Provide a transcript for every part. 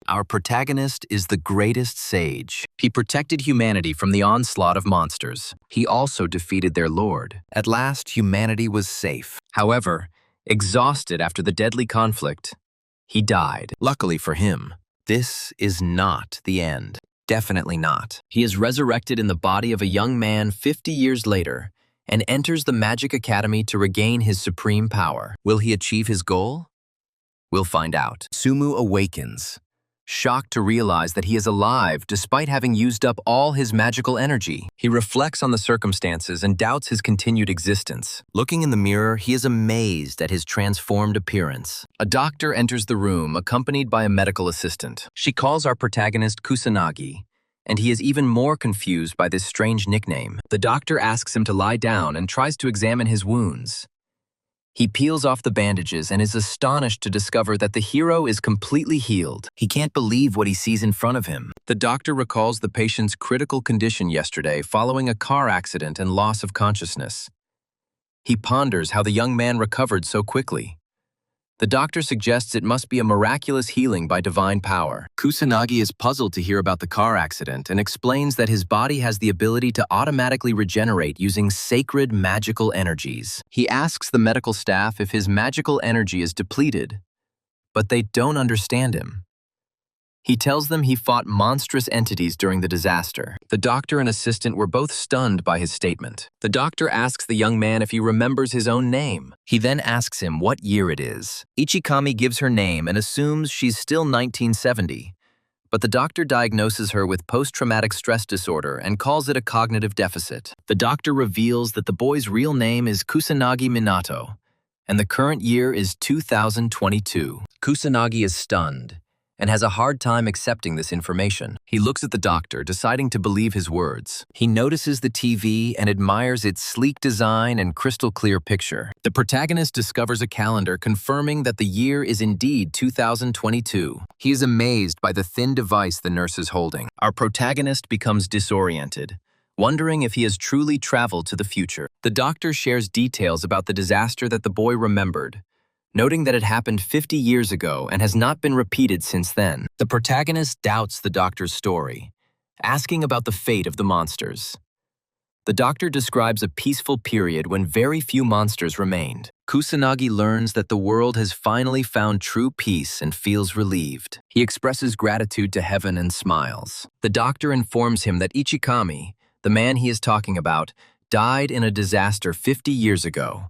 Our protagonist is the greatest sage. He protected humanity from the onslaught of monsters. He also defeated their lord. At last, humanity was safe. However, exhausted after the deadly conflict, he died. Luckily for him, this is not the end. Definitely not. He is resurrected in the body of a young man 50 years later and enters the Magic Academy to regain his supreme power. Will he achieve his goal? We'll find out. Sumu awakens, shocked to realize that he is alive despite having used up all his magical energy. He reflects on the circumstances and doubts his continued existence. Looking in the mirror, he is amazed at his transformed appearance. A doctor enters the room, accompanied by a medical assistant. She calls our protagonist Kusanagi, and he is even more confused by this strange nickname. The doctor asks him to lie down and tries to examine his wounds. He peels off the bandages and is astonished to discover that the hero is completely healed. He can't believe what he sees in front of him. The doctor recalls the patient's critical condition yesterday following a car accident and loss of consciousness. He ponders how the young man recovered so quickly. The doctor suggests it must be a miraculous healing by divine power. Kusanagi is puzzled to hear about the car accident and explains that his body has the ability to automatically regenerate using sacred magical energies. He asks the medical staff if his magical energy is depleted, but they don't understand him. He tells them he fought monstrous entities during the disaster. The doctor and assistant were both stunned by his statement. The doctor asks the young man if he remembers his own name. He then asks him what year it is. Ichikami gives her name and assumes she's still 1970. But the doctor diagnoses her with post-traumatic stress disorder and calls it a cognitive deficit. The doctor reveals that the boy's real name is Kusanagi Minato, and the current year is 2022. Kusanagi is stunned and has a hard time accepting this information. He looks at the doctor, deciding to believe his words. He notices the TV and admires its sleek design and crystal-clear picture. The protagonist discovers a calendar confirming that the year is indeed 2022. He is amazed by the thin device the nurse is holding. Our protagonist becomes disoriented, wondering if he has truly traveled to the future. The doctor shares details about the disaster that the boy remembered, noting that it happened 50 years ago and has not been repeated since then. The protagonist doubts the doctor's story, asking about the fate of the monsters. The doctor describes a peaceful period when very few monsters remained. Kusanagi learns that the world has finally found true peace and feels relieved. He expresses gratitude to heaven and smiles. The doctor informs him that Ichikami, the man he is talking about, died in a disaster 50 years ago.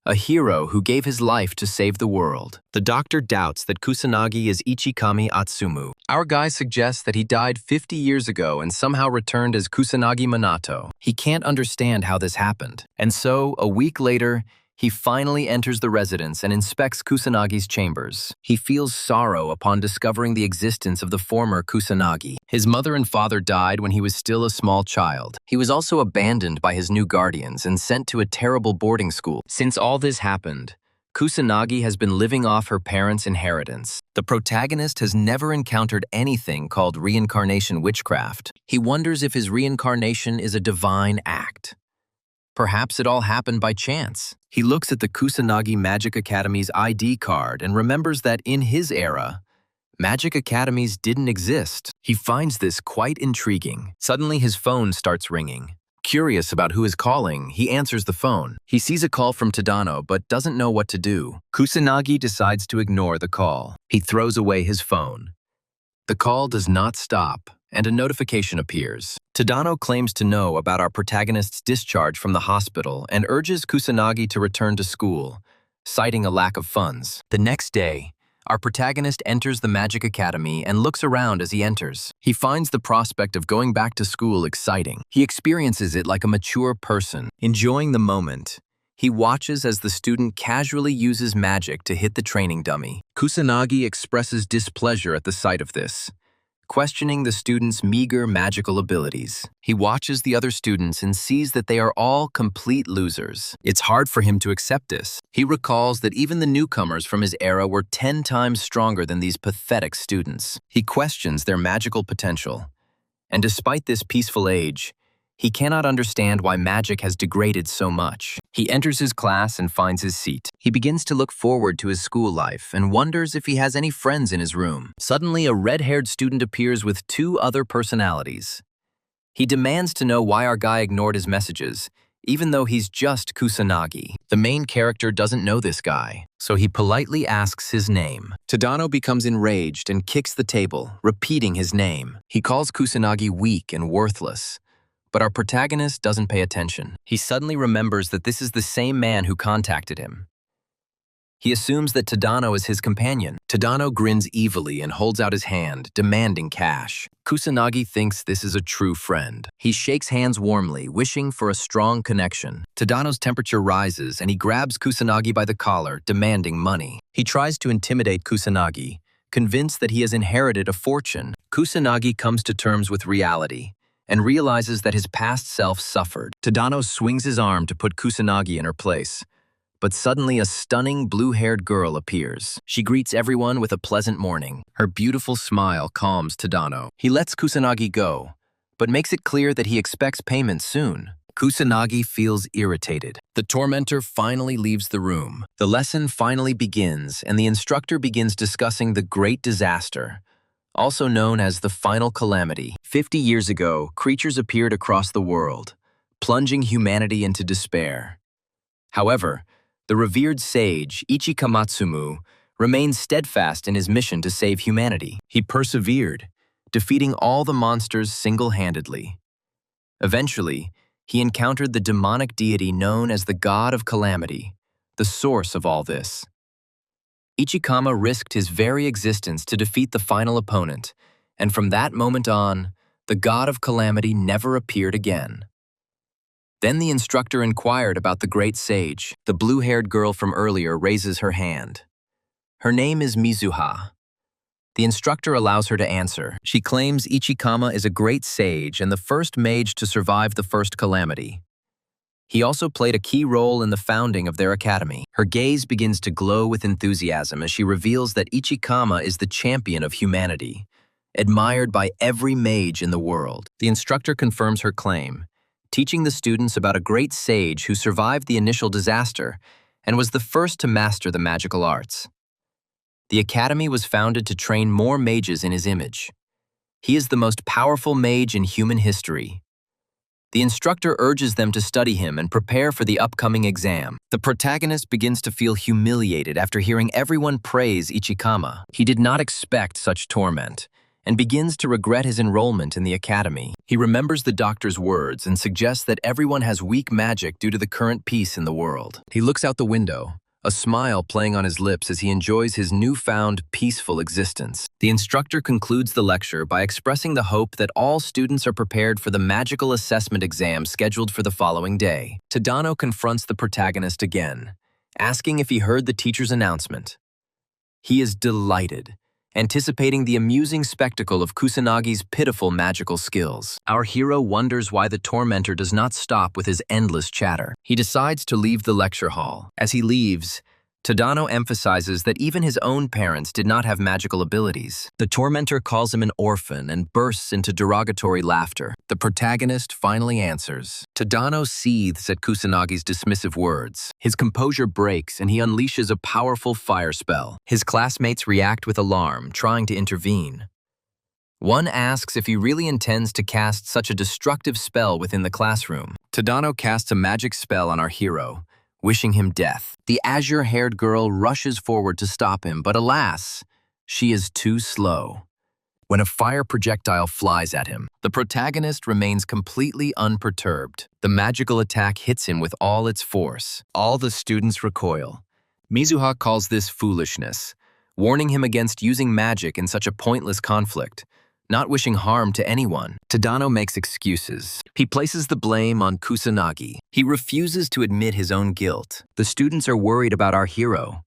A hero who gave his life to save the world. The doctor doubts that Kusanagi is Ichikami Atsumu. Our guy suggests that he died 50 years ago and somehow returned as Kusanagi Minato. He can't understand how this happened. And so, a week later, he finally enters the residence and inspects Kusanagi's chambers. He feels sorrow upon discovering the existence of the former Kusanagi. His mother and father died when he was still a small child. He was also abandoned by his new guardians and sent to a terrible boarding school. Since all this happened, Kusanagi has been living off her parents' inheritance. The protagonist has never encountered anything called reincarnation witchcraft. He wonders if his reincarnation is a divine act. Perhaps it all happened by chance. He looks at the Kusanagi Magic Academy's ID card and remembers that in his era, Magic Academies didn't exist. He finds this quite intriguing. Suddenly his phone starts ringing. Curious about who is calling, he answers the phone. He sees a call from Tadano but doesn't know what to do. Kusanagi decides to ignore the call. He throws away his phone. The call does not stop, and a notification appears. Tadano claims to know about our protagonist's discharge from the hospital and urges Kusanagi to return to school, citing a lack of funds. The next day, our protagonist enters the Magic Academy and looks around as he enters. He finds the prospect of going back to school exciting. He experiences it like a mature person. Enjoying the moment, he watches as the student casually uses magic to hit the training dummy. Kusanagi expresses displeasure at the sight of this, questioning the student's meager magical abilities. He watches the other students and sees that they are all complete losers. It's hard for him to accept this. He recalls that even the newcomers from his era were 10 times stronger than these pathetic students. He questions their magical potential. And despite this peaceful age, he cannot understand why magic has degraded so much. He enters his class and finds his seat. He begins to look forward to his school life and wonders if he has any friends in his room. Suddenly, a red-haired student appears with two other personalities. He demands to know why our guy ignored his messages, even though he's just Kusanagi. The main character doesn't know this guy, so he politely asks his name. Tadano becomes enraged and kicks the table, repeating his name. He calls Kusanagi weak and worthless. But our protagonist doesn't pay attention. He suddenly remembers that this is the same man who contacted him. He assumes that Tadano is his companion. Tadano grins evilly and holds out his hand, demanding cash. Kusanagi thinks this is a true friend. He shakes hands warmly, wishing for a strong connection. Tadano's temperature rises and he grabs Kusanagi by the collar, demanding money. He tries to intimidate Kusanagi, convinced that he has inherited a fortune. Kusanagi comes to terms with reality and realizes that his past self suffered. Tadano swings his arm to put Kusanagi in her place. But suddenly a stunning blue-haired girl appears. She greets everyone with a pleasant morning. Her beautiful smile calms Tadano. He lets Kusanagi go, but makes it clear that he expects payment soon. Kusanagi feels irritated. The tormentor finally leaves the room. The lesson finally begins, and the instructor begins discussing the Great Disaster, also known as the Final Calamity. 50 years ago, creatures appeared across the world, plunging humanity into despair. However, the revered sage, Ichikamatsumu, remained steadfast in his mission to save humanity. He persevered, defeating all the monsters single-handedly. Eventually, he encountered the demonic deity known as the God of Calamity, the source of all this. Ichikama risked his very existence to defeat the final opponent, and from that moment on, the God of Calamity never appeared again. Then the instructor inquired about the great sage. The blue-haired girl from earlier raises her hand. Her name is Mizuha. The instructor allows her to answer. She claims Ichikama is a great sage and the first mage to survive the first calamity. He also played a key role in the founding of their academy. Her gaze begins to glow with enthusiasm as she reveals that Ichikama is the champion of humanity, admired by every mage in the world. The instructor confirms her claim, teaching the students about a great sage who survived the initial disaster and was the first to master the magical arts. The academy was founded to train more mages in his image. He is the most powerful mage in human history. The instructor urges them to study him and prepare for the upcoming exam. The protagonist begins to feel humiliated after hearing everyone praise Ichikama. He did not expect such torment, and begins to regret his enrollment in the academy. He remembers the doctor's words and suggests that everyone has weak magic due to the current peace in the world. He looks out the window, a smile playing on his lips as he enjoys his newfound peaceful existence. The instructor concludes the lecture by expressing the hope that all students are prepared for the magical assessment exam scheduled for the following day. Tadano confronts the protagonist again, asking if he heard the teacher's announcement. He is delighted, anticipating the amusing spectacle of Kusanagi's pitiful magical skills. Our hero wonders why the tormentor does not stop with his endless chatter. He decides to leave the lecture hall. As he leaves, Tadano emphasizes that even his own parents did not have magical abilities. The tormentor calls him an orphan and bursts into derogatory laughter. The protagonist finally answers. Tadano seethes at Kusanagi's dismissive words. His composure breaks and he unleashes a powerful fire spell. His classmates react with alarm, trying to intervene. One asks if he really intends to cast such a destructive spell within the classroom. Tadano casts a magic spell on our hero, wishing him death. The azure-haired girl rushes forward to stop him, but alas, she is too slow. When a fire projectile flies at him, the protagonist remains completely unperturbed. The magical attack hits him with all its force. All the students recoil. Mizuha calls this foolishness, warning him against using magic in such a pointless conflict, not wishing harm to anyone. Tadano makes excuses. He places the blame on Kusanagi. He refuses to admit his own guilt. The students are worried about our hero.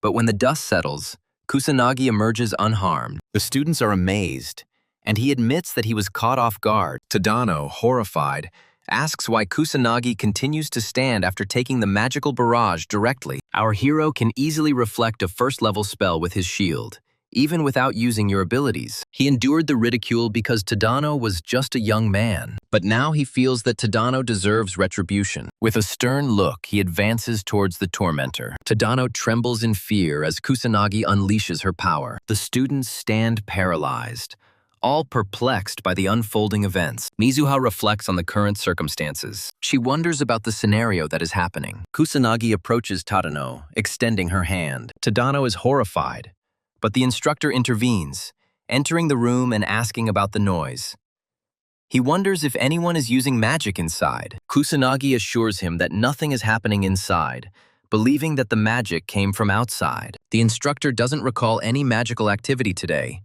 But when the dust settles, Kusanagi emerges unharmed. The students are amazed, and he admits that he was caught off guard. Tadano, horrified, asks why Kusanagi continues to stand after taking the magical barrage directly. Our hero can easily reflect a first-level spell with his shield, even without using your abilities. He endured the ridicule because Tadano was just a young man. But now he feels that Tadano deserves retribution. With a stern look, he advances towards the tormentor. Tadano trembles in fear as Kusanagi unleashes her power. The students stand paralyzed, all perplexed by the unfolding events. Mizuha reflects on the current circumstances. She wonders about the scenario that is happening. Kusanagi approaches Tadano, extending her hand. Tadano is horrified, but the instructor intervenes, entering the room and asking about the noise. He wonders if anyone is using magic inside. Kusanagi assures him that nothing is happening inside, believing that the magic came from outside. The instructor doesn't recall any magical activity today,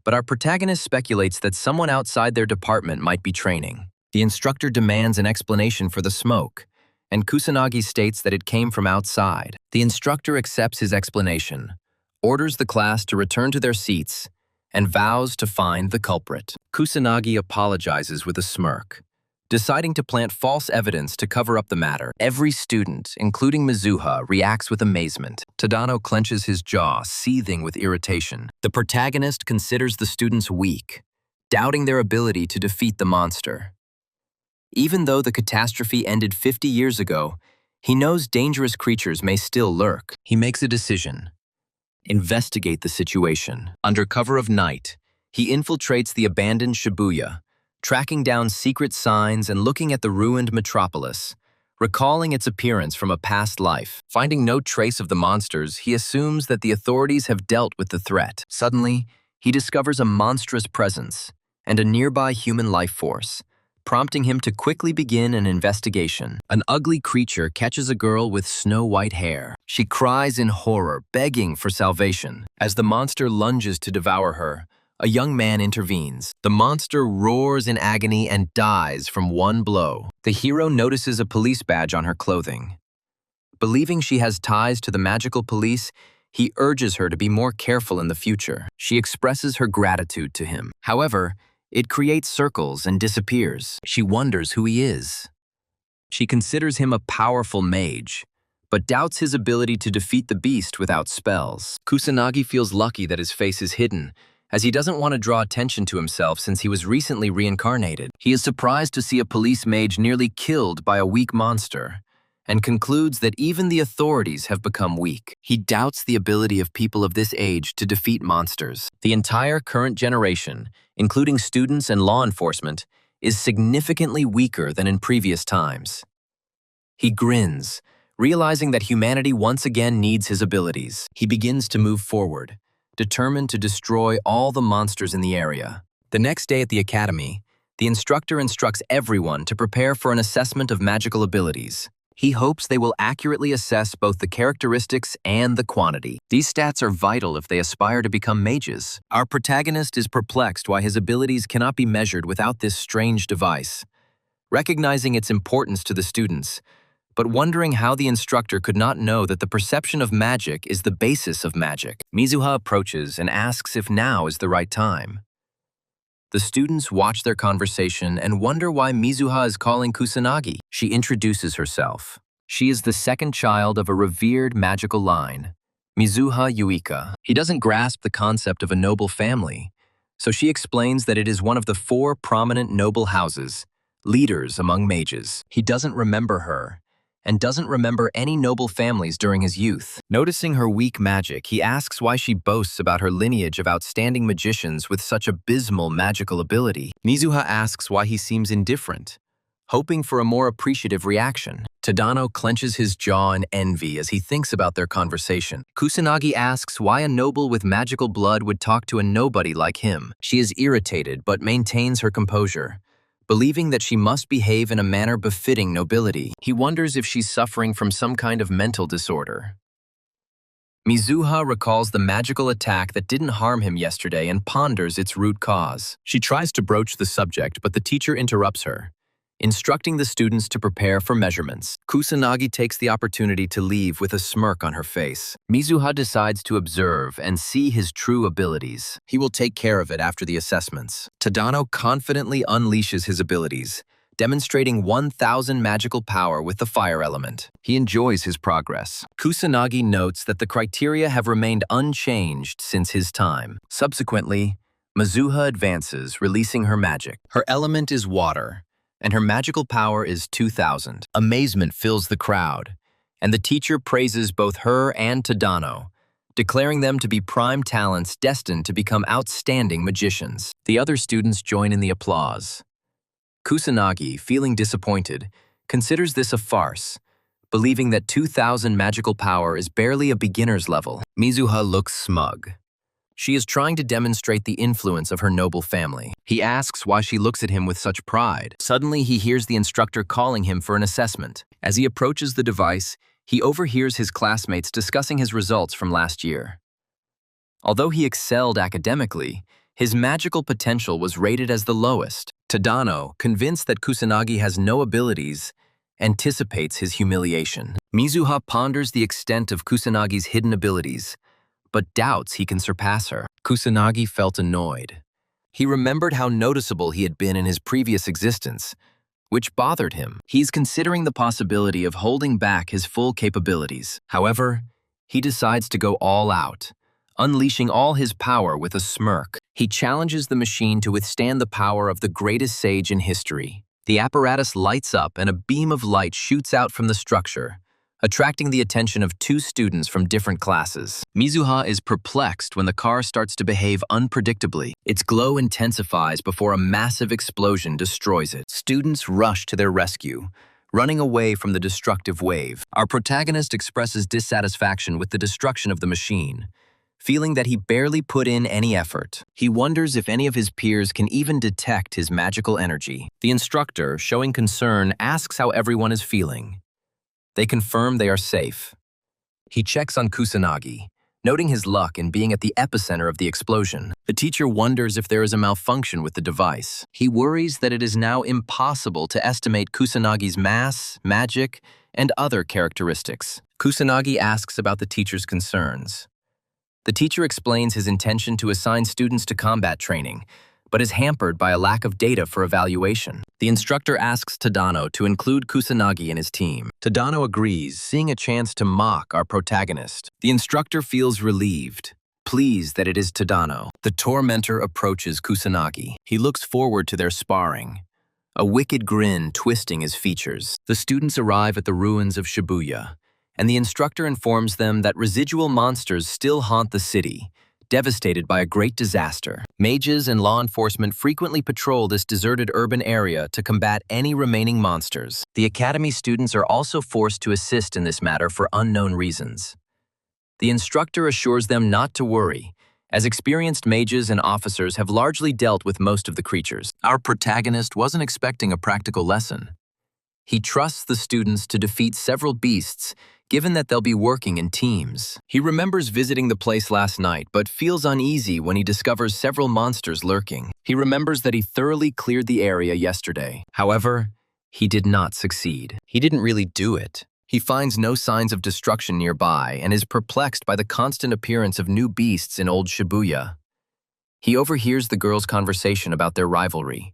but our protagonist speculates that someone outside their department might be training. The instructor demands an explanation for the smoke, and Kusanagi states that it came from outside. The instructor accepts his explanation, orders the class to return to their seats, and vows to find the culprit. Kusanagi apologizes with a smirk, deciding to plant false evidence to cover up the matter. Every student, including Mizuha, reacts with amazement. Tadano clenches his jaw, seething with irritation. The protagonist considers the students weak, doubting their ability to defeat the monster. Even though the catastrophe ended 50 years ago, he knows dangerous creatures may still lurk. He makes a decision. Investigate the situation. Under cover of night, he infiltrates the abandoned Shibuya, tracking down secret signs and looking at the ruined metropolis, recalling its appearance from a past life. Finding no trace of the monsters, he assumes that the authorities have dealt with the threat. Suddenly, he discovers a monstrous presence and a nearby human life force, prompting him to quickly begin an investigation. An ugly creature catches a girl with snow-white hair. She cries in horror, begging for salvation. As the monster lunges to devour her, a young man intervenes. The monster roars in agony and dies from one blow. The hero notices a police badge on her clothing. Believing she has ties to the magical police, he urges her to be more careful in the future. She expresses her gratitude to him. However, it creates circles and disappears. She wonders who he is. She considers him a powerful mage, but doubts his ability to defeat the beast without spells. Kusanagi feels lucky that his face is hidden, as he doesn't want to draw attention to himself since he was recently reincarnated. He is surprised to see a police mage nearly killed by a weak monster, and concludes that even the authorities have become weak. He doubts the ability of people of this age to defeat monsters. The entire current generation, including students and law enforcement, is significantly weaker than in previous times. He grins, realizing that humanity once again needs his abilities. He begins to move forward, determined to destroy all the monsters in the area. The next day at the academy, the instructor instructs everyone to prepare for an assessment of magical abilities. He hopes they will accurately assess both the characteristics and the quantity. These stats are vital if they aspire to become mages. Our protagonist is perplexed why his abilities cannot be measured without this strange device. Recognizing its importance to the students, but wondering how the instructor could not know that the perception of magic is the basis of magic. Mizuha approaches and asks if now is the right time. The students watch their conversation and wonder why Mizuha is calling Kusanagi. She introduces herself. She is the second child of a revered magical line, Mizuha Yuika. He doesn't grasp the concept of a noble family, so she explains that it is one of the 4 prominent noble houses, leaders among mages. He doesn't remember her, and doesn't remember any noble families during his youth. Noticing her weak magic, he asks why she boasts about her lineage of outstanding magicians with such abysmal magical ability. Mizuha asks why he seems indifferent, hoping for a more appreciative reaction. Tadano clenches his jaw in envy as he thinks about their conversation. Kusanagi asks why a noble with magical blood would talk to a nobody like him. She is irritated but maintains her composure, believing that she must behave in a manner befitting nobility. He wonders if she's suffering from some kind of mental disorder. Mizuha recalls the magical attack that didn't harm him yesterday and ponders its root cause. She tries to broach the subject, but the teacher interrupts her, instructing the students to prepare for measurements. Kusanagi takes the opportunity to leave with a smirk on her face. Mizuha decides to observe and see his true abilities. He will take care of it after the assessments. Tadano confidently unleashes his abilities, demonstrating 1,000 magical power with the fire element. He enjoys his progress. Kusanagi notes that the criteria have remained unchanged since his time. Subsequently, Mizuha advances, releasing her magic. Her element is water, and her magical power is 2,000. Amazement fills the crowd, and the teacher praises both her and Tadano, declaring them to be prime talents destined to become outstanding magicians. The other students join in the applause. Kusanagi, feeling disappointed, considers this a farce, believing that 2,000 magical power is barely a beginner's level. Mizuha looks smug. She is trying to demonstrate the influence of her noble family. He asks why she looks at him with such pride. Suddenly, he hears the instructor calling him for an assessment. As he approaches the device, he overhears his classmates discussing his results from last year. Although he excelled academically, his magical potential was rated as the lowest. Tadano, convinced that Kusanagi has no abilities, anticipates his humiliation. Mizuha ponders the extent of Kusanagi's hidden abilities, but doubts he can surpass her. Kusanagi felt annoyed. He remembered how noticeable he had been in his previous existence, which bothered him. He's considering the possibility of holding back his full capabilities. However, he decides to go all out, unleashing all his power with a smirk. He challenges the machine to withstand the power of the greatest sage in history. The apparatus lights up and a beam of light shoots out from the structure, attracting the attention of two students from different classes. Mizuha is perplexed when the car starts to behave unpredictably. Its glow intensifies before a massive explosion destroys it. Students rush to their rescue, running away from the destructive wave. Our protagonist expresses dissatisfaction with the destruction of the machine, feeling that he barely put in any effort. He wonders if any of his peers can even detect his magical energy. The instructor, showing concern, asks how everyone is feeling. They confirm they are safe. He checks on Kusanagi, noting his luck in being at the epicenter of the explosion. The teacher wonders if there is a malfunction with the device. He worries that it is now impossible to estimate Kusanagi's mass, magic, and other characteristics. Kusanagi asks about the teacher's concerns. The teacher explains his intention to assign students to combat training, but is hampered by a lack of data for evaluation. The instructor asks Tadano to include Kusanagi in his team. Tadano agrees, seeing a chance to mock our protagonist. The instructor feels relieved, pleased that it is Tadano. The tormentor approaches Kusanagi. He looks forward to their sparring, a wicked grin twisting his features. The students arrive at the ruins of Shibuya, and the instructor informs them that residual monsters still haunt the city, devastated by a great disaster. Mages and law enforcement frequently patrol this deserted urban area to combat any remaining monsters. The academy students are also forced to assist in this matter for unknown reasons. The instructor assures them not to worry, as experienced mages and officers have largely dealt with most of the creatures. Our protagonist wasn't expecting a practical lesson. He trusts the students to defeat several beasts, given that they'll be working in teams. He remembers visiting the place last night, but feels uneasy when he discovers several monsters lurking. He remembers that he thoroughly cleared the area yesterday. However, he did not succeed. He didn't really do it. He finds no signs of destruction nearby and is perplexed by the constant appearance of new beasts in old Shibuya. He overhears the girls' conversation about their rivalry.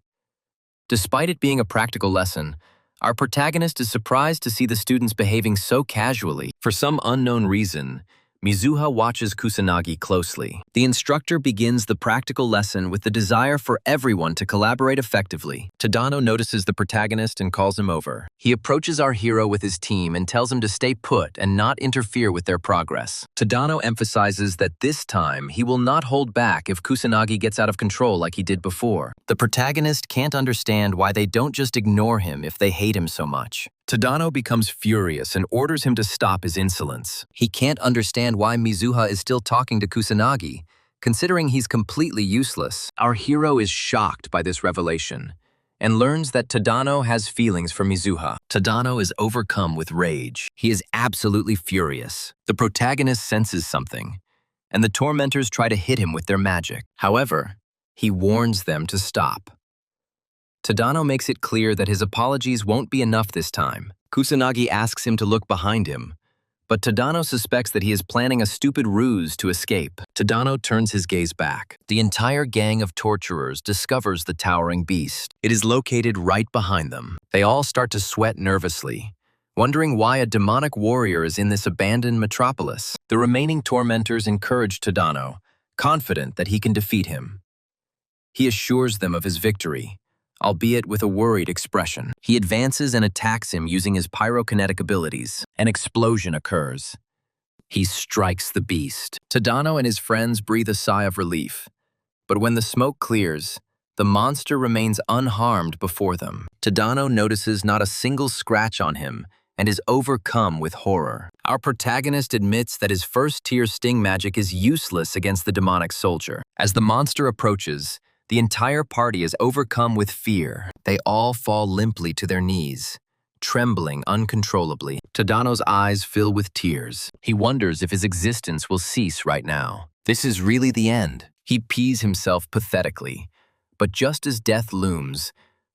Despite it being a practical lesson, our protagonist is surprised to see the students behaving so casually. For some unknown reason, Mizuha watches Kusanagi closely. The instructor begins the practical lesson with the desire for everyone to collaborate effectively. Tadano notices the protagonist and calls him over. He approaches our hero with his team and tells him to stay put and not interfere with their progress. Tadano emphasizes that this time he will not hold back if Kusanagi gets out of control like he did before. The protagonist can't understand why they don't just ignore him if they hate him so much. Tadano becomes furious and orders him to stop his insolence. He can't understand why Mizuha is still talking to Kusanagi, considering he's completely useless. Our hero is shocked by this revelation and learns that Tadano has feelings for Mizuha. Tadano is overcome with rage. He is absolutely furious. The protagonist senses something, and the tormentors try to hit him with their magic. However, he warns them to stop. Tadano makes it clear that his apologies won't be enough this time. Kusanagi asks him to look behind him, But Tadano suspects that he is planning a stupid ruse to escape. Tadano turns his gaze back. The entire gang of torturers discovers the towering beast. It is located right behind them. They all start to sweat nervously, wondering why a demonic warrior is in this abandoned metropolis. The remaining tormentors encourage Tadano, confident that he can defeat him. He assures them of his victory, albeit with a worried expression. He advances and attacks him using his pyrokinetic abilities. An explosion occurs. He strikes the beast. Tadano and his friends breathe a sigh of relief. But when the smoke clears, the monster remains unharmed before them. Tadano notices not a single scratch on him and is overcome with horror. Our protagonist admits that his first-tier sting magic is useless against the demonic soldier. As the monster approaches, the entire party is overcome with fear. They all fall limply to their knees, trembling uncontrollably. Tadano's eyes fill with tears. He wonders if his existence will cease right now. This is really the end. He pees himself pathetically. But just as death looms,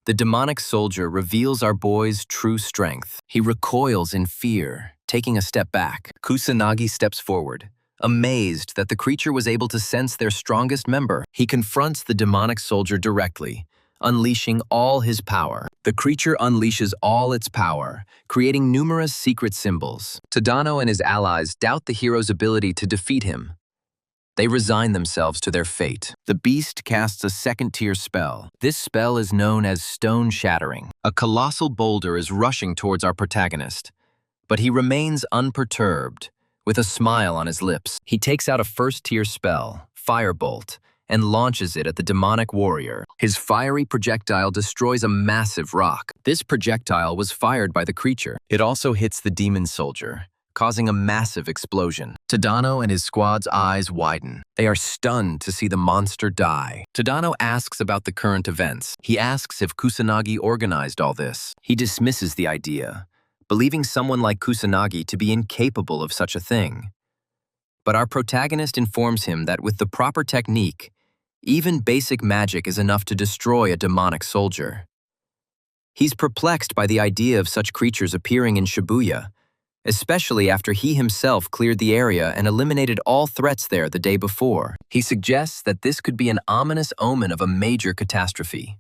the demonic soldier reveals our boy's true strength. He recoils in fear, taking a step back. Kusanagi steps forward, amazed that the creature was able to sense their strongest member. He confronts the demonic soldier directly, unleashing all his power. The creature unleashes all its power, creating numerous secret symbols. Tadano and his allies doubt the hero's ability to defeat him. They resign themselves to their fate. The beast casts a second-tier spell. This spell is known as Stone Shattering. A colossal boulder is rushing towards our protagonist, but he remains unperturbed, with a smile on his lips. He takes out a first-tier spell, Firebolt, and launches it at the demonic warrior. His fiery projectile destroys a massive rock. This projectile was fired by the creature. It also hits the demon soldier, causing a massive explosion. Tadano and his squad's eyes widen. They are stunned to see the monster die. Tadano asks about the current events. He asks if Kusanagi organized all this. He dismisses the idea, believing someone like Kusanagi to be incapable of such a thing. But our protagonist informs him that with the proper technique, even basic magic is enough to destroy a demonic soldier. He's perplexed by the idea of such creatures appearing in Shibuya, especially after he himself cleared the area and eliminated all threats there the day before. He suggests that this could be an ominous omen of a major catastrophe.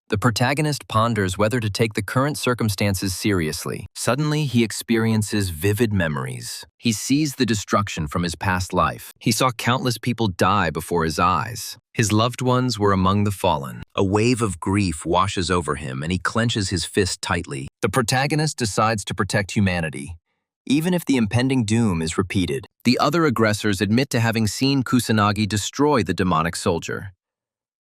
The protagonist ponders whether to take the current circumstances seriously. Suddenly, he experiences vivid memories. He sees the destruction from his past life. He saw countless people die before his eyes. His loved ones were among the fallen. A wave of grief washes over him, and he clenches his fist tightly. The protagonist decides to protect humanity, even if the impending doom is repeated. The other aggressors admit to having seen Kusanagi destroy the demonic soldier.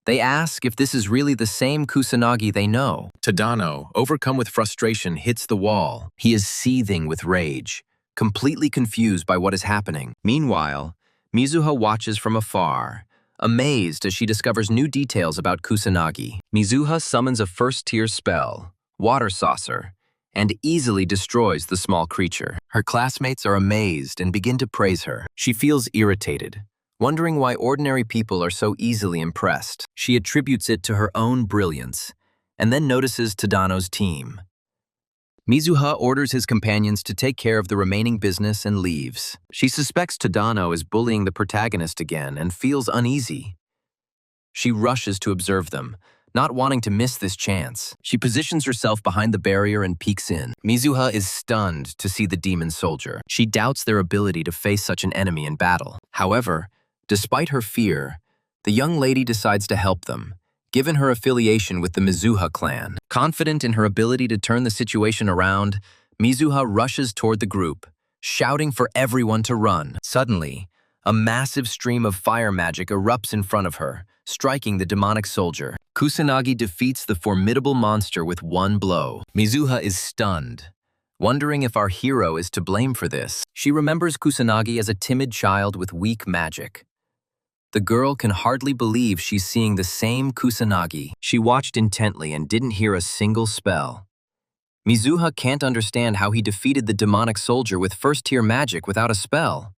They ask if this is really the same Kusanagi they know. Tadano, overcome with frustration, hits the wall. He is seething with rage, completely confused by what is happening. Meanwhile, Mizuha watches from afar, amazed as she discovers new details about Kusanagi. Mizuha summons a first-tier spell, Water Saucer, and easily destroys the small creature. Her classmates are amazed and begin to praise her. She feels irritated, wondering why ordinary people are so easily impressed. She attributes it to her own brilliance, and then notices Tadano's team. Mizuha orders his companions to take care of the remaining business and leaves. She suspects Tadano is bullying the protagonist again and feels uneasy. She rushes to observe them, not wanting to miss this chance. She positions herself behind the barrier and peeks in. Mizuha is stunned to see the demon soldier. She doubts their ability to face such an enemy in battle. However, despite her fear, the young lady decides to help them, given her affiliation with the Mizuha clan. Confident in her ability to turn the situation around, Mizuha rushes toward the group, shouting for everyone to run. Suddenly, a massive stream of fire magic erupts in front of her, striking the demonic soldier. Kusanagi defeats the formidable monster with one blow. Mizuha is stunned, wondering if our hero is to blame for this. She remembers Kusanagi as a timid child with weak magic. The girl can hardly believe she's seeing the same Kusanagi. She watched intently and didn't hear a single spell. Mizuha can't understand how he defeated the demonic soldier with first-tier magic without a spell.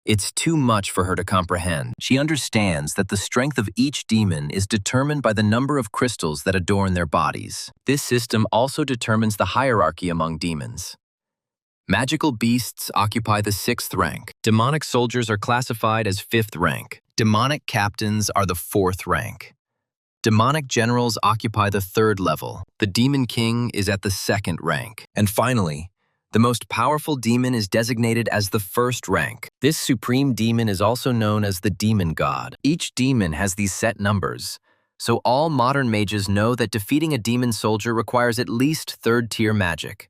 It's too much for her to comprehend. She understands that the strength of each demon is determined by the number of crystals that adorn their bodies. This system also determines the hierarchy among demons. Magical beasts occupy the 6th rank. Demonic soldiers are classified as 5th rank. Demonic captains are the 4th rank. Demonic generals occupy the 3rd level. The demon king is at the 2nd rank. And finally, the most powerful demon is designated as the 1st rank. This supreme demon is also known as the demon god. Each demon has these set numbers, so all modern mages know that defeating a demon soldier requires at least 3rd-tier magic.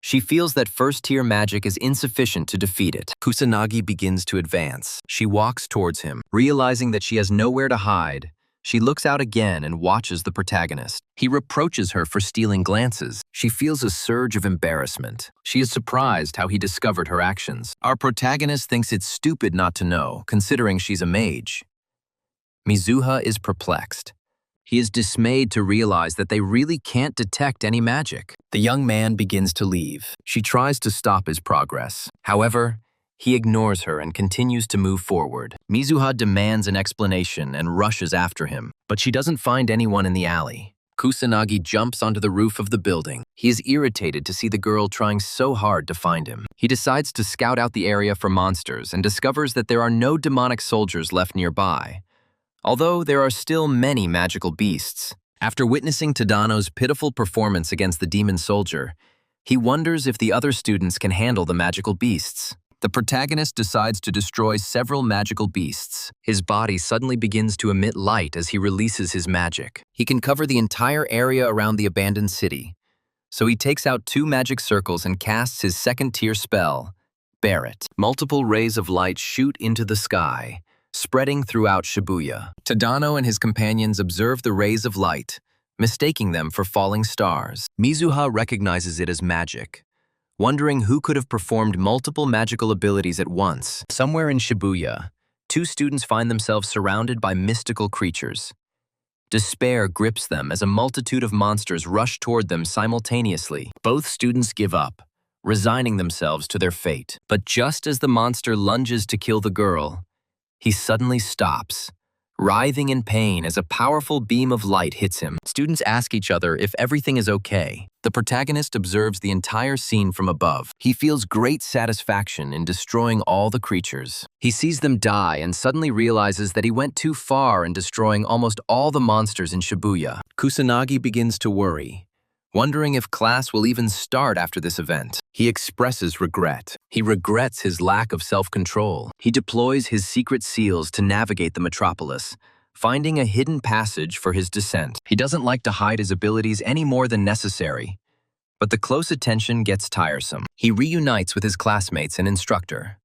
She feels that 1st-tier magic is insufficient to defeat it. Kusanagi begins to advance. She walks towards him. Realizing that she has nowhere to hide, she looks out again and watches the protagonist. He reproaches her for stealing glances. She feels a surge of embarrassment. She is surprised how he discovered her actions. Our protagonist thinks it's stupid not to know, considering she's a mage. Mizuha is perplexed. He is dismayed to realize that they really can't detect any magic. The young man begins to leave. She tries to stop his progress. However, he ignores her and continues to move forward. Mizuha demands an explanation and rushes after him, but she doesn't find anyone in the alley. Kusanagi jumps onto the roof of the building. He is irritated to see the girl trying so hard to find him. He decides to scout out the area for monsters and discovers that there are no demonic soldiers left nearby, although there are still many magical beasts. After witnessing Tadano's pitiful performance against the demon soldier, he wonders if the other students can handle the magical beasts. The protagonist decides to destroy several magical beasts. His body suddenly begins to emit light as he releases his magic. He can cover the entire area around the abandoned city, so he takes out 2 magic circles and casts his 2nd-tier spell, Barret. Multiple rays of light shoot into the sky, spreading throughout Shibuya. Tadano and his companions observe the rays of light, mistaking them for falling stars. Mizuha recognizes it as magic, wondering who could have performed multiple magical abilities at once. Somewhere in Shibuya, 2 students find themselves surrounded by mystical creatures. Despair grips them as a multitude of monsters rush toward them simultaneously. Both students give up, resigning themselves to their fate. But just as the monster lunges to kill the girl, he suddenly stops, writhing in pain as a powerful beam of light hits him. Students ask each other if everything is okay. The protagonist observes the entire scene from above. He feels great satisfaction in destroying all the creatures. He sees them die and suddenly realizes that he went too far in destroying almost all the monsters in Shibuya. Kusanagi begins to worry, wondering if class will even start after this event. He expresses regret. He regrets his lack of self-control. He deploys his secret seals to navigate the metropolis, finding a hidden passage for his descent. He doesn't like to hide his abilities any more than necessary, but the close attention gets tiresome. He reunites with his classmates and instructor.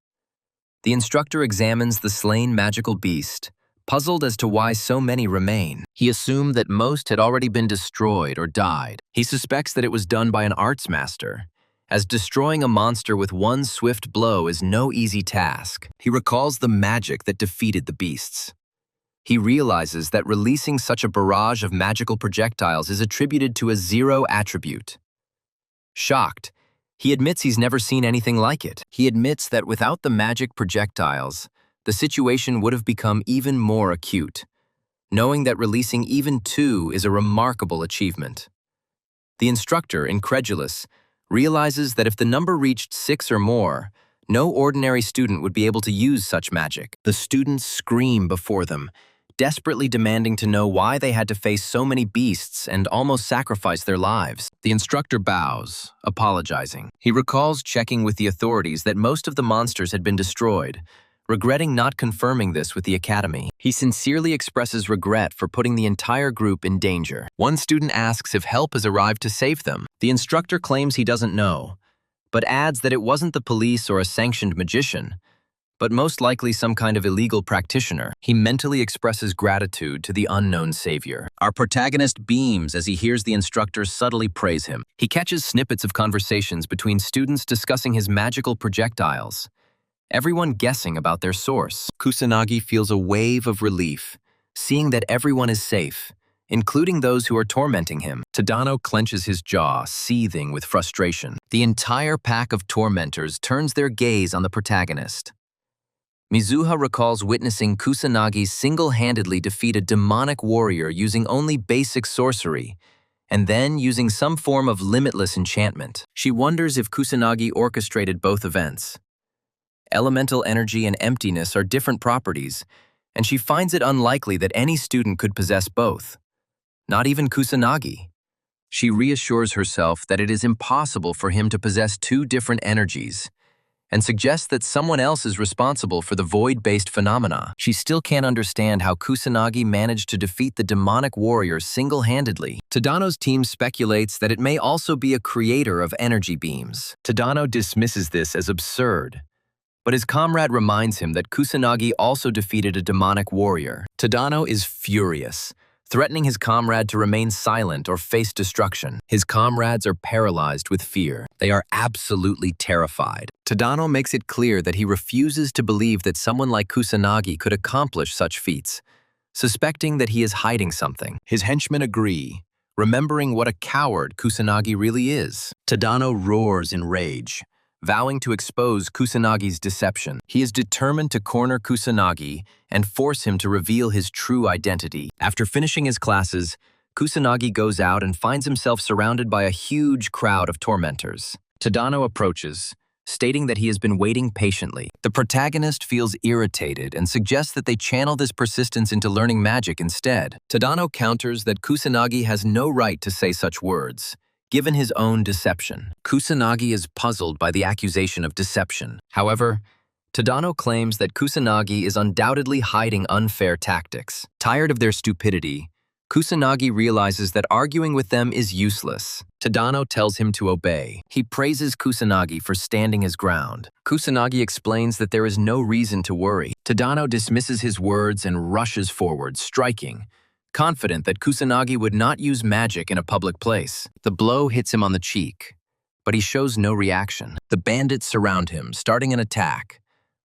The instructor examines the slain magical beast, puzzled as to why so many remain. He assumed that most had already been destroyed or died. He suspects that it was done by an arts master, as destroying a monster with one swift blow is no easy task. He recalls the magic that defeated the beasts. He realizes that releasing such a barrage of magical projectiles is attributed to a 0 attribute. Shocked, he admits he's never seen anything like it. He admits that without the magic projectiles, the situation would have become even more acute, knowing that releasing even 2 is a remarkable achievement. The instructor, incredulous, realizes that if the number reached 6 or more, no ordinary student would be able to use such magic. The students scream before them, desperately demanding to know why they had to face so many beasts and almost sacrifice their lives. The instructor bows, apologizing. He recalls checking with the authorities that most of the monsters had been destroyed, regretting not confirming this with the academy. He sincerely expresses regret for putting the entire group in danger. One student asks if help has arrived to save them. The instructor claims he doesn't know, but adds that it wasn't the police or a sanctioned magician, but most likely some kind of illegal practitioner. He mentally expresses gratitude to the unknown savior. Our protagonist beams as he hears the instructor subtly praise him. He catches snippets of conversations between students discussing his magical projectiles, everyone guessing about their source. Kusanagi feels a wave of relief, seeing that everyone is safe, including those who are tormenting him. Tadano clenches his jaw, seething with frustration. The entire pack of tormentors turns their gaze on the protagonist. Mizuha recalls witnessing Kusanagi single-handedly defeat a demonic warrior using only basic sorcery, and then using some form of limitless enchantment. She wonders if Kusanagi orchestrated both events. Elemental energy and emptiness are different properties, and she finds it unlikely that any student could possess both. Not even Kusanagi. She reassures herself that it is impossible for him to possess two different energies, and suggests that someone else is responsible for the void-based phenomena. She still can't understand how Kusanagi managed to defeat the demonic warrior single-handedly. Tadano's team speculates that it may also be a creator of energy beams. Tadano dismisses this as absurd, but his comrade reminds him that Kusanagi also defeated a demonic warrior. Tadano is furious, threatening his comrade to remain silent or face destruction. His comrades are paralyzed with fear. They are absolutely terrified. Tadano makes it clear that he refuses to believe that someone like Kusanagi could accomplish such feats, suspecting that he is hiding something. His henchmen agree, remembering what a coward Kusanagi really is. Tadano roars in rage, vowing to expose Kusanagi's deception. He is determined to corner Kusanagi and force him to reveal his true identity. After finishing his classes, Kusanagi goes out and finds himself surrounded by a huge crowd of tormentors. Tadano approaches, stating that he has been waiting patiently. The protagonist feels irritated and suggests that they channel this persistence into learning magic instead. Tadano counters that Kusanagi has no right to say such words, given his own deception. Kusanagi is puzzled by the accusation of deception. However, Tadano claims that Kusanagi is undoubtedly hiding unfair tactics. Tired of their stupidity, Kusanagi realizes that arguing with them is useless. Tadano tells him to obey. He praises Kusanagi for standing his ground. Kusanagi explains that there is no reason to worry. Tadano dismisses his words and rushes forward, striking, confident that Kusanagi would not use magic in a public place. The blow hits him on the cheek, but he shows no reaction. The bandits surround him, starting an attack,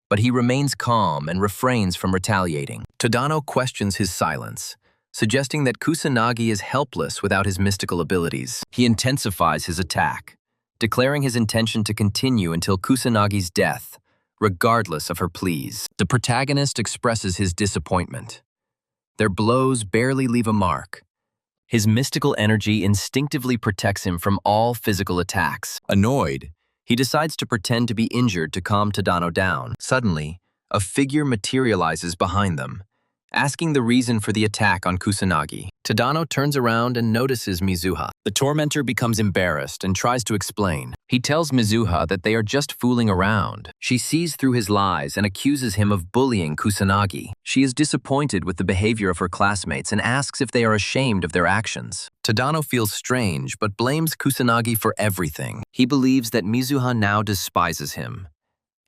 but he remains calm and refrains from retaliating. Tadano questions his silence, suggesting that Kusanagi is helpless without his mystical abilities. He intensifies his attack, declaring his intention to continue until Kusanagi's death, regardless of her pleas. The protagonist expresses his disappointment. Their blows barely leave a mark. His mystical energy instinctively protects him from all physical attacks. Annoyed, he decides to pretend to be injured to calm Tadano down. Suddenly, a figure materializes behind them, asking the reason for the attack on Kusanagi. Tadano turns around and notices Mizuha. The tormentor becomes embarrassed and tries to explain. He tells Mizuha that they are just fooling around. She sees through his lies and accuses him of bullying Kusanagi. She is disappointed with the behavior of her classmates and asks if they are ashamed of their actions. Tadano feels strange but blames Kusanagi for everything. He believes that Mizuha now despises him,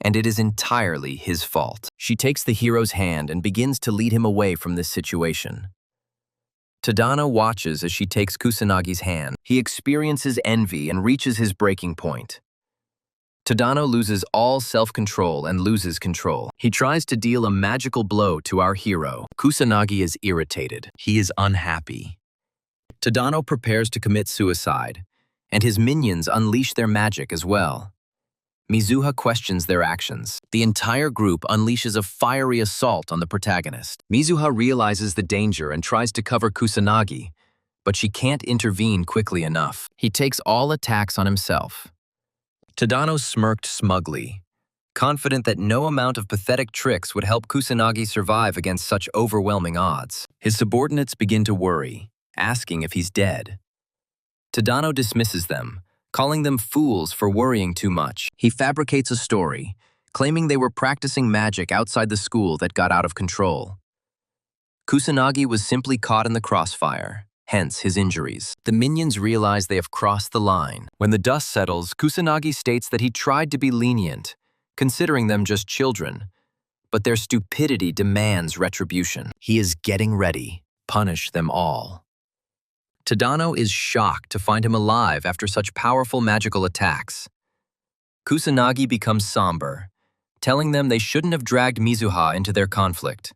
and it is entirely his fault. She takes the hero's hand and begins to lead him away from this situation. Tadano watches as she takes Kusanagi's hand. He experiences envy and reaches his breaking point. Tadano loses all self-control and loses control. He tries to deal a magical blow to our hero. Kusanagi is irritated. He is unhappy. Tadano prepares to commit suicide, and his minions unleash their magic as well. Mizuha questions their actions. The entire group unleashes a fiery assault on the protagonist. Mizuha realizes the danger and tries to cover Kusanagi, but she can't intervene quickly enough. He takes all attacks on himself. Tadano smirked smugly, confident that no amount of pathetic tricks would help Kusanagi survive against such overwhelming odds. His subordinates begin to worry, asking if he's dead. Tadano dismisses them, calling them fools for worrying too much. He fabricates a story, claiming they were practicing magic outside the school that got out of control. Kusanagi was simply caught in the crossfire, hence his injuries. The minions realize they have crossed the line. When the dust settles, Kusanagi states that he tried to be lenient, considering them just children, but their stupidity demands retribution. He is getting ready. Punish them all. Tadano is shocked to find him alive after such powerful magical attacks. Kusanagi becomes somber, telling them they shouldn't have dragged Mizuha into their conflict.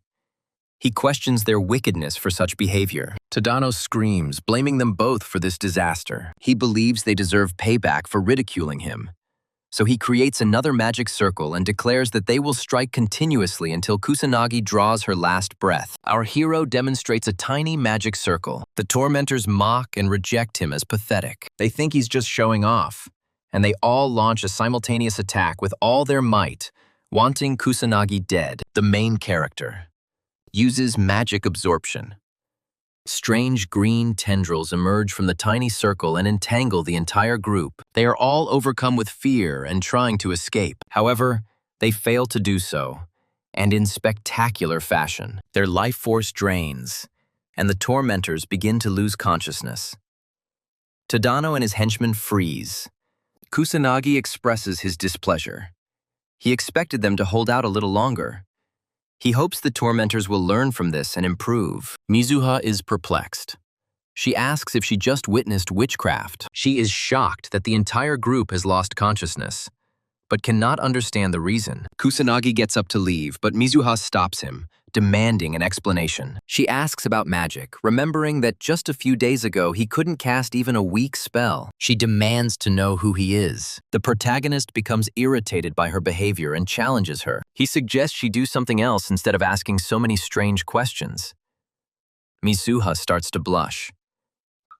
He questions their wickedness for such behavior. Tadano screams, blaming them both for this disaster. He believes they deserve payback for ridiculing him. So he creates another magic circle and declares that they will strike continuously until Kusanagi draws her last breath. Our hero demonstrates a tiny magic circle. The tormentors mock and reject him as pathetic. They think he's just showing off, and they all launch a simultaneous attack with all their might, wanting Kusanagi dead. The main character uses magic absorption. Strange green tendrils emerge from the tiny circle and entangle the entire group. They are all overcome with fear and trying to escape. However, they fail to do so, and in spectacular fashion. Their life force drains, and the tormentors begin to lose consciousness. Tadano and his henchmen freeze. Kusanagi expresses his displeasure. He expected them to hold out a little longer. He hopes the tormentors will learn from this and improve. Mizuha is perplexed. She asks if she just witnessed witchcraft. She is shocked that the entire group has lost consciousness, but cannot understand the reason. Kusanagi gets up to leave, but Mizuha stops him, demanding an explanation. She asks about magic, remembering that just a few days ago he couldn't cast even a weak spell. She demands to know who he is. The protagonist becomes irritated by her behavior and challenges her. He suggests she do something else instead of asking so many strange questions. Mizuha starts to blush.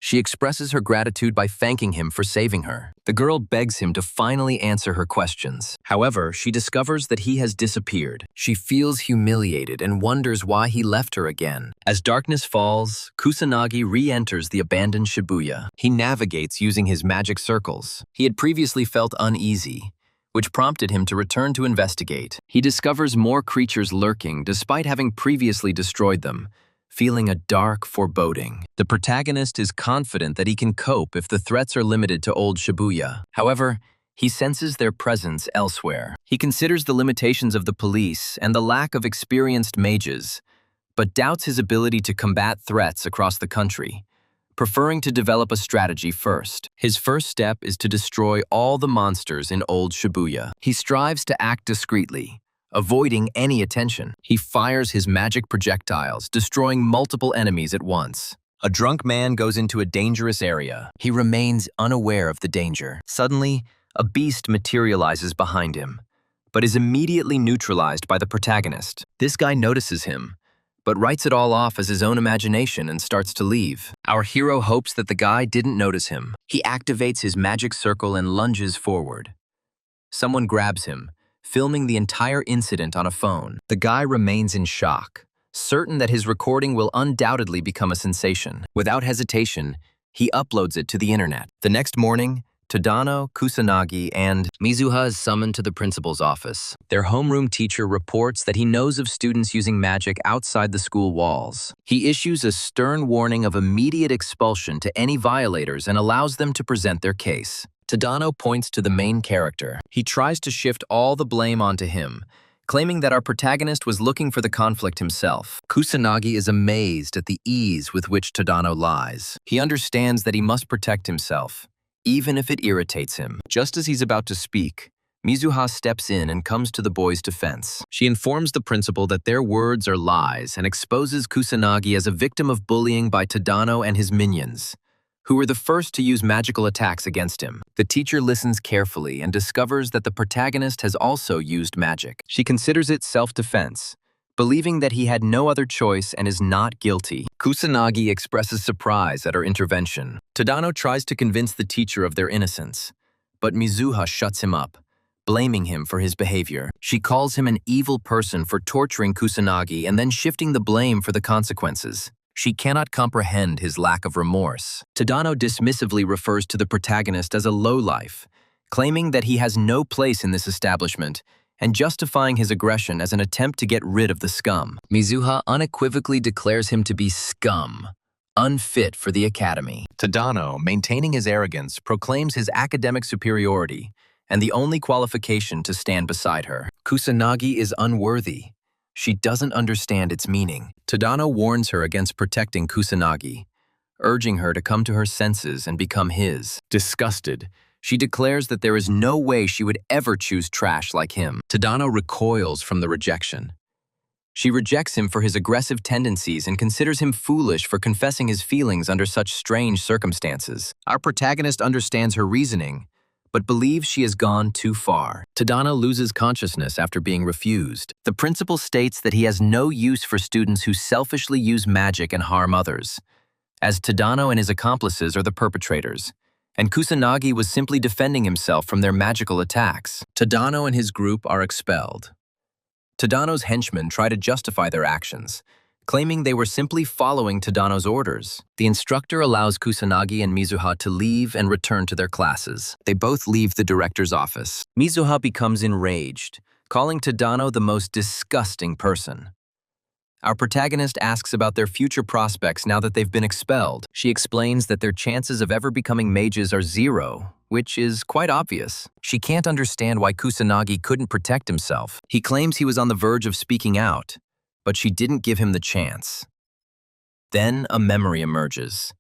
She expresses her gratitude by thanking him for saving her. The girl begs him to finally answer her questions. However, she discovers that he has disappeared. She feels humiliated and wonders why he left her again. As darkness falls, Kusanagi re-enters the abandoned Shibuya. He navigates using his magic circles. He had previously felt uneasy, which prompted him to return to investigate. He discovers more creatures lurking despite having previously destroyed them, feeling a dark foreboding. The protagonist is confident that he can cope if the threats are limited to old Shibuya. However, he senses their presence elsewhere. He considers the limitations of the police and the lack of experienced mages, but doubts his ability to combat threats across the country, preferring to develop a strategy first. His first step is to destroy all the monsters in old Shibuya. He strives to act discreetly, avoiding any attention. He fires his magic projectiles, destroying multiple enemies at once. A drunk man goes into a dangerous area. He remains unaware of the danger. Suddenly, a beast materializes behind him, but is immediately neutralized by the protagonist. This guy notices him, but writes it all off as his own imagination and starts to leave. Our hero hopes that the guy didn't notice him. He activates his magic circle and lunges forward. Someone grabs him, filming the entire incident on a phone. The guy remains in shock, certain that his recording will undoubtedly become a sensation. Without hesitation, he uploads it to the internet. The next morning, Tadano, Kusanagi, and Mizuha is summoned to the principal's office. Their homeroom teacher reports that he knows of students using magic outside the school walls. He issues a stern warning of immediate expulsion to any violators and allows them to present their case. Tadano points to the main character. He tries to shift all the blame onto him, claiming that our protagonist was looking for the conflict himself. Kusanagi is amazed at the ease with which Tadano lies. He understands that he must protect himself, even if it irritates him. Just as he's about to speak, Mizuha steps in and comes to the boy's defense. She informs the principal that their words are lies and exposes Kusanagi as a victim of bullying by Tadano and his minions, who were the first to use magical attacks against him. The teacher listens carefully and discovers that the protagonist has also used magic. She considers it self-defense, believing that he had no other choice and is not guilty. Kusanagi expresses surprise at her intervention. Tadano tries to convince the teacher of their innocence, but Mizuha shuts him up, blaming him for his behavior. She calls him an evil person for torturing Kusanagi and then shifting the blame for the consequences. She cannot comprehend his lack of remorse. Tadano dismissively refers to the protagonist as a lowlife, claiming that he has no place in this establishment and justifying his aggression as an attempt to get rid of the scum. Mizuha unequivocally declares him to be scum, unfit for the academy. Tadano, maintaining his arrogance, proclaims his academic superiority and the only qualification to stand beside her. Kusanagi is unworthy. She doesn't understand its meaning. Tadano warns her against protecting Kusanagi, urging her to come to her senses and become his. Disgusted, she declares that there is no way she would ever choose trash like him. Tadano recoils from the rejection. She rejects him for his aggressive tendencies and considers him foolish for confessing his feelings under such strange circumstances. Our protagonist understands her reasoning, but believes she has gone too far. Tadano loses consciousness after being refused. The principal states that he has no use for students who selfishly use magic and harm others, as Tadano and his accomplices are the perpetrators, and Kusanagi was simply defending himself from their magical attacks. Tadano and his group are expelled. Tadano's henchmen try to justify their actions, claiming they were simply following Tadano's orders. The instructor allows Kusanagi and Mizuha to leave and return to their classes. They both leave the director's office. Mizuha becomes enraged, calling Tadano the most disgusting person. Our protagonist asks about their future prospects now that they've been expelled. She explains that their chances of ever becoming mages are 0, which is quite obvious. She can't understand why Kusanagi couldn't protect himself. He claims he was on the verge of speaking out, but she didn't give him the chance. Then a memory emerges.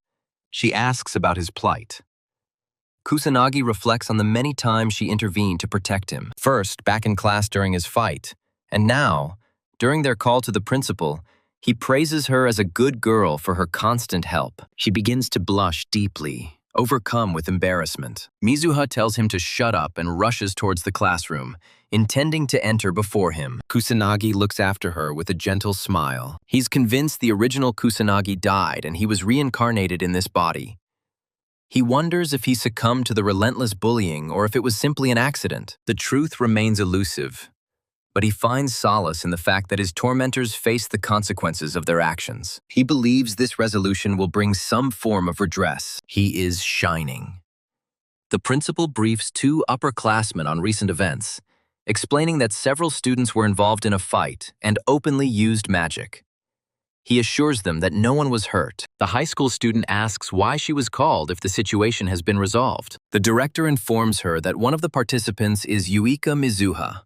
She asks about his plight. Kusanagi reflects on the many times she intervened to protect him. First, back in class during his fight, and now, during their call to the principal, he praises her as a good girl for her constant help. She begins to blush deeply, overcome with embarrassment. Mizuha tells him to shut up and rushes towards the classroom, intending to enter before him. Kusanagi looks after her with a gentle smile. He's convinced the original Kusanagi died and he was reincarnated in this body. He wonders if he succumbed to the relentless bullying or if it was simply an accident. The truth remains elusive, but he finds solace in the fact that his tormentors face the consequences of their actions. He believes this resolution will bring some form of redress. He is shining. The principal briefs 2 upperclassmen on recent events, explaining that several students were involved in a fight and openly used magic. He assures them that no one was hurt. The high school student asks why she was called if the situation has been resolved. The director informs her that one of the participants is Yuika Mizuha.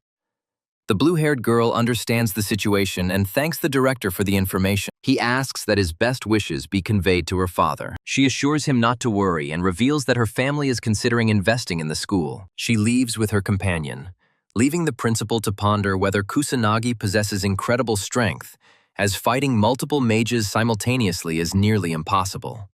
The blue-haired girl understands the situation and thanks the director for the information. He asks that his best wishes be conveyed to her father. She assures him not to worry and reveals that her family is considering investing in the school. She leaves with her companion, leaving the principal to ponder whether Kusanagi possesses incredible strength, as fighting multiple mages simultaneously is nearly impossible.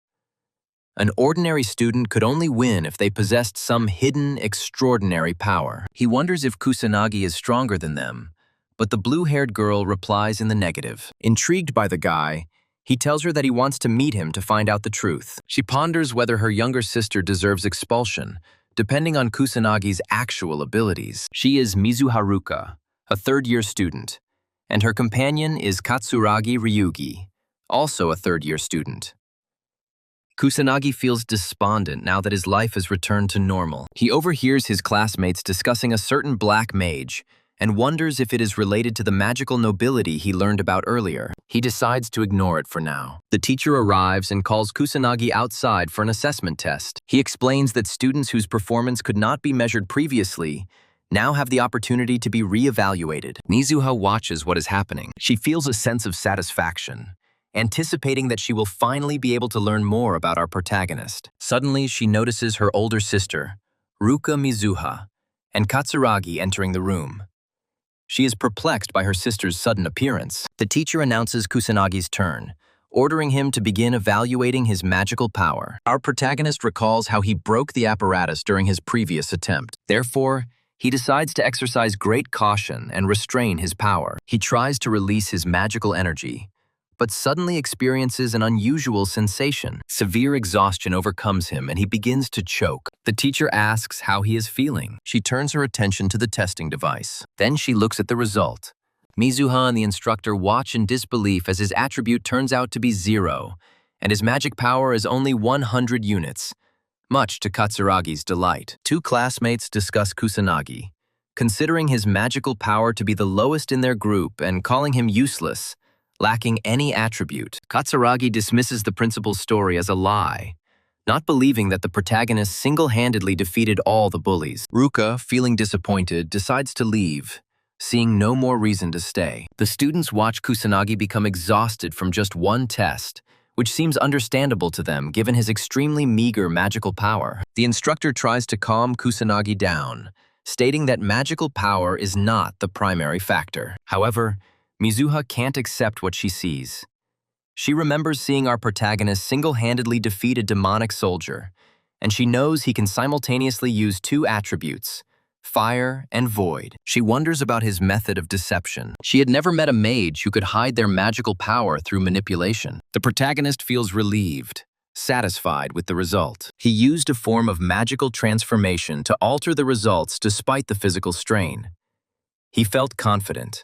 An ordinary student could only win if they possessed some hidden, extraordinary power. He wonders if Kusanagi is stronger than them, but the blue-haired girl replies in the negative. Intrigued by the guy, he tells her that he wants to meet him to find out the truth. She ponders whether her younger sister deserves expulsion, depending on Kusanagi's actual abilities. She is Mizuharuka, a third-year student, and her companion is Katsuragi Ryugi, also a third-year student. Kusanagi feels despondent now that his life has returned to normal. He overhears his classmates discussing a certain black mage and wonders if it is related to the magical nobility he learned about earlier. He decides to ignore it for now. The teacher arrives and calls Kusanagi outside for an assessment test. He explains that students whose performance could not be measured previously now have the opportunity to be re-evaluated. Mizuha watches what is happening. She feels a sense of satisfaction, anticipating that she will finally be able to learn more about our protagonist. Suddenly, she notices her older sister, Ruka Mizuha, and Katsuragi entering the room. She is perplexed by her sister's sudden appearance. The teacher announces Kusanagi's turn, ordering him to begin evaluating his magical power. Our protagonist recalls how he broke the apparatus during his previous attempt. Therefore, he decides to exercise great caution and restrain his power. He tries to release his magical energy, but suddenly experiences an unusual sensation. Severe exhaustion overcomes him and he begins to choke. The teacher asks how he is feeling. She turns her attention to the testing device. Then she looks at the result. Mizuha and the instructor watch in disbelief as his attribute turns out to be 0, and his magic power is only 100 units, much to Katsuragi's delight. 2 classmates discuss Kusanagi, considering his magical power to be the lowest in their group and calling him useless, lacking any attribute. Katsuragi dismisses the principal's story as a lie, not believing that the protagonist single-handedly defeated all the bullies. Ruka, feeling disappointed, decides to leave, seeing no more reason to stay. The students watch Kusanagi become exhausted from just one test, which seems understandable to them given his extremely meager magical power. The instructor tries to calm Kusanagi down, stating that magical power is not the primary factor. However, Mizuha can't accept what she sees. She remembers seeing our protagonist single-handedly defeat a demonic soldier, and she knows he can simultaneously use two attributes, fire and void. She wonders about his method of deception. She had never met a mage who could hide their magical power through manipulation. The protagonist feels relieved, satisfied with the result. He used a form of magical transformation to alter the results despite the physical strain. He felt confident,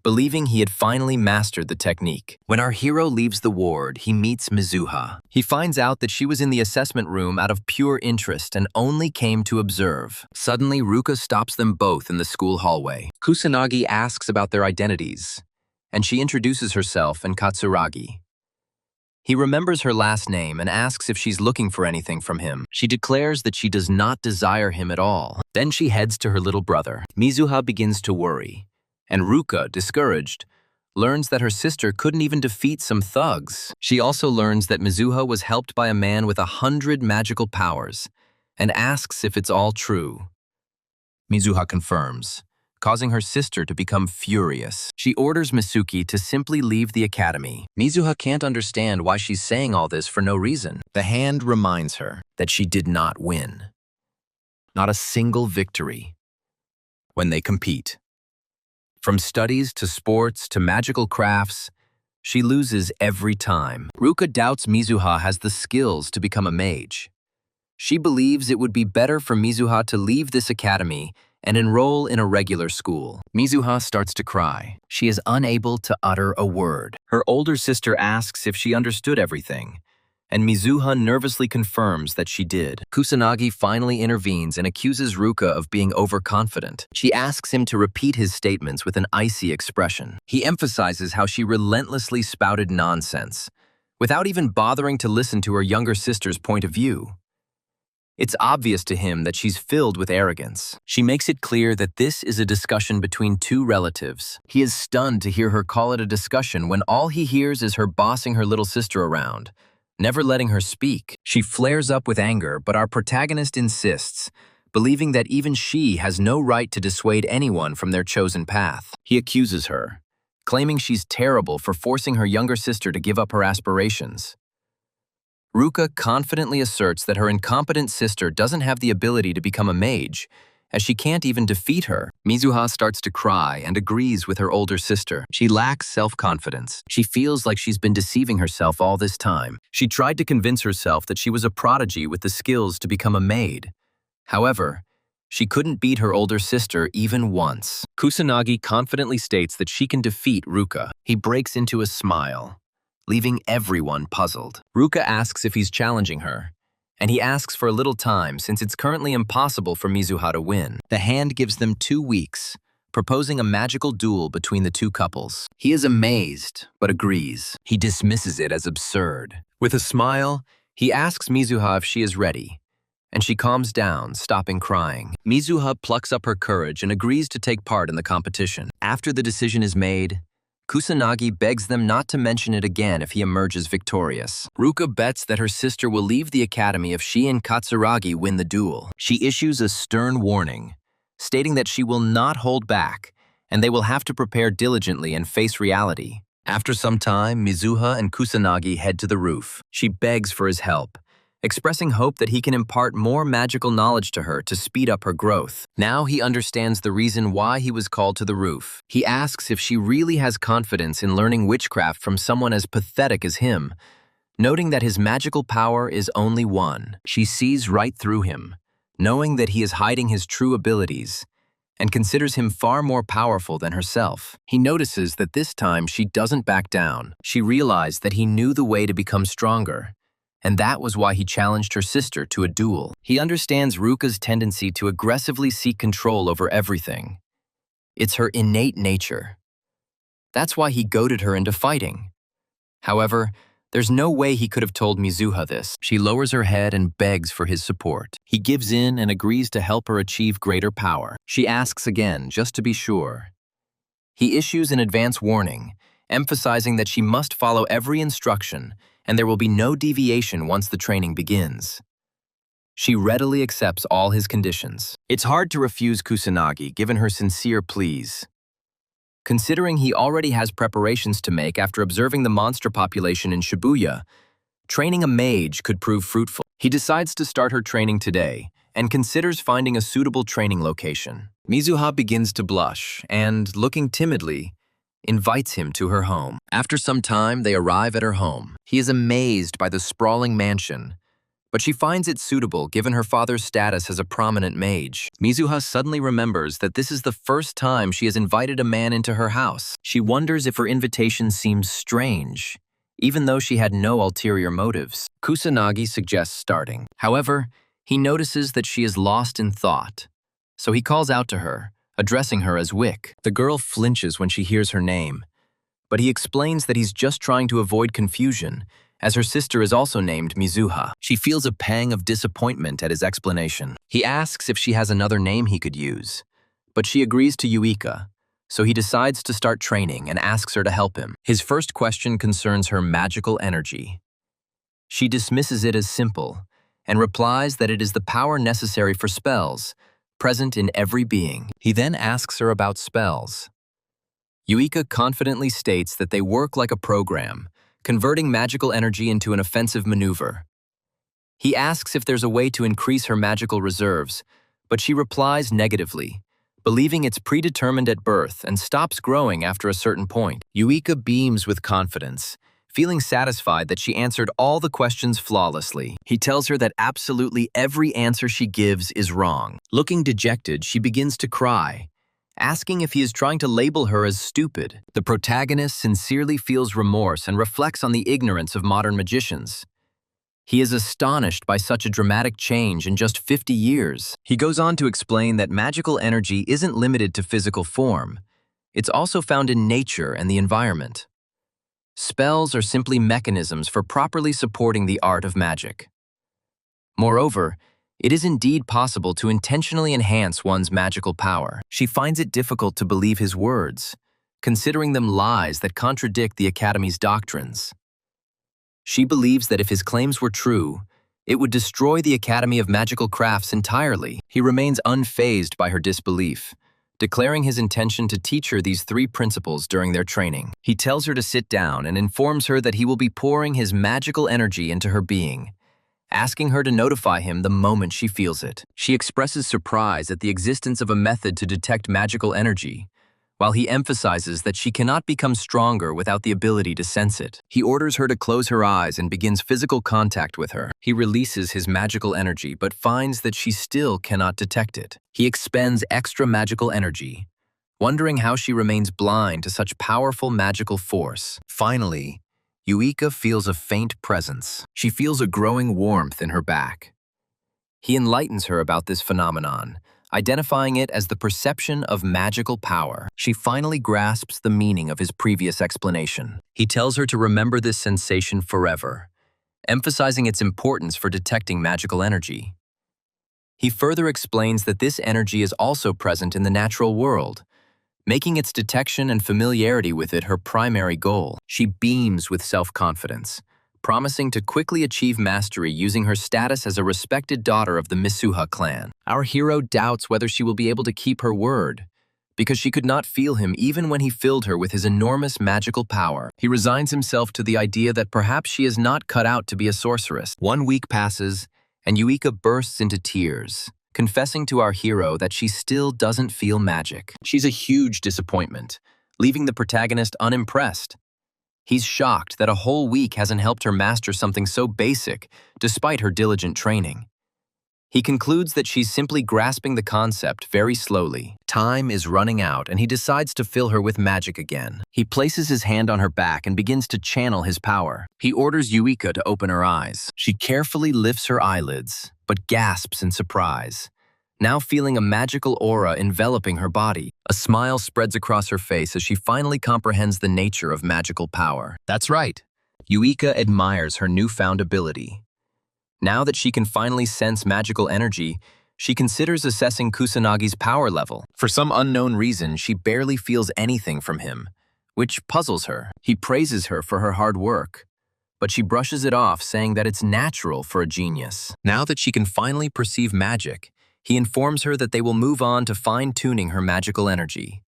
believing he had finally mastered the technique. When our hero leaves the ward, he meets Mizuha. He finds out that she was in the assessment room out of pure interest and only came to observe. Suddenly, Ruka stops them both in the school hallway. Kusanagi asks about their identities, and she introduces herself and Katsuragi. He remembers her last name and asks if she's looking for anything from him. She declares that she does not desire him at all. Then she heads to her little brother. Mizuha begins to worry, and Ruka, discouraged, learns that her sister couldn't even defeat some thugs. She also learns that Mizuha was helped by a man with 100 magical powers, and asks if it's all true. Mizuha confirms, causing her sister to become furious. She orders Misuki to simply leave the academy. Mizuha can't understand why she's saying all this for no reason. The hand reminds her that she did not win. Not a single victory when they compete. From studies to sports to magical crafts, she loses every time. Ruka doubts Mizuha has the skills to become a mage. She believes it would be better for Mizuha to leave this academy and enroll in a regular school. Mizuha starts to cry. She is unable to utter a word. Her older sister asks if she understood everything, and Mizuha nervously confirms that she did. Kusanagi finally intervenes and accuses Ruka of being overconfident. She asks him to repeat his statements with an icy expression. He emphasizes how she relentlessly spouted nonsense, without even bothering to listen to her younger sister's point of view. It's obvious to him that she's filled with arrogance. She makes it clear that this is a discussion between two relatives. He is stunned to hear her call it a discussion when all he hears is her bossing her little sister around, never letting her speak. She flares up with anger, but our protagonist insists, believing that even she has no right to dissuade anyone from their chosen path. He accuses her, claiming she's terrible for forcing her younger sister to give up her aspirations. Ruka confidently asserts that her incompetent sister doesn't have the ability to become a mage, as she can't even defeat her. Mizuha starts to cry and agrees with her older sister. She lacks self-confidence. She feels like she's been deceiving herself all this time. She tried to convince herself that she was a prodigy with the skills to become a maid. However, she couldn't beat her older sister even once. Kusanagi confidently states that she can defeat Ruka. He breaks into a smile, leaving everyone puzzled. Ruka asks if he's challenging her, and he asks for a little time since it's currently impossible for Mizuha to win. The hand gives them 2 weeks, proposing a magical duel between the two couples. He is amazed, but agrees. He dismisses it as absurd. With a smile, he asks Mizuha if she is ready, and she calms down, stopping crying. Mizuha plucks up her courage and agrees to take part in the competition. After the decision is made, Kusanagi begs them not to mention it again if he emerges victorious. Ruka bets that her sister will leave the academy if she and Katsuragi win the duel. She issues a stern warning, stating that she will not hold back, and they will have to prepare diligently and face reality. After some time, Mizuha and Kusanagi head to the roof. She begs for his help, expressing hope that he can impart more magical knowledge to her to speed up her growth. Now he understands the reason why he was called to the roof. He asks if she really has confidence in learning witchcraft from someone as pathetic as him, noting that his magical power is only one. She sees right through him, knowing that he is hiding his true abilities, and considers him far more powerful than herself. He notices that this time she doesn't back down. She realized that he knew the way to become stronger, and that was why he challenged her sister to a duel. He understands Ruka's tendency to aggressively seek control over everything. It's her innate nature. That's why he goaded her into fighting. However, there's no way he could have told Mizuha this. She lowers her head and begs for his support. He gives in and agrees to help her achieve greater power. She asks again, just to be sure. He issues an advance warning, emphasizing that she must follow every instruction, and there will be no deviation once the training begins. She readily accepts all his conditions. It's hard to refuse Kusanagi, given her sincere pleas. Considering he already has preparations to make after observing the monster population in Shibuya, training a mage could prove fruitful. He decides to start her training today and considers finding a suitable training location. Mizuha begins to blush and, looking timidly, invites him to her home. After some time, they arrive at her home. He is amazed by the sprawling mansion, but she finds it suitable given her father's status as a prominent mage. Mizuha suddenly remembers that this is the first time she has invited a man into her house. She wonders if her invitation seems strange, even though she had no ulterior motives. Kusanagi suggests starting. However, he notices that she is lost in thought, so he calls out to her, addressing her as Wick. The girl flinches when she hears her name, but he explains that he's just trying to avoid confusion, as her sister is also named Mizuha. She feels a pang of disappointment at his explanation. He asks if she has another name he could use, but she agrees to Yuika, so he decides to start training and asks her to help him. His first question concerns her magical energy. She dismisses it as simple and replies that it is the power necessary for spells, present in every being. He then asks her about spells. Yuika confidently states that they work like a program, converting magical energy into an offensive maneuver. He asks if there's a way to increase her magical reserves, but she replies negatively, believing it's predetermined at birth and stops growing after a certain point. Yuika beams with confidence, feeling satisfied that she answered all the questions flawlessly. He tells her that absolutely every answer she gives is wrong. Looking dejected, she begins to cry, asking if he is trying to label her as stupid. The protagonist sincerely feels remorse and reflects on the ignorance of modern magicians. He is astonished by such a dramatic change in just 50 years. He goes on to explain that magical energy isn't limited to physical form. It's also found in nature and the environment. Spells are simply mechanisms for properly supporting the art of magic. Moreover, it is indeed possible to intentionally enhance one's magical power. She finds it difficult to believe his words, considering them lies that contradict the Academy's doctrines. She believes that if his claims were true, it would destroy the Academy of Magical Crafts entirely. He remains unfazed by her disbelief, declaring his intention to teach her these 3 principles during their training. He tells her to sit down and informs her that he will be pouring his magical energy into her being, asking her to notify him the moment she feels it. She expresses surprise at the existence of a method to detect magical energy, while he emphasizes that she cannot become stronger without the ability to sense it. He orders her to close her eyes and begins physical contact with her. He releases his magical energy but finds that she still cannot detect it. He expends extra magical energy, wondering how she remains blind to such powerful magical force. Finally, Yuika feels a faint presence. She feels a growing warmth in her back. He enlightens her about this phenomenon, identifying it as the perception of magical power. She finally grasps the meaning of his previous explanation. He tells her to remember this sensation forever, emphasizing its importance for detecting magical energy. He further explains that this energy is also present in the natural world, making its detection and familiarity with it her primary goal. She beams with self-confidence, promising to quickly achieve mastery using her status as a respected daughter of the Misuha clan. Our hero doubts whether she will be able to keep her word, because she could not feel him even when he filled her with his enormous magical power. He resigns himself to the idea that perhaps she is not cut out to be a sorceress. 1 week passes, and Yuika bursts into tears, confessing to our hero that she still doesn't feel magic. She's a huge disappointment, leaving the protagonist unimpressed. He's shocked that a whole week hasn't helped her master something so basic, despite her diligent training. He concludes that she's simply grasping the concept very slowly. Time is running out, and he decides to fill her with magic again. He places his hand on her back and begins to channel his power. He orders Yuika to open her eyes. She carefully lifts her eyelids, but gasps in surprise, now feeling a magical aura enveloping her body. A smile spreads across her face as she finally comprehends the nature of magical power. That's right. Yuika admires her newfound ability. Now that she can finally sense magical energy, she considers assessing Kusanagi's power level. For some unknown reason, she barely feels anything from him, which puzzles her. He praises her for her hard work, but she brushes it off, saying that it's natural for a genius. Now that she can finally perceive magic, he informs her that they will move on to fine-tuning her magical energy.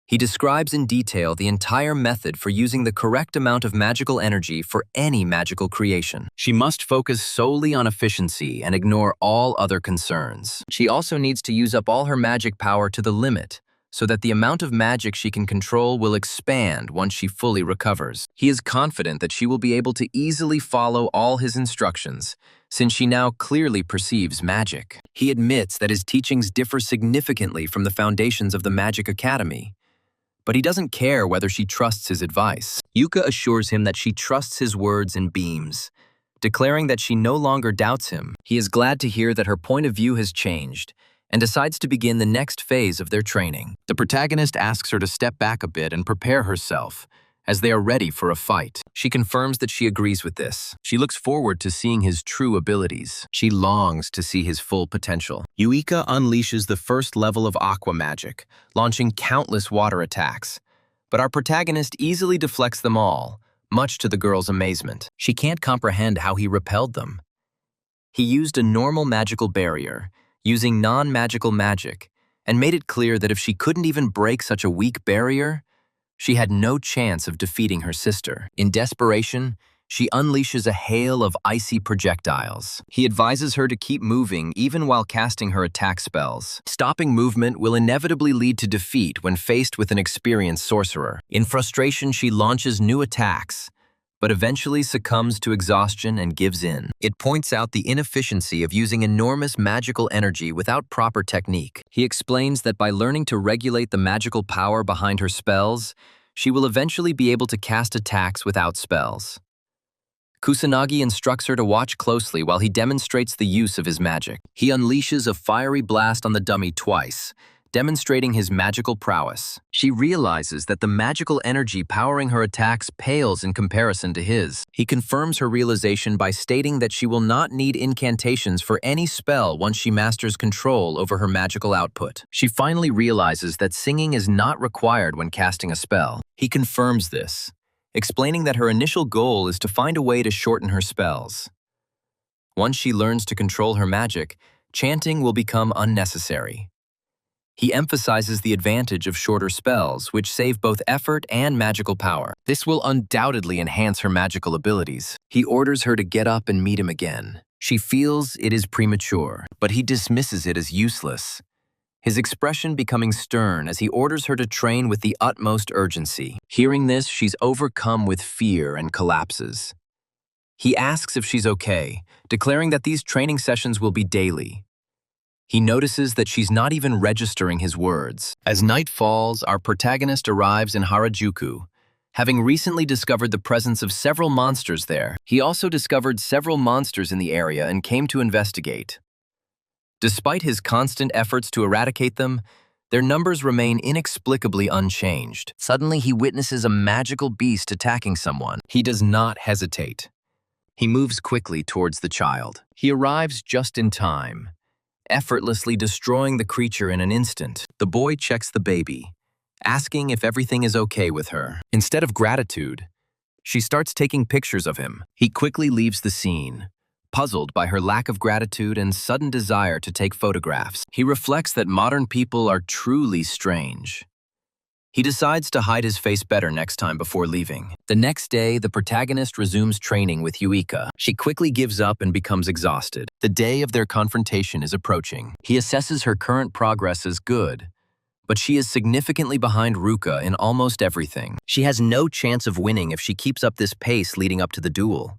He describes in detail the entire method for using the correct amount of magical energy for any magical creation. She must focus solely on efficiency and ignore all other concerns. She also needs to use up all her magic power to the limit, so that the amount of magic she can control will expand once she fully recovers. He is confident that she will be able to easily follow all his instructions, since she now clearly perceives magic. He admits that his teachings differ significantly from the foundations of the Magic Academy, but he doesn't care whether she trusts his advice. Yuka assures him that she trusts his words and beams, declaring that she no longer doubts him. He is glad to hear that her point of view has changed, and decides to begin the next phase of their training. The protagonist asks her to step back a bit and prepare herself, as they are ready for a fight. She confirms that she agrees with this. She looks forward to seeing his true abilities. She longs to see his full potential. Yuika unleashes the first level of aqua magic, launching countless water attacks. But our protagonist easily deflects them all, much to the girl's amazement. She can't comprehend how he repelled them. He used a normal magical barrier, using non-magical magic, and made it clear that if she couldn't even break such a weak barrier, she had no chance of defeating her sister. In desperation, she unleashes a hail of icy projectiles. He advises her to keep moving even while casting her attack spells. Stopping movement will inevitably lead to defeat when faced with an experienced sorcerer. In frustration, she launches new attacks, but eventually succumbs to exhaustion and gives in. It points out the inefficiency of using enormous magical energy without proper technique. He explains that by learning to regulate the magical power behind her spells, she will eventually be able to cast attacks without spells. Kusanagi instructs her to watch closely while he demonstrates the use of his magic. He unleashes a fiery blast on the dummy twice, demonstrating his magical prowess. She realizes that the magical energy powering her attacks pales in comparison to his. He confirms her realization by stating that she will not need incantations for any spell once she masters control over her magical output. She finally realizes that singing is not required when casting a spell. He confirms this, explaining that her initial goal is to find a way to shorten her spells. Once she learns to control her magic, chanting will become unnecessary. He emphasizes the advantage of shorter spells, which save both effort and magical power. This will undoubtedly enhance her magical abilities. He orders her to get up and meet him again. She feels it is premature, but he dismisses it as useless, his expression becoming stern as he orders her to train with the utmost urgency. Hearing this, she's overcome with fear and collapses. He asks if she's okay, declaring that these training sessions will be daily. He notices that she's not even registering his words. As night falls, our protagonist arrives in Harajuku, having recently discovered the presence of several monsters there. He also discovered several monsters in the area and came to investigate. Despite his constant efforts to eradicate them, their numbers remain inexplicably unchanged. Suddenly, he witnesses a magical beast attacking someone. He does not hesitate. He moves quickly towards the child. He arrives just in time, effortlessly destroying the creature in an instant. The boy checks the baby, asking if everything is okay with her. Instead of gratitude, she starts taking pictures of him. He quickly leaves the scene, puzzled by her lack of gratitude and sudden desire to take photographs. He reflects that modern people are truly strange. He decides to hide his face better next time before leaving. The next day, the protagonist resumes training with Yuika. She quickly gives up and becomes exhausted. The day of their confrontation is approaching. He assesses her current progress as good, but she is significantly behind Ruka in almost everything. She has no chance of winning if she keeps up this pace leading up to the duel.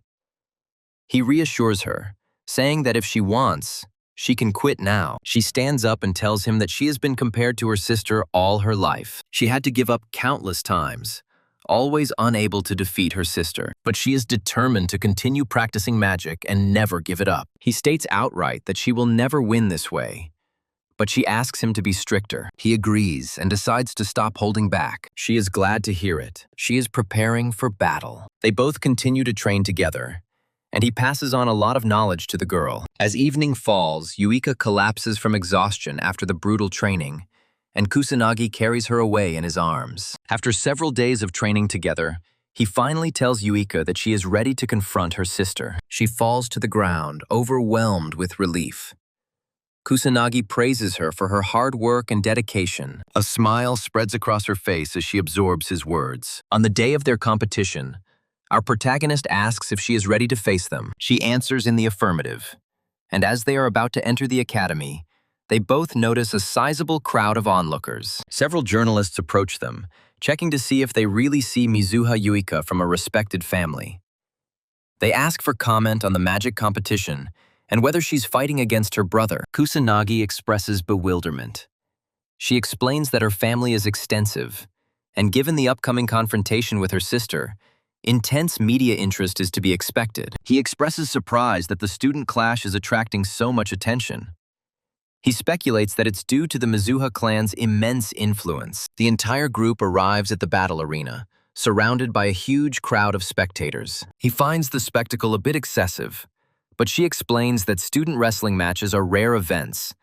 He reassures her, saying that if she wants, she can quit now. She stands up and tells him that she has been compared to her sister all her life. She had to give up countless times, always unable to defeat her sister. But she is determined to continue practicing magic and never give it up. He states outright that she will never win this way, but she asks him to be stricter. He agrees and decides to stop holding back. She is glad to hear it. She is preparing for battle. They both continue to train together, and he passes on a lot of knowledge to the girl. As evening falls, Yuika collapses from exhaustion after the brutal training, and Kusanagi carries her away in his arms. After several days of training together, he finally tells Yuika that she is ready to confront her sister. She falls to the ground, overwhelmed with relief. Kusanagi praises her for her hard work and dedication. A smile spreads across her face as she absorbs his words. On the day of their competition, our protagonist asks if she is ready to face them. She answers in the affirmative. And as they are about to enter the academy, they both notice a sizable crowd of onlookers. Several journalists approach them, checking to see if they really see Mizuha Yuika from a respected family. They ask for comment on the magic competition and whether she's fighting against her brother. Kusanagi expresses bewilderment. She explains that her family is extensive, and given the upcoming confrontation with her sister, intense media interest is to be expected. He expresses surprise that the student clash is attracting so much attention. He speculates that it's due to the Mizuha clan's immense influence. The entire group arrives at the battle arena, surrounded by a huge crowd of spectators. He finds the spectacle a bit excessive, but she explains that student wrestling matches are rare events,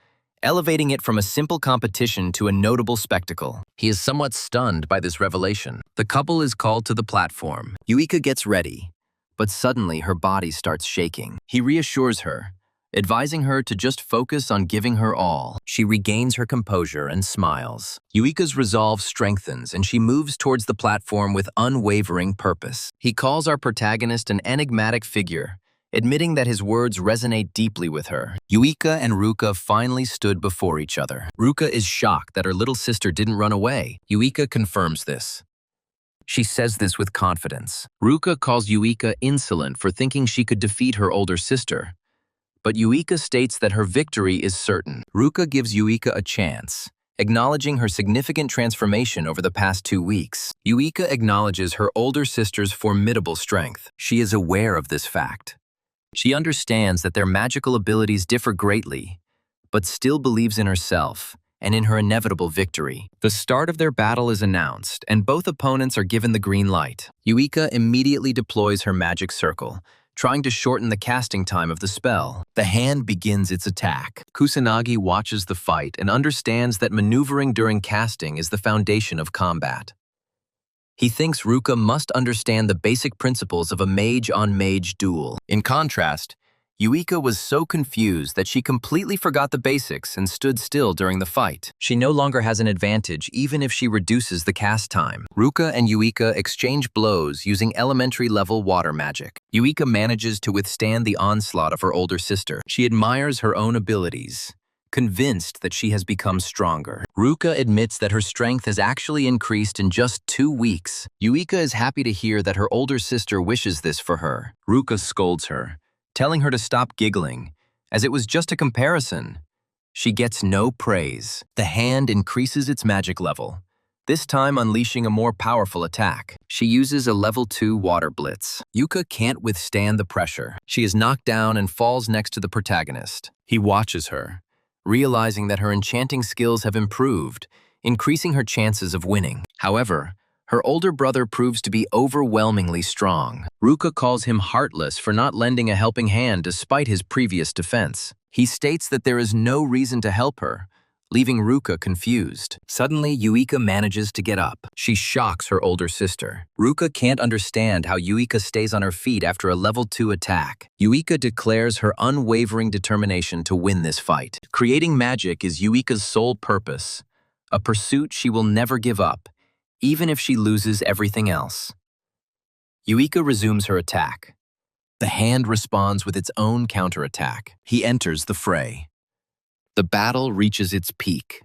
elevating it from a simple competition to a notable spectacle. He is somewhat stunned by this revelation. The couple is called to the platform. Yuika gets ready, but suddenly her body starts shaking. He reassures her, advising her to just focus on giving her all. She regains her composure and smiles. Yuika's resolve strengthens and she moves towards the platform with unwavering purpose. He calls our protagonist an enigmatic figure, admitting that his words resonate deeply with her. Yuika and Ruka finally stood before each other. Ruka is shocked that her little sister didn't run away. Yuika confirms this. She says this with confidence. Ruka calls Yuika insolent for thinking she could defeat her older sister, but Yuika states that her victory is certain. Ruka gives Yuika a chance, acknowledging her significant transformation over the past 2 weeks. Yuika acknowledges her older sister's formidable strength. She is aware of this fact. She understands that their magical abilities differ greatly, but still believes in herself and in her inevitable victory. The start of their battle is announced, and both opponents are given the green light. Yuika immediately deploys her magic circle, trying to shorten the casting time of the spell. The hand begins its attack. Kusanagi watches the fight and understands that maneuvering during casting is the foundation of combat. He thinks Ruka must understand the basic principles of a mage-on-mage duel. In contrast, Yuika was so confused that she completely forgot the basics and stood still during the fight. She no longer has an advantage even if she reduces the cast time. Ruka and Yuika exchange blows using elementary-level water magic. Yuika manages to withstand the onslaught of her older sister. She admires her own abilities, convinced that she has become stronger. Ruka admits that her strength has actually increased in just 2 weeks. Yuika is happy to hear that her older sister wishes this for her. Ruka scolds her, telling her to stop giggling, as it was just a comparison. She gets no praise. The hand increases its magic level, this time unleashing a more powerful attack. She uses a level 2 water blitz. Yuka can't withstand the pressure. She is knocked down and falls next to the protagonist. He watches her, realizing that her enchanting skills have improved, increasing her chances of winning. However, her older brother proves to be overwhelmingly strong. Ruka calls him heartless for not lending a helping hand despite his previous defense. He states that there is no reason to help her, leaving Ruka confused. Suddenly, Yuika manages to get up. She shocks her older sister. Ruka can't understand how Yuika stays on her feet after a level 2 attack. Yuika declares her unwavering determination to win this fight. Creating magic is Yuika's sole purpose, a pursuit she will never give up, even if she loses everything else. Yuika resumes her attack. The hand responds with its own counterattack. He enters the fray. The battle reaches its peak.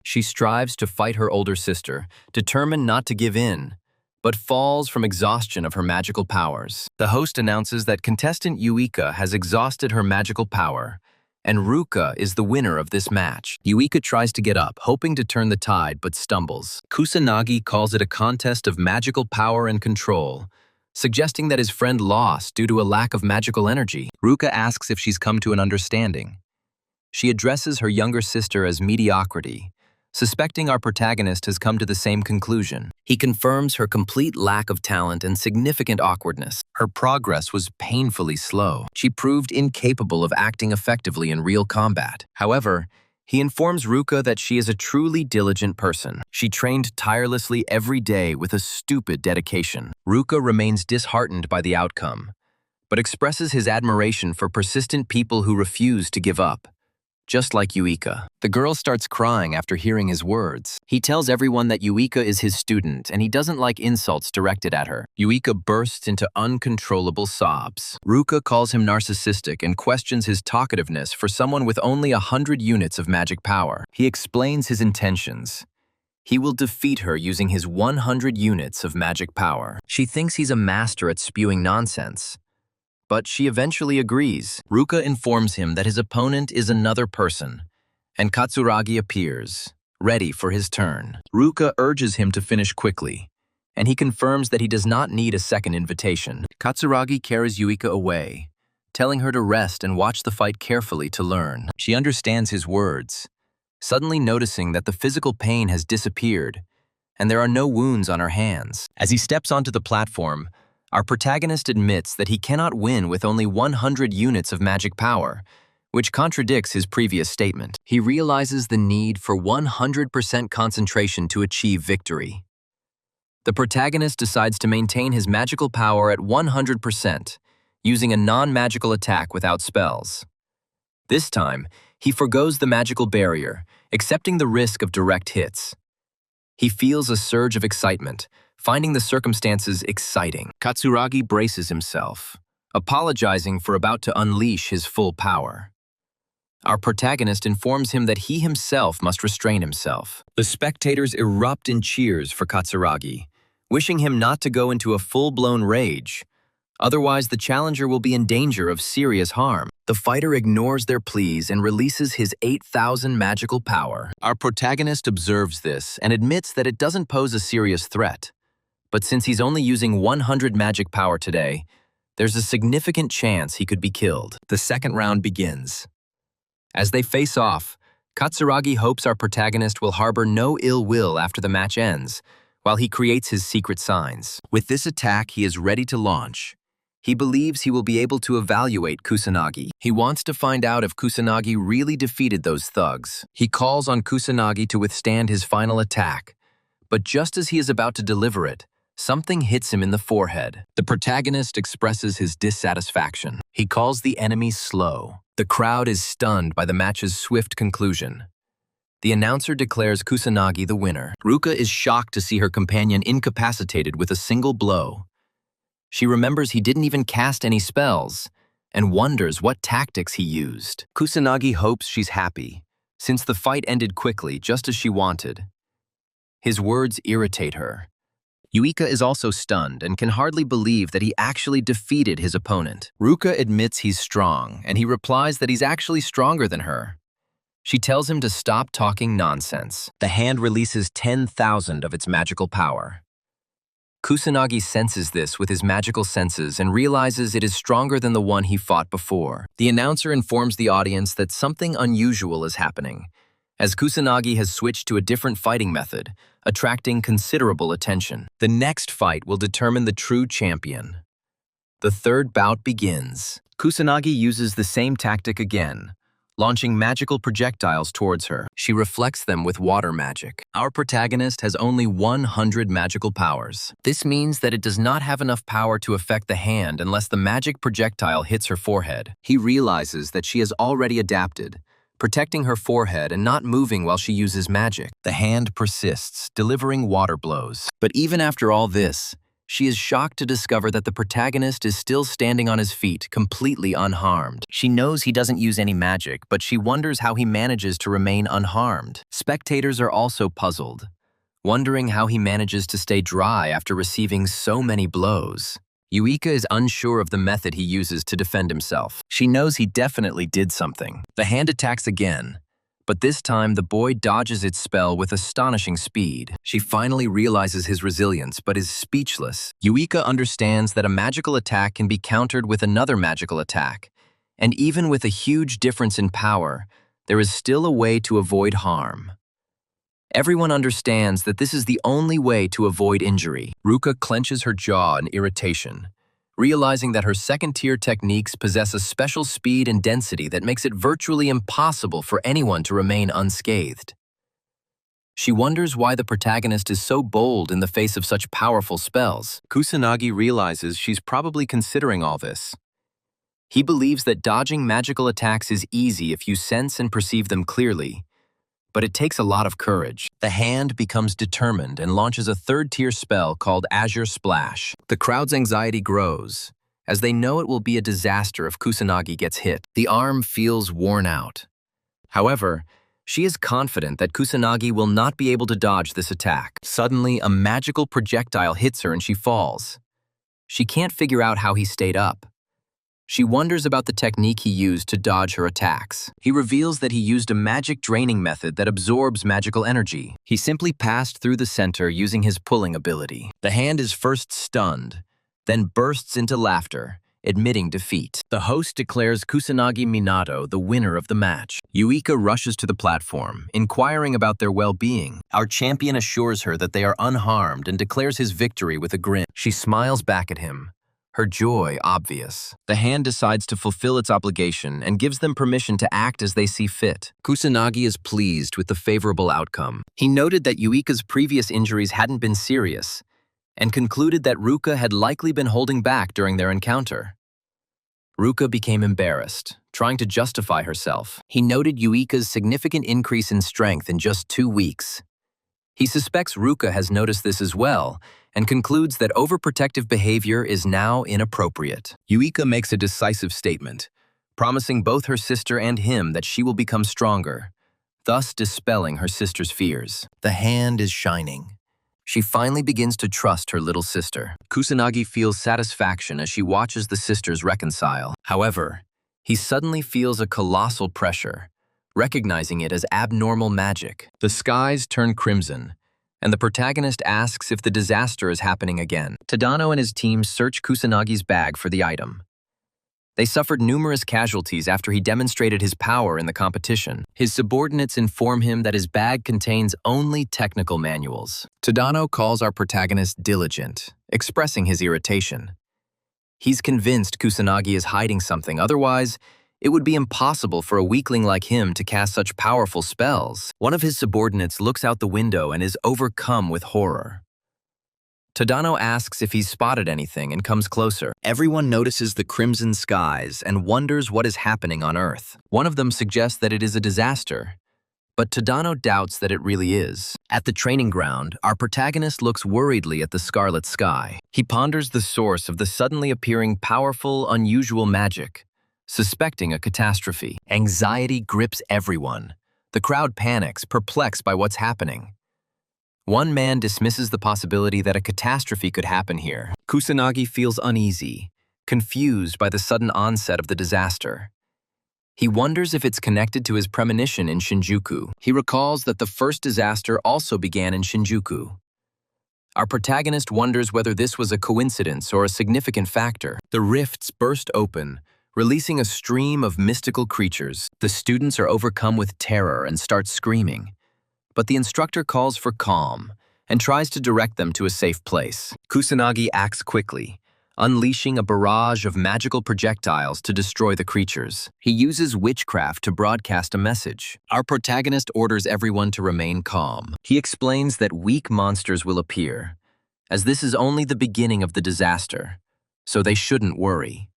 She strives to fight her older sister, determined not to give in, but falls from exhaustion of her magical powers. The host announces that contestant Yuika has exhausted her magical power, and Ruka is the winner of this match. Yuika tries to get up, hoping to turn the tide, but stumbles. Kusanagi calls it a contest of magical power and control, suggesting that his friend lost due to a lack of magical energy. Ruka asks if she's come to an understanding. She addresses her younger sister as mediocrity, suspecting our protagonist has come to the same conclusion. He confirms her complete lack of talent and significant awkwardness. Her progress was painfully slow. She proved incapable of acting effectively in real combat. However, he informs Ruka that she is a truly diligent person. She trained tirelessly every day with a stupid dedication. Ruka remains disheartened by the outcome, but expresses his admiration for persistent people who refuse to give up. just like Yuika. The girl starts crying after hearing his words. He tells everyone that Yuika is his student and he doesn't like insults directed at her. Yuika bursts into uncontrollable sobs. Ruka calls him narcissistic and questions his talkativeness for someone with only 100 units of magic power. He explains his intentions. He will defeat her using his 100 units of magic power. She thinks he's a master at spewing nonsense, but she eventually agrees. Ruka informs him that his opponent is another person, and Katsuragi appears, ready for his turn. Ruka urges him to finish quickly, and he confirms that he does not need a second invitation. Katsuragi carries Yuika away, telling her to rest and watch the fight carefully to learn. She understands his words, suddenly noticing that the physical pain has disappeared and there are no wounds on her hands. As he steps onto the platform, our protagonist admits that he cannot win with only 100 units of magic power, which contradicts his previous statement. He realizes the need for 100% concentration to achieve victory. The protagonist decides to maintain his magical power at 100%, using a non-magical attack without spells. This time, he forgoes the magical barrier, accepting the risk of direct hits. He feels a surge of excitement, finding the circumstances exciting. Katsuragi braces himself, apologizing for about to unleash his full power. Our protagonist informs him that he himself must restrain himself. The spectators erupt in cheers for Katsuragi, wishing him not to go into a full-blown rage. Otherwise, the challenger will be in danger of serious harm. The fighter ignores their pleas and releases his 8,000 magical power. Our protagonist observes this and admits that it doesn't pose a serious threat. But since he's only using 100 magic power today, there's a significant chance he could be killed. The second round begins. As they face off, Katsuragi hopes our protagonist will harbor no ill will after the match ends, while he creates his secret signs. With this attack, he is ready to launch. He believes he will be able to evaluate Kusanagi. He wants to find out if Kusanagi really defeated those thugs. He calls on Kusanagi to withstand his final attack, but just as he is about to deliver it, something hits him in the forehead. The protagonist expresses his dissatisfaction. He calls the enemy slow. The crowd is stunned by the match's swift conclusion. The announcer declares Kusanagi the winner. Ruka is shocked to see her companion incapacitated with a single blow. She remembers he didn't even cast any spells and wonders what tactics he used. Kusanagi hopes she's happy, since the fight ended quickly, just as she wanted. His words irritate her. Yuika is also stunned and can hardly believe that he actually defeated his opponent. Ruka admits he's strong, and he replies that he's actually stronger than her. She tells him to stop talking nonsense. The hand releases 10,000 of its magical power. Kusanagi senses this with his magical senses and realizes it is stronger than the one he fought before. The announcer informs the audience that something unusual is happening, as Kusanagi has switched to a different fighting method, attracting considerable attention. The next fight will determine the true champion. The third bout begins. Kusanagi uses the same tactic again, launching magical projectiles towards her. She reflects them with water magic. Our protagonist has only 100 magical powers. This means that it does not have enough power to affect the hand unless the magic projectile hits her forehead. He realizes that she has already adapted, protecting her forehead and not moving while she uses magic. The hand persists, delivering water blows. But even after all this, she is shocked to discover that the protagonist is still standing on his feet, completely unharmed. She knows he doesn't use any magic, but she wonders how he manages to remain unharmed. Spectators are also puzzled, wondering how he manages to stay dry after receiving so many blows. Yuika is unsure of the method he uses to defend himself. She knows he definitely did something. The hand attacks again, but this time the boy dodges its spell with astonishing speed. She finally realizes his resilience, but is speechless. Yuika understands that a magical attack can be countered with another magical attack, and even with a huge difference in power, there is still a way to avoid harm. Everyone understands that this is the only way to avoid injury. Ruka clenches her jaw in irritation, realizing that her second-tier techniques possess a special speed and density that makes it virtually impossible for anyone to remain unscathed. She wonders why the protagonist is so bold in the face of such powerful spells. Kusanagi realizes she's probably considering all this. He believes that dodging magical attacks is easy if you sense and perceive them clearly, but it takes a lot of courage. The hand becomes determined and launches a third-tier spell called Azure Splash. The crowd's anxiety grows, as they know it will be a disaster if Kusanagi gets hit. The arm feels worn out. However, she is confident that Kusanagi will not be able to dodge this attack. Suddenly, a magical projectile hits her and she falls. She can't figure out how he stayed up. She wonders about the technique he used to dodge her attacks. He reveals that he used a magic draining method that absorbs magical energy. He simply passed through the center using his pulling ability. The hand is first stunned, then bursts into laughter, admitting defeat. The host declares Kusanagi Minato the winner of the match. Yuika rushes to the platform, inquiring about their well-being. Our champion assures her that they are unharmed and declares his victory with a grin. She smiles back at him, her joy obvious. The hand decides to fulfill its obligation and gives them permission to act as they see fit. Kusanagi is pleased with the favorable outcome. He noted that Yuika's previous injuries hadn't been serious, and concluded that Ruka had likely been holding back during their encounter. Ruka became embarrassed, trying to justify herself. He noted Yuika's significant increase in strength in just 2 weeks. He suspects Ruka has noticed this as well, and concludes that overprotective behavior is now inappropriate. Yuika makes a decisive statement, promising both her sister and him that she will become stronger, thus dispelling her sister's fears. The hand is shining. She finally begins to trust her little sister. Kusanagi feels satisfaction as she watches the sisters reconcile. However, he suddenly feels a colossal pressure, recognizing it as abnormal magic. The skies turn crimson, and the protagonist asks if the disaster is happening again. Tadano and his team search Kusanagi's bag for the item. They suffered numerous casualties after he demonstrated his power in the competition. His subordinates inform him that his bag contains only technical manuals. Tadano calls our protagonist diligent, expressing his irritation. He's convinced Kusanagi is hiding something, otherwise, it would be impossible for a weakling like him to cast such powerful spells. One of his subordinates looks out the window and is overcome with horror. Tadano asks if he's spotted anything and comes closer. Everyone notices the crimson skies and wonders what is happening on Earth. One of them suggests that it is a disaster, but Tadano doubts that it really is. At the training ground, our protagonist looks worriedly at the scarlet sky. He ponders the source of the suddenly appearing powerful, unusual magic, suspecting a catastrophe. Anxiety grips everyone. The crowd panics, perplexed by what's happening. One man dismisses the possibility that a catastrophe could happen here. Kusanagi feels uneasy, confused by the sudden onset of the disaster. He wonders if it's connected to his premonition in Shinjuku. He recalls that the first disaster also began in Shinjuku. Our protagonist wonders whether this was a coincidence or a significant factor. The rifts burst open, releasing a stream of mystical creatures. The students are overcome with terror and start screaming. But the instructor calls for calm and tries to direct them to a safe place. Kusanagi acts quickly, unleashing a barrage of magical projectiles to destroy the creatures. He uses witchcraft to broadcast a message. Our protagonist orders everyone to remain calm. He explains that weak monsters will appear, as this is only the beginning of the disaster, so they shouldn't worry.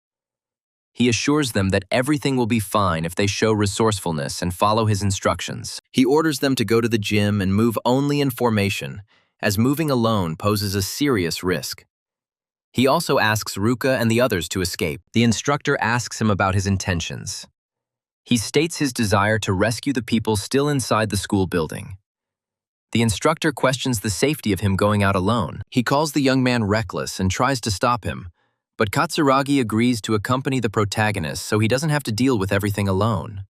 He assures them that everything will be fine if they show resourcefulness and follow his instructions. He orders them to go to the gym and move only in formation, as moving alone poses a serious risk. He also asks Ruka and the others to escape. The instructor asks him about his intentions. He states his desire to rescue the people still inside the school building. The instructor questions the safety of him going out alone. He calls the young man reckless and tries to stop him, but Katsuragi agrees to accompany the protagonist so he doesn't have to deal with everything alone.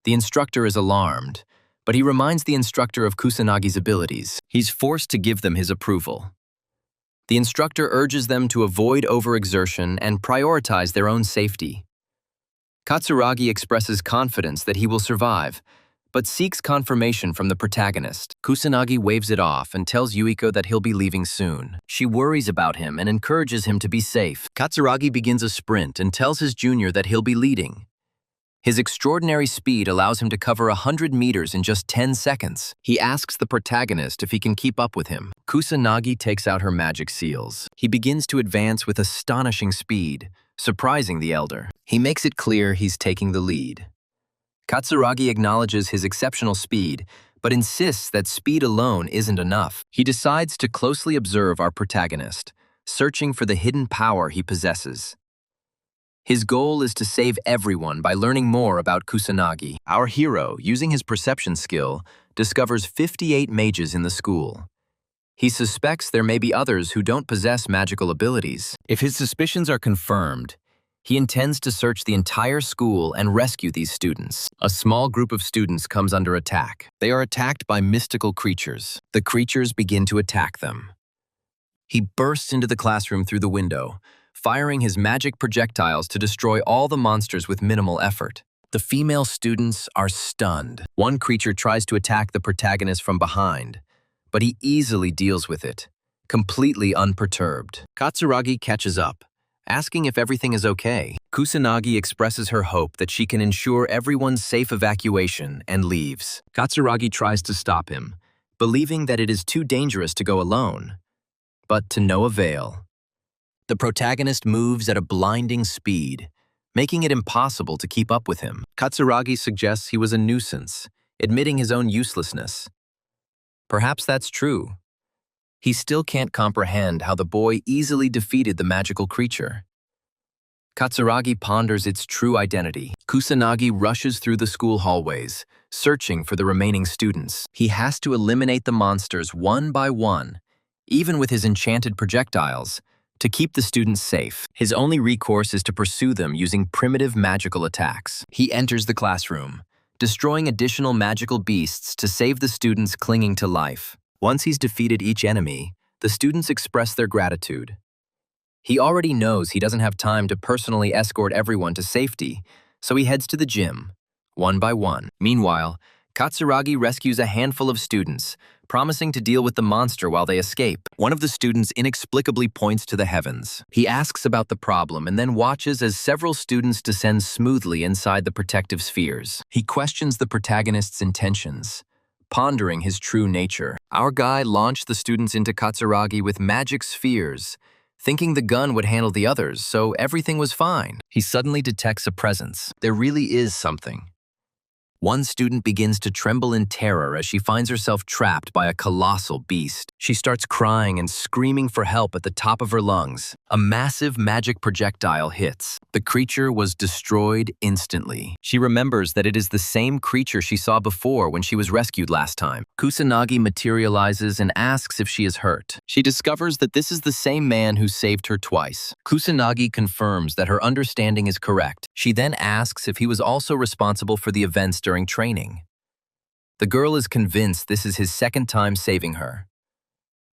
The instructor is alarmed, but he reminds the instructor of Kusanagi's abilities. He's forced to give them his approval. The instructor urges them to avoid overexertion and prioritize their own safety. Katsuragi expresses confidence that he will survive, but seeks confirmation from the protagonist. Kusanagi waves it off and tells Yuiko that he'll be leaving soon. She worries about him and encourages him to be safe. Katsuragi begins a sprint and tells his junior that he'll be leading. His extraordinary speed allows him to cover 100 meters in just 10 seconds. He asks the protagonist if he can keep up with him. Kusanagi takes out her magic seals. He begins to advance with astonishing speed, surprising the elder. He makes it clear he's taking the lead. Katsuragi acknowledges his exceptional speed, but insists that speed alone isn't enough. He decides to closely observe our protagonist, searching for the hidden power he possesses. His goal is to save everyone by learning more about Kusanagi. Our hero, using his perception skill, discovers 58 mages in the school. He suspects there may be others who don't possess magical abilities. If his suspicions are confirmed, he intends to search the entire school and rescue these students. A small group of students comes under attack. They are attacked by mystical creatures. The creatures begin to attack them. He bursts into the classroom through the window, firing his magic projectiles to destroy all the monsters with minimal effort. The female students are stunned. One creature tries to attack the protagonist from behind, but he easily deals with it, completely unperturbed. Katsuragi catches up, asking if everything is okay. Kusanagi expresses her hope that she can ensure everyone's safe evacuation and leaves. Katsuragi tries to stop him, believing that it is too dangerous to go alone, but to no avail. The protagonist moves at a blinding speed, making it impossible to keep up with him. Katsuragi suggests he was a nuisance, admitting his own uselessness. Perhaps that's true. He still can't comprehend how the boy easily defeated the magical creature. Katsuragi ponders its true identity. Kusanagi rushes through the school hallways, searching for the remaining students. He has to eliminate the monsters one by one, even with his enchanted projectiles, to keep the students safe. His only recourse is to pursue them using primitive magical attacks. He enters the classroom, destroying additional magical beasts to save the students clinging to life. Once he's defeated each enemy, the students express their gratitude. He already knows he doesn't have time to personally escort everyone to safety, so he heads to the gym, one by one. Meanwhile, Katsuragi rescues a handful of students, promising to deal with the monster while they escape. One of the students inexplicably points to the heavens. He asks about the problem and then watches as several students descend smoothly inside the protective spheres. He questions the protagonist's intentions, pondering his true nature. Our guy launched the students into Katsuragi with magic spheres, thinking the gun would handle the others, so everything was fine. He suddenly detects a presence. There really is something. One student begins to tremble in terror as she finds herself trapped by a colossal beast. She starts crying and screaming for help at the top of her lungs. A massive magic projectile hits. The creature was destroyed instantly. She remembers that it is the same creature she saw before when she was rescued last time. Kusanagi materializes and asks if she is hurt. She discovers that this is the same man who saved her twice. Kusanagi confirms that her understanding is correct. She then asks if he was also responsible for the events during training. The girl is convinced this is his second time saving her.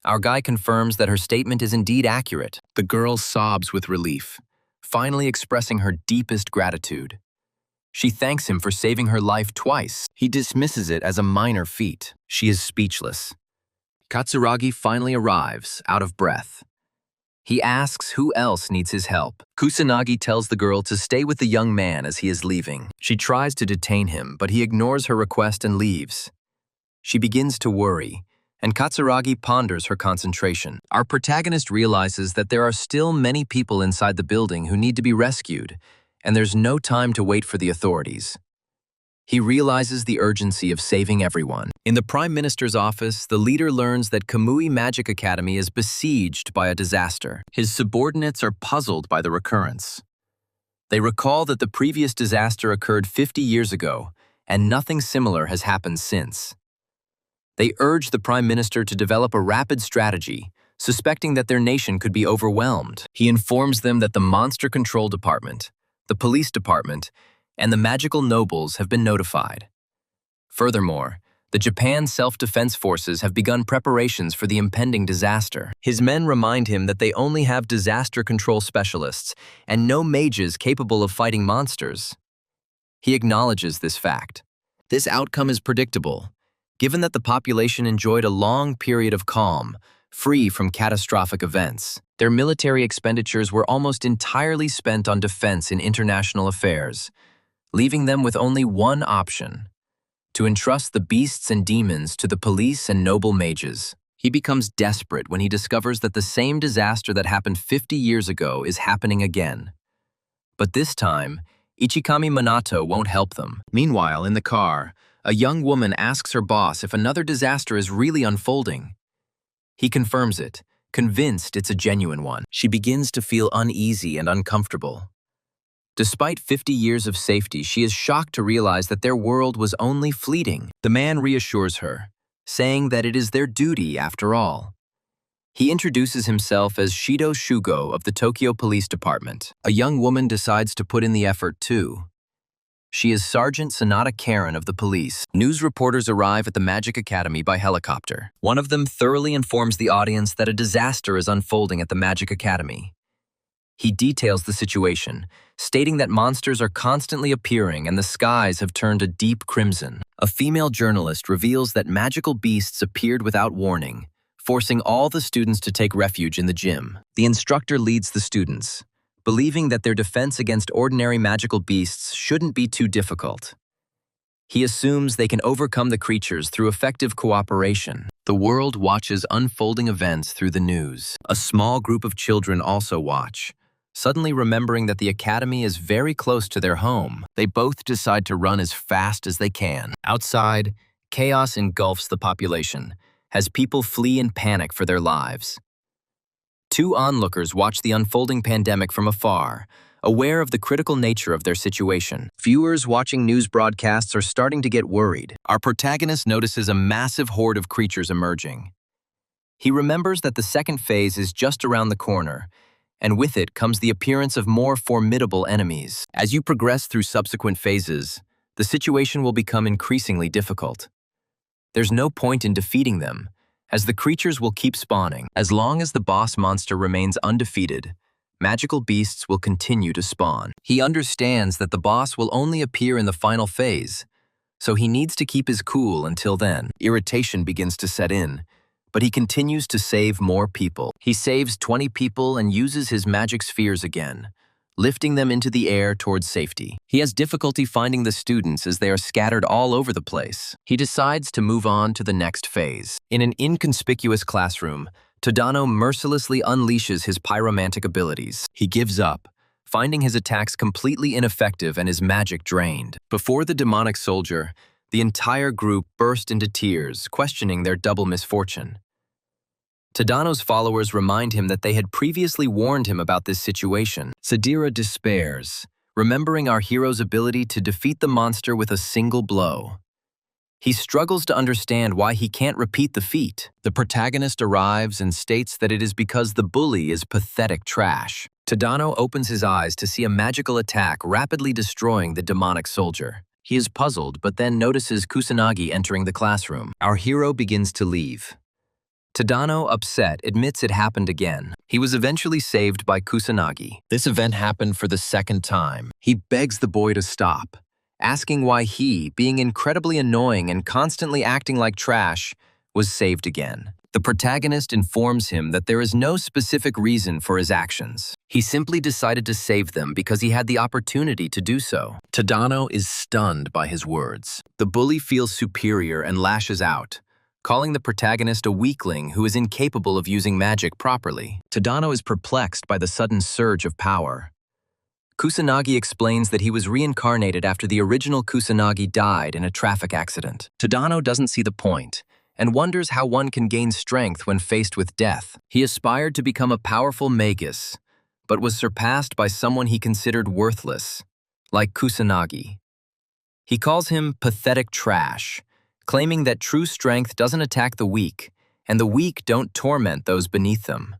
Our guy confirms that her statement is indeed accurate. The girl sobs with relief, finally expressing her deepest gratitude. She thanks him for saving her life twice. He dismisses it as a minor feat. She is speechless. Katsuragi finally arrives, out of breath. He asks who else needs his help. Kusanagi tells the girl to stay with the young man as he is leaving. She tries to detain him, but he ignores her request and leaves. She begins to worry, and Katsuragi ponders her concentration. Our protagonist realizes that there are still many people inside the building who need to be rescued, and there's no time to wait for the authorities. He realizes the urgency of saving everyone. In the Prime Minister's office, the leader learns that Kamui Magic Academy is besieged by a disaster. His subordinates are puzzled by the recurrence. They recall that the previous disaster occurred 50 years ago, and nothing similar has happened since. They urge the Prime Minister to develop a rapid strategy, suspecting that their nation could be overwhelmed. He informs them that the Monster Control Department, the Police Department, and the magical nobles have been notified. Furthermore, the Japan Self-Defense Forces have begun preparations for the impending disaster. His men remind him that they only have disaster control specialists and no mages capable of fighting monsters. He acknowledges this fact. This outcome is predictable, given that the population enjoyed a long period of calm, free from catastrophic events. Their military expenditures were almost entirely spent on defense in international affairs, leaving them with only one option: to entrust the beasts and demons to the police and noble mages. He becomes desperate when he discovers that the same disaster that happened 50 years ago is happening again. But this time, Ichikami Minato won't help them. Meanwhile, in the car, a young woman asks her boss if another disaster is really unfolding. He confirms it, convinced it's a genuine one. She begins to feel uneasy and uncomfortable. Despite 50 years of safety, she is shocked to realize that their world was only fleeting. The man reassures her, saying that it is their duty after all. He introduces himself as Shido Shugo of the Tokyo Police Department. A young woman decides to put in the effort too. She is Sergeant Sonata Karen of the police. News reporters arrive at the Magic Academy by helicopter. One of them thoroughly informs the audience that a disaster is unfolding at the Magic Academy. He details the situation, stating that monsters are constantly appearing and the skies have turned a deep crimson. A female journalist reveals that magical beasts appeared without warning, forcing all the students to take refuge in the gym. The instructor leads the students, believing that their defense against ordinary magical beasts shouldn't be too difficult. He assumes they can overcome the creatures through effective cooperation. The world watches unfolding events through the news. A small group of children also watch, suddenly remembering that the academy is very close to their home. They both decide to run as fast as they can. Outside, chaos engulfs the population, as people flee in panic for their lives. Two onlookers watch the unfolding pandemic from afar, aware of the critical nature of their situation. Viewers watching news broadcasts are starting to get worried. Our protagonist notices a massive horde of creatures emerging. He remembers that the second phase is just around the corner, and with it comes the appearance of more formidable enemies. As you progress through subsequent phases, the situation will become increasingly difficult. There's no point in defeating them, as the creatures will keep spawning. As long as the boss monster remains undefeated, magical beasts will continue to spawn. He understands that the boss will only appear in the final phase, so he needs to keep his cool until then. Irritation begins to set in, but he continues to save more people. He saves 20 people and uses his magic spheres again, lifting them into the air towards safety. He has difficulty finding the students as they are scattered all over the place. He decides to move on to the next phase. In an inconspicuous classroom, Tadano mercilessly unleashes his pyromantic abilities. He gives up, finding his attacks completely ineffective and his magic drained. Before the demonic soldier, the entire group burst into tears, questioning their double misfortune. Tadano's followers remind him that they had previously warned him about this situation. Sadira despairs, remembering our hero's ability to defeat the monster with a single blow. He struggles to understand why he can't repeat the feat. The protagonist arrives and states that it is because the bully is pathetic trash. Tadano opens his eyes to see a magical attack rapidly destroying the demonic soldier. He is puzzled, but then notices Kusanagi entering the classroom. Our hero begins to leave. Tadano, upset, admits it happened again. He was eventually saved by Kusanagi. This event happened for the second time. He begs the boy to stop, asking why he, being incredibly annoying and constantly acting like trash, was saved again. The protagonist informs him that there is no specific reason for his actions. He simply decided to save them because he had the opportunity to do so. Tadano is stunned by his words. The bully feels superior and lashes out, calling the protagonist a weakling who is incapable of using magic properly. Tadano is perplexed by the sudden surge of power. Kusanagi explains that he was reincarnated after the original Kusanagi died in a traffic accident. Tadano doesn't see the point, and wonders how one can gain strength when faced with death. He aspired to become a powerful magus, but was surpassed by someone he considered worthless, like Kusanagi. He calls him pathetic trash, claiming that true strength doesn't attack the weak, and the weak don't torment those beneath them.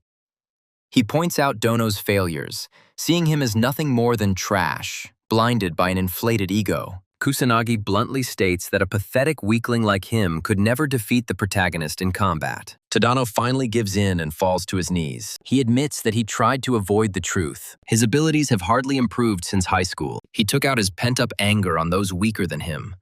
He points out Dono's failures, seeing him as nothing more than trash, blinded by an inflated ego. Kusanagi bluntly states that a pathetic weakling like him could never defeat the protagonist in combat. Tadano finally gives in and falls to his knees. He admits that he tried to avoid the truth. His abilities have hardly improved since high school. He took out his pent-up anger on those weaker than him,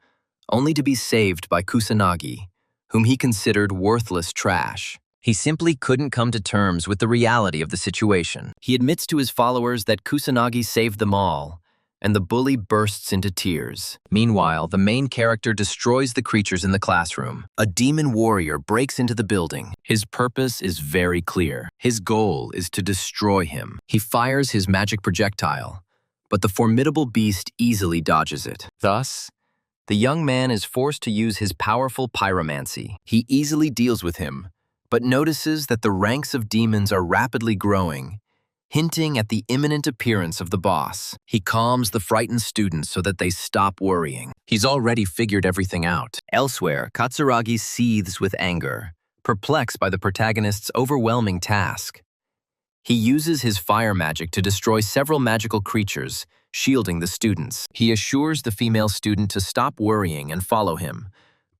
only to be saved by Kusanagi, whom he considered worthless trash. He simply couldn't come to terms with the reality of the situation. He admits to his followers that Kusanagi saved them all, and the bully bursts into tears. Meanwhile, the main character destroys the creatures in the classroom. A demon warrior breaks into the building. His purpose is very clear. His goal is to destroy him. He fires his magic projectile, but the formidable beast easily dodges it. Thus, the young man is forced to use his powerful pyromancy. He easily deals with him, but notices that the ranks of demons are rapidly growing, hinting at the imminent appearance of the boss. He calms the frightened students so that they stop worrying. He's already figured everything out. Elsewhere, Katsuragi seethes with anger, perplexed by the protagonist's overwhelming task. He uses his fire magic to destroy several magical creatures, shielding the students. He assures the female student to stop worrying and follow him,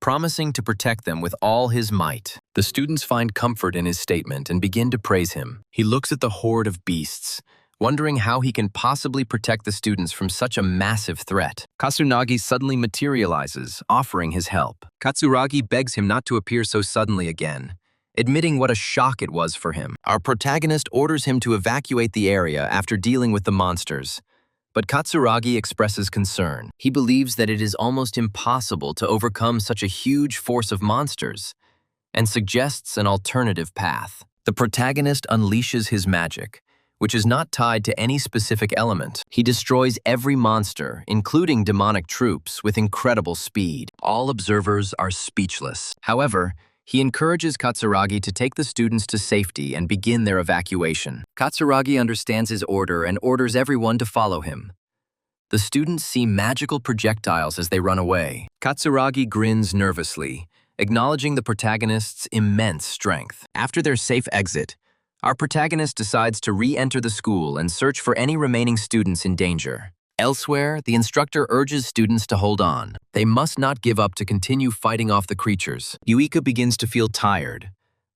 promising to protect them with all his might. The students find comfort in his statement and begin to praise him. He looks at the horde of beasts, wondering how he can possibly protect the students from such a massive threat. Katsuragi suddenly materializes, offering his help. Katsuragi begs him not to appear so suddenly again, admitting what a shock it was for him. Our protagonist orders him to evacuate the area after dealing with the monsters, but Katsuragi expresses concern. He believes that it is almost impossible to overcome such a huge force of monsters, and suggests an alternative path. The protagonist unleashes his magic, which is not tied to any specific element. He destroys every monster, including demonic troops, with incredible speed. All observers are speechless. However, he encourages Katsuragi to take the students to safety and begin their evacuation. Katsuragi understands his order and orders everyone to follow him. The students see magical projectiles as they run away. Katsuragi grins nervously, acknowledging the protagonist's immense strength. After their safe exit, our protagonist decides to re-enter the school and search for any remaining students in danger. Elsewhere, the instructor urges students to hold on. They must not give up to continue fighting off the creatures. Yuika begins to feel tired,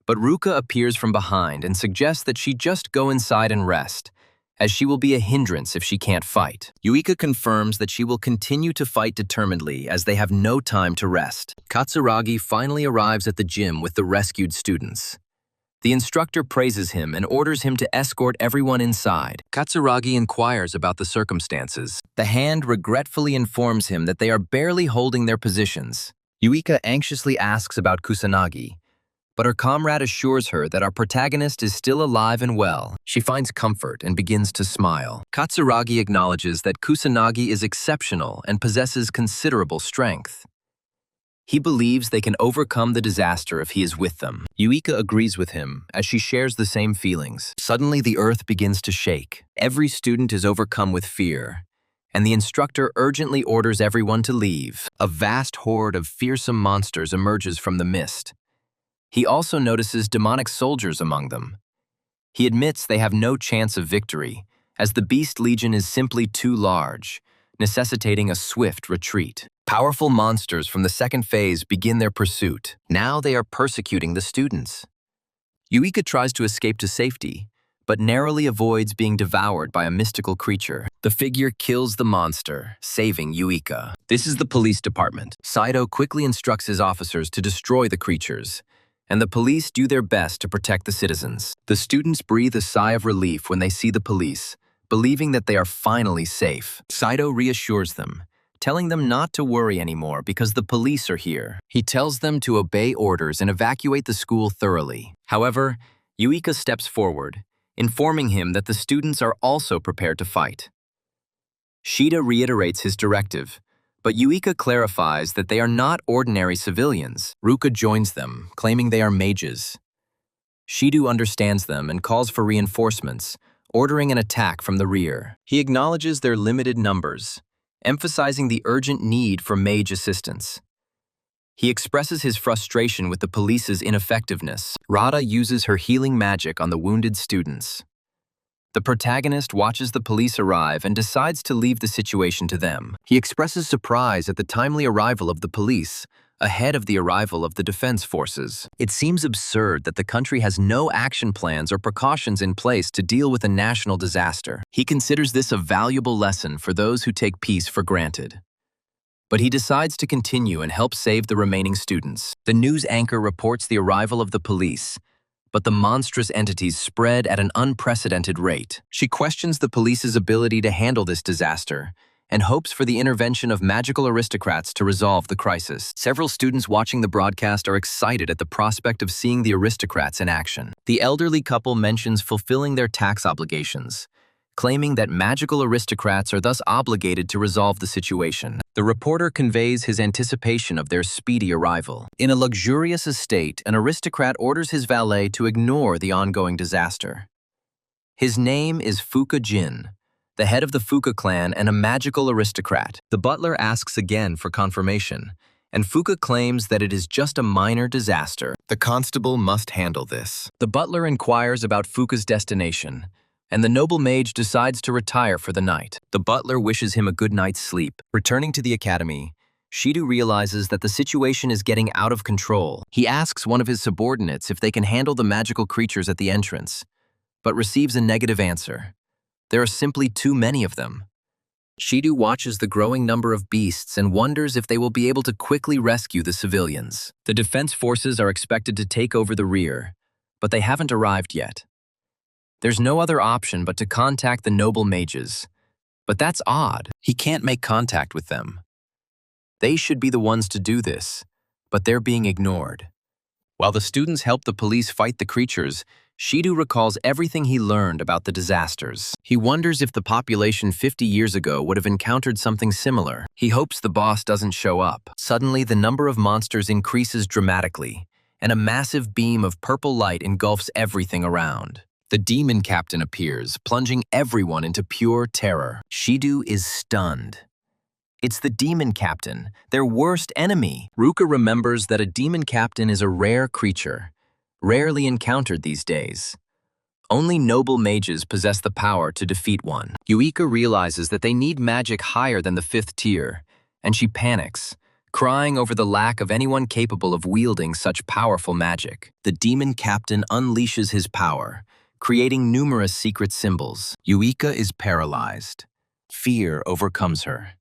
but Ruka appears from behind and suggests that she just go inside and rest, as she will be a hindrance if she can't fight. Yuika confirms that she will continue to fight determinedly as they have no time to rest. Katsuragi finally arrives at the gym with the rescued students. The instructor praises him and orders him to escort everyone inside. Katsuragi inquires about the circumstances. The hand regretfully informs him that they are barely holding their positions. Yuika anxiously asks about Kusanagi, but her comrade assures her that our protagonist is still alive and well. She finds comfort and begins to smile. Katsuragi acknowledges that Kusanagi is exceptional and possesses considerable strength. He believes they can overcome the disaster if he is with them. Yuika agrees with him, as she shares the same feelings. Suddenly, the earth begins to shake. Every student is overcome with fear, and the instructor urgently orders everyone to leave. A vast horde of fearsome monsters emerges from the mist. He also notices demonic soldiers among them. He admits they have no chance of victory, as the Beast Legion is simply too large, necessitating a swift retreat. Powerful monsters from the second phase begin their pursuit. Now they are persecuting the students. Yuika tries to escape to safety, but narrowly avoids being devoured by a mystical creature. The figure kills the monster, saving Yuika. This is the police department. Saito quickly instructs his officers to destroy the creatures, and the police do their best to protect the citizens. The students breathe a sigh of relief when they see the police, believing that they are finally safe. Saito reassures them, telling them not to worry anymore because the police are here. He tells them to obey orders and evacuate the school thoroughly. However, Yuika steps forward, informing him that the students are also prepared to fight. Shida reiterates his directive, but Yuika clarifies that they are not ordinary civilians. Ruka joins them, claiming they are mages. Shidu understands them and calls for reinforcements, ordering an attack from the rear. He acknowledges their limited numbers, emphasizing the urgent need for mage assistance. He expresses his frustration with the police's ineffectiveness. Rada uses her healing magic on the wounded students. The protagonist watches the police arrive and decides to leave the situation to them. He expresses surprise at the timely arrival of the police, ahead of the arrival of the defense forces. It seems absurd that the country has no action plans or precautions in place to deal with a national disaster. He considers this a valuable lesson for those who take peace for granted. But he decides to continue and help save the remaining students. The news anchor reports the arrival of the police, but the monstrous entities spread at an unprecedented rate. She questions the police's ability to handle this disaster and hopes for the intervention of magical aristocrats to resolve the crisis. Several students watching the broadcast are excited at the prospect of seeing the aristocrats in action. The elderly couple mentions fulfilling their tax obligations, claiming that magical aristocrats are thus obligated to resolve the situation. The reporter conveys his anticipation of their speedy arrival. In a luxurious estate, an aristocrat orders his valet to ignore the ongoing disaster. His name is Fuka Jin, the head of the Fuka clan and a magical aristocrat. The butler asks again for confirmation, and Fuka claims that it is just a minor disaster. The constable must handle this. The butler inquires about Fuka's destination, and the noble mage decides to retire for the night. The butler wishes him a good night's sleep. Returning to the academy, Shidu realizes that the situation is getting out of control. He asks one of his subordinates if they can handle the magical creatures at the entrance, but receives a negative answer. There are simply too many of them. Shidu watches the growing number of beasts and wonders if they will be able to quickly rescue the civilians. The defense forces are expected to take over the rear, but they haven't arrived yet. There's no other option but to contact the noble mages. But that's odd. He can't make contact with them. They should be the ones to do this, but they're being ignored. While the students help the police fight the creatures, Shidu recalls everything he learned about the disasters. He wonders if the population 50 years ago would have encountered something similar. He hopes the boss doesn't show up. Suddenly, the number of monsters increases dramatically, and a massive beam of purple light engulfs everything around. The demon captain appears, plunging everyone into pure terror. Shidu is stunned. It's the demon captain, their worst enemy. Ruka remembers that a demon captain is a rare creature, rarely encountered these days. Only noble mages possess the power to defeat one. Yuika realizes that they need magic higher than the 5th tier, and she panics, crying over the lack of anyone capable of wielding such powerful magic. The demon captain unleashes his power, creating numerous secret symbols. Yuika is paralyzed. Fear overcomes her.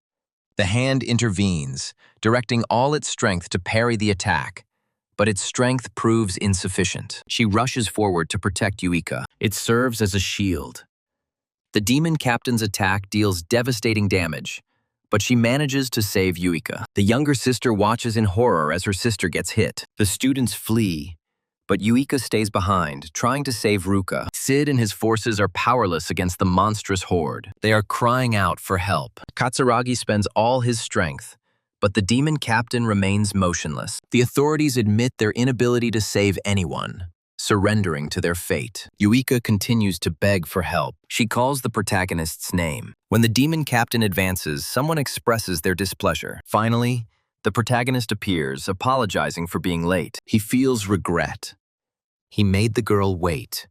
The hand intervenes, directing all its strength to parry the attack, but its strength proves insufficient. She rushes forward to protect Yuika. It serves as a shield. The demon captain's attack deals devastating damage, but she manages to save Yuika. The younger sister watches in horror as her sister gets hit. The students flee, but Yuika stays behind, trying to save Ruka. Sid and his forces are powerless against the monstrous horde. They are crying out for help. Katsuragi spends all his strength, but the demon captain remains motionless. The authorities admit their inability to save anyone, surrendering to their fate. Yuika continues to beg for help. She calls the protagonist's name. When the demon captain advances, someone expresses their displeasure. Finally, the protagonist appears, apologizing for being late. He feels regret. He made the girl wait.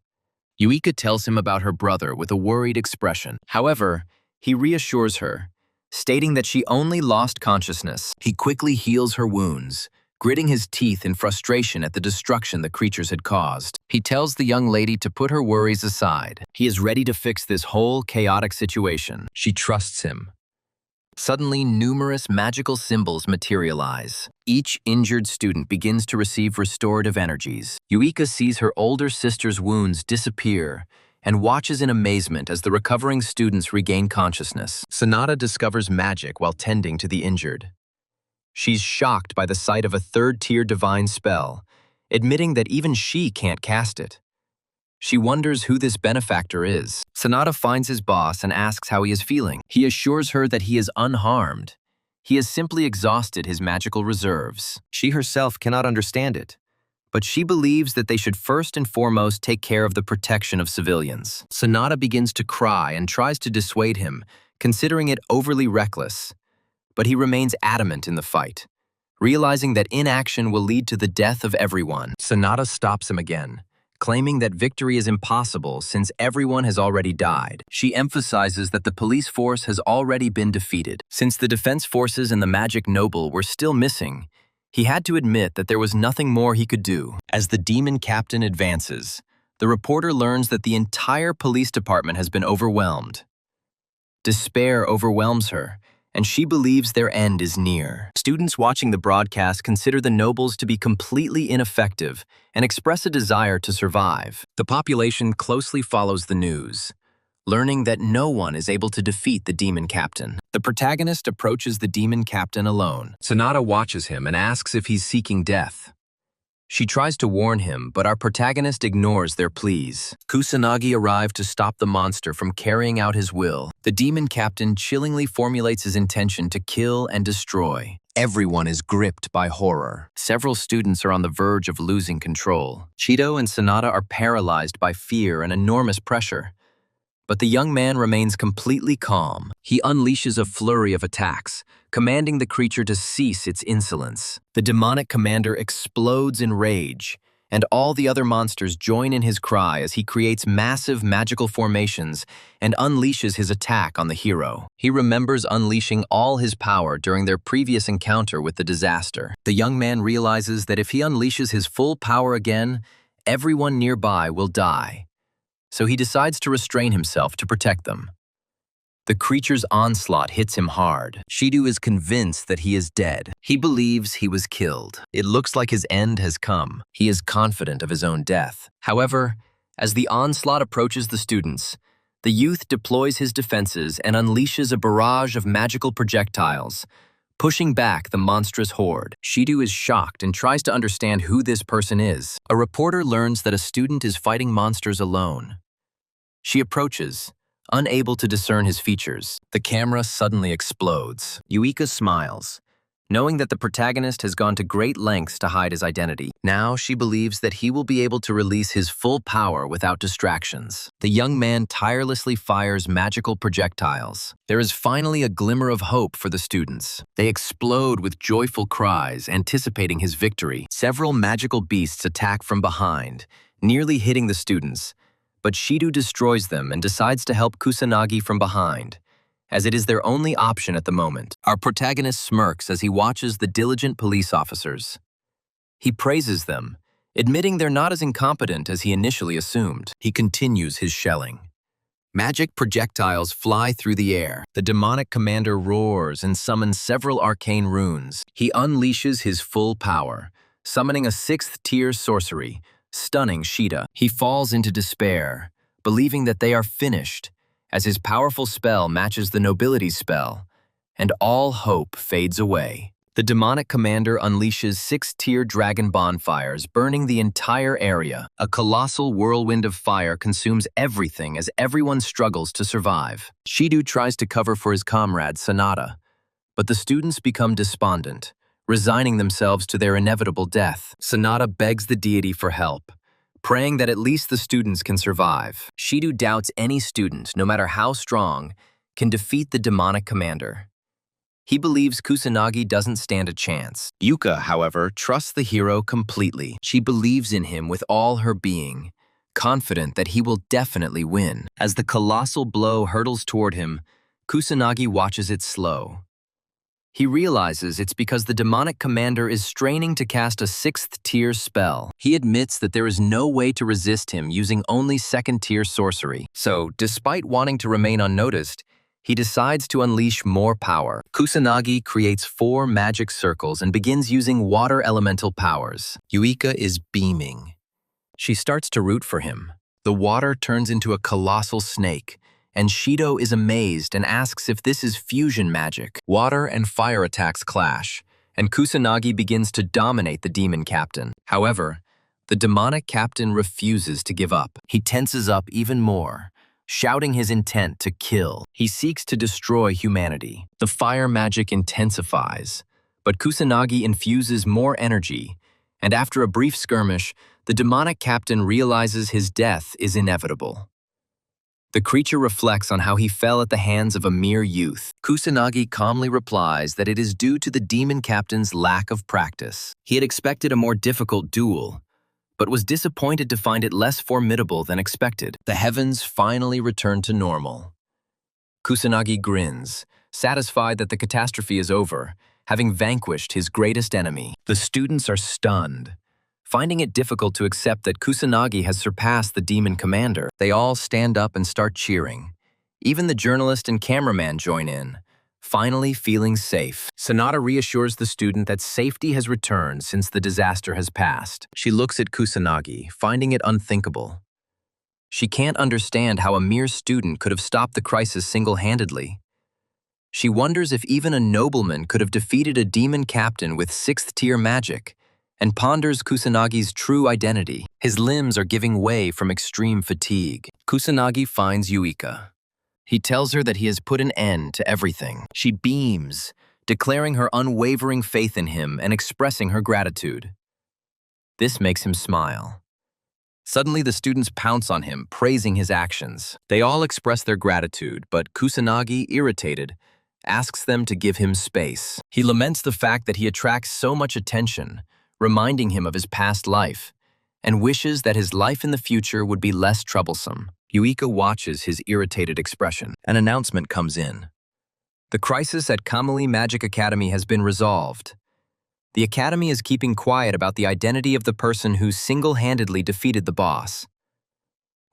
Yuika tells him about her brother with a worried expression. However, he reassures her, stating that she only lost consciousness. He quickly heals her wounds, gritting his teeth in frustration at the destruction the creatures had caused. He tells the young lady to put her worries aside. He is ready to fix this whole chaotic situation. She trusts him. Suddenly, numerous magical symbols materialize. Each injured student begins to receive restorative energies. Yuika sees her older sister's wounds disappear and watches in amazement as the recovering students regain consciousness. Sonata discovers magic while tending to the injured. She's shocked by the sight of a 3rd-tier divine spell, admitting that even she can't cast it. She wonders who this benefactor is. Sonata finds his boss and asks how he is feeling. He assures her that he is unharmed. He has simply exhausted his magical reserves. She herself cannot understand it, but she believes that they should first and foremost take care of the protection of civilians. Sonata begins to cry and tries to dissuade him, considering it overly reckless. But he remains adamant in the fight, realizing that inaction will lead to the death of everyone. Sonata stops him again, claiming that victory is impossible since everyone has already died. She emphasizes that the police force has already been defeated. Since the defense forces and the magic noble were still missing, he had to admit that there was nothing more he could do. As the demon captain advances, the reporter learns that the entire police department has been overwhelmed. Despair overwhelms her, and she believes their end is near. Students watching the broadcast consider the nobles to be completely ineffective and express a desire to survive. The population closely follows the news, learning that no one is able to defeat the demon captain. The protagonist approaches the demon captain alone. Sonata watches him and asks if he's seeking death. She tries to warn him, but our protagonist ignores their pleas. Kusanagi arrived to stop the monster from carrying out his will. The demon captain chillingly formulates his intention to kill and destroy. Everyone is gripped by horror. Several students are on the verge of losing control. Chido and Sonata are paralyzed by fear and enormous pressure. But the young man remains completely calm. He unleashes a flurry of attacks, commanding the creature to cease its insolence. The demonic commander explodes in rage, and all the other monsters join in his cry as he creates massive magical formations and unleashes his attack on the hero. He remembers unleashing all his power during their previous encounter with the disaster. The young man realizes that if he unleashes his full power again, everyone nearby will die. So he decides to restrain himself to protect them. The creature's onslaught hits him hard. Shido is convinced that he is dead. He believes he was killed. It looks like his end has come. He is confident of his own death. However, as the onslaught approaches the students, the youth deploys his defenses and unleashes a barrage of magical projectiles, pushing back the monstrous horde. Shido is shocked and tries to understand who this person is. A reporter learns that a student is fighting monsters alone. She approaches, unable to discern his features. The camera suddenly explodes. Yuika smiles, knowing that the protagonist has gone to great lengths to hide his identity. Now she believes that he will be able to release his full power without distractions. The young man tirelessly fires magical projectiles. There is finally a glimmer of hope for the students. They explode with joyful cries, anticipating his victory. Several magical beasts attack from behind, nearly hitting the students, but Shido destroys them and decides to help Kusanagi from behind, as it is their only option at the moment. Our protagonist smirks as he watches the diligent police officers. He praises them, admitting they're not as incompetent as he initially assumed. He continues his shelling. Magic projectiles fly through the air. The demonic commander roars and summons several arcane runes. He unleashes his full power, summoning a 6th-tier sorcery, stunning Shida. He falls into despair, believing that they are finished, as his powerful spell matches the nobility spell, and all hope fades away. The demonic commander unleashes 6-tier dragon bonfires, burning the entire area. A colossal whirlwind of fire consumes everything as everyone struggles to survive. Shido tries to cover for his comrade, Sonata, but the students become despondent, resigning themselves to their inevitable death. Sonata begs the deity for help, praying that at least the students can survive. Shido doubts any student, no matter how strong, can defeat the demonic commander. He believes Kusanagi doesn't stand a chance. Yuka, however, trusts the hero completely. She believes in him with all her being, confident that he will definitely win. As the colossal blow hurtles toward him, Kusanagi watches it slow. He realizes it's because the demonic commander is straining to cast a 6th-tier spell. He admits that there is no way to resist him using only 2nd-tier sorcery. So, despite wanting to remain unnoticed, he decides to unleash more power. Kusanagi creates 4 magic circles and begins using water elemental powers. Yuika is beaming. She starts to root for him. The water turns into a colossal snake, and Shido is amazed and asks if this is fusion magic. Water and fire attacks clash, and Kusanagi begins to dominate the demon captain. However, the demonic captain refuses to give up. He tenses up even more, shouting his intent to kill. He seeks to destroy humanity. The fire magic intensifies, but Kusanagi infuses more energy, and after a brief skirmish, the demonic captain realizes his death is inevitable. The creature reflects on how he fell at the hands of a mere youth. Kusanagi calmly replies that it is due to the demon captain's lack of practice. He had expected a more difficult duel, but was disappointed to find it less formidable than expected. The heavens finally return to normal. Kusanagi grins, satisfied that the catastrophe is over, having vanquished his greatest enemy. The students are stunned, finding it difficult to accept that Kusanagi has surpassed the demon commander. They all stand up and start cheering. Even the journalist and cameraman join in, finally feeling safe. Sonata reassures the student that safety has returned since the disaster has passed. She looks at Kusanagi, finding it unthinkable. She can't understand how a mere student could have stopped the crisis single-handedly. She wonders if even a nobleman could have defeated a demon captain with 6th-tier magic, and ponders Kusanagi's true identity. His limbs are giving way from extreme fatigue. Kusanagi finds Yuika. He tells her that he has put an end to everything. She beams, declaring her unwavering faith in him and expressing her gratitude. This makes him smile. Suddenly, the students pounce on him, praising his actions. They all express their gratitude, but Kusanagi, irritated, asks them to give him space. He laments the fact that he attracts so much attention, reminding him of his past life, and wishes that his life in the future would be less troublesome. Yuika watches his irritated expression. An announcement comes in. The crisis at Kamui Magic Academy has been resolved. The academy is keeping quiet about the identity of the person who single-handedly defeated the boss.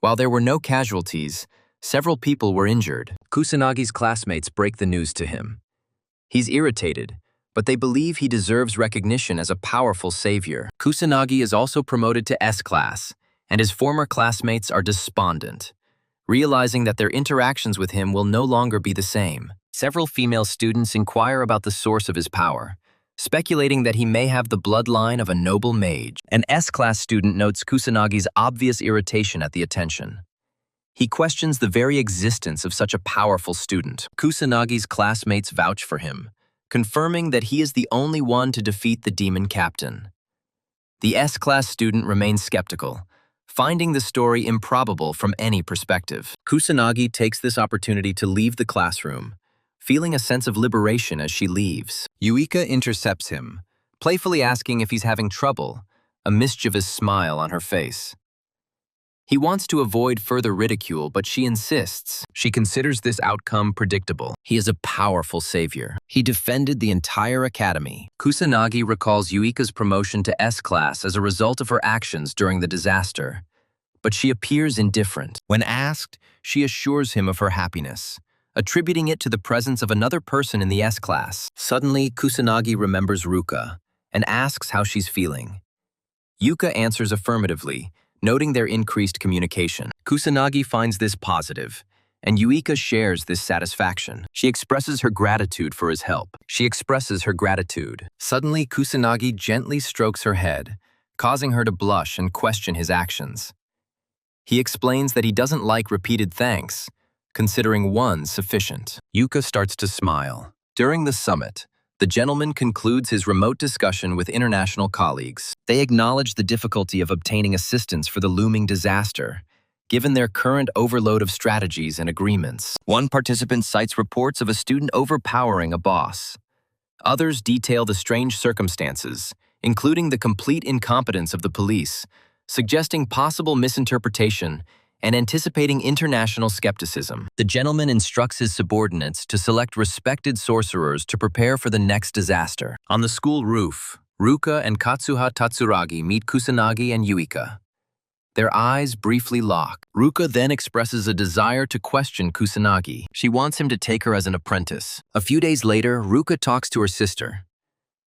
While there were no casualties, several people were injured. Kusanagi's classmates break the news to him. He's irritated, but they believe he deserves recognition as a powerful savior. Kusanagi is also promoted to S-class, and his former classmates are despondent, realizing that their interactions with him will no longer be the same. Several female students inquire about the source of his power, speculating that he may have the bloodline of a noble mage. An S-class student notes Kusanagi's obvious irritation at the attention. He questions the very existence of such a powerful student. Kusanagi's classmates vouch for him, confirming that he is the only one to defeat the demon captain. The S-class student remains skeptical, finding the story improbable from any perspective. Kusanagi takes this opportunity to leave the classroom, feeling a sense of liberation as she leaves. Yuika intercepts him, playfully asking if he's having trouble, a mischievous smile on her face. He wants to avoid further ridicule, but she insists. She considers this outcome predictable. He is a powerful savior. He defended the entire academy. Kusanagi recalls Yuika's promotion to S-class as a result of her actions during the disaster, but she appears indifferent. When asked, she assures him of her happiness, attributing it to the presence of another person in the S-class. Suddenly, Kusanagi remembers Ruka and asks how she's feeling. Yuka answers affirmatively, noting their increased communication. Kusanagi finds this positive, and Yuika shares this satisfaction. She expresses her gratitude for his help. Suddenly, Kusanagi gently strokes her head, causing her to blush and question his actions. He explains that he doesn't like repeated thanks, considering one sufficient. Yuka starts to smile. During the summit, the gentleman concludes his remote discussion with international colleagues. They acknowledge the difficulty of obtaining assistance for the looming disaster, given their current overload of strategies and agreements. One participant cites reports of a student overpowering a boss. Others detail the strange circumstances, including the complete incompetence of the police, suggesting possible misinterpretation and anticipating international skepticism. The gentleman instructs his subordinates to select respected sorcerers to prepare for the next disaster. On the school roof, Ruka and Katsuha Tatsuragi meet Kusanagi and Yuika. Their eyes briefly lock. Ruka then expresses a desire to question Kusanagi. She wants him to take her as an apprentice. A few days later, Ruka talks to her sister.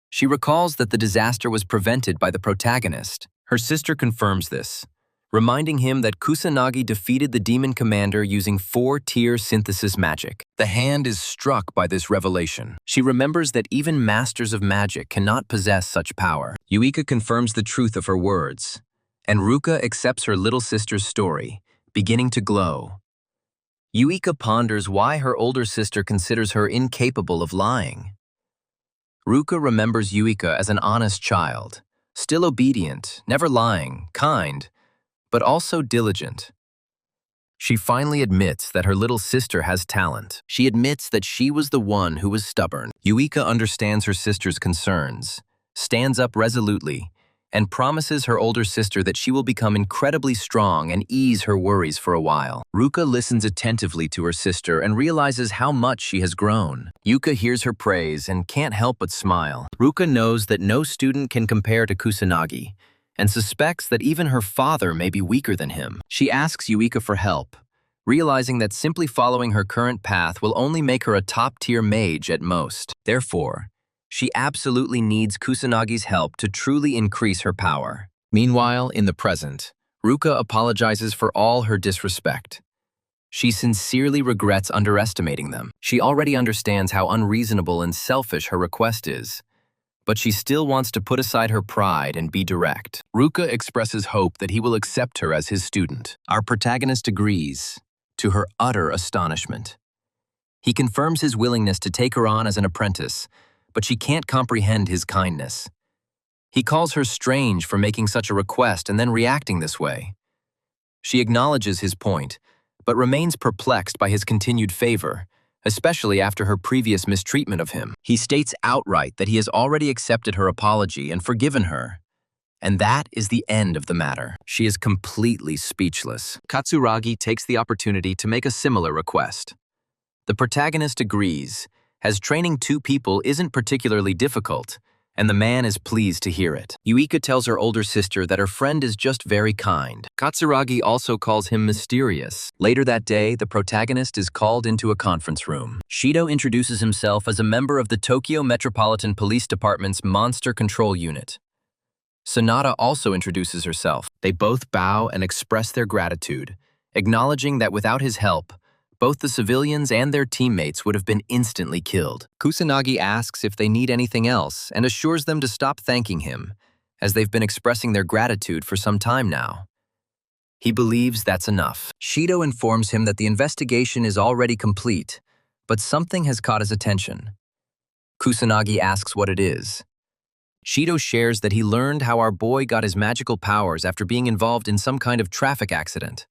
She recalls that the disaster was prevented by the protagonist. Her sister confirms this, reminding him that Kusanagi defeated the demon commander using 4-tier synthesis magic. The hand is struck by this revelation. She remembers that even masters of magic cannot possess such power. Yuika confirms the truth of her words, and Ruka accepts her little sister's story, beginning to glow. Yuika ponders why her older sister considers her incapable of lying. Ruka remembers Yuika as an honest child, still obedient, never lying, kind, but also diligent. She finally admits that her little sister has talent. She admits that she was the one who was stubborn. Yuika understands her sister's concerns, stands up resolutely, and promises her older sister that she will become incredibly strong and ease her worries for a while. Ruka listens attentively to her sister and realizes how much she has grown. Yuka hears her praise and can't help but smile. Ruka knows that no student can compare to Kusanagi, and suspects that even her father may be weaker than him. She asks Yuika for help, realizing that simply following her current path will only make her a top-tier mage at most. Therefore, she absolutely needs Kusanagi's help to truly increase her power. Meanwhile, in the present, Ruka apologizes for all her disrespect. She sincerely regrets underestimating them. She already understands how unreasonable and selfish her request is, but she still wants to put aside her pride and be direct. Ruka expresses hope that he will accept her as his student. Our protagonist agrees, to her utter astonishment. He confirms his willingness to take her on as an apprentice, but she can't comprehend his kindness. He calls her strange for making such a request and then reacting this way. She acknowledges his point, but remains perplexed by his continued favor, especially after her previous mistreatment of him. He states outright that he has already accepted her apology and forgiven her. And that is the end of the matter. She is completely speechless. Katsuragi takes the opportunity to make a similar request. The protagonist agrees, as training two people isn't particularly difficult, and the man is pleased to hear it. Yuika tells her older sister that her friend is just very kind. Katsuragi also calls him mysterious. Later that day, the protagonist is called into a conference room. Shido introduces himself as a member of the Tokyo Metropolitan Police Department's Monster Control Unit. Sonata also introduces herself. They both bow and express their gratitude, acknowledging that without his help, both the civilians and their teammates would have been instantly killed. Kusanagi asks if they need anything else and assures them to stop thanking him, as they've been expressing their gratitude for some time now. He believes that's enough. Shido informs him that the investigation is already complete, but something has caught his attention. Kusanagi asks what it is. Shido shares that he learned how our boy got his magical powers after being involved in some kind of traffic accident.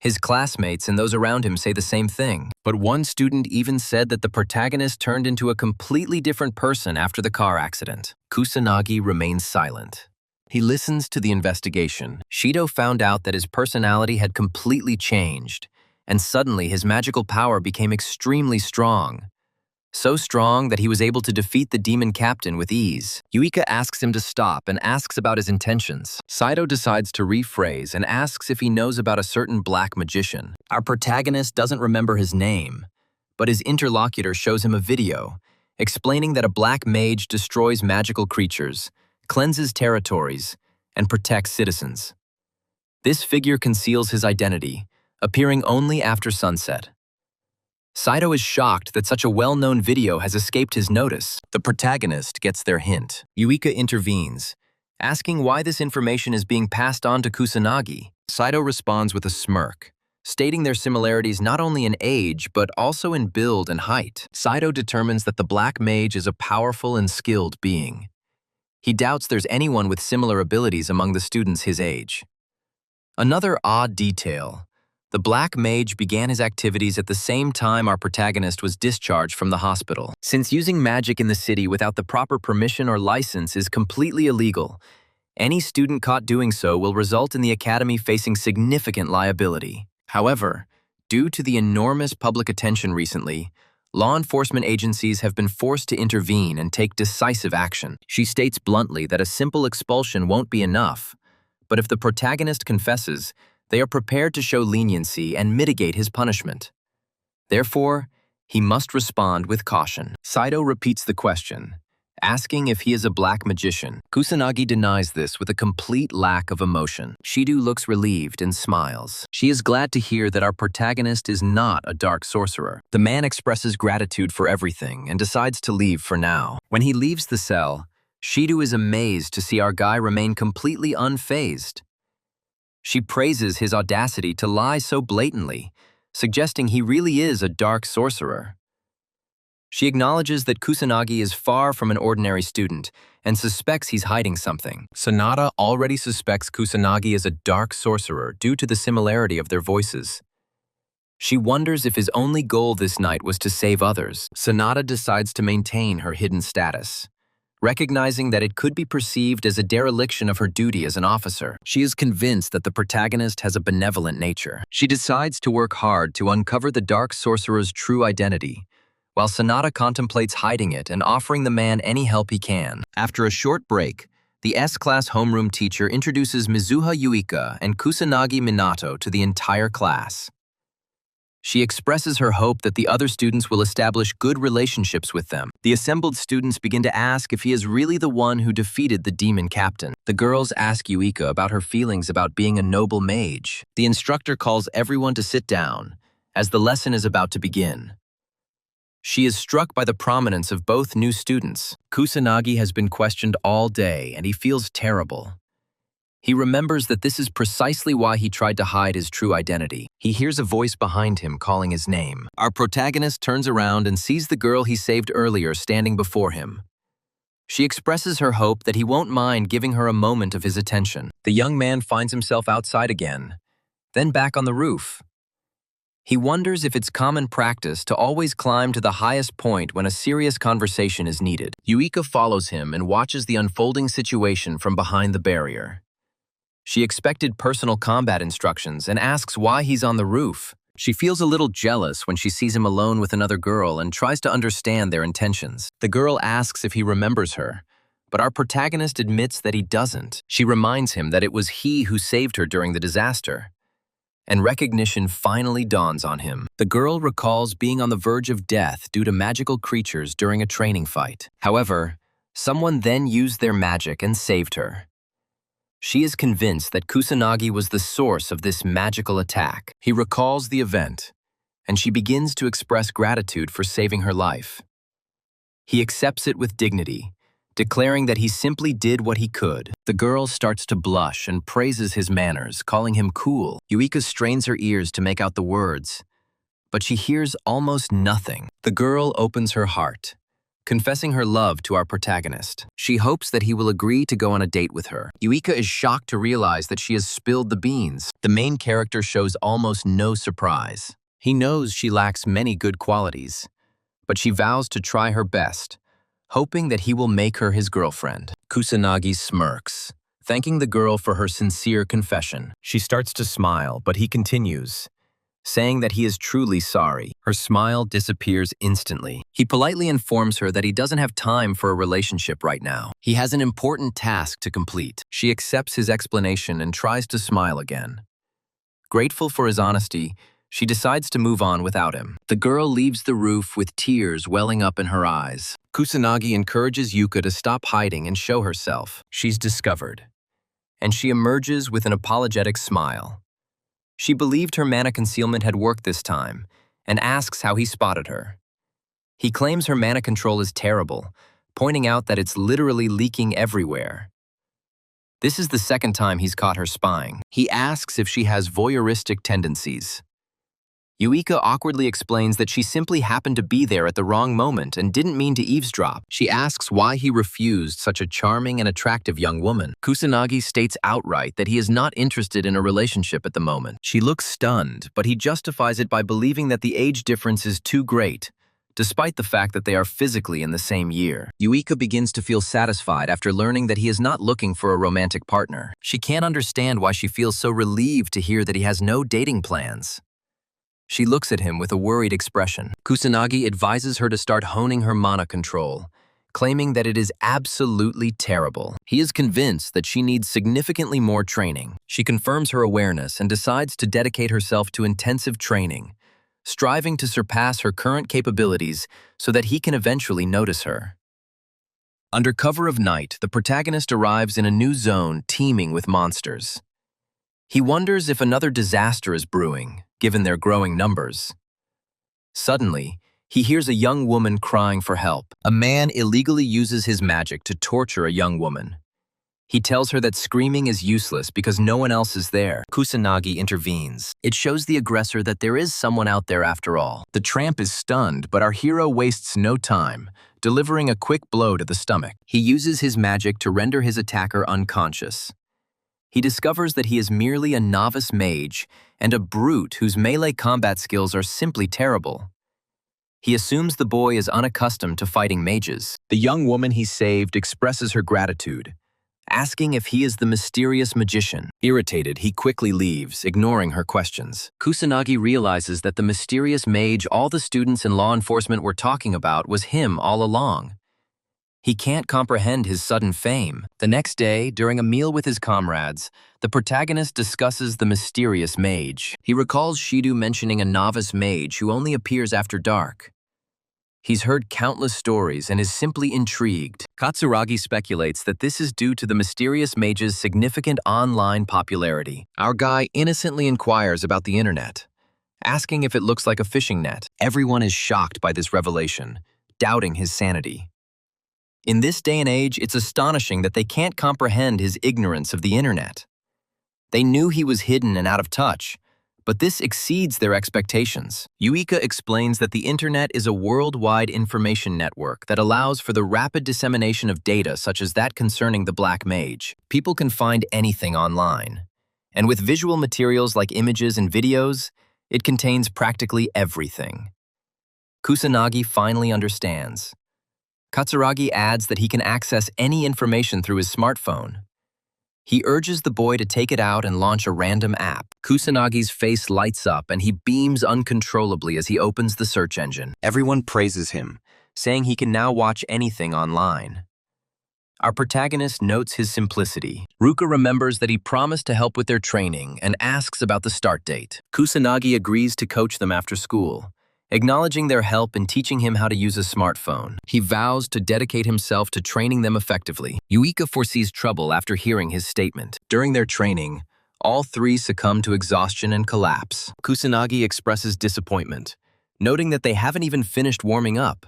His classmates and those around him say the same thing, but one student even said that the protagonist turned into a completely different person after the car accident. Kusanagi remains silent. He listens to the investigation. Shido found out that his personality had completely changed, and suddenly his magical power became extremely strong. So strong that he was able to defeat the demon captain with ease. Yuika asks him to stop and asks about his intentions. Saito decides to rephrase and asks if he knows about a certain black magician. Our protagonist doesn't remember his name, but his interlocutor shows him a video explaining that a black mage destroys magical creatures, cleanses territories, and protects citizens. This figure conceals his identity, appearing only after sunset. Saito is shocked that such a well-known video has escaped his notice. The protagonist gets their hint. Yuika intervenes, asking why this information is being passed on to Kusanagi. Saito responds with a smirk, stating their similarities not only in age but also in build and height. Saito determines that the Black Mage is a powerful and skilled being. He doubts there's anyone with similar abilities among the students his age. Another odd detail. The Black Mage began his activities at the same time our protagonist was discharged from the hospital. Since using magic in the city without the proper permission or license is completely illegal, any student caught doing so will result in the academy facing significant liability. However, due to the enormous public attention recently, law enforcement agencies have been forced to intervene and take decisive action. She states bluntly that a simple expulsion won't be enough, but if the protagonist confesses, they are prepared to show leniency and mitigate his punishment. Therefore, he must respond with caution. Saito repeats the question, asking if he is a black magician. Kusanagi denies this with a complete lack of emotion. Shido looks relieved and smiles. She is glad to hear that our protagonist is not a dark sorcerer. The man expresses gratitude for everything and decides to leave for now. When he leaves the cell, Shido is amazed to see our guy remain completely unfazed. She praises his audacity to lie so blatantly, suggesting he really is a dark sorcerer. She acknowledges that Kusanagi is far from an ordinary student and suspects he's hiding something. Sonata already suspects Kusanagi is a dark sorcerer due to the similarity of their voices. She wonders if his only goal this night was to save others. Sonata decides to maintain her hidden status, recognizing that it could be perceived as a dereliction of her duty as an officer. She is convinced that the protagonist has a benevolent nature. She decides to work hard to uncover the dark sorcerer's true identity, while Sonata contemplates hiding it and offering the man any help he can. After a short break, the S-class homeroom teacher introduces Mizuha Yuika and Kusanagi Minato to the entire class. She expresses her hope that the other students will establish good relationships with them. The assembled students begin to ask if he is really the one who defeated the demon captain. The girls ask Yuika about her feelings about being a noble mage. The instructor calls everyone to sit down, as the lesson is about to begin. She is struck by the prominence of both new students. Kusanagi has been questioned all day and he feels terrible. He remembers that this is precisely why he tried to hide his true identity. He hears a voice behind him calling his name. Our protagonist turns around and sees the girl he saved earlier standing before him. She expresses her hope that he won't mind giving her a moment of his attention. The young man finds himself outside again, then back on the roof. He wonders if it's common practice to always climb to the highest point when a serious conversation is needed. Yuika follows him and watches the unfolding situation from behind the barrier. She expected personal combat instructions and asks why he's on the roof. She feels a little jealous when she sees him alone with another girl and tries to understand their intentions. The girl asks if he remembers her, but our protagonist admits that he doesn't. She reminds him that it was he who saved her during the disaster. And recognition finally dawns on him. The girl recalls being on the verge of death due to magical creatures during a training fight. However, someone then used their magic and saved her. She is convinced that Kusanagi was the source of this magical attack. He recalls the event, and she begins to express gratitude for saving her life. He accepts it with dignity, declaring that he simply did what he could. The girl starts to blush and praises his manners, calling him cool. Yuika strains her ears to make out the words, but she hears almost nothing. The girl opens her heart, confessing her love to our protagonist. She hopes that he will agree to go on a date with her. Yuika is shocked to realize that she has spilled the beans. The main character shows almost no surprise. He knows she lacks many good qualities, but she vows to try her best, hoping that he will make her his girlfriend. Kusanagi smirks, thanking the girl for her sincere confession. She starts to smile, but he continues, saying that he is truly sorry. Her smile disappears instantly. He politely informs her that he doesn't have time for a relationship right now. He has an important task to complete. She accepts his explanation and tries to smile again. Grateful for his honesty, she decides to move on without him. The girl leaves the roof with tears welling up in her eyes. Kusanagi encourages Yuka to stop hiding and show herself. She's discovered, and she emerges with an apologetic smile. She believed her mana concealment had worked this time, and asks how he spotted her. He claims her mana control is terrible, pointing out that it's literally leaking everywhere. This is the second time he's caught her spying. He asks if she has voyeuristic tendencies. Yuika awkwardly explains that she simply happened to be there at the wrong moment and didn't mean to eavesdrop. She asks why he refused such a charming and attractive young woman. Kusanagi states outright that he is not interested in a relationship at the moment. She looks stunned, but he justifies it by believing that the age difference is too great, despite the fact that they are physically in the same year. Yuika begins to feel satisfied after learning that he is not looking for a romantic partner. She can't understand why she feels so relieved to hear that he has no dating plans. She looks at him with a worried expression. Kusanagi advises her to start honing her mana control, claiming that it is absolutely terrible. He is convinced that she needs significantly more training. She confirms her awareness and decides to dedicate herself to intensive training, striving to surpass her current capabilities so that he can eventually notice her. Under cover of night, the protagonist arrives in a new zone teeming with monsters. He wonders if another disaster is brewing, given their growing numbers. Suddenly, he hears a young woman crying for help. A man illegally uses his magic to torture a young woman. He tells her that screaming is useless because no one else is there. Kusanagi intervenes. It shows the aggressor that there is someone out there after all. The tramp is stunned, but our hero wastes no time, delivering a quick blow to the stomach. He uses his magic to render his attacker unconscious. He discovers that he is merely a novice mage and a brute whose melee combat skills are simply terrible. He assumes the boy is unaccustomed to fighting mages. The young woman he saved expresses her gratitude, asking if he is the mysterious magician. Irritated, he quickly leaves, ignoring her questions. Kusanagi realizes that the mysterious mage all the students in law enforcement were talking about was him all along. He can't comprehend his sudden fame. The next day, during a meal with his comrades, the protagonist discusses the mysterious mage. He recalls Shidu mentioning a novice mage who only appears after dark. He's heard countless stories and is simply intrigued. Katsuragi speculates that this is due to the mysterious mage's significant online popularity. Our guy innocently inquires about the internet, asking if it looks like a fishing net. Everyone is shocked by this revelation, doubting his sanity. In this day and age, it's astonishing that they can't comprehend his ignorance of the internet. They knew he was hidden and out of touch, but this exceeds their expectations. Yuika explains that the internet is a worldwide information network that allows for the rapid dissemination of data such as that concerning the Black Mage. People can find anything online. And with visual materials like images and videos, it contains practically everything. Kusanagi finally understands. Katsuragi adds that he can access any information through his smartphone. He urges the boy to take it out and launch a random app. Kusanagi's face lights up and he beams uncontrollably as he opens the search engine. Everyone praises him, saying he can now watch anything online. Our protagonist notes his simplicity. Ruka remembers that he promised to help with their training and asks about the start date. Kusanagi agrees to coach them after school, acknowledging their help in teaching him how to use a smartphone. He vows to dedicate himself to training them effectively. Yuika foresees trouble after hearing his statement. During their training, all three succumb to exhaustion and collapse. Kusanagi expresses disappointment, noting that they haven't even finished warming up.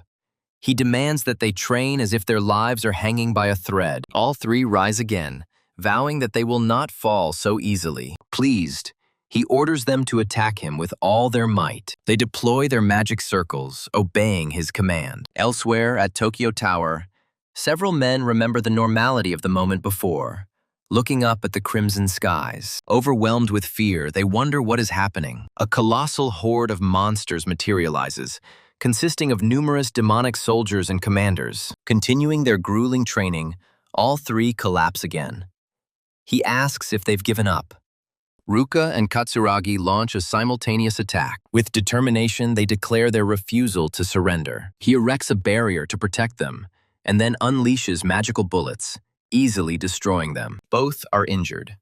He demands that they train as if their lives are hanging by a thread. All three rise again, vowing that they will not fall so easily. Pleased, he orders them to attack him with all their might. They deploy their magic circles, obeying his command. Elsewhere, at Tokyo Tower, several men remember the normality of the moment before, looking up at the crimson skies. Overwhelmed with fear, they wonder what is happening. A colossal horde of monsters materializes, consisting of numerous demonic soldiers and commanders. Continuing their grueling training, all three collapse again. He asks if they've given up. Ruka and Katsuragi launch a simultaneous attack. With determination, they declare their refusal to surrender. He erects a barrier to protect them, and then unleashes magical bullets, easily destroying them. Both are injured.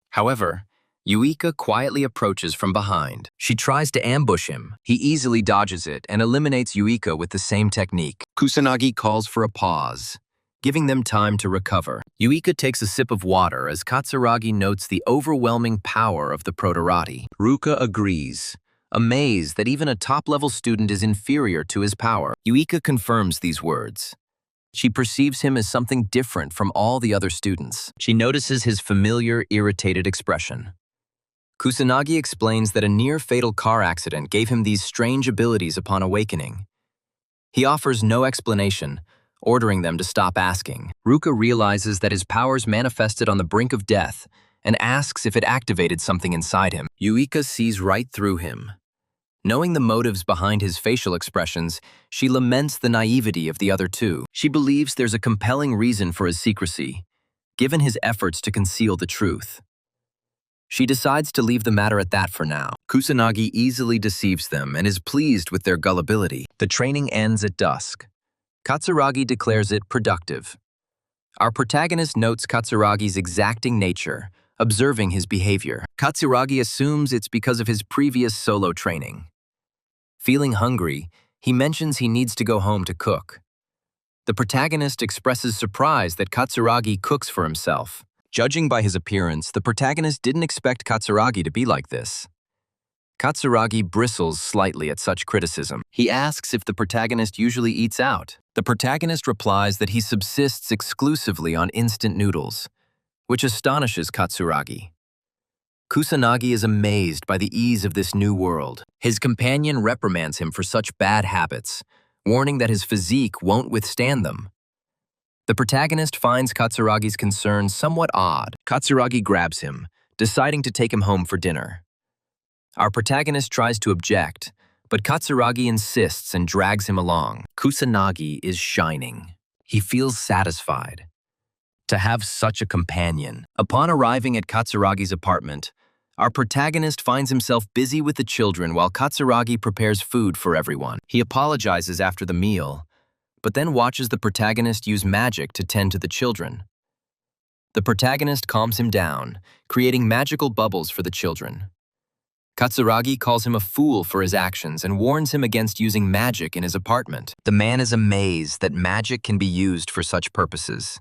However, Yuika quietly approaches from behind. She tries to ambush him. He easily dodges it and eliminates Yuika with the same technique. Kusanagi calls for a pause, giving them time to recover. Yuika takes a sip of water as Katsuragi notes the overwhelming power of the Protorati. Ruka agrees, amazed that even a top-level student is inferior to his power. Yuika confirms these words. She perceives him as something different from all the other students. She notices his familiar, irritated expression. Kusanagi explains that a near-fatal car accident gave him these strange abilities upon awakening. He offers no explanation, ordering them to stop asking. Ruka realizes that his powers manifested on the brink of death and asks if it activated something inside him. Yuika sees right through him. Knowing the motives behind his facial expressions, she laments the naivety of the other two. She believes there's a compelling reason for his secrecy, given his efforts to conceal the truth. She decides to leave the matter at that for now. Kusanagi easily deceives them and is pleased with their gullibility. The training ends at dusk. Katsuragi declares it productive. Our protagonist notes Katsuragi's exacting nature, observing his behavior. Katsuragi assumes it's because of his previous solo training. Feeling hungry, he mentions he needs to go home to cook. The protagonist expresses surprise that Katsuragi cooks for himself. Judging by his appearance, the protagonist didn't expect Katsuragi to be like this. Katsuragi bristles slightly at such criticism. He asks if the protagonist usually eats out. The protagonist replies that he subsists exclusively on instant noodles, which astonishes Katsuragi. Kusanagi is amazed by the ease of this new world. His companion reprimands him for such bad habits, warning that his physique won't withstand them. The protagonist finds Katsuragi's concern somewhat odd. Katsuragi grabs him, deciding to take him home for dinner. Our protagonist tries to object, but Katsuragi insists and drags him along. Kusanagi is shining. He feels satisfied to have such a companion. Upon arriving at Katsuragi's apartment, our protagonist finds himself busy with the children while Katsuragi prepares food for everyone. He apologizes after the meal, but then watches the protagonist use magic to tend to the children. The protagonist calms him down, creating magical bubbles for the children. Katsuragi calls him a fool for his actions and warns him against using magic in his apartment. The man is amazed that magic can be used for such purposes.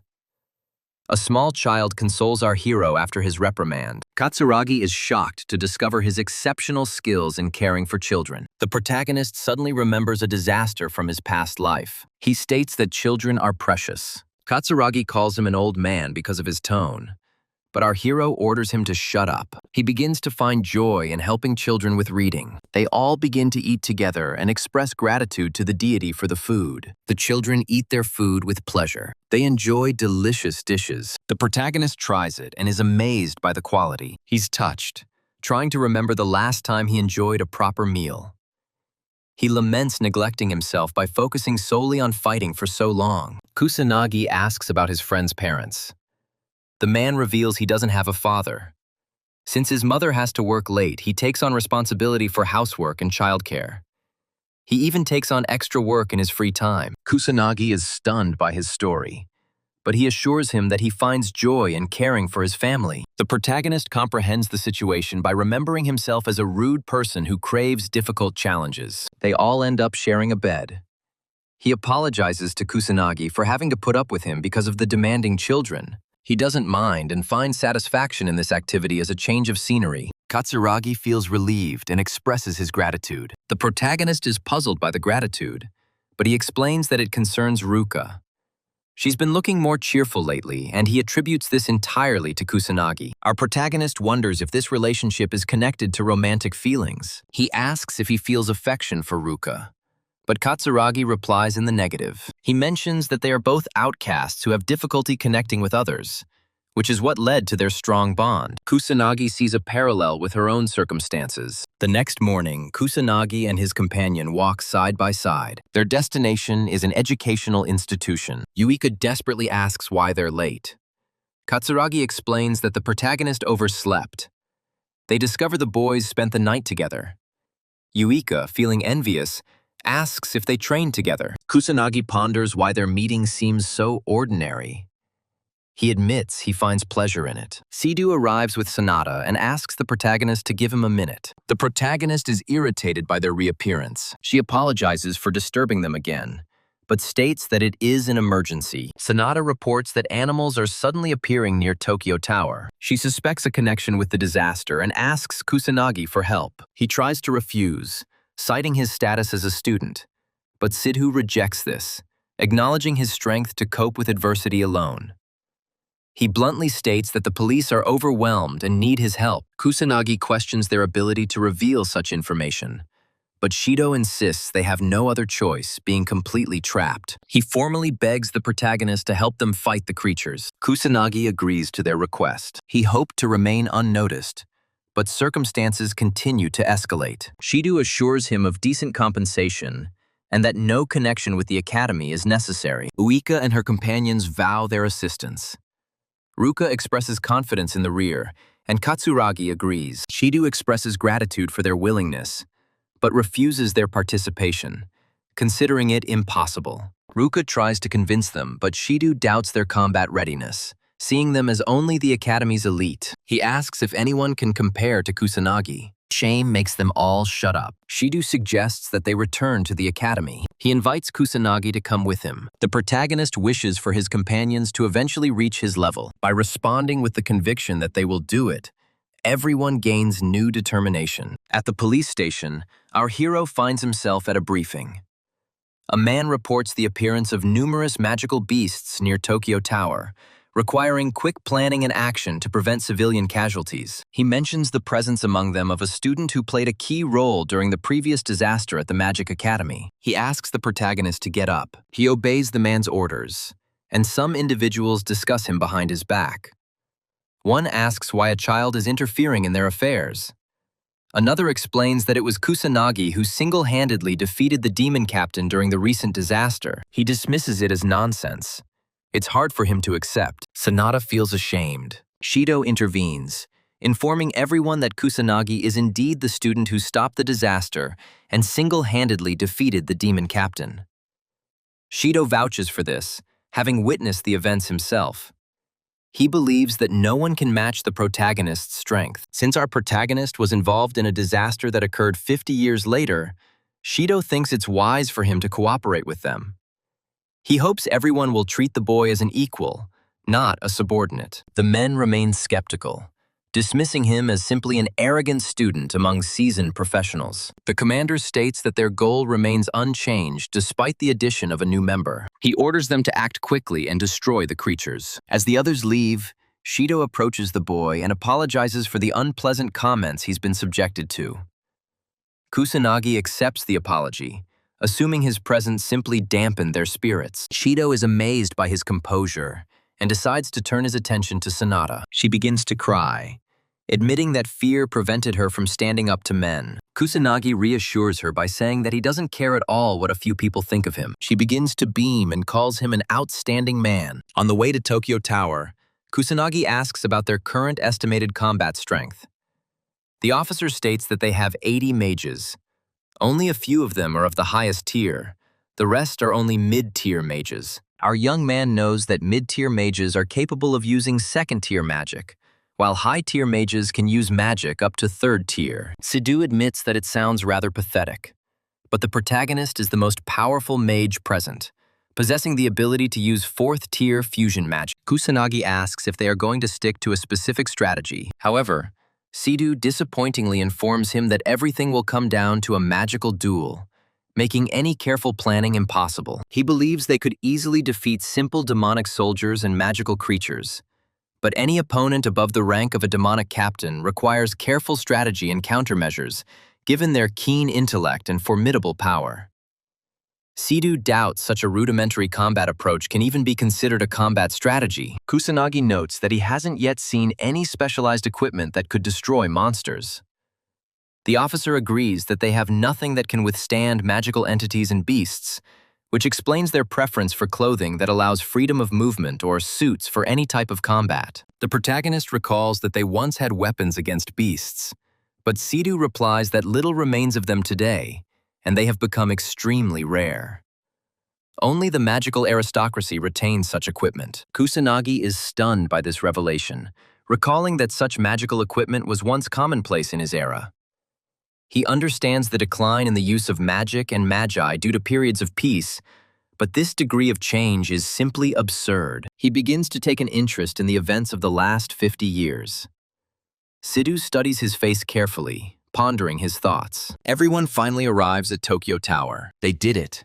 A small child consoles our hero after his reprimand. Katsuragi is shocked to discover his exceptional skills in caring for children. The protagonist suddenly remembers a disaster from his past life. He states that children are precious. Katsuragi calls him an old man because of his tone, but our hero orders him to shut up. He begins to find joy in helping children with reading. They all begin to eat together and express gratitude to the deity for the food. The children eat their food with pleasure. They enjoy delicious dishes. The protagonist tries it and is amazed by the quality. He's touched, trying to remember the last time he enjoyed a proper meal. He laments neglecting himself by focusing solely on fighting for so long. Kusanagi asks about his friend's parents. The man reveals he doesn't have a father. Since his mother has to work late, he takes on responsibility for housework and childcare. He even takes on extra work in his free time. Kusanagi is stunned by his story, but he assures him that he finds joy in caring for his family. The protagonist comprehends the situation by remembering himself as a rude person who craves difficult challenges. They all end up sharing a bed. He apologizes to Kusanagi for having to put up with him because of the demanding children. He doesn't mind and finds satisfaction in this activity as a change of scenery. Katsuragi feels relieved and expresses his gratitude. The protagonist is puzzled by the gratitude, but he explains that it concerns Ruka. She's been looking more cheerful lately, and he attributes this entirely to Kusanagi. Our protagonist wonders if this relationship is connected to romantic feelings. He asks if he feels affection for Ruka, but Katsuragi replies in the negative. He mentions that they are both outcasts who have difficulty connecting with others, which is what led to their strong bond. Kusanagi sees a parallel with her own circumstances. The next morning, Kusanagi and his companion walk side by side. Their destination is an educational institution. Yuika desperately asks why they're late. Katsuragi explains that the protagonist overslept. They discover the boys spent the night together. Yuika, feeling envious, asks if they trained together. Kusanagi ponders why their meeting seems so ordinary. He admits he finds pleasure in it. Sidhu arrives with Sonata and asks the protagonist to give him a minute. The protagonist is irritated by their reappearance. She apologizes for disturbing them again, but states that it is an emergency. Sonata reports that animals are suddenly appearing near Tokyo Tower. She suspects a connection with the disaster and asks Kusanagi for help. He tries to refuse, citing his status as a student, but Sidhu rejects this, acknowledging his strength to cope with adversity alone. He bluntly states that the police are overwhelmed and need his help. Kusanagi questions their ability to reveal such information, but Shido insists they have no other choice, being completely trapped. He formally begs the protagonist to help them fight the creatures. Kusanagi agrees to their request. He hoped to remain unnoticed, but circumstances continue to escalate. Shido assures him of decent compensation and that no connection with the academy is necessary. Uika and her companions vow their assistance. Ruka expresses confidence in the rear, and Katsuragi agrees. Shido expresses gratitude for their willingness, but refuses their participation, considering it impossible. Ruka tries to convince them, but Shido doubts their combat readiness, seeing them as only the academy's elite. He asks if anyone can compare to Kusanagi. Shame makes them all shut up. Shido suggests that they return to the academy. He invites Kusanagi to come with him. The protagonist wishes for his companions to eventually reach his level. By responding with the conviction that they will do it, everyone gains new determination. At the police station, our hero finds himself at a briefing. A man reports the appearance of numerous magical beasts near Tokyo Tower, requiring quick planning and action to prevent civilian casualties. He mentions the presence among them of a student who played a key role during the previous disaster at the Magic Academy. He asks the protagonist to get up. He obeys the man's orders, and some individuals discuss him behind his back. One asks why a child is interfering in their affairs. Another explains that it was Kusanagi who single-handedly defeated the demon captain during the recent disaster. He dismisses it as nonsense. It's hard for him to accept. Sonata feels ashamed. Shido intervenes, informing everyone that Kusanagi is indeed the student who stopped the disaster and single-handedly defeated the demon captain. Shido vouches for this, having witnessed the events himself. He believes that no one can match the protagonist's strength. Since our protagonist was involved in a disaster that occurred 50 years later, Shido thinks it's wise for him to cooperate with them. He hopes everyone will treat the boy as an equal, not a subordinate. The men remain skeptical, dismissing him as simply an arrogant student among seasoned professionals. The commander states that their goal remains unchanged despite the addition of a new member. He orders them to act quickly and destroy the creatures. As the others leave, Shido approaches the boy and apologizes for the unpleasant comments he's been subjected to. Kusanagi accepts the apology, assuming his presence simply dampened their spirits. Shido is amazed by his composure and decides to turn his attention to Sanada. She begins to cry, admitting that fear prevented her from standing up to men. Kusanagi reassures her by saying that he doesn't care at all what a few people think of him. She begins to beam and calls him an outstanding man. On the way to Tokyo Tower, Kusanagi asks about their current estimated combat strength. The officer states that they have 80 mages. Only a few of them are of the highest tier. The rest are only mid-tier mages. Our young man knows that mid-tier mages are capable of using second-tier magic, while high-tier mages can use magic up to third tier. Sidhu admits that it sounds rather pathetic, but the protagonist is the most powerful mage present, possessing the ability to use fourth-tier fusion magic. Kusanagi asks if they are going to stick to a specific strategy. However, Sidhu disappointingly informs him that everything will come down to a magical duel, making any careful planning impossible. He believes they could easily defeat simple demonic soldiers and magical creatures, but any opponent above the rank of a demonic captain requires careful strategy and countermeasures, given their keen intellect and formidable power. Sidhu doubts such a rudimentary combat approach can even be considered a combat strategy. Kusanagi notes that he hasn't yet seen any specialized equipment that could destroy monsters. The officer agrees that they have nothing that can withstand magical entities and beasts, which explains their preference for clothing that allows freedom of movement or suits for any type of combat. The protagonist recalls that they once had weapons against beasts, but Sidhu replies that little remains of them today, and they have become extremely rare. Only the magical aristocracy retains such equipment. Kusanagi is stunned by this revelation, recalling that such magical equipment was once commonplace in his era. He understands the decline in the use of magic and magi due to periods of peace, but this degree of change is simply absurd. He begins to take an interest in the events of the last 50 years. Sidhu studies his face carefully, pondering his thoughts. Everyone finally arrives at Tokyo Tower. They did it.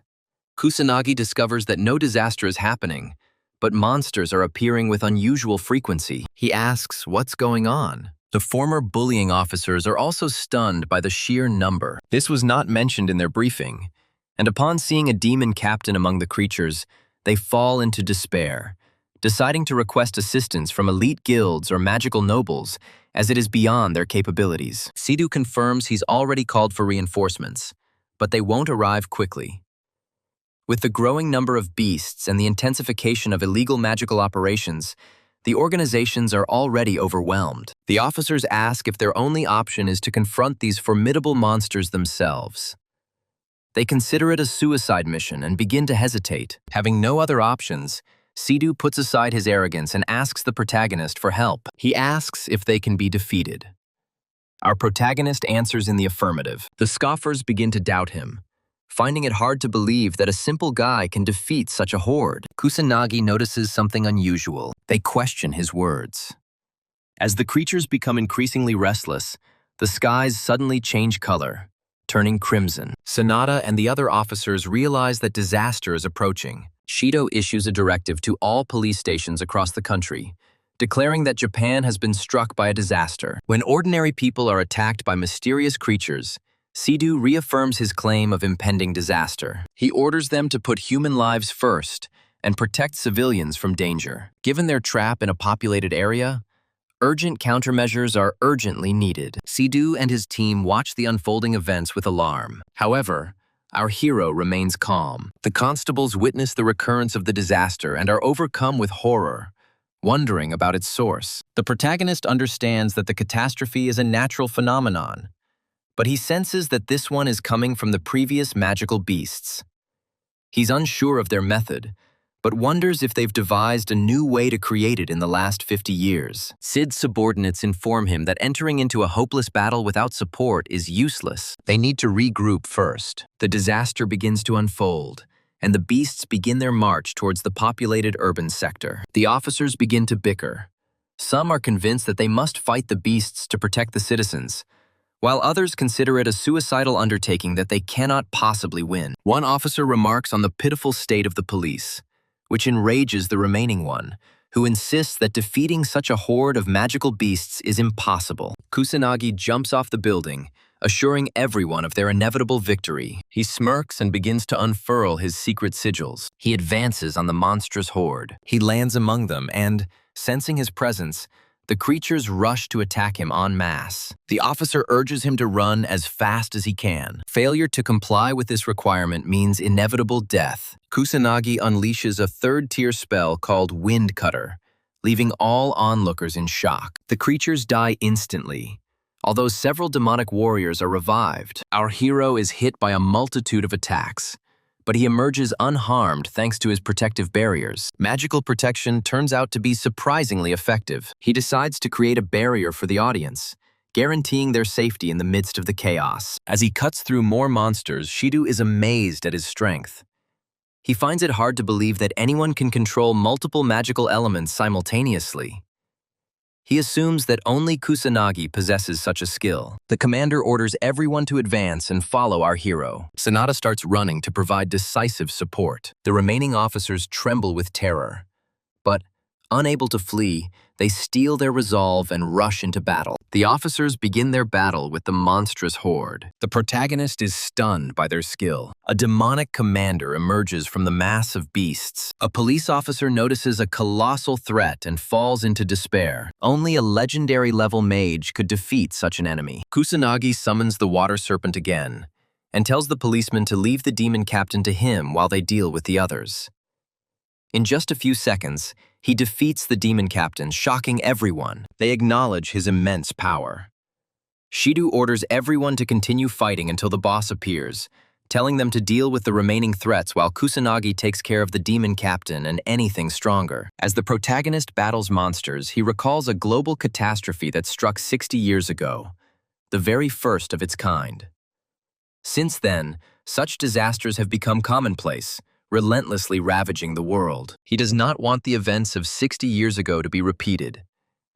Kusanagi discovers that no disaster is happening, but monsters are appearing with unusual frequency. He asks what's going on. The former bullying officers are also stunned by the sheer number. This was not mentioned in their briefing, and upon seeing a demon captain among the creatures, they fall into despair, deciding to request assistance from elite guilds or magical nobles, as it is beyond their capabilities. Sidhu confirms he's already called for reinforcements, but they won't arrive quickly. With the growing number of beasts and the intensification of illegal magical operations, the organizations are already overwhelmed. The officers ask if their only option is to confront these formidable monsters themselves. They consider it a suicide mission and begin to hesitate. Having no other options, Sidhu puts aside his arrogance and asks the protagonist for help. He asks if they can be defeated. Our protagonist answers in the affirmative. The scoffers begin to doubt him, finding it hard to believe that a simple guy can defeat such a horde. Kusanagi notices something unusual. They question his words. As the creatures become increasingly restless, the skies suddenly change color, turning crimson. Sanada and the other officers realize that disaster is approaching. Shido issues a directive to all police stations across the country, declaring that Japan has been struck by a disaster. When ordinary people are attacked by mysterious creatures, Sidhu reaffirms his claim of impending disaster. He orders them to put human lives first and protect civilians from danger. Given their trap in a populated area, urgent countermeasures are urgently needed. Sidhu and his team watch the unfolding events with alarm. However, our hero remains calm. The constables witness the recurrence of the disaster and are overcome with horror, wondering about its source. The protagonist understands that the catastrophe is a natural phenomenon, but he senses that this one is coming from the previous magical beasts. He's unsure of their method, but wonders if they've devised a new way to create it in the last 50 years. Sid's subordinates inform him that entering into a hopeless battle without support is useless. They need to regroup first. The disaster begins to unfold, and the beasts begin their march towards the populated urban sector. The officers begin to bicker. Some are convinced that they must fight the beasts to protect the citizens, while others consider it a suicidal undertaking that they cannot possibly win. One officer remarks on the pitiful state of the police, which enrages the remaining one, who insists that defeating such a horde of magical beasts is impossible. Kusanagi jumps off the building, assuring everyone of their inevitable victory. He smirks and begins to unfurl his secret sigils. He advances on the monstrous horde. He lands among them and, sensing his presence, the creatures rush to attack him en masse. The officer urges him to run as fast as he can. Failure to comply with this requirement means inevitable death. Kusanagi unleashes a third-tier spell called Wind Cutter, leaving all onlookers in shock. The creatures die instantly, although several demonic warriors are revived. Our hero is hit by a multitude of attacks, but he emerges unharmed thanks to his protective barriers. Magical protection turns out to be surprisingly effective. He decides to create a barrier for the audience, guaranteeing their safety in the midst of the chaos. As he cuts through more monsters, Shido is amazed at his strength. He finds it hard to believe that anyone can control multiple magical elements simultaneously. He assumes that only Kusanagi possesses such a skill. The commander orders everyone to advance and follow our hero. Sanada starts running to provide decisive support. The remaining officers tremble with terror, but, unable to flee, they steel their resolve and rush into battle. The officers begin their battle with the monstrous horde. The protagonist is stunned by their skill. A demonic commander emerges from the mass of beasts. A police officer notices a colossal threat and falls into despair. Only a legendary-level mage could defeat such an enemy. Kusanagi summons the water serpent again and tells the policeman to leave the demon captain to him while they deal with the others. In just a few seconds, he defeats the demon captain, shocking everyone. They acknowledge his immense power. Shido orders everyone to continue fighting until the boss appears, telling them to deal with the remaining threats while Kusanagi takes care of the demon captain and anything stronger. As the protagonist battles monsters, he recalls a global catastrophe that struck 60 years ago, the very first of its kind. Since then, such disasters have become commonplace, relentlessly ravaging the world. He does not want the events of 60 years ago to be repeated,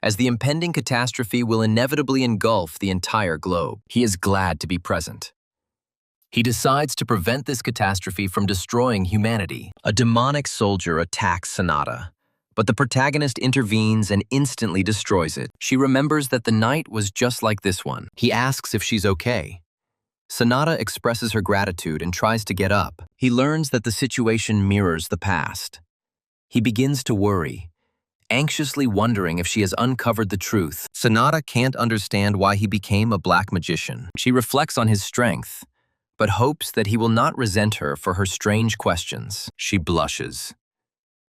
as the impending catastrophe will inevitably engulf the entire globe. He is glad to be present. He decides to prevent this catastrophe from destroying humanity. A demonic soldier attacks Sanada, but the protagonist intervenes and instantly destroys it. She remembers that the night was just like this one. He asks if she's okay. Sanada expresses her gratitude and tries to get up. He learns that the situation mirrors the past. He begins to worry, anxiously wondering if she has uncovered the truth. Sanada can't understand why he became a black magician. She reflects on his strength, but hopes that he will not resent her for her strange questions. She blushes.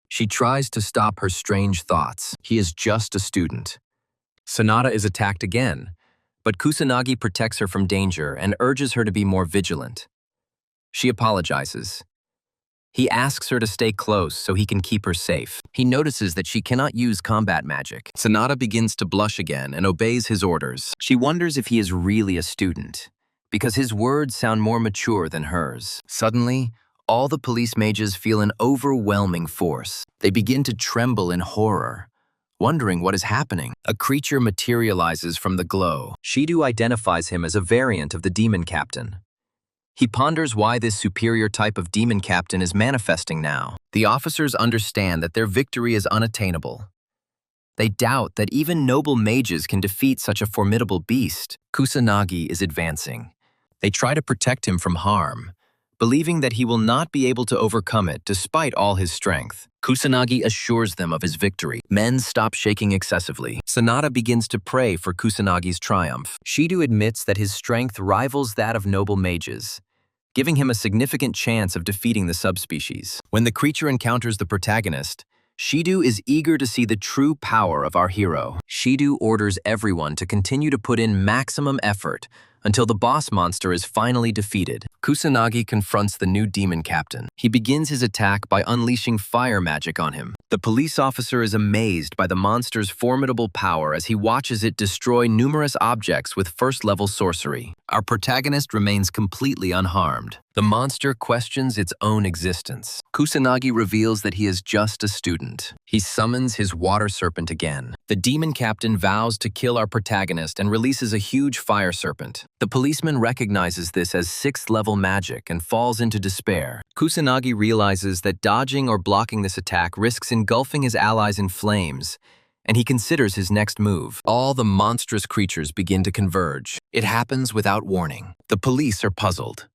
She tries to stop her strange thoughts. He is just a student. Sanada is attacked again, but Kusanagi protects her from danger and urges her to be more vigilant. She apologizes. He asks her to stay close so he can keep her safe. He notices that she cannot use combat magic. Sanada begins to blush again and obeys his orders. She wonders if he is really a student, because his words sound more mature than hers. Suddenly, all the police mages feel an overwhelming force. They begin to tremble in horror, wondering what is happening. A creature materializes from the glow. Shido identifies him as a variant of the demon captain. He ponders why this superior type of demon captain is manifesting now. The officers understand that their victory is unattainable. They doubt that even noble mages can defeat such a formidable beast. Kusanagi is advancing. They try to protect him from harm, believing that he will not be able to overcome it despite all his strength. Kusanagi assures them of his victory. Men stop shaking excessively. Sanada begins to pray for Kusanagi's triumph. Shido admits that his strength rivals that of noble mages, giving him a significant chance of defeating the subspecies. When the creature encounters the protagonist, Shido is eager to see the true power of our hero. Shido orders everyone to continue to put in maximum effort until the boss monster is finally defeated. Kusanagi confronts the new demon captain. He begins his attack by unleashing fire magic on him. The police officer is amazed by the monster's formidable power as he watches it destroy numerous objects with first-level sorcery. Our protagonist remains completely unharmed. The monster questions its own existence. Kusanagi reveals that he is just a student. He summons his water serpent again. The demon captain vows to kill our protagonist and releases a huge fire serpent. The policeman recognizes this as 6th-level magic and falls into despair. Kusanagi realizes that dodging or blocking this attack risks engulfing his allies in flames, and he considers his next move. All the monstrous creatures begin to converge. It happens without warning. The police are puzzled.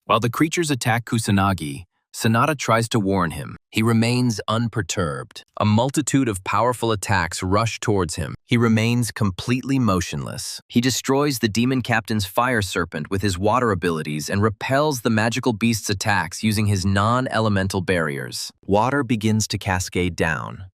While the creatures attack Kusanagi, Sanada tries to warn him. He remains unperturbed. A multitude of powerful attacks rush towards him. He remains completely motionless. He destroys the demon captain's fire serpent with his water abilities and repels the magical beast's attacks using his non-elemental barriers. Water begins to cascade down.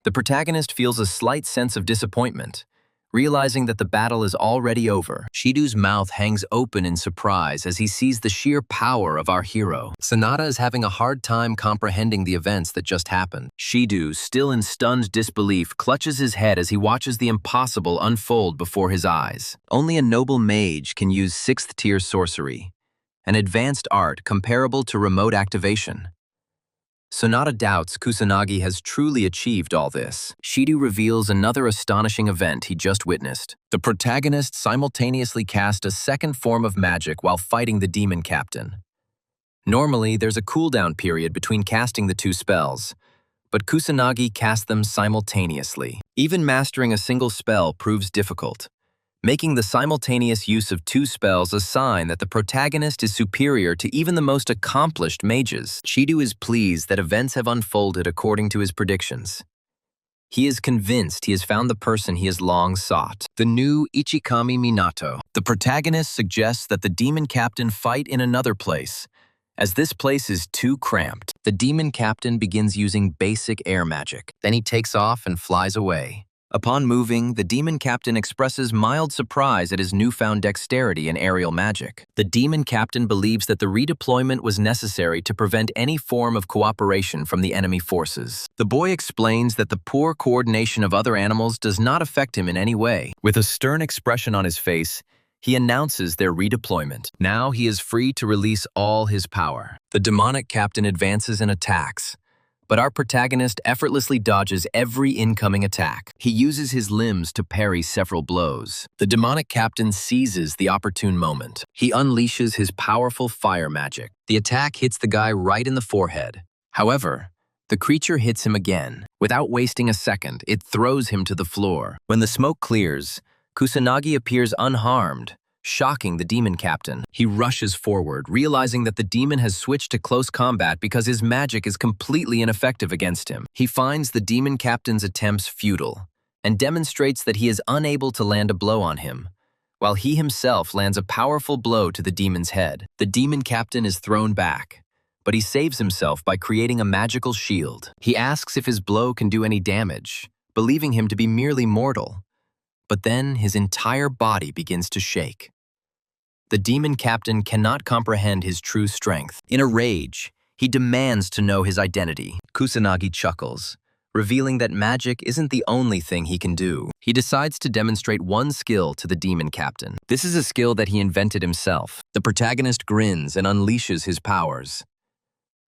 The protagonist feels a slight sense of disappointment, realizing that the battle is already over. Shido's mouth hangs open in surprise as he sees the sheer power of our hero. Sanada is having a hard time comprehending the events that just happened. Shido, still in stunned disbelief, clutches his head as he watches the impossible unfold before his eyes. Only a noble mage can use 6th-tier sorcery, an advanced art comparable to remote activation. Sanada doubts Kusanagi has truly achieved all this. Shido reveals another astonishing event he just witnessed. The protagonist simultaneously cast a second form of magic while fighting the demon captain. Normally, there's a cooldown period between casting the two spells, but Kusanagi cast them simultaneously. Even mastering a single spell proves difficult, making the simultaneous use of 2 spells a sign that the protagonist is superior to even the most accomplished mages. Shido is pleased that events have unfolded according to his predictions. He is convinced he has found the person he has long sought, the new Ichikami Minato. The protagonist suggests that the demon captain fight in another place, as this place is too cramped. The demon captain begins using basic air magic. Then he takes off and flies away. Upon moving, the demon captain expresses mild surprise at his newfound dexterity in aerial magic. The demon captain believes that the redeployment was necessary to prevent any form of cooperation from the enemy forces. The boy explains that the poor coordination of other animals does not affect him in any way. With a stern expression on his face, he announces their redeployment. Now he is free to release all his power. The demonic captain advances and attacks, but our protagonist effortlessly dodges every incoming attack. He uses his limbs to parry several blows. The demonic captain seizes the opportune moment. He unleashes his powerful fire magic. The attack hits the guy right in the forehead. However, the creature hits him again. Without wasting a second, it throws him to the floor. When the smoke clears, Kusanagi appears unharmed, shocking the demon captain. He rushes forward, realizing that the demon has switched to close combat because his magic is completely ineffective against him. He finds the demon captain's attempts futile and demonstrates that he is unable to land a blow on him, while he himself lands a powerful blow to the demon's head. The demon captain is thrown back, but he saves himself by creating a magical shield. He asks if his blow can do any damage, believing him to be merely mortal. But then his entire body begins to shake. The demon captain cannot comprehend his true strength. In a rage, he demands to know his identity. Kusanagi chuckles, revealing that magic isn't the only thing he can do. He decides to demonstrate one skill to the demon captain. This is a skill that he invented himself. The protagonist grins and unleashes his powers.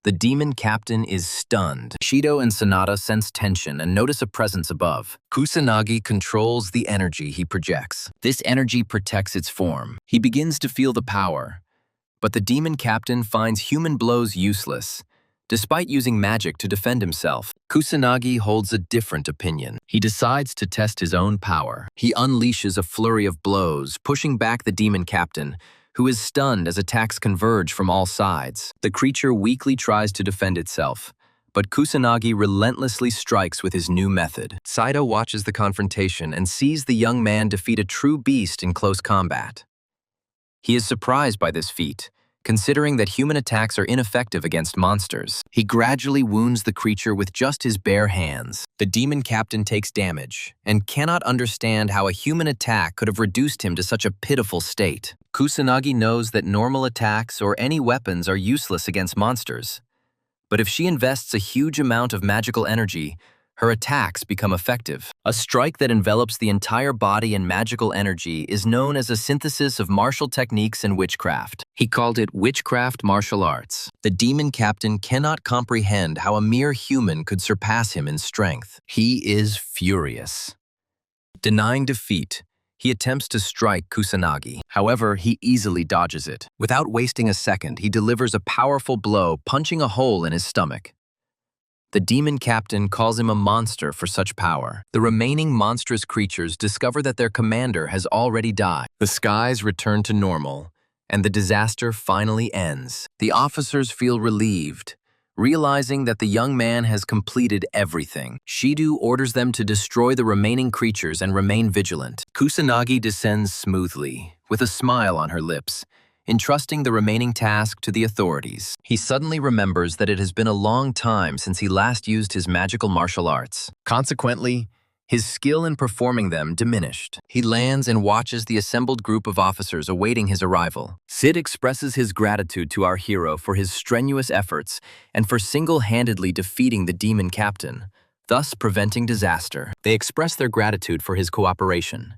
The demon captain is stunned. Shido and Sanada sense tension and notice a presence above. Kusanagi controls the energy he projects. This energy protects its form. He begins to feel the power, but the demon captain finds human blows useless, despite using magic to defend himself. Kusanagi holds a different opinion. He decides to test his own power. He unleashes a flurry of blows, pushing back the demon captain, who is stunned as attacks converge from all sides. The creature weakly tries to defend itself, but Kusanagi relentlessly strikes with his new method. Saito watches the confrontation and sees the young man defeat a true beast in close combat. He is surprised by this feat, considering that human attacks are ineffective against monsters. He gradually wounds the creature with just his bare hands. The demon captain takes damage and cannot understand how a human attack could have reduced him to such a pitiful state. Kusanagi knows that normal attacks or any weapons are useless against monsters, But if she invests a huge amount of magical energy, her attacks become effective. A strike that envelops the entire body in magical energy is known as a synthesis of martial techniques and witchcraft. He called it witchcraft martial arts. The demon captain cannot comprehend how a mere human could surpass him in strength. He is furious. Denying defeat, he attempts to strike Kusanagi. However, he easily dodges it. Without wasting a second, he delivers a powerful blow, punching a hole in his stomach. The demon captain calls him a monster for such power. The remaining monstrous creatures discover that their commander has already died. The skies return to normal, and the disaster finally ends. The officers feel relieved, realizing that the young man has completed everything. Shidu orders them to destroy the remaining creatures and remain vigilant. Kusanagi descends smoothly, with a smile on her lips, entrusting the remaining task to the authorities. He suddenly remembers that it has been a long time since he last used his magical martial arts. Consequently, his skill in performing them diminished. He lands and watches the assembled group of officers awaiting his arrival. Sid expresses his gratitude to our hero for his strenuous efforts and for single-handedly defeating the demon captain, thus preventing disaster. They express their gratitude for his cooperation.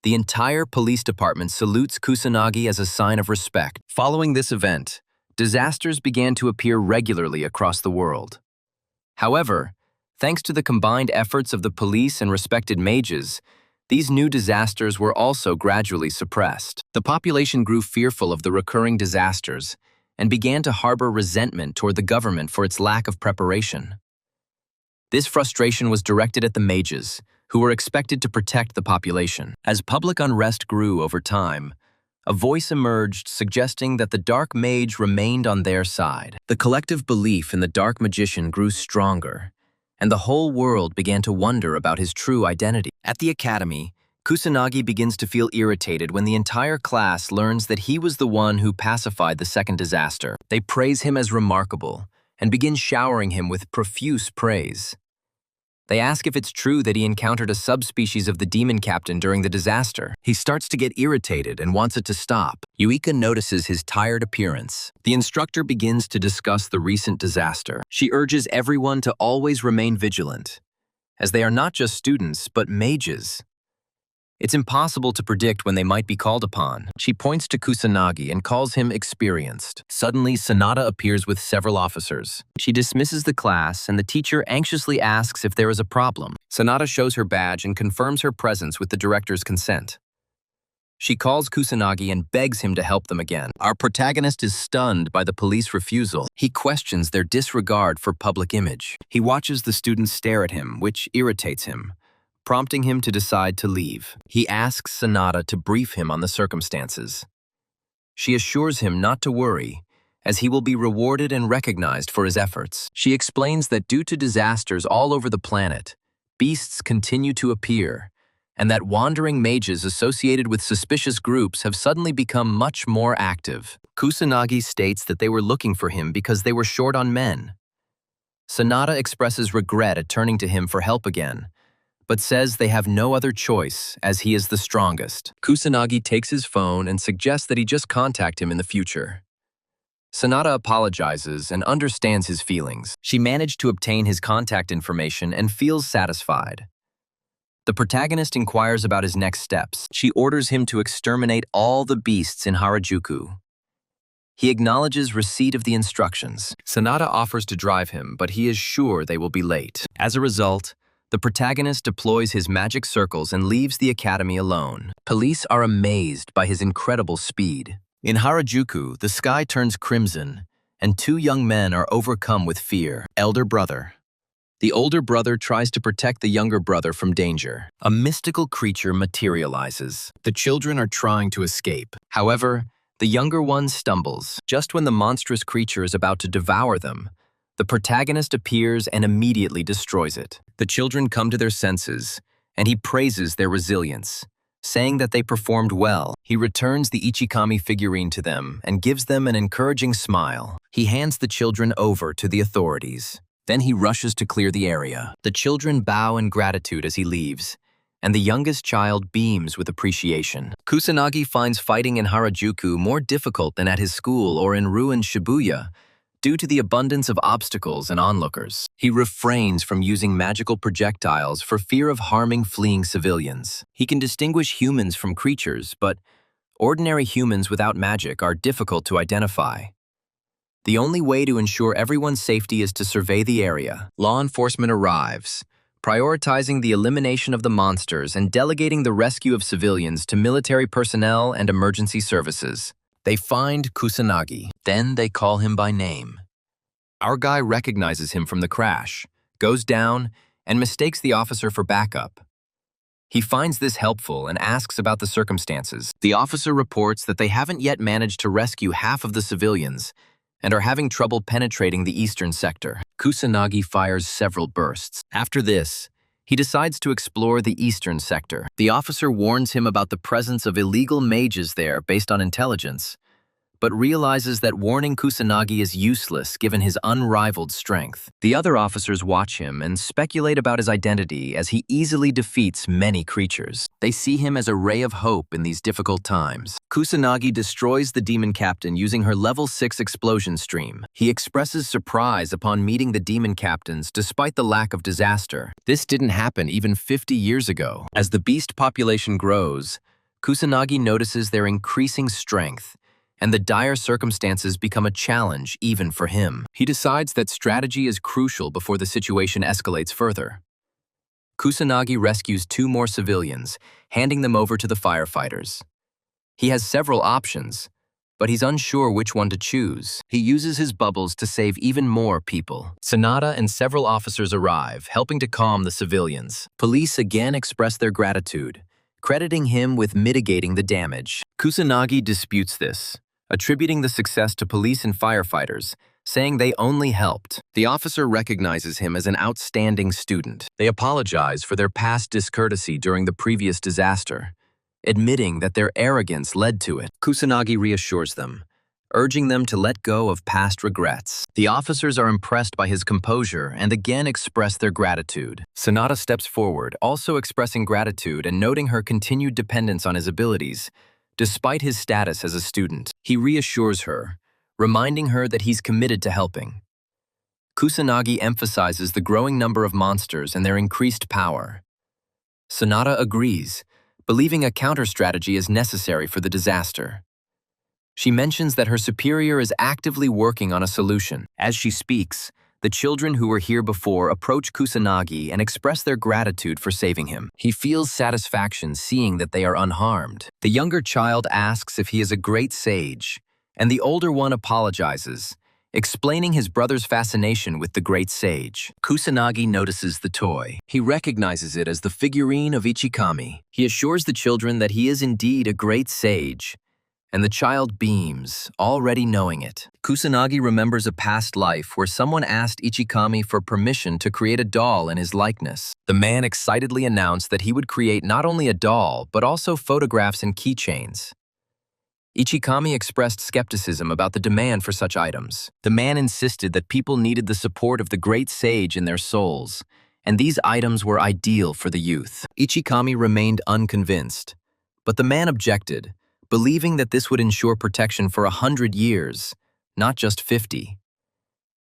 The entire police department salutes Kusanagi as a sign of respect. Following this event, disasters began to appear regularly across the world. However, thanks to the combined efforts of the police and respected mages, these new disasters were also gradually suppressed. The population grew fearful of the recurring disasters and began to harbor resentment toward the government for its lack of preparation. This frustration was directed at the mages, who were expected to protect the population. As public unrest grew over time, a voice emerged suggesting that the dark mage remained on their side. The collective belief in the dark magician grew stronger, and the whole world began to wonder about his true identity. At the academy, Kusanagi begins to feel irritated when the entire class learns that he was the one who pacified the second disaster. They praise him as remarkable and begin showering him with profuse praise. They ask if it's true that he encountered a subspecies of the demon captain during the disaster. He starts to get irritated and wants it to stop. Yuika notices his tired appearance. The instructor begins to discuss the recent disaster. She urges everyone to always remain vigilant, as they are not just students, but mages. It's impossible to predict when they might be called upon. She points to Kusanagi and calls him experienced. Suddenly, Sanada appears with several officers. She dismisses the class, and the teacher anxiously asks if there is a problem. Sanada shows her badge and confirms her presence with the director's consent. She calls Kusanagi and begs him to help them again. Our protagonist is stunned by the police refusal. He questions their disregard for public image. He watches the students stare at him, which irritates him, prompting him to decide to leave. He asks Sanada to brief him on the circumstances. She assures him not to worry, as he will be rewarded and recognized for his efforts. She explains that due to disasters all over the planet, beasts continue to appear, and that wandering mages associated with suspicious groups have suddenly become much more active. Kusanagi states that they were looking for him because they were short on men. Sanada expresses regret at turning to him for help again, but says they have no other choice as he is the strongest. Kusanagi takes his phone and suggests that he just contact him in the future. Sanada apologizes and understands his feelings. She managed to obtain his contact information and feels satisfied. The protagonist inquires about his next steps. She orders him to exterminate all the beasts in Harajuku. He acknowledges receipt of the instructions. Sanada offers to drive him, but he is sure they will be late. As a result, the protagonist deploys his magic circles and leaves the academy alone. Police are amazed by his incredible speed. In Harajuku, the sky turns crimson, and two young men are overcome with fear. Elder brother. The older brother tries to protect the younger brother from danger. A mystical creature materializes. The children are trying to escape. However, the younger one stumbles. Just when the monstrous creature is about to devour them, the protagonist appears and immediately destroys it. The children come to their senses, and he praises their resilience, saying that they performed well. He returns the Ichikami figurine to them and gives them an encouraging smile. He hands the children over to the authorities. Then he rushes to clear the area. The children bow in gratitude as he leaves, and the youngest child beams with appreciation. Kusanagi finds fighting in Harajuku more difficult than at his school or in ruined Shibuya, due to the abundance of obstacles and onlookers. He refrains from using magical projectiles for fear of harming fleeing civilians. He can distinguish humans from creatures, but ordinary humans without magic are difficult to identify. The only way to ensure everyone's safety is to survey the area. Law enforcement arrives, prioritizing the elimination of the monsters and delegating the rescue of civilians to military personnel and emergency services. They find Kusanagi. Then they call him by name. Our guy recognizes him from the crash, goes down, and mistakes the officer for backup. He finds this helpful and asks about the circumstances. The officer reports that they haven't yet managed to rescue half of the civilians and are having trouble penetrating the eastern sector. Kusanagi fires several bursts. After this, he decides to explore the eastern sector. The officer warns him about the presence of illegal mages there based on intelligence, but realizes that warning Kusanagi is useless given his unrivaled strength. The other officers watch him and speculate about his identity as he easily defeats many creatures. They see him as a ray of hope in these difficult times. Kusanagi destroys the demon captain using her level 6 explosion stream. He expresses surprise upon meeting the demon captains despite the lack of disaster. This didn't happen even 50 years ago. As the beast population grows, Kusanagi notices their increasing strength, and the dire circumstances become a challenge even for him. He decides that strategy is crucial before the situation escalates further. Kusanagi rescues 2 more civilians, handing them over to the firefighters. He has several options, but he's unsure which one to choose. He uses his bubbles to save even more people. Sanada and several officers arrive, helping to calm the civilians. Police again express their gratitude, crediting him with mitigating the damage. Kusanagi disputes this, attributing the success to police and firefighters, saying they only helped. The officer recognizes him as an outstanding student. They apologize for their past discourtesy during the previous disaster, admitting that their arrogance led to it. Kusanagi reassures them, urging them to let go of past regrets. The officers are impressed by his composure and again express their gratitude. Sanada steps forward, also expressing gratitude and noting her continued dependence on his abilities, despite his status as a student. He reassures her, reminding her that he's committed to helping. Kusanagi emphasizes the growing number of monsters and their increased power. Sanada agrees, believing a counter-strategy is necessary for the disaster. She mentions that her superior is actively working on a solution. As she speaks, the children who were here before approach Kusanagi and express their gratitude for saving him. He feels satisfaction seeing that they are unharmed. The younger child asks if he is a great sage, and the older one apologizes, explaining his brother's fascination with the great sage. Kusanagi notices the toy. He recognizes it as the figurine of Ichikami. He assures the children that he is indeed a great sage, and the child beams, already knowing it. Kusanagi remembers a past life where someone asked Ichikami for permission to create a doll in his likeness. The man excitedly announced that he would create not only a doll, but also photographs and keychains. Ichikami expressed skepticism about the demand for such items. The man insisted that people needed the support of the great sage in their souls, and these items were ideal for the youth. Ichikami remained unconvinced, but the man objected, believing that this would ensure protection for 100 years, not just 50.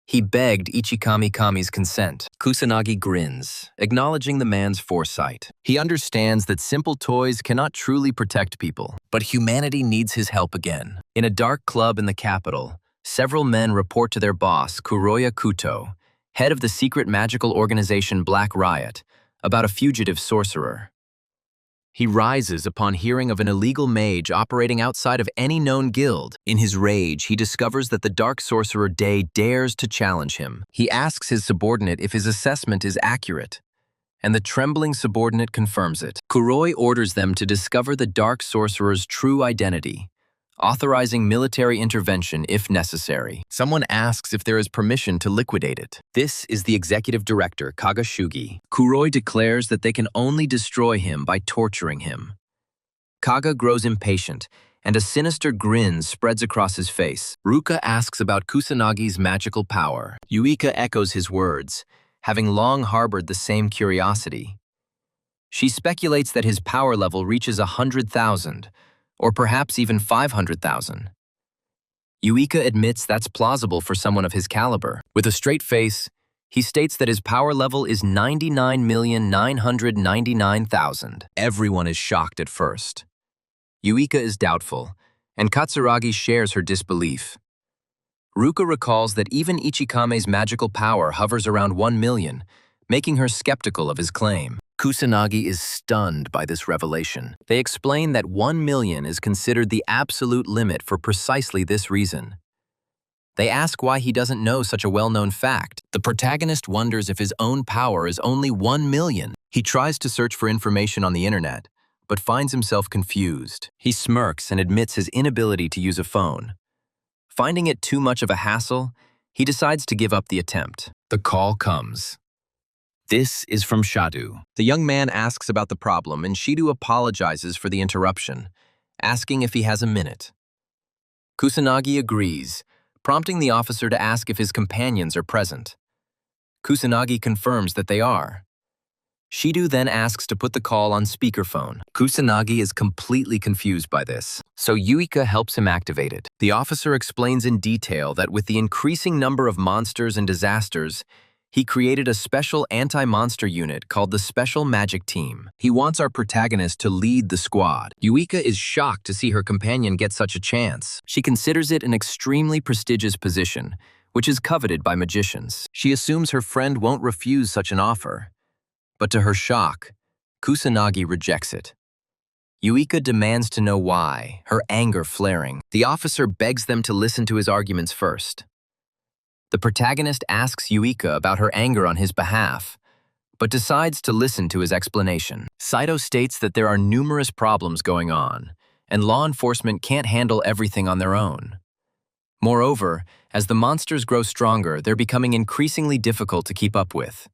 He begged Ichikami-kami's consent. Kusanagi grins, acknowledging the man's foresight. He understands that simple toys cannot truly protect people, but humanity needs his help again. In a dark club in the capital, several men report to their boss, Kuroya Kuto, head of the secret magical organization Black Riot, about a fugitive sorcerer. He rises upon hearing of an illegal mage operating outside of any known guild. In his rage, he discovers that the dark sorcerer Day dares to challenge him. He asks his subordinate if his assessment is accurate, and the trembling subordinate confirms it. Kuroi orders them to discover the dark sorcerer's true identity, authorizing military intervention if necessary. Someone asks if there is permission to liquidate it. This is the executive director, Kagashugi. Kuroi declares that they can only destroy him by torturing him. Kaga grows impatient, and a sinister grin spreads across his face. Ruka asks about Kusanagi's magical power. Yuika echoes his words, having long harbored the same curiosity. She speculates that his power level reaches 100,000, or perhaps even 500,000. Yuika admits that's plausible for someone of his caliber. With a straight face, he states that his power level is 99,999,000. Everyone is shocked at first. Yuika is doubtful, and Katsuragi shares her disbelief. Ruka recalls that even Ichikame's magical power hovers around 1 million, making her skeptical of his claim. Kusanagi is stunned by this revelation. They explain that 1 million is considered the absolute limit for precisely this reason. They ask why he doesn't know such a well-known fact. The protagonist wonders if his own power is only 1 million. He tries to search for information on the internet, but finds himself confused. He smirks and admits his inability to use a phone. Finding it too much of a hassle, he decides to give up the attempt. The call comes. This is from Shadu. The young man asks about the problem, and Shidu apologizes for the interruption, asking if he has a minute. Kusanagi agrees, prompting the officer to ask if his companions are present. Kusanagi confirms that they are. Shidu then asks to put the call on speakerphone. Kusanagi is completely confused by this, so Yuika helps him activate it. The officer explains in detail that with the increasing number of monsters and disasters, he created a special anti-monster unit called the Special Magic Team. He wants our protagonist to lead the squad. Yuika is shocked to see her companion get such a chance. She considers it an extremely prestigious position, which is coveted by magicians. She assumes her friend won't refuse such an offer. But to her shock, Kusanagi rejects it. Yuika demands to know why, her anger flaring. The officer begs them to listen to his arguments first. The protagonist asks Yuika about her anger on his behalf, but decides to listen to his explanation. Saito states that there are numerous problems going on, and law enforcement can't handle everything on their own. Moreover, as the monsters grow stronger, they're becoming increasingly difficult to keep up with.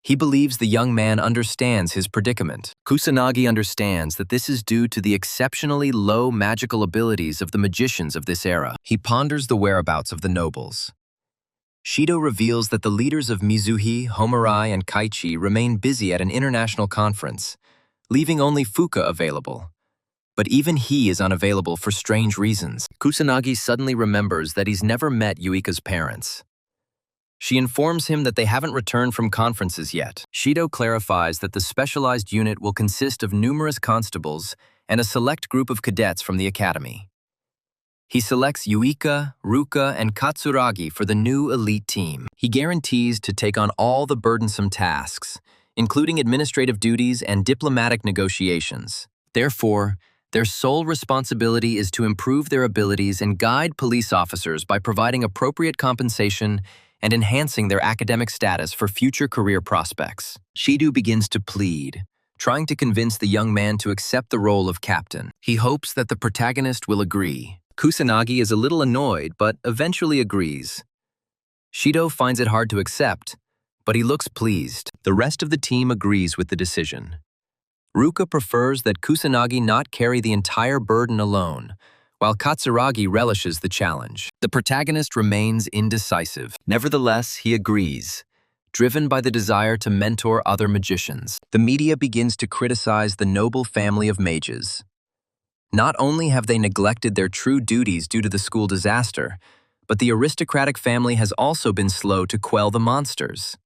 He believes the young man understands his predicament. Kusanagi understands that this is due to the exceptionally low magical abilities of the magicians of this era. He ponders the whereabouts of the nobles. Shido reveals that the leaders of Mizuhi, Homarai, and Kaichi remain busy at an international conference, leaving only Fuka available. But even he is unavailable for strange reasons. Kusanagi suddenly remembers that he's never met Yuika's parents. She informs him that they haven't returned from conferences yet. Shido clarifies that the specialized unit will consist of numerous constables and a select group of cadets from the academy. He selects Yuika, Ruka, and Katsuragi for the new elite team. He guarantees to take on all the burdensome tasks, including administrative duties and diplomatic negotiations. Therefore, their sole responsibility is to improve their abilities and guide police officers by providing appropriate compensation and enhancing their academic status for future career prospects. Shidu begins to plead, trying to convince the young man to accept the role of captain. He hopes that the protagonist will agree. Kusanagi is a little annoyed, but eventually agrees. Shido finds it hard to accept, but he looks pleased. The rest of the team agrees with the decision. Ruka prefers that Kusanagi not carry the entire burden alone, while Katsuragi relishes the challenge. The protagonist remains indecisive. Nevertheless, he agrees, driven by the desire to mentor other magicians. The media begins to criticize the noble family of mages. Not only have they neglected their true duties due to the school disaster, but the aristocratic family has also been slow to quell the monsters.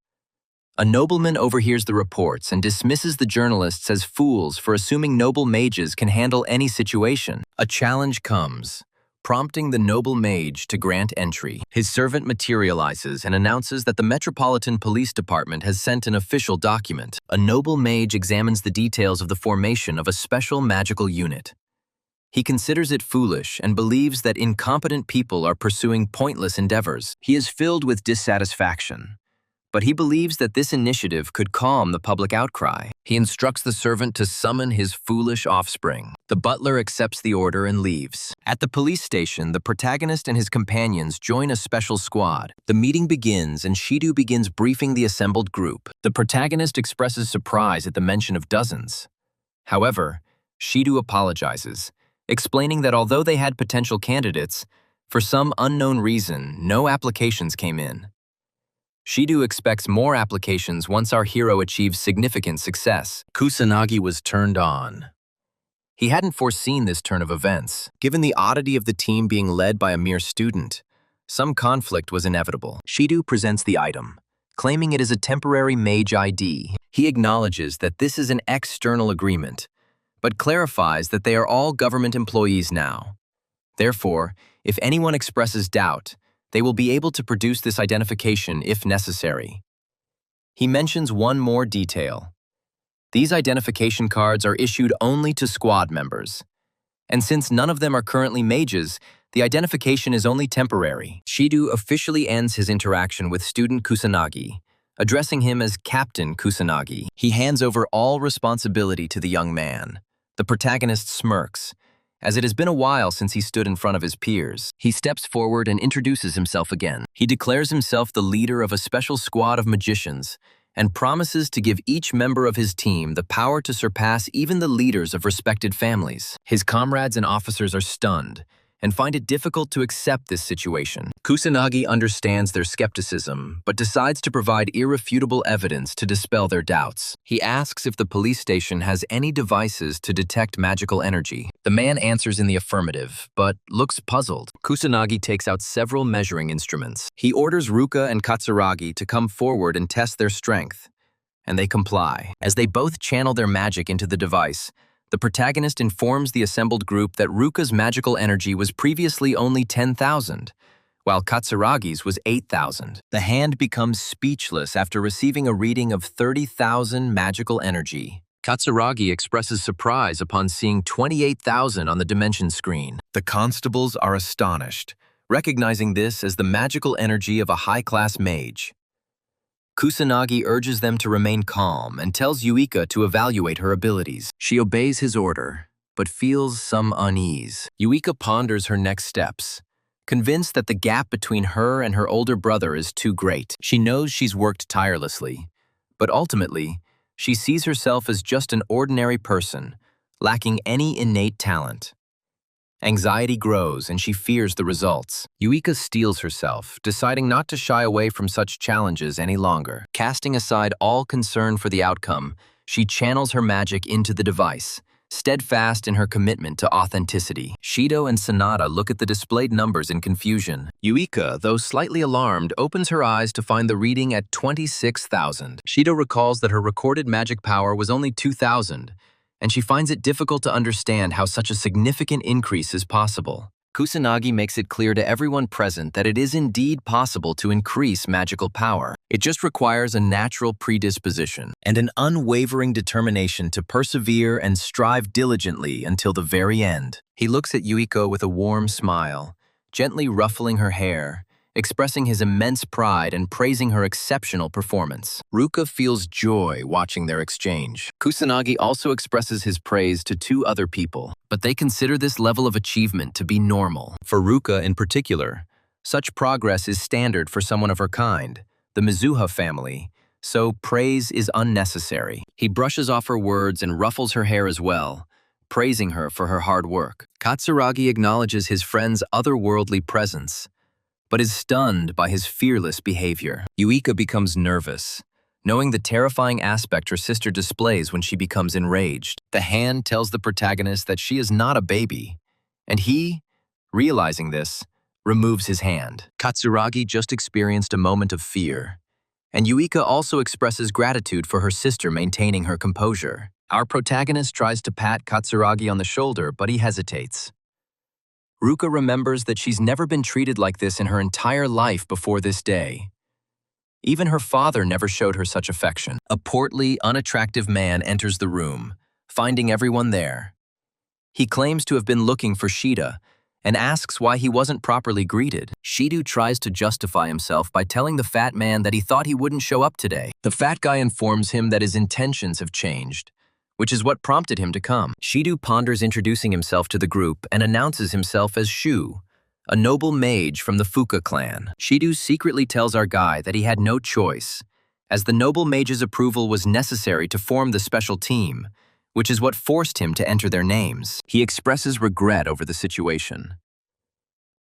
A nobleman overhears the reports and dismisses the journalists as fools for assuming noble mages can handle any situation. A challenge comes, prompting the noble mage to grant entry. His servant materializes and announces that the Metropolitan Police Department has sent an official document. A noble mage examines the details of the formation of a special magical unit. He considers it foolish and believes that incompetent people are pursuing pointless endeavors. He is filled with dissatisfaction, but he believes that this initiative could calm the public outcry. He instructs the servant to summon his foolish offspring. The butler accepts the order and leaves. At the police station, the protagonist and his companions join a special squad. The meeting begins and Shidu begins briefing the assembled group. The protagonist expresses surprise at the mention of dozens. However, Shidu apologizes, explaining that although they had potential candidates, for some unknown reason, no applications came in. Shidu expects more applications once our hero achieves significant success. Kusanagi was turned on. He hadn't foreseen this turn of events. Given the oddity of the team being led by a mere student, some conflict was inevitable. Shido presents the item, claiming it is a temporary Mage ID. He acknowledges that this is an external agreement, but clarifies that they are all government employees now. Therefore, if anyone expresses doubt, they will be able to produce this identification if necessary. He mentions one more detail. These identification cards are issued only to squad members, and since none of them are currently mages, the identification is only temporary. Shido officially ends his interaction with student Kusanagi, addressing him as Captain Kusanagi. He hands over all responsibility to the young man. The protagonist smirks, as it has been a while since he stood in front of his peers. He steps forward and introduces himself again. He declares himself the leader of a special squad of magicians and promises to give each member of his team the power to surpass even the leaders of respected families. His comrades and officers are stunned and find it difficult to accept this situation. Kusanagi understands their skepticism, but decides to provide irrefutable evidence to dispel their doubts. He asks if the police station has any devices to detect magical energy. The man answers in the affirmative, but looks puzzled. Kusanagi takes out several measuring instruments. He orders Ruka and Katsuragi to come forward and test their strength, and they comply. As they both channel their magic into the device, the protagonist informs the assembled group that Ruka's magical energy was previously only 10,000, while Katsuragi's was 8,000. The hand becomes speechless after receiving a reading of 30,000 magical energy. Katsuragi expresses surprise upon seeing 28,000 on the dimension screen. The constables are astonished, recognizing this as the magical energy of a high-class mage. Kusanagi urges them to remain calm and tells Yuika to evaluate her abilities. She obeys his order, but feels some unease. Yuika ponders her next steps, convinced that the gap between her and her older brother is too great. She knows she's worked tirelessly, but ultimately, she sees herself as just an ordinary person, lacking any innate talent. Anxiety grows and she fears the results. Yuika steels herself, deciding not to shy away from such challenges any longer. Casting aside all concern for the outcome, she channels her magic into the device, steadfast in her commitment to authenticity. Shido and Sanada look at the displayed numbers in confusion. Yuika, though slightly alarmed, opens her eyes to find the reading at 26,000. Shido recalls that her recorded magic power was only 2,000, and she finds it difficult to understand how such a significant increase is possible. Kusanagi makes it clear to everyone present that it is indeed possible to increase magical power. It just requires a natural predisposition and an unwavering determination to persevere and strive diligently until the very end. He looks at Yuiko with a warm smile, gently ruffling her hair, expressing his immense pride and praising her exceptional performance. Ruka feels joy watching their exchange. Kusanagi also expresses his praise to two other people, but they consider this level of achievement to be normal. For Ruka in particular, such progress is standard for someone of her kind, the Mizuha family, so praise is unnecessary. He brushes off her words and ruffles her hair as well, praising her for her hard work. Katsuragi acknowledges his friend's otherworldly presence, but is stunned by his fearless behavior. Yuika becomes nervous, knowing the terrifying aspect her sister displays when she becomes enraged. The hand tells the protagonist that she is not a baby, and he, realizing this, removes his hand. Katsuragi just experienced a moment of fear, and Yuika also expresses gratitude for her sister maintaining her composure. Our protagonist tries to pat Katsuragi on the shoulder, but he hesitates. Ruka remembers that she's never been treated like this in her entire life before this day. Even her father never showed her such affection. A portly, unattractive man enters the room, finding everyone there. He claims to have been looking for Shida and asks why he wasn't properly greeted. Shido tries to justify himself by telling the fat man that he thought he wouldn't show up today. The fat guy informs him that his intentions have changed, which is what prompted him to come. Shido ponders introducing himself to the group and announces himself as Shu, a noble mage from the Fuka clan. Shido secretly tells our guy that he had no choice, as the noble mage's approval was necessary to form the special team, which is what forced him to enter their names. He expresses regret over the situation.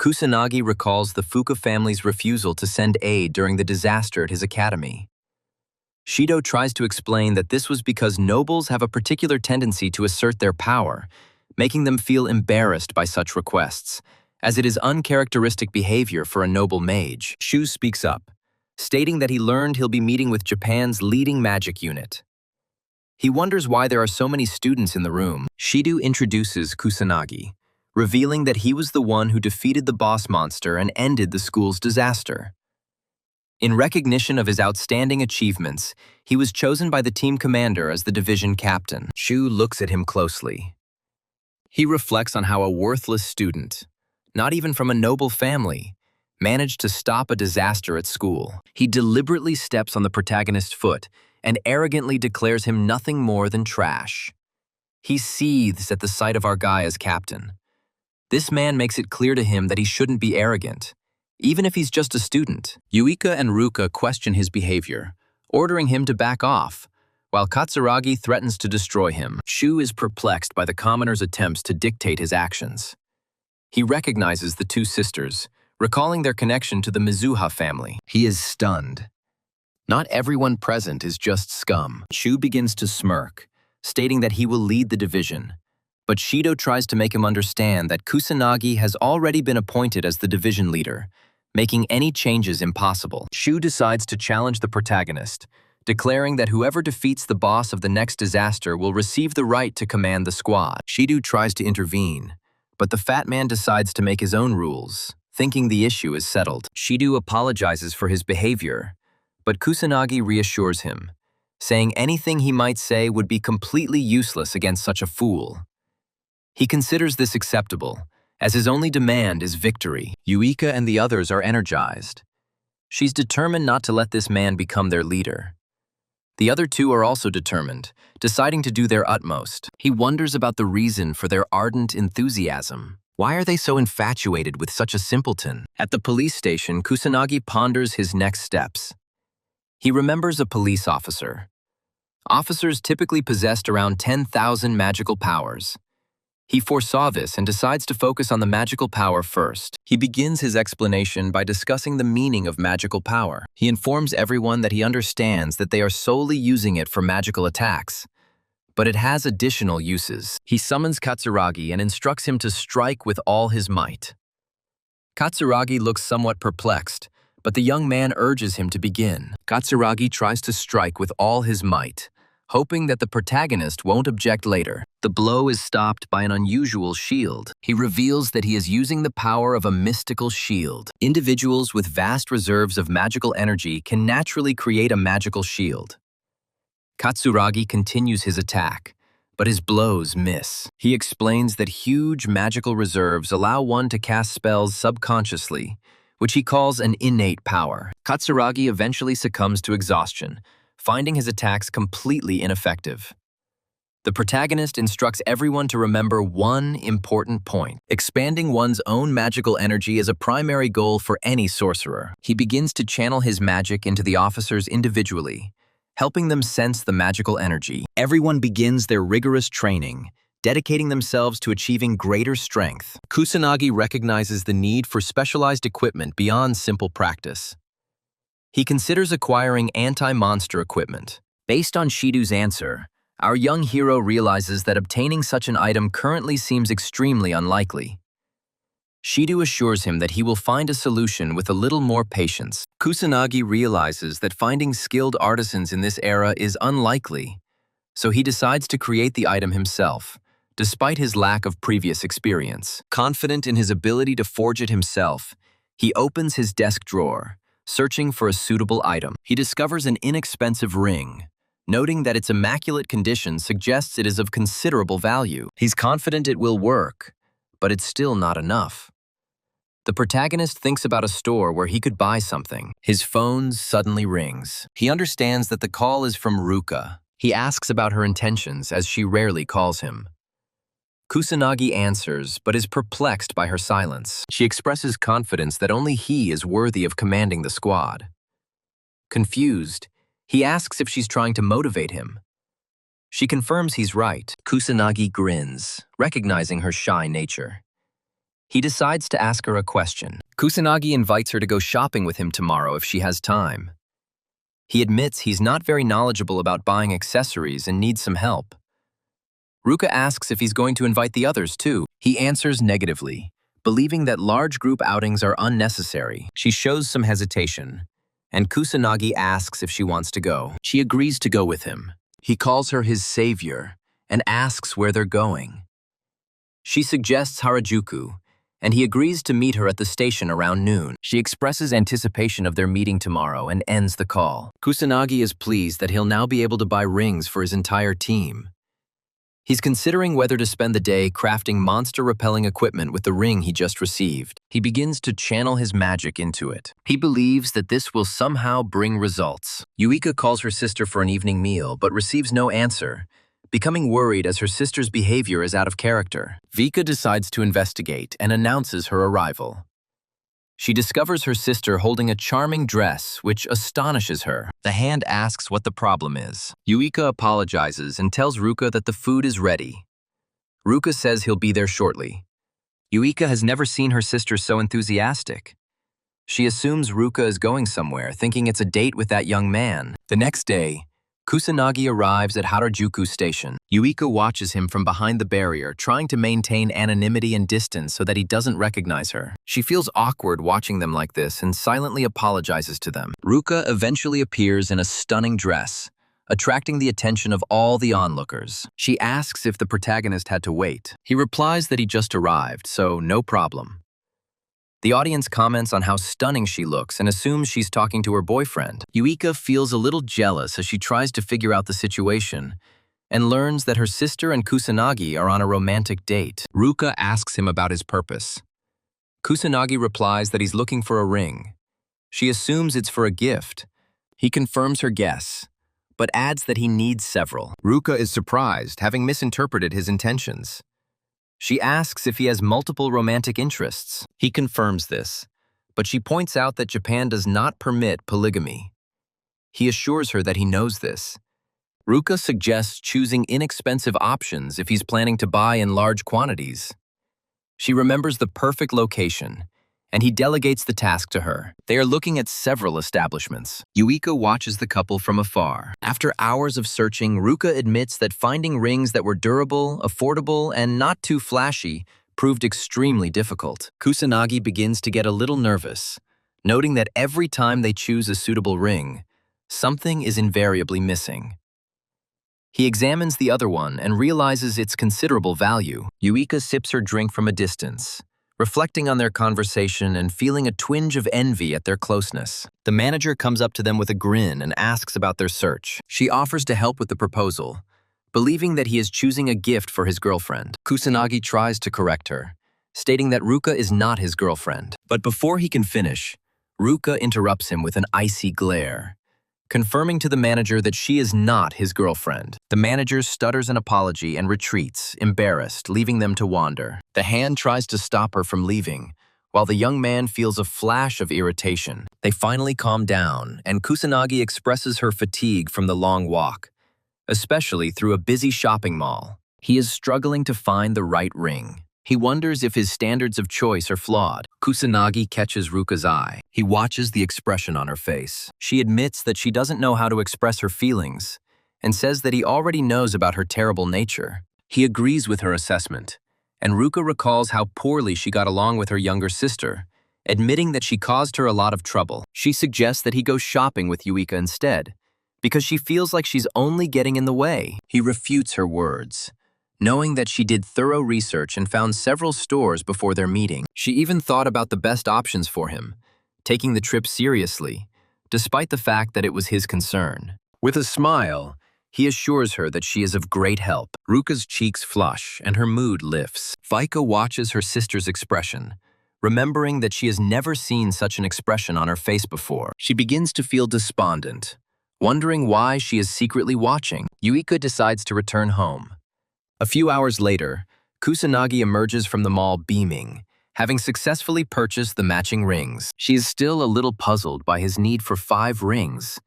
Kusanagi recalls the Fuka family's refusal to send aid during the disaster at his academy. Shido tries to explain that this was because nobles have a particular tendency to assert their power, making them feel embarrassed by such requests, as it is uncharacteristic behavior for a noble mage. Shu speaks up, stating that he learned he'll be meeting with Japan's leading magic unit. He wonders why there are so many students in the room. Shido introduces Kusanagi, revealing that he was the one who defeated the boss monster and ended the school's disaster. In recognition of his outstanding achievements, he was chosen by the team commander as the division captain. Shu looks at him closely. He reflects on how a worthless student, not even from a noble family, managed to stop a disaster at school. He deliberately steps on the protagonist's foot and arrogantly declares him nothing more than trash. He seethes at the sight of our guy as captain. This man makes it clear to him that he shouldn't be arrogant, even if he's just a student. Yuika and Ruka question his behavior, ordering him to back off, while Katsuragi threatens to destroy him. Shu is perplexed by the commoner's attempts to dictate his actions. He recognizes the two sisters, recalling their connection to the Mizuha family. He is stunned. Not everyone present is just scum. Shu begins to smirk, stating that he will lead the division. But Shido tries to make him understand that Kusanagi has already been appointed as the division leader, making any changes impossible. Shu decides to challenge the protagonist, declaring that whoever defeats the boss of the next disaster will receive the right to command the squad. Shido tries to intervene, but the fat man decides to make his own rules, thinking the issue is settled. Shido apologizes for his behavior, but Kusanagi reassures him, saying anything he might say would be completely useless against such a fool. He considers this acceptable, as his only demand is victory. Yuika and the others are energized. She's determined not to let this man become their leader. The other two are also determined, deciding to do their utmost. He wonders about the reason for their ardent enthusiasm. Why are they so infatuated with such a simpleton? At the police station, Kusanagi ponders his next steps. He remembers a police officer. Officers typically possessed around 10,000 magical powers. He foresaw this and decides to focus on the magical power first. He begins his explanation by discussing the meaning of magical power. He informs everyone that he understands that they are solely using it for magical attacks, but it has additional uses. He summons Katsuragi and instructs him to strike with all his might. Katsuragi looks somewhat perplexed, but the young man urges him to begin. Katsuragi tries to strike with all his might, hoping that the protagonist won't object later. The blow is stopped by an unusual shield. He reveals that he is using the power of a mystical shield. Individuals with vast reserves of magical energy can naturally create a magical shield. Katsuragi continues his attack, but his blows miss. He explains that huge magical reserves allow one to cast spells subconsciously, which he calls an innate power. Katsuragi eventually succumbs to exhaustion, finding his attacks completely ineffective. The protagonist instructs everyone to remember one important point. Expanding one's own magical energy is a primary goal for any sorcerer. He begins to channel his magic into the officers individually, helping them sense the magical energy. Everyone begins their rigorous training, dedicating themselves to achieving greater strength. Kusanagi recognizes the need for specialized equipment beyond simple practice. He considers acquiring anti-monster equipment. Based on Shido's answer, our young hero realizes that obtaining such an item currently seems extremely unlikely. Shido assures him that he will find a solution with a little more patience. Kusanagi realizes that finding skilled artisans in this era is unlikely, so he decides to create the item himself, despite his lack of previous experience. Confident in his ability to forge it himself, he opens his desk drawer, searching for a suitable item. He discovers an inexpensive ring, noting that its immaculate condition suggests it is of considerable value. He's confident it will work, but it's still not enough. The protagonist thinks about a store where he could buy something. His phone suddenly rings. He understands that the call is from Ruka. He asks about her intentions, as she rarely calls him. Kusanagi answers, but is perplexed by her silence. She expresses confidence that only he is worthy of commanding the squad. Confused, he asks if she's trying to motivate him. She confirms he's right. Kusanagi grins, recognizing her shy nature. He decides to ask her a question. Kusanagi invites her to go shopping with him tomorrow if she has time. He admits he's not very knowledgeable about buying accessories and needs some help. Ruka asks if he's going to invite the others too. He answers negatively, believing that large group outings are unnecessary. She shows some hesitation, and Kusanagi asks if she wants to go. She agrees to go with him. He calls her his savior and asks where they're going. She suggests Harajuku, and he agrees to meet her at the station around noon. She expresses anticipation of their meeting tomorrow and ends the call. Kusanagi is pleased that he'll now be able to buy rings for his entire team. He's considering whether to spend the day crafting monster-repelling equipment with the ring he just received. He begins to channel his magic into it. He believes that this will somehow bring results. Yuika calls her sister for an evening meal, but receives no answer, becoming worried as her sister's behavior is out of character. Vika decides to investigate and announces her arrival. She discovers her sister holding a charming dress, which astonishes her. The hand asks what the problem is. Yuika apologizes and tells Ruka that the food is ready. Ruka says he'll be there shortly. Yuika has never seen her sister so enthusiastic. She assumes Ruka is going somewhere, thinking it's a date with that young man. The next day, Kusanagi arrives at Harajuku Station. Yuika watches him from behind the barrier, trying to maintain anonymity and distance so that he doesn't recognize her. She feels awkward watching them like this and silently apologizes to them. Ruka eventually appears in a stunning dress, attracting the attention of all the onlookers. She asks if the protagonist had to wait. He replies that he just arrived, so no problem. The audience comments on how stunning she looks and assumes she's talking to her boyfriend. Yuika feels a little jealous as she tries to figure out the situation and learns that her sister and Kusanagi are on a romantic date. Ruka asks him about his purpose. Kusanagi replies that he's looking for a ring. She assumes it's for a gift. He confirms her guess, but adds that he needs several. Ruka is surprised, having misinterpreted his intentions. She asks if he has multiple romantic interests. He confirms this, but she points out that Japan does not permit polygamy. He assures her that he knows this. Ruka suggests choosing inexpensive options if he's planning to buy in large quantities. She remembers the perfect location, and he delegates the task to her. They are looking at several establishments. Yuika watches the couple from afar. After hours of searching, Ruka admits that finding rings that were durable, affordable, and not too flashy proved extremely difficult. Kusanagi begins to get a little nervous, noting that every time they choose a suitable ring, something is invariably missing. He examines the other one and realizes its considerable value. Yuika sips her drink from a distance, reflecting on their conversation and feeling a twinge of envy at their closeness. The manager comes up to them with a grin and asks about their search. She offers to help with the proposal, believing that he is choosing a gift for his girlfriend. Kusanagi tries to correct her, stating that Ruka is not his girlfriend. But before he can finish, Ruka interrupts him with an icy glare, confirming to the manager that she is not his girlfriend. The manager stutters an apology and retreats, embarrassed, leaving them to wander. The hand tries to stop her from leaving, while the young man feels a flash of irritation. They finally calm down, and Kusanagi expresses her fatigue from the long walk, especially through a busy shopping mall. He is struggling to find the right ring. He wonders if his standards of choice are flawed. Kusanagi catches Ruka's eye. He watches the expression on her face. She admits that she doesn't know how to express her feelings and says that he already knows about her terrible nature. He agrees with her assessment, and Ruka recalls how poorly she got along with her younger sister, admitting that she caused her a lot of trouble. She suggests that he go shopping with Yuika instead, because she feels like she's only getting in the way. He refutes her words, knowing that she did thorough research and found several stores before their meeting. She even thought about the best options for him, taking the trip seriously, despite the fact that it was his concern. With a smile, he assures her that she is of great help. Ruka's cheeks flush and her mood lifts. Vika watches her sister's expression, remembering that she has never seen such an expression on her face before. She begins to feel despondent, wondering why she is secretly watching. Yuika decides to return home. A few hours later, Kusanagi emerges from the mall beaming, having successfully purchased the matching rings. She is still a little puzzled by his need for 5 rings,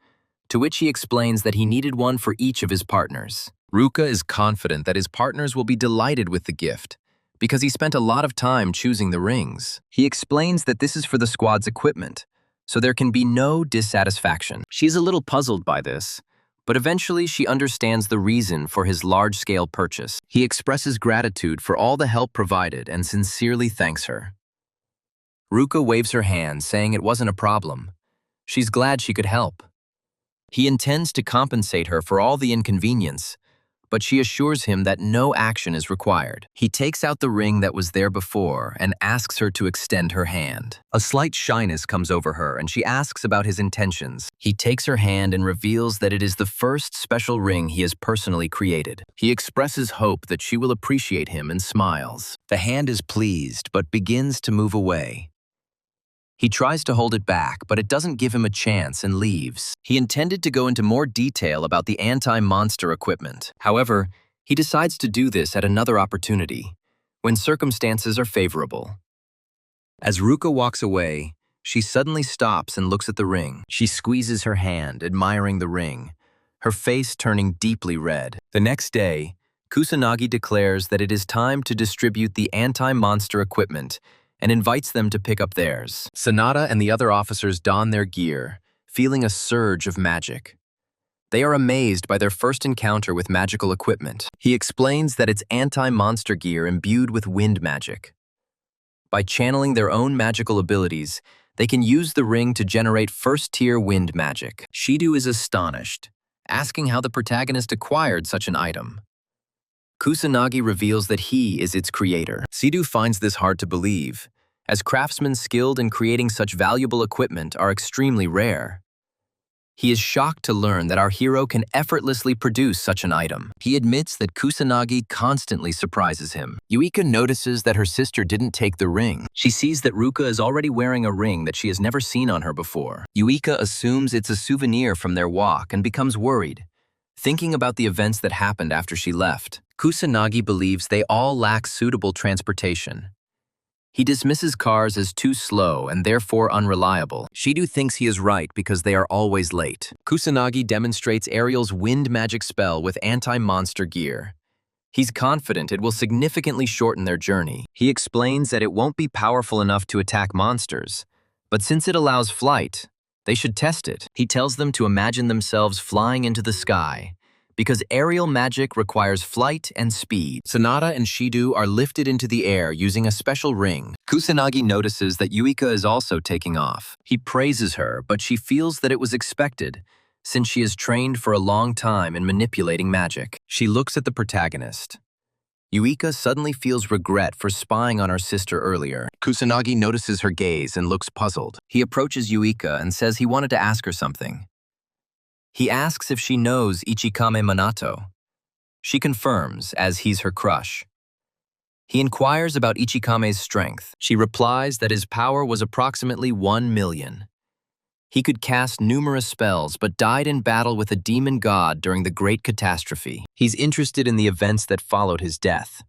to which he explains that he needed one for each of his partners. Ruka is confident that his partners will be delighted with the gift, because he spent a lot of time choosing the rings. He explains that this is for the squad's equipment, so there can be no dissatisfaction. She's a little puzzled by this, But eventually she understands the reason for his large-scale purchase. He expresses gratitude for all the help provided and sincerely thanks her. Ruka waves her hand, saying it wasn't a problem. She's glad she could help. He intends to compensate her for all the inconvenience, but she assures him that no action is required. He takes out the ring that was there before and asks her to extend her hand. A slight shyness comes over her and she asks about his intentions. He takes her hand and reveals that it is the first special ring he has personally created. He expresses hope that she will appreciate him and smiles. The hand is pleased but begins to move away. He tries to hold it back, but it doesn't give him a chance and leaves. He intended to go into more detail about the anti-monster equipment. However, he decides to do this at another opportunity, when circumstances are favorable. As Ruka walks away, she suddenly stops and looks at the ring. She squeezes her hand, admiring the ring, her face turning deeply red. The next day, Kusanagi declares that it is time to distribute the anti-monster equipment and invites them to pick up theirs. Sanada and the other officers don their gear, feeling a surge of magic. They are amazed by their first encounter with magical equipment. He explains that it's anti-monster gear imbued with wind magic. By channeling their own magical abilities, they can use the ring to generate first-tier wind magic. Shidu is astonished, asking how the protagonist acquired such an item. Kusanagi reveals that he is its creator. Sidhu finds this hard to believe, as craftsmen skilled in creating such valuable equipment are extremely rare. He is shocked to learn that our hero can effortlessly produce such an item. He admits that Kusanagi constantly surprises him. Yuika notices that her sister didn't take the ring. She sees that Ruka is already wearing a ring that she has never seen on her before. Yuika assumes it's a souvenir from their walk and becomes worried, thinking about the events that happened after she left. Kusanagi believes they all lack suitable transportation. He dismisses cars as too slow and therefore unreliable. Shidu thinks he is right because they are always late. Kusanagi demonstrates Ariel's wind magic spell with anti-monster gear. He's confident it will significantly shorten their journey. He explains that it won't be powerful enough to attack monsters, but since it allows flight, they should test it. He tells them to imagine themselves flying into the sky, because aerial magic requires flight and speed. Sanada and Shidu are lifted into the air using a special ring. Kusanagi notices that Yuika is also taking off. He praises her, but she feels that it was expected, since she has trained for a long time in manipulating magic. She looks at the protagonist. Yuika suddenly feels regret for spying on her sister earlier. Kusanagi notices her gaze and looks puzzled. He approaches Yuika and says he wanted to ask her something. He asks if she knows Ichikame Minato. She confirms, as he's her crush. He inquires about Ichikame's strength. She replies that his power was approximately 1 million. He could cast numerous spells, but died in battle with a demon god during the Great Catastrophe. He's interested in the events that followed his death.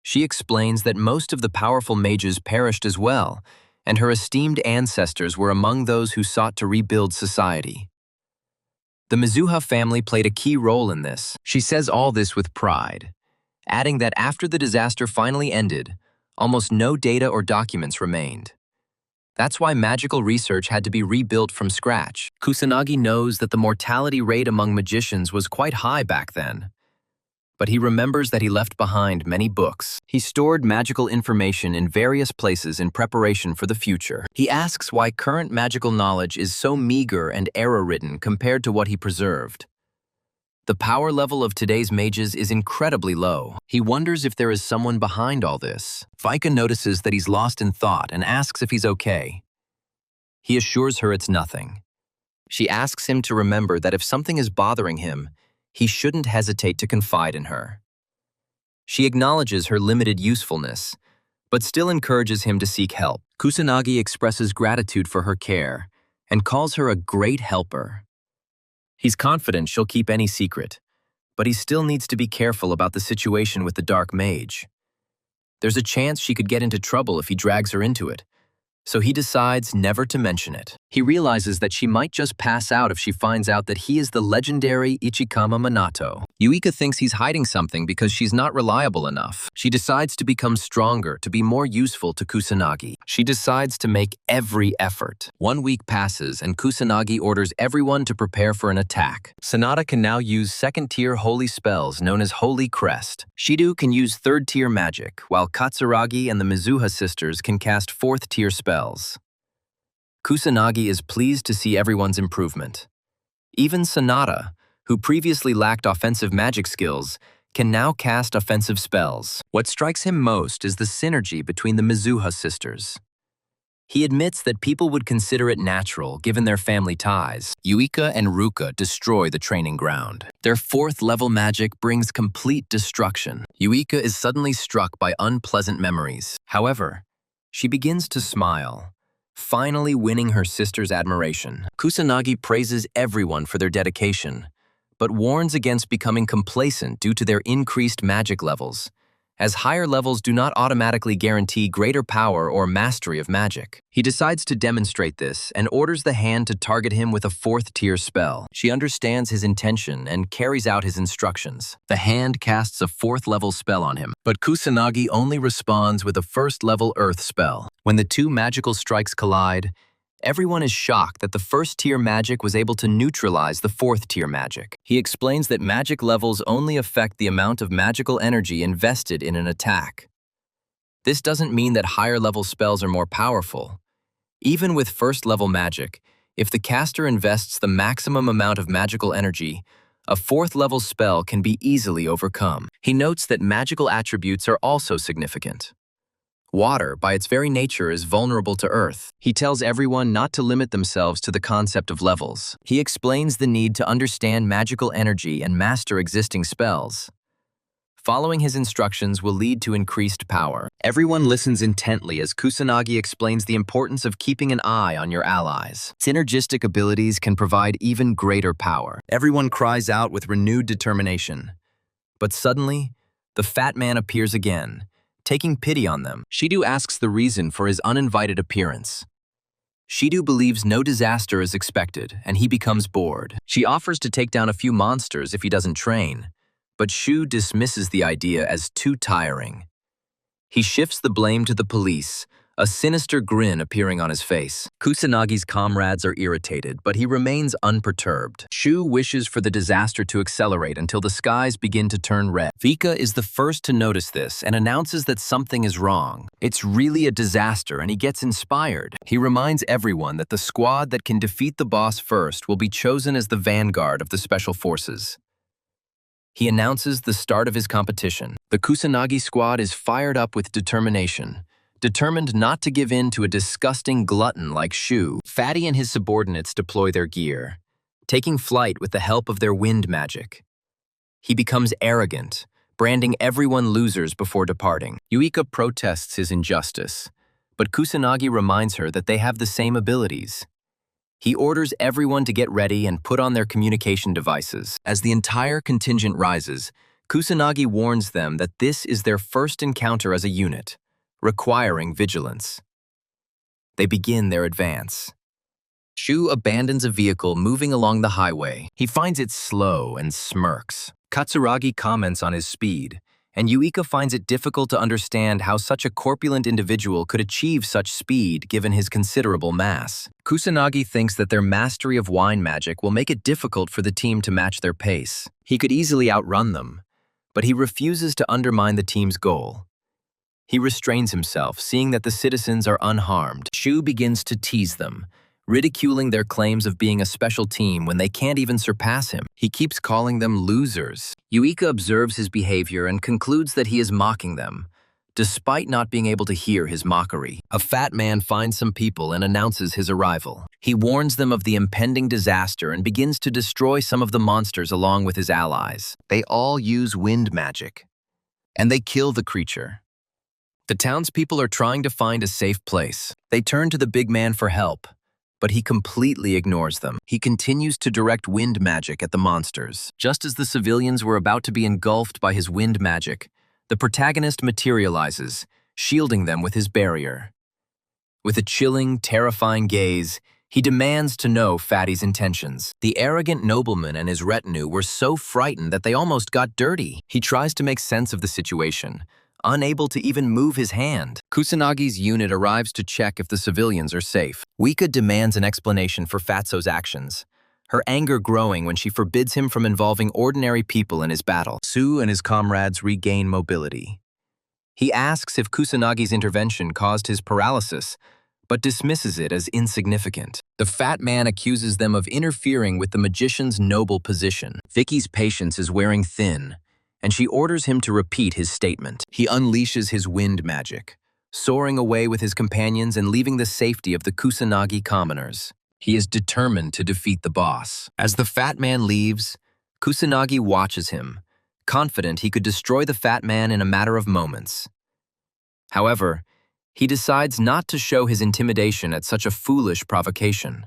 She explains that most of the powerful mages perished as well, and her esteemed ancestors were among those who sought to rebuild society. The Mizuha family played a key role in this. She says all this with pride, adding that after the disaster finally ended, almost no data or documents remained. That's why magical research had to be rebuilt from scratch. Kusanagi knows that the mortality rate among magicians was quite high back then, but he remembers that he left behind many books. He stored magical information in various places in preparation for the future. He asks why current magical knowledge is so meager and error-ridden compared to what he preserved. The power level of today's mages is incredibly low. He wonders if there is someone behind all this. Vika notices that he's lost in thought and asks if he's okay. He assures her it's nothing. She asks him to remember that if something is bothering him, he shouldn't hesitate to confide in her. She acknowledges her limited usefulness, but still encourages him to seek help. Kusanagi expresses gratitude for her care and calls her a great helper. He's confident she'll keep any secret, but he still needs to be careful about the situation with the Dark Mage. There's a chance she could get into trouble if he drags her into it, so he decides never to mention it. He realizes that she might just pass out if she finds out that he is the legendary Ichikama Minato. Yuika thinks he's hiding something because she's not reliable enough. She decides to become stronger to be more useful to Kusanagi. She decides to make every effort. 1 week passes and Kusanagi orders everyone to prepare for an attack. Sanada can now use second-tier holy spells known as Holy Crest. Shido can use third-tier magic, while Katsuragi and the Mizuha sisters can cast fourth-tier spells. Kusanagi is pleased to see everyone's improvement. Even Sanada, who previously lacked offensive magic skills, can now cast offensive spells. What strikes him most is the synergy between the Mizuha sisters. He admits that people would consider it natural given their family ties. Yuika and Ruka destroy the training ground. Their fourth-level magic brings complete destruction. Yuika is suddenly struck by unpleasant memories. However, she begins to smile, finally winning her sister's admiration. Kusanagi praises everyone for their dedication, but warns against becoming complacent due to their increased magic levels, as higher levels do not automatically guarantee greater power or mastery of magic. He decides to demonstrate this and orders the hand to target him with a fourth-tier spell. She understands his intention and carries out his instructions. The hand casts a fourth-level spell on him, but Kusanagi only responds with a first-level earth spell. When the two magical strikes collide, everyone is shocked that the first-tier magic was able to neutralize the fourth-tier magic. He explains that magic levels only affect the amount of magical energy invested in an attack. This doesn't mean that higher-level spells are more powerful. Even with first-level magic, if the caster invests the maximum amount of magical energy, a fourth-level spell can be easily overcome. He notes that magical attributes are also significant. Water, by its very nature, is vulnerable to earth. He tells everyone not to limit themselves to the concept of levels. He explains the need to understand magical energy and master existing spells. Following his instructions will lead to increased power. Everyone listens intently as Kusanagi explains the importance of keeping an eye on your allies. Synergistic abilities can provide even greater power. Everyone cries out with renewed determination. But suddenly, the fat man appears again, taking pity on them. Shido asks the reason for his uninvited appearance. Shido believes no disaster is expected, and he becomes bored. She offers to take down a few monsters if he doesn't train, but Shu dismisses the idea as too tiring. He shifts the blame to the police, a sinister grin appearing on his face. Kusanagi's comrades are irritated, but he remains unperturbed. Shu wishes for the disaster to accelerate until the skies begin to turn red. Vika is the first to notice this and announces that something is wrong. It's really a disaster, and he gets inspired. He reminds everyone that the squad that can defeat the boss first will be chosen as the vanguard of the special forces. He announces the start of his competition. The Kusanagi squad is fired up with determination, determined not to give in to a disgusting glutton like Shu. Fatty and his subordinates deploy their gear, taking flight with the help of their wind magic. He becomes arrogant, branding everyone losers before departing. Yuika protests his injustice, but Kusanagi reminds her that they have the same abilities. He orders everyone to get ready and put on their communication devices. As the entire contingent rises, Kusanagi warns them that this is their first encounter as a unit, requiring vigilance. They begin their advance. Shu abandons a vehicle moving along the highway. He finds it slow and smirks. Katsuragi comments on his speed, and Yuika finds it difficult to understand how such a corpulent individual could achieve such speed given his considerable mass. Kusanagi thinks that their mastery of wine magic will make it difficult for the team to match their pace. He could easily outrun them, but he refuses to undermine the team's goal. He restrains himself, seeing that the citizens are unharmed. Shu begins to tease them, ridiculing their claims of being a special team when they can't even surpass him. He keeps calling them losers. Yuika observes his behavior and concludes that he is mocking them, despite not being able to hear his mockery. A fat man finds some people and announces his arrival. He warns them of the impending disaster and begins to destroy some of the monsters along with his allies. They all use wind magic, and they kill the creature. The townspeople are trying to find a safe place. They turn to the big man for help, but he completely ignores them. He continues to direct wind magic at the monsters. Just as the civilians were about to be engulfed by his wind magic, the protagonist materializes, shielding them with his barrier. With a chilling, terrifying gaze, He demands to know Fatty's intentions. The arrogant nobleman and his retinue were so frightened that they almost got dirty. He tries to make sense of the situation, unable to even move his hand. Kusanagi's unit arrives to check if the civilians are safe. Wika demands an explanation for Fatso's actions, her anger growing when she forbids him from involving ordinary people in his battle. Su and his comrades regain mobility. He asks if Kusanagi's intervention caused his paralysis, but dismisses it as insignificant. The fat man accuses them of interfering with the magician's noble position. Vicky's patience is wearing thin, and she orders him to repeat his statement. He unleashes his wind magic, soaring away with his companions and leaving the safety of the Kusanagi commoners. He is determined to defeat the boss. As the fat man leaves, Kusanagi watches him, confident he could destroy the fat man in a matter of moments. However, he decides not to show his intimidation at such a foolish provocation.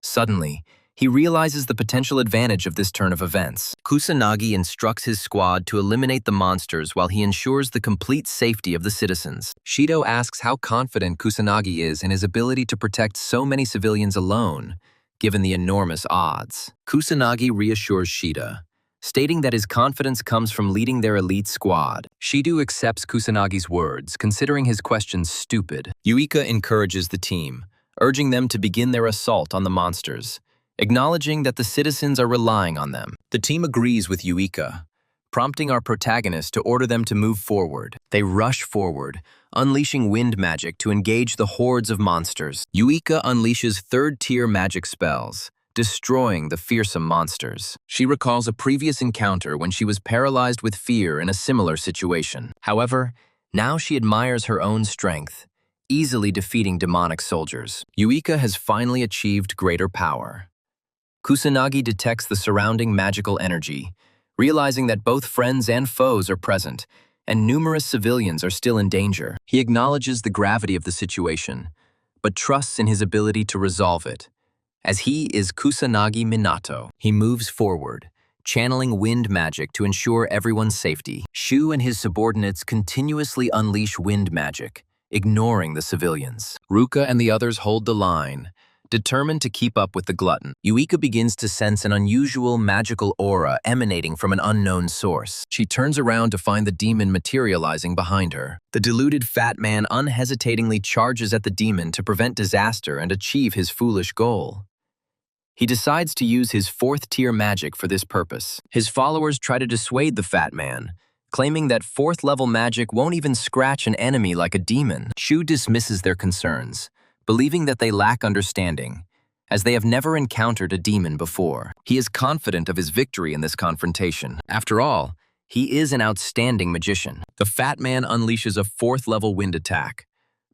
Suddenly, he realizes the potential advantage of this turn of events. Kusanagi instructs his squad to eliminate the monsters while he ensures the complete safety of the citizens. Shido asks how confident Kusanagi is in his ability to protect so many civilians alone, given the enormous odds. Kusanagi reassures Shida, stating that his confidence comes from leading their elite squad. Shido accepts Kusanagi's words, considering his questions stupid. Yuika encourages the team, urging them to begin their assault on the monsters, acknowledging that the citizens are relying on them. The team agrees with Yuika, prompting our protagonist to order them to move forward. They rush forward, unleashing wind magic to engage the hordes of monsters. Yuika unleashes third-tier magic spells, destroying the fearsome monsters. She recalls a previous encounter when she was paralyzed with fear in a similar situation. However, now she admires her own strength, easily defeating demonic soldiers. Yuika has finally achieved greater power. Kusanagi detects the surrounding magical energy, realizing that both friends and foes are present, and numerous civilians are still in danger. He acknowledges the gravity of the situation, but trusts in his ability to resolve it. As he is Kusanagi Minato, he moves forward, channeling wind magic to ensure everyone's safety. Shu and his subordinates continuously unleash wind magic, ignoring the civilians. Ruka and the others hold the line, determined to keep up with the glutton. Yuika begins to sense an unusual magical aura emanating from an unknown source. She turns around to find the demon materializing behind her. The deluded fat man unhesitatingly charges at the demon to prevent disaster and achieve his foolish goal. He decides to use his fourth-tier magic for this purpose. His followers try to dissuade the fat man, claiming that fourth-level magic won't even scratch an enemy like a demon. Shu dismisses their concerns, believing that they lack understanding, as they have never encountered a demon before. He is confident of his victory in this confrontation. After all, he is an outstanding magician. The fat man unleashes a fourth-level wind attack,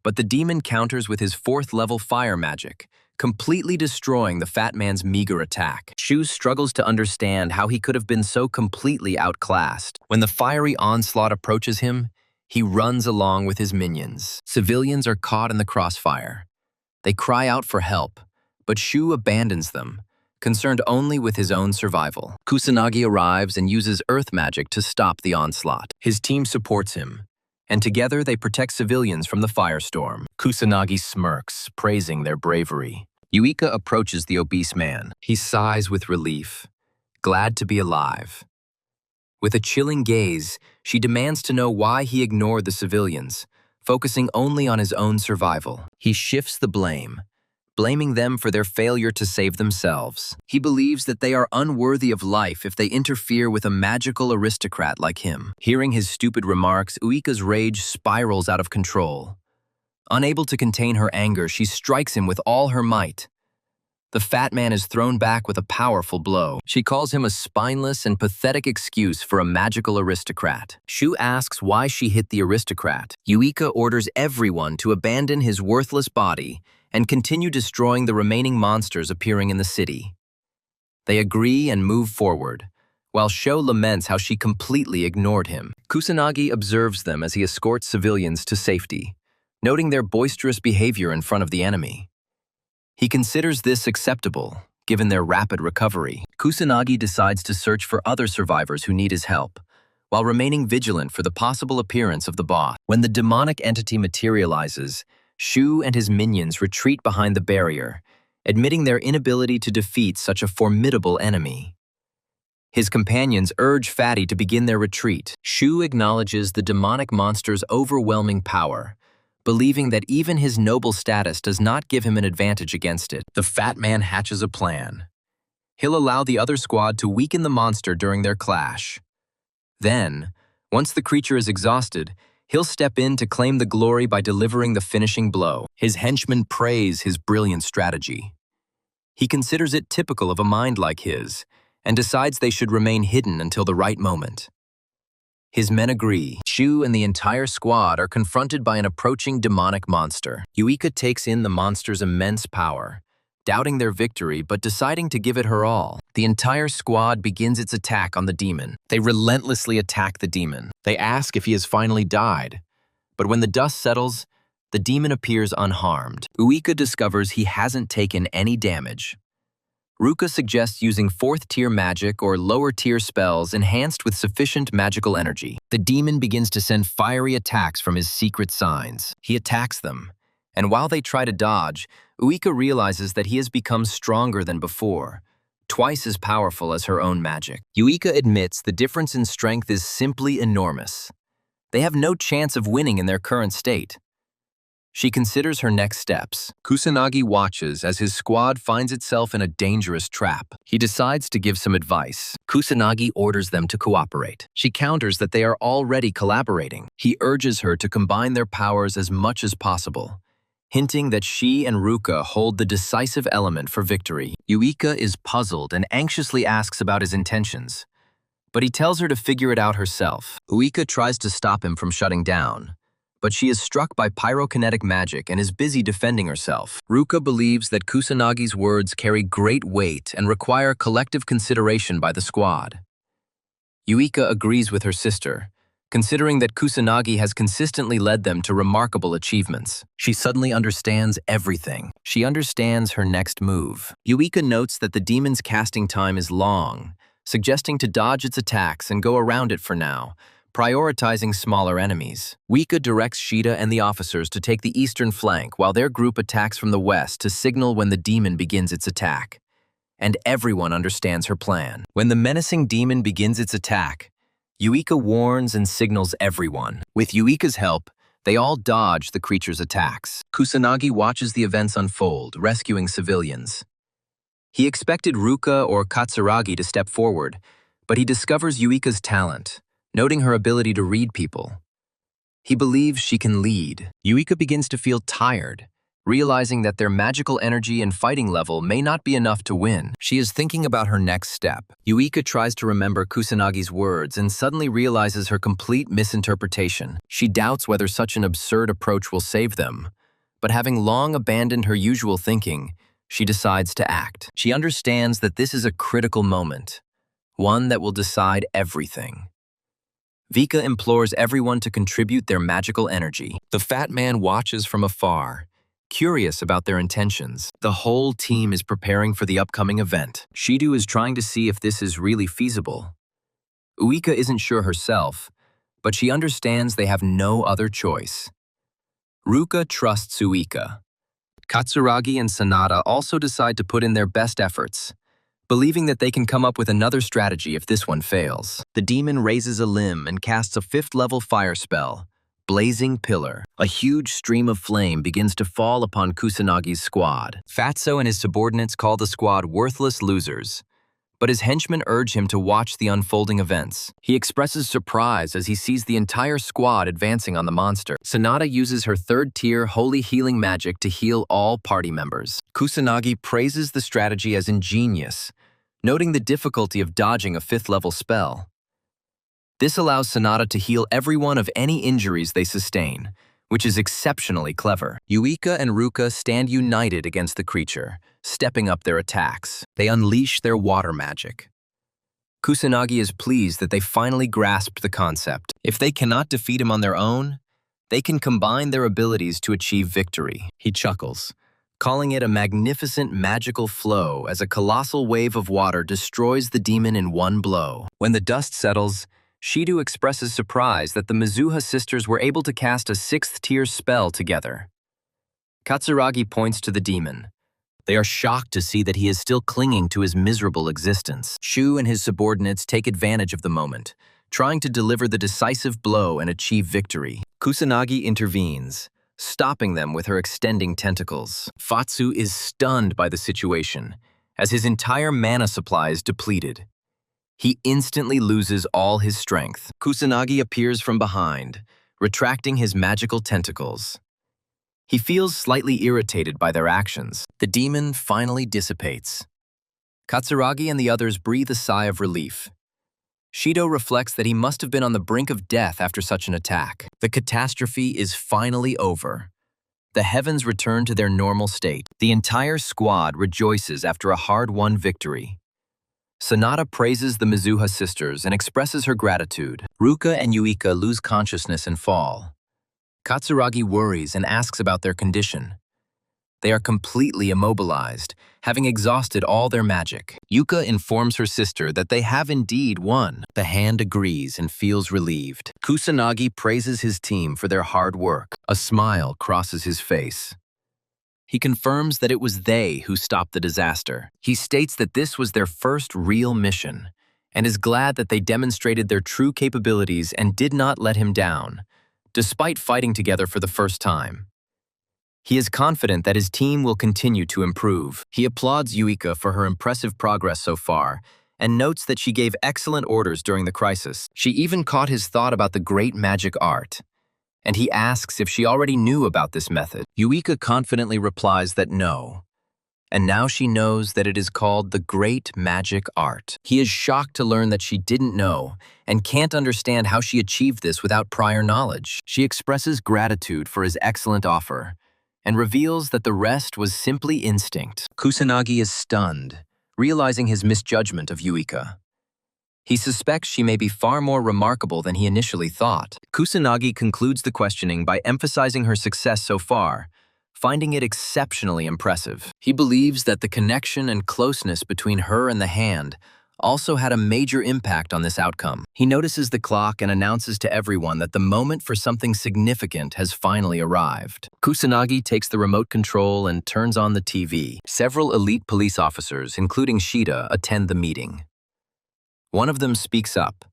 but the demon counters with his fourth-level fire magic, completely destroying the fat man's meager attack. Shu struggles to understand how he could have been so completely outclassed. When the fiery onslaught approaches him, he runs along with his minions. Civilians are caught in the crossfire. They cry out for help, but Shu abandons them, concerned only with his own survival. Kusanagi arrives and uses earth magic to stop the onslaught. His team supports him, and together they protect civilians from the firestorm. Kusanagi smirks, praising their bravery. Yuika approaches the obese man. He sighs with relief, glad to be alive. With a chilling gaze, she demands to know why he ignored the civilians, focusing only on his own survival. He shifts the blame, blaming them for their failure to save themselves. He believes that they are unworthy of life if they interfere with a magical aristocrat like him. Hearing his stupid remarks, Uika's rage spirals out of control. Unable to contain her anger, she strikes him with all her might. The fat man is thrown back with a powerful blow. She calls him a spineless and pathetic excuse for a magical aristocrat. Shu asks why she hit the aristocrat. Yuika orders everyone to abandon his worthless body and continue destroying the remaining monsters appearing in the city. They agree and move forward, while Sho laments how she completely ignored him. Kusanagi observes them as he escorts civilians to safety, noting their boisterous behavior in front of the enemy. He considers this acceptable, given their rapid recovery. Kusanagi decides to search for other survivors who need his help, while remaining vigilant for the possible appearance of the boss. When the demonic entity materializes, Shu and his minions retreat behind the barrier, admitting their inability to defeat such a formidable enemy. His companions urge Fatty to begin their retreat. Shu acknowledges the demonic monster's overwhelming power, believing that even his noble status does not give him an advantage against it. The fat man hatches a plan. He'll allow the other squad to weaken the monster during their clash. Then, once the creature is exhausted, he'll step in to claim the glory by delivering the finishing blow. His henchmen praise his brilliant strategy. He considers it typical of a mind like his, and decides they should remain hidden until the right moment. His men agree. Shu and the entire squad are confronted by an approaching demonic monster. Yuika takes in the monster's immense power, doubting their victory but deciding to give it her all. The entire squad begins its attack on the demon. They relentlessly attack the demon. They ask if he has finally died. But when the dust settles, the demon appears unharmed. Uika discovers he hasn't taken any damage. Ruka suggests using 4th-tier magic or lower-tier spells enhanced with sufficient magical energy. The demon begins to send fiery attacks from his secret signs. He attacks them, and while they try to dodge, Uika realizes that he has become stronger than before, twice as powerful as her own magic. Uika admits the difference in strength is simply enormous. They have no chance of winning in their current state. She considers her next steps. Kusanagi watches as his squad finds itself in a dangerous trap. He decides to give some advice. Kusanagi orders them to cooperate. She counters that they are already collaborating. He urges her to combine their powers as much as possible, hinting that she and Ruka hold the decisive element for victory. Yuika is puzzled and anxiously asks about his intentions, but he tells her to figure it out herself. Uika tries to stop him from shutting down, but she is struck by pyrokinetic magic and is busy defending herself. Ruka believes that Kusanagi's words carry great weight and require collective consideration by the squad. Yuika agrees with her sister, considering that Kusanagi has consistently led them to remarkable achievements. She suddenly understands everything. She understands her next move. Yuika notes that the demon's casting time is long, suggesting to dodge its attacks and go around it for now, prioritizing smaller enemies. Wika directs Shida and the officers to take the eastern flank while their group attacks from the west to signal when the demon begins its attack. And everyone understands her plan. When the menacing demon begins its attack, Yuika warns and signals everyone. With Yuika's help, they all dodge the creature's attacks. Kusanagi watches the events unfold, rescuing civilians. He expected Ruka or Katsuragi to step forward, but he discovers Yuika's talent, noting her ability to read people. He believes she can lead. Yuika begins to feel tired, realizing that their magical energy and fighting level may not be enough to win. She is thinking about her next step. Yuika tries to remember Kusanagi's words and suddenly realizes her complete misinterpretation. She doubts whether such an absurd approach will save them, but having long abandoned her usual thinking, she decides to act. She understands that this is a critical moment, one that will decide everything. Vika implores everyone to contribute their magical energy. The fat man watches from afar, curious about their intentions. The whole team is preparing for the upcoming event. Shidu is trying to see if this is really feasible. Uika isn't sure herself, but she understands they have no other choice. Ruka trusts Uika. Katsuragi and Sanada also decide to put in their best efforts, believing that they can come up with another strategy if this one fails. The demon raises a limb and casts a 5th-level fire spell, Blazing Pillar. A huge stream of flame begins to fall upon Kusanagi's squad. Fatso and his subordinates call the squad worthless losers, but his henchmen urge him to watch the unfolding events. He expresses surprise as he sees the entire squad advancing on the monster. Sanada uses her 3rd-tier holy healing magic to heal all party members. Kusanagi praises the strategy as ingenious, noting the difficulty of dodging a 5th-level spell. This allows Sanada to heal everyone of any injuries they sustain, which is exceptionally clever. Yuika and Ruka stand united against the creature, stepping up their attacks. They unleash their water magic. Kusanagi is pleased that they finally grasped the concept. If they cannot defeat him on their own, they can combine their abilities to achieve victory. He chuckles, calling it a magnificent magical flow as a colossal wave of water destroys the demon in one blow. When the dust settles, Shidu expresses surprise that the Mizuha sisters were able to cast a 6th-tier spell together. Katsuragi points to the demon, They are shocked to see that he is still clinging to his miserable existence. Shu and his subordinates take advantage of the moment, trying to deliver the decisive blow and achieve victory. Kusanagi intervenes, stopping them with her extending tentacles. Fatsu is stunned by the situation, as his entire mana supply is depleted. He instantly loses all his strength. Kusanagi appears from behind, retracting his magical tentacles. He feels slightly irritated by their actions. The demon finally dissipates. Katsuragi and the others breathe a sigh of relief. Shido reflects that he must have been on the brink of death after such an attack. The catastrophe is finally over. The heavens return to their normal state. The entire squad rejoices after a hard-won victory. Sonata praises the Mizuha sisters and expresses her gratitude. Ruka and Yuika lose consciousness and fall. Katsuragi worries and asks about their condition. They are completely immobilized, having exhausted all their magic. Yuka informs her sister that they have indeed won. The hand agrees and feels relieved. Kusanagi praises his team for their hard work. A smile crosses his face. He confirms that it was they who stopped the disaster. He states that this was their first real mission, and is glad that they demonstrated their true capabilities and did not let him down, despite fighting together for the first time. He is confident that his team will continue to improve. He applauds Yuika for her impressive progress so far, and notes that she gave excellent orders during the crisis. She even caught his thought about the great magic art, and he asks if she already knew about this method. Yuika confidently replies that no, and now she knows that it is called the Great Magic Art. He is shocked to learn that she didn't know and can't understand how she achieved this without prior knowledge. She expresses gratitude for his excellent offer and reveals that the rest was simply instinct. Kusanagi is stunned, realizing his misjudgment of Yuika. He suspects she may be far more remarkable than he initially thought. Kusanagi concludes the questioning by emphasizing her success so far, finding it exceptionally impressive. He believes that the connection and closeness between her and the hand also had a major impact on this outcome. He notices the clock and announces to everyone that the moment for something significant has finally arrived. Kusanagi takes the remote control and turns on the TV. Several elite police officers, including Shida, attend the meeting. One of them speaks up,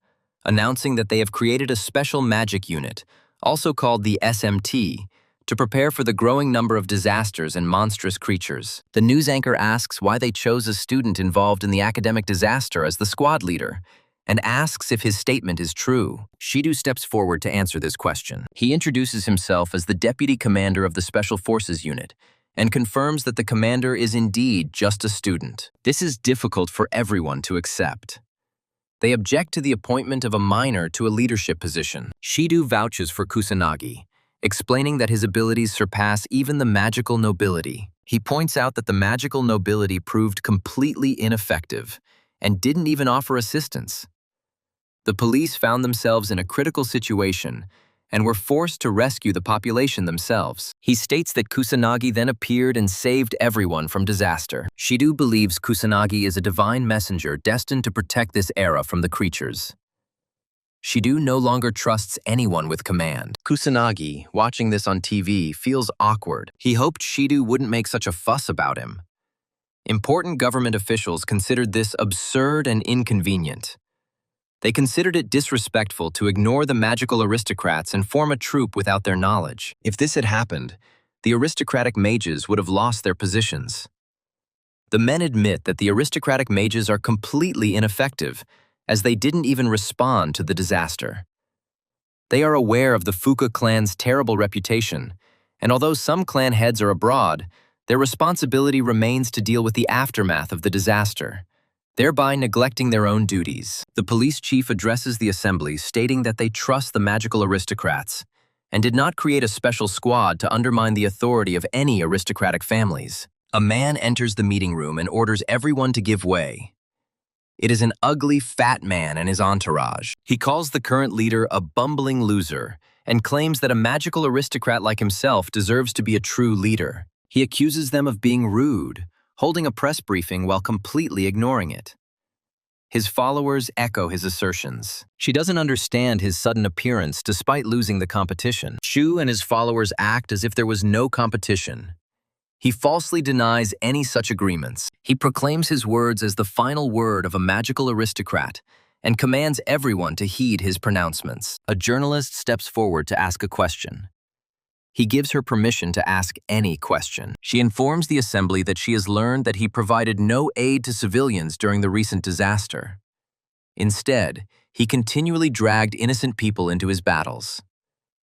announcing that they have created a special magic unit, also called the SMT, to prepare for the growing number of disasters and monstrous creatures. The news anchor asks why they chose a student involved in the academic disaster as the squad leader, and asks if his statement is true. Shido steps forward to answer this question. He introduces himself as the deputy commander of the Special Forces unit, and confirms that the commander is indeed just a student. This is difficult for everyone to accept. They object to the appointment of a minor to a leadership position. Shido vouches for Kusanagi, explaining that his abilities surpass even the magical nobility. He points out that the magical nobility proved completely ineffective and didn't even offer assistance. The police found themselves in a critical situation and were forced to rescue the population themselves. He states that Kusanagi then appeared and saved everyone from disaster. Shido believes Kusanagi is a divine messenger destined to protect this era from the creatures. Shido no longer trusts anyone with command. Kusanagi, watching this on TV, feels awkward. He hoped Shido wouldn't make such a fuss about him. Important government officials considered this absurd and inconvenient. They considered it disrespectful to ignore the magical aristocrats and form a troop without their knowledge. If this had happened, the aristocratic mages would have lost their positions. The men admit that the aristocratic mages are completely ineffective, as they didn't even respond to the disaster. They are aware of the Fuka clan's terrible reputation, and although some clan heads are abroad, their responsibility remains to deal with the aftermath of the disaster, thereby neglecting their own duties. The police chief addresses the assembly, stating that they trust the magical aristocrats and did not create a special squad to undermine the authority of any aristocratic families. A man enters the meeting room and orders everyone to give way. It is an ugly, fat man and his entourage. He calls the current leader a bumbling loser and claims that a magical aristocrat like himself deserves to be a true leader. He accuses them of being rude, holding a press briefing while completely ignoring it. His followers echo his assertions. She doesn't understand his sudden appearance despite losing the competition. Shu and his followers act as if there was no competition. He falsely denies any such agreements. He proclaims his words as the final word of a magical aristocrat and commands everyone to heed his pronouncements. A journalist steps forward to ask a question. He gives her permission to ask any question. She informs the assembly that she has learned that he provided no aid to civilians during the recent disaster. Instead, he continually dragged innocent people into his battles.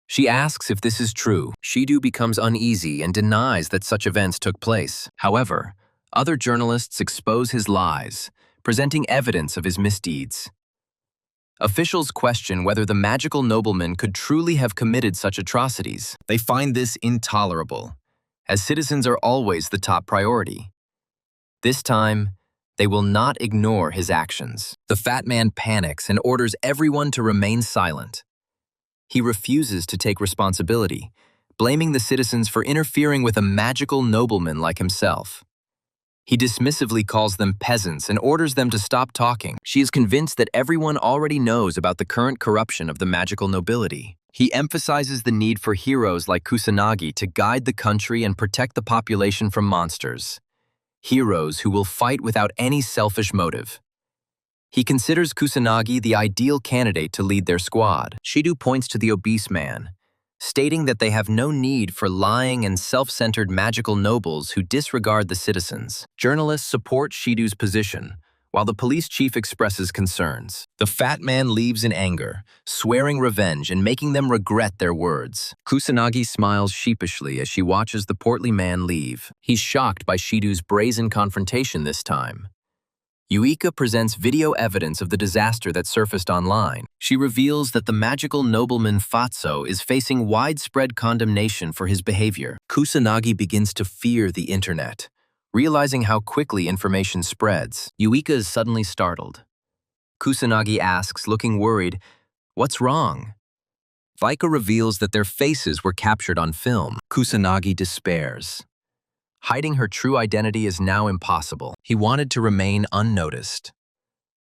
She asks if this is true. Shidu becomes uneasy and denies that such events took place. However, other journalists expose his lies, presenting evidence of his misdeeds. Officials question whether the magical nobleman could truly have committed such atrocities. They find this intolerable, as citizens are always the top priority. This time, they will not ignore his actions. The fat man panics and orders everyone to remain silent. He refuses to take responsibility, blaming the citizens for interfering with a magical nobleman like himself. He dismissively calls them peasants and orders them to stop talking. She is convinced that everyone already knows about the current corruption of the magical nobility. He emphasizes the need for heroes like Kusanagi to guide the country and protect the population from monsters. Heroes who will fight without any selfish motive. He considers Kusanagi the ideal candidate to lead their squad. Shidu points to the obese man, stating that they have no need for lying and self-centered magical nobles who disregard the citizens. Journalists support Shidu's position, while the police chief expresses concerns. The fat man leaves in anger, swearing revenge and making them regret their words. Kusanagi smiles sheepishly as she watches the portly man leave. He's shocked by Shidu's brazen confrontation this time. Yuika presents video evidence of the disaster that surfaced online. She reveals that the magical nobleman Fatso is facing widespread condemnation for his behavior. Kusanagi begins to fear the internet, realizing how quickly information spreads. Yuika is suddenly startled. Kusanagi asks, looking worried, "What's wrong?" Vaika reveals that their faces were captured on film. Kusanagi despairs. Hiding her true identity is now impossible. He wanted to remain unnoticed.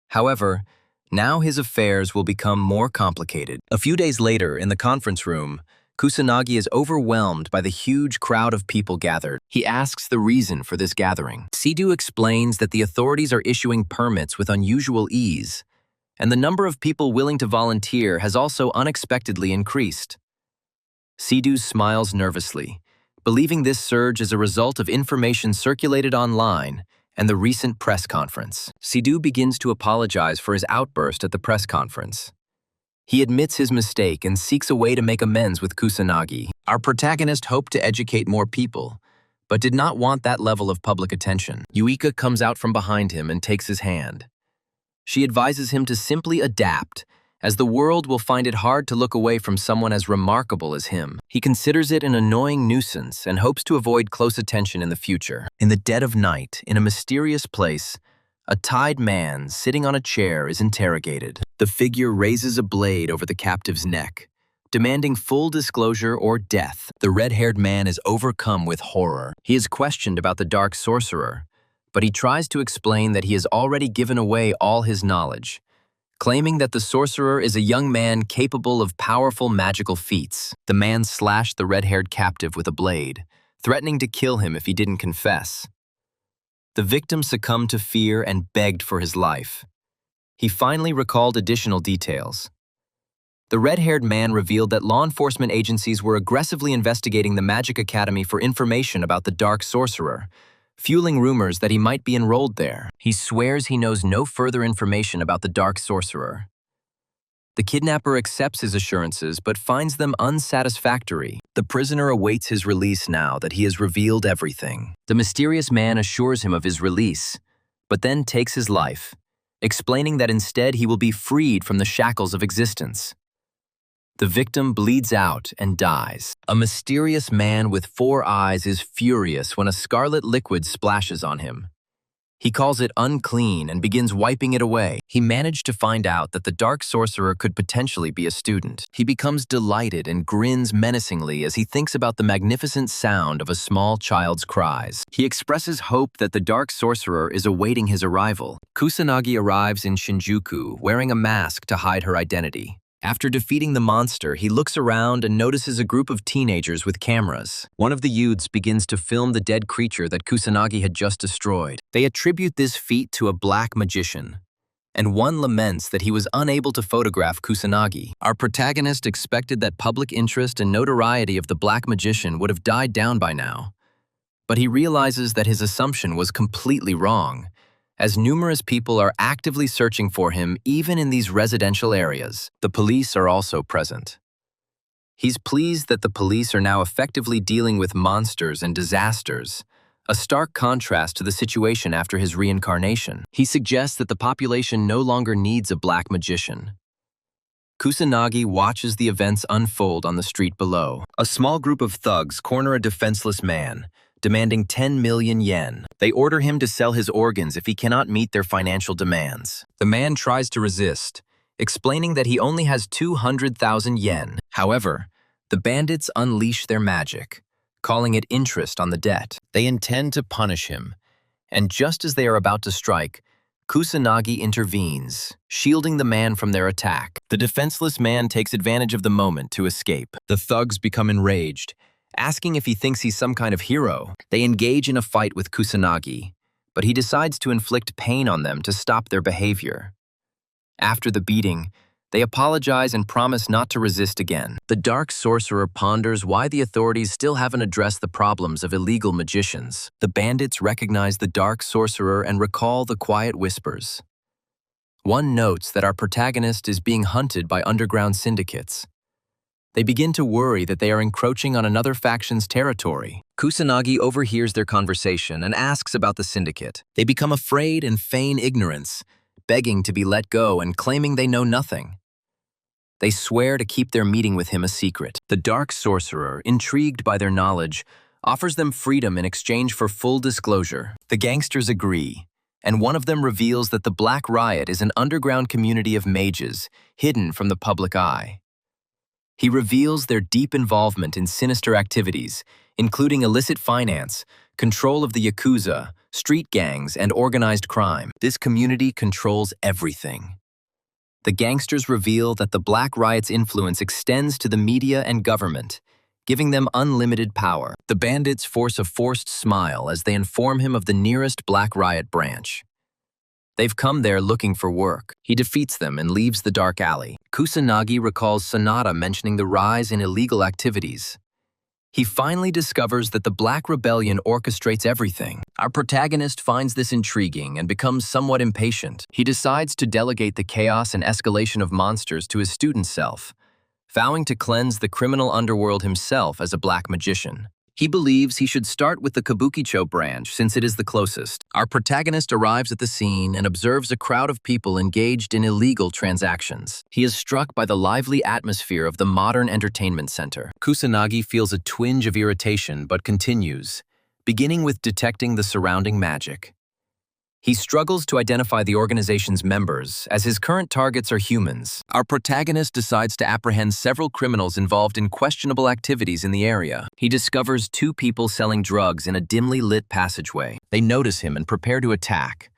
However, now his affairs will become more complicated. A few days later, in the conference room, Kusanagi is overwhelmed by the huge crowd of people gathered. He asks the reason for this gathering. Shidu explains that the authorities are issuing permits with unusual ease, and the number of people willing to volunteer has also unexpectedly increased. Shidu smiles nervously, believing this surge is a result of information circulated online and the recent press conference. Shidu begins to apologize for his outburst at the press conference. He admits his mistake and seeks a way to make amends with Kusanagi. Our protagonist hoped to educate more people, but did not want that level of public attention. Yuika comes out from behind him and takes his hand. She advises him to simply adapt, as the world will find it hard to look away from someone as remarkable as him. He considers it an annoying nuisance and hopes to avoid close attention in the future. In the dead of night, in a mysterious place, a tied man sitting on a chair is interrogated. The figure raises a blade over the captive's neck, demanding full disclosure or death. The red-haired man is overcome with horror. He is questioned about the dark sorcerer, but he tries to explain that he has already given away all his knowledge, claiming that the sorcerer is a young man capable of powerful magical feats. The man slashed the red-haired captive with a blade, threatening to kill him if he didn't confess. The victim succumbed to fear and begged for his life. He finally recalled additional details. The red-haired man revealed that law enforcement agencies were aggressively investigating the Magic Academy for information about the dark sorcerer, fueling rumors that he might be enrolled there. He swears he knows no further information about the dark sorcerer. The kidnapper accepts his assurances but finds them unsatisfactory. The prisoner awaits his release now that he has revealed everything. The mysterious man assures him of his release, but then takes his life, explaining that instead he will be freed from the shackles of existence. The victim bleeds out and dies. A mysterious man with 4 eyes is furious when a scarlet liquid splashes on him. He calls it unclean and begins wiping it away. He managed to find out that the dark sorcerer could potentially be a student. He becomes delighted and grins menacingly as he thinks about the magnificent sound of a small child's cries. He expresses hope that the dark sorcerer is awaiting his arrival. Kusanagi arrives in Shinjuku wearing a mask to hide her identity. After defeating the monster, he looks around and notices a group of teenagers with cameras. One of the youths begins to film the dead creature that Kusanagi had just destroyed. They attribute this feat to a black magician, and one laments that he was unable to photograph Kusanagi. Our protagonist expected that public interest and notoriety of the black magician would have died down by now, but he realizes that his assumption was completely wrong, as numerous people are actively searching for him even in these residential areas. The police are also present. He's pleased that the police are now effectively dealing with monsters and disasters, a stark contrast to the situation after his reincarnation. He suggests that the population no longer needs a black magician. Kusanagi watches the events unfold on the street below. A small group of thugs corner a defenseless man, demanding 10 million yen. They order him to sell his organs if he cannot meet their financial demands. The man tries to resist, explaining that he only has 200,000 yen. However, the bandits unleash their magic, calling it interest on the debt. They intend to punish him, and just as they are about to strike, Kusanagi intervenes, shielding the man from their attack. The defenseless man takes advantage of the moment to escape. The thugs become enraged, asking if he thinks he's some kind of hero. They engage in a fight with Kusanagi, but he decides to inflict pain on them to stop their behavior. After the beating, they apologize and promise not to resist again. The dark sorcerer ponders why the authorities still haven't addressed the problems of illegal magicians. The bandits recognize the dark sorcerer and recall the quiet whispers. One notes that our protagonist is being hunted by underground syndicates. They begin to worry that they are encroaching on another faction's territory. Kusanagi overhears their conversation and asks about the syndicate. They become afraid and feign ignorance, begging to be let go and claiming they know nothing. They swear to keep their meeting with him a secret. The dark sorcerer, intrigued by their knowledge, offers them freedom in exchange for full disclosure. The gangsters agree, and one of them reveals that the Black Riot is an underground community of mages, hidden from the public eye. He reveals their deep involvement in sinister activities, including illicit finance, control of the Yakuza, street gangs, and organized crime. This community controls everything. The gangsters reveal that the Black Riot's influence extends to the media and government, giving them unlimited power. The bandits force a forced smile as they inform him of the nearest Black Riot branch. They've come there looking for work. He defeats them and leaves the dark alley. Kusanagi recalls Sonata mentioning the rise in illegal activities. He finally discovers that the Black Rebellion orchestrates everything. Our protagonist finds this intriguing and becomes somewhat impatient. He decides to delegate the chaos and escalation of monsters to his student self, vowing to cleanse the criminal underworld himself as a black magician. He believes he should start with the Kabukicho branch since it is the closest. Our protagonist arrives at the scene and observes a crowd of people engaged in illegal transactions. He is struck by the lively atmosphere of the modern entertainment center. Kusanagi feels a twinge of irritation but continues, beginning with detecting the surrounding magic. He struggles to identify the organization's members, as his current targets are humans. Our protagonist decides to apprehend several criminals involved in questionable activities in the area. He discovers two people selling drugs in a dimly lit passageway. They notice him and prepare to attack,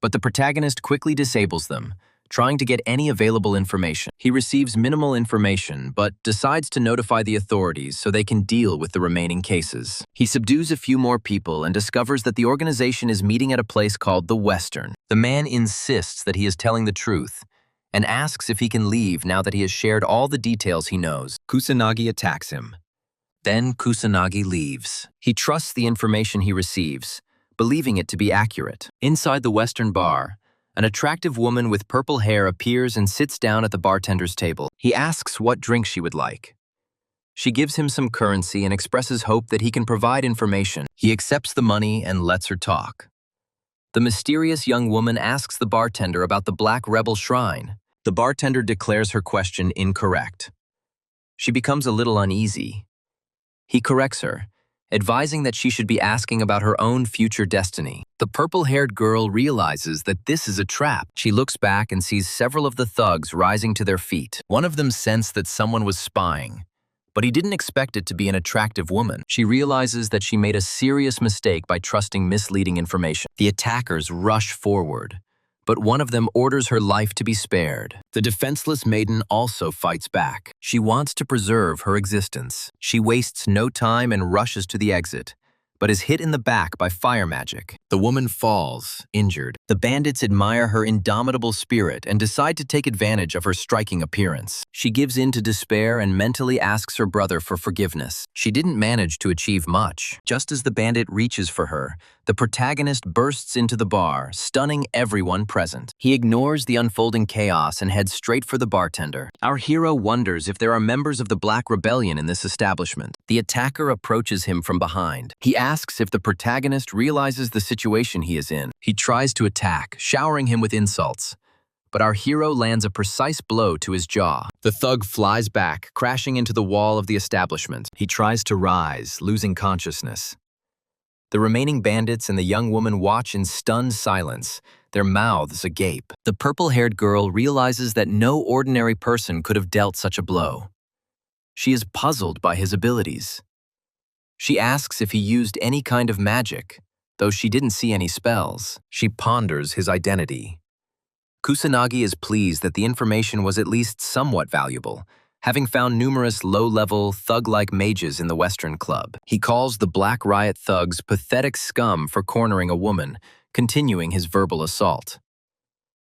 but the protagonist quickly disables them, trying to get any available information. He receives minimal information, but decides to notify the authorities so they can deal with the remaining cases. He subdues a few more people and discovers that the organization is meeting at a place called the Western. The man insists that he is telling the truth and asks if he can leave now that he has shared all the details he knows. Kusanagi attacks him. Then Kusanagi leaves. He trusts the information he receives, believing it to be accurate. Inside the Western bar, an attractive woman with purple hair appears and sits down at the bartender's table. He asks what drink she would like. She gives him some currency and expresses hope that he can provide information. He accepts the money and lets her talk. The mysterious young woman asks the bartender about the Black Rebel Shrine. The bartender declares her question incorrect. She becomes a little uneasy. He corrects her, advising that she should be asking about her own future destiny. The purple-haired girl realizes that this is a trap. She looks back and sees several of the thugs rising to their feet. One of them sensed that someone was spying, but he didn't expect it to be an attractive woman. She realizes that she made a serious mistake by trusting misleading information. The attackers rush forward, but one of them orders her life to be spared. The defenseless maiden also fights back. She wants to preserve her existence. She wastes no time and rushes to the exit, but is hit in the back by fire magic. The woman falls, injured. The bandits admire her indomitable spirit and decide to take advantage of her striking appearance. She gives in to despair and mentally asks her brother for forgiveness. She didn't manage to achieve much. Just as the bandit reaches for her, the protagonist bursts into the bar, stunning everyone present. He ignores the unfolding chaos and heads straight for the bartender. Our hero wonders if there are members of the Black Rebellion in this establishment. The attacker approaches him from behind. He asks if the protagonist realizes the situation he is in. He tries to attack, showering him with insults, but our hero lands a precise blow to his jaw. The thug flies back, crashing into the wall of the establishment. He tries to rise, losing consciousness. The remaining bandits and the young woman watch in stunned silence, their mouths agape. The purple-haired girl realizes that no ordinary person could have dealt such a blow. She is puzzled by his abilities. She asks if he used any kind of magic, though she didn't see any spells. She ponders his identity. Kusanagi is pleased that the information was at least somewhat valuable, having found numerous low-level, thug-like mages in the Western Club. He calls the Black Riot thugs pathetic scum for cornering a woman, continuing his verbal assault.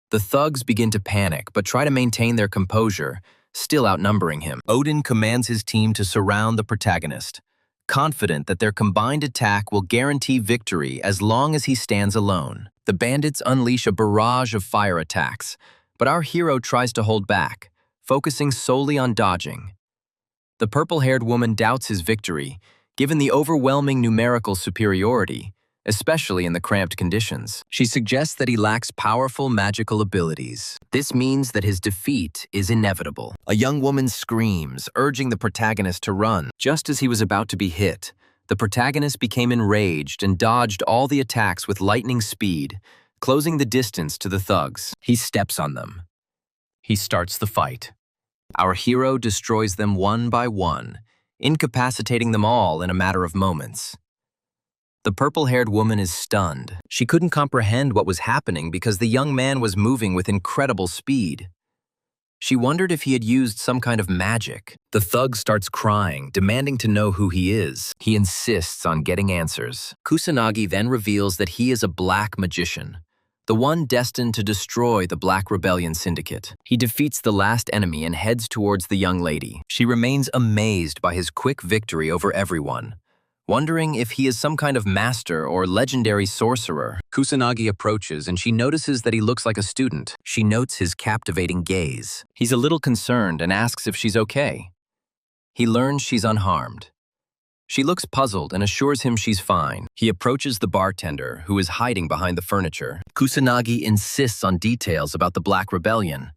The thugs begin to panic, but try to maintain their composure, still outnumbering him. Odin commands his team to surround the protagonist, confident that their combined attack will guarantee victory as long as he stands alone. The bandits unleash a barrage of fire attacks, but our hero tries to hold back, focusing solely on dodging. The purple-haired woman doubts his victory, given the overwhelming numerical superiority, especially in the cramped conditions. She suggests that he lacks powerful magical abilities. This means that his defeat is inevitable. A young woman screams, urging the protagonist to run. Just as he was about to be hit, the protagonist became enraged and dodged all the attacks with lightning speed, closing the distance to the thugs. He steps on them. He starts the fight. Our hero destroys them one by one, incapacitating them all in a matter of moments. The purple-haired woman is stunned. She couldn't comprehend what was happening because the young man was moving with incredible speed. She wondered if he had used some kind of magic. The thug starts crying, demanding to know who he is. He insists on getting answers. Kusanagi then reveals that he is a black magician, the one destined to destroy the Black Rebellion Syndicate. He defeats the last enemy and heads towards the young lady. She remains amazed by his quick victory over everyone, wondering if he is some kind of master or legendary sorcerer. Kusanagi approaches and she notices that he looks like a student. She notes his captivating gaze. He's a little concerned and asks if she's okay. He learns she's unharmed. She looks puzzled and assures him she's fine. He approaches the bartender, who is hiding behind the furniture. Kusanagi insists on details about the Black Rebellion,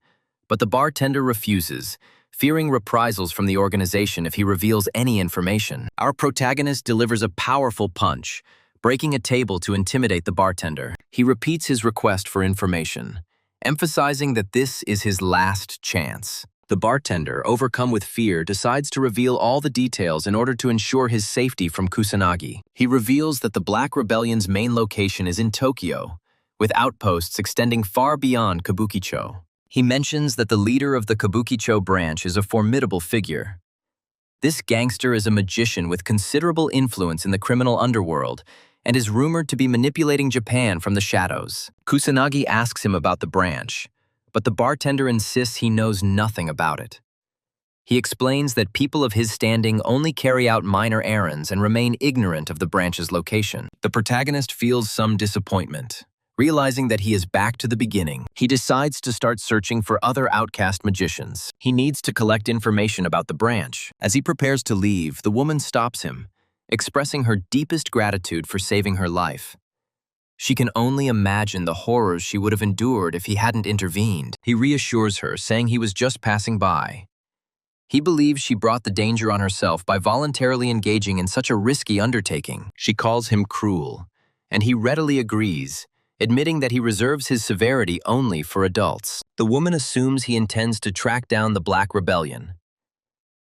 but the bartender refuses, fearing reprisals from the organization if he reveals any information. Our protagonist delivers a powerful punch, breaking a table to intimidate the bartender. He repeats his request for information, emphasizing that this is his last chance. The bartender, overcome with fear, decides to reveal all the details in order to ensure his safety from Kusanagi. He reveals that the Black Rebellion's main location is in Tokyo, with outposts extending far beyond Kabukicho. He mentions that the leader of the Kabukicho branch is a formidable figure. This gangster is a magician with considerable influence in the criminal underworld and is rumored to be manipulating Japan from the shadows. Kusanagi asks him about the branch, but the bartender insists he knows nothing about it. He explains that people of his standing only carry out minor errands and remain ignorant of the branch's location. The protagonist feels some disappointment. Realizing that he is back to the beginning, he decides to start searching for other outcast magicians. He needs to collect information about the branch. As he prepares to leave, the woman stops him, expressing her deepest gratitude for saving her life. She can only imagine the horrors she would have endured if he hadn't intervened. He reassures her, saying he was just passing by. He believes she brought the danger on herself by voluntarily engaging in such a risky undertaking. She calls him cruel, and he readily agrees, admitting that he reserves his severity only for adults. The woman assumes he intends to track down the Black Rebellion.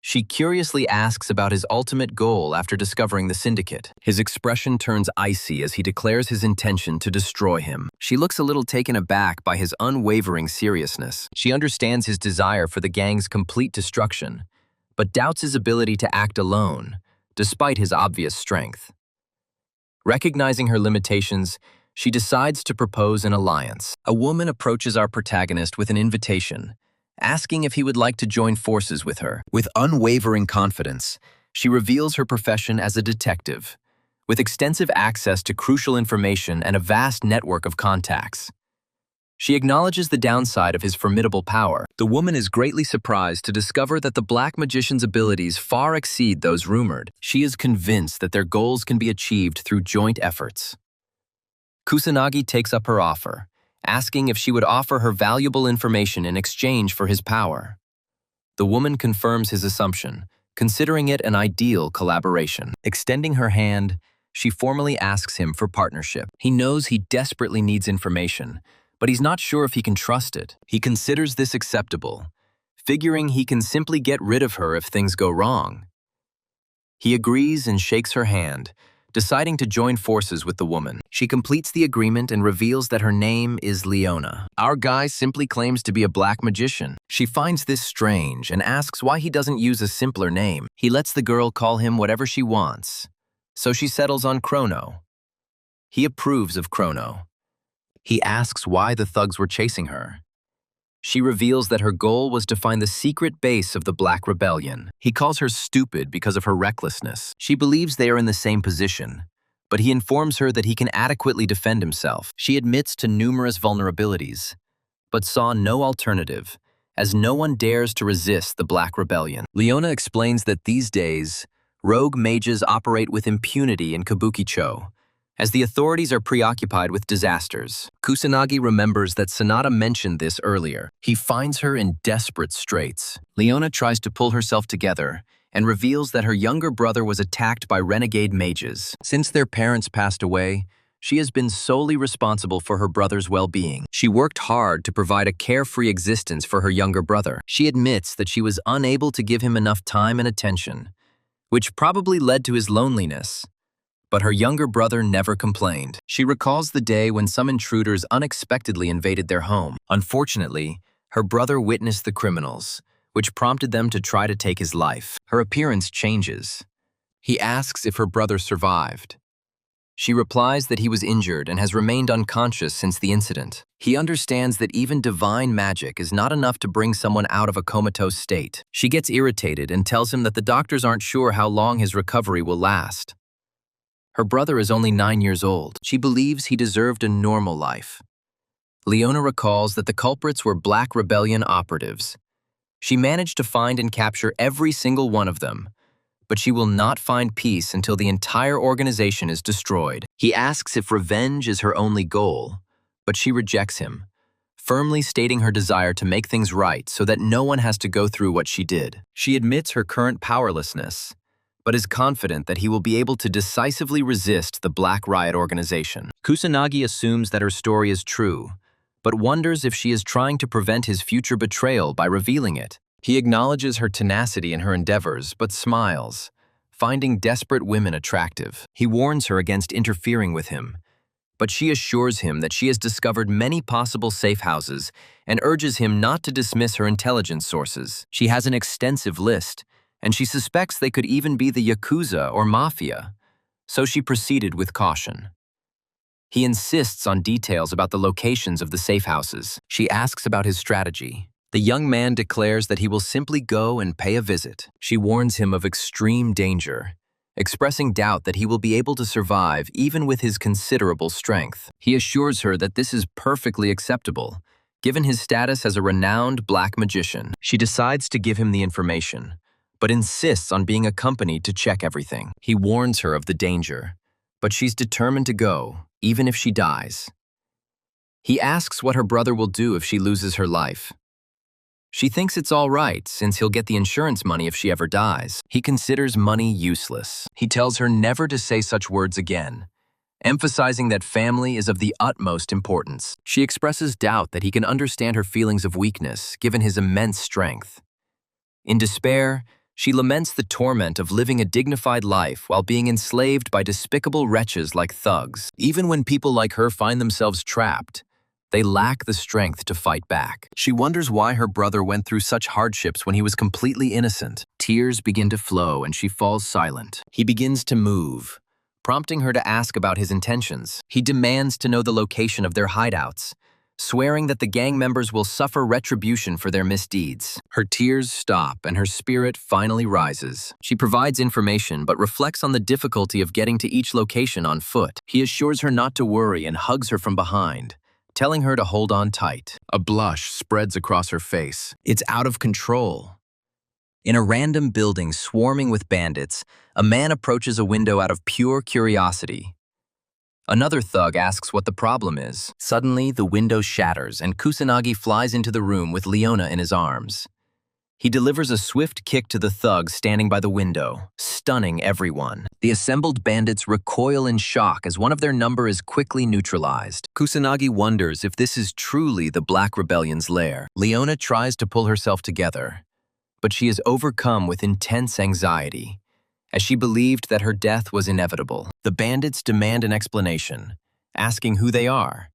She curiously asks about his ultimate goal after discovering the syndicate. His expression turns icy as he declares his intention to destroy him. She looks a little taken aback by his unwavering seriousness. She understands his desire for the gang's complete destruction, but doubts his ability to act alone, despite his obvious strength. Recognizing her limitations, she decides to propose an alliance. A woman approaches our protagonist with an invitation, asking if he would like to join forces with her. With unwavering confidence, she reveals her profession as a detective, with extensive access to crucial information and a vast network of contacts. She acknowledges the downside of his formidable power. The woman is greatly surprised to discover that the Black Magician's abilities far exceed those rumored. She is convinced that their goals can be achieved through joint efforts. Kusanagi takes up her offer, asking if she would offer her valuable information in exchange for his power. The woman confirms his assumption, considering it an ideal collaboration. Extending her hand, she formally asks him for partnership. He knows he desperately needs information, but he's not sure if he can trust it. He considers this acceptable, figuring he can simply get rid of her if things go wrong. He agrees and shakes her hand, deciding to join forces with the woman. She completes the agreement and reveals that her name is Leona. Our guy simply claims to be a black magician. She finds this strange and asks why he doesn't use a simpler name. He lets the girl call him whatever she wants, so she settles on Chrono. He approves of Chrono. He asks why the thugs were chasing her. She reveals that her goal was to find the secret base of the Black Rebellion. He calls her stupid because of her recklessness. She believes they are in the same position, but he informs her that he can adequately defend himself. She admits to numerous vulnerabilities, but saw no alternative, as no one dares to resist the Black Rebellion. Leona explains that these days, rogue mages operate with impunity in Kabukicho, as the authorities are preoccupied with disasters. Kusanagi remembers that Sonata mentioned this earlier. He finds her in desperate straits. Leona tries to pull herself together and reveals that her younger brother was attacked by renegade mages. Since their parents passed away, she has been solely responsible for her brother's well-being. She worked hard to provide a carefree existence for her younger brother. She admits that she was unable to give him enough time and attention, which probably led to his loneliness. But her younger brother never complained. She recalls the day when some intruders unexpectedly invaded their home. Unfortunately, her brother witnessed the criminals, which prompted them to try to take his life. Her appearance changes. He asks if her brother survived. She replies that he was injured and has remained unconscious since the incident. He understands that even divine magic is not enough to bring someone out of a comatose state. She gets irritated and tells him that the doctors aren't sure how long his recovery will last. Her brother is only 9 years old. She believes he deserved a normal life. Leona recalls that the culprits were Black Rebellion operatives. She managed to find and capture every single one of them, but she will not find peace until the entire organization is destroyed. He asks if revenge is her only goal, but she rejects him, firmly stating her desire to make things right so that no one has to go through what she did. She admits her current powerlessness, but is confident that he will be able to decisively resist the Black Riot organization. Kusanagi assumes that her story is true, but wonders if she is trying to prevent his future betrayal by revealing it. He acknowledges her tenacity in her endeavors, but smiles, finding desperate women attractive. He warns her against interfering with him, but she assures him that she has discovered many possible safe houses and urges him not to dismiss her intelligence sources. She has an extensive list, and she suspects they could even be the Yakuza or Mafia, so she proceeded with caution. He insists on details about the locations of the safe houses. She asks about his strategy. The young man declares that he will simply go and pay a visit. She warns him of extreme danger, expressing doubt that he will be able to survive even with his considerable strength. He assures her that this is perfectly acceptable, given his status as a renowned black magician. She decides to give him the information, but insists on being accompanied to check everything. He warns her of the danger, but she's determined to go, even if she dies. He asks what her brother will do if she loses her life. She thinks it's all right, since he'll get the insurance money if she ever dies. He considers money useless. He tells her never to say such words again, emphasizing that family is of the utmost importance. She expresses doubt that he can understand her feelings of weakness, given his immense strength. In despair, She laments the torment of living a dignified life while being enslaved by despicable wretches like thugs. Even when people like her find themselves trapped, they lack the strength to fight back. She wonders why her brother went through such hardships when he was completely innocent. Tears begin to flow and she falls silent. He begins to move, prompting her to ask about his intentions. He demands to know the location of their hideouts, swearing that the gang members will suffer retribution for their misdeeds. Her tears stop and her spirit finally rises. She provides information but reflects on the difficulty of getting to each location on foot. He assures her not to worry and hugs her from behind, telling her to hold on tight. A blush spreads across her face. It's out of control. In a random building swarming with bandits, a man approaches a window out of pure curiosity. Another thug asks what the problem is. Suddenly, the window shatters and Kusanagi flies into the room with Leona in his arms. He delivers a swift kick to the thug standing by the window, stunning everyone. The assembled bandits recoil in shock as one of their number is quickly neutralized. Kusanagi wonders if this is truly the Black Rebellion's lair. Leona tries to pull herself together, but she is overcome with intense anxiety, as she believed that her death was inevitable. The bandits demand an explanation, asking who they are.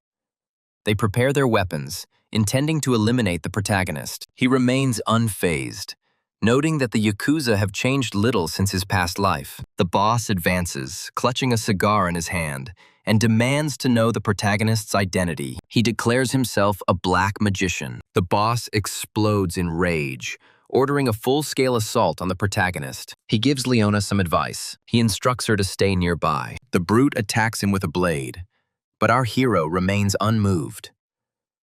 They prepare their weapons, intending to eliminate the protagonist. He remains unfazed, noting that the Yakuza have changed little since his past life. The boss advances, clutching a cigar in his hand, and demands to know the protagonist's identity. He declares himself a black magician. The boss explodes in rage, ordering a full-scale assault on the protagonist. He gives Leona some advice. He instructs her to stay nearby. The brute attacks him with a blade, but our hero remains unmoved.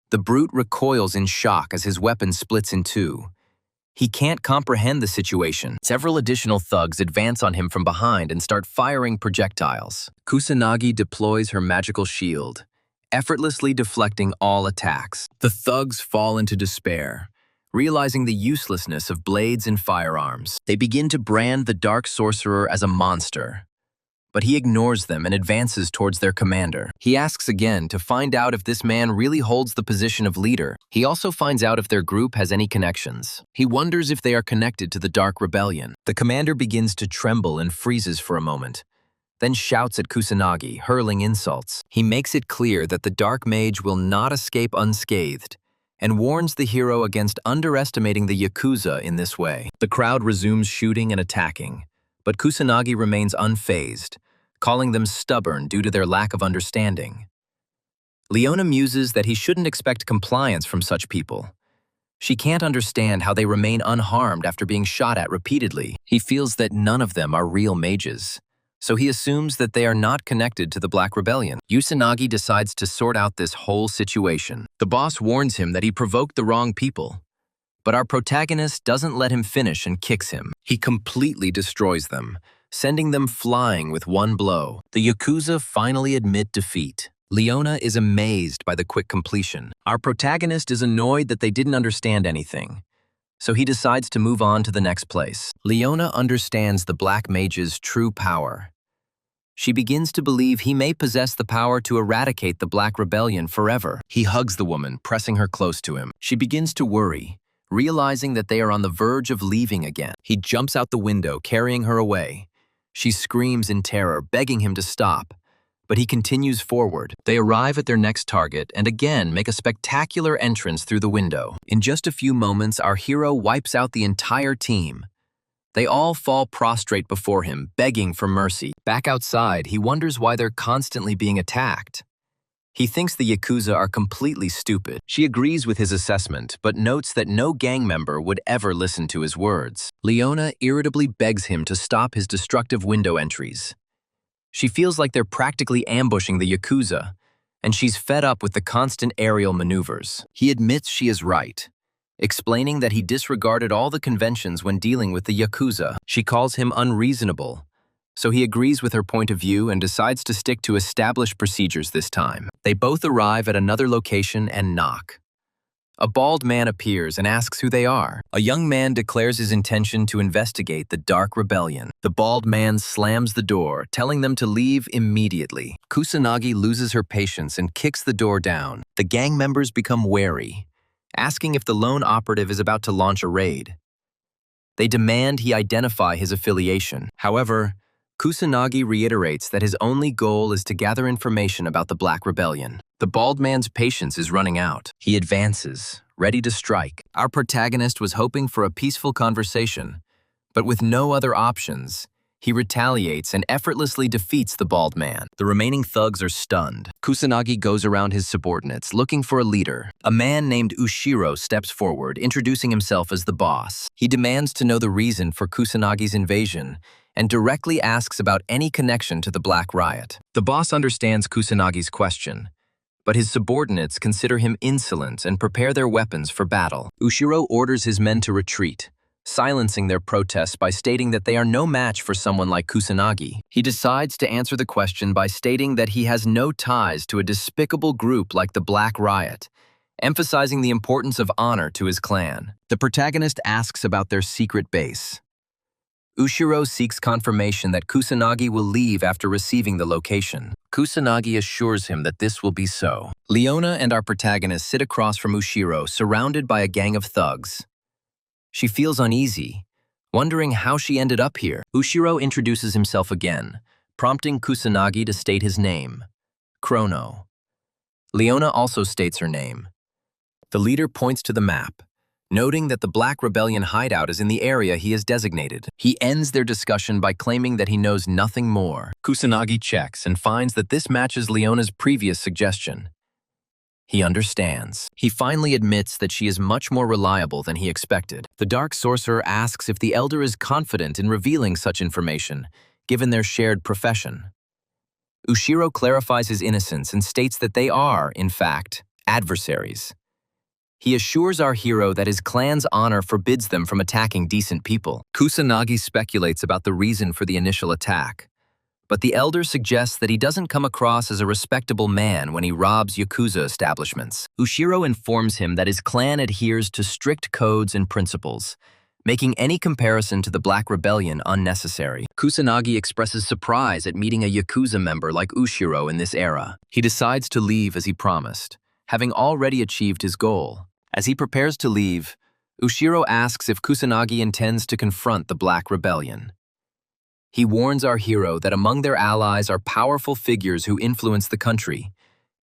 The brute recoils in shock as his weapon splits in two. He can't comprehend the situation. Several additional thugs advance on him from behind and start firing projectiles. Kusanagi deploys her magical shield, effortlessly deflecting all attacks. The thugs fall into despair, realizing the uselessness of blades and firearms. They begin to brand the Dark Sorcerer as a monster, but he ignores them and advances towards their commander. He asks again to find out if this man really holds the position of leader. He also finds out if their group has any connections. He wonders if they are connected to the Dark Rebellion. The commander begins to tremble and freezes for a moment, then shouts at Kusanagi, hurling insults. He makes it clear that the Dark Mage will not escape unscathed, and warns the hero against underestimating the Yakuza in this way. The crowd resumes shooting and attacking, but Kusanagi remains unfazed, calling them stubborn due to their lack of understanding. Leona muses that he shouldn't expect compliance from such people. She can't understand how they remain unharmed after being shot at repeatedly. He feels that none of them are real mages, so he assumes that they are not connected to the Black Rebellion. Kusanagi decides to sort out this whole situation. The boss warns him that he provoked the wrong people, but our protagonist doesn't let him finish and kicks him. He completely destroys them, sending them flying with one blow. The Yakuza finally admit defeat. Leona is amazed by the quick completion. Our protagonist is annoyed that they didn't understand anything, so he decides to move on to the next place. Leona understands the Black Mage's true power. She begins to believe he may possess the power to eradicate the Black Rebellion forever. He hugs the woman, pressing her close to him. She begins to worry, realizing that they are on the verge of leaving again. He jumps out the window, carrying her away. She screams in terror, begging him to stop, but he continues forward. They arrive at their next target and again make a spectacular entrance through the window. In just a few moments, our hero wipes out the entire team. They all fall prostrate before him, begging for mercy. Back outside, he wonders why they're constantly being attacked. He thinks the Yakuza are completely stupid. She agrees with his assessment, but notes that no gang member would ever listen to his words. Leona irritably begs him to stop his destructive window entries. She feels like they're practically ambushing the Yakuza, and she's fed up with the constant aerial maneuvers. He admits she is right, explaining that he disregarded all the conventions when dealing with the Yakuza. She calls him unreasonable, so he agrees with her point of view and decides to stick to established procedures this time. They both arrive at another location and knock. A bald man appears and asks who they are. A young man declares his intention to investigate the Dark Rebellion. The bald man slams the door, telling them to leave immediately. Kusanagi loses her patience and kicks the door down. The gang members become wary, asking if the lone operative is about to launch a raid. They demand he identify his affiliation. However, Kusanagi reiterates that his only goal is to gather information about the Black Rebellion. The bald man's patience is running out. He advances, ready to strike. Our protagonist was hoping for a peaceful conversation, but with no other options, he retaliates and effortlessly defeats the bald man. The remaining thugs are stunned. Kusanagi goes around his subordinates, looking for a leader. A man named Ushiro steps forward, introducing himself as the boss. He demands to know the reason for Kusanagi's invasion and directly asks about any connection to the Black Riot. The boss understands Kusanagi's question, but his subordinates consider him insolent and prepare their weapons for battle. Ushiro orders his men to retreat, silencing their protests by stating that they are no match for someone like Kusanagi. He decides to answer the question by stating that he has no ties to a despicable group like the Black Riot, emphasizing the importance of honor to his clan. The protagonist asks about their secret base. Ushiro seeks confirmation that Kusanagi will leave after receiving the location. Kusanagi assures him that this will be so. Leona and our protagonist sit across from Ushiro, surrounded by a gang of thugs. She feels uneasy, wondering how she ended up here. Ushiro introduces himself again, prompting Kusanagi to state his name, Chrono. Leona also states her name. The leader points to the map, noting that the Black Rebellion hideout is in the area he has designated. He ends their discussion by claiming that he knows nothing more. Kusanagi checks and finds that this matches Leona's previous suggestion. He understands. He finally admits that she is much more reliable than he expected. The Dark Sorcerer asks if the Elder is confident in revealing such information, given their shared profession. Ushiro clarifies his innocence and states that they are, in fact, adversaries. He assures our hero that his clan's honor forbids them from attacking decent people. Kusanagi speculates about the reason for the initial attack, but the Elder suggests that he doesn't come across as a respectable man when he robs Yakuza establishments. Ushiro informs him that his clan adheres to strict codes and principles, making any comparison to the Black Rebellion unnecessary. Kusanagi expresses surprise at meeting a Yakuza member like Ushiro in this era. He decides to leave as he promised, having already achieved his goal. As he prepares to leave, Ushiro asks if Kusanagi intends to confront the Black Rebellion. He warns our hero that among their allies are powerful figures who influence the country,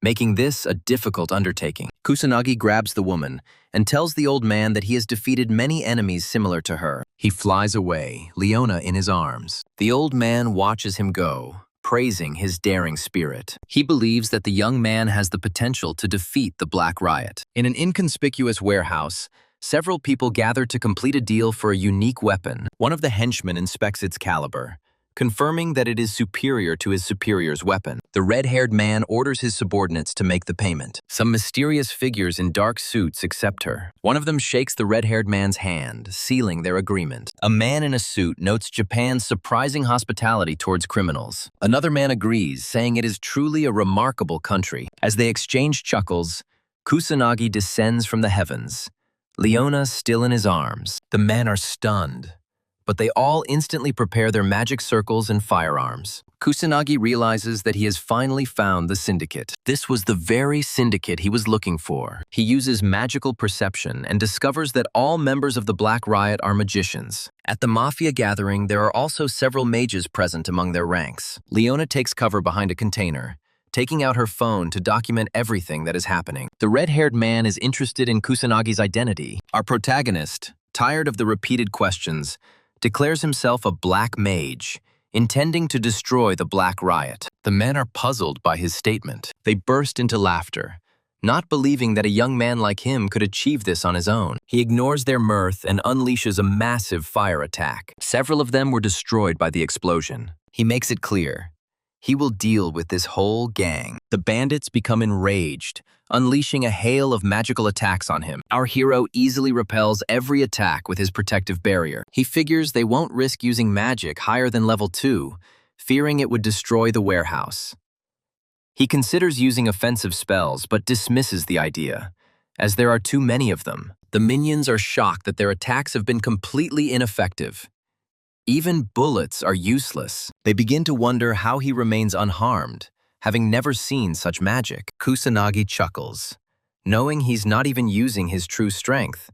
making this a difficult undertaking. Kusanagi grabs the woman and tells the old man that he has defeated many enemies similar to her. He flies away, Leona in his arms. The old man watches him go, praising his daring spirit. He believes that the young man has the potential to defeat the Black Riot. In an inconspicuous warehouse, several people gather to complete a deal for a unique weapon. One of the henchmen inspects its caliber, confirming that it is superior to his superior's weapon. The red-haired man orders his subordinates to make the payment. Some mysterious figures in dark suits accept her. One of them shakes the red-haired man's hand, sealing their agreement. A man in a suit notes Japan's surprising hospitality towards criminals. Another man agrees, saying it is truly a remarkable country. As they exchange chuckles, Kusanagi descends from the heavens, Leona still in his arms. The men are stunned, but they all instantly prepare their magic circles and firearms. Kusanagi realizes that he has finally found the syndicate. This was the very syndicate he was looking for. He uses magical perception and discovers that all members of the Black Riot are magicians. At the Mafia gathering, there are also several mages present among their ranks. Leona takes cover behind a container, taking out her phone to document everything that is happening. The red-haired man is interested in Kusanagi's identity. Our protagonist, tired of the repeated questions, declares himself a black mage, intending to destroy the Black Riot. The men are puzzled by his statement. They burst into laughter, not believing that a young man like him could achieve this on his own. He ignores their mirth and unleashes a massive fire attack. Several of them were destroyed by the explosion. He makes it clear he will deal with this whole gang. The bandits become enraged, unleashing a hail of magical attacks on him. Our hero easily repels every attack with his protective barrier. He figures they won't risk using magic higher than level 2, fearing it would destroy the warehouse. He considers using offensive spells, but dismisses the idea, as there are too many of them. The minions are shocked that their attacks have been completely ineffective. Even bullets are useless. They begin to wonder how he remains unharmed, having never seen such magic. Kusanagi chuckles, knowing he's not even using his true strength.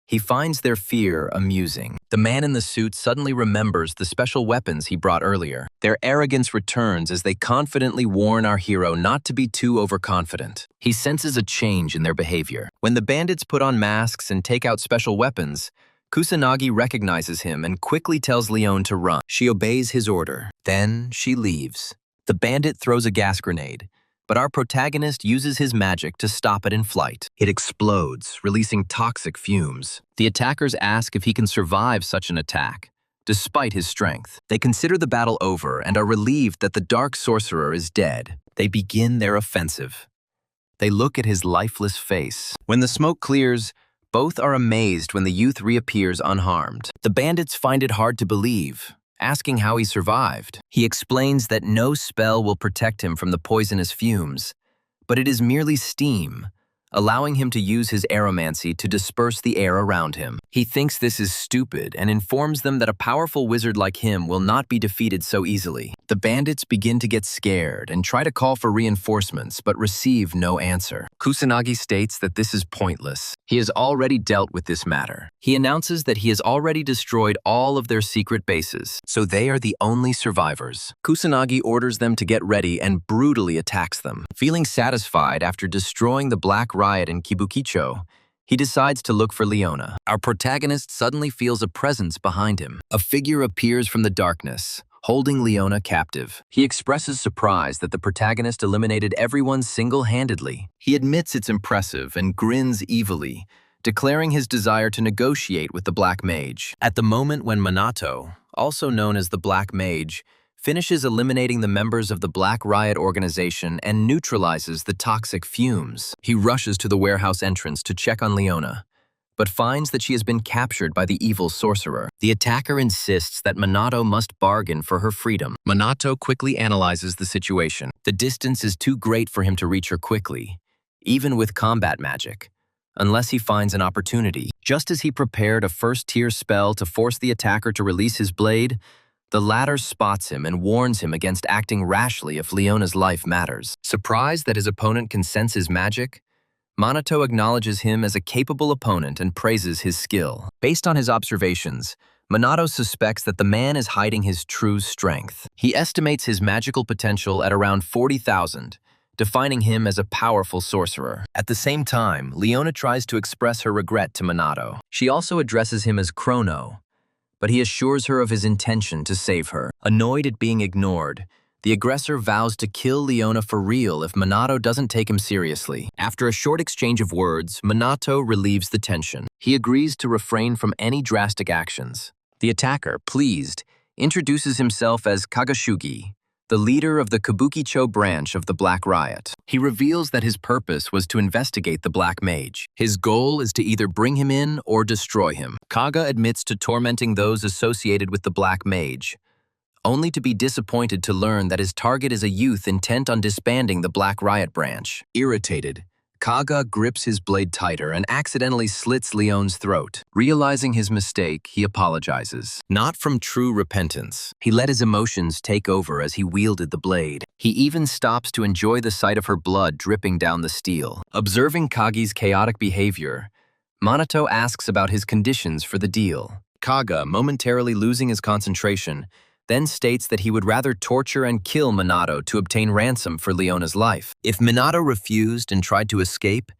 He finds their fear amusing. The man in the suit suddenly remembers the special weapons he brought earlier. Their arrogance returns as they confidently warn our hero not to be too overconfident. He senses a change in their behavior. When the bandits put on masks and take out special weapons, Kusanagi recognizes him and quickly tells Leon to run. She obeys his order. Then she leaves. The bandit throws a gas grenade, but our protagonist uses his magic to stop it in flight. It explodes, releasing toxic fumes. The attackers ask if he can survive such an attack, despite his strength. They consider the battle over and are relieved that the dark sorcerer is dead. They begin their offensive. They look at his lifeless face. When the smoke clears, both are amazed when the youth reappears unharmed. The bandits find it hard to believe, asking how he survived. He explains that no spell will protect him from the poisonous fumes, but it is merely steam, allowing him to use his aromancy to disperse the air around him. He thinks this is stupid and informs them that a powerful wizard like him will not be defeated so easily. The bandits begin to get scared and try to call for reinforcements, but receive no answer. Kusanagi states that this is pointless. He has already dealt with this matter. He announces that he has already destroyed all of their secret bases, so they are the only survivors. Kusanagi orders them to get ready and brutally attacks them. Feeling satisfied after destroying the Black Riot in Kibukicho, he decides to look for Leona. Our protagonist suddenly feels a presence behind him. A figure appears from the darkness, holding Leona captive. He expresses surprise that the protagonist eliminated everyone single-handedly. He admits it's impressive and grins evilly, declaring his desire to negotiate with the Black Mage. At the moment when Minato, also known as the Black Mage, finishes eliminating the members of the Black Riot organization and neutralizes the toxic fumes, he rushes to the warehouse entrance to check on Leona, but finds that she has been captured by the evil sorcerer. The attacker insists that Minato must bargain for her freedom. Minato quickly analyzes the situation. The distance is too great for him to reach her quickly, even with combat magic, unless he finds an opportunity. Just as he prepared a first-tier spell to force the attacker to release his blade, the latter spots him and warns him against acting rashly if Leona's life matters. Surprised that his opponent can sense his magic, Minato acknowledges him as a capable opponent and praises his skill. Based on his observations, Minato suspects that the man is hiding his true strength. He estimates his magical potential at around 40,000, defining him as a powerful sorcerer. At the same time, Leona tries to express her regret to Minato. She also addresses him as Chrono, but he assures her of his intention to save her. Annoyed at being ignored, the aggressor vows to kill Leona for real if Minato doesn't take him seriously. After a short exchange of words, Minato relieves the tension. He agrees to refrain from any drastic actions. The attacker, pleased, introduces himself as Kagashugi, the leader of the Kabukicho branch of the Black Riot. He reveals that his purpose was to investigate the Black Mage. His goal is to either bring him in or destroy him. Kaga admits to tormenting those associated with the Black Mage, only to be disappointed to learn that his target is a youth intent on disbanding the Black Riot branch. Irritated, Kaga grips his blade tighter and accidentally slits Leon's throat. Realizing his mistake, he apologizes. Not from true repentance. He let his emotions take over as he wielded the blade. He even stops to enjoy the sight of her blood dripping down the steel. Observing Kagi's chaotic behavior, Minato asks about his conditions for the deal. Kaga, momentarily losing his concentration, then states that he would rather torture and kill Minato to obtain ransom for Leona's life. If Minato refused and tried to escape,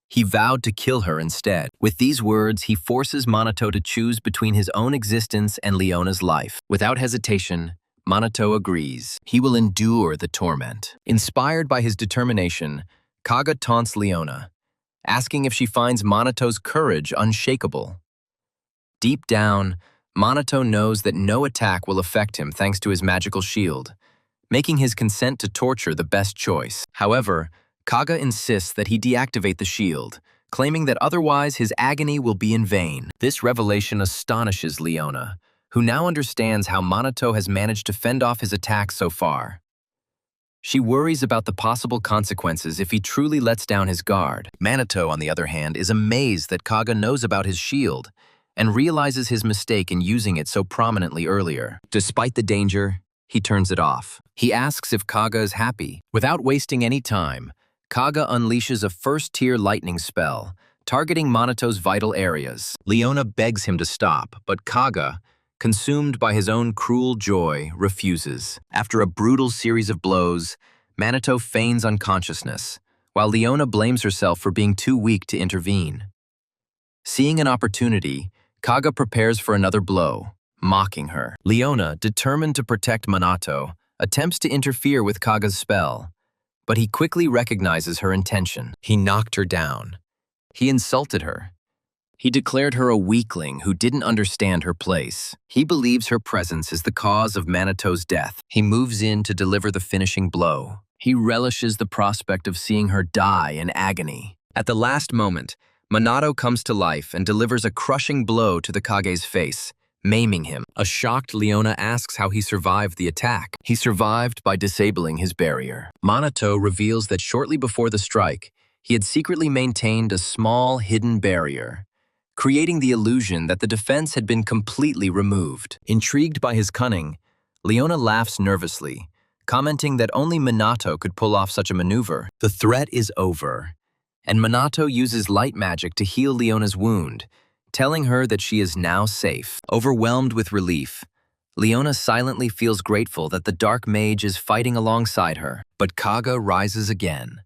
he vowed to kill her instead. With these words, he forces Minato to choose between his own existence and Leona's life. Without hesitation, Minato agrees. He will endure the torment. Inspired by his determination, Kaga taunts Leona, asking if she finds Minato's courage unshakable. Deep down, Minato knows that no attack will affect him thanks to his magical shield, making his consent to torture the best choice. However, Kaga insists that he deactivate the shield, claiming that otherwise his agony will be in vain. This revelation astonishes Leona, who now understands how Minato has managed to fend off his attack so far. She worries about the possible consequences if he truly lets down his guard. Minato, on the other hand, is amazed that Kaga knows about his shield and realizes his mistake in using it so prominently earlier. Despite the danger, he turns it off. He asks if Kaga is happy. Without wasting any time, Kaga unleashes a first-tier lightning spell, targeting Manato's vital areas. Leona begs him to stop, but Kaga, consumed by his own cruel joy, refuses. After a brutal series of blows, Manato feigns unconsciousness, while Leona blames herself for being too weak to intervene. Seeing an opportunity, Kaga prepares for another blow, mocking her. Leona, determined to protect Manato, attempts to interfere with Kaga's spell, but he quickly recognizes her intention. He knocked her down. He insulted her. He declared her a weakling who didn't understand her place. He believes her presence is the cause of Manato's death. He moves in to deliver the finishing blow. He relishes the prospect of seeing her die in agony. At the last moment, Manato comes to life and delivers a crushing blow to the Kage's face, maiming him. A shocked Leona asks how he survived the attack. He survived by disabling his barrier. Manato reveals that shortly before the strike, he had secretly maintained a small hidden barrier, creating the illusion that the defense had been completely removed. Intrigued by his cunning, Leona laughs nervously, commenting that only Minato could pull off such a maneuver. The threat is over, and Minato uses light magic to heal Leona's wound, telling her that she is now safe. Overwhelmed with relief, Leona silently feels grateful that the dark mage is fighting alongside her. But Kaga rises again.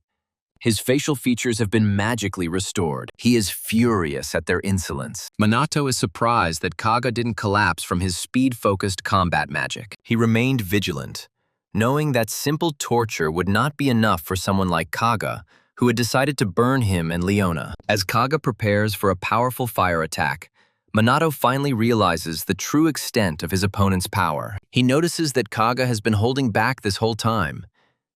His facial features have been magically restored. He is furious at their insolence. Minato is surprised that Kaga didn't collapse from his speed-focused combat magic. He remained vigilant, knowing that simple torture would not be enough for someone like Kaga, who had decided to burn him and Leona. As Kaga prepares for a powerful fire attack, Minato finally realizes the true extent of his opponent's power. He notices that Kaga has been holding back this whole time,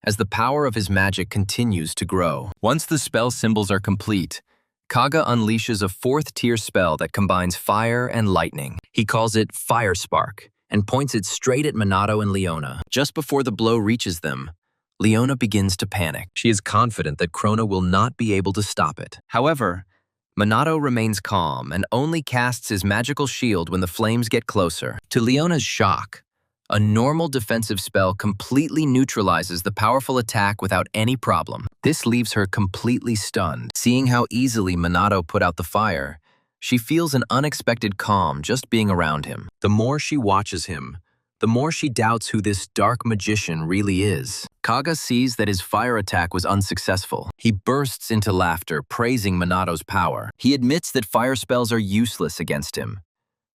as the power of his magic continues to grow. Once the spell symbols are complete, Kaga unleashes a fourth-tier spell that combines fire and lightning. He calls it Fire Spark and points it straight at Minato and Leona. Just before the blow reaches them, Leona begins to panic. She is confident that Chrono will not be able to stop it. However, Minato remains calm and only casts his magical shield when the flames get closer. To Leona's shock, a normal defensive spell completely neutralizes the powerful attack without any problem. This leaves her completely stunned. Seeing how easily Minato put out the fire, she feels an unexpected calm just being around him. The more she watches him, the more she doubts who this dark magician really is. Kaga sees that his fire attack was unsuccessful. He bursts into laughter, praising Minato's power. He admits that fire spells are useless against him,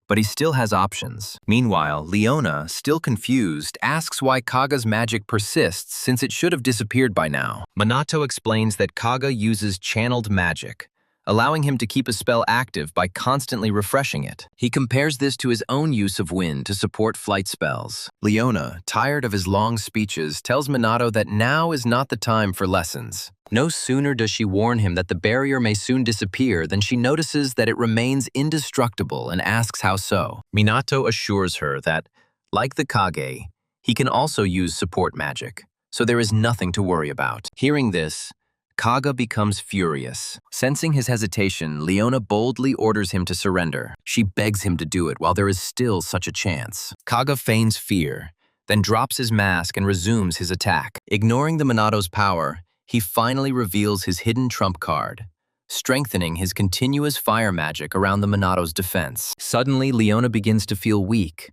but he still has options. Meanwhile, Leona, still confused, asks why Kaga's magic persists since it should have disappeared by now. Minato explains that Kaga uses channeled magic, allowing him to keep a spell active by constantly refreshing it. He compares this to his own use of wind to support flight spells. Leona, tired of his long speeches, tells Minato that now is not the time for lessons. No sooner does she warn him that the barrier may soon disappear than she notices that it remains indestructible and asks how so. Minato assures her that, like the Kage, he can also use support magic, so there is nothing to worry about. Hearing this, Kaga becomes furious. Sensing his hesitation, Leona boldly orders him to surrender. She begs him to do it while there is still such a chance. Kaga feigns fear, then drops his mask and resumes his attack. Ignoring the Minato's power, he finally reveals his hidden trump card, strengthening his continuous fire magic around the Minato's defense. Suddenly, Leona begins to feel weak.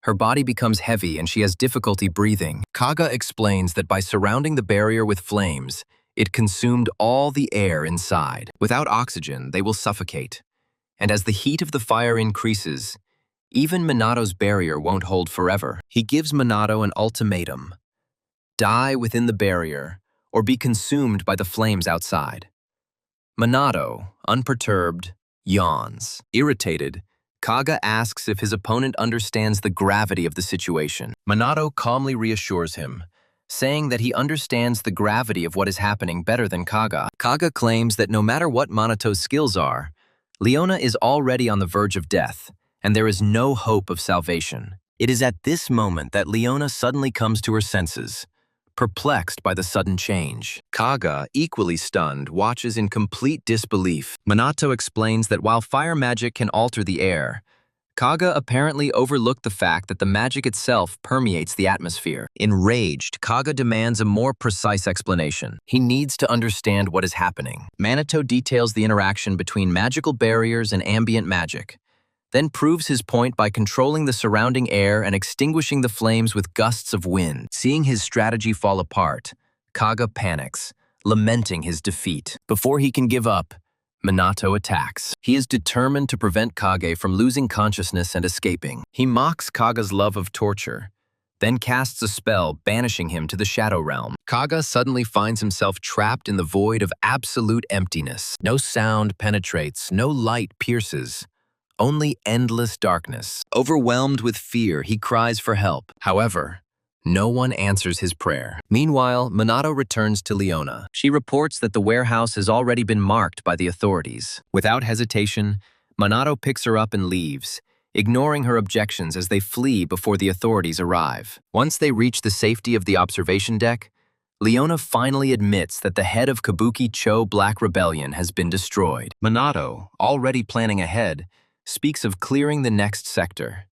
Her body becomes heavy and she has difficulty breathing. Kaga explains that by surrounding the barrier with flames, it consumed all the air inside. Without oxygen, they will suffocate. And as the heat of the fire increases, even Minato's barrier won't hold forever. He gives Minato an ultimatum: die within the barrier, or be consumed by the flames outside. Minato, unperturbed, yawns. Irritated, Kaga asks if his opponent understands the gravity of the situation. Minato calmly reassures him, saying that he understands the gravity of what is happening better than Kaga. Kaga claims that no matter what Minato's skills are, Leona is already on the verge of death, and there is no hope of salvation. It is at this moment that Leona suddenly comes to her senses, perplexed by the sudden change. Kaga, equally stunned, watches in complete disbelief. Minato explains that while fire magic can alter the air, Kaga apparently overlooked the fact that the magic itself permeates the atmosphere. Enraged, Kaga demands a more precise explanation. He needs to understand what is happening. Minato details the interaction between magical barriers and ambient magic, then proves his point by controlling the surrounding air and extinguishing the flames with gusts of wind. Seeing his strategy fall apart, Kaga panics, lamenting his defeat. Before he can give up, Minato attacks. He is determined to prevent Kage from losing consciousness and escaping. He mocks Kaga's love of torture, then casts a spell banishing him to the Shadow Realm. Kaga suddenly finds himself trapped in the void of absolute emptiness. No sound penetrates, no light pierces. Only endless darkness. Overwhelmed with fear, he cries for help. However, no one answers his prayer. Meanwhile, Minato returns to Leona. She reports that the warehouse has already been marked by the authorities. Without hesitation, Minato picks her up and leaves, ignoring her objections as they flee before the authorities arrive. Once they reach the safety of the observation deck, Leona finally admits that the head of Kabuki Cho Black Rebellion has been destroyed. Minato, already planning ahead, speaks of clearing the next sector.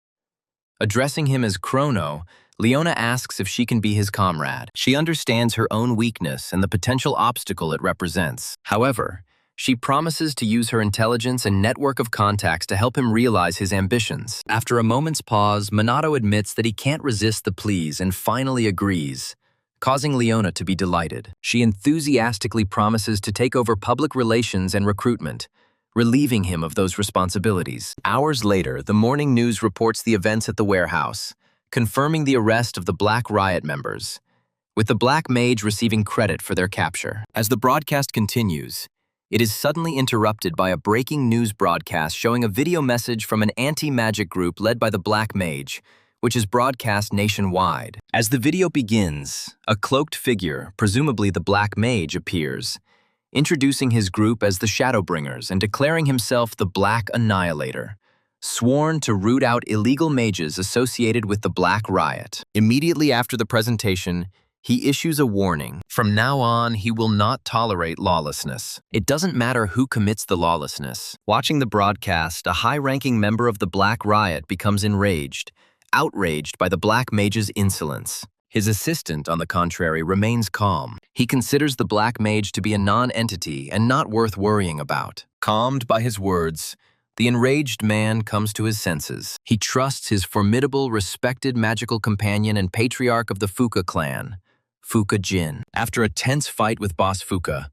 Addressing him as Chrono, Leona asks if she can be his comrade. She understands her own weakness and the potential obstacle it represents. However, she promises to use her intelligence and network of contacts to help him realize his ambitions. After a moment's pause, Minato admits that he can't resist the pleas and finally agrees, causing Leona to be delighted. She enthusiastically promises to take over public relations and recruitment, relieving him of those responsibilities. Hours later, the morning news reports the events at the warehouse, confirming the arrest of the Black Riot members, with the Black Mage receiving credit for their capture. As the broadcast continues, it is suddenly interrupted by a breaking news broadcast showing a video message from an anti-magic group led by the Black Mage, which is broadcast nationwide. As the video begins, a cloaked figure, presumably the Black Mage, appears, introducing his group as the Shadowbringers and declaring himself the Black Annihilator, sworn to root out illegal mages associated with the Black Riot. Immediately after the presentation, he issues a warning. From now on, he will not tolerate lawlessness. It doesn't matter who commits the lawlessness. Watching the broadcast, a high-ranking member of the Black Riot becomes enraged, outraged by the Black Mage's insolence. His assistant, on the contrary, remains calm. He considers the Black Mage to be a non-entity and not worth worrying about. Calmed by his words, the enraged man comes to his senses. He trusts his formidable, respected magical companion and patriarch of the Fuka clan, Fuka Jin. After a tense fight with boss Fuka,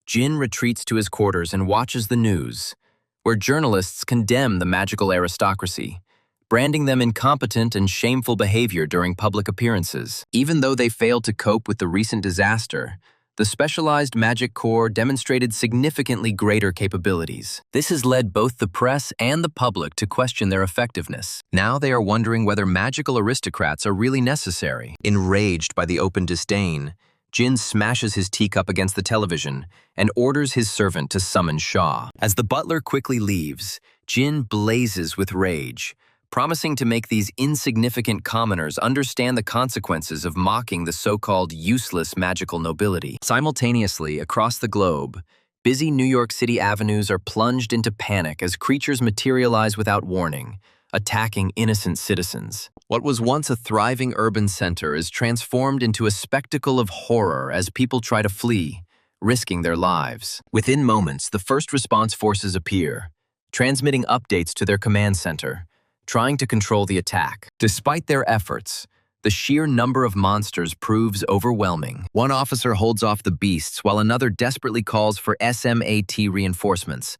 Jin retreats to his quarters and watches the news, where journalists condemn the magical aristocracy, branding them incompetent and shameful behavior during public appearances. Even though they failed to cope with the recent disaster, the specialized magic corps demonstrated significantly greater capabilities. This has led both the press and the public to question their effectiveness. Now they are wondering whether magical aristocrats are really necessary. Enraged by the open disdain, Jin smashes his teacup against the television and orders his servant to summon Shaw. As the butler quickly leaves, Jin blazes with rage, promising to make these insignificant commoners understand the consequences of mocking the so-called useless magical nobility. Simultaneously, across the globe, busy New York City avenues are plunged into panic as creatures materialize without warning, attacking innocent citizens. What was once a thriving urban center is transformed into a spectacle of horror as people try to flee, risking their lives. Within moments, the first response forces appear, transmitting updates to their command center, trying to control the attack. Despite their efforts, the sheer number of monsters proves overwhelming. One officer holds off the beasts while another desperately calls for SMAT reinforcements,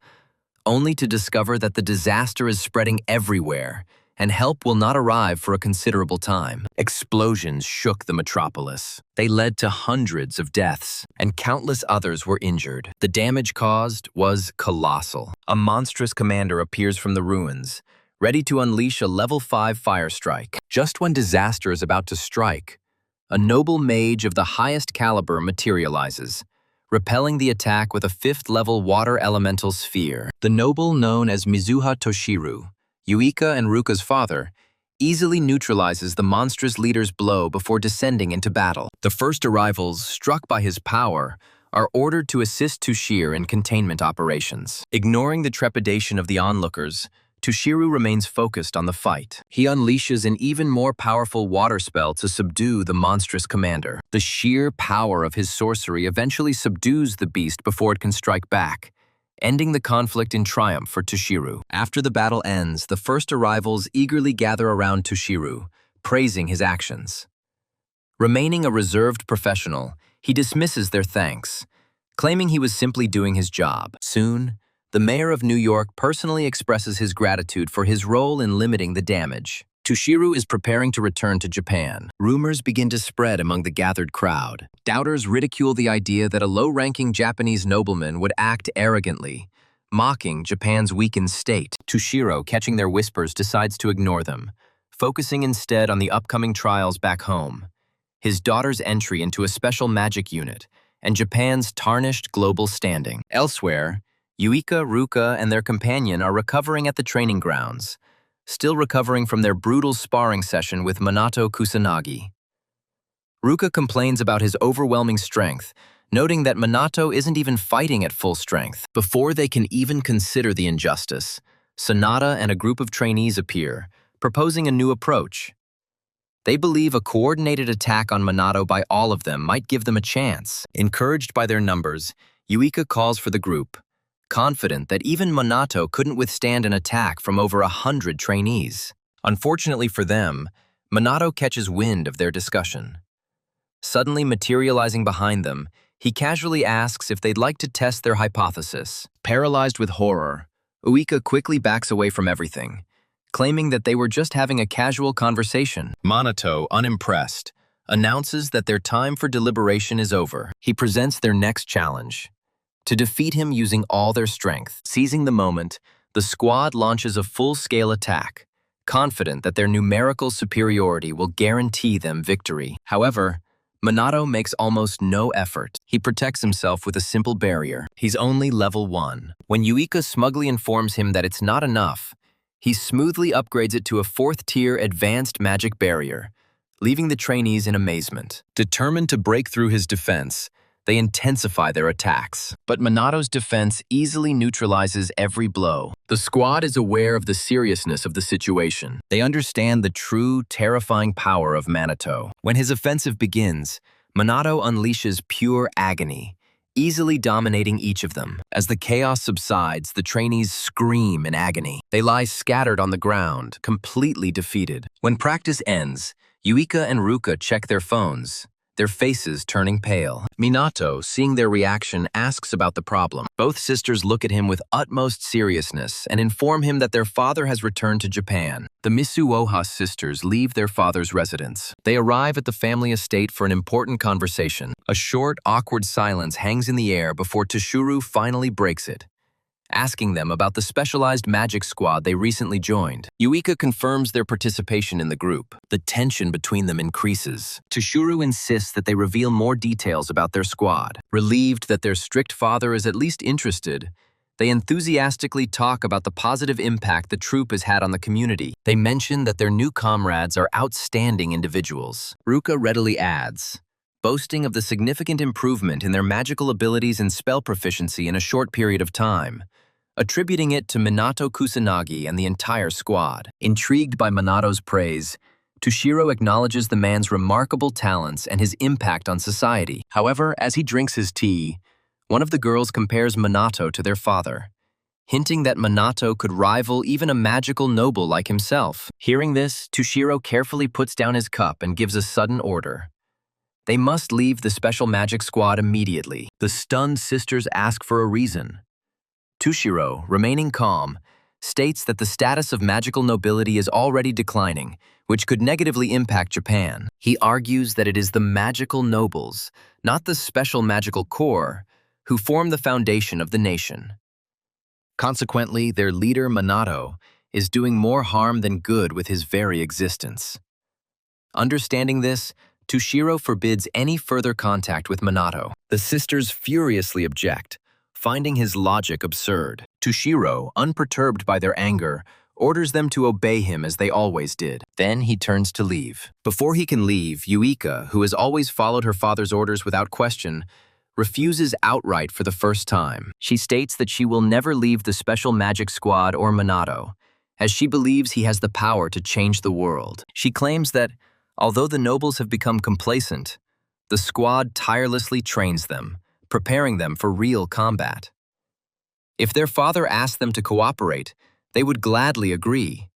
only to discover that the disaster is spreading everywhere and help will not arrive for a considerable time. Explosions shook the metropolis. They led to hundreds of deaths, and countless others were injured. The damage caused was colossal. A monstrous commander appears from the ruins, ready to unleash a level 5 fire strike. Just when disaster is about to strike, a noble mage of the highest caliber materializes, repelling the attack with a 5th-level water elemental sphere. The noble, known as Mizuha Toshiru, Yuika and Ruka's father, easily neutralizes the monstrous leader's blow before descending into battle. The first arrivals, struck by his power, are ordered to assist Toshiro in containment operations. Ignoring the trepidation of the onlookers, Tushiru remains focused on the fight. He unleashes an even more powerful water spell to subdue the monstrous commander. The sheer power of his sorcery eventually subdues the beast before it can strike back, ending the conflict in triumph for Tushiru. After the battle ends, the first arrivals eagerly gather around Tushiru, praising his actions. Remaining a reserved professional, he dismisses their thanks, claiming he was simply doing his job. Soon, the mayor of New York personally expresses his gratitude for his role in limiting the damage. Tushiru is preparing to return to Japan. Rumors begin to spread among the gathered crowd. Doubters ridicule the idea that a low-ranking Japanese nobleman would act arrogantly, mocking Japan's weakened state. Tushiru, catching their whispers, decides to ignore them, focusing instead on the upcoming trials back home, his daughter's entry into a special magic unit, and Japan's tarnished global standing. Elsewhere, Yuika, Ruka, and their companion are recovering at the training grounds, still recovering from their brutal sparring session with Minato Kusanagi. Ruka complains about his overwhelming strength, noting that Minato isn't even fighting at full strength. Before they can even consider the injustice, Sonata and a group of trainees appear, proposing a new approach. They believe a coordinated attack on Minato by all of them might give them a chance. Encouraged by their numbers, Yuika calls for the group, confident that even Minato couldn't withstand an attack from over 100 trainees. Unfortunately for them, Minato catches wind of their discussion. Suddenly materializing behind them, he casually asks if they'd like to test their hypothesis. Paralyzed with horror, Uika quickly backs away from everything, claiming that they were just having a casual conversation. Minato, unimpressed, announces that their time for deliberation is over. He presents their next challenge: to defeat him using all their strength. Seizing the moment, the squad launches a full-scale attack, confident that their numerical superiority will guarantee them victory. However, Minato makes almost no effort. He protects himself with a simple barrier. He's only level 1. When Yuika smugly informs him that it's not enough, he smoothly upgrades it to a 4th-tier advanced magic barrier, leaving the trainees in amazement. Determined to break through his defense, they intensify their attacks. But Minato's defense easily neutralizes every blow. The squad is aware of the seriousness of the situation. They understand the true, terrifying power of Minato. When his offensive begins, Minato unleashes pure agony, easily dominating each of them. As the chaos subsides, the trainees scream in agony. They lie scattered on the ground, completely defeated. When practice ends, Yuika and Ruka check their phones, their faces turning pale. Minato, seeing their reaction, asks about the problem. Both sisters look at him with utmost seriousness and inform him that their father has returned to Japan. The Mitsuoha sisters leave their father's residence. They arrive at the family estate for an important conversation. A short, awkward silence hangs in the air before Tushiru finally breaks it, asking them about the specialized magic squad they recently joined. Yuika confirms their participation in the group. The tension between them increases. Tushiru insists that they reveal more details about their squad. Relieved that their strict father is at least interested, they enthusiastically talk about the positive impact the troop has had on the community. They mention that their new comrades are outstanding individuals. Ruka readily adds, boasting of the significant improvement in their magical abilities and spell proficiency in a short period of time, attributing it to Minato Kusanagi and the entire squad. Intrigued by Minato's praise, Tushiru acknowledges the man's remarkable talents and his impact on society. However, as he drinks his tea, one of the girls compares Minato to their father, hinting that Minato could rival even a magical noble like himself. Hearing this, Tushiru carefully puts down his cup and gives a sudden order. They must leave the special magic squad immediately. The stunned sisters ask for a reason. Tushiru, remaining calm, states that the status of magical nobility is already declining, which could negatively impact Japan. He argues that it is the magical nobles, not the special magical corps, who form the foundation of the nation. Consequently, their leader, Minato, is doing more harm than good with his very existence. Understanding this, Tushiru forbids any further contact with Minato. The sisters furiously object, finding his logic absurd. Tushiru, unperturbed by their anger, orders them to obey him as they always did. Then he turns to leave. Before he can leave, Yuika, who has always followed her father's orders without question, refuses outright for the first time. She states that she will never leave the special magic squad or Minato, as she believes he has the power to change the world. She claims that, although the nobles have become complacent, the squad tirelessly trains them, preparing them for real combat. If their father asked them to cooperate, they would gladly agree.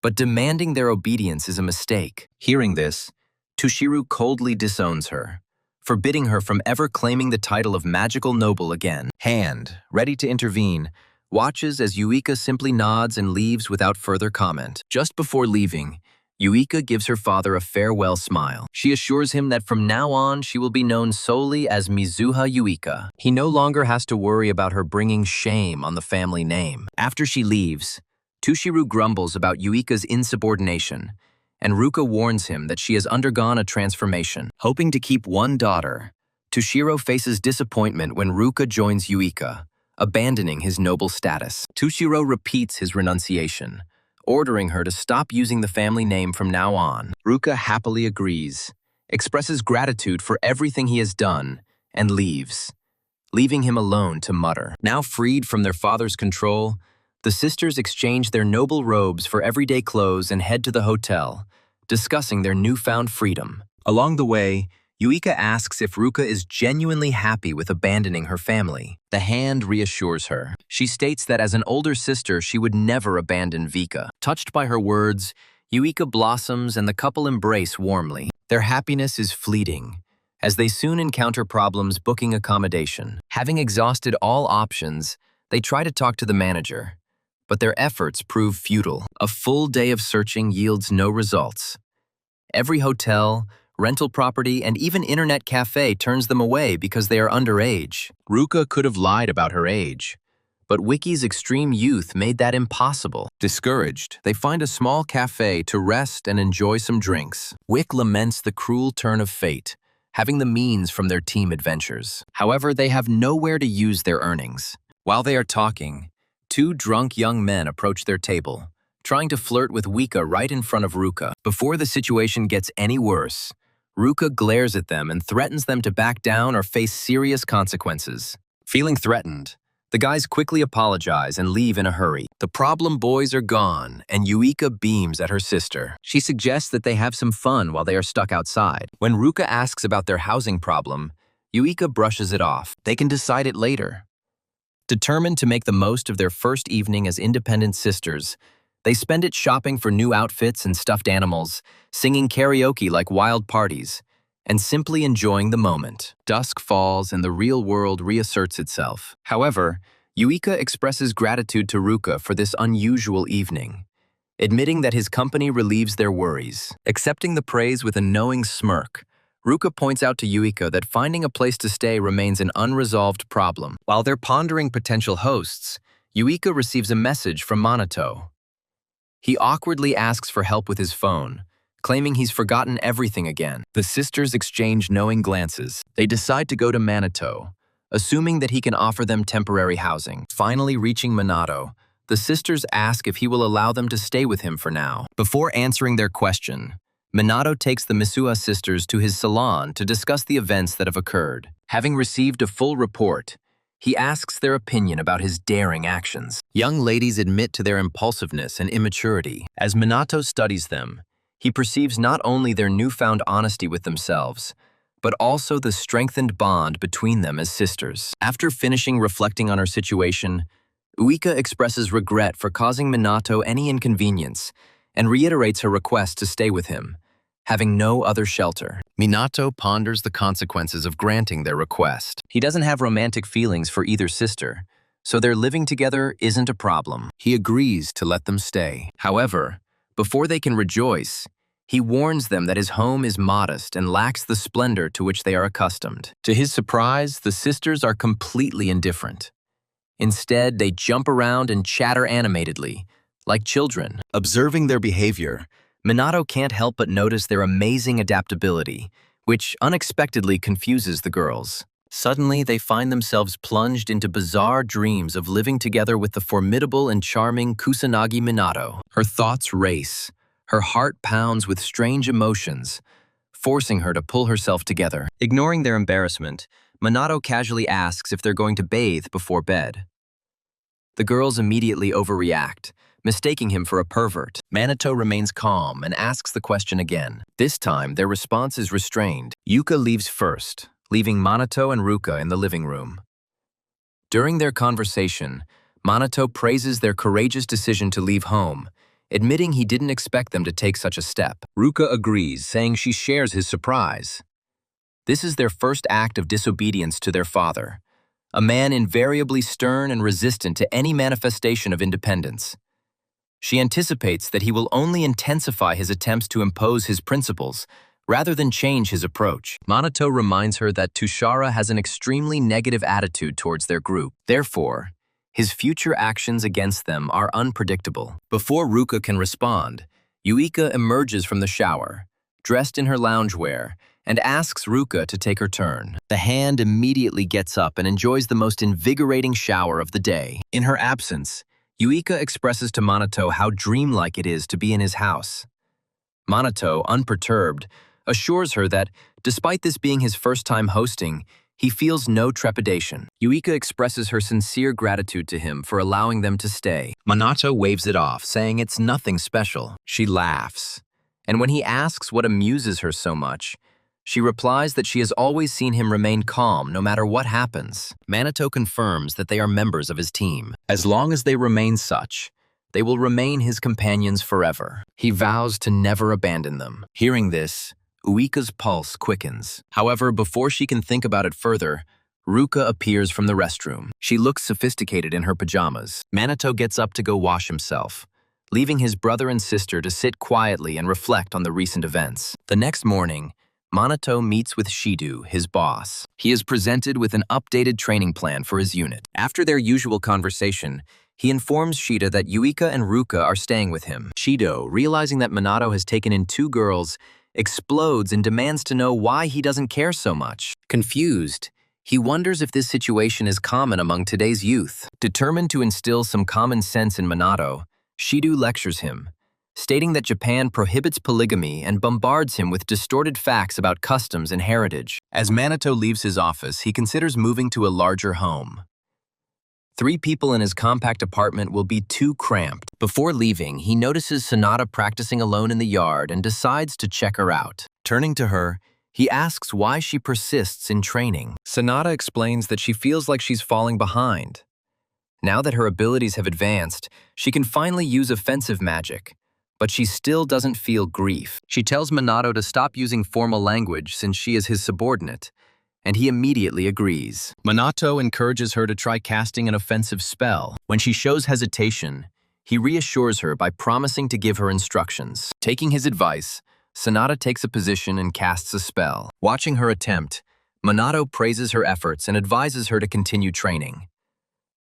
But demanding their obedience is a mistake. Hearing this, Tushiru coldly disowns her, forbidding her from ever claiming the title of magical noble again. Hand, ready to intervene, watches as Yuika simply nods and leaves without further comment. Just before leaving, Yuika gives her father a farewell smile. She assures him that from now on she will be known solely as Mizuha Yuika. He no longer has to worry about her bringing shame on the family name. After she leaves, Tushiru grumbles about Yuika's insubordination, and Ruka warns him that she has undergone a transformation. Hoping to keep one daughter, Tushiro faces disappointment when Ruka joins Yuika, abandoning his noble status. Tushiro repeats his renunciation, ordering her to stop using the family name from now on. Ruka happily agrees, expresses gratitude for everything he has done, and leaves, leaving him alone to mutter. Now freed from their father's control, the sisters exchange their noble robes for everyday clothes and head to the hotel, discussing their newfound freedom. Along the way, Yuika asks if Ruka is genuinely happy with abandoning her family. The hand reassures her. She states that as an older sister, she would never abandon Vika. Touched by her words, Yuika blossoms and the couple embrace warmly. Their happiness is fleeting, as they soon encounter problems booking accommodation. Having exhausted all options, they try to talk to the manager, but their efforts prove futile. A full day of searching yields no results. Every hotel, rental property, and even internet cafe turns them away because they are underage. Ruka could have lied about her age, but Wiki's extreme youth made that impossible. Discouraged, they find a small cafe to rest and enjoy some drinks. Wick laments the cruel turn of fate, having the means from their team adventures. However, they have nowhere to use their earnings. While they are talking, two drunk young men approach their table, trying to flirt with Wika right in front of Ruka. Before the situation gets any worse, Ruka glares at them and threatens them to back down or face serious consequences. Feeling threatened, the guys quickly apologize and leave in a hurry. The problem boys are gone, and Yuika beams at her sister. She suggests that they have some fun while they are stuck outside. When Ruka asks about their housing problem, Yuika brushes it off. They can decide it later. Determined to make the most of their first evening as independent sisters, they spend it shopping for new outfits and stuffed animals, singing karaoke like wild parties, and simply enjoying the moment. Dusk falls and the real world reasserts itself. However, Yuika expresses gratitude to Ruka for this unusual evening, admitting that his company relieves their worries. Accepting the praise with a knowing smirk, Ruka points out to Yuika that finding a place to stay remains an unresolved problem. While they're pondering potential hosts, Yuika receives a message from Minato. He awkwardly asks for help with his phone, claiming he's forgotten everything again. The sisters exchange knowing glances. They decide to go to Minato, assuming that he can offer them temporary housing. Finally reaching Minato, the sisters ask if he will allow them to stay with him for now. Before answering their question, Minato takes the Misuha sisters to his salon to discuss the events that have occurred. Having received a full report, he asks their opinion about his daring actions. Young ladies admit to their impulsiveness and immaturity. As Minato studies them, he perceives not only their newfound honesty with themselves, but also the strengthened bond between them as sisters. After finishing reflecting on her situation, Uika expresses regret for causing Minato any inconvenience and reiterates her request to stay with him, having no other shelter. Minato ponders the consequences of granting their request. He doesn't have romantic feelings for either sister, so their living together isn't a problem. He agrees to let them stay. However, before they can rejoice, he warns them that his home is modest and lacks the splendor to which they are accustomed. To his surprise, the sisters are completely indifferent. Instead, they jump around and chatter animatedly, like children. Observing their behavior, Minato can't help but notice their amazing adaptability, which unexpectedly confuses the girls. Suddenly, they find themselves plunged into bizarre dreams of living together with the formidable and charming Kusanagi Minato. Her thoughts race. Her heart pounds with strange emotions, forcing her to pull herself together. Ignoring their embarrassment, Minato casually asks if they're going to bathe before bed. The girls immediately overreact, mistaking him for a pervert. Minato remains calm and asks the question again. This time, their response is restrained. Yuka leaves first, leaving Minato and Ruka in the living room. During their conversation, Minato praises their courageous decision to leave home, admitting he didn't expect them to take such a step. Ruka agrees, saying she shares his surprise. This is their first act of disobedience to their father, a man invariably stern and resistant to any manifestation of independence. She anticipates that he will only intensify his attempts to impose his principles, rather than change his approach. Minato reminds her that Tushara has an extremely negative attitude towards their group. Therefore, his future actions against them are unpredictable. Before Ruka can respond, Yuika emerges from the shower, dressed in her loungewear, and asks Ruka to take her turn. The hand immediately gets up and enjoys the most invigorating shower of the day. In her absence, Yuika expresses to Minato how dreamlike it is to be in his house. Minato, unperturbed, assures her that, despite this being his first time hosting, he feels no trepidation. Yuika expresses her sincere gratitude to him for allowing them to stay. Minato waves it off, saying it's nothing special. She laughs, and when he asks what amuses her so much, she replies that she has always seen him remain calm no matter what happens. Minato confirms that they are members of his team. As long as they remain such, they will remain his companions forever. He vows to never abandon them. Hearing this, Uika's pulse quickens. However, before she can think about it further, Ruka appears from the restroom. She looks sophisticated in her pajamas. Minato gets up to go wash himself, leaving his brother and sister to sit quietly and reflect on the recent events. The next morning, Minato meets with Shido, his boss. He is presented with an updated training plan for his unit. After their usual conversation, he informs Shida that Yuika and Ruka are staying with him. Shido, realizing that Minato has taken in 2 girls, explodes and demands to know why he doesn't care so much. Confused, he wonders if this situation is common among today's youth. Determined to instill some common sense in Minato, Shido lectures him, stating that Japan prohibits polygamy and bombards him with distorted facts about customs and heritage. As Minato leaves his office, he considers moving to a larger home. 3 people in his compact apartment will be too cramped. Before leaving, he notices Sonata practicing alone in the yard and decides to check her out. Turning to her, he asks why she persists in training. Sonata explains that she feels like she's falling behind. Now that her abilities have advanced, she can finally use offensive magic, but she still doesn't feel grief. She tells Minato to stop using formal language since she is his subordinate, and he immediately agrees. Minato encourages her to try casting an offensive spell. When she shows hesitation, he reassures her by promising to give her instructions. Taking his advice, Sonata takes a position and casts a spell. Watching her attempt, Minato praises her efforts and advises her to continue training.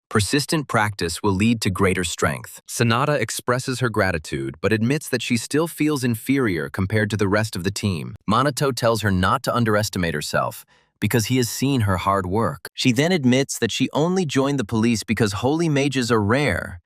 Persistent practice will lead to greater strength. Sonata expresses her gratitude, but admits that she still feels inferior compared to the rest of the team. Minato tells her not to underestimate herself, because he has seen her hard work. She then admits that she only joined the police because holy mages are rare,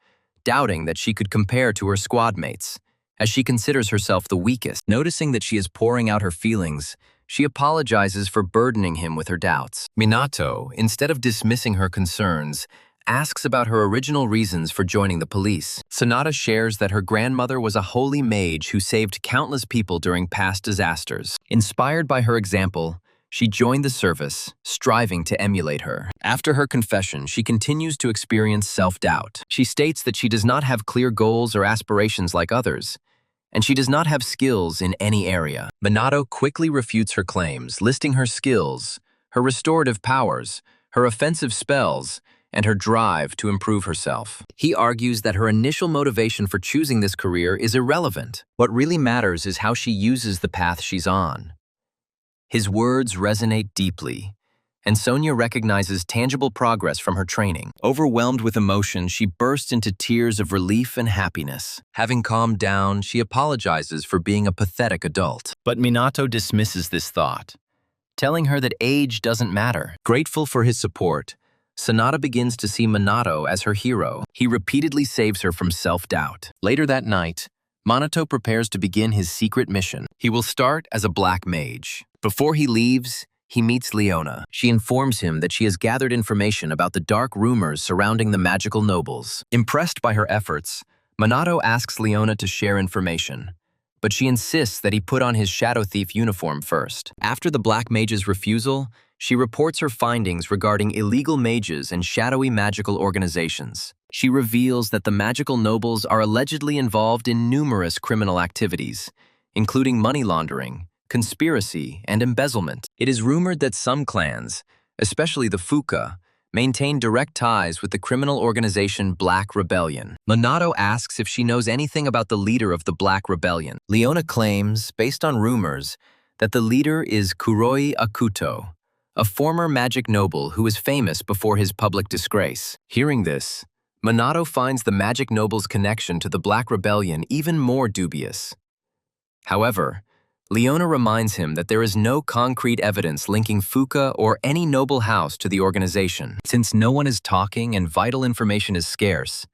doubting that she could compare to her squad mates, as she considers herself the weakest. Noticing that she is pouring out her feelings, she apologizes for burdening him with her doubts. Minato, instead of dismissing her concerns, asks about her original reasons for joining the police. Sonata shares that her grandmother was a holy mage who saved countless people during past disasters. Inspired by her example, she joined the service, striving to emulate her. After her confession, she continues to experience self-doubt. She states that she does not have clear goals or aspirations like others, and she does not have skills in any area. Minato quickly refutes her claims, listing her skills, her restorative powers, her offensive spells, and her drive to improve herself. He argues that her initial motivation for choosing this career is irrelevant. What really matters is how she uses the path she's on. His words resonate deeply, and Sonia recognizes tangible progress from her training. Overwhelmed with emotion, she bursts into tears of relief and happiness. Having calmed down, she apologizes for being a pathetic adult. But Minato dismisses this thought, telling her that age doesn't matter. Grateful for his support, Sonata begins to see Minato as her hero. He repeatedly saves her from self-doubt. Later that night, Minato prepares to begin his secret mission. He will start as a black mage. Before he leaves, he meets Leona. She informs him that she has gathered information about the dark rumors surrounding the magical nobles. Impressed by her efforts, Minato asks Leona to share information, but she insists that he put on his Shadow Thief uniform first. After the Black Mage's refusal, she reports her findings regarding illegal mages and shadowy magical organizations. She reveals that the magical nobles are allegedly involved in numerous criminal activities, including money laundering, conspiracy, and embezzlement. It is rumored that some clans, especially the Fuka, maintain direct ties with the criminal organization Black Rebellion. Minato asks if she knows anything about the leader of the Black Rebellion. Leona claims, based on rumors, that the leader is Kuroi Akuto, a former magic noble who was famous before his public disgrace. Hearing this, Minato finds the magic noble's connection to the Black Rebellion even more dubious. However, Leona reminds him that there is no concrete evidence linking Fuka or any noble house to the organization. Since no one is talking and vital information is scarce,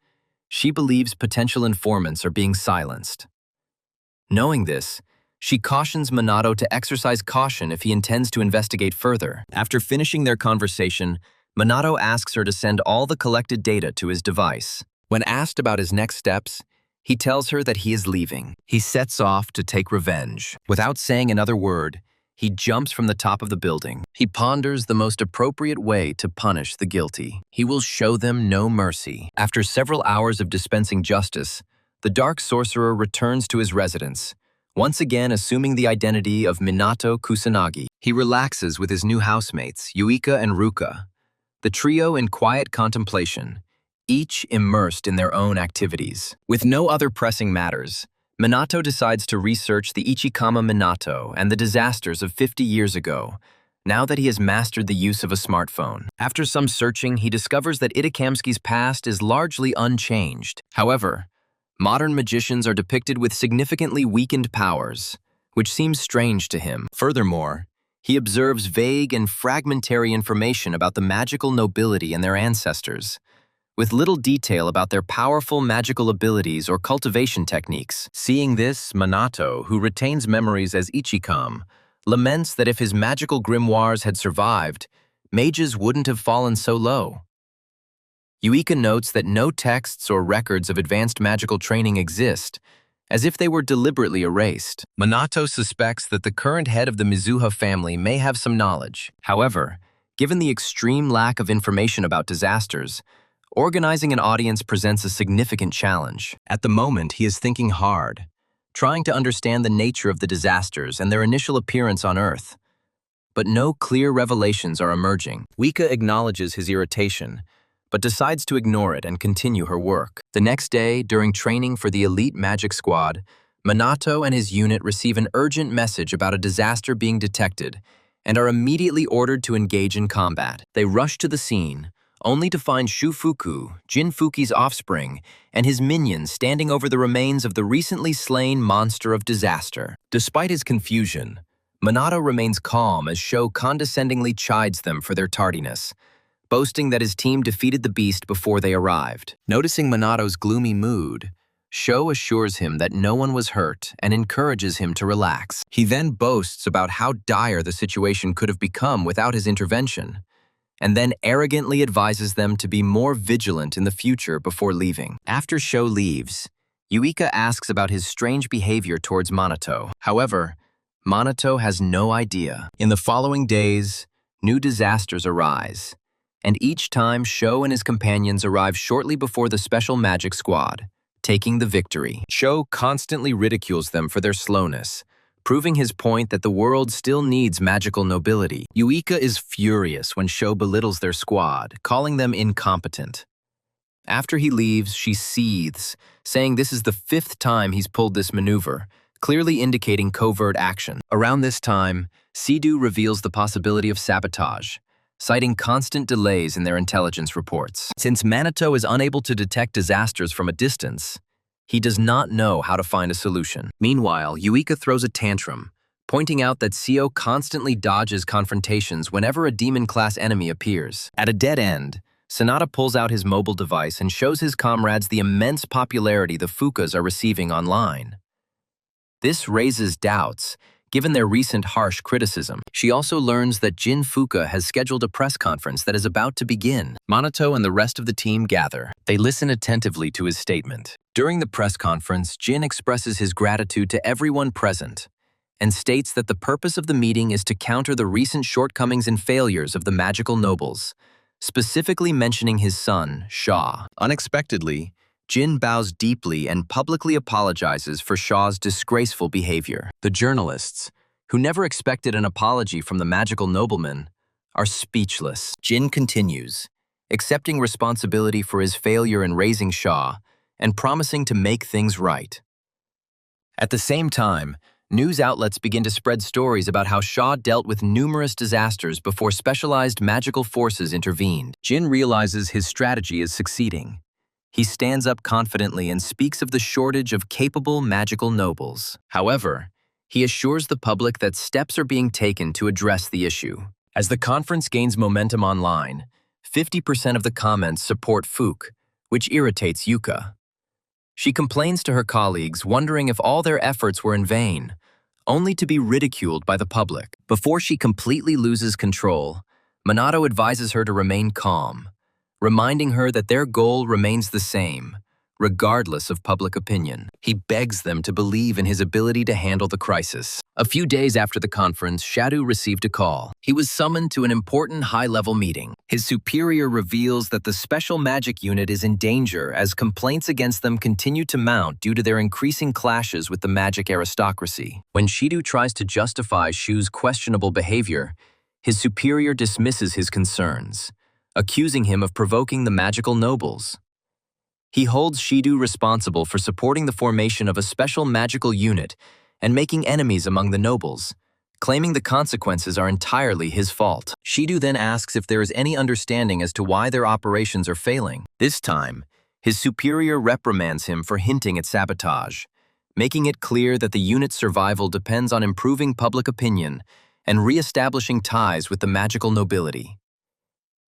she believes potential informants are being silenced. Knowing this, she cautions Minato to exercise caution if he intends to investigate further. After finishing their conversation, Minato asks her to send all the collected data to his device. When asked about his next steps, he tells her that he is leaving. He sets off to take revenge. Without saying another word, he jumps from the top of the building. He ponders the most appropriate way to punish the guilty. He will show them no mercy. After several hours of dispensing justice, the Dark Sorcerer returns to his residence, once again assuming the identity of Minato Kusanagi. He relaxes with his new housemates, Yuika and Ruka, the trio in quiet contemplation, each immersed in their own activities. With no other pressing matters, Minato decides to research the Ichikama Minato and the disasters of 50 years ago, now that he has mastered the use of a smartphone. After some searching, he discovers that Itakamski's past is largely unchanged. However, modern magicians are depicted with significantly weakened powers, which seems strange to him. Furthermore, he observes vague and fragmentary information about the magical nobility and their ancestors, with little detail about their powerful magical abilities or cultivation techniques. Seeing this, Minato, who retains memories as Ichikam, laments that if his magical grimoires had survived, mages wouldn't have fallen so low. Yuika notes that no texts or records of advanced magical training exist, as if they were deliberately erased. Minato suspects that the current head of the Mizuha family may have some knowledge. However, given the extreme lack of information about disasters, organizing an audience presents a significant challenge. At the moment, he is thinking hard, trying to understand the nature of the disasters and their initial appearance on Earth. But no clear revelations are emerging. Wika acknowledges his irritation, but decides to ignore it and continue her work. The next day, during training for the elite magic squad, Minato and his unit receive an urgent message about a disaster being detected and are immediately ordered to engage in combat. They rush to the scene, only to find Shufuku, Jinfuki's offspring, and his minions standing over the remains of the recently slain monster of disaster. Despite his confusion, Minato remains calm as Sho condescendingly chides them for their tardiness, boasting that his team defeated the beast before they arrived. Noticing Minato's gloomy mood, Sho assures him that no one was hurt and encourages him to relax. He then boasts about how dire the situation could have become without his intervention, and then arrogantly advises them to be more vigilant in the future before leaving. After Sho leaves, Yuika asks about his strange behavior towards Minato. However, Minato has no idea. In the following days, new disasters arise, and each time Sho and his companions arrive shortly before the special magic squad, taking the victory. Sho constantly ridicules them for their slowness, proving his point that the world still needs magical nobility. Yuika is furious when Sho belittles their squad, calling them incompetent. After he leaves, she seethes, saying this is the 5th time he's pulled this maneuver, clearly indicating covert action. Around this time, Sidu reveals the possibility of sabotage, citing constant delays in their intelligence reports. Since Minato is unable to detect disasters from a distance, he does not know how to find a solution. Meanwhile, Yuika throws a tantrum, pointing out that Seo constantly dodges confrontations whenever a demon-class enemy appears. At a dead end, Sanada pulls out his mobile device and shows his comrades the immense popularity the Fukas are receiving online. This raises doubts, given their recent harsh criticism. She also learns that Jin Fuka has scheduled a press conference that is about to begin. Minato and the rest of the team gather. They listen attentively to his statement. During the press conference, Jin expresses his gratitude to everyone present and states that the purpose of the meeting is to counter the recent shortcomings and failures of the magical nobles, specifically mentioning his son, Sha. Unexpectedly, Jin bows deeply and publicly apologizes for Sha's disgraceful behavior. The journalists, who never expected an apology from the magical nobleman, are speechless. Jin continues, accepting responsibility for his failure in raising Sha and promising to make things right. At the same time, news outlets begin to spread stories about how Sha dealt with numerous disasters before specialized magical forces intervened. Jin realizes his strategy is succeeding. He stands up confidently and speaks of the shortage of capable magical nobles. However, he assures the public that steps are being taken to address the issue. As the conference gains momentum online, 50% of the comments support Fook, which irritates Yuka. She complains to her colleagues, wondering if all their efforts were in vain, only to be ridiculed by the public. Before she completely loses control, Minato advises her to remain calm, reminding her that their goal remains the same, regardless of public opinion. He begs them to believe in his ability to handle the crisis. A few days after the conference, Shadow received a call. He was summoned to an important high-level meeting. His superior reveals that the special magic unit is in danger as complaints against them continue to mount due to their increasing clashes with the magic aristocracy. When Shido tries to justify Shu's questionable behavior, his superior dismisses his concerns, accusing him of provoking the magical nobles. He holds Shido responsible for supporting the formation of a special magical unit and making enemies among the nobles, claiming the consequences are entirely his fault. Shido then asks if there is any understanding as to why their operations are failing. This time, his superior reprimands him for hinting at sabotage, making it clear that the unit's survival depends on improving public opinion and re-establishing ties with the magical nobility.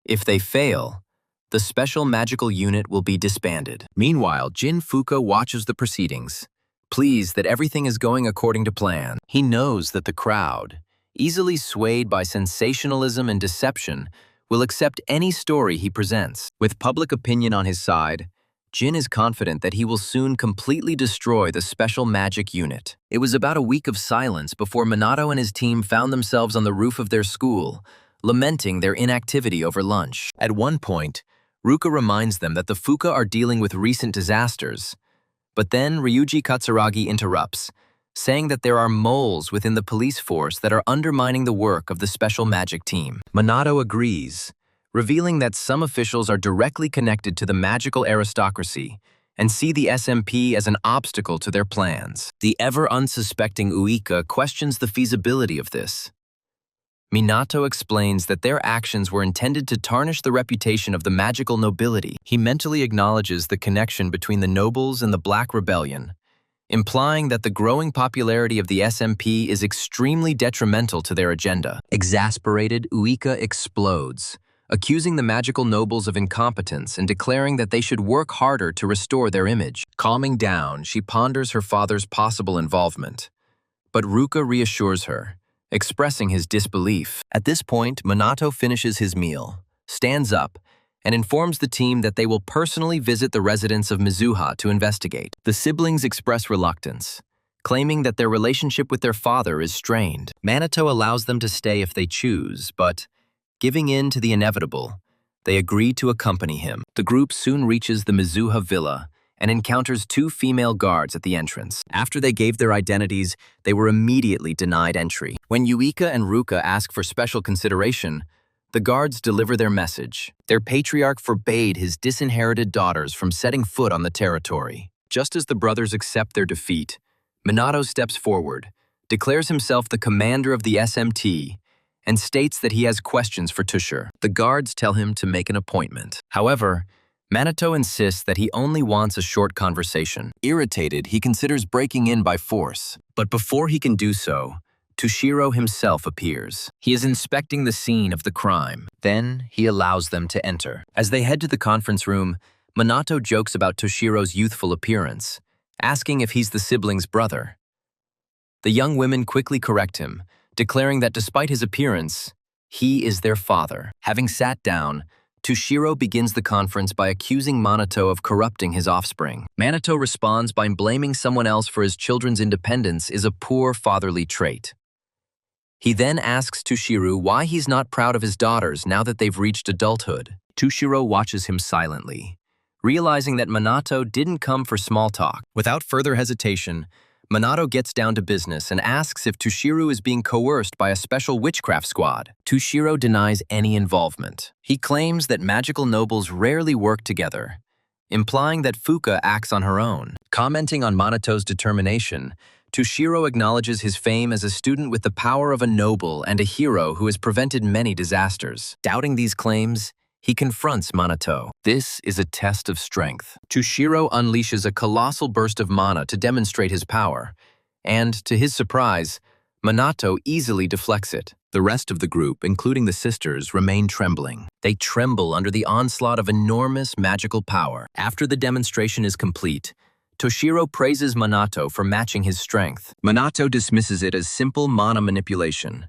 If they fail, the special magical unit will be disbanded. Meanwhile, Jin Fuka watches the proceedings, pleased that everything is going according to plan. He knows that the crowd, easily swayed by sensationalism and deception, will accept any story he presents. With public opinion on his side, Jin is confident that he will soon completely destroy the special magic unit. It was about a week of silence before Minato and his team found themselves on the roof of their school, lamenting their inactivity over lunch. At one point, Ruka reminds them that the Fuka are dealing with recent disasters, but then Ryuji Katsuragi interrupts, saying that there are moles within the police force that are undermining the work of the special magic team. Minato agrees, revealing that some officials are directly connected to the magical aristocracy and see the SMP as an obstacle to their plans. The ever-unsuspecting Uika questions the feasibility of this. Minato explains that their actions were intended to tarnish the reputation of the magical nobility. He mentally acknowledges the connection between the nobles and the Black Rebellion, implying that the growing popularity of the SMP is extremely detrimental to their agenda. Exasperated, Uika explodes, accusing the magical nobles of incompetence and declaring that they should work harder to restore their image. Calming down, she ponders her father's possible involvement, but Ruka reassures her, expressing his disbelief. At this point, Minato finishes his meal, stands up, and informs the team that they will personally visit the residence of Mizuha to investigate. The siblings express reluctance, claiming that their relationship with their father is strained. Minato allows them to stay if they choose, but, giving in to the inevitable, they agree to accompany him. The group soon reaches the Mizuha villa and encounters two female guards at the entrance. After they gave their identities, they were immediately denied entry. When Yuika and Ruka ask for special consideration, the guards deliver their message. Their patriarch forbade his disinherited daughters from setting foot on the territory. Just as the brothers accept their defeat, Minato steps forward, declares himself the commander of the SMT, and states that he has questions for Tusher. The guards tell him to make an appointment. However, Minato insists that he only wants a short conversation. Irritated, he considers breaking in by force. But before he can do so, Tushiro himself appears. He is inspecting the scene of the crime. Then, he allows them to enter. As they head to the conference room, Minato jokes about Toshiro's youthful appearance, asking if he's the sibling's brother. The young women quickly correct him, declaring that despite his appearance, he is their father. Having sat down, Toshiro begins the conference by accusing Minato of corrupting his offspring. Minato responds by blaming someone else for his children's independence is a poor fatherly trait. He then asks Toshiro why he's not proud of his daughters now that they've reached adulthood. Toshiro watches him silently, realizing that Minato didn't come for small talk. Without further hesitation, Minato gets down to business and asks if Toshiro is being coerced by a special witchcraft squad. Toshiro denies any involvement. He claims that magical nobles rarely work together, implying that Fuka acts on her own. Commenting on Minato's determination, Toshiro acknowledges his fame as a student with the power of a noble and a hero who has prevented many disasters. Doubting these claims, he confronts Minato. This is a test of strength. Toshiro unleashes a colossal burst of mana to demonstrate his power, and, to his surprise, Minato easily deflects it. The rest of the group, including the sisters, remain trembling. They tremble under the onslaught of enormous magical power. After the demonstration is complete, Toshiro praises Minato for matching his strength. Minato dismisses it as simple mana manipulation,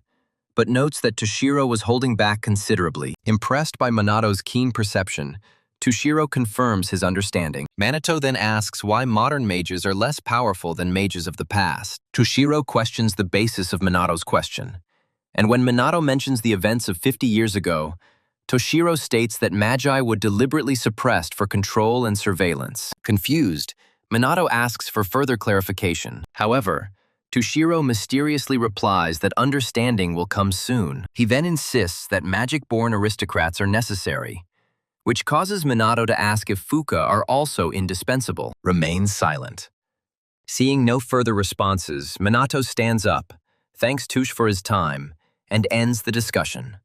but notes that Toshiro was holding back considerably. Impressed by Minato's keen perception, Toshiro confirms his understanding. Minato then asks why modern mages are less powerful than mages of the past. Toshiro questions the basis of Minato's question, and when Minato mentions the events of 50 years ago, Toshiro states that Magi were deliberately suppressed for control and surveillance. Confused, Minato asks for further clarification. However, Toshiro mysteriously replies that understanding will come soon. He then insists that magic-born aristocrats are necessary, which causes Minato to ask if Fuka are also indispensable. Remains silent. Seeing no further responses, Minato stands up, thanks Tush for his time, and ends the discussion.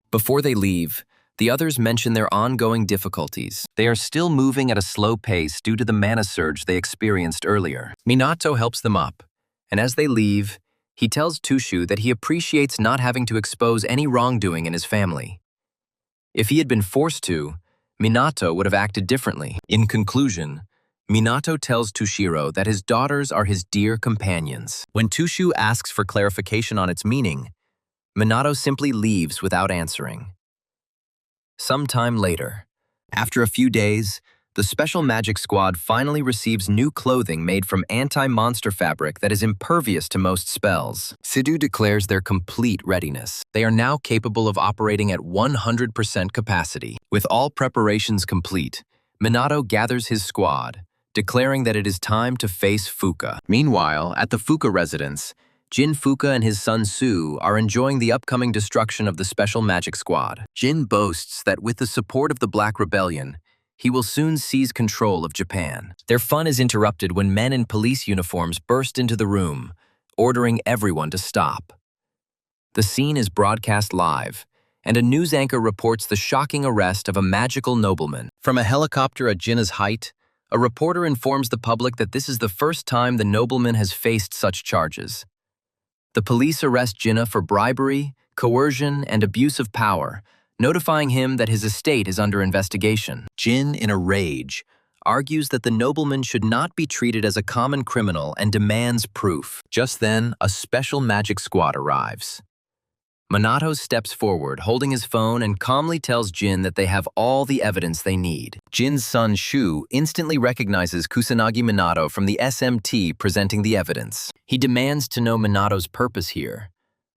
Before they leave, the others mention their ongoing difficulties. They are still moving at a slow pace due to the mana surge they experienced earlier. Minato helps them up, and as they leave, he tells Tushu that he appreciates not having to expose any wrongdoing in his family. If he had been forced to, Minato would have acted differently. In conclusion, Minato tells Toshiro that his daughters are his dear companions. When Tushu asks for clarification on its meaning, Minato simply leaves without answering. Some time later, after a few days, the Special Magic Squad finally receives new clothing made from anti-monster fabric that is impervious to most spells. Sidhu declares their complete readiness. They are now capable of operating at 100% capacity. With all preparations complete, Minato gathers his squad, declaring that it is time to face Fuka. Meanwhile, at the Fuka residence, Jin Fuka and his son Su are enjoying the upcoming destruction of the Special Magic Squad. Jin boasts that with the support of the Black Rebellion, he will soon seize control of Japan. Their fun is interrupted when men in police uniforms burst into the room, ordering everyone to stop. The scene is broadcast live, and a news anchor reports the shocking arrest of a magical nobleman. From a helicopter at Jinna's height, a reporter informs the public that this is the first time the nobleman has faced such charges. The police arrest Jinna for bribery, coercion, and abuse of power, notifying him that his estate is under investigation. Jin, in a rage, argues that the nobleman should not be treated as a common criminal and demands proof. Just then, a special magic squad arrives. Minato steps forward, holding his phone, and calmly tells Jin that they have all the evidence they need. Jin's son Shu instantly recognizes Kusanagi Minato from the SMT presenting the evidence. He demands to know Minato's purpose here,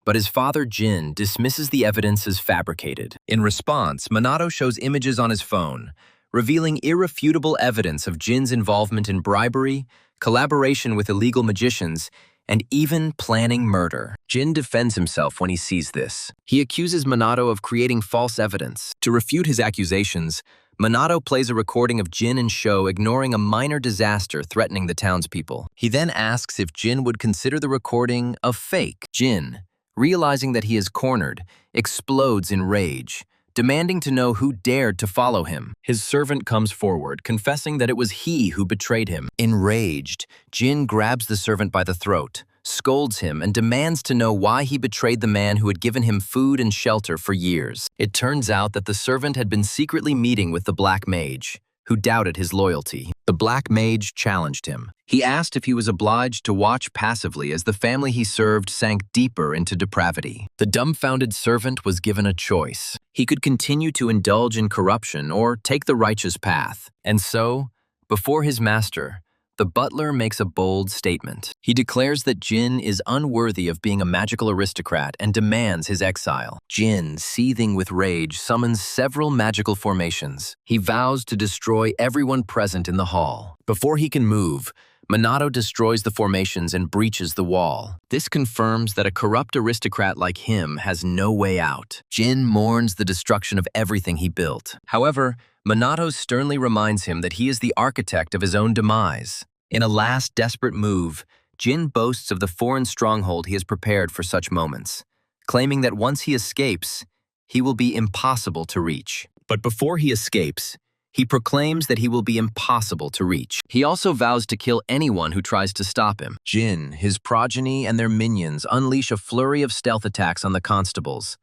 but his father Jin dismisses the evidence as fabricated. In response, Minato shows images on his phone, revealing irrefutable evidence of Jin's involvement in bribery, collaboration with illegal magicians, and even planning murder. Jin defends himself when he sees this. He accuses Minato of creating false evidence. To refute his accusations, Minato plays a recording of Jin and Sho ignoring a minor disaster threatening the townspeople. He then asks if Jin would consider the recording a fake. Jin, realizing that he is cornered, explodes in rage, demanding to know who dared to follow him. His servant comes forward, confessing that it was he who betrayed him. Enraged, Jin grabs the servant by the throat, scolds him, and demands to know why he betrayed the man who had given him food and shelter for years. It turns out that the servant had been secretly meeting with the Black Mage, who doubted his loyalty. The Black Mage challenged him. He asked if he was obliged to watch passively as the family he served sank deeper into depravity. The dumbfounded servant was given a choice. He could continue to indulge in corruption or take the righteous path. And so, before his master, the butler makes a bold statement. He declares that Jin is unworthy of being a magical aristocrat and demands his exile. Jin, seething with rage, summons several magical formations. He vows to destroy everyone present in the hall. Before he can move, Minato destroys the formations and breaches the wall. This confirms that a corrupt aristocrat like him has no way out. Jin mourns the destruction of everything he built. However, Minato sternly reminds him that he is the architect of his own demise. In a last desperate move, Jin boasts of the foreign stronghold he has prepared for such moments, claiming that once he escapes, he will be impossible to reach. But before he escapes, he proclaims that he will be impossible to reach. He also vows to kill anyone who tries to stop him. Jin, his progeny, and their minions unleash a flurry of stealth attacks on the constables.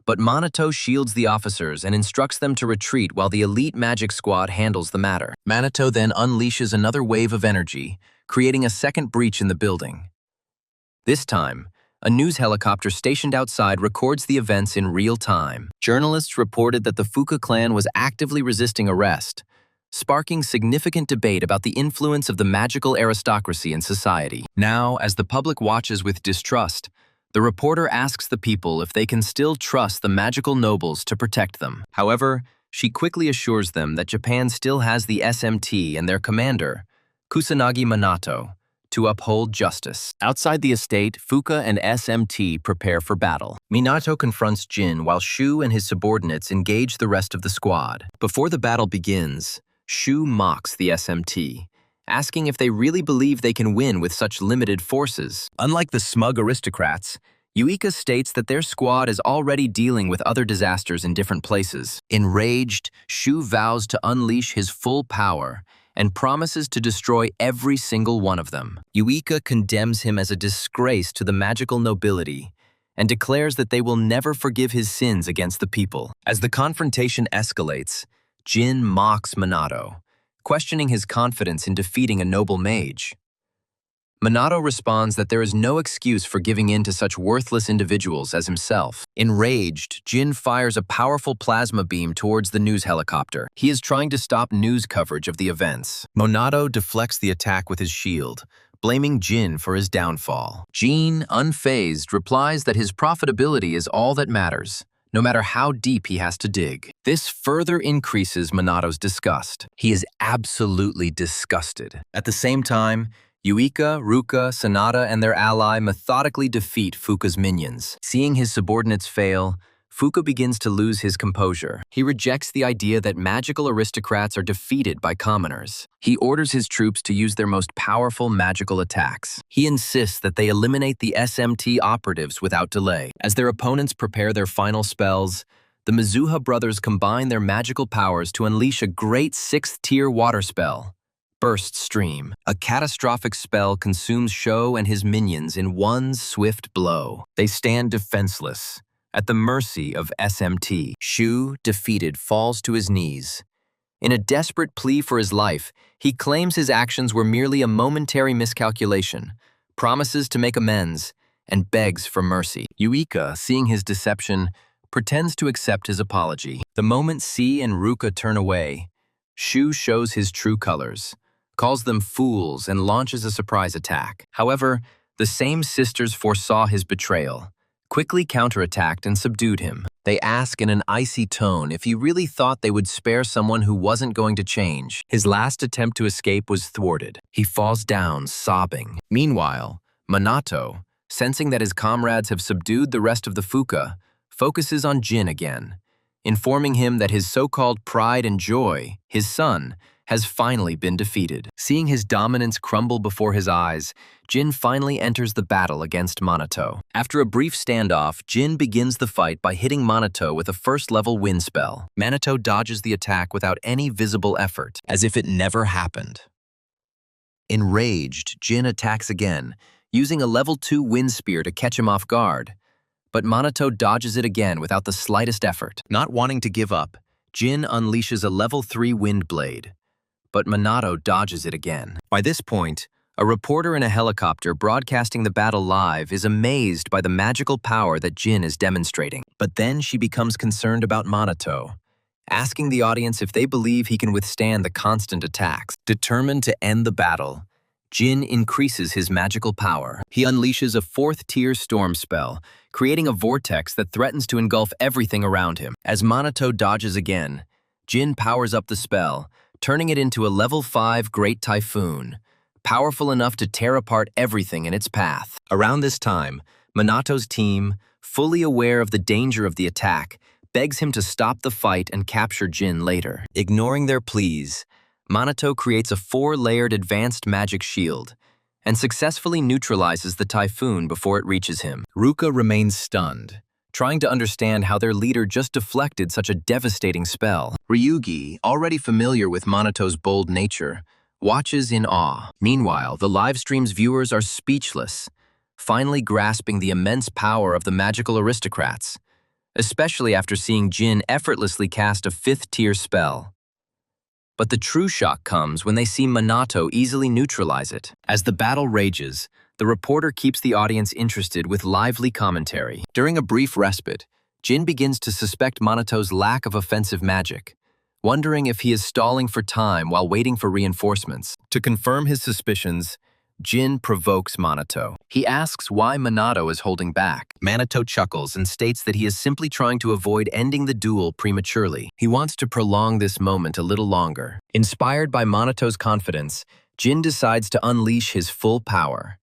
But Minato shields the officers and instructs them to retreat while the elite magic squad handles the matter. Minato then unleashes another wave of energy, creating a second breach in the building. This time, a news helicopter stationed outside records the events in real time. Journalists reported that the Fuka clan was actively resisting arrest, sparking significant debate about the influence of the magical aristocracy in society. Now, as the public watches with distrust, the reporter asks the people if they can still trust the magical nobles to protect them. However, she quickly assures them that Japan still has the SMT and their commander, Kusanagi Minato, to uphold justice. Outside the estate, Fuka and SMT prepare for battle. Minato confronts Jin while Shu and his subordinates engage the rest of the squad. Before the battle begins, Shu mocks the SMT, asking if they really believe they can win with such limited forces. Unlike the smug aristocrats, Yuika states that their squad is already dealing with other disasters in different places. Enraged, Shu vows to unleash his full power and promises to destroy every single one of them. Yuika condemns him as a disgrace to the magical nobility and declares that they will never forgive his sins against the people. As the confrontation escalates, Jin mocks Minato, questioning his confidence in defeating a noble mage. Minato responds that there is no excuse for giving in to such worthless individuals as himself. Enraged, Jin fires a powerful plasma beam towards the news helicopter. He is trying to stop news coverage of the events. Minato deflects the attack with his shield, blaming Jin for his downfall. Jin, unfazed, replies that his profitability is all that matters, no matter how deep he has to dig. This further increases Minato's disgust. He is absolutely disgusted. At the same time, Yuika, Ruka, Sanada, and their ally methodically defeat Fuka's minions. Seeing his subordinates fail, Fuka begins to lose his composure. He rejects the idea that magical aristocrats are defeated by commoners. He orders his troops to use their most powerful magical attacks. He insists that they eliminate the SMT operatives without delay. As their opponents prepare their final spells, the Mizuha brothers combine their magical powers to unleash a great 6th-tier water spell, Burst Stream. A catastrophic spell consumes Sho and his minions in one swift blow. They stand defenseless, at the mercy of SMT. Shu, defeated, falls to his knees. In a desperate plea for his life, he claims his actions were merely a momentary miscalculation, promises to make amends, and begs for mercy. Yuika, seeing his deception, pretends to accept his apology. The moment C and Ruka turn away, Shu shows his true colors, calls them fools, and launches a surprise attack. However, the same sisters foresaw his betrayal, quickly counterattacked and subdued him. They ask in an icy tone if he really thought they would spare someone who wasn't going to change. His last attempt to escape was thwarted. He falls down, sobbing. Meanwhile, Minato, sensing that his comrades have subdued the rest of the Fuka, focuses on Jin again, informing him that his so-called pride and joy, his son, has finally been defeated. Seeing his dominance crumble before his eyes, Jin finally enters the battle against Minato. After a brief standoff, Jin begins the fight by hitting Minato with a first-level wind spell. Minato dodges the attack without any visible effort, as if it never happened. Enraged, Jin attacks again, using a level 2 wind spear to catch him off guard. But Minato dodges it again without the slightest effort. Not wanting to give up, Jin unleashes a level 3 wind blade, but Minato dodges it again. By this point, a reporter in a helicopter broadcasting the battle live is amazed by the magical power that Jin is demonstrating. But then she becomes concerned about Minato, asking the audience if they believe he can withstand the constant attacks. Determined to end the battle, Jin increases his magical power. He unleashes a 4th-tier storm spell, creating a vortex that threatens to engulf everything around him. As Minato dodges again, Jin powers up the spell, turning it into a level 5 Great Typhoon, powerful enough to tear apart everything in its path. Around this time, Minato's team, fully aware of the danger of the attack, begs him to stop the fight and capture Jin later. Ignoring their pleas, Minato creates a 4-layered advanced magic shield and successfully neutralizes the typhoon before it reaches him. Ruka remains stunned, trying to understand how their leader just deflected such a devastating spell. Ryugi, already familiar with Minato's bold nature, watches in awe. Meanwhile, the livestream's viewers are speechless, finally grasping the immense power of the magical aristocrats, especially after seeing Jin effortlessly cast a 5th-tier spell. But the true shock comes when they see Minato easily neutralize it. As the battle rages, the reporter keeps the audience interested with lively commentary. During a brief respite, Jin begins to suspect Minato's lack of offensive magic, wondering if he is stalling for time while waiting for reinforcements. To confirm his suspicions, Jin provokes Minato. He asks why Minato is holding back. Minato chuckles and states that he is simply trying to avoid ending the duel prematurely. He wants to prolong this moment a little longer. Inspired by Minato's confidence, Jin decides to unleash his full power.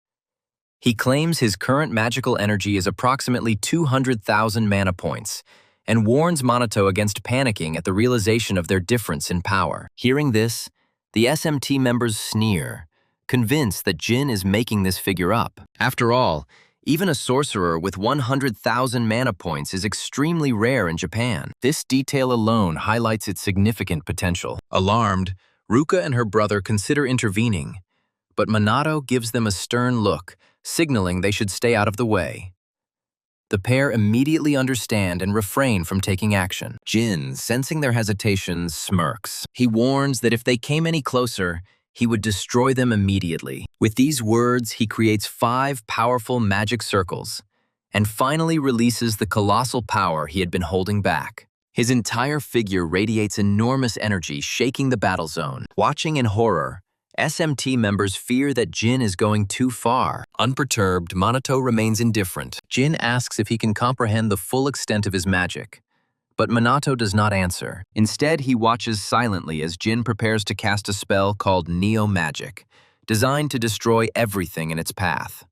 He claims his current magical energy is approximately 200,000 mana points, and warns Minato against panicking at the realization of their difference in power. Hearing this, the SMT members sneer, convinced that Jin is making this figure up. After all, even a sorcerer with 100,000 mana points is extremely rare in Japan. This detail alone highlights its significant potential. Alarmed, Ruka and her brother consider intervening, but Minato gives them a stern look, signaling they should stay out of the way. The pair immediately understand and refrain from taking action. Jin, sensing their hesitation, smirks. He warns that if they came any closer, he would destroy them immediately. With these words, he creates 5 powerful magic circles and finally releases the colossal power he had been holding back. His entire figure radiates enormous energy, shaking the battle zone. Watching in horror, SMT members fear that Jin is going too far. Unperturbed, Minato remains indifferent. Jin asks if he can comprehend the full extent of his magic, but Minato does not answer. Instead, he watches silently as Jin prepares to cast a spell called Neo-Magic, designed to destroy everything in its path.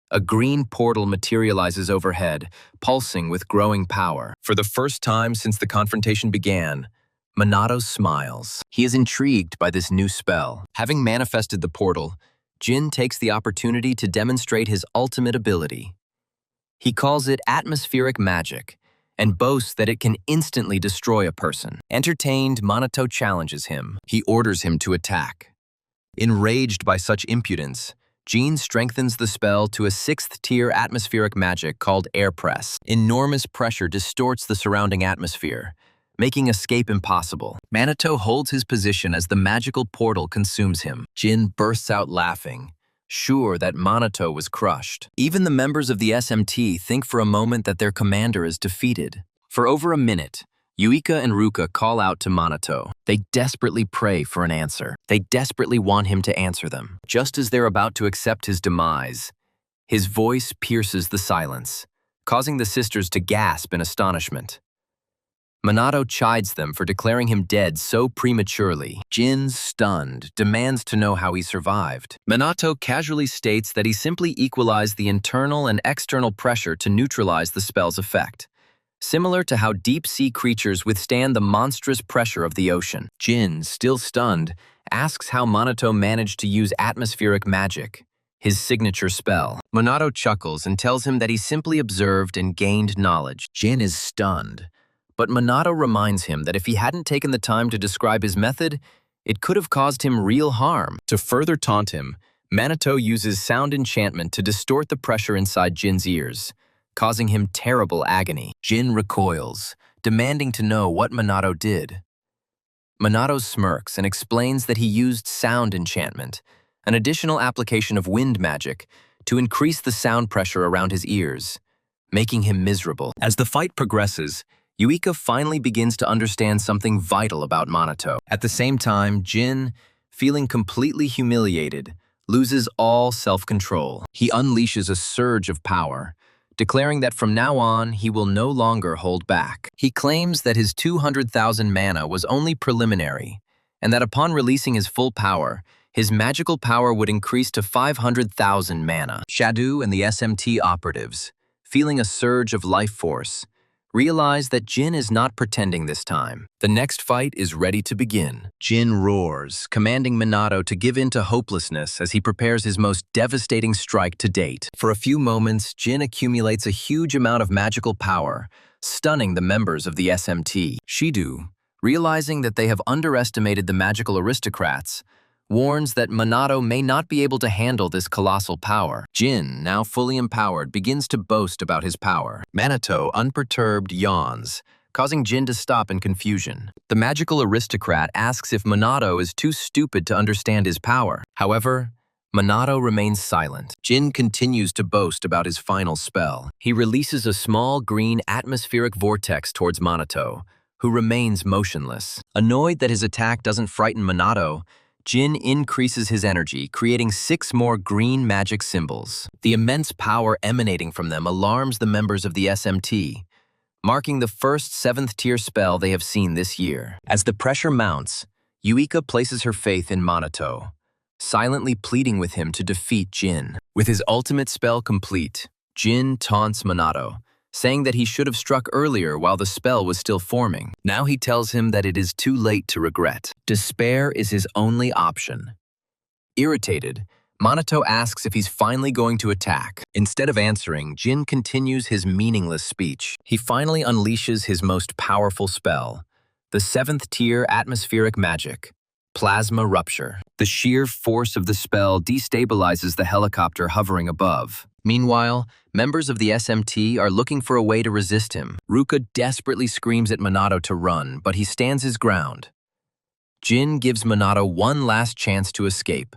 A green portal materializes overhead, pulsing with growing power. For the first time since the confrontation began, Minato smiles. He is intrigued by this new spell. Having manifested the portal, Jin takes the opportunity to demonstrate his ultimate ability. He calls it atmospheric magic, and boasts that it can instantly destroy a person. Entertained, Minato challenges him. He orders him to attack. Enraged by such impudence, Jin strengthens the spell to a 6th-tier atmospheric magic called Air Press. Enormous pressure distorts the surrounding atmosphere, making escape impossible. Minato holds his position as the magical portal consumes him. Jin bursts out laughing, sure that Minato was crushed. Even the members of the SMT think for a moment that their commander is defeated. For over a minute, Yuika and Ruka call out to Minato. They desperately pray for an answer. They desperately want him to answer them. Just as they're about to accept his demise, his voice pierces the silence, causing the sisters to gasp in astonishment. Minato chides them for declaring him dead so prematurely. Jin, stunned, demands to know how he survived. Minato casually states that he simply equalized the internal and external pressure to neutralize the spell's effect, similar to how deep-sea creatures withstand the monstrous pressure of the ocean. Jin, still stunned, asks how Minato managed to use atmospheric magic, his signature spell. Minato chuckles and tells him that he simply observed and gained knowledge. Jin is stunned, but Minato reminds him that if he hadn't taken the time to describe his method, it could have caused him real harm. To further taunt him, Minato uses sound enchantment to distort the pressure inside Jin's ears, causing him terrible agony. Jin recoils, demanding to know what Minato did. Minato smirks and explains that he used sound enchantment, an additional application of wind magic, to increase the sound pressure around his ears, making him miserable. As the fight progresses, Yuika finally begins to understand something vital about Minato. At the same time, Jin, feeling completely humiliated, loses all self-control. He unleashes a surge of power, declaring that from now on, he will no longer hold back. He claims that his 200,000 mana was only preliminary, and that upon releasing his full power, his magical power would increase to 500,000 mana. Shadu and the SMT operatives, feeling a surge of life force, realize that Jin is not pretending this time. The next fight is ready to begin. Jin roars, commanding Minato to give in to hopelessness as he prepares his most devastating strike to date. For a few moments, Jin accumulates a huge amount of magical power, stunning the members of the SMT. Shidu, realizing that they have underestimated the magical aristocrats, warns that Minato may not be able to handle this colossal power. Jin, now fully empowered, begins to boast about his power. Minato, unperturbed, yawns, causing Jin to stop in confusion. The magical aristocrat asks if Minato is too stupid to understand his power. However, Minato remains silent. Jin continues to boast about his final spell. He releases a small green atmospheric vortex towards Minato, who remains motionless. Annoyed that his attack doesn't frighten Minato, Jin increases his energy, creating 6 more green magic symbols. The immense power emanating from them alarms the members of the SMT, marking the first 7th-tier spell they have seen this year. As the pressure mounts, Yuika places her faith in Minato, silently pleading with him to defeat Jin. With his ultimate spell complete, Jin taunts Minato, saying that he should have struck earlier while the spell was still forming. Now he tells him that it is too late to regret. Despair is his only option. Irritated, Minato asks if he's finally going to attack. Instead of answering, Jin continues his meaningless speech. He finally unleashes his most powerful spell, the 7th-tier atmospheric magic, Plasma Rupture. The sheer force of the spell destabilizes the helicopter hovering above. Meanwhile, members of the SMT are looking for a way to resist him. Ruka desperately screams at Minato to run, but he stands his ground. Jin gives Minato one last chance to escape,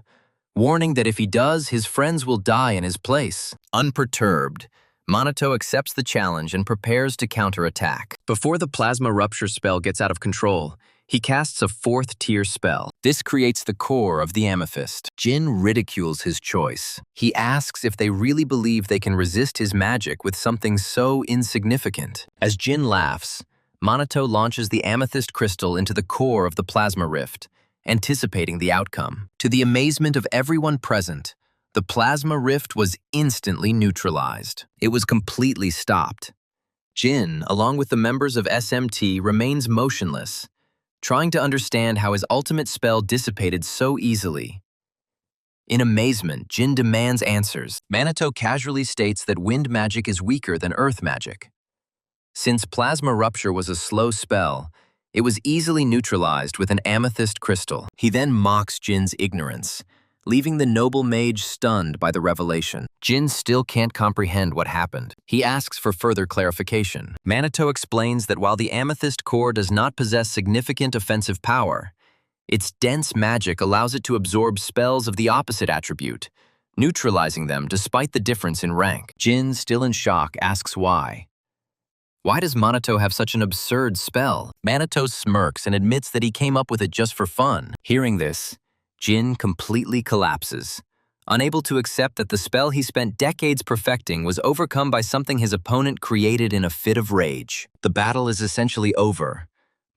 warning that if he does, his friends will die in his place. Unperturbed, Minato accepts the challenge and prepares to counterattack. Before the Plasma Rupture spell gets out of control, he casts a 4th-tier spell. This creates the core of the amethyst. Jin ridicules his choice. He asks if they really believe they can resist his magic with something so insignificant. As Jin laughs, Minato launches the amethyst crystal into the core of the plasma rift, anticipating the outcome. To the amazement of everyone present, the plasma rift was instantly neutralized. It was completely stopped. Jin, along with the members of SMT, remains motionless, trying to understand how his ultimate spell dissipated so easily. In amazement, Jin demands answers. Minato casually states that wind magic is weaker than earth magic. Since Plasma Rupture was a slow spell, it was easily neutralized with an amethyst crystal. He then mocks Jin's ignorance, leaving the noble mage stunned by the revelation. Jin still can't comprehend what happened. He asks for further clarification. Minato explains that while the amethyst core does not possess significant offensive power, its dense magic allows it to absorb spells of the opposite attribute, neutralizing them despite the difference in rank. Jin, still in shock, asks why. Why does Minato have such an absurd spell? Minato smirks and admits that he came up with it just for fun. Hearing this, Jin completely collapses, unable to accept that the spell he spent decades perfecting was overcome by something his opponent created in a fit of rage. The battle is essentially over.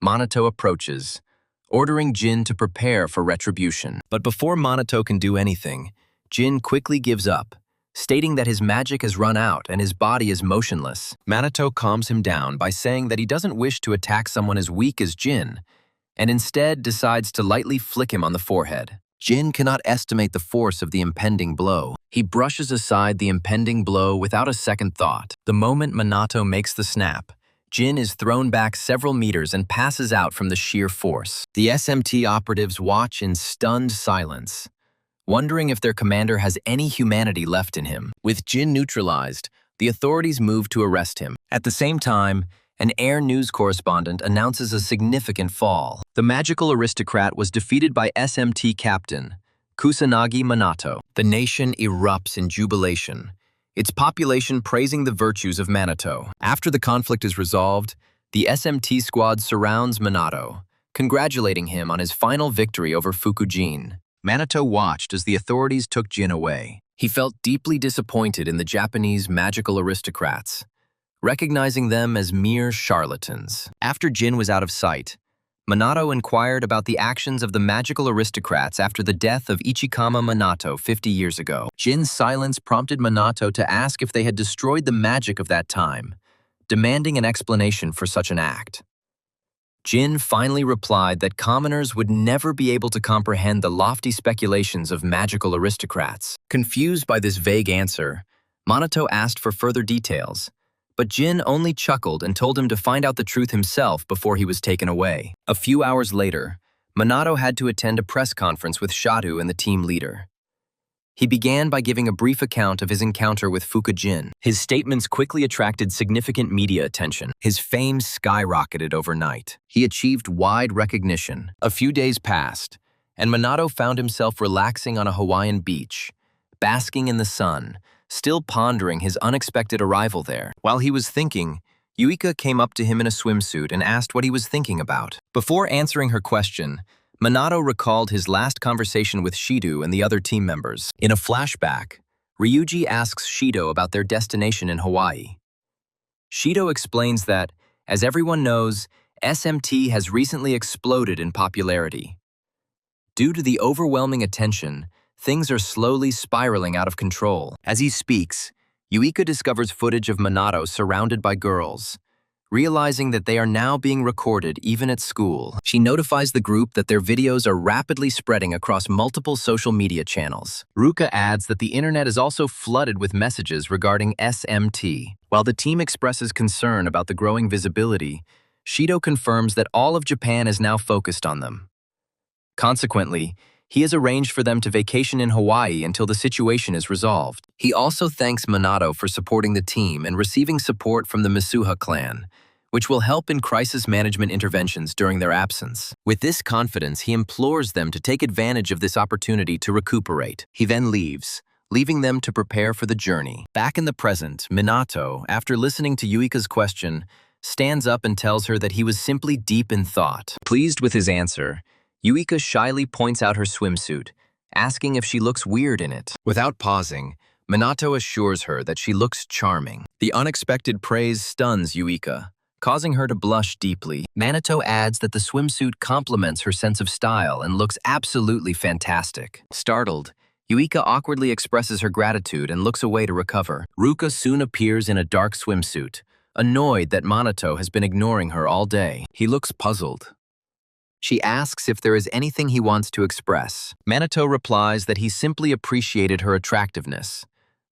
Minato approaches, ordering Jin to prepare for retribution. But before Minato can do anything, Jin quickly gives up, stating that his magic has run out and his body is motionless. Minato calms him down by saying that he doesn't wish to attack someone as weak as Jin, and instead decides to lightly flick him on the forehead. Jin cannot estimate the force of the impending blow. He brushes aside the impending blow without a second thought. The moment Minato makes the snap, Jin is thrown back several meters and passes out from the sheer force. The SMT operatives watch in stunned silence, wondering if their commander has any humanity left in him. With Jin neutralized, the authorities move to arrest him. At the same time, An Air News correspondent announces a significant fall. The magical aristocrat was defeated by SMT captain Kusanagi Minato. The nation erupts in jubilation, its population praising the virtues of Minato. After the conflict is resolved, the SMT squad surrounds Minato, congratulating him on his final victory over Fukujin. Minato watched as the authorities took Jin away. He felt deeply disappointed in the Japanese magical aristocrats, recognizing them as mere charlatans. After Jin was out of sight, Minato inquired about the actions of the magical aristocrats after the death of Ichikama Minato 50 years ago. Jin's silence prompted Minato to ask if they had destroyed the magic of that time, demanding an explanation for such an act. Jin finally replied that commoners would never be able to comprehend the lofty speculations of magical aristocrats. Confused by this vague answer, Minato asked for further details, but Jin only chuckled and told him to find out the truth himself before he was taken away. A few hours later, Minato had to attend a press conference with Shadu and the team leader. He began by giving a brief account of his encounter with Fukujin. His statements quickly attracted significant media attention. His fame skyrocketed overnight. He achieved wide recognition. A few days passed, and Minato found himself relaxing on a Hawaiian beach, basking in the sun, still pondering his unexpected arrival there. While he was thinking, Yuika came up to him in a swimsuit and asked what he was thinking about. Before answering her question, Minato recalled his last conversation with Shido and the other team members. In a flashback, Ryuji asks Shido about their destination in Hawaii. Shido explains that, as everyone knows, SMT has recently exploded in popularity. Due to the overwhelming attention, things are slowly spiraling out of control. As he speaks, Yuika discovers footage of Minato surrounded by girls. Realizing that they are now being recorded even at school, she notifies the group that their videos are rapidly spreading across multiple social media channels. Ruka adds that the internet is also flooded with messages regarding SMT. While the team expresses concern about the growing visibility, Shido confirms that all of Japan is now focused on them. Consequently, he has arranged for them to vacation in Hawaii until the situation is resolved. He also thanks Minato for supporting the team and receiving support from the Misuha clan, which will help in crisis management interventions during their absence. With this confidence, he implores them to take advantage of this opportunity to recuperate. He then leaves, leaving them to prepare for the journey. Back in the present, Minato, after listening to Yuika's question, stands up and tells her that he was simply deep in thought. Pleased with his answer, Yuika shyly points out her swimsuit, asking if she looks weird in it. Without pausing, Minato assures her that she looks charming. The unexpected praise stuns Yuika, causing her to blush deeply. Minato adds that the swimsuit complements her sense of style and looks absolutely fantastic. Startled, Yuika awkwardly expresses her gratitude and looks away to recover. Ruka soon appears in a dark swimsuit, annoyed that Minato has been ignoring her all day. He looks puzzled. She asks if there is anything he wants to express. Minato replies that he simply appreciated her attractiveness,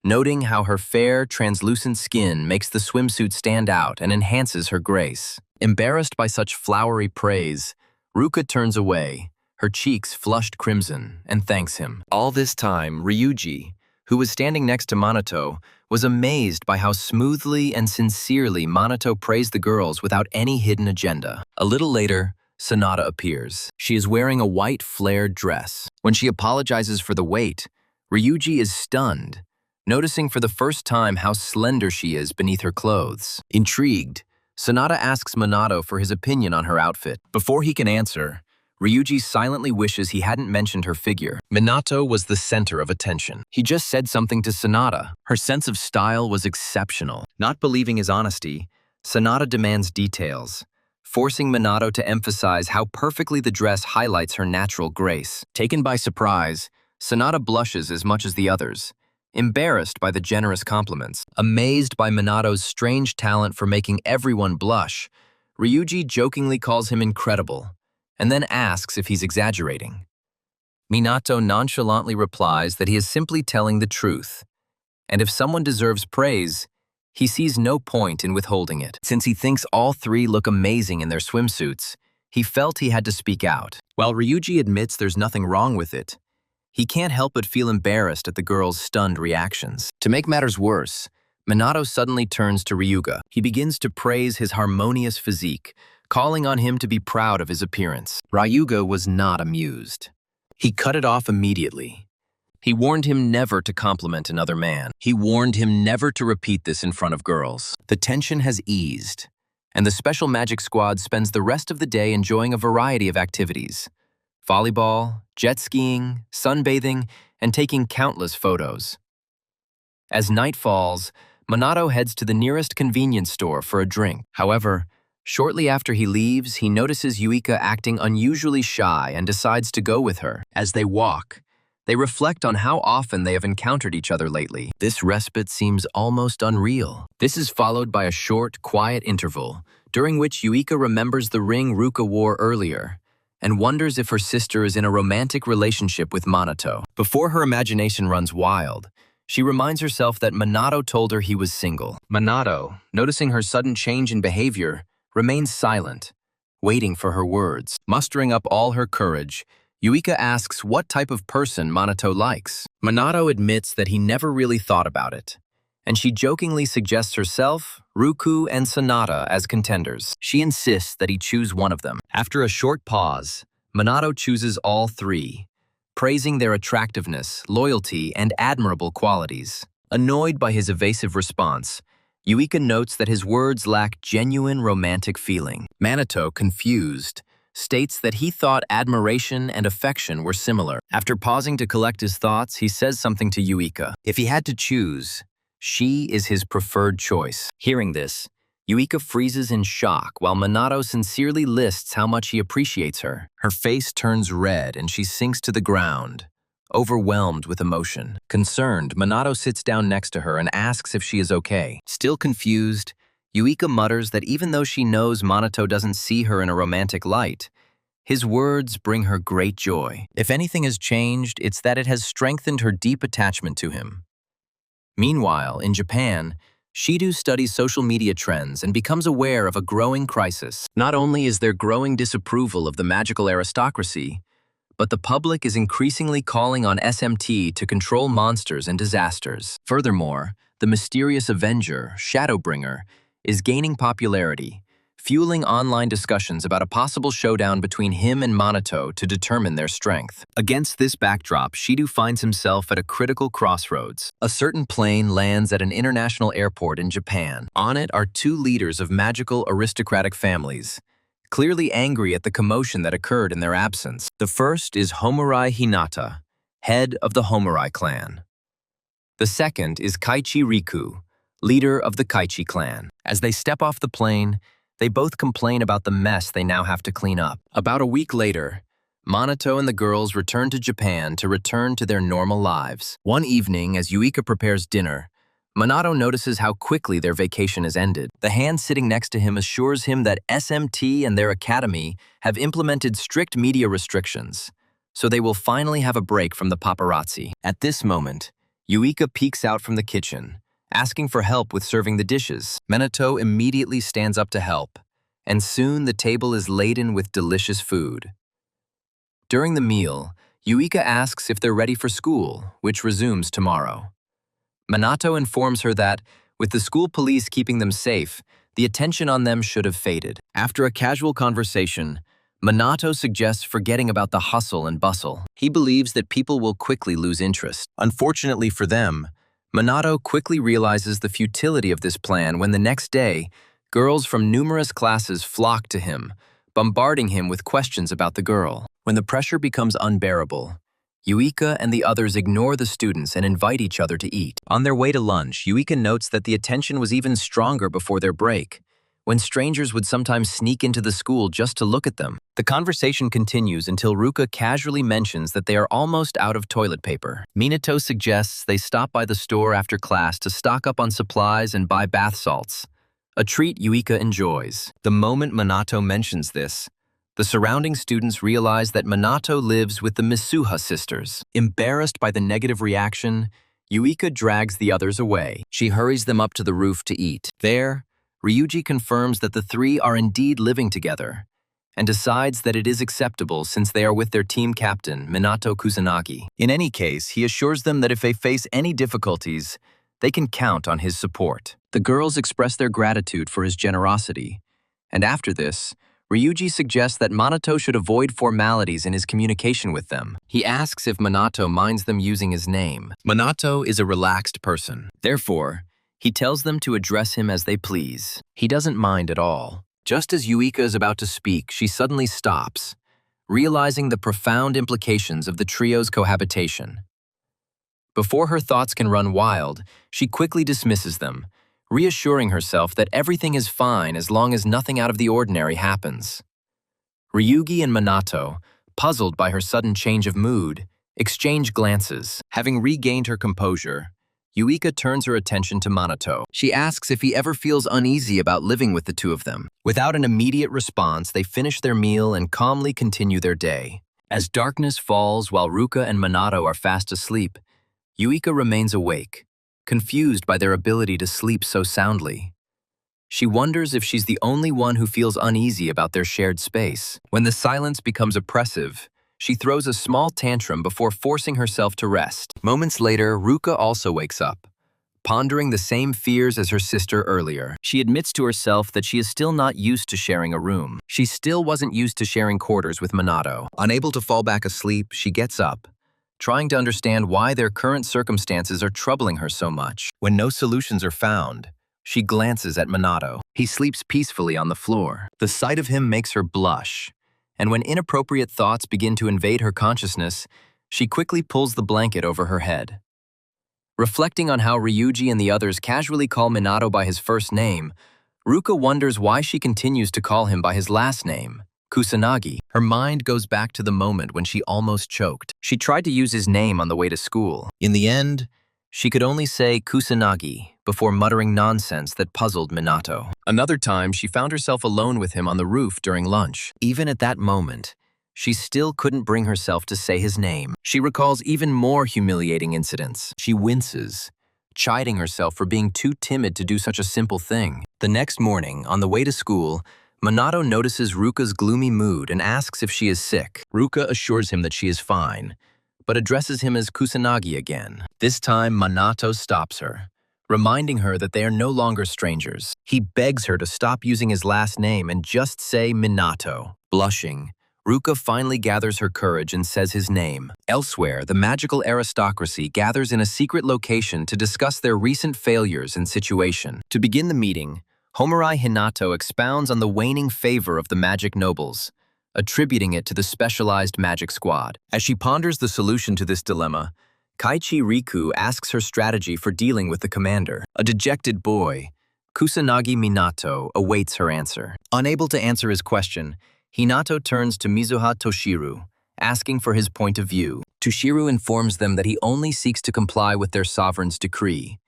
noting how her fair, translucent skin makes the swimsuit stand out and enhances her grace. Embarrassed by such flowery praise, Ruka turns away, her cheeks flushed crimson, and thanks him. All this time, Ryuji, who was standing next to Minato, was amazed by how smoothly and sincerely Minato praised the girls without any hidden agenda. A little later, Sanada appears. She is wearing a white flared dress. When she apologizes for the weight, Ryuji is stunned, noticing for the first time how slender she is beneath her clothes. Intrigued, Sanada asks Minato for his opinion on her outfit. Before he can answer, Ryuji silently wishes he hadn't mentioned her figure. Minato was the center of attention. He just said something to Sanada. Her sense of style was exceptional. Not believing his honesty, Sanada demands details, forcing Minato to emphasize how perfectly the dress highlights her natural grace. Taken by surprise, Sanada blushes as much as the others, embarrassed by the generous compliments. Amazed by Minato's strange talent for making everyone blush, Ryuji jokingly calls him incredible, and then asks if he's exaggerating. Minato nonchalantly replies that he is simply telling the truth, and if someone deserves praise, he sees no point in withholding it. Since he thinks all three look amazing in their swimsuits, he felt he had to speak out. While Ryuji admits there's nothing wrong with it, he can't help but feel embarrassed at the girls' stunned reactions. To make matters worse, Minato suddenly turns to Ryuga. He begins to praise his harmonious physique, calling on him to be proud of his appearance. Ryuga was not amused. He cut it off immediately. He warned him never to compliment another man. He warned him never to repeat this in front of girls. The tension has eased, and the Special Magic Squad spends the rest of the day enjoying a variety of activities: volleyball, jet skiing, sunbathing, and taking countless photos. As night falls, Minato heads to the nearest convenience store for a drink. However, shortly after he leaves, he notices Yuika acting unusually shy and decides to go with her. As they walk, they reflect on how often they have encountered each other lately. This respite seems almost unreal. This is followed by a short, quiet interval, during which Yuika remembers the ring Ruka wore earlier and wonders if her sister is in a romantic relationship with Minato. Before her imagination runs wild, she reminds herself that Minato told her he was single. Minato, noticing her sudden change in behavior, remains silent, waiting for her words. Mustering up all her courage, Yuika asks what type of person Minato likes. Minato admits that he never really thought about it, and she jokingly suggests herself, Ruku, and Sonata as contenders. She insists that he choose one of them. After a short pause, Minato chooses all three, praising their attractiveness, loyalty, and admirable qualities. Annoyed by his evasive response, Yuika notes that his words lack genuine romantic feeling. Minato, confused, states that he thought admiration and affection were similar. After pausing to collect his thoughts, he says something to Yuika. If he had to choose, she is his preferred choice. Hearing this, Yuika freezes in shock while Minato sincerely lists how much he appreciates her. Her face turns red and she sinks to the ground, overwhelmed with emotion. Concerned, Minato sits down next to her and asks if she is okay. Still confused, Yuika mutters that even though she knows Minato doesn't see her in a romantic light, his words bring her great joy. If anything has changed, it's that it has strengthened her deep attachment to him. Meanwhile, in Japan, Shidu studies social media trends and becomes aware of a growing crisis. Not only is there growing disapproval of the magical aristocracy, but the public is increasingly calling on SMT to control monsters and disasters. Furthermore, the mysterious Avenger, Shadowbringer, is gaining popularity, fueling online discussions about a possible showdown between him and Minato to determine their strength. Against this backdrop, Shidu finds himself at a critical crossroads. A certain plane lands at an international airport in Japan. On it are two leaders of magical aristocratic families, clearly angry at the commotion that occurred in their absence. The first is Homurai Hinata, head of the Homurai clan. The second is Kaichi Riku, leader of the Kaichi clan. As they step off the plane, they both complain about the mess they now have to clean up. About a week later, Minato and the girls return to Japan to return to their normal lives. One evening, as Yuika prepares dinner, Minato notices how quickly their vacation has ended. The hand sitting next to him assures him that SMT and their academy have implemented strict media restrictions, so they will finally have a break from the paparazzi. At this moment, Yuika peeks out from the kitchen, asking for help with serving the dishes. Minato immediately stands up to help, and soon the table is laden with delicious food. During the meal, Yuika asks if they're ready for school, which resumes tomorrow. Minato informs her that, with the school police keeping them safe, the attention on them should have faded. After a casual conversation, Minato suggests forgetting about the hustle and bustle. He believes that people will quickly lose interest. Unfortunately for them, Minato quickly realizes the futility of this plan when the next day, girls from numerous classes flock to him, bombarding him with questions about the girl. When the pressure becomes unbearable, Yuika and the others ignore the students and invite each other to eat. On their way to lunch, Yuika notes that the attention was even stronger before their break, when strangers would sometimes sneak into the school just to look at them. The conversation continues until Ruka casually mentions that they are almost out of toilet paper. Minato suggests they stop by the store after class to stock up on supplies and buy bath salts, a treat Yuika enjoys. The moment Minato mentions this, the surrounding students realize that Minato lives with the Misuha sisters. Embarrassed by the negative reaction, Yuika drags the others away. She hurries them up to the roof to eat. There, Ryuji confirms that the three are indeed living together, and decides that it is acceptable since they are with their team captain, Minato Kusanagi. In any case, he assures them that if they face any difficulties, They can count on his support. The girls express their gratitude for his generosity, and after this, Ryuji suggests that Minato should avoid formalities in his communication with them. He asks if Minato minds them using his name. Minato is a relaxed person. Therefore, he tells them to address him as they please. He doesn't mind at all. Just as Yuika is about to speak, she suddenly stops, realizing the profound implications of the trio's cohabitation. Before her thoughts can run wild, she quickly dismisses them, reassuring herself that everything is fine as long as nothing out of the ordinary happens. Ryugi and Minato, puzzled by her sudden change of mood, exchange glances. Having regained her composure, Yuika turns her attention to Minato. She asks if he ever feels uneasy about living with the two of them. Without an immediate response, they finish their meal and calmly continue their day. As darkness falls while Ruka and Minato are fast asleep, Yuika remains awake, confused by their ability to sleep so soundly. She wonders if she's the only one who feels uneasy about their shared space. When the silence becomes oppressive, she throws a small tantrum before forcing herself to rest. Moments later, Ruka also wakes up, pondering the same fears as her sister earlier. She admits to herself that she is still not used to sharing a room. She still wasn't used to sharing quarters with Minato. Unable to fall back asleep, she gets up, trying to understand why their current circumstances are troubling her so much. When no solutions are found, she glances at Minato. He sleeps peacefully on the floor. The sight of him makes her blush, and when inappropriate thoughts begin to invade her consciousness, she quickly pulls the blanket over her head. Reflecting on how Ryuji and the others casually call Minato by his first name, Ruka wonders why she continues to call him by his last name, Kusanagi. Her mind goes back to the moment when she almost choked. She tried to use his name on the way to school. In the end, she could only say Kusanagi before muttering nonsense that puzzled Minato. Another time, she found herself alone with him on the roof during lunch. Even at that moment, she still couldn't bring herself to say his name. She recalls even more humiliating incidents. She winces, chiding herself for being too timid to do such a simple thing. The next morning, on the way to school, Minato notices Ruka's gloomy mood and asks if she is sick. Ruka assures him that she is fine, but addresses him as Kusanagi again. This time, Minato stops her, reminding her that they are no longer strangers. He begs her to stop using his last name and just say Minato. Blushing, Ruka finally gathers her courage and says his name. Elsewhere, the magical aristocracy gathers in a secret location to discuss their recent failures and situation. To begin the meeting, Homarai Hinato expounds on the waning favor of the magic nobles, attributing it to the specialized magic squad. As she ponders the solution to this dilemma, Kaichi Riku asks her strategy for dealing with the commander. A dejected boy, Kusanagi Minato, awaits her answer. Unable to answer his question, Hinato turns to Mizuha Toshiru, asking for his point of view. Toshiru informs them that he only seeks to comply with their sovereign's decree,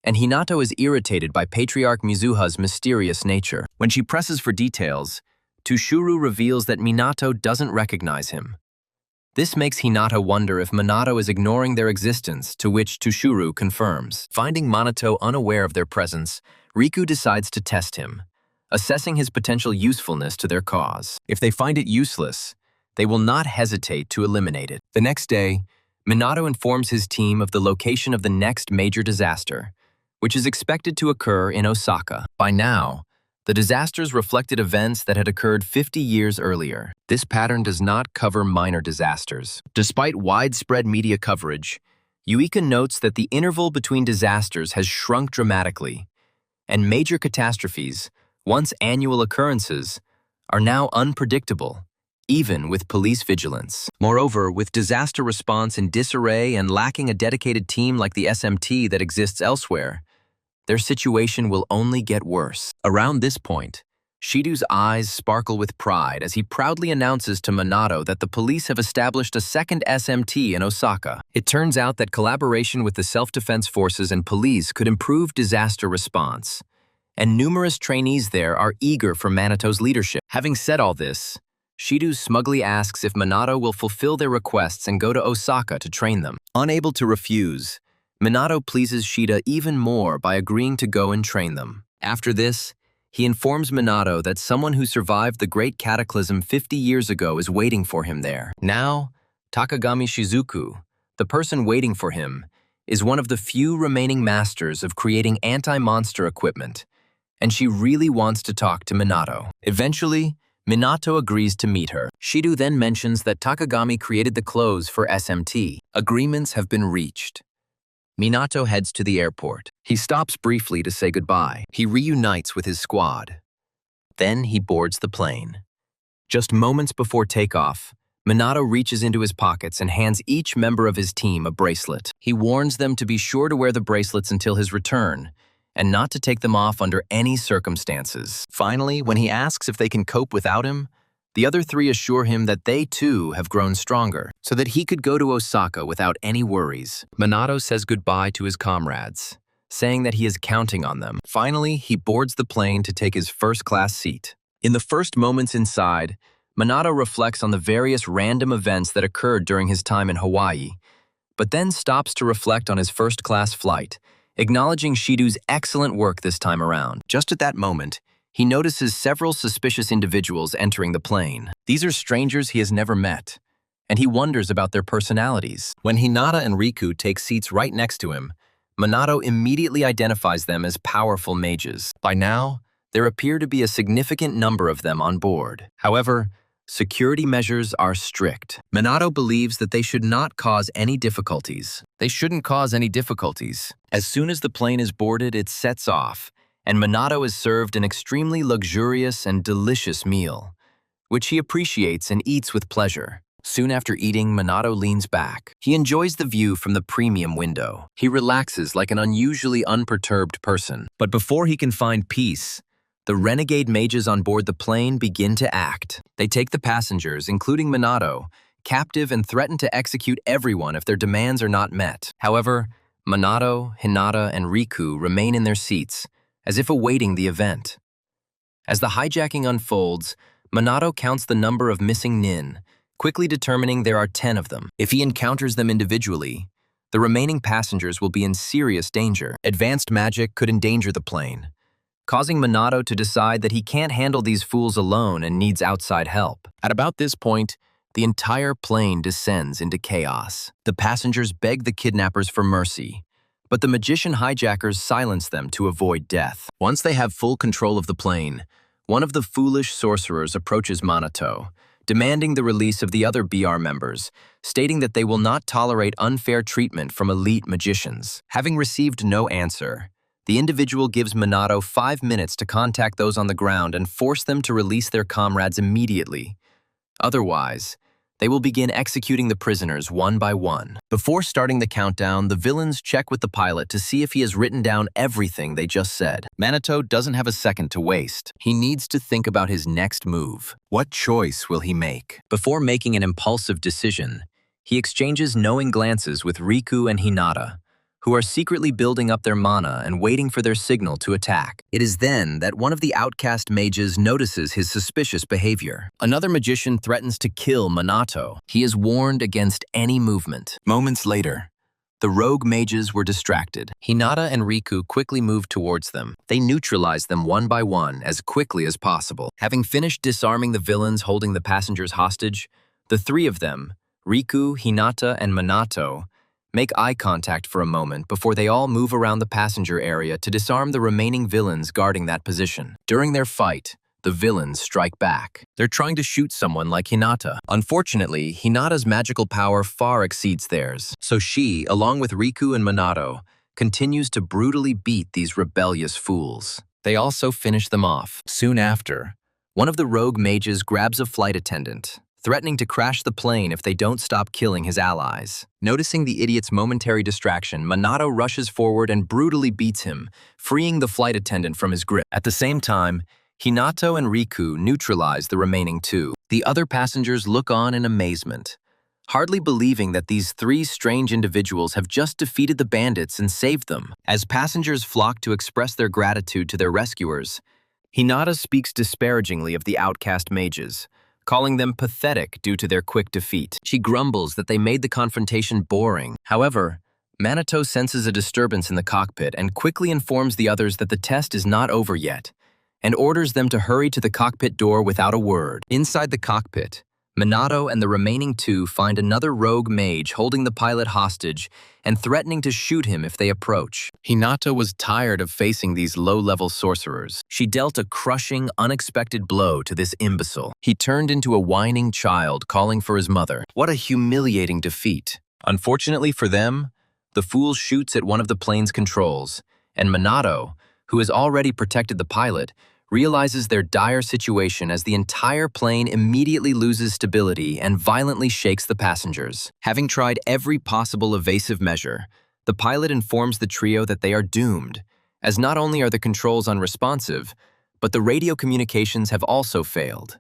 and Hinato is irritated by Patriarch Mizuha's mysterious nature. When she presses for details, Toshiro reveals that Minato doesn't recognize him. This makes Hinata wonder if Minato is ignoring their existence, to which Toshiro confirms. Finding Minato unaware of their presence, Riku decides to test him, assessing his potential usefulness to their cause. If they find it useless, they will not hesitate to eliminate it. The next day, Minato informs his team of the location of the next major disaster, which is expected to occur in Osaka. By now, the disasters reflected events that had occurred 50 years earlier. This pattern does not cover minor disasters. Despite widespread media coverage, Yuika notes that the interval between disasters has shrunk dramatically, and major catastrophes, once annual occurrences, are now unpredictable, even with police vigilance. Moreover, with disaster response in disarray and lacking a dedicated team like the SMT that exists elsewhere, their situation will only get worse. Around this point, Shido's eyes sparkle with pride as he proudly announces to Minato that the police have established a second SMT in Osaka. It turns out that collaboration with the self-defense forces and police could improve disaster response, and numerous trainees there are eager for Manito's leadership. Having said all this, Shido smugly asks if Minato will fulfill their requests and go to Osaka to train them. Unable to refuse, Minato pleases Shida even more by agreeing to go and train them. After this, he informs Minato that someone who survived the Great Cataclysm 50 years ago is waiting for him there. Now, Takagami Shizuku, the person waiting for him, is one of the few remaining masters of creating anti-monster equipment, and she really wants to talk to Minato. Eventually, Minato agrees to meet her. Shido then mentions that Takagami created the clothes for SMT. Agreements have been reached. Minato heads to the airport. He stops briefly to say goodbye. He reunites with his squad. Then he boards the plane. Just moments before takeoff, Minato reaches into his pockets and hands each member of his team a bracelet. He warns them to be sure to wear the bracelets until his return, and not to take them off under any circumstances. Finally, when he asks if they can cope without him, the other three assure him that they too have grown stronger, so that he could go to Osaka without any worries. Minato says goodbye to his comrades, saying that he is counting on them. Finally, he boards the plane to take his first-class seat. In the first moments inside, Minato reflects on the various random events that occurred during his time in Hawaii, but then stops to reflect on his first-class flight, acknowledging Shido's excellent work this time around. Just at that moment, he notices several suspicious individuals entering the plane. These are strangers he has never met, and he wonders about their personalities. When Hinata and Riku take seats right next to him, Minato immediately identifies them as powerful mages. By now, there appear to be a significant number of them on board. However, security measures are strict. Minato believes that they should not cause any difficulties. They shouldn't cause any difficulties. As soon as the plane is boarded, it sets off, and Minato is served an extremely luxurious and delicious meal, which he appreciates and eats with pleasure. Soon after eating, Minato leans back. He enjoys the view from the premium window. He relaxes like an unusually unperturbed person. But before he can find peace, the renegade mages on board the plane begin to act. They take the passengers, including Minato, captive and threaten to execute everyone if their demands are not met. However, Minato, Hinata, and Riku remain in their seats, as if awaiting the event. As the hijacking unfolds, Minato counts the number of missing nin, quickly determining there are 10 of them. If he encounters them individually, the remaining passengers will be in serious danger. Advanced magic could endanger the plane, causing Minato to decide that he can't handle these fools alone and needs outside help. At about this point, the entire plane descends into chaos. The passengers beg the kidnappers for mercy, but the magician hijackers silence them to avoid death. Once they have full control of the plane, one of the foolish sorcerers approaches Minato, demanding the release of the other BR members, stating that they will not tolerate unfair treatment from elite magicians. Having received no answer, the individual gives Minato 5 minutes to contact those on the ground and force them to release their comrades immediately. Otherwise, they will begin executing the prisoners one by one. Before starting the countdown, the villains check with the pilot to see if he has written down everything they just said. Minato doesn't have a second to waste. He needs to think about his next move. What choice will he make? Before making an impulsive decision, he exchanges knowing glances with Riku and Hinata, who are secretly building up their mana and waiting for their signal to attack. It is then that one of the outcast mages notices his suspicious behavior. Another magician threatens to kill Minato. He is warned against any movement. Moments later, the rogue mages were distracted. Hinata and Riku quickly moved towards them. They neutralized them one by one as quickly as possible. Having finished disarming the villains holding the passengers hostage, the three of them, Riku, Hinata, and Minato, make eye contact for a moment before they all move around the passenger area to disarm the remaining villains guarding that position. During their fight, the villains strike back. They're trying to shoot someone like Hinata. Unfortunately, Hinata's magical power far exceeds theirs, so she, along with Riku and Minato, continues to brutally beat these rebellious fools. They also finish them off. Soon after, one of the rogue mages grabs a flight attendant, threatening to crash the plane if they don't stop killing his allies. Noticing the idiot's momentary distraction, Minato rushes forward and brutally beats him, freeing the flight attendant from his grip. At the same time, Hinata and Riku neutralize the remaining two. The other passengers look on in amazement, hardly believing that these three strange individuals have just defeated the bandits and saved them. As passengers flock to express their gratitude to their rescuers, Hinata speaks disparagingly of the outcast mages, calling them pathetic due to their quick defeat. She grumbles that they made the confrontation boring. However, Minato senses a disturbance in the cockpit and quickly informs the others that the test is not over yet, and orders them to hurry to the cockpit door without a word. Inside the cockpit, Minato and the remaining two find another rogue mage holding the pilot hostage and threatening to shoot him if they approach. Hinata was tired of facing these low-level sorcerers. She dealt a crushing, unexpected blow to this imbecile. He turned into a whining child calling for his mother. What a humiliating defeat. Unfortunately for them, the fool shoots at one of the plane's controls, and Minato, who has already protected the pilot, realizes their dire situation as the entire plane immediately loses stability and violently shakes the passengers. Having tried every possible evasive measure, the pilot informs the trio that they are doomed, as not only are the controls unresponsive, but the radio communications have also failed.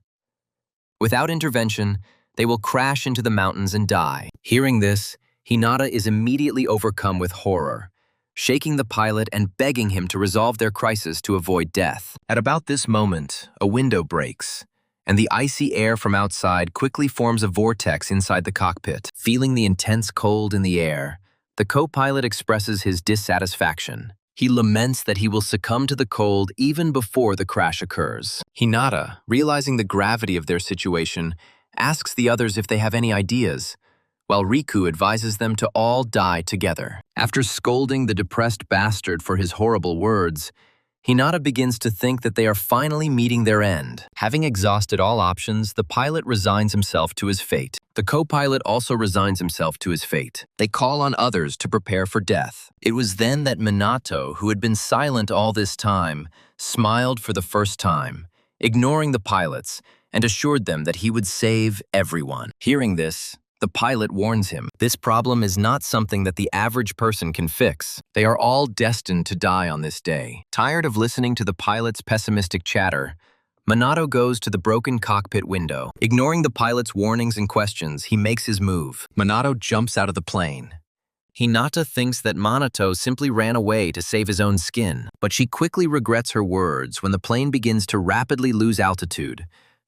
Without intervention, they will crash into the mountains and die. Hearing this, Hinata is immediately overcome with horror, shaking the pilot and begging him to resolve their crisis to avoid death. At about this moment, a window breaks, and the icy air from outside quickly forms a vortex inside the cockpit. Feeling the intense cold in the air, the co-pilot expresses his dissatisfaction. He laments that he will succumb to the cold even before the crash occurs. Hinata, realizing the gravity of their situation, asks the others if they have any ideas, while Riku advises them to all die together. After scolding the depressed bastard for his horrible words, Hinata begins to think that they are finally meeting their end. Having exhausted all options, the pilot resigns himself to his fate. The co-pilot also resigns himself to his fate. They call on others to prepare for death. It was then that Minato, who had been silent all this time, smiled for the first time, ignoring the pilots, and assured them that he would save everyone. Hearing this, the pilot warns him, this problem is not something that the average person can fix. They are all destined to die on this day. Tired of listening to the pilot's pessimistic chatter, Minato goes to the broken cockpit window. Ignoring the pilot's warnings and questions, he makes his move. Minato jumps out of the plane. Hinata thinks that Minato simply ran away to save his own skin, but she quickly regrets her words when the plane begins to rapidly lose altitude,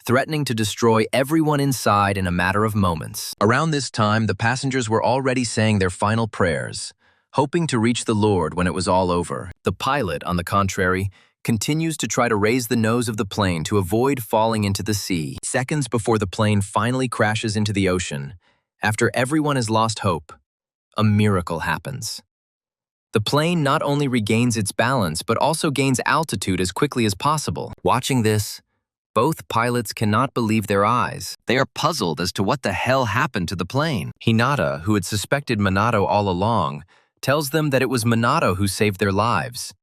threatening to destroy everyone inside in a matter of moments. Around this time, the passengers were already saying their final prayers, hoping to reach the Lord when it was all over. The pilot, on the contrary, continues to try to raise the nose of the plane to avoid falling into the sea. Seconds before the plane finally crashes into the ocean, after everyone has lost hope, a miracle happens. The plane not only regains its balance, but also gains altitude as quickly as possible. Watching this, both pilots cannot believe their eyes. They are puzzled as to what the hell happened to the plane. Hinata, who had suspected Minato all along, tells them that it was Minato who saved their lives.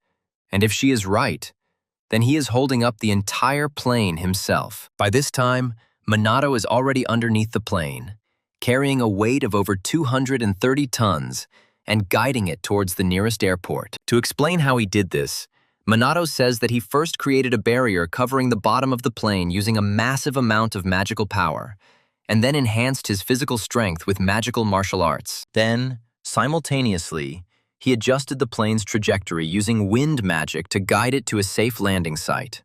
And if she is right, then he is holding up the entire plane himself. By this time, Minato is already underneath the plane, carrying a weight of over 230 tons and guiding it towards the nearest airport. To explain how he did this, Minato says that he first created a barrier covering the bottom of the plane using a massive amount of magical power, and then enhanced his physical strength with magical martial arts. Then, simultaneously, he adjusted the plane's trajectory using wind magic to guide it to a safe landing site.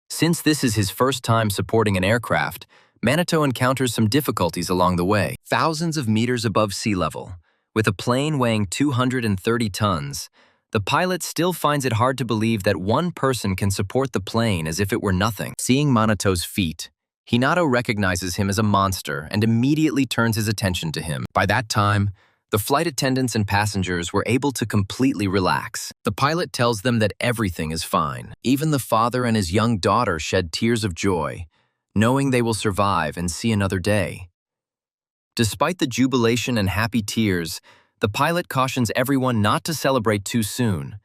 Since this is his first time supporting an aircraft, Minato encounters some difficulties along the way. Thousands of meters above sea level, with a plane weighing 230 tons, the pilot still finds it hard to believe that one person can support the plane as if it were nothing. Seeing Minato's feat, Hinata recognizes him as a monster and immediately turns his attention to him. By that time, the flight attendants and passengers were able to completely relax. The pilot tells them that everything is fine. Even the father and his young daughter shed tears of joy, knowing they will survive and see another day. Despite the jubilation and happy tears, the pilot cautions everyone not to celebrate too soon,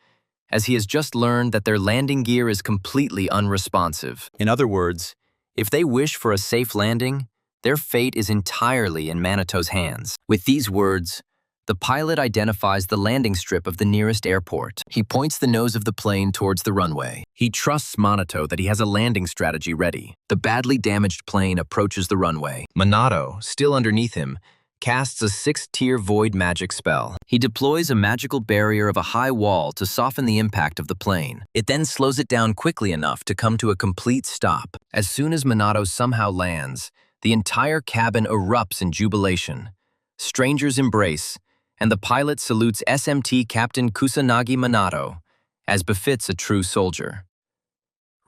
as he has just learned that their landing gear is completely unresponsive. In other words, if they wish for a safe landing, their fate is entirely in Manito's hands. With these words, the pilot identifies the landing strip of the nearest airport. He points the nose of the plane towards the runway. He trusts Minato that he has a landing strategy ready. The badly damaged plane approaches the runway. Minato, still underneath him, casts a 6-tier void magic spell. He deploys a magical barrier of a high wall to soften the impact of the plane. It then slows it down quickly enough to come to a complete stop. As soon as Minato somehow lands, the entire cabin erupts in jubilation. Strangers embrace, and the pilot salutes SMT Captain Kusanagi Minato, as befits a true soldier.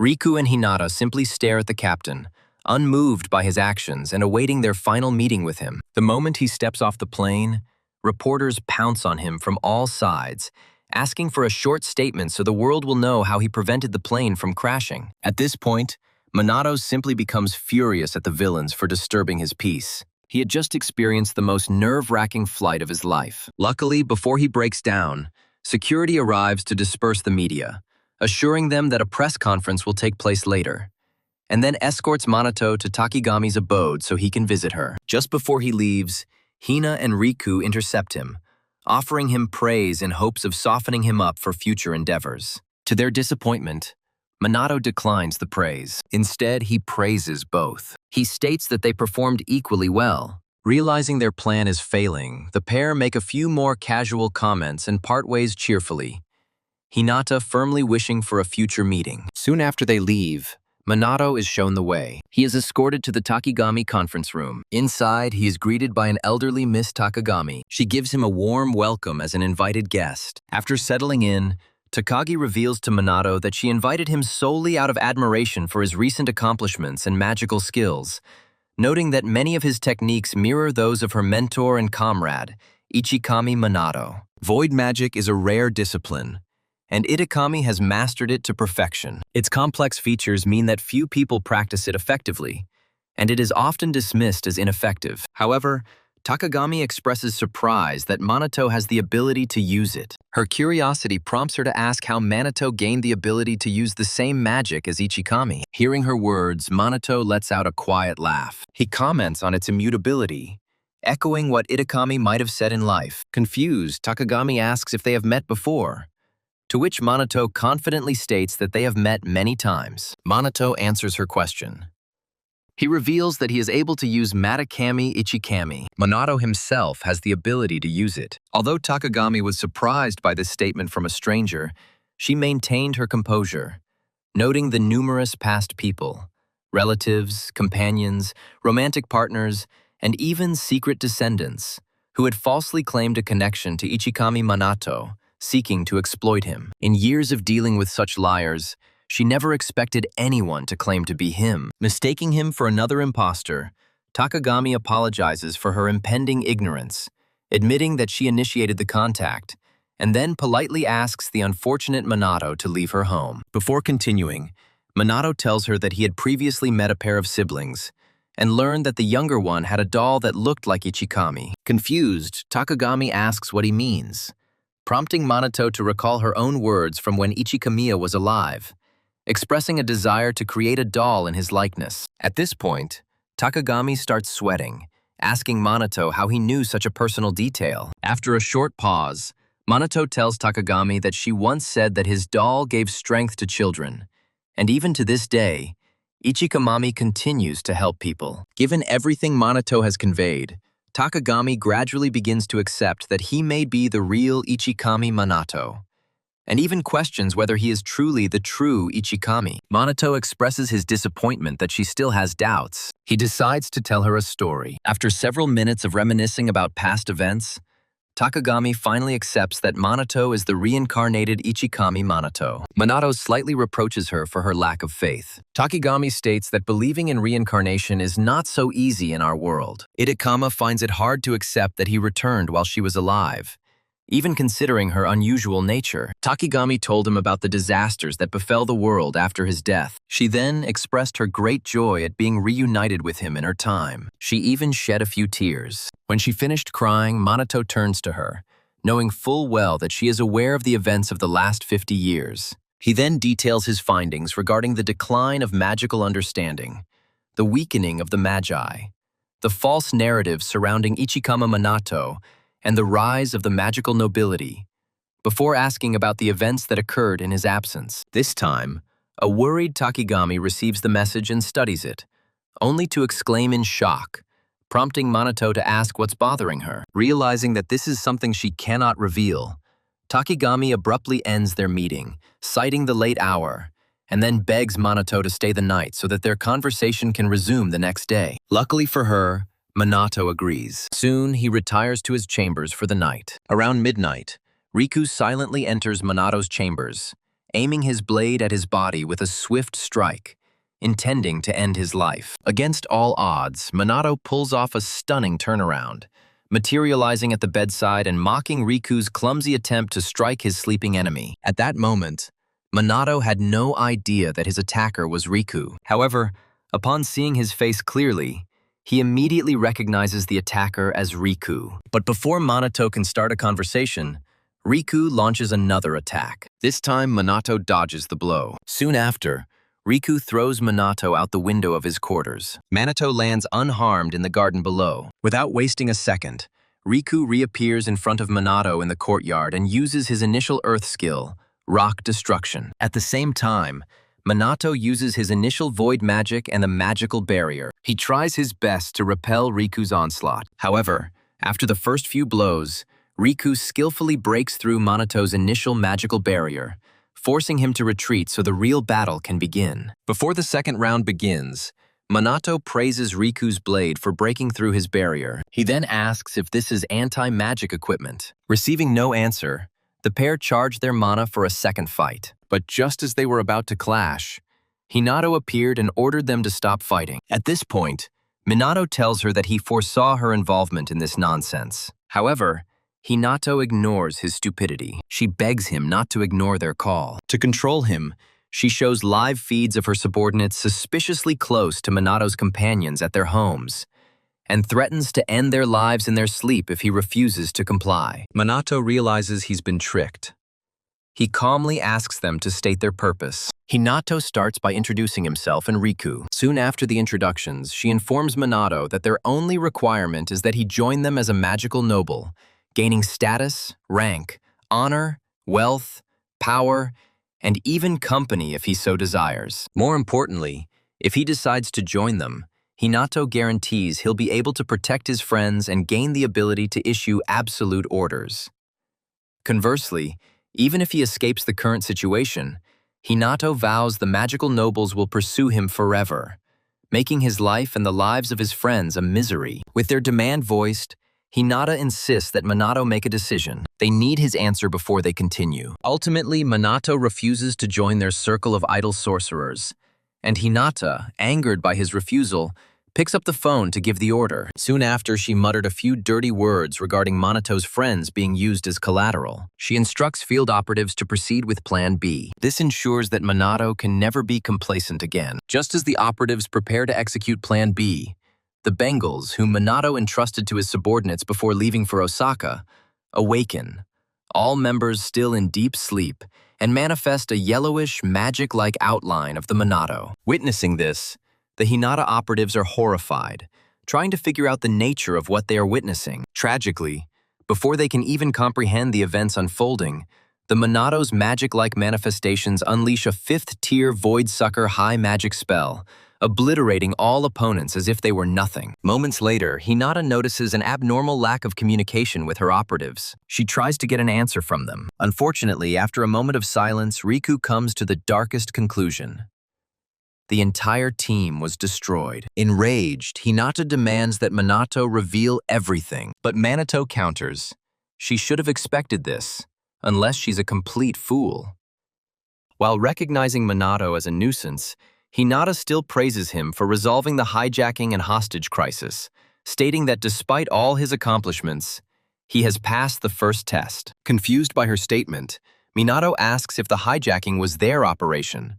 Riku and Hinata simply stare at the captain, unmoved by his actions and awaiting their final meeting with him. The moment he steps off the plane, reporters pounce on him from all sides, asking for a short statement so the world will know how he prevented the plane from crashing. At this point, Minato simply becomes furious at the villains for disturbing his peace. He had just experienced the most nerve-wracking flight of his life. Luckily, before he breaks down, security arrives to disperse the media, assuring them that a press conference will take place later, and then escorts Minato to Takigami's abode so he can visit her. Just before he leaves, Hina and Riku intercept him, offering him praise in hopes of softening him up for future endeavors. To their disappointment, Minato declines the praise. Instead, he praises both. He states that they performed equally well. Realizing their plan is failing, the pair make a few more casual comments and part ways cheerfully, Hinata firmly wishing for a future meeting. Soon after they leave, Minato is shown the way. He is escorted to the Takigami conference room. Inside, he is greeted by an elderly Miss Takagami. She gives him a warm welcome as an invited guest. After settling in, Takagi reveals to Minato that she invited him solely out of admiration for his recent accomplishments and magical skills, noting that many of his techniques mirror those of her mentor and comrade, Ichikami Minato. Void magic is a rare discipline, and Itakami has mastered it to perfection. Its complex features mean that few people practice it effectively, and it is often dismissed as ineffective. However, Takagami expresses surprise that Minato has the ability to use it. Her curiosity prompts her to ask how Minato gained the ability to use the same magic as Ichikami. Hearing her words, Minato lets out a quiet laugh. He comments on its immutability, echoing what Itakami might have said in life. Confused, Takagami asks if they have met before, to which Minato confidently states that they have met many times. Minato answers her question. He reveals that he is able to use Matakami Ichikami. Minato himself has the ability to use it. Although Takagami was surprised by this statement from a stranger, she maintained her composure, noting the numerous past people, relatives, companions, romantic partners, and even secret descendants, who had falsely claimed a connection to Ichikami Minato, seeking to exploit him. In years of dealing with such liars, she never expected anyone to claim to be him. Mistaking him for another imposter, Takagami apologizes for her impending ignorance, admitting that she initiated the contact, and then politely asks the unfortunate Minato to leave her home. Before continuing, Minato tells her that he had previously met a pair of siblings, and learned that the younger one had a doll that looked like Ichikami. Confused, Takagami asks what he means, prompting Minato to recall her own words from when Ichikamiya was alive, expressing a desire to create a doll in his likeness. At this point, Takagami starts sweating, asking Minato how he knew such a personal detail. After a short pause, Minato tells Takagami that she once said that his doll gave strength to children, and even to this day, Ichikamami continues to help people. Given everything Minato has conveyed, Takagami gradually begins to accept that he may be the real Ichikami Minato, and even questions whether he is truly the true Ichikami. Minato expresses his disappointment that she still has doubts. He decides to tell her a story. After several minutes of reminiscing about past events, Takagami finally accepts that Minato is the reincarnated Ichikami Minato. Minato slightly reproaches her for her lack of faith. Takagami states that believing in reincarnation is not so easy in our world. Itakama finds it hard to accept that he returned while she was alive, even considering her unusual nature. Takagami told him about the disasters that befell the world after his death. She then expressed her great joy at being reunited with him in her time. She even shed a few tears. When she finished crying, Minato turns to her, knowing full well that she is aware of the events of the last 50 years. He then details his findings regarding the decline of magical understanding, the weakening of the Magi, the false narratives surrounding Ichikama Minato, and the rise of the magical nobility, before asking about the events that occurred in his absence. This time, a worried Takagami receives the message and studies it, only to exclaim in shock, prompting Minato to ask what's bothering her. Realizing that this is something she cannot reveal, Takagami abruptly ends their meeting, citing the late hour, and then begs Minato to stay the night so that their conversation can resume the next day. Luckily for her, Minato agrees. Soon, he retires to his chambers for the night. Around midnight, Riku silently enters Minato's chambers, aiming his blade at his body with a swift strike, intending to end his life. Against all odds, Minato pulls off a stunning turnaround, materializing at the bedside and mocking Riku's clumsy attempt to strike his sleeping enemy. At that moment, Minato had no idea that his attacker was Riku. However, upon seeing his face clearly, he immediately recognizes the attacker as Riku. But before Minato can start a conversation, Riku launches another attack. This time, Minato dodges the blow. Soon after, Riku throws Minato out the window of his quarters. Minato lands unharmed in the garden below. Without wasting a second, Riku reappears in front of Minato in the courtyard and uses his initial earth skill, Rock Destruction. At the same time, Minato uses his initial void magic and the magical barrier. He tries his best to repel Riku's onslaught. However, after the first few blows, Riku skillfully breaks through Minato's initial magical barrier, forcing him to retreat so the real battle can begin. Before the second round begins, Minato praises Riku's blade for breaking through his barrier. He then asks if this is anti-magic equipment. Receiving no answer, the pair charge their mana for a second fight. But just as they were about to clash, Hinata appeared and ordered them to stop fighting. At this point, Minato tells her that he foresaw her involvement in this nonsense. However, Hinata ignores his stupidity. She begs him not to ignore their call. To control him, she shows live feeds of her subordinates suspiciously close to Minato's companions at their homes, and threatens to end their lives in their sleep if he refuses to comply. Minato realizes he's been tricked. He calmly asks them to state their purpose. Hinata starts by introducing himself and Riku. Soon after the introductions, she informs Minato that their only requirement is that he join them as a magical noble, gaining status, rank, honor, wealth, power, and even company if he so desires. More importantly, if he decides to join them, Hinata guarantees he'll be able to protect his friends and gain the ability to issue absolute orders. Conversely, even if he escapes the current situation, Hinata vows the magical nobles will pursue him forever, making his life and the lives of his friends a misery. With their demand voiced, Hinata insists that Minato make a decision. They need his answer before they continue. Ultimately, Minato refuses to join their circle of idle sorcerers, and Hinata, angered by his refusal, picks up the phone to give the order. Soon after, she muttered a few dirty words regarding Minato's friends being used as collateral. She instructs field operatives to proceed with Plan B. This ensures that Minato can never be complacent again. Just as the operatives prepare to execute Plan B, the Bengals, whom Minato entrusted to his subordinates before leaving for Osaka, awaken, all members still in deep sleep, and manifest a yellowish, magic-like outline of the Minato. Witnessing this, the Hinata operatives are horrified, trying to figure out the nature of what they are witnessing. Tragically, before they can even comprehend the events unfolding, the Minato's magic-like manifestations unleash a fifth-tier Void-Sucker high magic spell, obliterating all opponents as if they were nothing. Moments later, Hinata notices an abnormal lack of communication with her operatives. She tries to get an answer from them. Unfortunately, after a moment of silence, Riku comes to the darkest conclusion. The entire team was destroyed. Enraged, Hinata demands that Minato reveal everything. But Minato counters. She should have expected this, unless she's a complete fool. While recognizing Minato as a nuisance, Hinata still praises him for resolving the hijacking and hostage crisis, stating that despite all his accomplishments, he has passed the first test. Confused by her statement, Minato asks if the hijacking was their operation,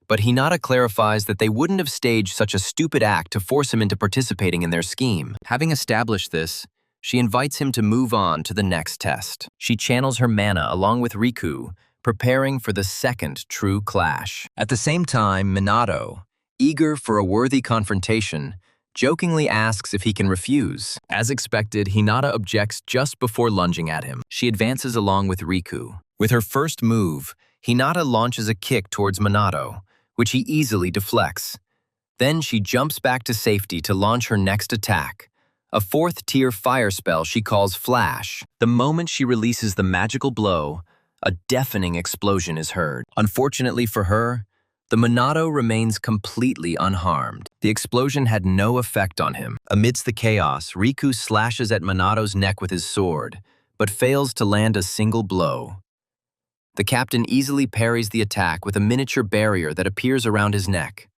but Hinata clarifies that they wouldn't have staged such a stupid act to force him into participating in their scheme. Having established this, she invites him to move on to the next test. She channels her mana along with Riku, preparing for the second true clash. At the same time, Minato, eager for a worthy confrontation, jokingly asks if he can refuse. As expected, Hinata objects just before lunging at him. She advances along with Riku. With her first move, Hinata launches a kick towards Minato, which he easily deflects. Then she jumps back to safety to launch her next attack, a fourth-tier fire spell she calls Flash. The moment she releases the magical blow, a deafening explosion is heard. Unfortunately for her, the Minato remains completely unharmed. The explosion had no effect on him. Amidst the chaos, Riku slashes at Minato's neck with his sword, but fails to land a single blow. The captain easily parries the attack with a miniature barrier that appears around his neck.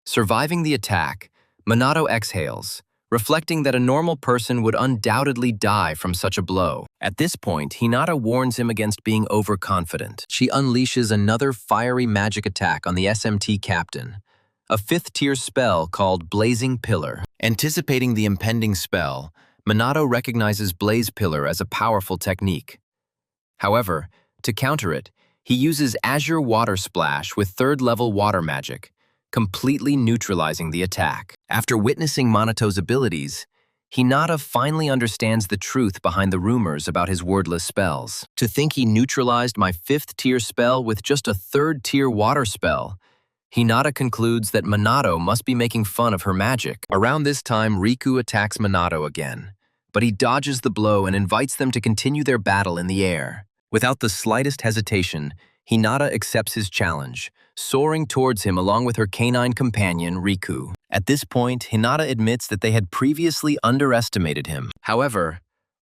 Surviving the attack, Minato exhales, reflecting that a normal person would undoubtedly die from such a blow. At this point, Hinata warns him against being overconfident. She unleashes another fiery magic attack on the SMT captain, a 5th-tier spell called Blazing Pillar. Anticipating the impending spell, Minato recognizes Blaze Pillar as a powerful technique. However, to counter it, he uses Azure Water Splash with 3rd-level water magic, completely neutralizing the attack. After witnessing Manato's abilities, Hinata finally understands the truth behind the rumors about his wordless spells. To think he neutralized my 5th-tier spell with just a 3rd-tier water spell, Hinata concludes that Minato must be making fun of her magic. Around this time, Riku attacks Minato again, but he dodges the blow and invites them to continue their battle in the air. Without the slightest hesitation, Hinata accepts his challenge, soaring towards him along with her canine companion, Riku. At this point, Hinata admits that they had previously underestimated him. However,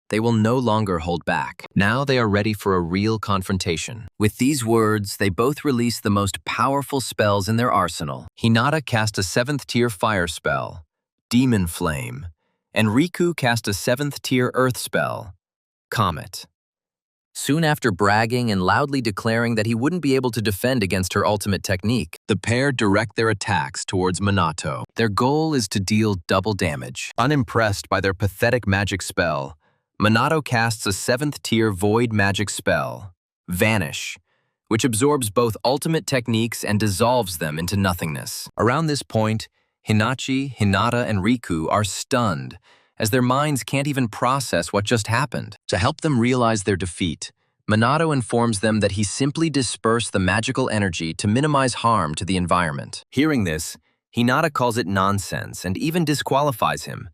they will no longer hold back. Now they are ready for a real confrontation. With these words, they both release the most powerful spells in their arsenal. Hinata cast a 7th-tier fire spell, Demon Flame, and Riku cast a 7th-tier earth spell, Comet. Soon after bragging and loudly declaring that he wouldn't be able to defend against her ultimate technique, the pair direct their attacks towards Minato. Their goal is to deal double damage. Unimpressed by their pathetic magic spell, Minato casts a 7th-tier void magic spell, Vanish, which absorbs both ultimate techniques and dissolves them into nothingness. Around this point, Hinachi, Hinata, and Riku are stunned, as their minds can't even process what just happened. To help them realize their defeat, Minato informs them that he simply dispersed the magical energy to minimize harm to the environment. Hearing this, Hinata calls it nonsense and even disqualifies him,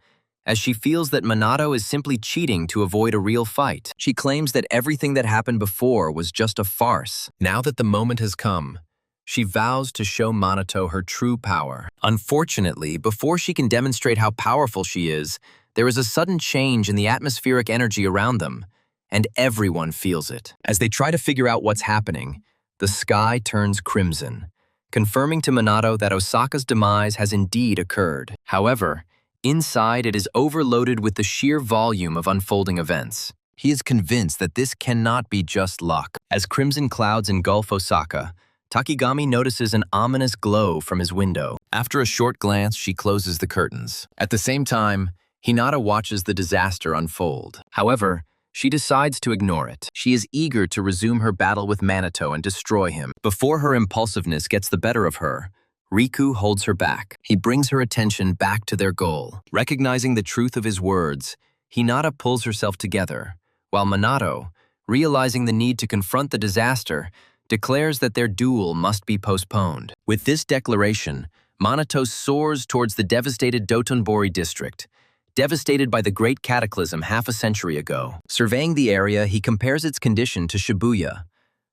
as she feels that Minato is simply cheating to avoid a real fight. She claims that everything that happened before was just a farce. Now that the moment has come, she vows to show Minato her true power. Unfortunately, before she can demonstrate how powerful she is, there is a sudden change in the atmospheric energy around them, and everyone feels it. As they try to figure out what's happening, the sky turns crimson, confirming to Minato that Osaka's demise has indeed occurred. However, inside it is overloaded with the sheer volume of unfolding events. He is convinced that this cannot be just luck. As crimson clouds engulf Osaka, Takigami notices an ominous glow from his window. After a short glance, she closes the curtains. At the same time, Hinata watches the disaster unfold. However, she decides to ignore it. She is eager to resume her battle with Minato and destroy him. Before her impulsiveness gets the better of her, Riku holds her back. He brings her attention back to their goal. Recognizing the truth of his words, Hinata pulls herself together, while Minato, realizing the need to confront the disaster, declares that their duel must be postponed. With this declaration, Minato soars towards the devastated Dotonbori district, devastated by the Great Cataclysm half a century ago. Surveying the area, he compares its condition to Shibuya,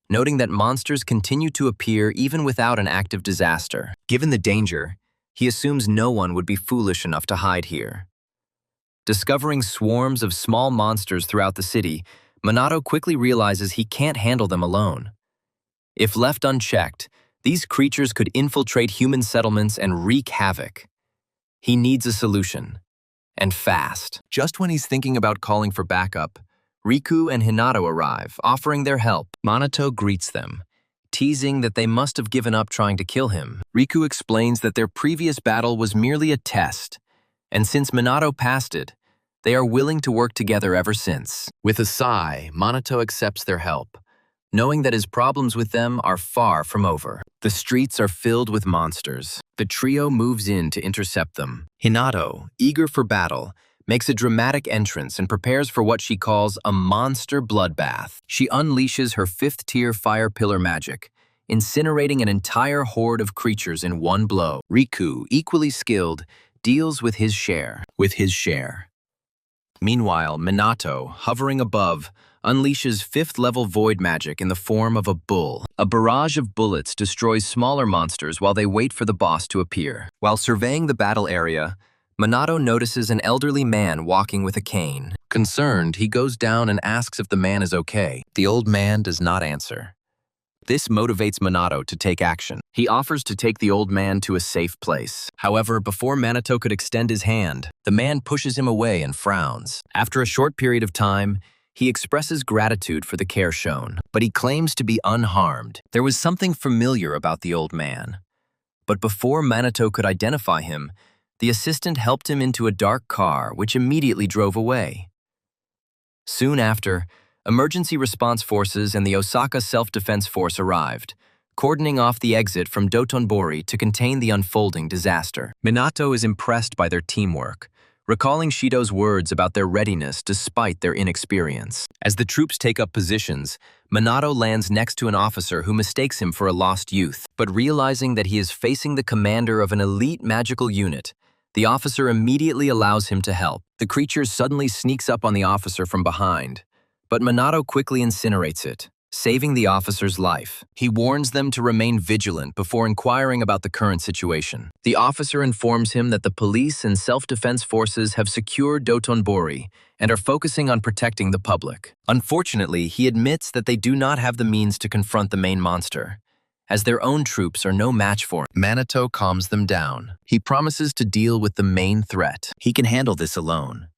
noting that monsters continue to appear even without an active disaster. Given the danger, he assumes no one would be foolish enough to hide here. Discovering swarms of small monsters throughout the city, Minato quickly realizes he can't handle them alone. If left unchecked, these creatures could infiltrate human settlements and wreak havoc. He needs a solution. And fast. Just when he's thinking about calling for backup, Riku and Hinata arrive, offering their help. Minato greets them, teasing that they must have given up trying to kill him. Riku explains that their previous battle was merely a test, and since Minato passed it, they are willing to work together ever since. With a sigh, Minato accepts their help, knowing that his problems with them are far from over. The streets are filled with monsters. The trio moves in to intercept them. Hinata, eager for battle, makes a dramatic entrance and prepares for what she calls a monster bloodbath. She unleashes her 5th-tier fire pillar magic, incinerating an entire horde of creatures in one blow. Riku, equally skilled, deals with his share. Meanwhile, Minato, hovering above, unleashes 5th-level void magic in the form of a bull. A barrage of bullets destroys smaller monsters while they wait for the boss to appear. While surveying the battle area, Minato notices an elderly man walking with a cane. Concerned, he goes down and asks if the man is okay. The old man does not answer. This motivates Minato to take action. He offers to take the old man to a safe place. However, before Minato could extend his hand, the man pushes him away and frowns. After a short period of time, he expresses gratitude for the care shown, but he claims to be unharmed. There was something familiar about the old man. But before Minato could identify him, the assistant helped him into a dark car, which immediately drove away. Soon after, emergency response forces and the Osaka Self-Defense Force arrived, cordoning off the exit from Dotonbori to contain the unfolding disaster. Minato is impressed by their teamwork, recalling Shido's words about their readiness despite their inexperience. As the troops take up positions, Minato lands next to an officer who mistakes him for a lost youth. But realizing that he is facing the commander of an elite magical unit, the officer immediately allows him to help. The creature suddenly sneaks up on the officer from behind, but Minato quickly incinerates it, saving the officer's life. He warns them to remain vigilant before inquiring about the current situation. The officer informs him that the police and self-defense forces have secured Dotonbori and are focusing on protecting the public. Unfortunately, he admits that they do not have the means to confront the main monster, as their own troops are no match for him. Minato calms them down. He promises to deal with the main threat. He can handle this alone.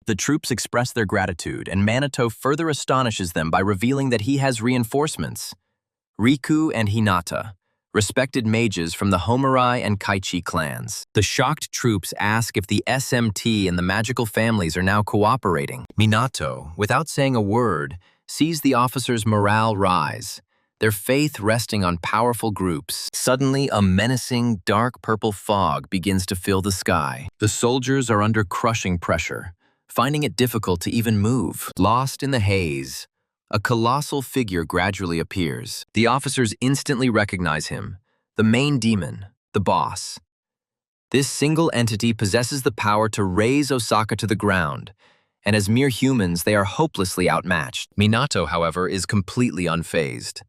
The troops express their gratitude, and Minato further astonishes them by revealing that he has reinforcements. Riku and Hinata, respected mages from the Homarai and Kaichi clans. The shocked troops ask if the SMT and the magical families are now cooperating. Minato, without saying a word, sees the officers' morale rise, their faith resting on powerful groups. Suddenly, a menacing, dark purple fog begins to fill the sky. The soldiers are under crushing pressure, finding it difficult to even move. Lost in the haze, a colossal figure gradually appears. The officers instantly recognize him, the main demon, the boss. This single entity possesses the power to raze Osaka to the ground, and as mere humans, they are hopelessly outmatched. Minato, however, is completely unfazed.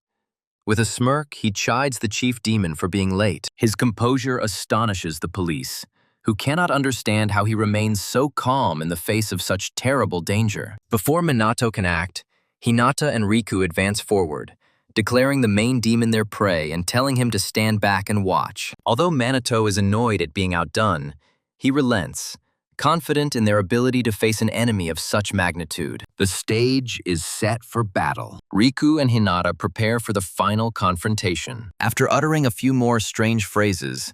With a smirk, he chides the chief demon for being late. His composure astonishes the police, who cannot understand how he remains so calm in the face of such terrible danger. Before Minato can act, Hinata and Riku advance forward, declaring the main demon their prey and telling him to stand back and watch. Although Minato is annoyed at being outdone, he relents, confident in their ability to face an enemy of such magnitude. The stage is set for battle. Riku and Hinata prepare for the final confrontation. After uttering a few more strange phrases,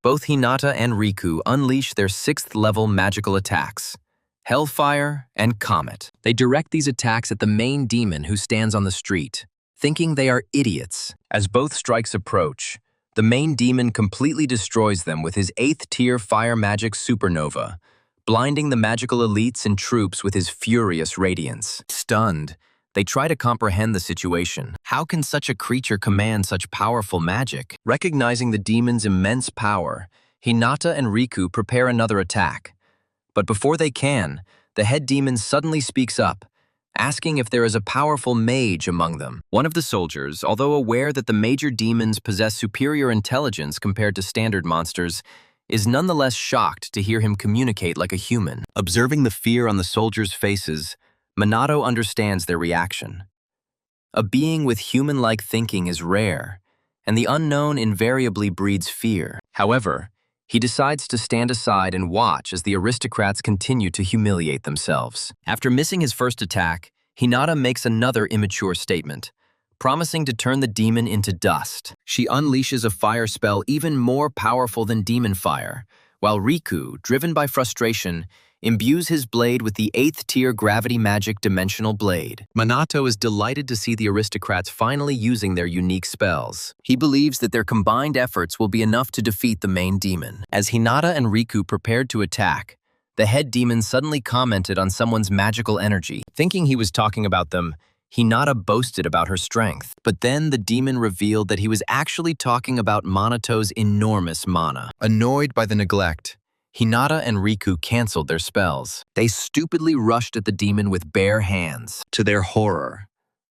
both Hinata and Riku unleash their 6th-level magical attacks, Hellfire and Comet. They direct these attacks at the main demon who stands on the street, thinking they are idiots. As both strikes approach, the main demon completely destroys them with his 8th-tier fire magic supernova, blinding the magical elites and troops with his furious radiance. Stunned, they try to comprehend the situation. How can such a creature command such powerful magic? Recognizing the demon's immense power, Hinata and Riku prepare another attack. But before they can, the head demon suddenly speaks up, asking if there is a powerful mage among them. One of the soldiers, although aware that the major demons possess superior intelligence compared to standard monsters, is nonetheless shocked to hear him communicate like a human. Observing the fear on the soldiers' faces, Minato understands their reaction. A being with human-like thinking is rare, and the unknown invariably breeds fear. However, he decides to stand aside and watch as the aristocrats continue to humiliate themselves. After missing his first attack, Hinata makes another immature statement, promising to turn the demon into dust. She unleashes a fire spell even more powerful than demon fire, while Riku, driven by frustration, imbues his blade with the 8th-tier gravity magic dimensional blade. Minato is delighted to see the aristocrats finally using their unique spells. He believes that their combined efforts will be enough to defeat the main demon. As Hinata and Riku prepared to attack, the head demon suddenly commented on someone's magical energy. Thinking he was talking about them, Hinata boasted about her strength. But then the demon revealed that he was actually talking about Manato's enormous mana. Annoyed by the neglect, Hinata and Riku canceled their spells. They stupidly rushed at the demon with bare hands. To their horror,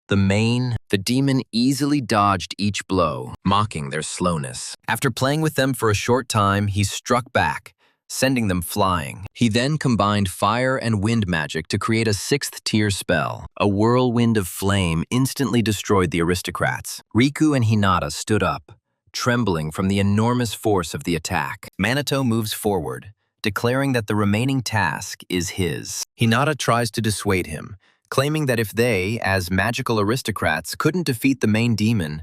the demon easily dodged each blow, mocking their slowness. After playing with them for a short time, he struck back, sending them flying. He then combined fire and wind magic to create a sixth-tier spell. A whirlwind of flame instantly destroyed the aristocrats. Riku and Hinata stood up, trembling from the enormous force of the attack. Minato moves forward, declaring that the remaining task is his. Hinata tries to dissuade him, claiming that if they, as magical aristocrats, couldn't defeat the main demon,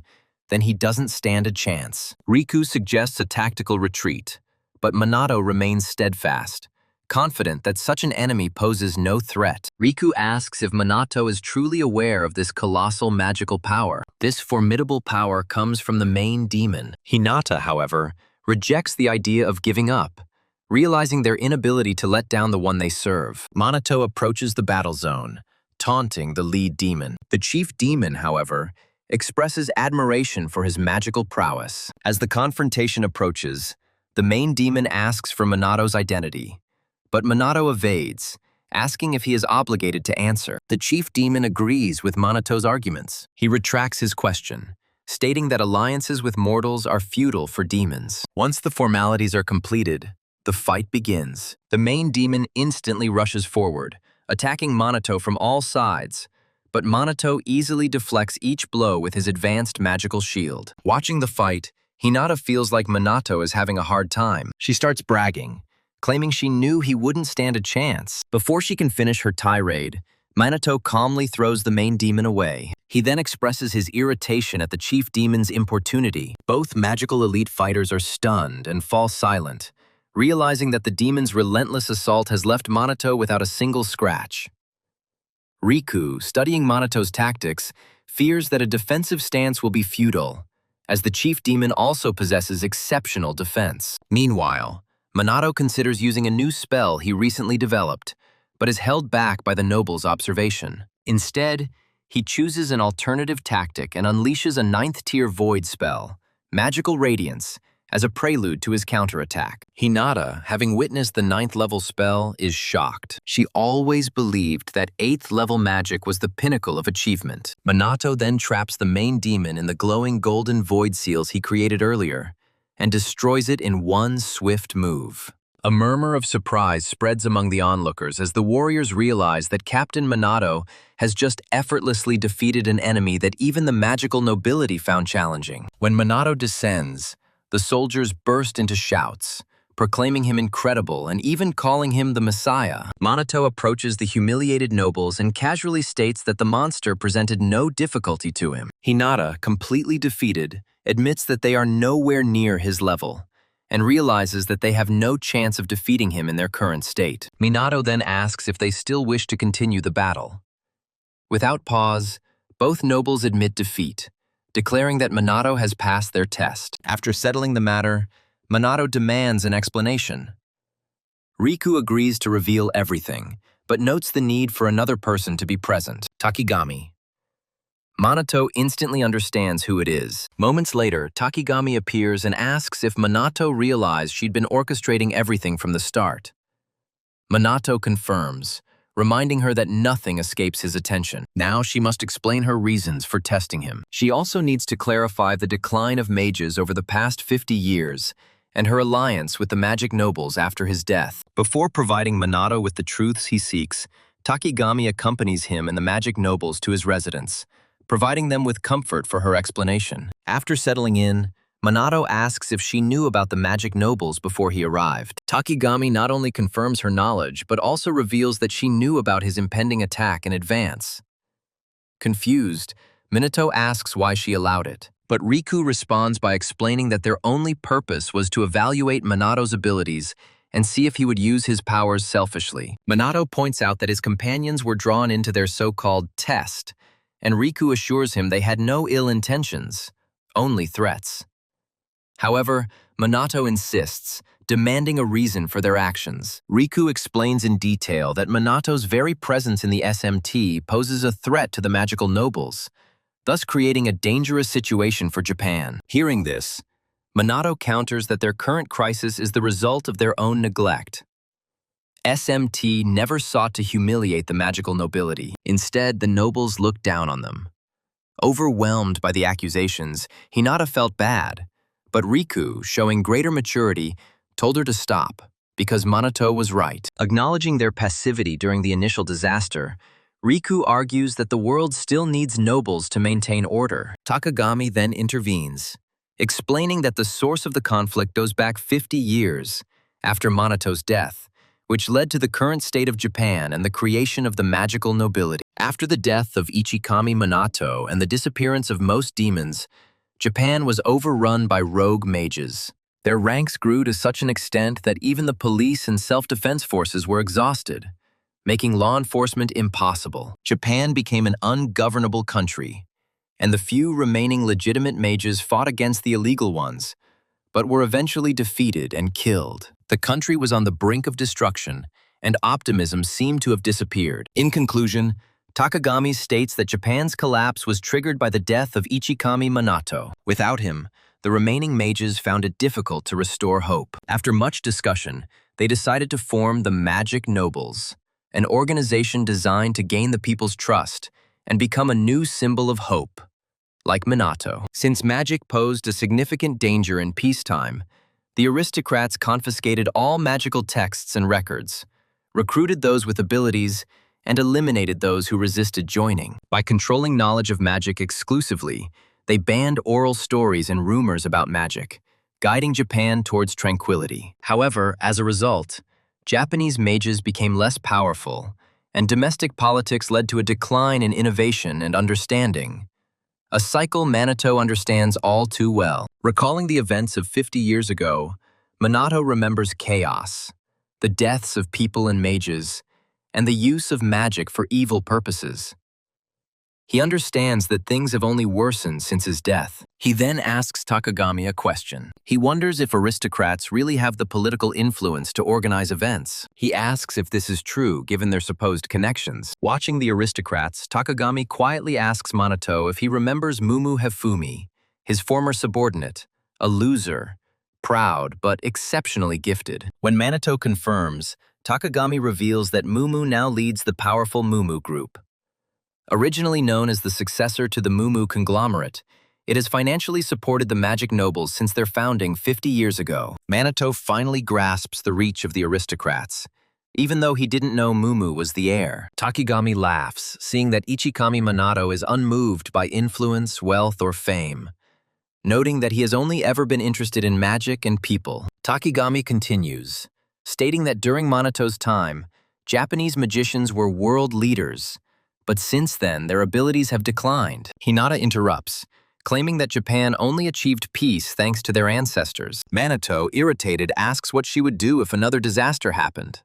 then he doesn't stand a chance. Riku suggests a tactical retreat, but Minato remains steadfast, confident that such an enemy poses no threat. Riku asks if Minato is truly aware of this colossal magical power. This formidable power comes from the main demon. Hinata, however, rejects the idea of giving up, realizing their inability to let down the one they serve. Minato approaches the battle zone, taunting the lead demon. The chief demon, however, expresses admiration for his magical prowess. As the confrontation approaches, the main demon asks for Minato's identity, but Minato evades, asking if he is obligated to answer. The chief demon agrees with Minato's arguments. He retracts his question, stating that alliances with mortals are futile for demons. Once the formalities are completed, the fight begins. The main demon instantly rushes forward, attacking Minato from all sides, but Minato easily deflects each blow with his advanced magical shield. Watching the fight, Hinata feels like Minato is having a hard time. She starts bragging, claiming she knew he wouldn't stand a chance. Before she can finish her tirade, Minato calmly throws the main demon away. He then expresses his irritation at the chief demon's importunity. Both magical elite fighters are stunned and fall silent, realizing that the demon's relentless assault has left Minato without a single scratch. Riku, studying Minato's tactics, fears that a defensive stance will be futile, as the chief demon also possesses exceptional defense. Meanwhile, Minato considers using a new spell he recently developed, but is held back by the noble's observation. Instead, he chooses an alternative tactic and unleashes a 9th-tier void spell, Magical Radiance, as a prelude to his counterattack. Hinata, having witnessed the 9th-level spell, is shocked. She always believed that 8th-level magic was the pinnacle of achievement. Minato then traps the main demon in the glowing golden void seals he created earlier, and destroys it in one swift move. A murmur of surprise spreads among the onlookers as the warriors realize that Captain Minato has just effortlessly defeated an enemy that even the magical nobility found challenging. When Minato descends, the soldiers burst into shouts, proclaiming him incredible and even calling him the Messiah. Minato approaches the humiliated nobles and casually states that the monster presented no difficulty to him. Hinata, completely defeated, admits that they are nowhere near his level, and realizes that they have no chance of defeating him in their current state. Minato then asks if they still wish to continue the battle. Without pause, both nobles admit defeat, declaring that Minato has passed their test. After settling the matter, Minato demands an explanation. Riku agrees to reveal everything, but notes the need for another person to be present, Takigami. Minato instantly understands who it is. Moments later, Takigami appears and asks if Minato realized she'd been orchestrating everything from the start. Minato confirms, reminding her that nothing escapes his attention. Now she must explain her reasons for testing him. She also needs to clarify the decline of mages over the past 50 years and her alliance with the magic nobles after his death. Before providing Minato with the truths he seeks, Takigami accompanies him and the magic nobles to his residence, providing them with comfort for her explanation. After settling in, Minato asks if she knew about the magic nobles before he arrived. Takigami not only confirms her knowledge, but also reveals that she knew about his impending attack in advance. Confused, Minato asks why she allowed it, but Riku responds by explaining that their only purpose was to evaluate Minato's abilities and see if he would use his powers selfishly. Minato points out that his companions were drawn into their so-called test, and Riku assures him they had no ill intentions, only threats. However, Minato insists, demanding a reason for their actions. Riku explains in detail that Minato's very presence in the SMT poses a threat to the magical nobles, thus creating a dangerous situation for Japan. Hearing this, Minato counters that their current crisis is the result of their own neglect. SMT never sought to humiliate the magical nobility. Instead, the nobles looked down on them. Overwhelmed by the accusations, Hinata felt bad, but Riku, showing greater maturity, told her to stop, because Minato was right. Acknowledging their passivity during the initial disaster, Riku argues that the world still needs nobles to maintain order. Takagami then intervenes, explaining that the source of the conflict goes back 50 years after Minato's death, which led to the current state of Japan and the creation of the magical nobility. After the death of Ichikami Minato and the disappearance of most demons, Japan was overrun by rogue mages. Their ranks grew to such an extent that even the police and self-defense forces were exhausted, making law enforcement impossible. Japan became an ungovernable country, and the few remaining legitimate mages fought against the illegal ones, but were eventually defeated and killed. The country was on the brink of destruction, and optimism seemed to have disappeared. In conclusion, Takagami states that Japan's collapse was triggered by the death of Ichikami Minato. Without him, the remaining mages found it difficult to restore hope. After much discussion, they decided to form the Magic Nobles, an organization designed to gain the people's trust and become a new symbol of hope, like Minato. Since magic posed a significant danger in peacetime, the aristocrats confiscated all magical texts and records, recruited those with abilities, and eliminated those who resisted joining. By controlling knowledge of magic exclusively, they banned oral stories and rumors about magic, guiding Japan towards tranquility. However, as a result, Japanese mages became less powerful, and domestic politics led to a decline in innovation and understanding. A cycle Minato understands all too well. Recalling the events of 50 years ago, Minato remembers chaos, the deaths of people and mages, and the use of magic for evil purposes. He understands that things have only worsened since his death. He then asks Takagami a question. He wonders if aristocrats really have the political influence to organize events. He asks if this is true given their supposed connections. Watching the aristocrats, Takagami quietly asks Minato if he remembers Mumu Hefumi, his former subordinate, a loser, proud but exceptionally gifted. When Minato confirms, Takagami reveals that Mumu now leads the powerful Mumu Group. Originally known as the successor to the Mumu conglomerate, it has financially supported the Magic Nobles since their founding 50 years ago. Minato finally grasps the reach of the aristocrats, even though he didn't know Mumu was the heir. Takagami laughs, seeing that Ichikami Minato is unmoved by influence, wealth, or fame, noting that he has only ever been interested in magic and people. Takagami continues, stating that during Minato's time, Japanese magicians were world leaders, but since then, their abilities have declined. Hinata interrupts, claiming that Japan only achieved peace thanks to their ancestors. Minato, irritated, asks what she would do if another disaster happened.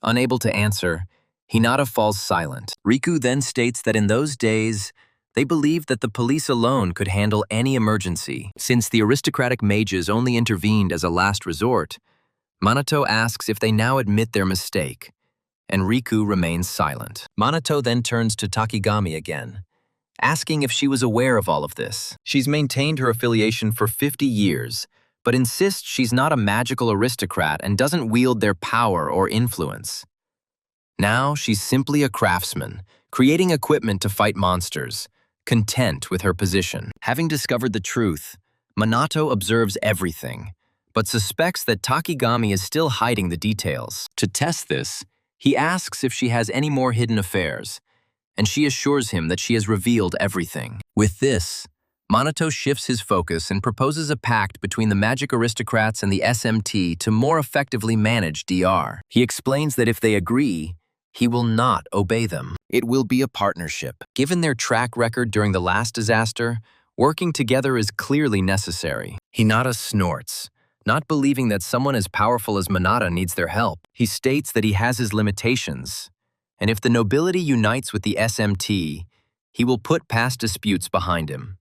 Unable to answer, Hinata falls silent. Riku then states that in those days, they believed that the police alone could handle any emergency. Since the aristocratic mages only intervened as a last resort, Minato asks if they now admit their mistake, and Riku remains silent. Minato then turns to Takagami again, asking if she was aware of all of this. She's maintained her affiliation for 50 years, but insists she's not a magical aristocrat and doesn't wield their power or influence. Now she's simply a craftsman, creating equipment to fight monsters, content with her position. Having discovered the truth, Minato observes everything, but suspects that Takagami is still hiding the details. To test this, he asks if she has any more hidden affairs, and she assures him that she has revealed everything. With this, Minato shifts his focus and proposes a pact between the magic aristocrats and the SMT to more effectively manage DR. He explains that if they agree, he will not obey them. It will be a partnership. Given their track record during the last disaster, working together is clearly necessary. Hinata snorts, not believing that someone as powerful as Minato needs their help. He states that he has his limitations, and if the nobility unites with the SMT, he will put past disputes behind him.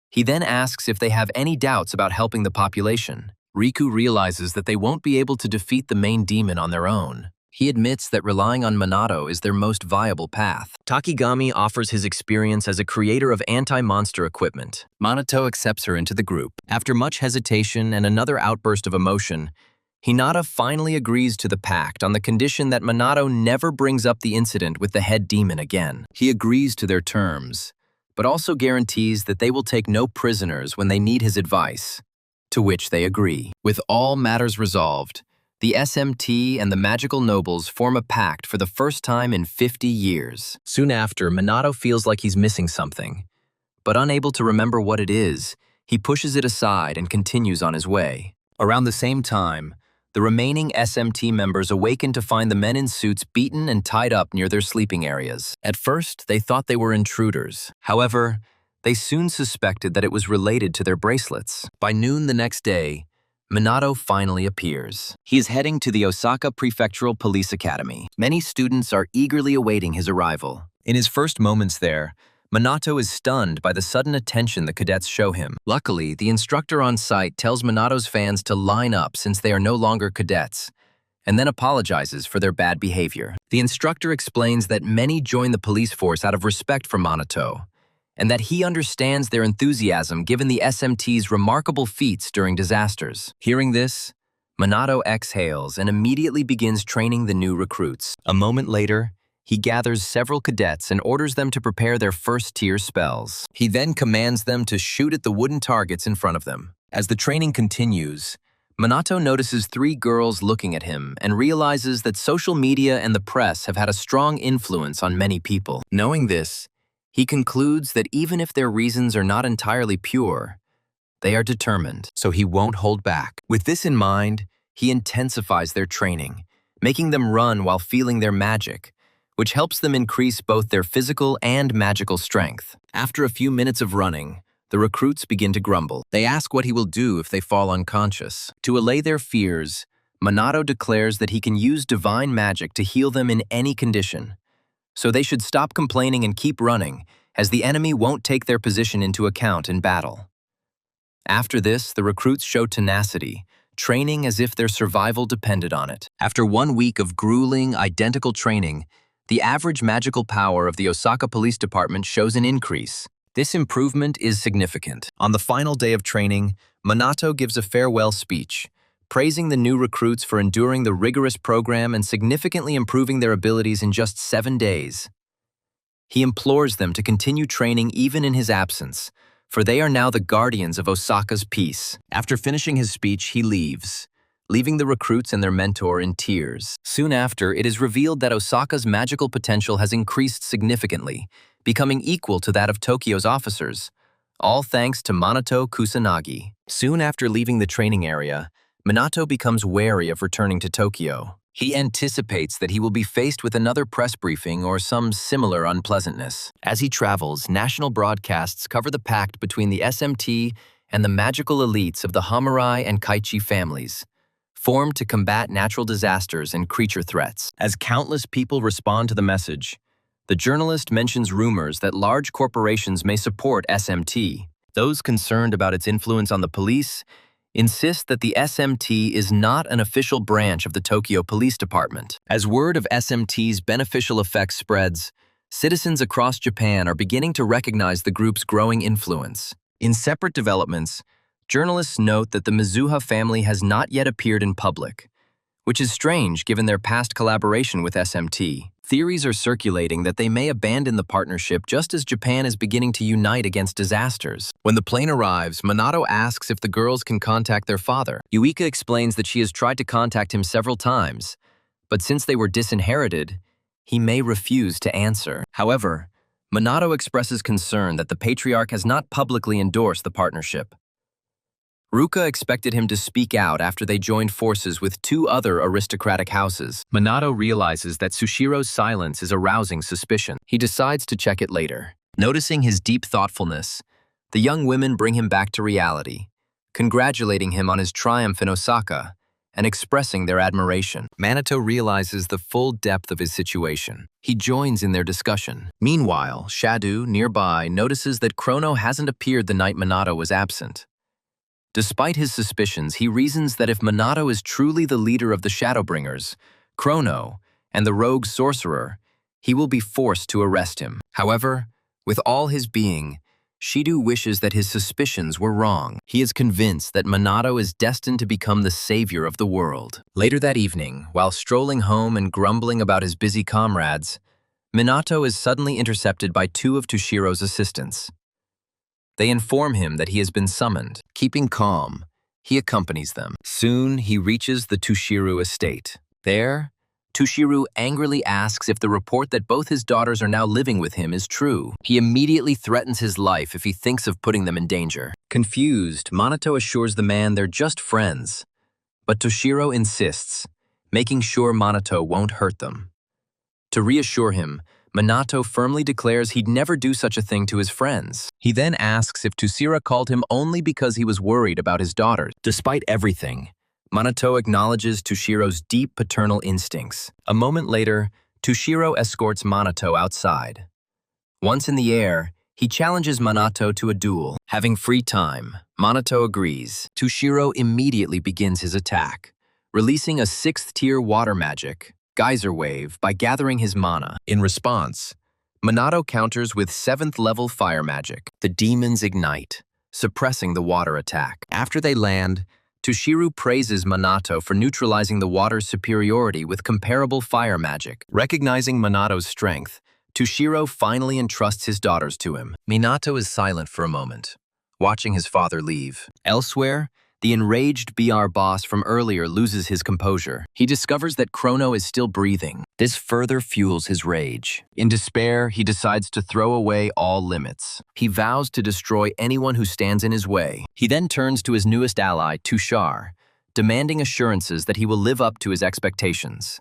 He then asks if they have any doubts about helping the population. Riku realizes that they won't be able to defeat the main demon on their own. He admits that relying on Minato is their most viable path. Takagami offers his experience as a creator of anti-monster equipment. Minato accepts her into the group. After much hesitation and another outburst of emotion, Hinata finally agrees to the pact on the condition that Minato never brings up the incident with the head demon again. He agrees to their terms, but also guarantees that they will take no prisoners when they need his advice, to which they agree. With all matters resolved, the SMT and the magical nobles form a pact for the first time in 50 years. Soon after, Minato feels like he's missing something. But unable to remember what it is, he pushes it aside and continues on his way. Around the same time, the remaining SMT members awaken to find the men in suits beaten and tied up near their sleeping areas. At first, they thought they were intruders. However, they soon suspected that it was related to their bracelets. By noon the next day, Minato finally appears. He is heading to the Osaka Prefectural Police Academy. Many students are eagerly awaiting his arrival. In his first moments there, Minato is stunned by the sudden attention the cadets show him. Luckily, the instructor on site tells Minato's fans to line up since they are no longer cadets, and then apologizes for their bad behavior. The instructor explains that many join the police force out of respect for Minato, and that he understands their enthusiasm given the SMT's remarkable feats during disasters. Hearing this, Minato exhales and immediately begins training the new recruits. A moment later, he gathers several cadets and orders them to prepare their first-tier spells. He then commands them to shoot at the wooden targets in front of them. As the training continues, Minato notices 3 girls looking at him and realizes that social media and the press have had a strong influence on many people. Knowing this, he concludes that even if their reasons are not entirely pure, they are determined, so he won't hold back. With this in mind, he intensifies their training, making them run while feeling their magic, which helps them increase both their physical and magical strength. After a few minutes of running, the recruits begin to grumble. They ask what he will do if they fall unconscious. To allay their fears, Minato declares that he can use divine magic to heal them in any condition. So they should stop complaining and keep running, as the enemy won't take their position into account in battle. After this, the recruits show tenacity, training as if their survival depended on it. After 1 week of grueling, identical training, the average magical power of the Osaka Police Department shows an increase. This improvement is significant. On the final day of training, Minato gives a farewell speech, praising the new recruits for enduring the rigorous program and significantly improving their abilities in just 7 days. He implores them to continue training even in his absence, for they are now the guardians of Osaka's peace. After finishing his speech, he leaves, leaving the recruits and their mentor in tears. Soon after, it is revealed that Osaka's magical potential has increased significantly, becoming equal to that of Tokyo's officers, all thanks to Minato Kusanagi. Soon after leaving the training area, Minato becomes wary of returning to Tokyo. He anticipates that he will be faced with another press briefing or some similar unpleasantness. As he travels, national broadcasts cover the pact between the SMT and the magical elites of the Hamurai and Kaichi families, formed to combat natural disasters and creature threats. As countless people respond to the message, the journalist mentions rumors that large corporations may support SMT. Those concerned about its influence on the police insist that the SMT is not an official branch of the Tokyo Police Department. As word of SMT's beneficial effects spreads, citizens across Japan are beginning to recognize the group's growing influence. In separate developments, journalists note that the Mizuha family has not yet appeared in public, which is strange given their past collaboration with SMT. Theories are circulating that they may abandon the partnership just as Japan is beginning to unite against disasters. When the plane arrives, Minato asks if the girls can contact their father. Yuika explains that she has tried to contact him several times, but since they were disinherited, he may refuse to answer. However, Minato expresses concern that the patriarch has not publicly endorsed the partnership. Ruka expected him to speak out after they joined forces with 2 other aristocratic houses. Minato realizes that Sushiro's silence is arousing suspicion. He decides to check it later. Noticing his deep thoughtfulness, the young women bring him back to reality, congratulating him on his triumph in Osaka and expressing their admiration. Minato realizes the full depth of his situation. He joins in their discussion. Meanwhile, Shadu, nearby, notices that Chrono hasn't appeared the night Minato was absent. Despite his suspicions, he reasons that if Minato is truly the leader of the Shadowbringers, Chrono, and the rogue sorcerer, he will be forced to arrest him. However, with all his being, Shidu wishes that his suspicions were wrong. He is convinced that Minato is destined to become the savior of the world. Later that evening, while strolling home and grumbling about his busy comrades, Minato is suddenly intercepted by 2 of Toshiro's assistants. They inform him that he has been summoned. Keeping calm, He accompanies them. Soon, he reaches the Tushiru estate. There, Tushiru angrily asks if the report that both his daughters are now living with him is true. He immediately threatens his life if he thinks of putting them in danger. Confused, Minato assures the man they're just friends. But Toshiro insists, making sure Minato won't hurt them. To reassure him, Minato firmly declares he'd never do such a thing to his friends. He then asks if Toshiro called him only because he was worried about his daughters. Despite everything, Minato acknowledges Toshiro's deep paternal instincts. A moment later, Toshiro escorts Minato outside. Once in the air, he challenges Minato to a duel. Having free time, Minato agrees. Toshiro immediately begins his attack, releasing a 6th-tier water magic, Geyser Wave, by gathering his mana. In response, Minato counters with 7th-level fire magic. The demons ignite, suppressing the water attack. After they land, Toshiro praises Minato for neutralizing the water's superiority with comparable fire magic. Recognizing Minato's strength, Toshiro finally entrusts his daughters to him. Minato is silent for a moment, watching his father leave. Elsewhere, the enraged BR boss from earlier loses his composure. He discovers that Chrono is still breathing. This further fuels his rage. In despair, he decides to throw away all limits. He vows to destroy anyone who stands in his way. He then turns to his newest ally, Tushar, demanding assurances that he will live up to his expectations.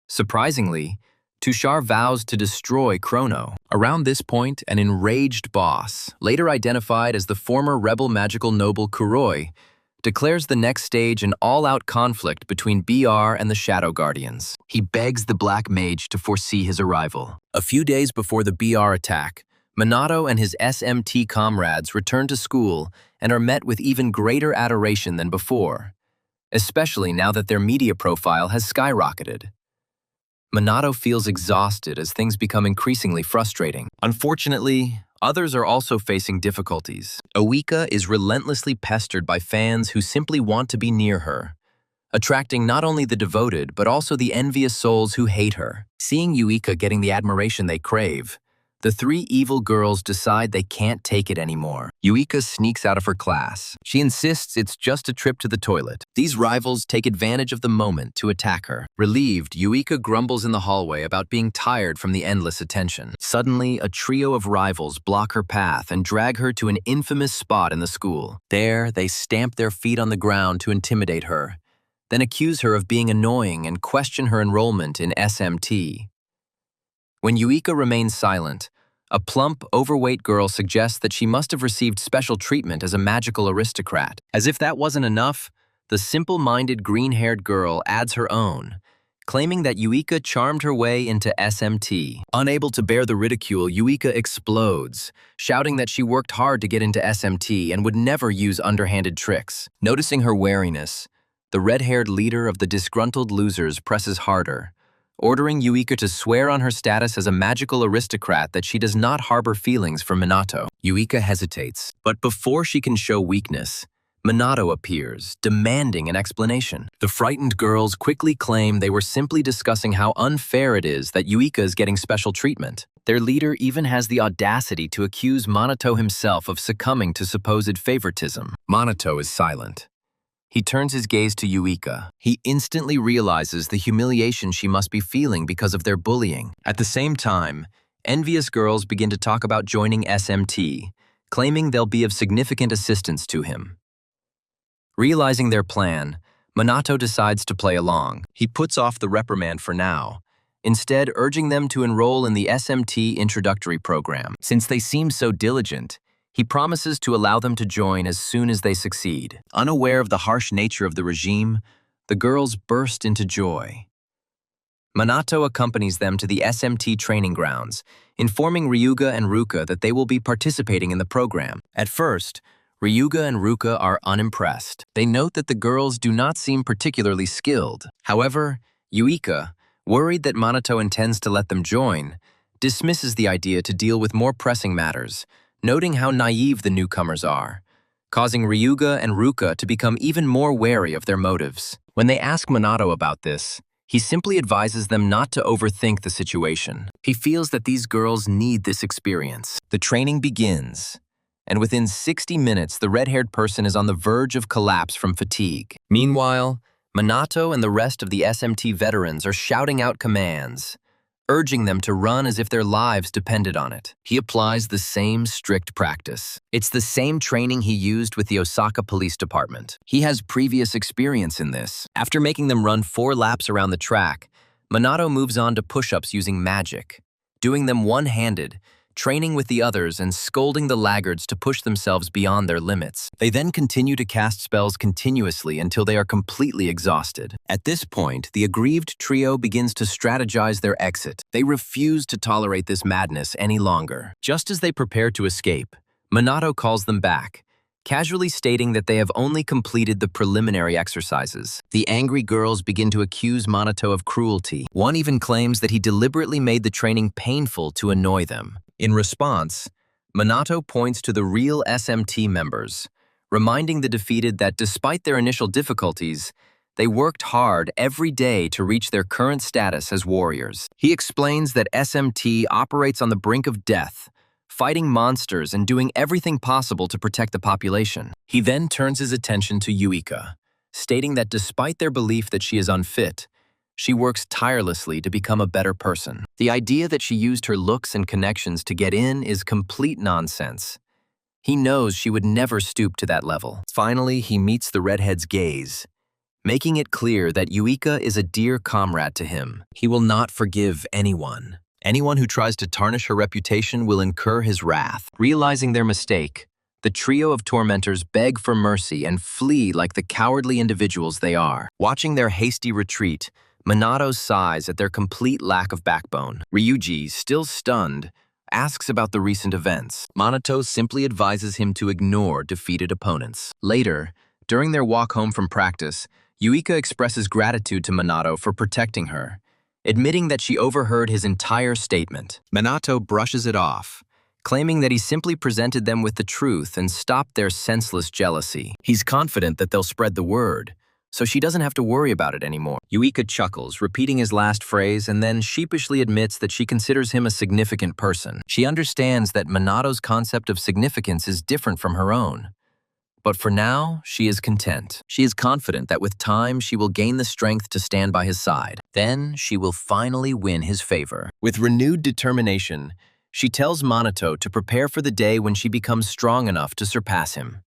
Surprisingly, Tushar vows to destroy Chrono. Around this point, an enraged boss, later identified as the former rebel magical noble Kuroi, declares the next stage an all-out conflict between BR and the Shadow Guardians. He begs the Black Mage to foresee his arrival. A few days before the BR attack, Minato and his SMT comrades return to school and are met with even greater adoration than before, especially now that their media profile has skyrocketed. Minato feels exhausted as things become increasingly frustrating. Unfortunately, others are also facing difficulties. Oika is relentlessly pestered by fans who simply want to be near her, attracting not only the devoted but also the envious souls who hate her. Seeing Yuika getting the admiration they crave, the 3 evil girls decide they can't take it anymore. Yuika sneaks out of her class. She insists it's just a trip to the toilet. These rivals take advantage of the moment to attack her. Relieved, Yuika grumbles in the hallway about being tired from the endless attention. Suddenly, a trio of rivals block her path and drag her to an infamous spot in the school. There, they stamp their feet on the ground to intimidate her, then accuse her of being annoying and question her enrollment in SMT. When Yuika remains silent, a plump, overweight girl suggests that she must have received special treatment as a magical aristocrat. As if that wasn't enough, the simple-minded green-haired girl adds her own, claiming that Yuika charmed her way into SMT. Unable to bear the ridicule, Yuika explodes, shouting that she worked hard to get into SMT and would never use underhanded tricks. Noticing her wariness, the red-haired leader of the disgruntled losers presses harder, ordering Yuika to swear on her status as a magical aristocrat that she does not harbor feelings for Minato. Yuika hesitates, but before she can show weakness, Minato appears, demanding an explanation. The frightened girls quickly claim they were simply discussing how unfair it is that Yuika is getting special treatment. Their leader even has the audacity to accuse Minato himself of succumbing to supposed favoritism. Minato is silent. He turns his gaze to Yuika. He instantly realizes the humiliation she must be feeling because of their bullying. At the same time, envious girls begin to talk about joining SMT, claiming they'll be of significant assistance to him. Realizing their plan, Minato decides to play along. He puts off the reprimand for now, instead urging them to enroll in the SMT introductory program. Since they seem so diligent, he promises to allow them to join as soon as they succeed. Unaware of the harsh nature of the regime, the girls burst into joy. Minato accompanies them to the SMT training grounds, informing Ryuga and Ruka that they will be participating in the program. At first, Ryuga and Ruka are unimpressed. They note that the girls do not seem particularly skilled. However, Yuika, worried that Minato intends to let them join, dismisses the idea to deal with more pressing matters, noting how naive the newcomers are, causing Ryuga and Ruka to become even more wary of their motives. When they ask Minato about this, he simply advises them not to overthink the situation. He feels that these girls need this experience. The training begins, and within 60 minutes, the red-haired person is on the verge of collapse from fatigue. Meanwhile, Minato and the rest of the SMT veterans are shouting out commands, urging them to run as if their lives depended on it. He applies the same strict practice. It's the same training he used with the Osaka Police Department. He has previous experience in this. After making them run 4 laps around the track, Minato moves on to push-ups using magic, doing them one-handed, training with the others and scolding the laggards to push themselves beyond their limits. They then continue to cast spells continuously until they are completely exhausted. At this point, the aggrieved trio begins to strategize their exit. They refuse to tolerate this madness any longer. Just as they prepare to escape, Minato calls them back, casually stating that they have only completed the preliminary exercises. The angry girls begin to accuse Minato of cruelty. One even claims that he deliberately made the training painful to annoy them. In response, Minato points to the real SMT members, reminding the defeated that despite their initial difficulties, they worked hard every day to reach their current status as warriors. He explains that SMT operates on the brink of death, fighting monsters and doing everything possible to protect the population. He then turns his attention to Yuika, stating that despite their belief that she is unfit, she works tirelessly to become a better person. The idea that she used her looks and connections to get in is complete nonsense. He knows she would never stoop to that level. Finally, he meets the redhead's gaze, making it clear that Yuika is a dear comrade to him. He will not forgive anyone. Anyone who tries to tarnish her reputation will incur his wrath. Realizing their mistake, the trio of tormentors beg for mercy and flee like the cowardly individuals they are. Watching their hasty retreat, Minato sighs at their complete lack of backbone. Ryuji, still stunned, asks about the recent events. Minato simply advises him to ignore defeated opponents. Later, during their walk home from practice, Yuika expresses gratitude to Minato for protecting her, admitting that she overheard his entire statement. Minato brushes it off, claiming that he simply presented them with the truth and stopped their senseless jealousy. He's confident that they'll spread the word, so she doesn't have to worry about it anymore. Yuika chuckles, repeating his last phrase, and then sheepishly admits that she considers him a significant person. She understands that Minato's concept of significance is different from her own. But for now, she is content. She is confident that with time, she will gain the strength to stand by his side. Then, she will finally win his favor. With renewed determination, she tells Minato to prepare for the day when she becomes strong enough to surpass him.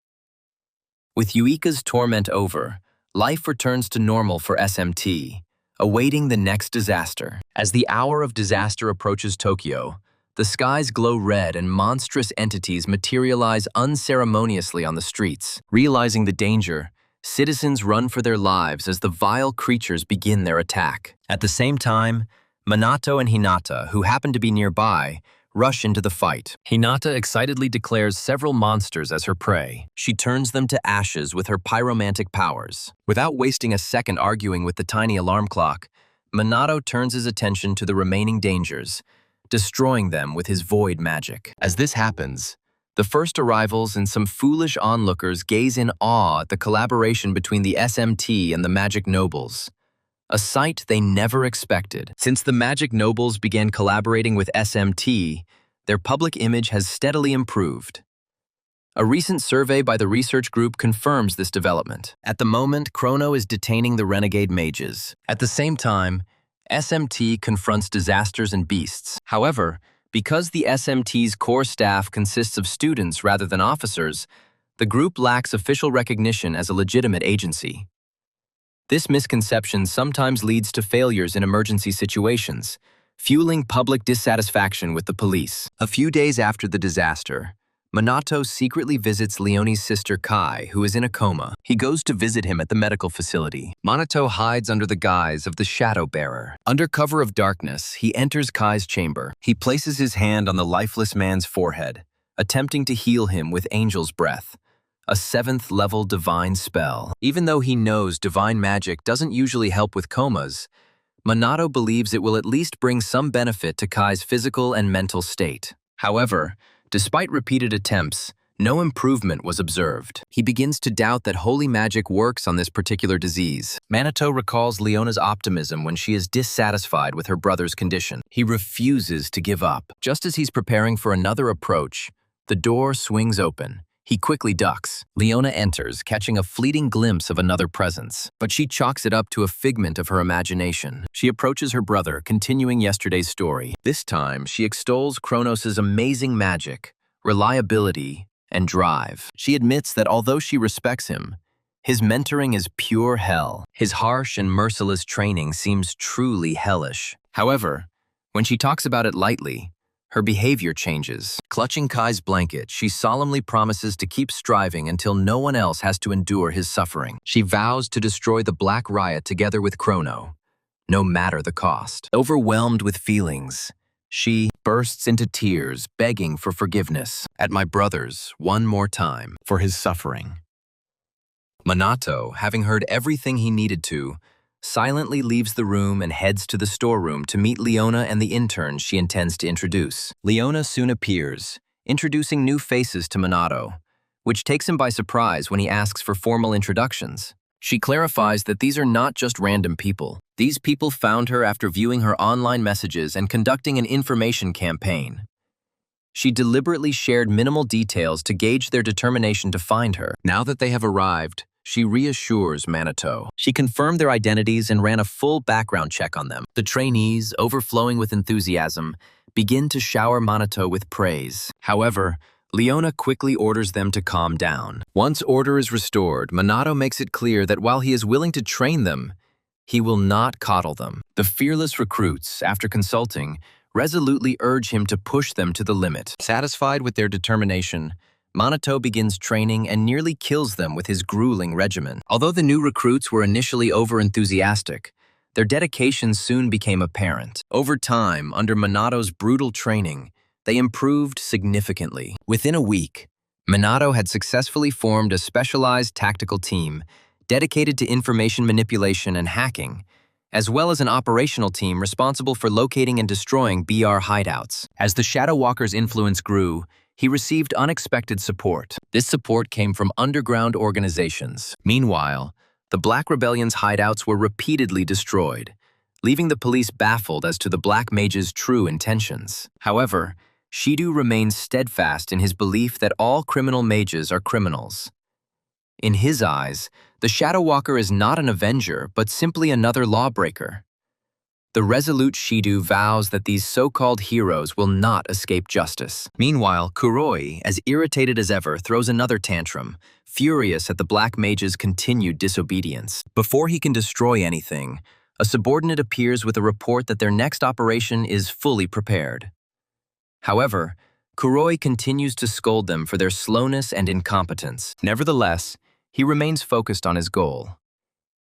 With Yuika's torment over, life returns to normal for SMT, awaiting the next disaster. As the hour of disaster approaches Tokyo, the skies glow red and monstrous entities materialize unceremoniously on the streets. Realizing the danger, citizens run for their lives as the vile creatures begin their attack. At the same time, Minato and Hinata, who happen to be nearby, rush into the fight. Hinata excitedly declares several monsters as her prey. She turns them to ashes with her pyromantic powers. Without wasting a second arguing with the tiny alarm clock, Minato turns his attention to the remaining dangers, destroying them with his void magic. As this happens, the first arrivals and some foolish onlookers gaze in awe at the collaboration between the SMT and the magic nobles, a sight they never expected. Since the magic nobles began collaborating with SMT, their public image has steadily improved. A recent survey by the research group confirms this development. At the moment, Chrono is detaining the renegade mages. At the same time, SMT confronts disasters and beasts. However, because the SMT's core staff consists of students rather than officers, the group lacks official recognition as a legitimate agency. This misconception sometimes leads to failures in emergency situations, fueling public dissatisfaction with the police. A few days after the disaster, Minato secretly visits Leone's sister Kai, who is in a coma. He goes to visit him at the medical facility. Minato hides under the guise of the Shadow Bearer. Under cover of darkness, he enters Kai's chamber. He places his hand on the lifeless man's forehead, attempting to heal him with Angel's Breath, a 7th-level divine spell. Even though he knows divine magic doesn't usually help with comas, Minato believes it will at least bring some benefit to Kai's physical and mental state. However, despite repeated attempts, no improvement was observed. He begins to doubt that holy magic works on this particular disease. Minato recalls Leona's optimism when she is dissatisfied with her brother's condition. He refuses to give up. Just as he's preparing for another approach, The door swings open. He quickly ducks. Leona enters, catching a fleeting glimpse of another presence, but she chalks it up to a figment of her imagination. She approaches her brother, continuing yesterday's story. This time, she extols Kronos' amazing magic, reliability, and drive. She admits that although she respects him, his mentoring is pure hell. His harsh and merciless training seems truly hellish. However, when she talks about it lightly, her behavior changes. Clutching Kai's blanket, she solemnly promises to keep striving until no one else has to endure his suffering. She vows to destroy the Black Riot together with Chrono, no matter the cost. Overwhelmed with feelings, she bursts into tears, begging for forgiveness at my brother's one more time for his suffering. Minato, having heard everything he needed to, silently leaves the room and heads to the storeroom to meet Leona and the interns she intends to introduce. Leona soon appears, introducing new faces to Minato, which takes him by surprise when he asks for formal introductions. She clarifies that these are not just random people. These people found her after viewing her online messages and conducting an information campaign. She deliberately shared minimal details to gauge their determination to find her. Now that they have arrived, she reassures Minato. She confirmed their identities and ran a full background check on them. The trainees, overflowing with enthusiasm, begin to shower Minato with praise. However, Leona quickly orders them to calm down. Once order is restored, Minato makes it clear that while he is willing to train them, he will not coddle them. The fearless recruits, after consulting, resolutely urge him to push them to the limit. Satisfied with their determination, Minato begins training and nearly kills them with his grueling regimen. Although the new recruits were initially over-enthusiastic, their dedication soon became apparent. Over time, under Minato's brutal training, they improved significantly. Within a week, Minato had successfully formed a specialized tactical team dedicated to information manipulation and hacking, as well as an operational team responsible for locating and destroying BR hideouts. As the Shadow Walker's influence grew, he received unexpected support. This support came from underground organizations. Meanwhile, the Black Rebellion's hideouts were repeatedly destroyed, leaving the police baffled as to the Black Mage's true intentions. However, Shido remains steadfast in his belief that all criminal mages are criminals. In his eyes, the Shadow Walker is not an avenger, but simply another lawbreaker. The resolute Shido vows that these so-called heroes will not escape justice. Meanwhile, Kuroi, as irritated as ever, throws another tantrum, furious at the Black Mage's continued disobedience. Before he can destroy anything, a subordinate appears with a report that their next operation is fully prepared. However, Kuroi continues to scold them for their slowness and incompetence. Nevertheless, he remains focused on his goal.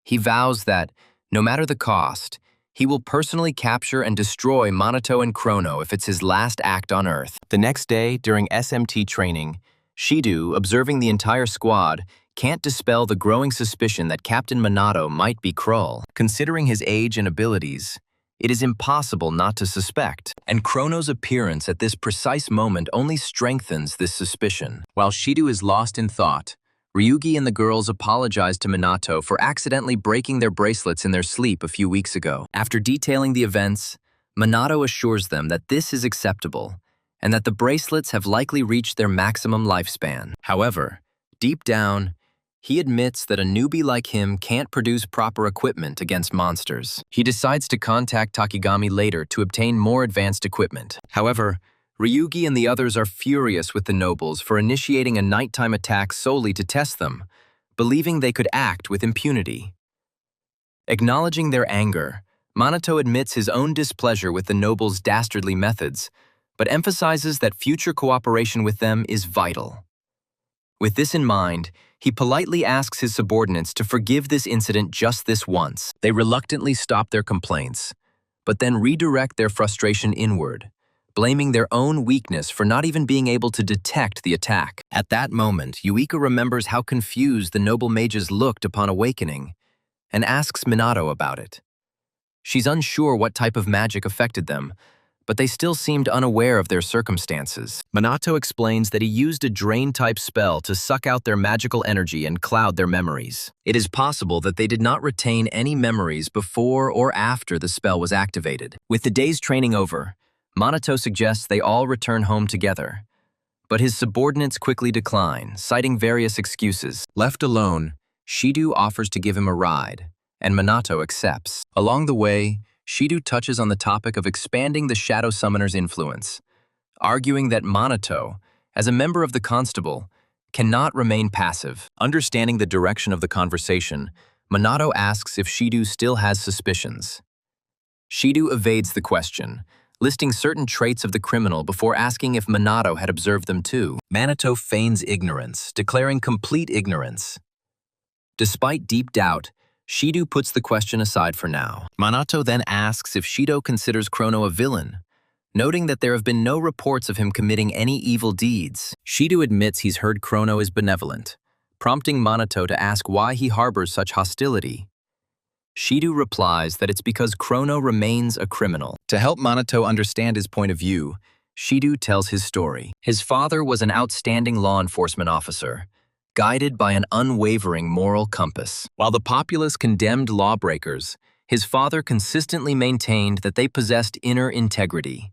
He vows that, no matter the cost, he will personally capture and destroy Minato and Chrono if it's his last act on Earth. The next day, during SMT training, Shido, observing the entire squad, can't dispel the growing suspicion that Captain Minato might be Krull. Considering his age and abilities, it is impossible not to suspect. And Chrono's appearance at this precise moment only strengthens this suspicion. While Shido is lost in thought, Ryugi and the girls apologize to Minato for accidentally breaking their bracelets in their sleep a few weeks ago. After detailing the events, Minato assures them that this is acceptable and that the bracelets have likely reached their maximum lifespan. However, deep down, he admits that a newbie like him can't produce proper equipment against monsters. He decides to contact Takigami later to obtain more advanced equipment. However, Ryugi and the others are furious with the nobles for initiating a nighttime attack solely to test them, believing they could act with impunity. Acknowledging their anger, Minato admits his own displeasure with the nobles' dastardly methods, but emphasizes that future cooperation with them is vital. With this in mind, he politely asks his subordinates to forgive this incident just this once. They reluctantly stop their complaints, but then redirect their frustration inward, blaming their own weakness for not even being able to detect the attack. At that moment, Yuika remembers how confused the noble mages looked upon awakening and asks Minato about it. She's unsure what type of magic affected them, but they still seemed unaware of their circumstances. Minato explains that he used a drain-type spell to suck out their magical energy and cloud their memories. It is possible that they did not retain any memories before or after the spell was activated. With the day's training over, Minato suggests they all return home together. But his subordinates quickly decline, citing various excuses. Left alone, Shido offers to give him a ride, and Minato accepts. Along the way, Shido touches on the topic of expanding the Shadow Summoner's influence, arguing that Minato, as a member of the Constable, cannot remain passive. Understanding the direction of the conversation, Minato asks if Shido still has suspicions. Shido evades the question, listing certain traits of the criminal before asking if Minato had observed them too. Minato feigns ignorance, declaring complete ignorance. Despite deep doubt, Shido puts the question aside for now. Minato then asks if Shido considers Chrono a villain, noting that there have been no reports of him committing any evil deeds. Shido admits he's heard Chrono is benevolent, prompting Minato to ask why he harbors such hostility. Shido replies that it's because Chrono remains a criminal. To help Minato understand his point of view, Shido tells his story. His father was an outstanding law enforcement officer, guided by an unwavering moral compass. While the populace condemned lawbreakers, his father consistently maintained that they possessed inner integrity,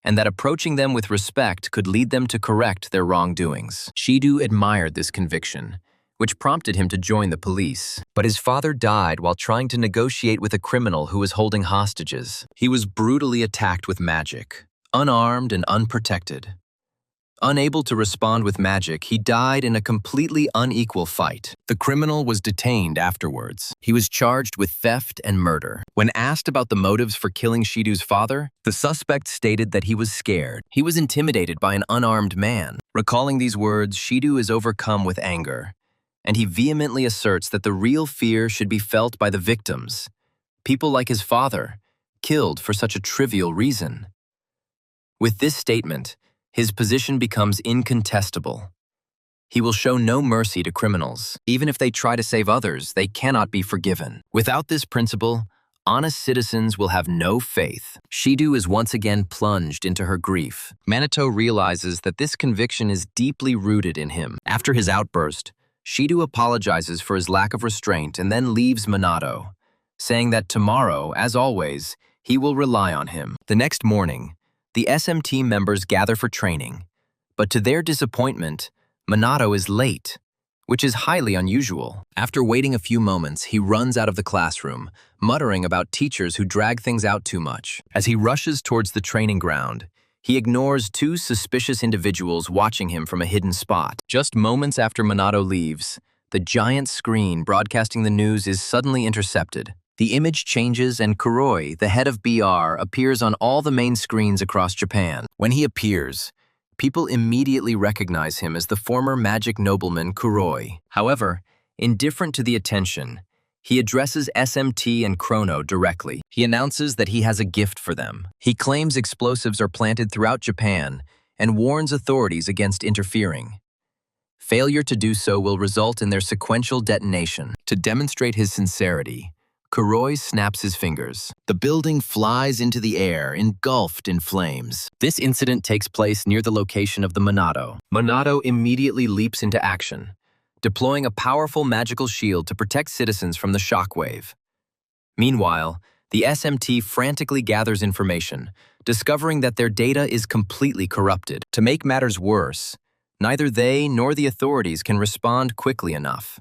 and that approaching them with respect could lead them to correct their wrongdoings. Shido admired this conviction, which prompted him to join the police. But his father died while trying to negotiate with a criminal who was holding hostages. He was brutally attacked with magic, unarmed and unprotected. Unable to respond with magic, he died in a completely unequal fight. The criminal was detained afterwards. He was charged with theft and murder. When asked about the motives for killing Shido's father, the suspect stated that he was scared. He was intimidated by an unarmed man. Recalling these words, Shido is overcome with anger, and he vehemently asserts that the real fear should be felt by the victims, people like his father, killed for such a trivial reason. With this statement, his position becomes incontestable. He will show no mercy to criminals. Even if they try to save others, they cannot be forgiven. Without this principle, honest citizens will have no faith. Shido is once again plunged into her grief. Minato realizes that this conviction is deeply rooted in him. After his outburst, Shido apologizes for his lack of restraint and then leaves Minato, saying that tomorrow, as always, he will rely on him. The next morning, the SMT members gather for training, but to their disappointment, Minato is late, which is highly unusual. After waiting a few moments, he runs out of the classroom, muttering about teachers who drag things out too much. As he rushes towards the training ground, he ignores two suspicious individuals watching him from a hidden spot. Just moments after Minato leaves, the giant screen broadcasting the news is suddenly intercepted. The image changes and Kuroi, the head of BR, appears on all the main screens across Japan. When he appears, people immediately recognize him as the former magic nobleman Kuroi. However, indifferent to the attention, he addresses SMT and Chrono directly. He announces that he has a gift for them. He claims explosives are planted throughout Japan and warns authorities against interfering. Failure to do so will result in their sequential detonation. To demonstrate his sincerity, Kuroi snaps his fingers. The building flies into the air, engulfed in flames. This incident takes place near the location of the Minato. Minato immediately leaps into action, deploying a powerful magical shield to protect citizens from the shockwave. Meanwhile, the SMT frantically gathers information, discovering that their data is completely corrupted. To make matters worse, neither they nor the authorities can respond quickly enough.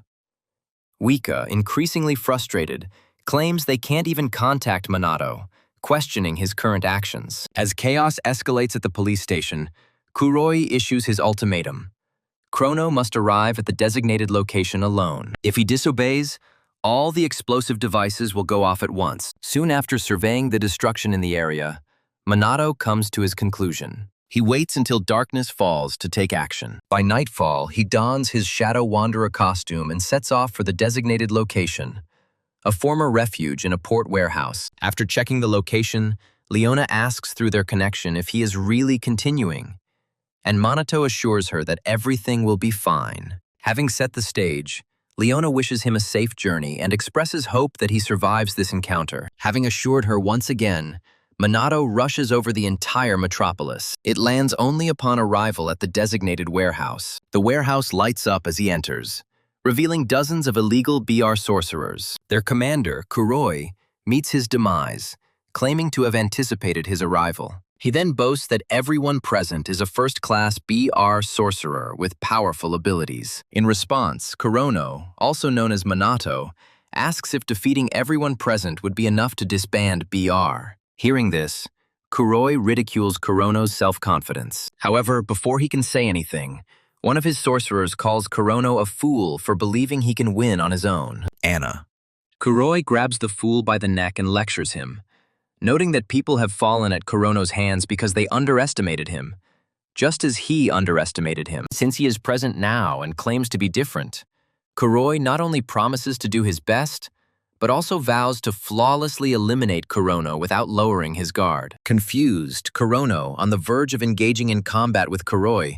Wika, increasingly frustrated, claims they can't even contact Minato, questioning his current actions. As chaos escalates at the police station, Kuroi issues his ultimatum. Chrono must arrive at the designated location alone. If he disobeys, all the explosive devices will go off at once. Soon after surveying the destruction in the area, Minato comes to his conclusion. He waits until darkness falls to take action. By nightfall, he dons his Shadow Wanderer costume and sets off for the designated location, a former refuge in a port warehouse. After checking the location, Leona asks through their connection if he is really continuing, and Minato assures her that everything will be fine. Having set the stage, Leona wishes him a safe journey and expresses hope that he survives this encounter. Having assured her once again, Minato rushes over the entire metropolis. It lands only upon arrival at the designated warehouse. The warehouse lights up as he enters, revealing dozens of illegal BR sorcerers. Their commander, Kuroi, meets his demise, claiming to have anticipated his arrival. He then boasts that everyone present is a first-class BR sorcerer with powerful abilities. In response, Kurono, also known as Minato, asks if defeating everyone present would be enough to disband BR. Hearing this, Kuroi ridicules Kurono's self-confidence. However, before he can say anything, one of his sorcerers calls Kurono a fool for believing he can win on his own. Anna. Kuroi grabs the fool by the neck and lectures him, noting that people have fallen at Kurono's hands because they underestimated him, just as he underestimated him. Since he is present now and claims to be different, Kuroi not only promises to do his best, but also vows to flawlessly eliminate Kurono without lowering his guard. Confused, Kurono, on the verge of engaging in combat with Kuroi,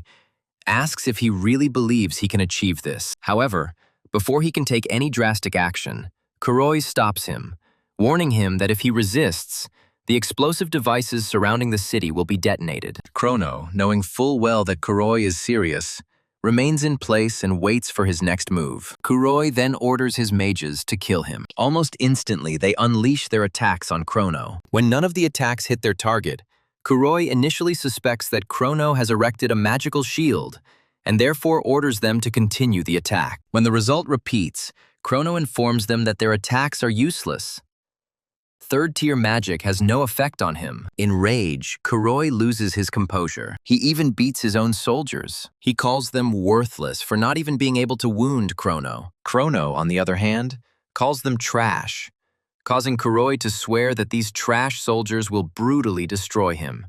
asks if he really believes he can achieve this. However, before he can take any drastic action, Kuroi stops him, warning him that if he resists, the explosive devices surrounding the city will be detonated. Chrono, knowing full well that Kuroi is serious, remains in place and waits for his next move. Kuroi then orders his mages to kill him. Almost instantly, they unleash their attacks on Chrono. When none of the attacks hit their target, Kuroi initially suspects that Chrono has erected a magical shield and therefore orders them to continue the attack. When the result repeats, Chrono informs them that their attacks are useless. Third-tier magic has no effect on him. In rage, Kuroi loses his composure. He even beats his own soldiers. He calls them worthless for not even being able to wound Chrono. Chrono, on the other hand, calls them trash, causing Kuroi to swear that these trash soldiers will brutally destroy him.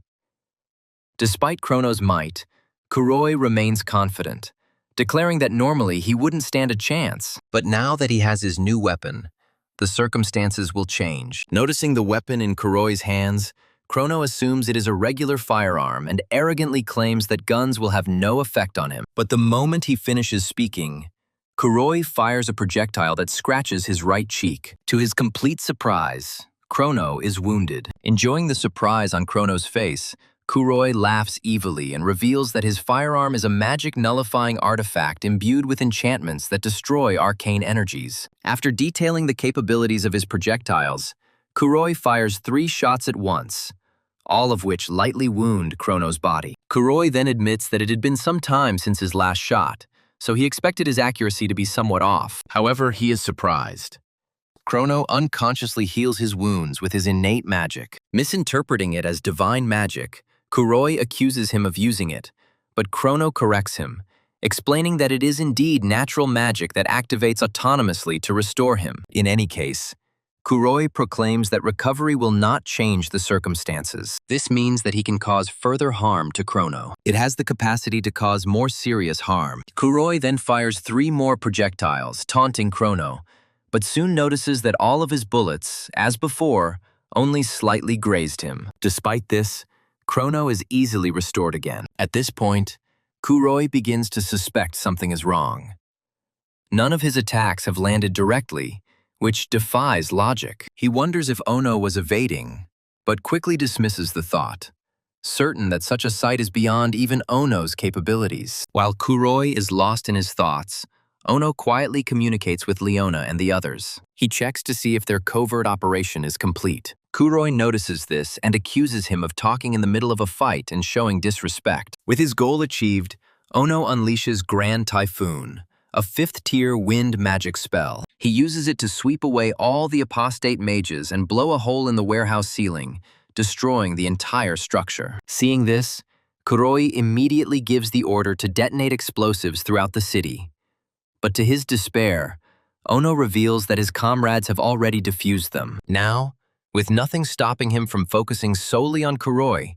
Despite Chrono's might, Kuroi remains confident, declaring that normally he wouldn't stand a chance. But now that he has his new weapon, the circumstances will change. Noticing the weapon in Kuroi's hands, Chrono assumes it is a regular firearm and arrogantly claims that guns will have no effect on him. But the moment he finishes speaking, Kuroi fires a projectile that scratches his right cheek. To his complete surprise, Chrono is wounded. Enjoying the surprise on Chrono's face, Kuroi laughs evilly and reveals that his firearm is a magic nullifying artifact imbued with enchantments that destroy arcane energies. After detailing the capabilities of his projectiles, Kuroi fires 3 shots at once, all of which lightly wound Chrono's body. Kuroi then admits that it had been some time since his last shot, so he expected his accuracy to be somewhat off. However, he is surprised. Chrono unconsciously heals his wounds with his innate magic. Misinterpreting it as divine magic, Kuroi accuses him of using it, but Chrono corrects him, explaining that it is indeed natural magic that activates autonomously to restore him. In any case, Kuroi proclaims that recovery will not change the circumstances. This means that he can cause further harm to Chrono. It has the capacity to cause more serious harm. Kuroi then fires 3 more projectiles, taunting Chrono, but soon notices that all of his bullets, as before, only slightly grazed him. Despite this, Chrono is easily restored again. At this point, Kuroi begins to suspect something is wrong. None of his attacks have landed directly, which defies logic. He wonders if Ono was evading, but quickly dismisses the thought, certain that such a sight is beyond even Ono's capabilities. While Kuroi is lost in his thoughts, Ono quietly communicates with Leona and the others. He checks to see if their covert operation is complete. Kuroi notices this and accuses him of talking in the middle of a fight and showing disrespect. With his goal achieved, Ono unleashes Grand Typhoon, a 5th-tier wind magic spell. He uses it to sweep away all the apostate mages and blow a hole in the warehouse ceiling, destroying the entire structure. Seeing this, Kuroi immediately gives the order to detonate explosives throughout the city. But to his despair, Ono reveals that his comrades have already defused them. Now, with nothing stopping him from focusing solely on Kuroi,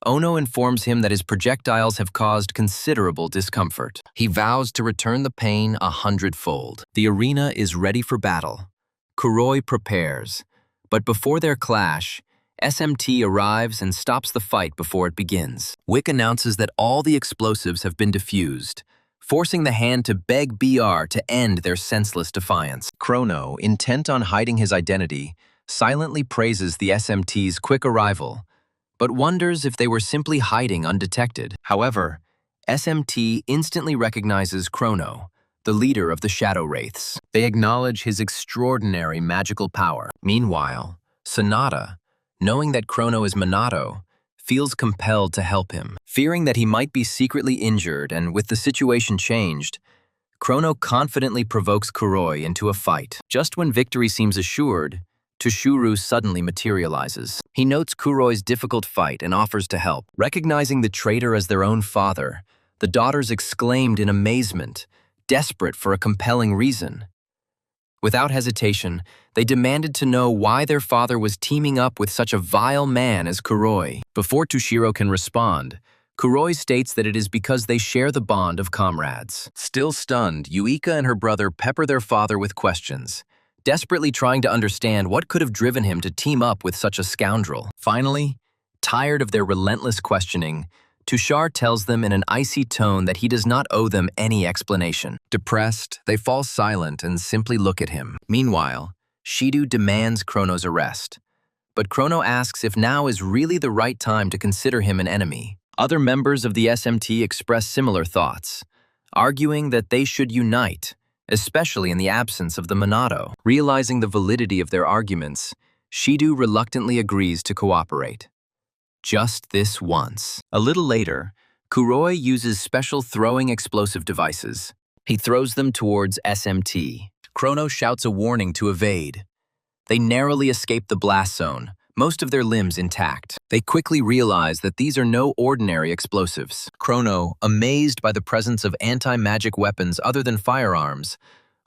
Ono informs him that his projectiles have caused considerable discomfort. He vows to return the pain 100-fold. The arena is ready for battle. Kuroi prepares, but before their clash, SMT arrives and stops the fight before it begins. Wick announces that all the explosives have been defused, forcing the hand to beg BR to end their senseless defiance. Chrono, intent on hiding his identity, silently praises the SMT's quick arrival, but wonders if they were simply hiding undetected. However, SMT instantly recognizes Chrono, the leader of the Shadow Wraiths. They acknowledge his extraordinary magical power. Meanwhile, Sonata, knowing that Chrono is Minato, feels compelled to help him. Fearing that he might be secretly injured and with the situation changed, Chrono confidently provokes Kuroi into a fight. Just when victory seems assured, Toshiro suddenly materializes. He notes Kuroi's difficult fight and offers to help. Recognizing the traitor as their own father, the daughters exclaimed in amazement, desperate for a compelling reason. Without hesitation, they demanded to know why their father was teaming up with such a vile man as Kuroi. Before Toshiro can respond, Kuroi states that it is because they share the bond of comrades. Still stunned, Yuika and her brother pepper their father with questions, desperately trying to understand what could have driven him to team up with such a scoundrel. Finally, tired of their relentless questioning, Tushar tells them in an icy tone that he does not owe them any explanation. Depressed, they fall silent and simply look at him. Meanwhile, Shidu demands Chrono's arrest, but Chrono asks if now is really the right time to consider him an enemy. Other members of the SMT express similar thoughts, arguing that they should unite, especially in the absence of the Minato. Realizing the validity of their arguments, Shidu reluctantly agrees to cooperate. Just this once. A little later, Kuroi uses special throwing explosive devices. He throws them towards SMT. Chrono shouts a warning to evade. They narrowly escape the blast zone, most of their limbs intact. They quickly realize that these are no ordinary explosives. Chrono, amazed by the presence of anti-magic weapons other than firearms,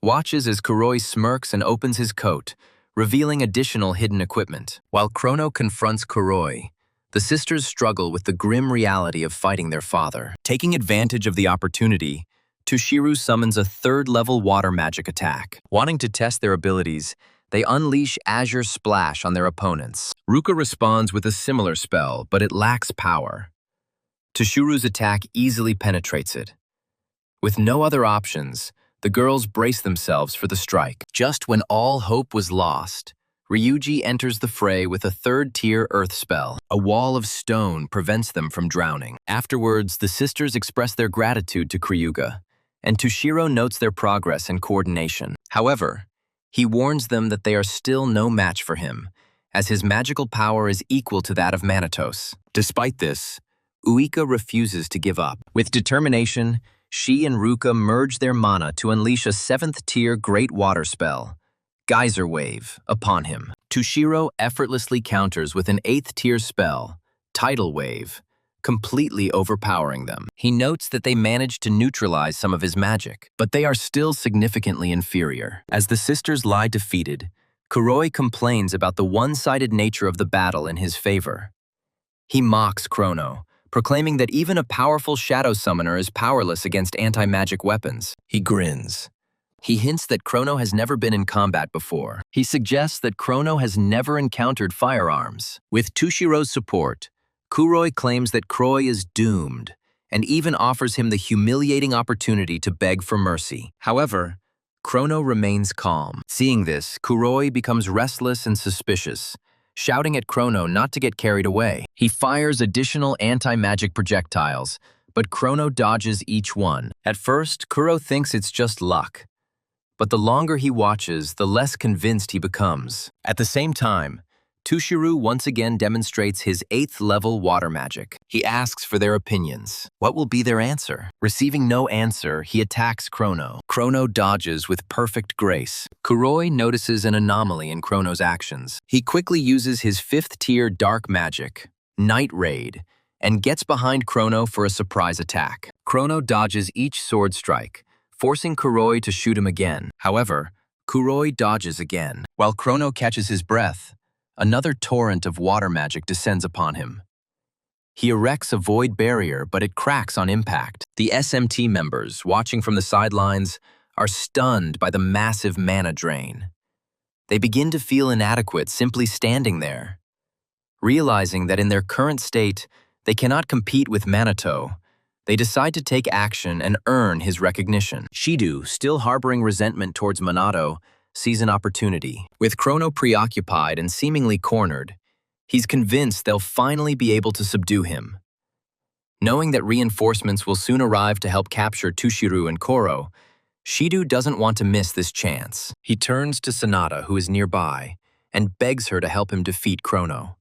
watches as Kuroi smirks and opens his coat, revealing additional hidden equipment. While Chrono confronts Kuroi, the sisters struggle with the grim reality of fighting their father. Taking advantage of the opportunity, Toshiro summons a third-level water magic attack. Wanting to test their abilities, they unleash Azure Splash on their opponents. Ruka responds with a similar spell, but it lacks power. Toshiro's attack easily penetrates it. With no other options, the girls brace themselves for the strike. Just when all hope was lost, Ryuji enters the fray with a third-tier earth spell. A wall of stone prevents them from drowning. Afterwards, the sisters express their gratitude to Kryuga, and Toshiro notes their progress and coordination. However, he warns them that they are still no match for him, as his magical power is equal to that of Manatos. Despite this, Uika refuses to give up. With determination, she and Ruka merge their mana to unleash a 7th-tier Great Water spell, Geyser Wave, upon him. Toshiro effortlessly counters with an 8th-tier spell, Tidal Wave, completely overpowering them. He notes that they managed to neutralize some of his magic, but they are still significantly inferior. As the sisters lie defeated, Kuroi complains about the one-sided nature of the battle in his favor. He mocks Chrono, proclaiming that even a powerful shadow summoner is powerless against anti-magic weapons. He grins. He hints that Chrono has never been in combat before. He suggests that Chrono has never encountered firearms. With Tushiro's support, Kuroi claims that Kroi is doomed and even offers him the humiliating opportunity to beg for mercy. However, Chrono remains calm. Seeing this, Kuroi becomes restless and suspicious, shouting at Chrono not to get carried away. He fires additional anti-magic projectiles, but Chrono dodges each one. At first, Kuro thinks it's just luck, but the longer he watches, the less convinced he becomes. At the same time, Toshiro once again demonstrates his 8th-level water magic. He asks for their opinions. What will be their answer? Receiving no answer, he attacks Chrono. Chrono dodges with perfect grace. Kuroi notices an anomaly in Chrono's actions. He quickly uses his 5th-tier dark magic, Night Raid, and gets behind Chrono for a surprise attack. Chrono dodges each sword strike, forcing Kuroi to shoot him again. However, Kuroi dodges again. While Chrono catches his breath, another torrent of water magic descends upon him. He erects a void barrier, but it cracks on impact. The SMT members, watching from the sidelines, are stunned by the massive mana drain. They begin to feel inadequate simply standing there. Realizing that in their current state, they cannot compete with Minato, they decide to take action and earn his recognition. Shidu, still harboring resentment towards Minato, sees an opportunity. With Chrono preoccupied and seemingly cornered, he's convinced they'll finally be able to subdue him. Knowing that reinforcements will soon arrive to help capture Toshiro and Koro, Shidu doesn't want to miss this chance. He turns to Sanada, who is nearby, and begs her to help him defeat Chrono.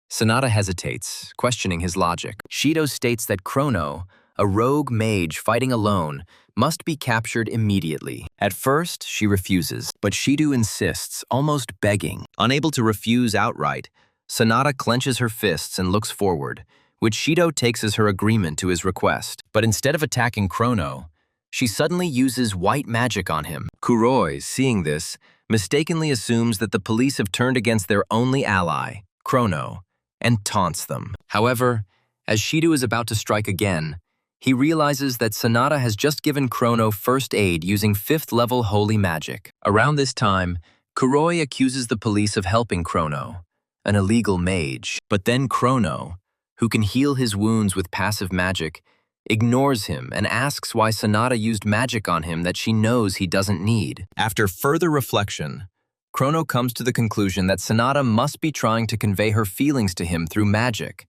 Sonata hesitates, questioning his logic. Shido states that Chrono, a rogue mage fighting alone, must be captured immediately. At first, she refuses, but Shido insists, almost begging. Unable to refuse outright, Sonata clenches her fists and looks forward, which Shido takes as her agreement to his request. But instead of attacking Chrono, she suddenly uses white magic on him. Kuroi, seeing this, mistakenly assumes that the police have turned against their only ally, Chrono, and taunts them. However, as Shido is about to strike again, he realizes that Sonata has just given Chrono first aid using 5th level holy magic. Around this time, Kuroi accuses the police of helping Chrono, an illegal mage. But then Chrono, who can heal his wounds with passive magic, ignores him and asks why Sonata used magic on him that she knows he doesn't need. After further reflection, Chrono comes to the conclusion that Sonata must be trying to convey her feelings to him through magic,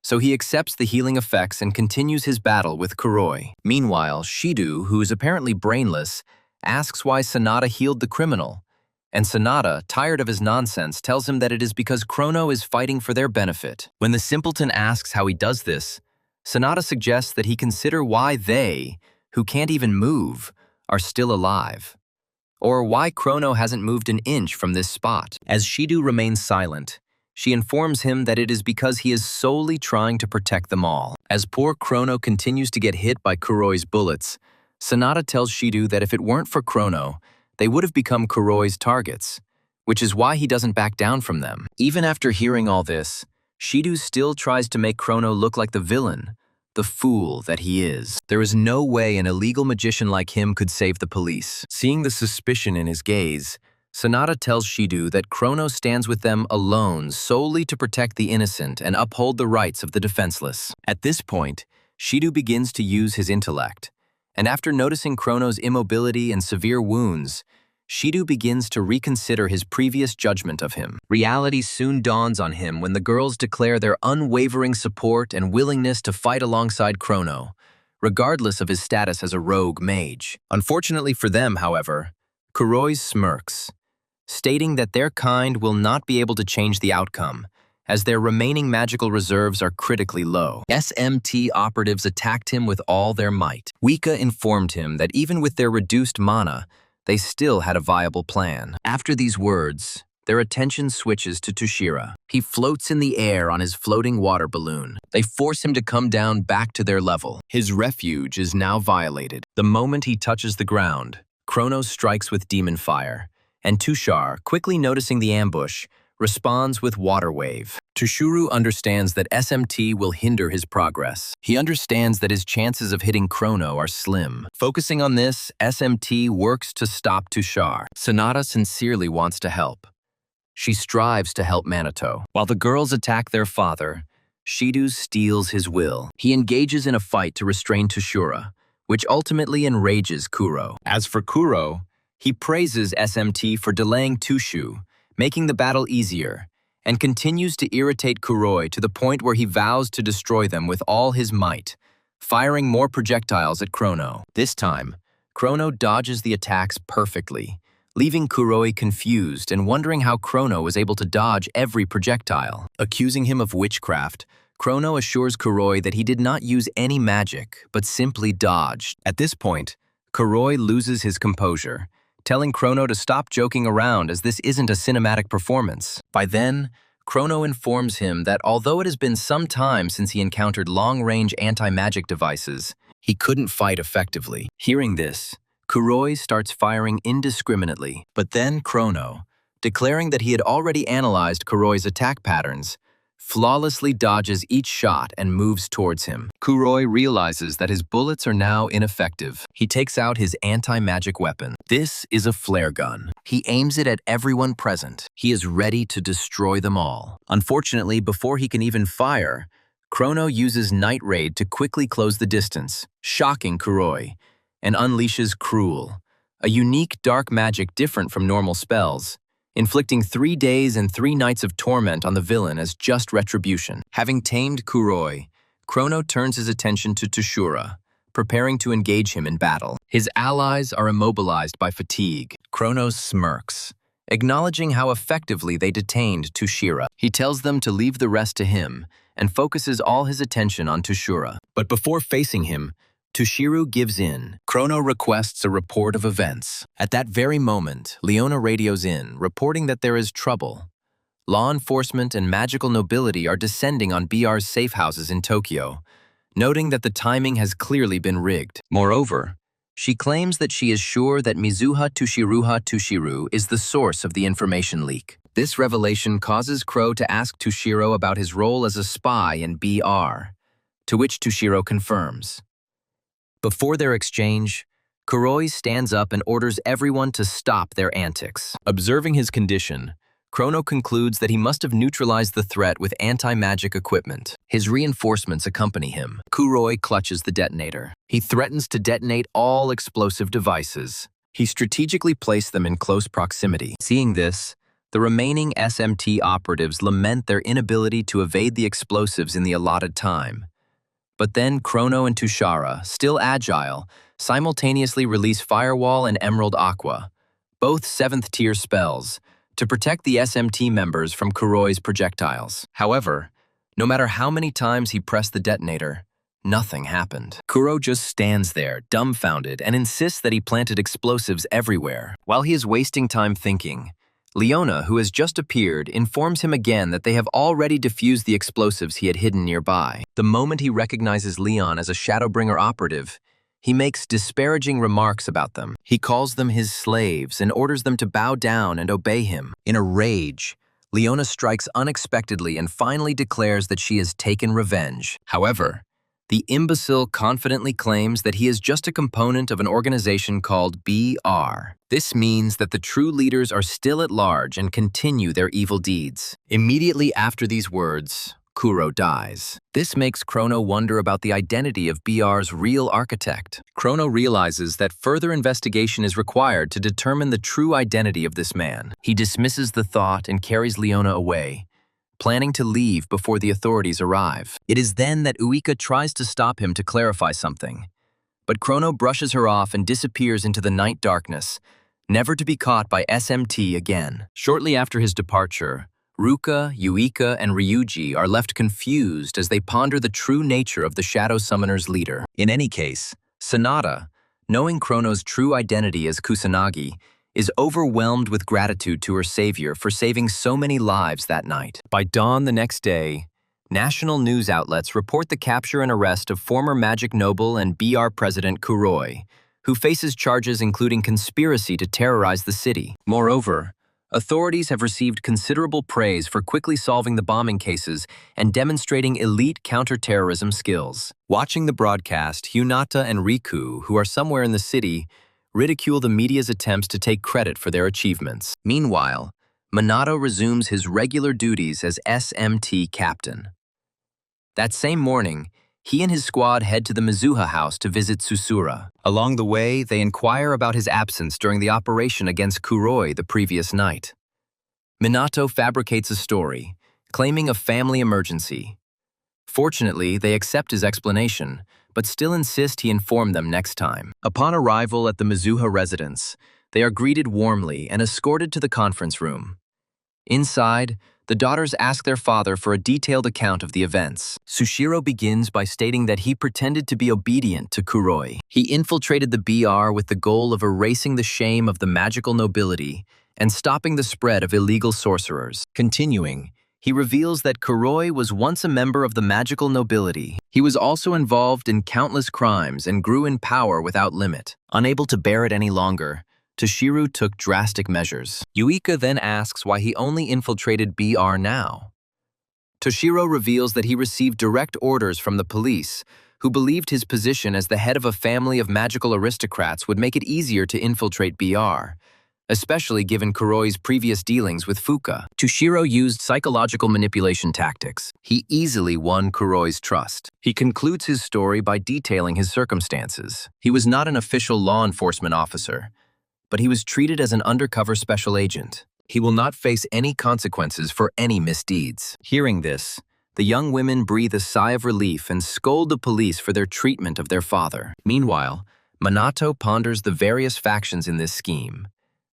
so he accepts the healing effects and continues his battle with Kuroi. Meanwhile, Shido, who is apparently brainless, asks why Sonata healed the criminal, and Sonata, tired of his nonsense, tells him that it is because Chrono is fighting for their benefit. When the simpleton asks how he does this, Sonata suggests that he consider why they, who can't even move, are still alive, or why Chrono hasn't moved an inch from this spot. As Shido remains silent, she informs him that it is because he is solely trying to protect them all. As poor Chrono continues to get hit by Kuroi's bullets, Sonata tells Shido that if it weren't for Chrono, they would have become Kuroi's targets, which is why he doesn't back down from them. Even after hearing all this, Shido still tries to make Chrono look like the villain, the fool that he is. There is no way an illegal magician like him could save the police. Seeing the suspicion in his gaze, Sonata tells Shido that Chrono stands with them alone solely to protect the innocent and uphold the rights of the defenseless. At this point, Shido begins to use his intellect, and after noticing Chrono's immobility and severe wounds, Shido begins to reconsider his previous judgment of him. Reality soon dawns on him when the girls declare their unwavering support and willingness to fight alongside Chrono, regardless of his status as a rogue mage. Unfortunately for them, however, Kuroi smirks, stating that their kind will not be able to change the outcome, as their remaining magical reserves are critically low. SMT operatives attacked him with all their might. Wika informed him that even with their reduced mana, they still had a viable plan. After these words, their attention switches to Tushira. He floats in the air on his floating water balloon. They force him to come down back to their level. His refuge is now violated. The moment he touches the ground, Chrono strikes with demon fire, and Tushar, quickly noticing the ambush, responds with water wave. Tushuru understands that SMT will hinder his progress. He understands that his chances of hitting Chrono are slim. Focusing on this, SMT works to stop Tushar. Sonata sincerely wants to help. She strives to help Minato. While the girls attack their father, Shido steals his will. He engages in a fight to restrain Tushura, which ultimately enrages Kuro. As for Kuro, he praises SMT for delaying Tushu, making the battle easier, and continues to irritate Kuroi to the point where he vows to destroy them with all his might, firing more projectiles at Chrono. This time, Chrono dodges the attacks perfectly, leaving Kuroi confused and wondering how Chrono was able to dodge every projectile. Accusing him of witchcraft, Chrono assures Kuroi that he did not use any magic, but simply dodged. At this point, Kuroi loses his composure, telling Chrono to stop joking around as this isn't a cinematic performance. By then, Chrono informs him that although it has been some time since he encountered long-range anti-magic devices, he couldn't fight effectively. Hearing this, Kuroi starts firing indiscriminately, but then Chrono, declaring that he had already analyzed Kuroi's attack patterns, flawlessly dodges each shot and moves towards him. Kuroi realizes that his bullets are now ineffective. He takes out his anti-magic weapon. This is a flare gun. He aims it at everyone present. He is ready to destroy them all. Unfortunately, before he can even fire, Chrono uses Night Raid to quickly close the distance, shocking Kuroi, and unleashes Cruel, a unique dark magic different from normal spells, inflicting 3 days and 3 nights of torment on the villain as just retribution. Having tamed Kuroi, Chrono turns his attention to Tushura, preparing to engage him in battle. His allies are immobilized by fatigue. Chrono smirks, acknowledging how effectively they detained Tushira. He tells them to leave the rest to him and focuses all his attention on Tushira. But before facing him, Tushiru gives in. Chrono requests a report of events. At that very moment, Leona radios in, reporting that there is trouble. Law enforcement and magical nobility are descending on BR's safe houses in Tokyo, noting that the timing has clearly been rigged. Moreover, she claims that she is sure that Mizuha Tushiru is the source of the information leak. This revelation causes Crow to ask Tushiro about his role as a spy in BR, to which Tushiro confirms. Before their exchange, Kuroi stands up and orders everyone to stop their antics. Observing his condition, Chrono concludes that he must have neutralized the threat with anti-magic equipment. His reinforcements accompany him. Kuroi clutches the detonator. He threatens to detonate all explosive devices. He strategically placed them in close proximity. Seeing this, the remaining SMT operatives lament their inability to evade the explosives in the allotted time. But then Chrono and Tushara, still agile, simultaneously release Firewall and Emerald Aqua, both 7th-tier spells, to protect the SMT members from Kuroi's projectiles. However, no matter how many times he pressed the detonator, nothing happened. Kuro just stands there, dumbfounded, and insists that he planted explosives everywhere. While he is wasting time thinking, Leona, who has just appeared, informs him again that they have already defused the explosives he had hidden nearby. The moment he recognizes Leon as a Shadowbringer operative, he makes disparaging remarks about them. He calls them his slaves and orders them to bow down and obey him. In a rage, Leona strikes unexpectedly and finally declares that she has taken revenge. However, the imbecile confidently claims that he is just a component of an organization called BR. This means that the true leaders are still at large and continue their evil deeds. Immediately after these words, Kuro dies. This makes Chrono wonder about the identity of BR's real architect. Chrono realizes that further investigation is required to determine the true identity of this man. He dismisses the thought and carries Leona away, planning to leave before the authorities arrive. It is then that Uika tries to stop him to clarify something, but Chrono brushes her off and disappears into the night darkness, never to be caught by SMT again. Shortly after his departure, Ruka, Uika, and Ryuji are left confused as they ponder the true nature of the Shadow Summoner's leader. In any case, Sanada, knowing Chrono's true identity as Kusanagi, is overwhelmed with gratitude to her savior for saving so many lives that night. By dawn the next day, national news outlets report the capture and arrest of former Magic Noble and BR President Kuroi, who faces charges including conspiracy to terrorize the city. Moreover, authorities have received considerable praise for quickly solving the bombing cases and demonstrating elite counterterrorism skills. Watching the broadcast, Hinata and Riku, who are somewhere in the city, ridicule the media's attempts to take credit for their achievements. Meanwhile, Minato resumes his regular duties as SMT captain. That same morning, he and his squad head to the Mizuha house to visit Susura. Along the way, they inquire about his absence during the operation against Kuroi the previous night. Minato fabricates a story, claiming a family emergency. Fortunately, they accept his explanation, but still insist he inform them next time. Upon arrival at the Mizuha residence, they are greeted warmly and escorted to the conference room. Inside, the daughters ask their father for a detailed account of the events. Sushiro begins by stating that he pretended to be obedient to Kuroi. He infiltrated the BR with the goal of erasing the shame of the magical nobility and stopping the spread of illegal sorcerers. Continuing, he reveals that Kuroi was once a member of the magical nobility. He was also involved in countless crimes and grew in power without limit. Unable to bear it any longer, Toshiro took drastic measures. Uika then asks why he only infiltrated BR now. Toshiro reveals that he received direct orders from the police, who believed his position as the head of a family of magical aristocrats would make it easier to infiltrate BR, especially given Kuroi's previous dealings with Fuka. Toshiro used psychological manipulation tactics. He easily won Kuroi's trust. He concludes his story by detailing his circumstances. He was not an official law enforcement officer, but he was treated as an undercover special agent. He will not face any consequences for any misdeeds. Hearing this, the young women breathe a sigh of relief and scold the police for their treatment of their father. Meanwhile, Minato ponders the various factions in this scheme.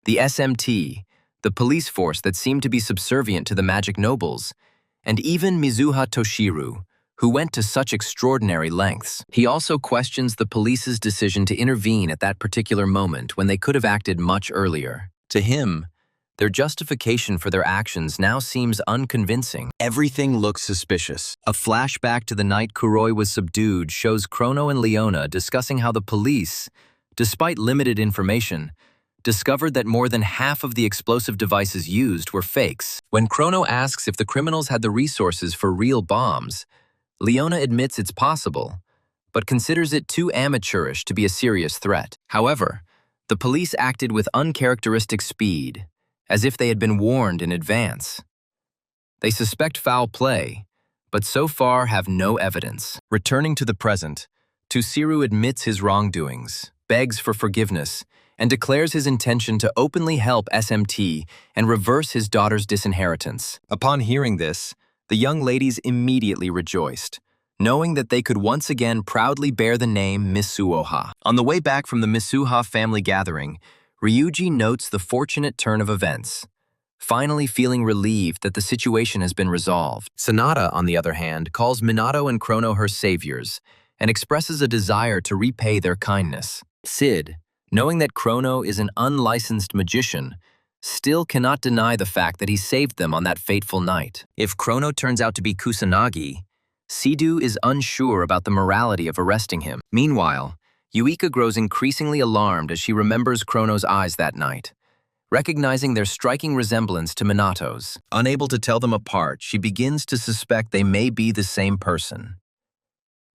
The SMT, the police force that seemed to be subservient to the magic nobles, and even Mizuha Toshiru, who went to such extraordinary lengths. He also questions the police's decision to intervene at that particular moment when they could have acted much earlier. To him, their justification for their actions now seems unconvincing. Everything looks suspicious. A flashback to the night Kuroi was subdued shows Chrono and Leona discussing how the police, despite limited information, discovered that more than half of the explosive devices used were fakes. When Chrono asks if the criminals had the resources for real bombs, Leona admits it's possible, but considers it too amateurish to be a serious threat. However, the police acted with uncharacteristic speed, as if they had been warned in advance. They suspect foul play, but so far have no evidence. Returning to the present, Tushiru admits his wrongdoings, begs for forgiveness, and declares his intention to openly help SMT and reverse his daughter's disinheritance. Upon hearing this, the young ladies immediately rejoiced, knowing that they could once again proudly bear the name Misuoha. On the way back from the Misuha family gathering, Ryuji notes the fortunate turn of events, finally feeling relieved that the situation has been resolved. Sanada, on the other hand, calls Minato and Chrono her saviors and expresses a desire to repay their kindness. Sid, knowing that Chrono is an unlicensed magician, still cannot deny the fact that he saved them on that fateful night. If Chrono turns out to be Kusanagi, Sidhu is unsure about the morality of arresting him. Meanwhile, Yuika grows increasingly alarmed as she remembers Chrono's eyes that night, recognizing their striking resemblance to Minato's. Unable to tell them apart, she begins to suspect they may be the same person.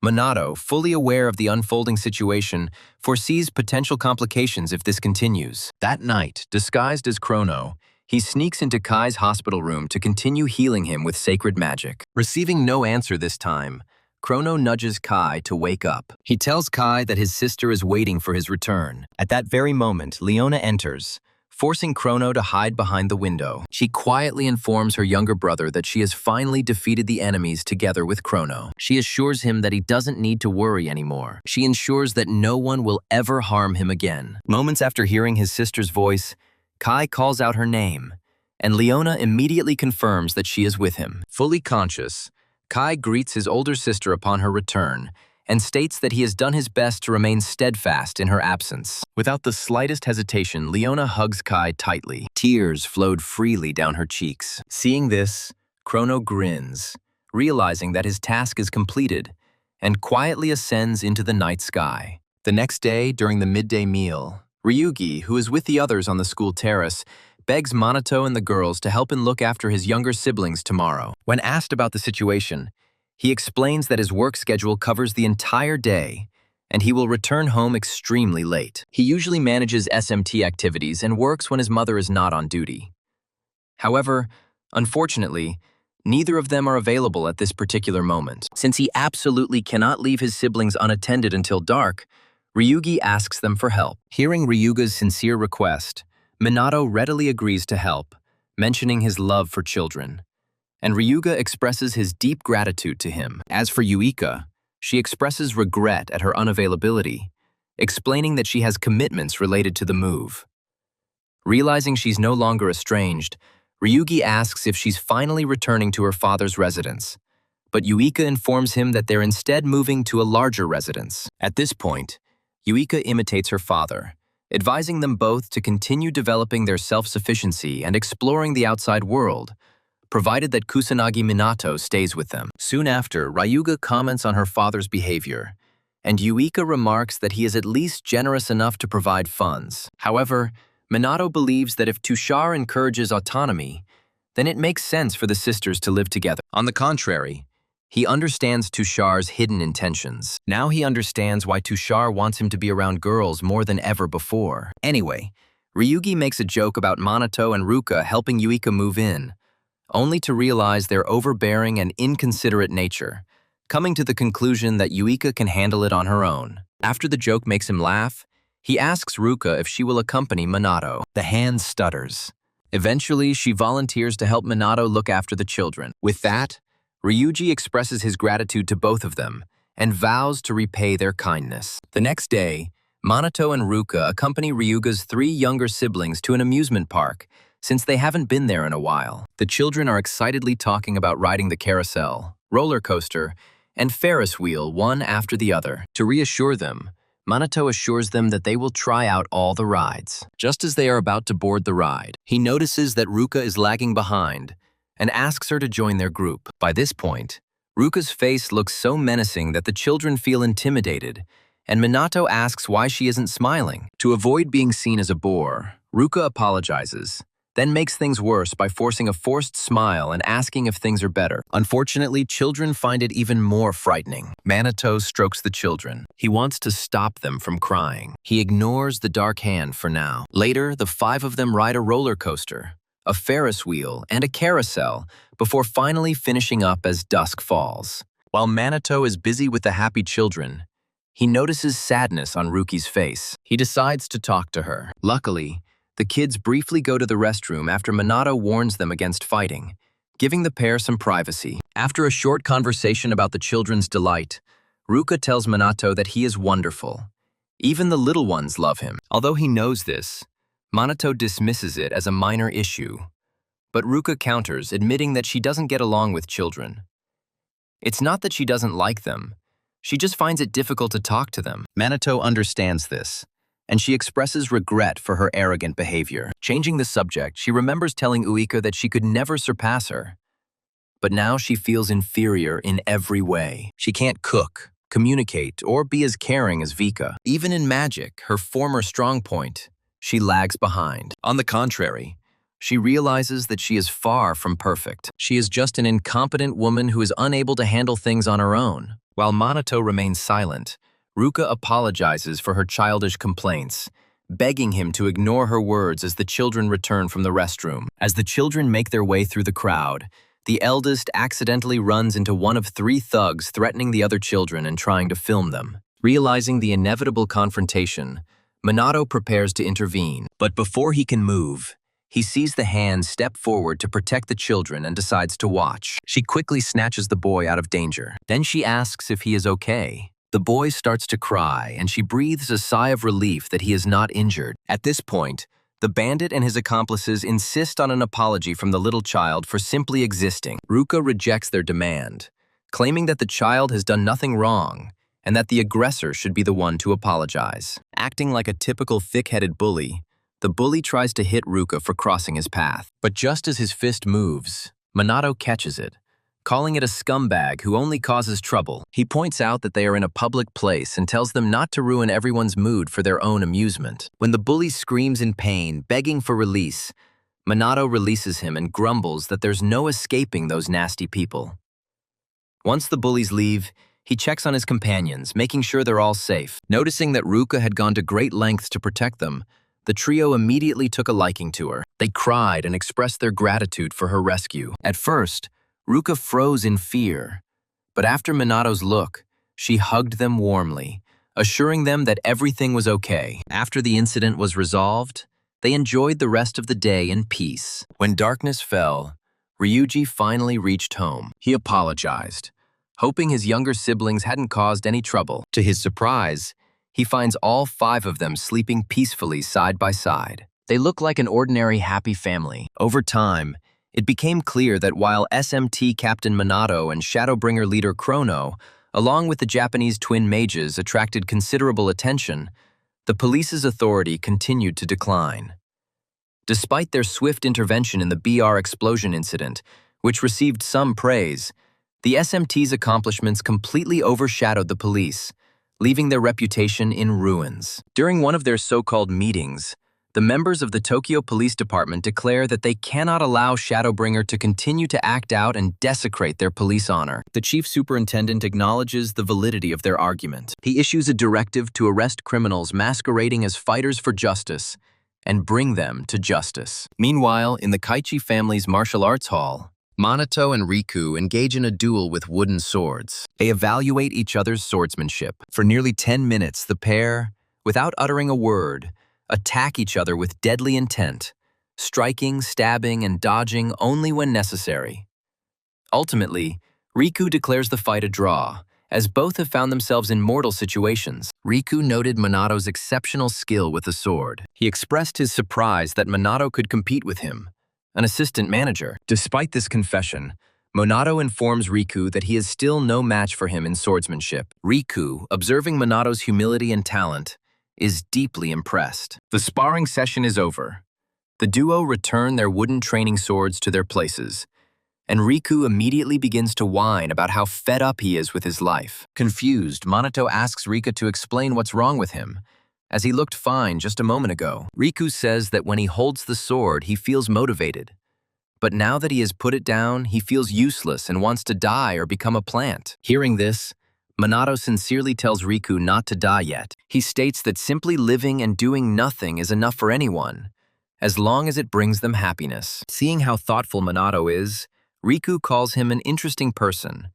Minato, fully aware of the unfolding situation, foresees potential complications if this continues. That night, disguised as Chrono, he sneaks into Kai's hospital room to continue healing him with sacred magic. Receiving no answer this time, Chrono nudges Kai to wake up. He tells Kai that his sister is waiting for his return. At that very moment, Leona enters, forcing Chrono to hide behind the window. She quietly informs her younger brother that she has finally defeated the enemies together with Chrono. She assures him that he doesn't need to worry anymore. She ensures that no one will ever harm him again. Moments after hearing his sister's voice, Kai calls out her name, and Leona immediately confirms that she is with him. Fully conscious, Kai greets his older sister upon her return and states that he has done his best to remain steadfast in her absence. Without the slightest hesitation, Leona hugs Kai tightly. Tears flowed freely down her cheeks. Seeing this, Chrono grins, realizing that his task is completed, and quietly ascends into the night sky. The next day, during the midday meal, Ryugi, who is with the others on the school terrace, begs Minato and the girls to help him look after his younger siblings tomorrow. When asked about the situation, he explains that his work schedule covers the entire day, and he will return home extremely late. He usually manages SMT activities and works when his mother is not on duty. However, unfortunately, neither of them are available at this particular moment. Since he absolutely cannot leave his siblings unattended until dark, Ryugi asks them for help. Hearing Ryuga's sincere request, Minato readily agrees to help, mentioning his love for children. And Ryuga expresses his deep gratitude to him. As for Yuika, she expresses regret at her unavailability, explaining that she has commitments related to the move. Realizing she's no longer estranged, Ryugi asks if she's finally returning to her father's residence, but Yuika informs him that they're instead moving to a larger residence. At this point, Yuika imitates her father, advising them both to continue developing their self-sufficiency and exploring the outside world, provided that Kusanagi Minato stays with them. Soon after, Ryuga comments on her father's behavior, and Yuika remarks that he is at least generous enough to provide funds. However, Minato believes that if Tushar encourages autonomy, then it makes sense for the sisters to live together. On the contrary, he understands Tushar's hidden intentions. Now he understands why Tushar wants him to be around girls more than ever before. Anyway, Ryugi makes a joke about Minato and Ruka helping Yuika move in, only to realize their overbearing and inconsiderate nature, coming to the conclusion that Yuika can handle it on her own. After the joke makes him laugh, he asks Ruka if she will accompany Minato. The hand stutters. Eventually, she volunteers to help Minato look after the children. With that, Ryuji expresses his gratitude to both of them and vows to repay their kindness. The next day, Minato and Ruka accompany Ryuga's 3 younger siblings to an amusement park since they haven't been there in a while. The children are excitedly talking about riding the carousel, roller coaster, and Ferris wheel one after the other. To reassure them, Minato assures them that they will try out all the rides. Just as they are about to board the ride, he notices that Ruka is lagging behind and asks her to join their group. By this point, Ruka's face looks so menacing that the children feel intimidated, and Minato asks why she isn't smiling. To avoid being seen as a bore, Ruka apologizes, then makes things worse by forcing a forced smile and asking if things are better. Unfortunately, children find it even more frightening. Minato strokes the children. He wants to stop them from crying. He ignores the dark hand for now. Later, the 5 of them ride a roller coaster, a Ferris wheel, and a carousel before finally finishing up as dusk falls. While Minato is busy with the happy children, he notices sadness on Ruki's face. He decides to talk to her. Luckily, the kids briefly go to the restroom after Minato warns them against fighting, giving the pair some privacy. After a short conversation about the children's delight, Ruka tells Minato that he is wonderful. Even the little ones love him. Although he knows this, Minato dismisses it as a minor issue. But Ruka counters, admitting that she doesn't get along with children. It's not that she doesn't like them. She just finds it difficult to talk to them. Minato understands this, and she expresses regret for her arrogant behavior. Changing the subject, she remembers telling Uika that she could never surpass her. But now she feels inferior in every way. She can't cook, communicate, or be as caring as Vika. Even in magic, her former strong point, she lags behind. On the contrary, she realizes that she is far from perfect. She is just an incompetent woman who is unable to handle things on her own. While Minato remains silent, Ruka apologizes for her childish complaints, begging him to ignore her words as the children return from the restroom. As the children make their way through the crowd, the eldest accidentally runs into one of 3 thugs threatening the other children and trying to film them. Realizing the inevitable confrontation, Minato prepares to intervene. But before he can move, he sees the hand step forward to protect the children and decides to watch. She quickly snatches the boy out of danger. Then she asks if he is okay. The boy starts to cry, and she breathes a sigh of relief that he is not injured. At this point, the bandit and his accomplices insist on an apology from the little child for simply existing. Ruka rejects their demand, claiming that the child has done nothing wrong and that the aggressor should be the one to apologize. Acting like a typical thick-headed bully, the bully tries to hit Ruka for crossing his path. But just as his fist moves, Minato catches it, calling it a scumbag who only causes trouble. He points out that they are in a public place and tells them not to ruin everyone's mood for their own amusement. When the bully screams in pain, begging for release, Minato releases him and grumbles that there's no escaping those nasty people. Once the bullies leave, he checks on his companions, making sure they're all safe. Noticing that Ruka had gone to great lengths to protect them, the trio immediately took a liking to her. They cried and expressed their gratitude for her rescue. At first, Ruka froze in fear, but after Minato's look, she hugged them warmly, assuring them that everything was okay. After the incident was resolved, they enjoyed the rest of the day in peace. When darkness fell, Ryuji finally reached home. He apologized, hoping his younger siblings hadn't caused any trouble. To his surprise, he finds all 5 of them sleeping peacefully side by side. They look like an ordinary happy family. Over time, it became clear that while SMT Captain Minato and Shadowbringer leader Chrono, along with the Japanese twin mages, attracted considerable attention, the police's authority continued to decline. Despite their swift intervention in the BR explosion incident, which received some praise, the SMT's accomplishments completely overshadowed the police, leaving their reputation in ruins. During one of their so-called meetings, the members of the Tokyo Police Department declare that they cannot allow Shadowbringer to continue to act out and desecrate their police honor. The chief superintendent acknowledges the validity of their argument. He issues a directive to arrest criminals masquerading as fighters for justice and bring them to justice. Meanwhile, in the Kaichi family's martial arts hall, Minato and Riku engage in a duel with wooden swords. They evaluate each other's swordsmanship. For nearly 10 minutes, the pair, without uttering a word, attack each other with deadly intent, striking, stabbing, and dodging only when necessary. Ultimately, Riku declares the fight a draw as both have found themselves in mortal situations. Riku noted Minato's exceptional skill with the sword. He expressed his surprise that Minato could compete with him, an assistant manager. Despite this confession, Minato informs Riku that he is still no match for him in swordsmanship. Riku, observing Minato's humility and talent, is deeply impressed. The sparring session is over. The duo return their wooden training swords to their places, and Riku immediately begins to whine about how fed up he is with his life. Confused, Minato asks Rika to explain what's wrong with him, as he looked fine just a moment ago. Riku says that when he holds the sword, he feels motivated. But now that he has put it down, he feels useless and wants to die or become a plant. Hearing this, Minato sincerely tells Riku not to die yet. He states that simply living and doing nothing is enough for anyone, as long as it brings them happiness. Seeing how thoughtful Minato is, Riku calls him an interesting person,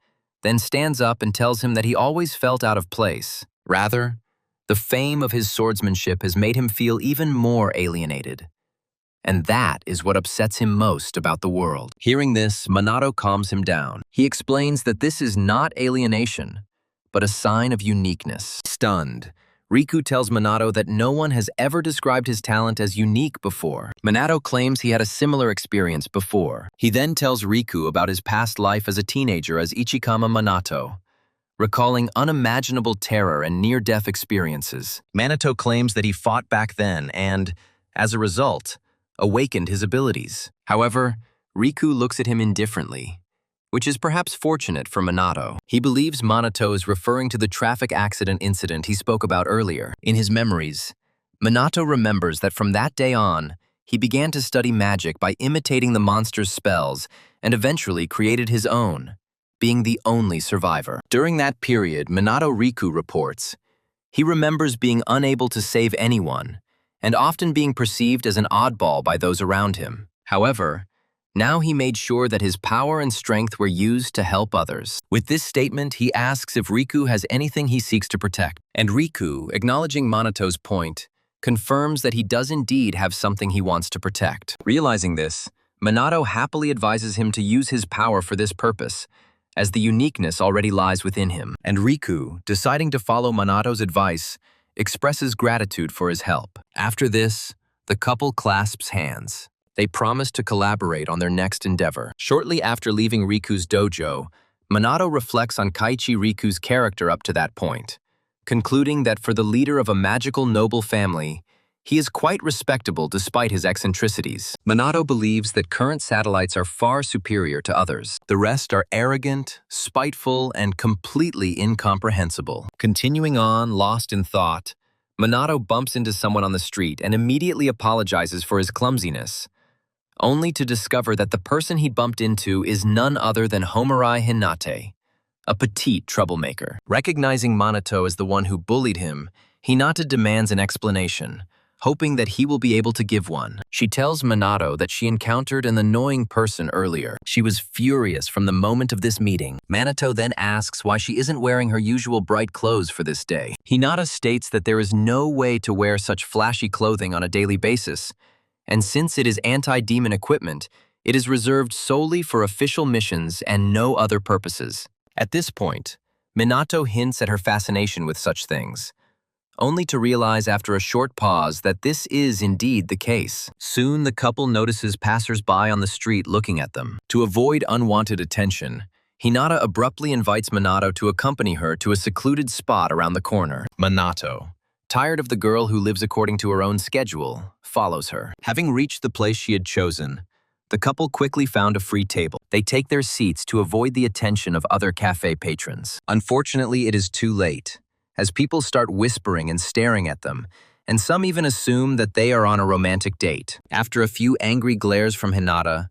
then stands up and tells him that he always felt out of place. Rather, the fame of his swordsmanship has made him feel even more alienated. And that is what upsets him most about the world. Hearing this, Minato calms him down. He explains that this is not alienation, but a sign of uniqueness. Stunned, Riku tells Minato that no one has ever described his talent as unique before. Minato claims he had a similar experience before. He then tells Riku about his past life as a teenager as Ichikama Minato, recalling unimaginable terror and near-death experiences. Minato claims that he fought back then and, as a result, awakened his abilities. However, Riku looks at him indifferently, which is perhaps fortunate for Minato. He believes Minato is referring to the traffic accident incident he spoke about earlier. In his memories, Minato remembers that from that day on, he began to study magic by imitating the monster's spells and eventually created his own, being the only survivor. During that period, Minato Riku reports, he remembers being unable to save anyone and often being perceived as an oddball by those around him. However, now he made sure that his power and strength were used to help others. With this statement, he asks if Riku has anything he seeks to protect. And Riku, acknowledging Minato's point, confirms that he does indeed have something he wants to protect. Realizing this, Minato happily advises him to use his power for this purpose, as the uniqueness already lies within him. And Riku, deciding to follow Minato's advice, expresses gratitude for his help. After this, the couple clasps hands. They promise to collaborate on their next endeavor. Shortly after leaving Riku's dojo, Minato reflects on Kaichi Riku's character up to that point, concluding that for the leader of a magical noble family, he is quite respectable despite his eccentricities. Minato believes that current satellites are far superior to others. The rest are arrogant, spiteful, and completely incomprehensible. Continuing on, lost in thought, Minato bumps into someone on the street and immediately apologizes for his clumsiness, only to discover that the person he bumped into is none other than Homarai Hinata, a petite troublemaker. Recognizing Minato as the one who bullied him, Hinata demands an explanation, hoping that he will be able to give one. She tells Minato that she encountered an annoying person earlier. She was furious from the moment of this meeting. Minato then asks why she isn't wearing her usual bright clothes for this day. Hinata states that there is no way to wear such flashy clothing on a daily basis, and since it is anti-demon equipment, it is reserved solely for official missions and no other purposes. At this point, Minato hints at her fascination with such things, only to realize after a short pause that this is indeed the case. Soon the couple notices passers-by on the street looking at them. To avoid unwanted attention, Hinata abruptly invites Minato to accompany her to a secluded spot around the corner. Minato, tired of the girl who lives according to her own schedule, follows her. Having reached the place she had chosen, the couple quickly found a free table. They take their seats to avoid the attention of other cafe patrons. Unfortunately, it is too late, as people start whispering and staring at them, and some even assume that they are on a romantic date. After a few angry glares from Hinata,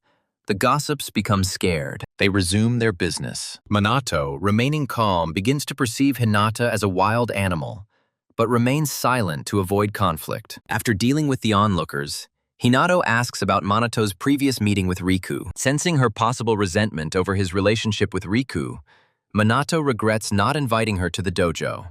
the gossips become scared. They resume their business. Minato, remaining calm, begins to perceive Hinata as a wild animal, but remains silent to avoid conflict. After dealing with the onlookers, Hinata asks about Minato's previous meeting with Riku. Sensing her possible resentment over his relationship with Riku, Minato regrets not inviting her to the dojo.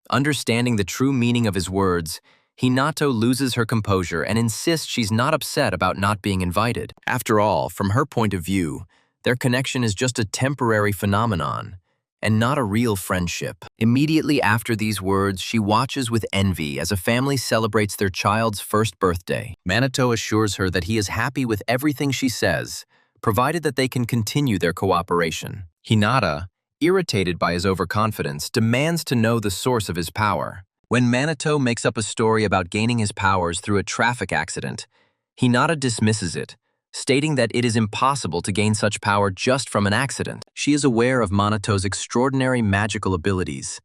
Understanding the true meaning of his words, Hinata loses her composure and insists she's not upset about not being invited. After all, from her point of view, their connection is just a temporary phenomenon, and not a real friendship. Immediately after these words, she watches with envy as a family celebrates their child's first birthday. Minato assures her that he is happy with everything she says, provided that they can continue their cooperation. Hinata, irritated by his overconfidence, demands to know the source of his power. When Minato makes up a story about gaining his powers through a traffic accident, Hinata dismisses it, stating that it is impossible to gain such power just from an accident. She is aware of Minato's extraordinary magical abilities,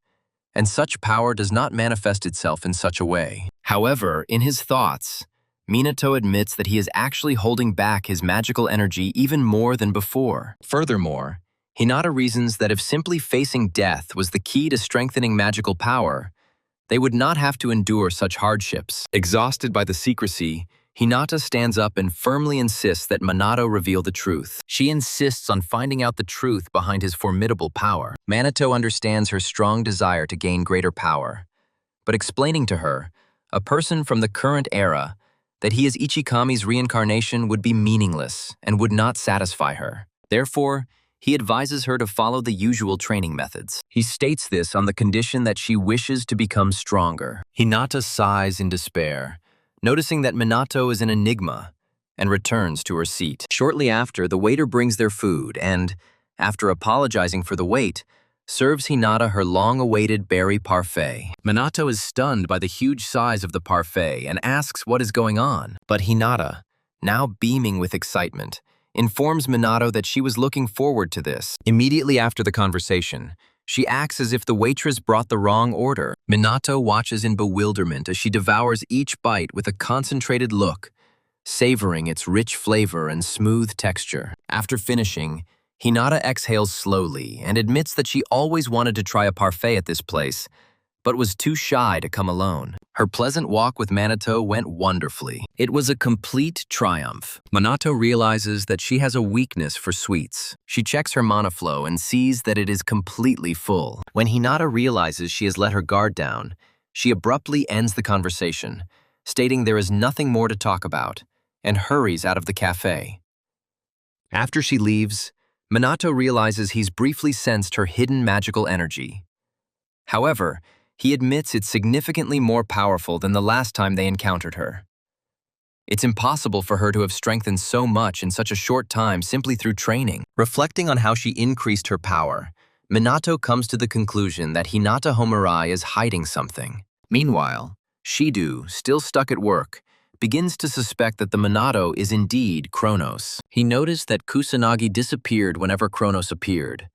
and such power does not manifest itself in such a way. However, in his thoughts, Minato admits that he is actually holding back his magical energy even more than before. Furthermore, Hinata reasons that if simply facing death was the key to strengthening magical power, they would not have to endure such hardships. Exhausted by the secrecy, Hinata stands up and firmly insists that Minato reveal the truth. She insists on finding out the truth behind his formidable power. Minato understands her strong desire to gain greater power, but explaining to her, a person from the current era, that he is Ichikami's reincarnation would be meaningless and would not satisfy her. Therefore, he advises her to follow the usual training methods. He states this on the condition that she wishes to become stronger. Hinata sighs in despair, noticing that Minato is an enigma, and returns to her seat. Shortly after, the waiter brings their food and, after apologizing for the wait, serves Hinata her long-awaited berry parfait. Minato is stunned by the huge size of the parfait and asks what is going on. But Hinata, now beaming with excitement, informs Minato that she was looking forward to this. Immediately after the conversation, she acts as if the waitress brought the wrong order. Minato watches in bewilderment as she devours each bite with a concentrated look, savoring its rich flavor and smooth texture. After finishing, Hinata exhales slowly and admits that she always wanted to try a parfait at this place, but was too shy to come alone. Her pleasant walk with Minato went wonderfully. It was a complete triumph. Minato realizes that she has a weakness for sweets. She checks her mana flow and sees that it is completely full. When Hinata realizes she has let her guard down, she abruptly ends the conversation, stating there is nothing more to talk about, and hurries out of the cafe. After she leaves, Minato realizes he's briefly sensed her hidden magical energy. However, he admits it's significantly more powerful than the last time they encountered her. It's impossible for her to have strengthened so much in such a short time simply through training. Reflecting on how she increased her power, Minato comes to the conclusion that Hinata Homarai is hiding something. Meanwhile, Shidu, still stuck at work, begins to suspect that the Minato is indeed Kronos. He noticed that Kusanagi disappeared whenever Kronos appeared,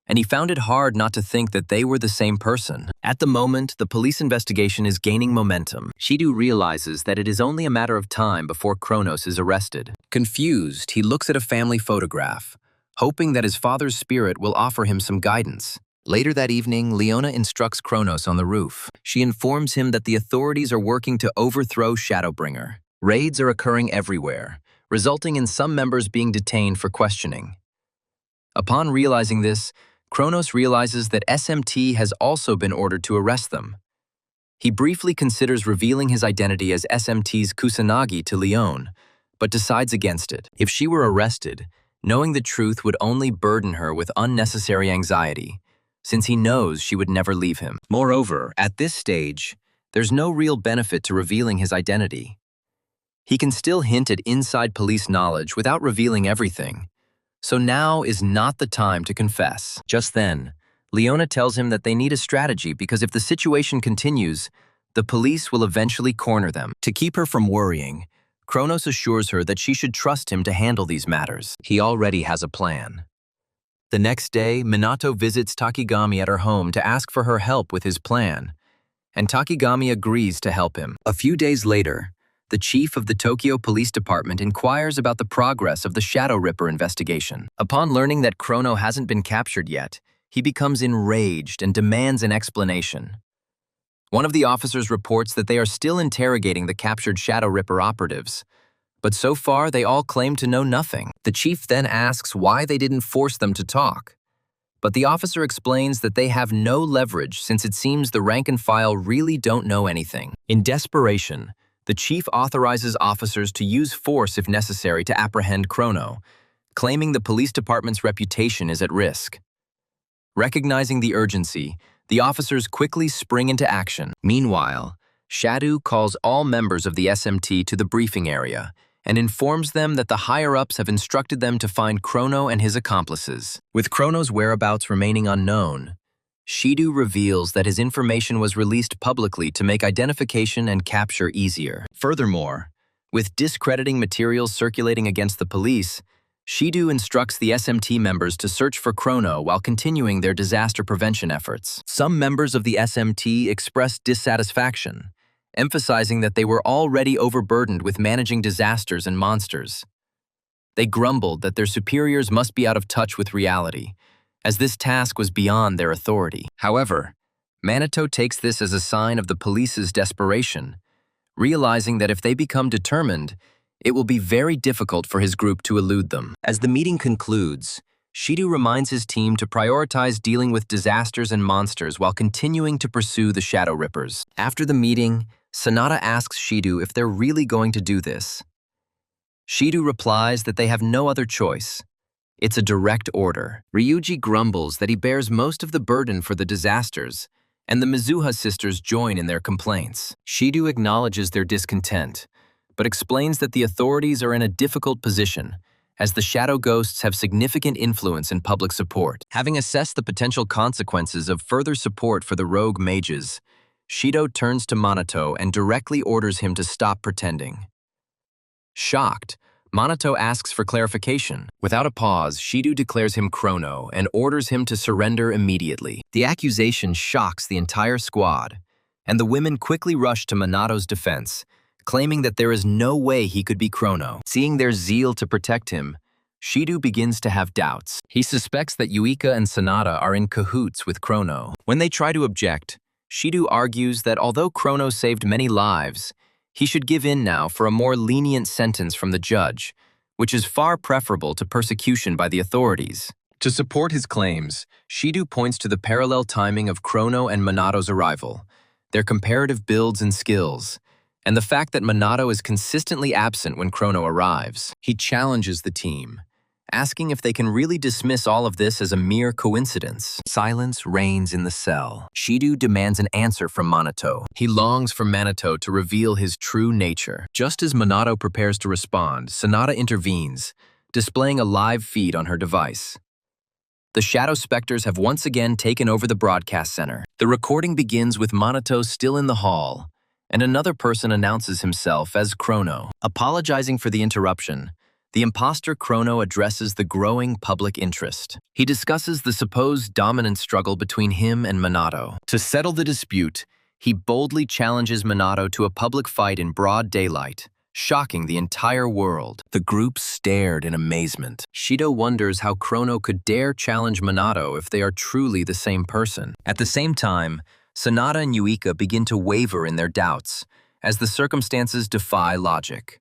and he found it hard not to think that they were the same person. At the moment, the police investigation is gaining momentum. Shidu realizes that it is only a matter of time before Kronos is arrested. Confused, he looks at a family photograph, hoping that his father's spirit will offer him some guidance. Later that evening, Leona instructs Kronos on the roof. She informs him that the authorities are working to overthrow Shadowbringer. Raids are occurring everywhere, resulting in some members being detained for questioning. Upon realizing this, Kronos realizes that SMT has also been ordered to arrest them. He briefly considers revealing his identity as SMT's Kusanagi to Leon, but decides against it. If she were arrested, knowing the truth would only burden her with unnecessary anxiety, since he knows she would never leave him. Moreover, at this stage, there's no real benefit to revealing his identity. He can still hint at inside police knowledge without revealing everything. So now is not the time to confess. Just then, Leona tells him that they need a strategy because if the situation continues, the police will eventually corner them. To keep her from worrying, Kronos assures her that she should trust him to handle these matters. He already has a plan. The next day, Minato visits Takigami at her home to ask for her help with his plan, and Takigami agrees to help him. A few days later, the chief of the Tokyo Police Department inquires about the progress of the Shadow Ripper investigation. Upon learning that Chrono hasn't been captured yet, he becomes enraged and demands an explanation. One of the officers reports that they are still interrogating the captured Shadow Ripper operatives, but so far they all claim to know nothing. The chief then asks why they didn't force them to talk, but the officer explains that they have no leverage since it seems the rank and file really don't know anything. In desperation, the chief authorizes officers to use force if necessary to apprehend Chrono, claiming the police department's reputation is at risk. Recognizing the urgency, the officers quickly spring into action. Meanwhile, Shadow calls all members of the SMT to the briefing area and informs them that the higher-ups have instructed them to find Chrono and his accomplices. With Chrono's whereabouts remaining unknown, Shidu reveals that his information was released publicly to make identification and capture easier. Furthermore, with discrediting materials circulating against the police, Shidu instructs the SMT members to search for Chrono while continuing their disaster prevention efforts. Some members of the SMT expressed dissatisfaction, emphasizing that they were already overburdened with managing disasters and monsters. They grumbled that their superiors must be out of touch with reality, as this task was beyond their authority. However, Minato takes this as a sign of the police's desperation, realizing that if they become determined, it will be very difficult for his group to elude them. As the meeting concludes, Shidu reminds his team to prioritize dealing with disasters and monsters while continuing to pursue the Shadow Rippers. After the meeting, Sanada asks Shidu if they're really going to do this. Shidu replies that they have no other choice. It's a direct order. Ryuji grumbles that he bears most of the burden for the disasters, and the Mizuha sisters join in their complaints. Shidu acknowledges their discontent, but explains that the authorities are in a difficult position, as the Shadow Ghosts have significant influence in public support. Having assessed the potential consequences of further support for the rogue mages, Shido turns to Minato and directly orders him to stop pretending. Shocked, Minato asks for clarification. Without a pause, Shido declares him Chrono and orders him to surrender immediately. The accusation shocks the entire squad, and the women quickly rush to Minato's defense, claiming that there is no way he could be Chrono. Seeing their zeal to protect him, Shido begins to have doubts. He suspects that Yuika and Sanada are in cahoots with Chrono. When they try to object, Shido argues that although Chrono saved many lives, he should give in now for a more lenient sentence from the judge, which is far preferable to persecution by the authorities. To support his claims, Shido points to the parallel timing of Chrono and Minato's arrival, their comparative builds and skills, and the fact that Minato is consistently absent when Chrono arrives. He challenges the team, asking if they can really dismiss all of this as a mere coincidence. Silence reigns in the cell. Shido demands an answer from Minato. He longs for Minato to reveal his true nature. Just as Minato prepares to respond, Sanada intervenes, displaying a live feed on her device. The Shadow Specters have once again taken over the broadcast center. The recording begins with Minato still in the hall, and another person announces himself as Chrono. Apologizing for the interruption, the imposter Chrono addresses the growing public interest. He discusses the supposed dominant struggle between him and Minato. To settle the dispute, he boldly challenges Minato to a public fight in broad daylight, shocking the entire world. The group stared in amazement. Shido wonders how Chrono could dare challenge Minato if they are truly the same person. At the same time, Sanada and Yuika begin to waver in their doubts, as the circumstances defy logic.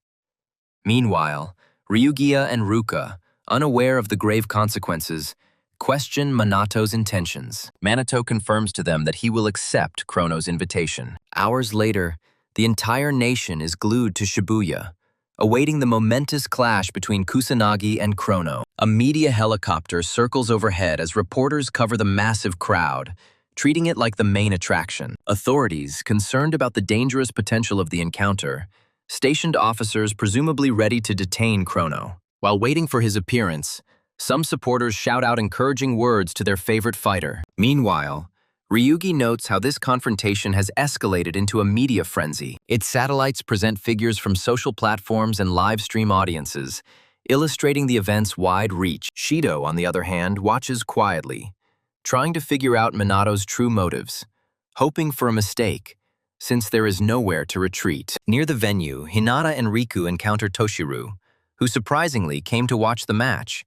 Meanwhile, Ryugia and Ruka, unaware of the grave consequences, question Minato's intentions. Minato confirms to them that he will accept Chrono's invitation. Hours later, the entire nation is glued to Shibuya, awaiting the momentous clash between Kusanagi and Chrono. A media helicopter circles overhead as reporters cover the massive crowd, treating it like the main attraction. Authorities, concerned about the dangerous potential of the encounter, stationed officers presumably ready to detain Chrono. While waiting for his appearance, some supporters shout out encouraging words to their favorite fighter. Meanwhile, Ryugi notes how this confrontation has escalated into a media frenzy. Its satellites present figures from social platforms and live stream audiences, illustrating the event's wide reach. Shido, on the other hand, watches quietly, trying to figure out Minato's true motives, hoping for a mistake, since there is nowhere to retreat. Near the venue, Hinata and Riku encounter Toshiru, who surprisingly came to watch the match,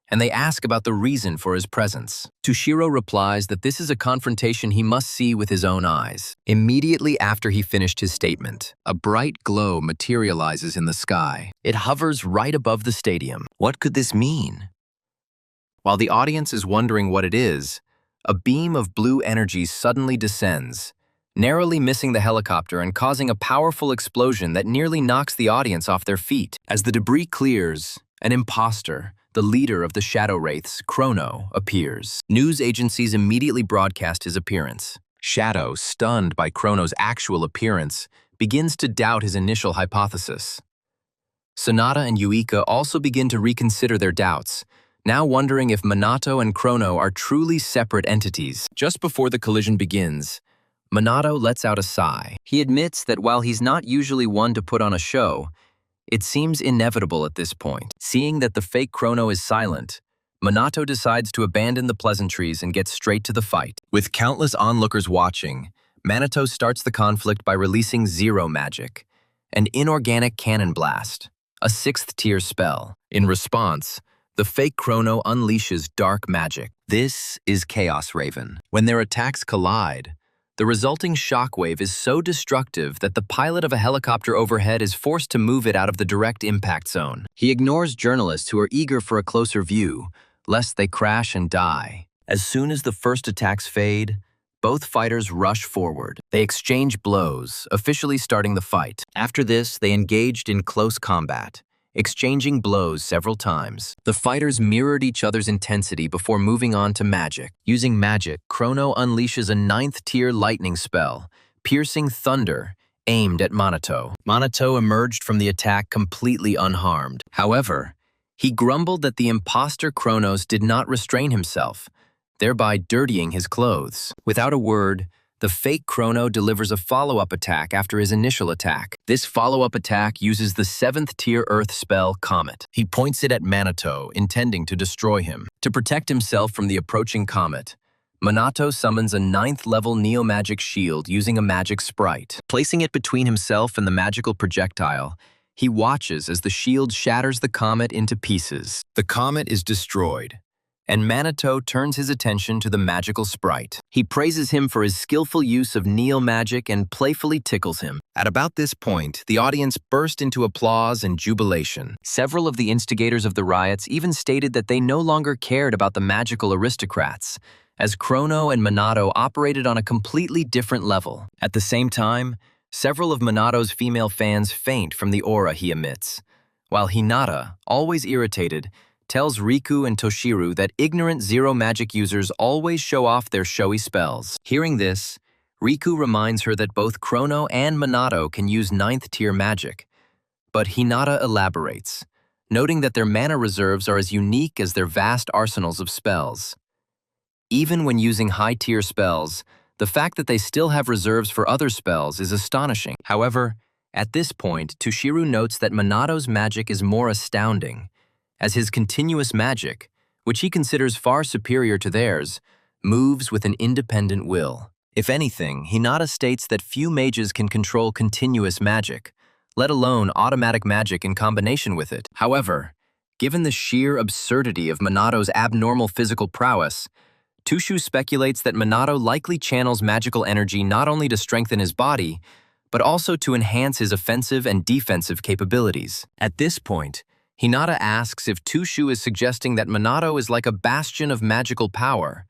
and they ask about the reason for his presence. Toshiro replies that this is a confrontation he must see with his own eyes. Immediately after he finished his statement, a bright glow materializes in the sky. It hovers right above the stadium. What could this mean? While the audience is wondering what it is, a beam of blue energy suddenly descends, narrowly missing the helicopter and causing a powerful explosion that nearly knocks the audience off their feet. As the debris clears, an imposter, the leader of the Shadow Wraiths, Chrono, appears. News agencies immediately broadcast his appearance. Shadow, stunned by Chrono's actual appearance, begins to doubt his initial hypothesis. Sonata and Yuika also begin to reconsider their doubts, now wondering if Minato and Chrono are truly separate entities. Just before the collision begins, Minato lets out a sigh. He admits that while he's not usually one to put on a show, it seems inevitable at this point. Seeing that the fake Chrono is silent, Minato decides to abandon the pleasantries and get straight to the fight. With countless onlookers watching, Minato starts the conflict by releasing Zero Magic, an inorganic cannon blast, a 6th tier spell. In response, the fake Chrono unleashes Dark Magic. This is Chaos Raven. When their attacks collide, the resulting shockwave is so destructive that the pilot of a helicopter overhead is forced to move it out of the direct impact zone. He ignores journalists who are eager for a closer view, lest they crash and die. As soon as the first attacks fade, both fighters rush forward. They exchange blows, officially starting the fight. After this, they engaged in close combat, exchanging blows several times. The fighters mirrored each other's intensity before moving on to magic. Using magic, Chrono unleashes a 9th tier lightning spell, piercing thunder, aimed at Minato. Minato emerged from the attack completely unharmed. However, he grumbled that the imposter Chronos did not restrain himself, thereby dirtying his clothes. Without a word, the fake Chrono delivers a follow-up attack after his initial attack. This follow-up attack uses the 7th tier earth spell Comet. He points it at Minato, intending to destroy him. To protect himself from the approaching comet, Minato summons a 9th level Neo-Magic shield using a magic sprite. Placing it between himself and the magical projectile, he watches as the shield shatters the comet into pieces. The comet is destroyed, and Minato turns his attention to the magical sprite. He praises him for his skillful use of Neo-Magic and playfully tickles him. At about this point, the audience burst into applause and jubilation. Several of the instigators of the riots even stated that they no longer cared about the magical aristocrats, as Chrono and Minato operated on a completely different level. At the same time, several of Minato's female fans faint from the aura he emits, while Hinata, always irritated, tells Riku and Toshiru that ignorant Zero Magic users always show off their showy spells. Hearing this, Riku reminds her that both Chrono and Minato can use 9th tier magic, but Hinata elaborates, noting that their mana reserves are as unique as their vast arsenals of spells. Even when using high-tier spells, the fact that they still have reserves for other spells is astonishing. However, at this point, Toshiru notes that Minato's magic is more astounding, as his continuous magic, which he considers far superior to theirs, moves with an independent will. If anything, Hinata states that few mages can control continuous magic, let alone automatic magic in combination with it. However, given the sheer absurdity of Minato's abnormal physical prowess, Tushu speculates that Minato likely channels magical energy not only to strengthen his body, but also to enhance his offensive and defensive capabilities. At this point, Hinata asks if Tushu is suggesting that Minato is like a bastion of magical power,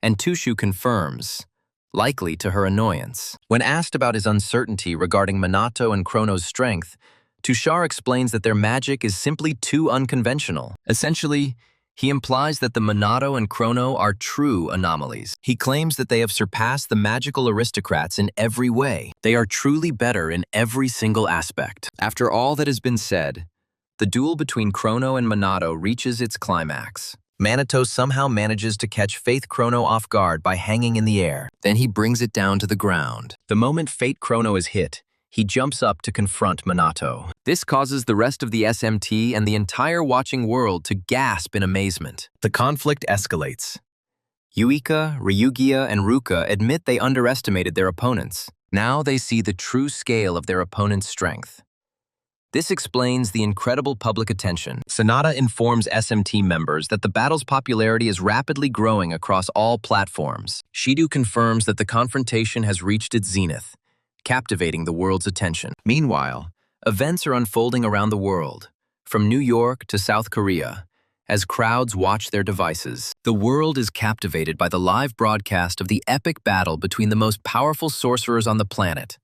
and Tushu confirms, likely to her annoyance. When asked about his uncertainty regarding Minato and Chrono's strength, Tushar explains that their magic is simply too unconventional. Essentially, he implies that the Minato and Chrono are true anomalies. He claims that they have surpassed the magical aristocrats in every way. They are truly better in every single aspect. After all that has been said, the duel between Chrono and Minato reaches its climax. Minato somehow manages to catch Faith Chrono off guard by hanging in the air. Then he brings it down to the ground. The moment Fate Chrono is hit, he jumps up to confront Minato. This causes the rest of the SMT and the entire watching world to gasp in amazement. The conflict escalates. Yuika, Ryugia, and Ruka admit they underestimated their opponents. Now they see the true scale of their opponent's strength. This explains the incredible public attention. Sonata informs SMT members that the battle's popularity is rapidly growing across all platforms. Shidu confirms that the confrontation has reached its zenith, captivating the world's attention. Meanwhile, events are unfolding around the world, from New York to South Korea, as crowds watch their devices. The world is captivated by the live broadcast of the epic battle between the most powerful sorcerers on the planet,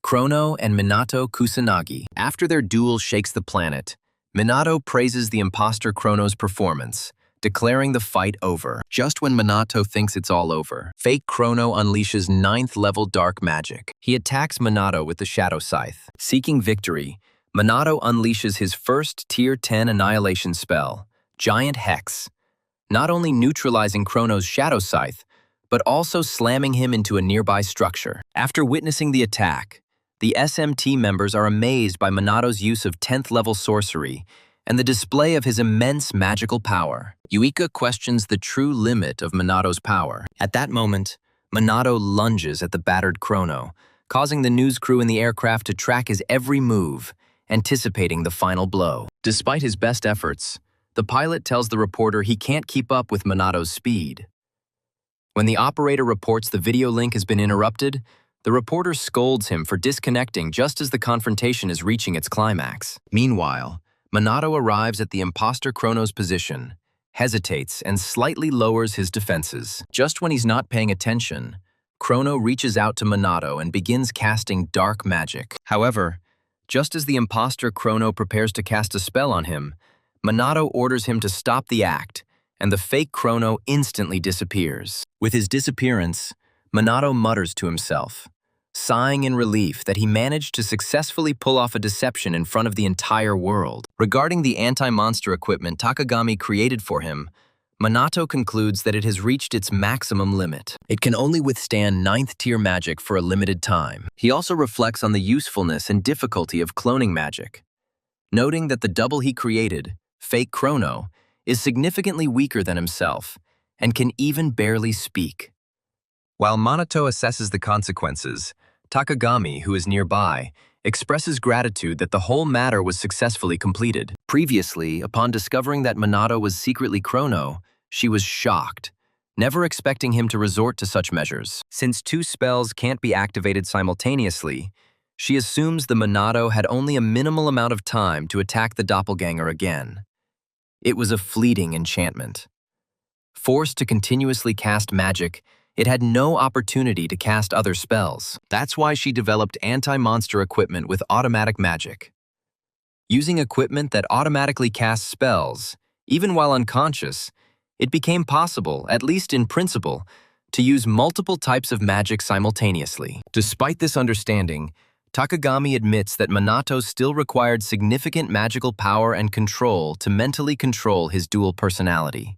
Chrono and Minato Kusanagi. After their duel shakes the planet, Minato praises the imposter Chrono's performance, declaring the fight over. Just when Minato thinks it's all over, fake Chrono unleashes 9th-level dark magic. He attacks Minato with the Shadow Scythe. Seeking victory, Minato unleashes his first Tier 10 annihilation spell, Giant Hex, not only neutralizing Chrono's Shadow Scythe, but also slamming him into a nearby structure. After witnessing the attack, the SMT members are amazed by Minato's use of 10th-level sorcery and the display of his immense magical power. Yuika questions the true limit of Minato's power. At that moment, Minato lunges at the battered Chrono, causing the news crew in the aircraft to track his every move, anticipating the final blow. Despite his best efforts, the pilot tells the reporter he can't keep up with Minato's speed. When the operator reports the video link has been interrupted, the reporter scolds him for disconnecting just as the confrontation is reaching its climax. Meanwhile, Minato arrives at the imposter Chrono's position, hesitates, and slightly lowers his defenses. Just when he's not paying attention, Chrono reaches out to Minato and begins casting dark magic. However, just as the imposter Chrono prepares to cast a spell on him, Minato orders him to stop the act, and the fake Chrono instantly disappears. With his disappearance, Minato mutters to himself, sighing in relief that he managed to successfully pull off a deception in front of the entire world. Regarding the anti-monster equipment Takagami created for him, Minato concludes that it has reached its maximum limit. It can only withstand 9th-tier magic for a limited time. He also reflects on the usefulness and difficulty of cloning magic, noting that the double he created, fake Chrono, is significantly weaker than himself and can even barely speak. While Minato assesses the consequences, Takagami, who is nearby, expresses gratitude that the whole matter was successfully completed. Previously, upon discovering that Minato was secretly Chrono, she was shocked, never expecting him to resort to such measures. Since 2 spells can't be activated simultaneously, she assumes the Minato had only a minimal amount of time to attack the doppelganger again. It was a fleeting enchantment. Forced to continuously cast magic, it had no opportunity to cast other spells. That's why she developed anti-monster equipment with automatic magic. Using equipment that automatically casts spells, even while unconscious, it became possible, at least in principle, to use multiple types of magic simultaneously. Despite this understanding, Takagami admits that Minato still required significant magical power and control to mentally control his dual personality.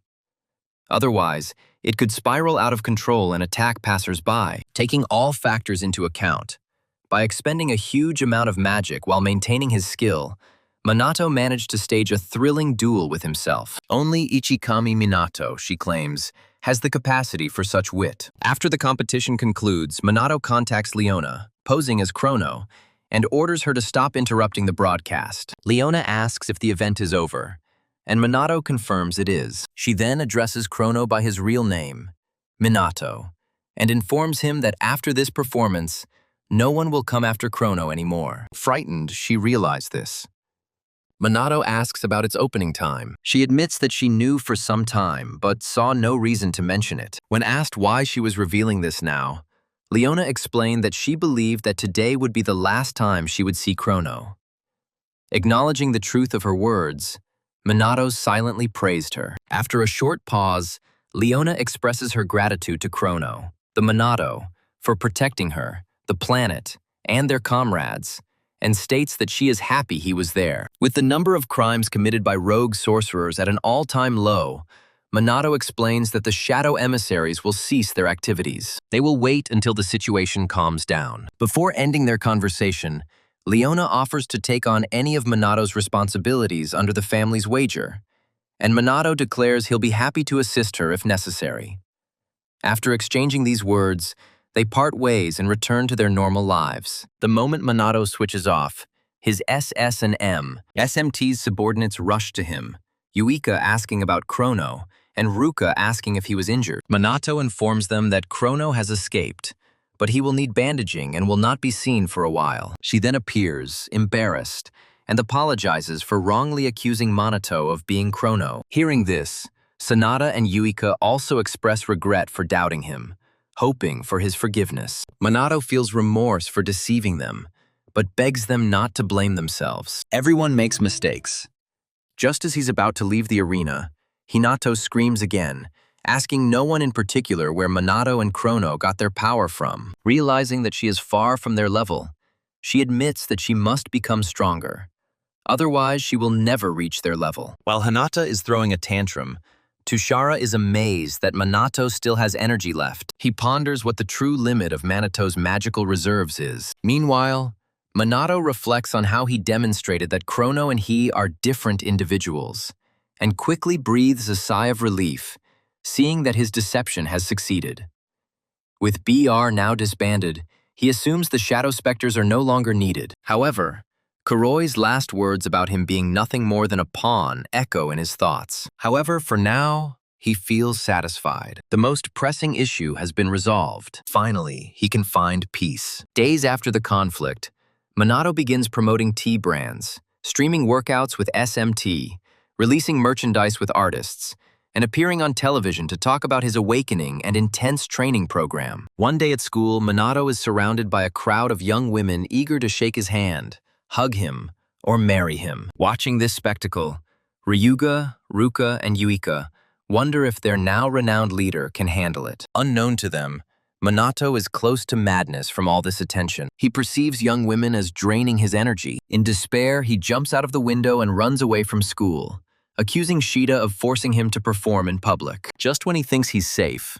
Otherwise, it could spiral out of control and attack passers-by. Taking all factors into account, by expending a huge amount of magic while maintaining his skill, Minato managed to stage a thrilling duel with himself. Only Ichikami Minato, she claims, has the capacity for such wit. After the competition concludes, Minato contacts Leona, posing as Chrono, and orders her to stop interrupting the broadcast. Leona asks if the event is over, and Minato confirms it is. She then addresses Chrono by his real name, Minato, and informs him that after this performance, no one will come after Chrono anymore. Frightened, she realized this. Minato asks about its opening time. She admits that she knew for some time, but saw no reason to mention it. When asked why she was revealing this now, Leona explained that she believed that today would be the last time she would see Chrono. Acknowledging the truth of her words, Minato silently praised her. After a short pause, Leona expresses her gratitude to Chrono, the Minato, for protecting her, the planet, and their comrades, and states that she is happy he was there. With the number of crimes committed by rogue sorcerers at an all-time low, Minato explains that the shadow emissaries will cease their activities. They will wait until the situation calms down. Before ending their conversation, Leona offers to take on any of Minato's responsibilities under the family's wager, and Minato declares he'll be happy to assist her if necessary. After exchanging these words, they part ways and return to their normal lives. The moment Minato switches off, his SS and SMT's subordinates rush to him, Yuika asking about Chrono, and Ruka asking if he was injured. Minato informs them that Chrono has escaped, but he will need bandaging and will not be seen for a while. She then appears, embarrassed, and apologizes for wrongly accusing Minato of being Chrono. Hearing this, Sanada and Yuika also express regret for doubting him, hoping for his forgiveness. Minato feels remorse for deceiving them, but begs them not to blame themselves. Everyone makes mistakes, Just as he's about to leave the arena, Hinato screams again, asking no one in particular where Minato and Chrono got their power from. Realizing that she is far from their level, she admits that she must become stronger. Otherwise, she will never reach their level. While Hinata is throwing a tantrum, Tushara is amazed that Minato still has energy left. He ponders what the true limit of Manito's magical reserves is. Meanwhile, Minato reflects on how he demonstrated that Chrono and he are different individuals, and quickly breathes a sigh of relief, seeing that his deception has succeeded. With BR now disbanded, he assumes the Shadow Specters are no longer needed. However, Kuroi's last words about him being nothing more than a pawn echo in his thoughts. However, for now, he feels satisfied. The most pressing issue has been resolved. Finally, he can find peace. Days after the conflict, Minato begins promoting tea brands, streaming workouts with SMT, releasing merchandise with artists, and appearing on television to talk about his awakening and intense training program. One day at school, Minato is surrounded by a crowd of young women eager to shake his hand, hug him, or marry him. Watching this spectacle, Ryuga, Ruka, and Yuika wonder if their now renowned leader can handle it. Unknown to them, Minato is close to madness from all this attention. He perceives young women as draining his energy. In despair, he jumps out of the window and runs away from school, accusing Shida of forcing him to perform in public. Just when he thinks he's safe,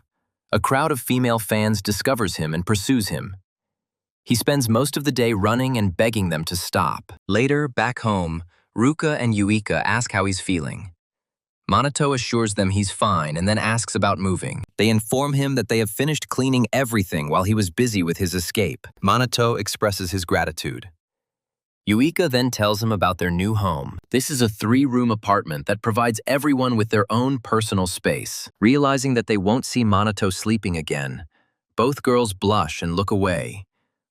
a crowd of female fans discovers him and pursues him. He spends most of the day running and begging them to stop. Later, back home, Ruka and Yuika ask how he's feeling. Minato assures them he's fine and then asks about moving. They inform him that they have finished cleaning everything while he was busy with his escape. Minato expresses his gratitude. Yuika then tells him about their new home. This is a 3-room apartment that provides everyone with their own personal space. Realizing that they won't see Minato sleeping again, both girls blush and look away,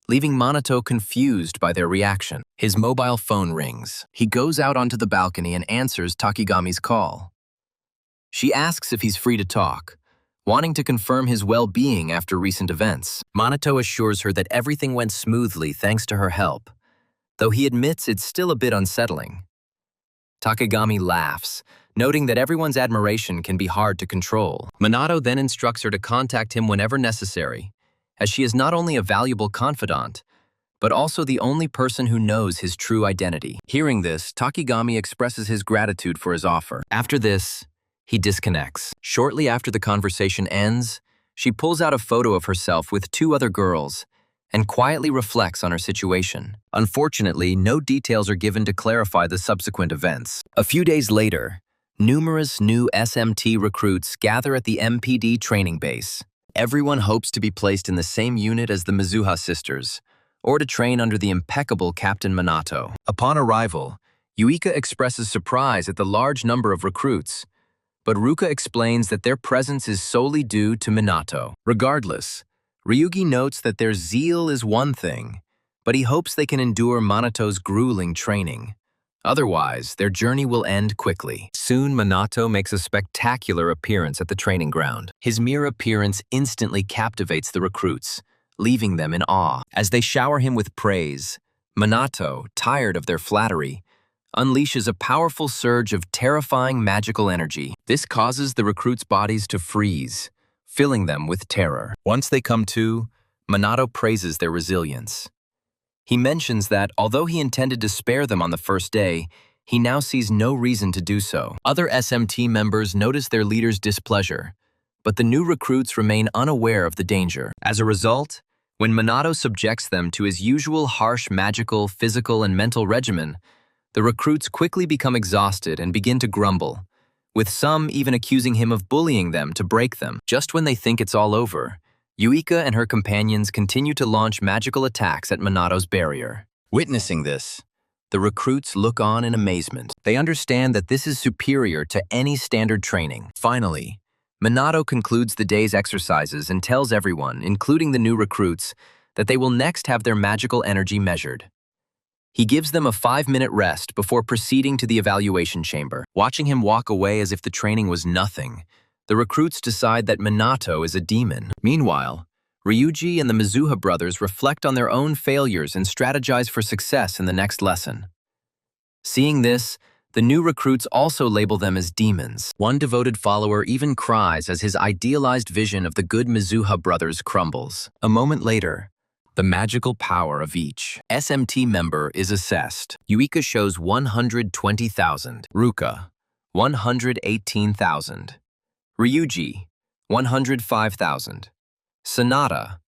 leaving Minato confused by their reaction. His mobile phone rings. He goes out onto the balcony and answers Takigami's call. She asks if he's free to talk, wanting to confirm his well-being after recent events. Minato assures her that everything went smoothly thanks to her help, though he admits it's still a bit unsettling. Takigami laughs, noting that everyone's admiration can be hard to control. Minato then instructs her to contact him whenever necessary, as she is not only a valuable confidant, but also the only person who knows his true identity. Hearing this, Takigami expresses his gratitude for his offer. After this, he disconnects. Shortly after the conversation ends, she pulls out a photo of herself with 2 other girls and quietly reflects on her situation. Unfortunately, no details are given to clarify the subsequent events. A few days later, numerous new SMT recruits gather at the MPD training base. Everyone hopes to be placed in the same unit as the Mizuha sisters, or to train under the impeccable Captain Minato. Upon arrival, Yuika expresses surprise at the large number of recruits, but Ruka explains that their presence is solely due to Minato. Regardless, Ryugi notes that their zeal is one thing, but he hopes they can endure Minato's grueling training. Otherwise, their journey will end quickly. Soon, Minato makes a spectacular appearance at the training ground. His mere appearance instantly captivates the recruits, leaving them in awe. As they shower him with praise, Minato, tired of their flattery, unleashes a powerful surge of terrifying magical energy. This causes the recruits' bodies to freeze, filling them with terror. Once they come to, Minato praises their resilience. He mentions that, although he intended to spare them on the first day, he now sees no reason to do so. Other SMT members notice their leader's displeasure, but the new recruits remain unaware of the danger. As a result, when Minato subjects them to his usual harsh magical, physical, and mental regimen, the recruits quickly become exhausted and begin to grumble, with some even accusing him of bullying them to break them. Just when they think it's all over, Yuika and her companions continue to launch magical attacks at Minato's barrier. Witnessing this, the recruits look on in amazement. They understand that this is superior to any standard training. Finally, Minato concludes the day's exercises and tells everyone, including the new recruits, that they will next have their magical energy measured. He gives them a 5-minute rest before proceeding to the evaluation chamber. Watching him walk away as if the training was nothing, the recruits decide that Minato is a demon. Meanwhile, Ryuji and the Mizuha brothers reflect on their own failures and strategize for success in the next lesson. Seeing this, The new recruits also label them as demons. One devoted follower even cries as his idealized vision of the good Mizuha brothers crumbles. A moment later, the magical power of each SMT member is assessed. Yuika shows 120,000. Ruka, 118,000. Ryuji, 105,000. Sonata,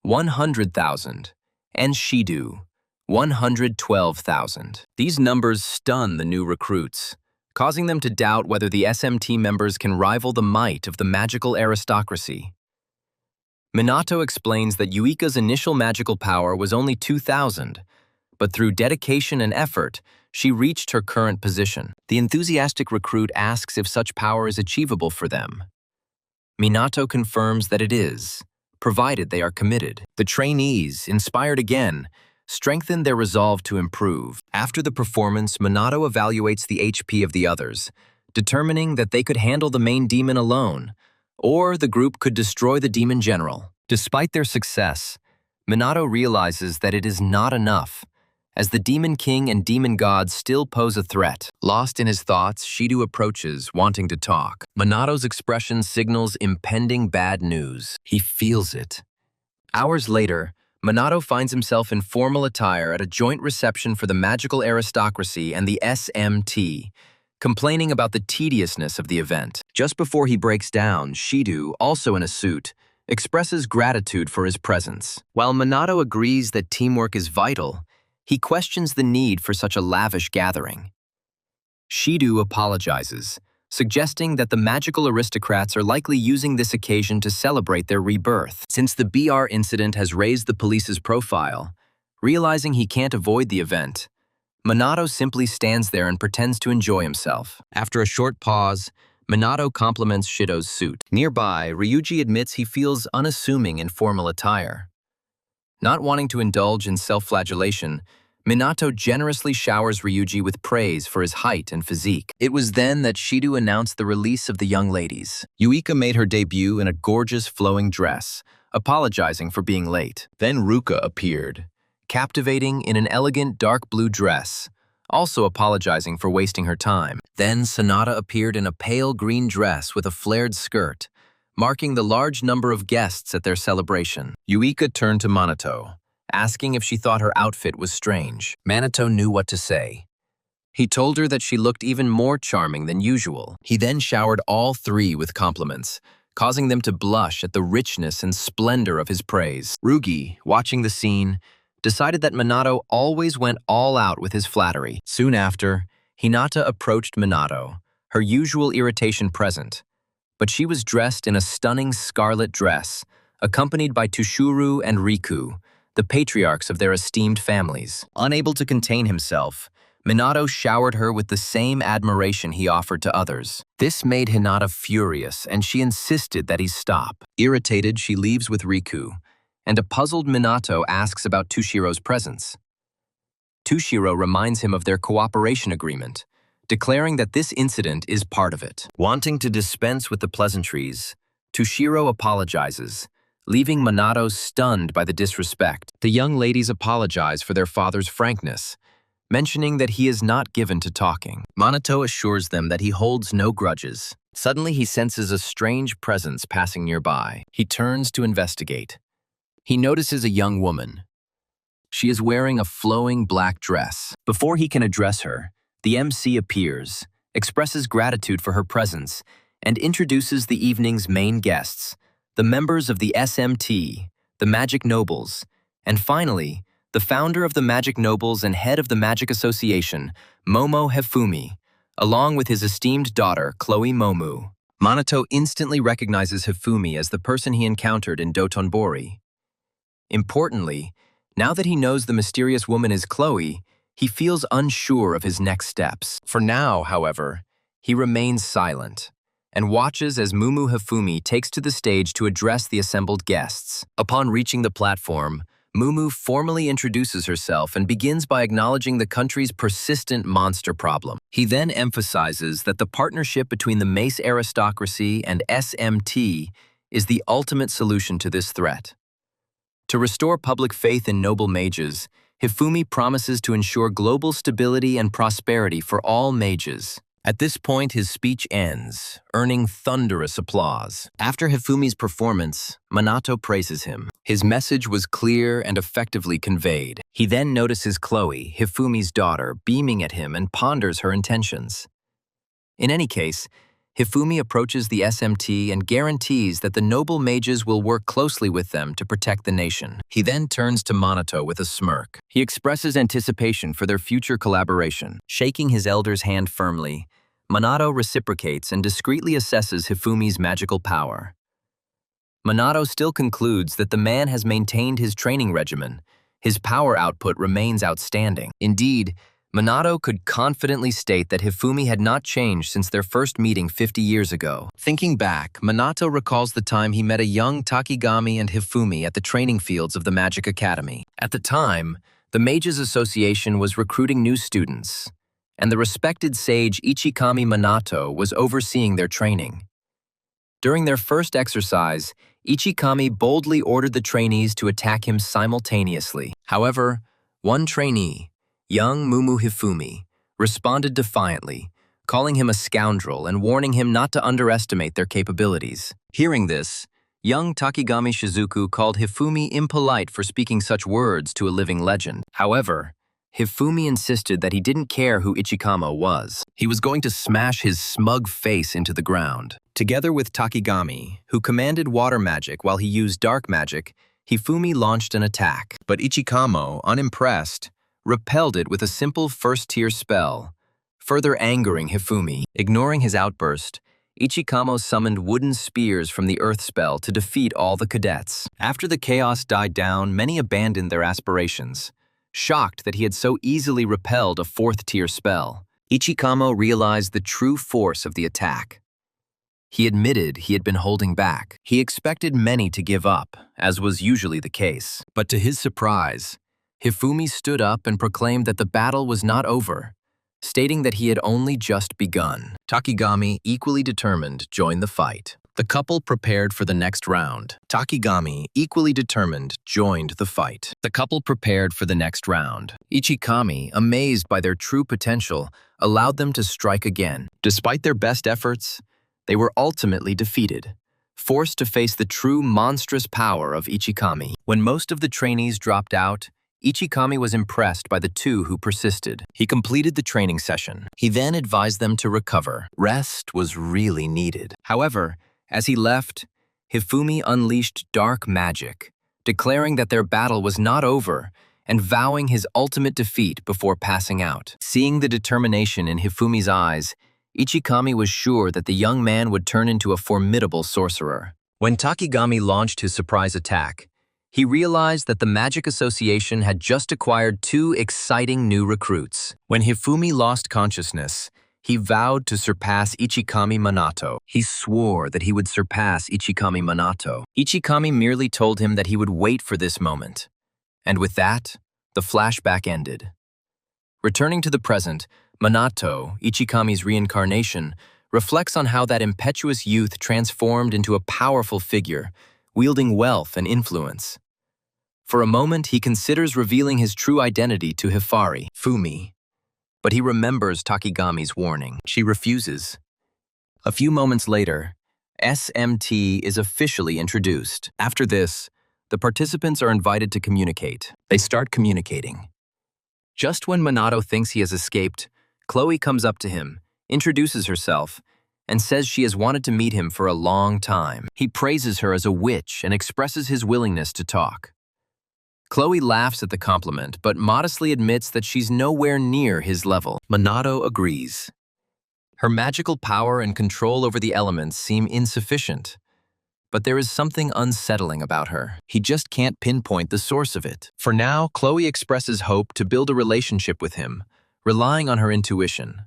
100,000. And Shidu, 112,000. These numbers stun the new recruits, causing them to doubt whether the SMT members can rival the might of the magical aristocracy. Minato explains that Yuika's initial magical power was only 2,000, but through dedication and effort, she reached her current position. The enthusiastic recruit asks if such power is achievable for them. Minato confirms that it is, provided they are committed. The trainees, inspired again, strengthen their resolve to improve. After the performance, Minato evaluates the HP of the others, determining that they could handle the main demon alone, or the group could destroy the demon general. Despite their success, Minato realizes that it is not enough, as the Demon King and Demon God still pose a threat. Lost in his thoughts, Shido approaches, wanting to talk. Minato's expression signals impending bad news. He feels it. Hours later, Minato finds himself in formal attire at a joint reception for the magical aristocracy and the SMT, complaining about the tediousness of the event. Just before he breaks down, Shido, also in a suit, expresses gratitude for his presence. While Minato agrees that teamwork is vital, he questions the need for such a lavish gathering. Shido apologizes, suggesting that the magical aristocrats are likely using this occasion to celebrate their rebirth. Since the BR incident has raised the police's profile, realizing he can't avoid the event, Minato simply stands there and pretends to enjoy himself. After a short pause, Minato compliments Shido's suit. Nearby, Ryuji admits he feels unassuming in formal attire. Not wanting to indulge in self-flagellation, Minato generously showers Ryuji with praise for his height and physique. It was then that Shido announced the release of the young ladies. Yuika made her debut in a gorgeous flowing dress, apologizing for being late. Then Ruka appeared, captivating in an elegant dark blue dress, also apologizing for wasting her time. Then Sonata appeared in a pale green dress with a flared skirt, marking the large number of guests at their celebration. Yuika turned to Minato, asking if she thought her outfit was strange. Minato knew what to say. He told her that she looked even more charming than usual. He then showered all three with compliments, causing them to blush at the richness and splendor of his praise. Rugi, watching the scene, decided that Minato always went all out with his flattery. Soon after, Hinata approached Minato, her usual irritation present, but she was dressed in a stunning scarlet dress, accompanied by Tushuru and Riku, the patriarchs of their esteemed families. Unable to contain himself, Minato showered her with the same admiration he offered to others. This made Hinata furious, and she insisted that he stop. Irritated, she leaves with Riku, and a puzzled Minato asks about Tushiro's presence. Tushiro reminds him of their cooperation agreement, declaring that this incident is part of it. Wanting to dispense with the pleasantries, Tushiro apologizes, leaving Minato stunned by the disrespect. The young ladies apologize for their father's frankness, mentioning that he is not given to talking. Minato assures them that he holds no grudges. Suddenly he senses a strange presence passing nearby. He turns to investigate. He notices a young woman. She is wearing a flowing black dress. Before he can address her, the MC appears, expresses gratitude for her presence, and introduces the evening's main guests, the members of the SMT, the Magic Nobles, and finally, the founder of the Magic Nobles and head of the Magic Association, Momo Hefumi, along with his esteemed daughter, Chloe Momu. Minato instantly recognizes Hefumi as the person he encountered in Dotonbori. Importantly, now that he knows the mysterious woman is Chloe, he feels unsure of his next steps. For now, however, he remains silent and watches as Mumu Hefumi takes to the stage to address the assembled guests. Upon reaching the platform, Mumu formally introduces herself and begins by acknowledging the country's persistent monster problem. He then emphasizes that the partnership between the Mace aristocracy and SMT is the ultimate solution to this threat. To restore public faith in noble mages, Hifumi promises to ensure global stability and prosperity for all mages. At this point, his speech ends, earning thunderous applause. After Hifumi's performance, Minato praises him. His message was clear and effectively conveyed. He then notices Chloe, Hifumi's daughter, beaming at him and ponders her intentions. In any case, Hifumi approaches the SMT and guarantees that the noble mages will work closely with them to protect the nation. He then turns to Minato with a smirk. He expresses anticipation for their future collaboration. Shaking his elder's hand firmly, Minato reciprocates and discreetly assesses Hifumi's magical power. Minato still concludes that the man has maintained his training regimen. His power output remains outstanding. Indeed, Minato could confidently state that Hifumi had not changed since their first meeting 50 years ago. Thinking back, Minato recalls the time he met a young Takigami and Hifumi at the training fields of the Magic Academy. At the time, the Mages Association was recruiting new students, and the respected sage Ichikami Minato was overseeing their training. During their first exercise, Ichikami boldly ordered the trainees to attack him simultaneously. However, one trainee, young Mumu Hifumi, responded defiantly, calling him a scoundrel and warning him not to underestimate their capabilities. Hearing this, young Takigami Shizuku called Hifumi impolite for speaking such words to a living legend. However, Hifumi insisted that he didn't care who Ichikama was. He was going to smash his smug face into the ground. Together with Takigami, who commanded water magic while he used dark magic, Hifumi launched an attack. But Ichikamo, unimpressed, repelled it with a simple first-tier spell, further angering Hifumi. Ignoring his outburst, Ichikamo summoned wooden spears from the earth spell to defeat all the cadets. After the chaos died down, many abandoned their aspirations, shocked that he had so easily repelled a fourth-tier spell. Ichikamo realized the true force of the attack. He admitted he had been holding back. He expected many to give up, as was usually the case. But to his surprise, Hifumi stood up and proclaimed that the battle was not over, stating that he had only just begun. Takigami, equally determined, joined the fight. The couple prepared for the next round. Takigami, equally determined, joined the fight. The couple prepared for the next round. Ichikami, amazed by their true potential, allowed them to strike again. Despite their best efforts, they were ultimately defeated, forced to face the true monstrous power of Ichikami. When most of the trainees dropped out, Ichikami was impressed by the two who persisted. He completed the training session. He then advised them to recover. Rest was really needed. However, as he left, Hifumi unleashed dark magic, declaring that their battle was not over and vowing his ultimate defeat before passing out. Seeing the determination in Hifumi's eyes, Ichikami was sure that the young man would turn into a formidable sorcerer. When Takigami launched his surprise attack, he realized that the Magic Association had just acquired two exciting new recruits. When Hifumi lost consciousness, he vowed to surpass Ichikami Minato. He swore that he would surpass Ichikami Minato. Ichikami merely told him that he would wait for this moment. And with that, the flashback ended. Returning to the present, Minato, Ichikami's reincarnation, reflects on how that impetuous youth transformed into a powerful figure, wielding wealth and influence. For a moment, he considers revealing his true identity to Hifari, Fumi, but he remembers Takigami's warning. She refuses. A few moments later, SMT is officially introduced. After this, the participants are invited to communicate. They start communicating. Just when Minato thinks he has escaped, Chloe comes up to him, introduces herself, and says she has wanted to meet him for a long time. He praises her as a witch and expresses his willingness to talk. Chloe laughs at the compliment, but modestly admits that she's nowhere near his level. Minato agrees. Her magical power and control over the elements seem insufficient, but there is something unsettling about her. He just can't pinpoint the source of it. For now, Chloe expresses hope to build a relationship with him, relying on her intuition.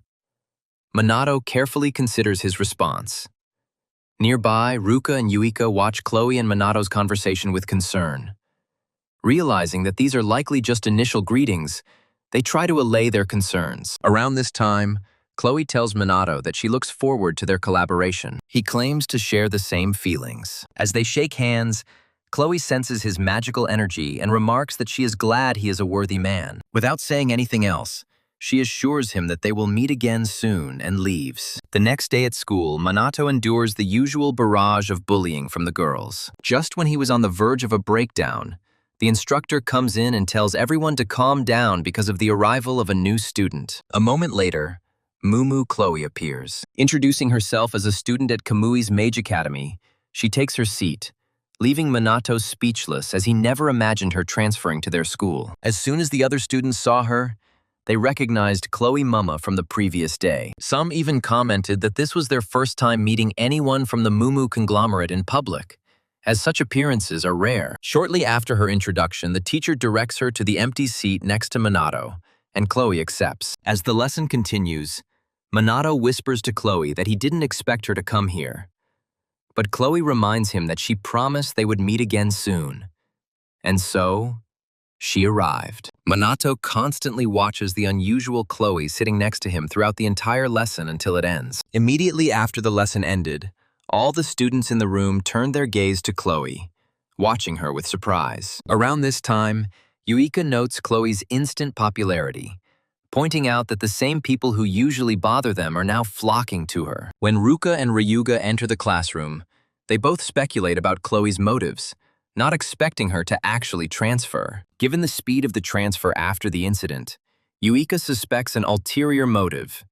Minato carefully considers his response. Nearby, Ruka and Yuika watch Chloe and Minato's conversation with concern. Realizing that these are likely just initial greetings, they try to allay their concerns. Around this time, Chloe tells Minato that she looks forward to their collaboration. He claims to share the same feelings. As they shake hands, Chloe senses his magical energy and remarks that she is glad he is a worthy man. Without saying anything else, she assures him that they will meet again soon and leaves. The next day at school, Minato endures the usual barrage of bullying from the girls. Just when he was on the verge of a breakdown, the instructor comes in and tells everyone to calm down because of the arrival of a new student. A moment later, Mumu Chloe appears. Introducing herself as a student at Kamui's Mage Academy, she takes her seat, leaving Minato speechless as he never imagined her transferring to their school. As soon as the other students saw her, they recognized Chloe Mama from the previous day. Some even commented that this was their first time meeting anyone from the Mumu conglomerate in public, as such appearances are rare. Shortly after her introduction, the teacher directs her to the empty seat next to Minato, and Chloe accepts. As the lesson continues, Minato whispers to Chloe that he didn't expect her to come here. But Chloe reminds him that she promised they would meet again soon. And so, she arrived. Minato constantly watches the unusual Chloe sitting next to him throughout the entire lesson until it ends. Immediately after the lesson ended, all the students in the room turned their gaze to Chloe, watching her with surprise. Around this time, Yuika notes Chloe's instant popularity, pointing out that the same people who usually bother them are now flocking to her. When Ruka and Ryuga enter the classroom, they both speculate about Chloe's motives, not expecting her to actually transfer. Given the speed of the transfer after the incident, Yuika suspects an ulterior motive,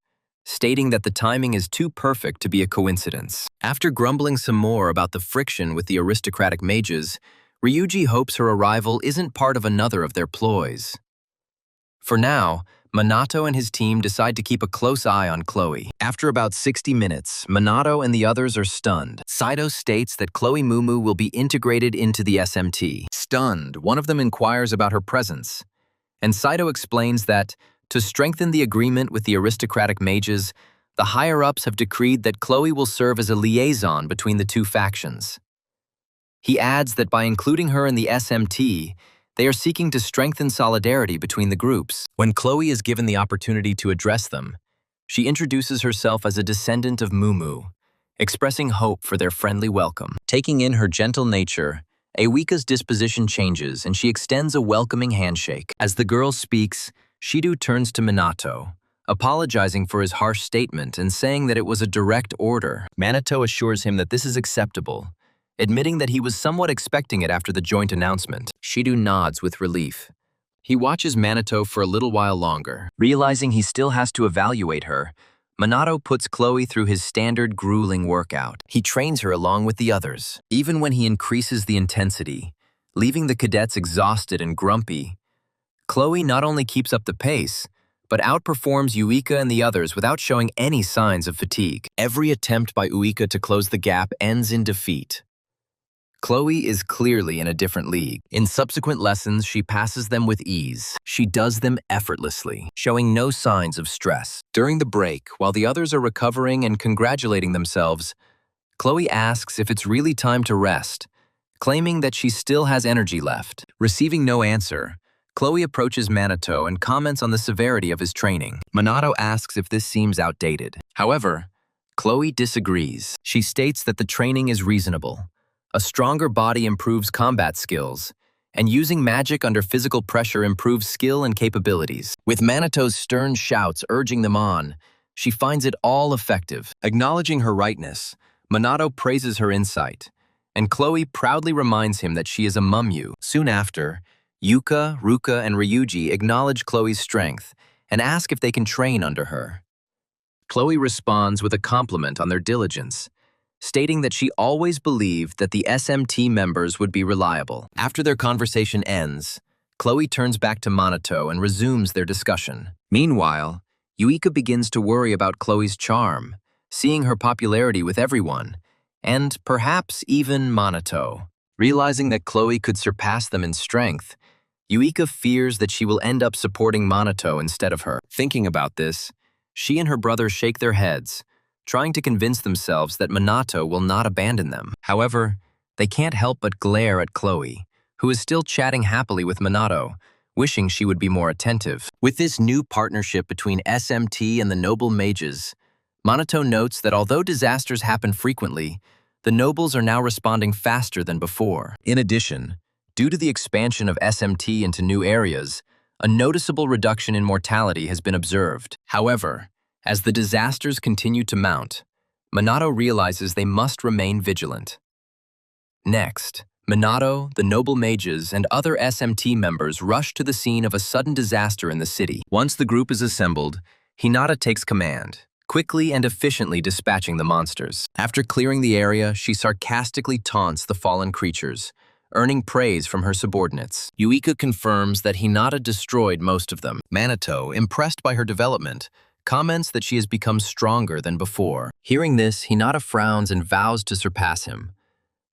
stating that the timing is too perfect to be a coincidence. After grumbling some more about the friction with the aristocratic mages, Ryuji hopes her arrival isn't part of another of their ploys. For now, Minato and his team decide to keep a close eye on Chloe. After about 60 minutes, Minato and the others are stunned. Saito states that Chloe Mumu will be integrated into the SMT. Stunned, one of them inquires about her presence, and Saito explains that, to strengthen the agreement with the aristocratic mages, the higher-ups have decreed that Chloe will serve as a liaison between the two factions. He adds that by including her in the SMT, they are seeking to strengthen solidarity between the groups. When Chloe is given the opportunity to address them, she introduces herself as a descendant of Mumu, expressing hope for their friendly welcome. Taking in her gentle nature, Awika's disposition changes and she extends a welcoming handshake. As the girl speaks, Shido turns to Minato, apologizing for his harsh statement and saying that it was a direct order. Minato assures him that this is acceptable, admitting that he was somewhat expecting it after the joint announcement. Shido nods with relief. He watches Minato for a little while longer. Realizing he still has to evaluate her, Minato puts Chloe through his standard grueling workout. He trains her along with the others. Even when he increases the intensity, leaving the cadets exhausted and grumpy, Chloe not only keeps up the pace, but outperforms Yuika and the others without showing any signs of fatigue. Every attempt by Uika to close the gap ends in defeat. Chloe is clearly in a different league. In subsequent lessons, she passes them with ease. She does them effortlessly, showing no signs of stress. During the break, while the others are recovering and congratulating themselves, Chloe asks if it's really time to rest, claiming that she still has energy left. Receiving no answer, Chloe approaches Minato and comments on the severity of his training. Minato asks if this seems outdated. However, Chloe disagrees. She states that the training is reasonable. A stronger body improves combat skills, and using magic under physical pressure improves skill and capabilities. With Manito's stern shouts urging them on, she finds it all effective. Acknowledging her rightness, Minato praises her insight, and Chloe proudly reminds him that she is a mumyu. Soon after, Yuka, Ruka, and Ryuji acknowledge Chloe's strength and ask if they can train under her. Chloe responds with a compliment on their diligence, stating that she always believed that the SMT members would be reliable. After their conversation ends, Chloe turns back to Minato and resumes their discussion. Meanwhile, Yuika begins to worry about Chloe's charm, seeing her popularity with everyone, and perhaps even Minato. Realizing that Chloe could surpass them in strength, Yuika fears that she will end up supporting Minato instead of her. Thinking about this, she and her brother shake their heads, trying to convince themselves that Minato will not abandon them. However, they can't help but glare at Chloe, who is still chatting happily with Minato, wishing she would be more attentive. With this new partnership between SMT and the noble mages, Minato notes that although disasters happen frequently, the nobles are now responding faster than before. In addition, due to the expansion of SMT into new areas, a noticeable reduction in mortality has been observed. However, as the disasters continue to mount, Minato realizes they must remain vigilant. Next, Minato, the noble mages, and other SMT members rush to the scene of a sudden disaster in the city. Once the group is assembled, Hinata takes command, quickly and efficiently dispatching the monsters. After clearing the area, she sarcastically taunts the fallen creatures, earning praise from her subordinates. Yuika confirms that Hinata destroyed most of them. Minato, impressed by her development, comments that she has become stronger than before. Hearing this, Hinata frowns and vows to surpass him.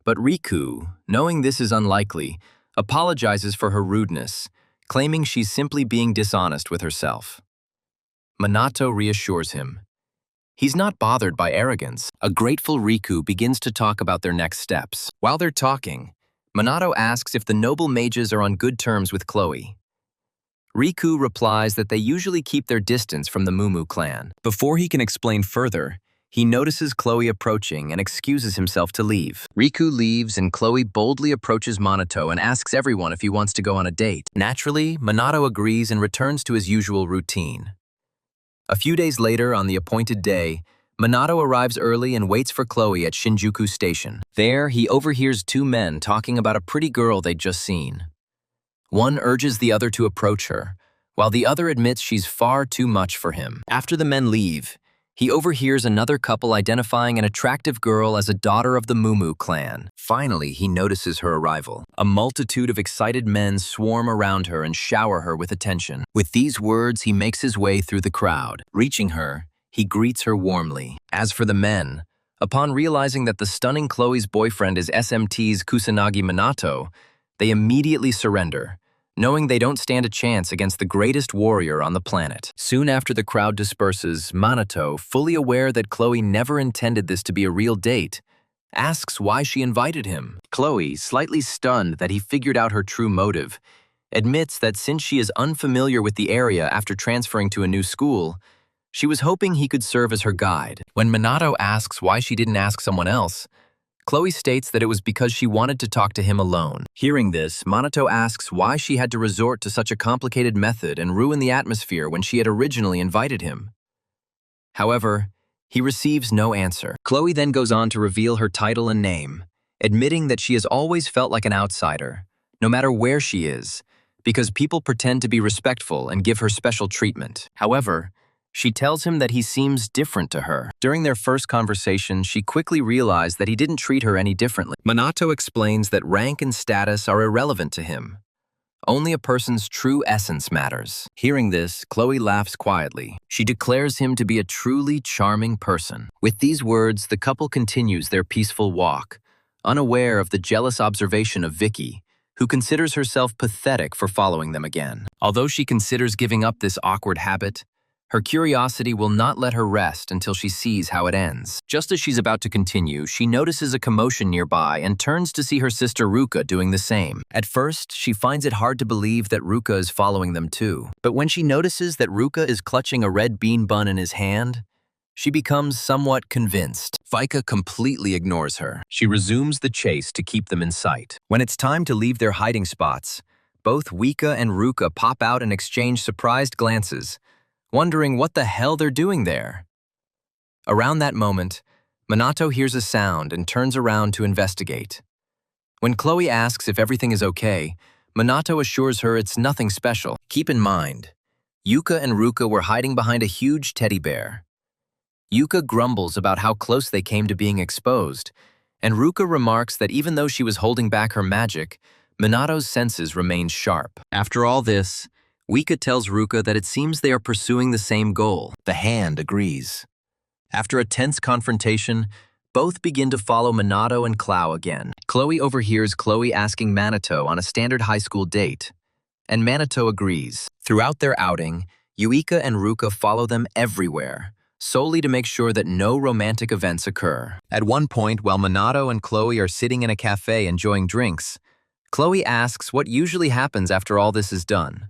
But Riku, knowing this is unlikely, apologizes for her rudeness, claiming she's simply being dishonest with herself. Minato reassures him. He's not bothered by arrogance. A grateful Riku begins to talk about their next steps. While they're talking, Minato asks if the noble mages are on good terms with Chloe. Riku replies that they usually keep their distance from the Mumu clan. Before he can explain further, he notices Chloe approaching and excuses himself to leave. Riku leaves and Chloe boldly approaches Minato and asks everyone if he wants to go on a date. Naturally, Minato agrees and returns to his usual routine. A few days later, on the appointed day, Minato arrives early and waits for Chloe at Shinjuku Station. There, he overhears two men talking about a pretty girl they'd just seen. One urges the other to approach her, while the other admits she's far too much for him. After the men leave, he overhears another couple identifying an attractive girl as a daughter of the Mumu clan. Finally, he notices her arrival. A multitude of excited men swarm around her and shower her with attention. With these words, he makes his way through the crowd. Reaching her, he greets her warmly. As for the men, upon realizing that the stunning Chloe's boyfriend is SMT's Kusanagi Minato, they immediately surrender, knowing they don't stand a chance against the greatest warrior on the planet. Soon after the crowd disperses, Minato, fully aware that Chloe never intended this to be a real date, asks why she invited him. Chloe, slightly stunned that he figured out her true motive, admits that since she is unfamiliar with the area after transferring to a new school, she was hoping he could serve as her guide. When Minato asks why she didn't ask someone else, Chloe states that it was because she wanted to talk to him alone. Hearing this, Minato asks why she had to resort to such a complicated method and ruin the atmosphere when she had originally invited him. However, he receives no answer. Chloe then goes on to reveal her title and name, admitting that she has always felt like an outsider, no matter where she is, because people pretend to be respectful and give her special treatment. However, she tells him that he seems different to her. During their first conversation, she quickly realized that he didn't treat her any differently. Minato explains that rank and status are irrelevant to him. Only a person's true essence matters. Hearing this, Chloe laughs quietly. She declares him to be a truly charming person. With these words, the couple continues their peaceful walk, unaware of the jealous observation of Vicky, who considers herself pathetic for following them again. Although she considers giving up this awkward habit, her curiosity will not let her rest until she sees how it ends. Just as she's about to continue, she notices a commotion nearby and turns to see her sister Ruka doing the same. At first, she finds it hard to believe that Ruka is following them too. But when she notices that Ruka is clutching a red bean bun in his hand, she becomes somewhat convinced. Vika completely ignores her. She resumes the chase to keep them in sight. When it's time to leave their hiding spots, both Wika and Ruka pop out and exchange surprised glances, wondering what the hell they're doing there. Around that moment, Minato hears a sound and turns around to investigate. When Chloe asks if everything is okay, Minato assures her it's nothing special. Keep in mind, Yuka and Ruka were hiding behind a huge teddy bear. Yuka grumbles about how close they came to being exposed, and Ruka remarks that even though she was holding back her magic, Minato's senses remained sharp. After all this, Wika tells Ruka that it seems they are pursuing the same goal. The hand agrees. After a tense confrontation, both begin to follow Minato and Clow again. Chloe overhears Chloe asking Minato on a standard high school date, and Minato agrees. Throughout their outing, Yuika and Ruka follow them everywhere, solely to make sure that no romantic events occur. At one point, while Minato and Chloe are sitting in a cafe enjoying drinks, Chloe asks what usually happens after all this is done.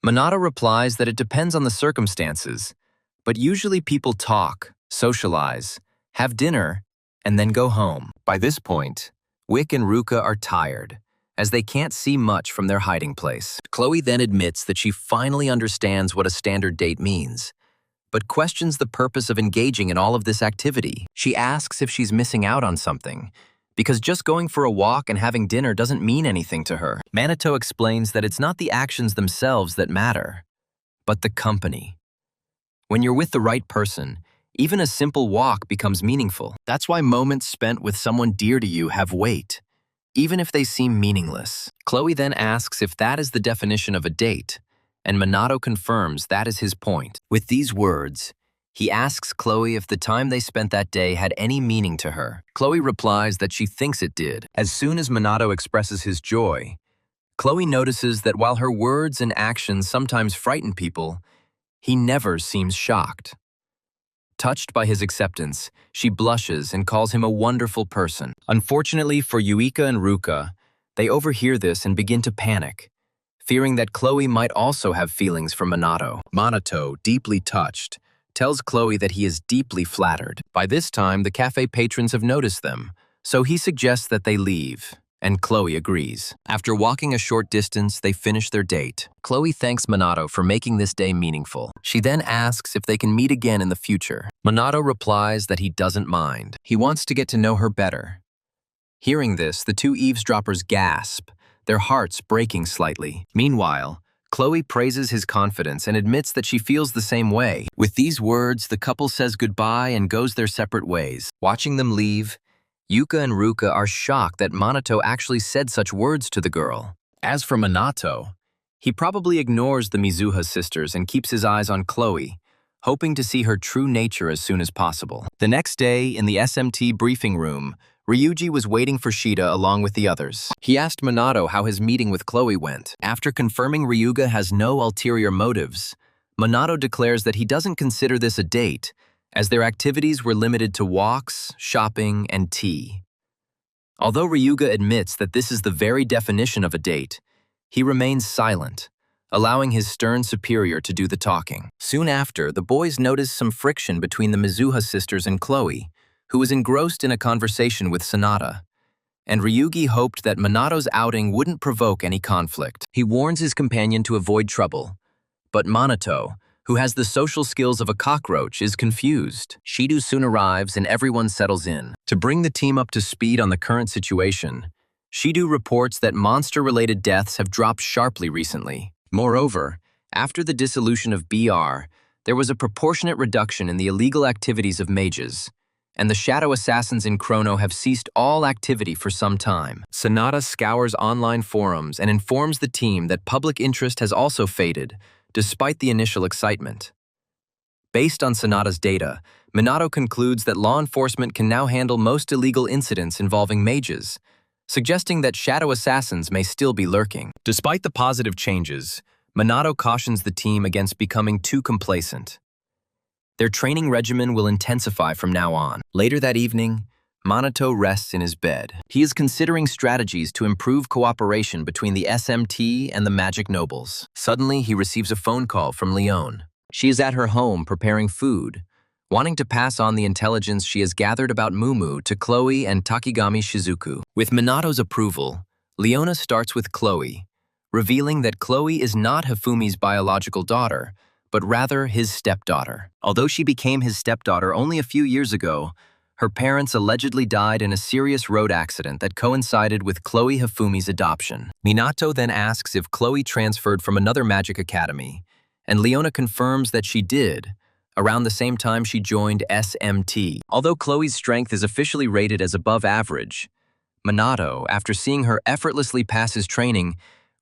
Minato replies that it depends on the circumstances, but usually people talk, socialize, have dinner, and then go home. By this point, Wick and Ruka are tired, as they can't see much from their hiding place. Chloe then admits that she finally understands what a standard date means, but questions the purpose of engaging in all of this activity. She asks if she's missing out on something, because just going for a walk and having dinner doesn't mean anything to her. Minato explains that it's not the actions themselves that matter, but the company. When you're with the right person, even a simple walk becomes meaningful. That's why moments spent with someone dear to you have weight, even if they seem meaningless. Chloe then asks if that is the definition of a date, and Minato confirms that is his point. With these words, he asks Chloe if the time they spent that day had any meaning to her. Chloe replies that she thinks it did. As soon as Minato expresses his joy, Chloe notices that while her words and actions sometimes frighten people, he never seems shocked. Touched by his acceptance, she blushes and calls him a wonderful person. Unfortunately for Yuika and Ruka, they overhear this and begin to panic, fearing that Chloe might also have feelings for Minato. Minato, deeply touched, tells Chloe that he is deeply flattered. By this time, the cafe patrons have noticed them, so he suggests that they leave, and Chloe agrees. After walking a short distance, they finish their date. Chloe thanks Minato for making this day meaningful. She then asks if they can meet again in the future. Minato replies that he doesn't mind. He wants to get to know her better. Hearing this, the two eavesdroppers gasp, their hearts breaking slightly. Meanwhile, Chloe praises his confidence and admits that she feels the same way. With these words, the couple says goodbye and goes their separate ways. Watching them leave, Yuka and Ruka are shocked that Minato actually said such words to the girl. As for Minato, he probably ignores the Mizuha sisters and keeps his eyes on Chloe, hoping to see her true nature as soon as possible. The next day, in the SMT briefing room, Ryuji was waiting for Shida along with the others. He asked Minato how his meeting with Chloe went. After confirming Ryuga has no ulterior motives, Minato declares that he doesn't consider this a date, as their activities were limited to walks, shopping, and tea. Although Ryuga admits that this is the very definition of a date, he remains silent, allowing his stern superior to do the talking. Soon after, the boys notice some friction between the Mizuha sisters and Chloe, who was engrossed in a conversation with Sonata, and Ryugi hoped that Minato's outing wouldn't provoke any conflict. He warns his companion to avoid trouble, but Minato, who has the social skills of a cockroach, is confused. Shido soon arrives and everyone settles in. To bring the team up to speed on the current situation, Shido reports that monster-related deaths have dropped sharply recently. Moreover, after the dissolution of BR, there was a proportionate reduction in the illegal activities of mages, and the shadow assassins in Chrono have ceased all activity for some time. Sonata scours online forums and informs the team that public interest has also faded, despite the initial excitement. Based on Sonata's data, Minato concludes that law enforcement can now handle most illegal incidents involving mages, suggesting that shadow assassins may still be lurking. Despite the positive changes, Minato cautions the team against becoming too complacent. Their training regimen will intensify from now on. Later that evening, Minato rests in his bed. He is considering strategies to improve cooperation between the SMT and the magic nobles. Suddenly, he receives a phone call from Leone. She is at her home preparing food, wanting to pass on the intelligence she has gathered about Mumu to Chloe and Takigami Shizuku. With Minato's approval, Leona starts with Chloe, revealing that Chloe is not Hifumi's biological daughter, but rather his stepdaughter. Although she became his stepdaughter only a few years ago, her parents allegedly died in a serious road accident that coincided with Chloe Hifumi's adoption. Minato then asks if Chloe transferred from another magic academy, and Leona confirms that she did, around the same time she joined SMT. Although Chloe's strength is officially rated as above average, Minato, after seeing her effortlessly pass his training,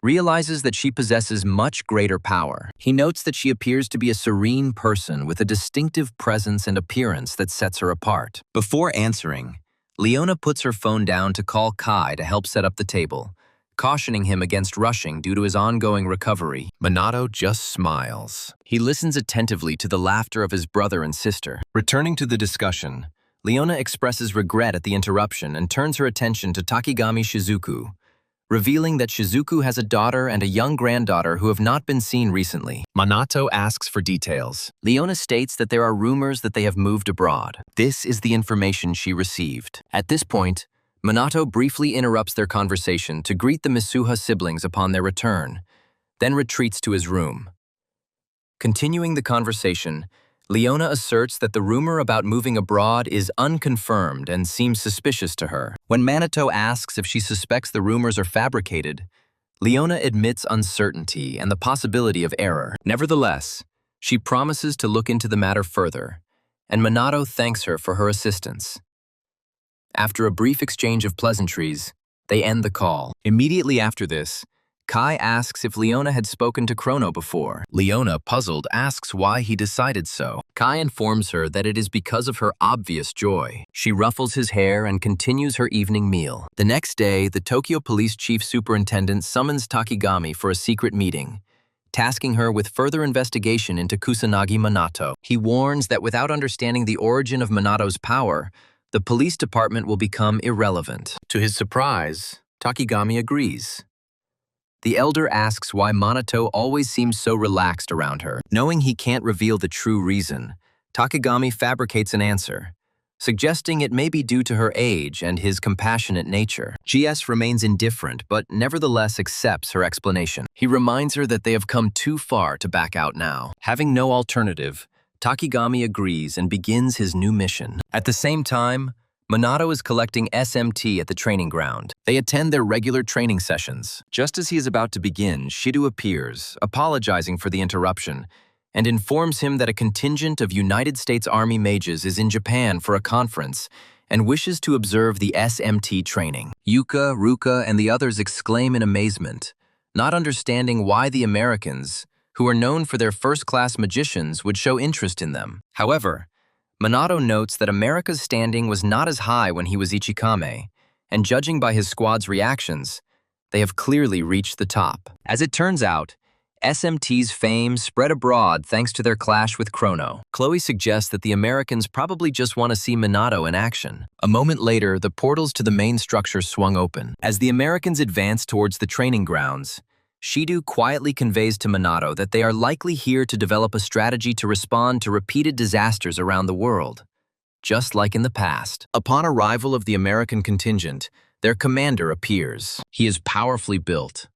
realizes that she possesses much greater power. He notes that she appears to be a serene person with a distinctive presence and appearance that sets her apart. Before answering, Leona puts her phone down to call Kai to help set up the table, cautioning him against rushing due to his ongoing recovery. Minato just smiles. He listens attentively to the laughter of his brother and sister. Returning to the discussion, Leona expresses regret at the interruption and turns her attention to Takigami Shizuku, revealing that Shizuku has a daughter and a young granddaughter who have not been seen recently. Minato asks for details. Leona states that there are rumors that they have moved abroad. This is the information she received. At this point, Minato briefly interrupts their conversation to greet the Misuha siblings upon their return, then retreats to his room. Continuing the conversation, Leona asserts that the rumor about moving abroad is unconfirmed and seems suspicious to her. When Minato asks if she suspects the rumors are fabricated, Leona admits uncertainty and the possibility of error. Nevertheless, she promises to look into the matter further, and Minato thanks her for her assistance. After a brief exchange of pleasantries, they end the call. Immediately after this, Kai asks if Leona had spoken to Chrono before. Leona, puzzled, asks why he decided so. Kai informs her that it is because of her obvious joy. She ruffles his hair and continues her evening meal. The next day, the Tokyo Police Chief Superintendent summons Takigami for a secret meeting, tasking her with further investigation into Kusanagi Minato. He warns that without understanding the origin of Minato's power, the police department will become irrelevant. To his surprise, Takigami agrees. The elder asks why Minato always seems so relaxed around her. Knowing he can't reveal the true reason, Takigami fabricates an answer, suggesting it may be due to her age and his compassionate nature. GS remains indifferent, but nevertheless accepts her explanation. He reminds her that they have come too far to back out now. Having no alternative, Takigami agrees and begins his new mission. At the same time, Minato is collecting SMT at the training ground. They attend their regular training sessions. Just as he is about to begin, Shido appears, apologizing for the interruption, and informs him that a contingent of United States Army mages is in Japan for a conference and wishes to observe the SMT training. Yuka, Ruka, and the others exclaim in amazement, not understanding why the Americans, who are known for their first-class magicians, would show interest in them. However, Minato notes that America's standing was not as high when he was Ichikame, and judging by his squad's reactions, they have clearly reached the top. As it turns out, SMT's fame spread abroad thanks to their clash with Chrono. Chloe suggests that the Americans probably just want to see Minato in action. A moment later, the portals to the main structure swung open. As the Americans advance towards the training grounds, Shido quietly conveys to Minato that they are likely here to develop a strategy to respond to repeated disasters around the world, just like in the past. Upon arrival of the American contingent, their commander appears. He is powerfully built,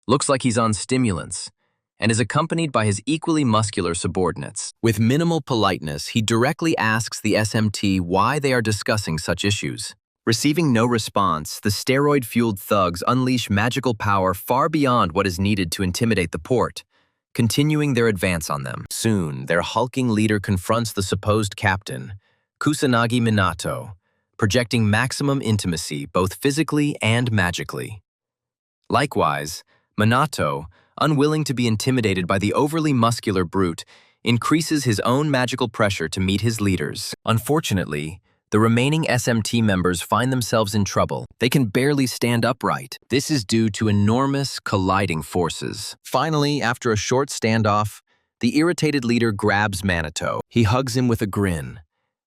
looks like he's on stimulants, and is accompanied by his equally muscular subordinates. With minimal politeness, he directly asks the SMT why they are discussing such issues. Receiving no response, the steroid-fueled thugs unleash magical power far beyond what is needed to intimidate the port, continuing their advance on them. Soon, their hulking leader confronts the supposed captain, Kusanagi Minato, projecting maximum intimacy both physically and magically. Likewise, Minato, unwilling to be intimidated by the overly muscular brute, increases his own magical pressure to meet his leaders. Unfortunately, the remaining SMT members find themselves in trouble. They can barely stand upright. This is due to enormous colliding forces. Finally, after a short standoff, the irritated leader grabs Minato. He hugs him with a grin,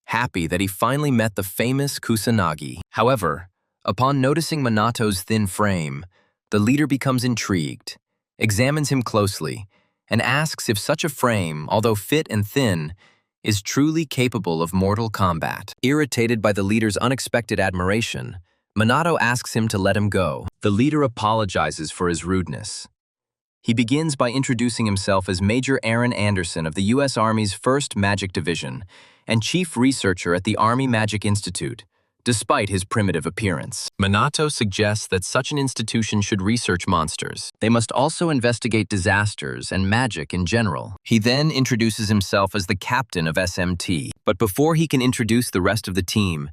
happy that he finally met the famous Kusanagi. However, upon noticing Minato's thin frame, the leader becomes intrigued, examines him closely, and asks if such a frame, although fit and thin, is truly capable of mortal combat. Irritated by the leader's unexpected admiration, Minato asks him to let him go. The leader apologizes for his rudeness. He begins by introducing himself as Major Aaron Anderson of the U.S. Army's 1st Magic Division and Chief Researcher at the Army Magic Institute, despite his primitive appearance. Minato suggests that such an institution should research monsters. They must also investigate disasters and magic in general. He then introduces himself as the captain of SMT. But before he can introduce the rest of the team,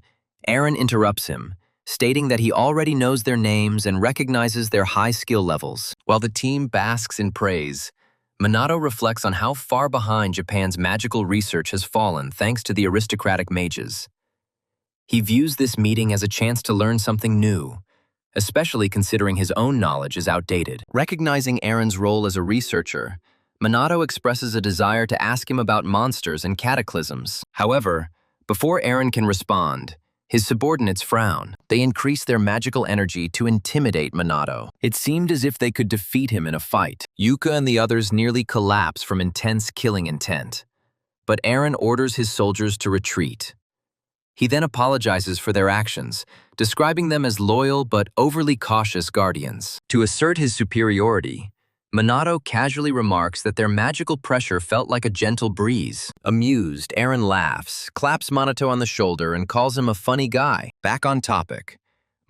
Aaron interrupts him, stating that he already knows their names and recognizes their high skill levels. While the team basks in praise, Minato reflects on how far behind Japan's magical research has fallen thanks to the aristocratic mages. He views this meeting as a chance to learn something new, especially considering his own knowledge is outdated. Recognizing Aaron's role as a researcher, Minato expresses a desire to ask him about monsters and cataclysms. However, before Aaron can respond, His subordinates frown. They increase their magical energy to intimidate Minato. It seemed as if they could defeat him in a fight. Yuka and the others nearly collapse from intense killing intent. But Eren orders his soldiers to retreat. He then apologizes for their actions, describing them as loyal but overly cautious guardians. To assert his superiority, Minato casually remarks that their magical pressure felt like a gentle breeze. Amused, Eren laughs, claps Minato on the shoulder, and calls him a funny guy. Back on topic,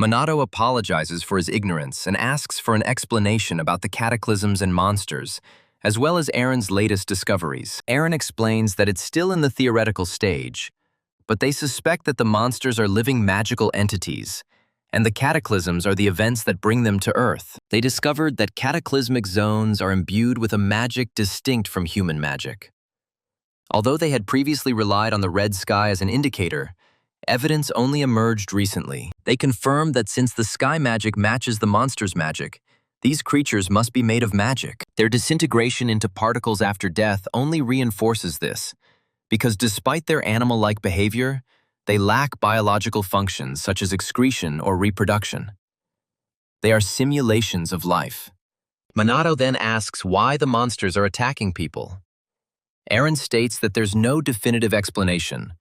Minato apologizes for his ignorance and asks for an explanation about the cataclysms and monsters, as well as Eren's latest discoveries. Eren explains that it's still in the theoretical stage, but they suspect that the monsters are living magical entities, and the cataclysms are the events that bring them to Earth. They discovered that cataclysmic zones are imbued with a magic distinct from human magic. Although they had previously relied on the red sky as an indicator, evidence only emerged recently. They confirmed that since the sky magic matches the monster's magic, these creatures must be made of magic. Their disintegration into particles after death only reinforces this, because despite their animal-like behavior, they lack biological functions such as excretion or reproduction. They are simulations of life. Minato then asks why the monsters are attacking people. Eren states that there's no definitive explanation,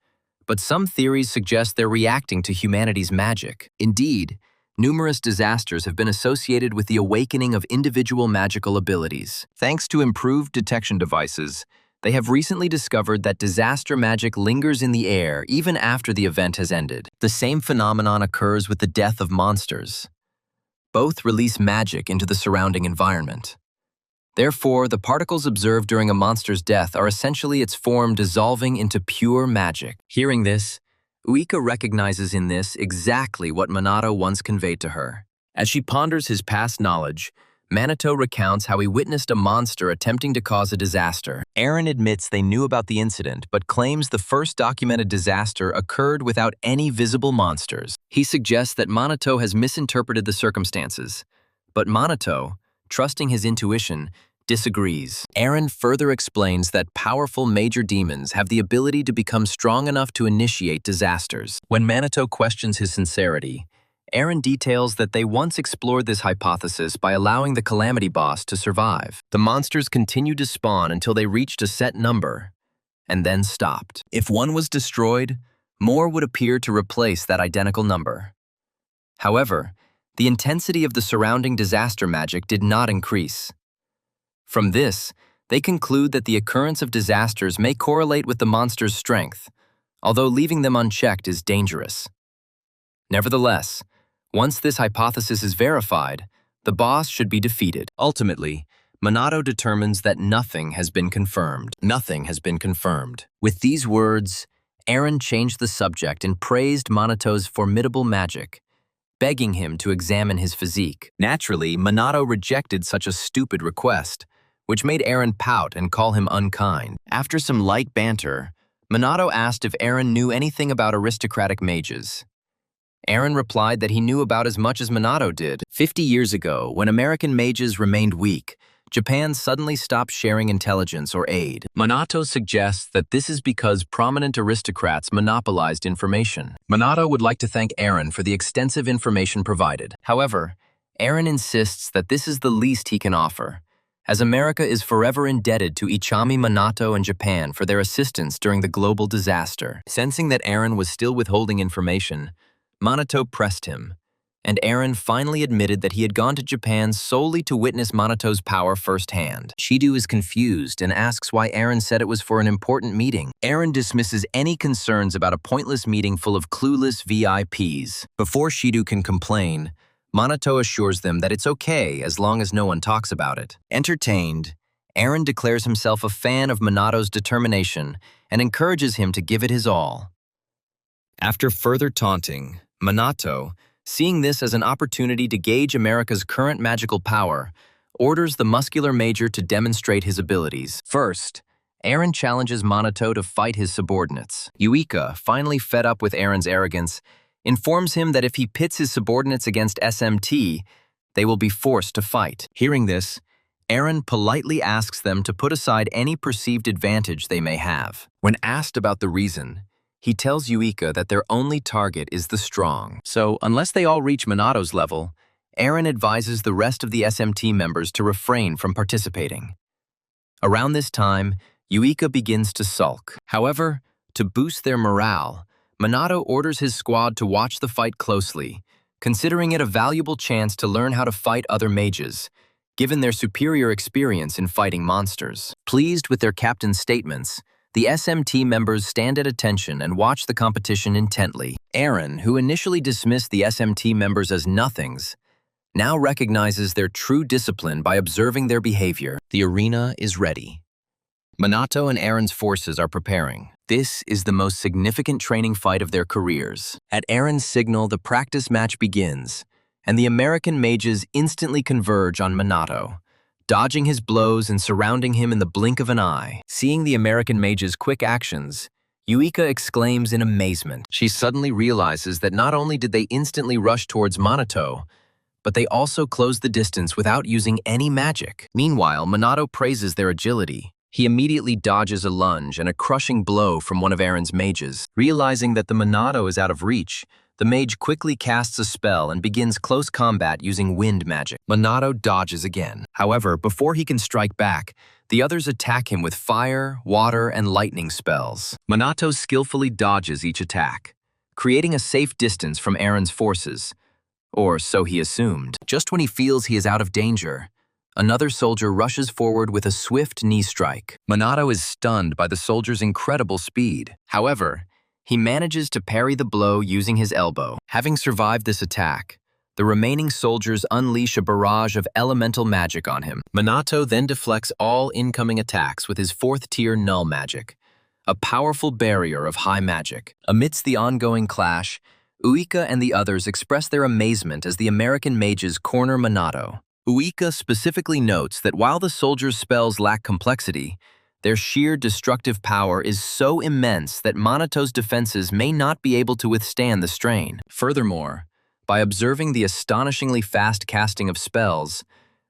but some theories suggest they're reacting to humanity's magic. Indeed, numerous disasters have been associated with the awakening of individual magical abilities. Thanks to improved detection devices, they have recently discovered that disaster magic lingers in the air even after the event has ended. The same phenomenon occurs with the death of monsters. Both release magic into the surrounding environment. Therefore, the particles observed during a monster's death are essentially its form dissolving into pure magic. Hearing this, Uika recognizes in this exactly what Minato once conveyed to her. As she ponders his past knowledge, Minato recounts how he witnessed a monster attempting to cause a disaster. Eren admits they knew about the incident, but claims the first documented disaster occurred without any visible monsters. He suggests that Minato has misinterpreted the circumstances, but Minato, trusting his intuition, disagrees. Eren further explains that powerful major demons have the ability to become strong enough to initiate disasters. When Minato questions his sincerity, Eren details that they once explored this hypothesis by allowing the Calamity Boss to survive. The monsters continued to spawn until they reached a set number, and then stopped. If one was destroyed, more would appear to replace that identical number. However, the intensity of the surrounding disaster magic did not increase. From this, they conclude that the occurrence of disasters may correlate with the monster's strength, although leaving them unchecked is dangerous. Nevertheless, once this hypothesis is verified, the boss should be defeated. Ultimately, Minato determines that nothing has been confirmed. Nothing has been confirmed. With these words, Eren changed the subject and praised Minato's formidable magic, begging him to examine his physique. Naturally, Minato rejected such a stupid request, which made Eren pout and call him unkind. After some light banter, Minato asked if Eren knew anything about aristocratic mages. Eren replied that he knew about as much as Minato did. 50 years ago, when American mages remained weak, Japan suddenly stopped sharing intelligence or aid. Minato suggests that this is because prominent aristocrats monopolized information. Minato would like to thank Eren for the extensive information provided. However, Eren insists that this is the least he can offer, as America is forever indebted to Ichami, Minato, and Japan for their assistance during the global disaster. Sensing that Eren was still withholding information, Minato pressed him, and Eren finally admitted that he had gone to Japan solely to witness Minato's power firsthand. Shido is confused and asks why Eren said it was for an important meeting. Eren dismisses any concerns about a pointless meeting full of clueless VIPs. Before Shido can complain, Minato assures them that it's okay as long as no one talks about it. Entertained, Eren declares himself a fan of Minato's determination and encourages him to give it his all. After further taunting, Minato, seeing this as an opportunity to gauge America's current magical power, orders the muscular major to demonstrate his abilities. First, Eren challenges Minato to fight his subordinates. Uika, finally fed up with Eren's arrogance, informs him that if he pits his subordinates against SMT, they will be forced to fight. Hearing this, Eren politely asks them to put aside any perceived advantage they may have. When asked about the reason, He tells Yuika that their only target is the strong. So, unless they all reach Minato's level, Eren advises the rest of the SMT members to refrain from participating. Around this time, Yuika begins to sulk. However, to boost their morale, Minato orders his squad to watch the fight closely, considering it a valuable chance to learn how to fight other mages, given their superior experience in fighting monsters. Pleased with their captain's statements, the SMT members stand at attention and watch the competition intently. Eren, who initially dismissed the SMT members as nothings, now recognizes their true discipline by observing their behavior. The arena is ready. Minato and Eren's forces are preparing. This is the most significant training fight of their careers. At Eren's signal, the practice match begins, and the American mages instantly converge on Minato, dodging his blows and surrounding him in the blink of an eye. Seeing the American mage's quick actions, Yuika exclaims in amazement. She suddenly realizes that not only did they instantly rush towards Minato, but they also closed the distance without using any magic. Meanwhile, Minato praises their agility. He immediately dodges a lunge and a crushing blow from one of Eren's mages. Realizing that the Minato is out of reach, the mage quickly casts a spell and begins close combat using wind magic. Minato dodges again. However, before he can strike back, the others attack him with fire, water, and lightning spells. Minato skillfully dodges each attack, creating a safe distance from Eren's forces. Or so he assumed. Just when he feels he is out of danger, another soldier rushes forward with a swift knee strike. Minato is stunned by the soldier's incredible speed. However, he manages to parry the blow using his elbow. Having survived this attack, the remaining soldiers unleash a barrage of elemental magic on him. Minato then deflects all incoming attacks with his 4th-tier null magic, a powerful barrier of high magic. Amidst the ongoing clash, Uika and the others express their amazement as the American mages corner Minato. Uika specifically notes that while the soldiers' spells lack complexity, their sheer destructive power is so immense that Minato's defenses may not be able to withstand the strain. Furthermore, by observing the astonishingly fast casting of spells,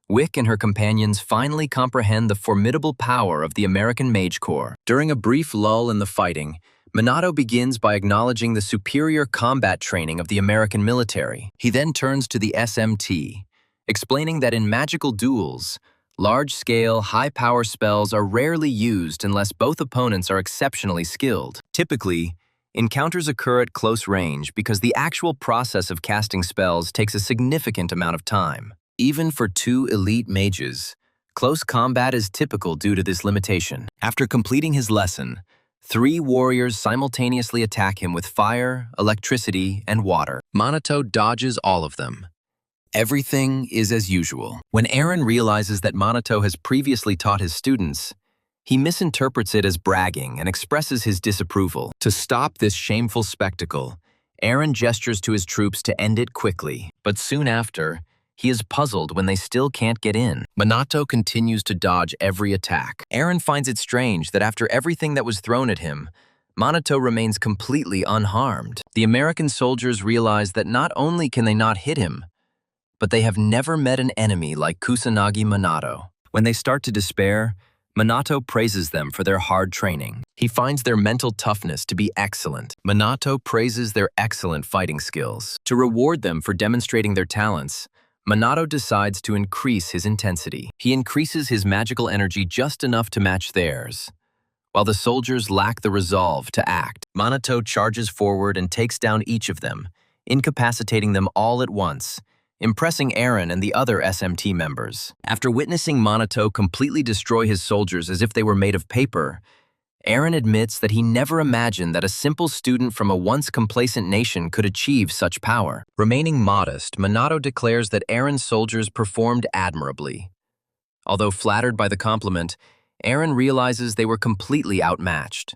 Wick and her companions finally comprehend the formidable power of the American Mage Corps. During a brief lull in the fighting, Minato begins by acknowledging the superior combat training of the American military. He then turns to the SMT, explaining that in magical duels, large-scale, high-power spells are rarely used unless both opponents are exceptionally skilled. Typically, encounters occur at close range because the actual process of casting spells takes a significant amount of time. Even for 2 elite mages, close combat is typical due to this limitation. After completing his lesson, 3 warriors simultaneously attack him with fire, electricity, and water. Minato dodges all of them. Everything is as usual. When Eren realizes that Minato has previously taught his students, he misinterprets it as bragging and expresses his disapproval. To stop this shameful spectacle, Eren gestures to his troops to end it quickly. But soon after, he is puzzled when they still can't get in. Minato continues to dodge every attack. Eren finds it strange that after everything that was thrown at him, Minato remains completely unharmed. The American soldiers realize that not only can they not hit him, but they have never met an enemy like Kusanagi Minato. When they start to despair, Minato praises them for their hard training. He finds their mental toughness to be excellent. Minato praises their excellent fighting skills. To reward them for demonstrating their talents, Minato decides to increase his intensity. He increases his magical energy just enough to match theirs. While the soldiers lack the resolve to act, Minato charges forward and takes down each of them, incapacitating them all at once, impressing Eren and the other SMT members. After witnessing Minato completely destroy his soldiers as if they were made of paper, Eren admits that he never imagined that a simple student from a once complacent nation could achieve such power. Remaining modest, Minato declares that Eren's soldiers performed admirably. Although flattered by the compliment, Eren realizes they were completely outmatched.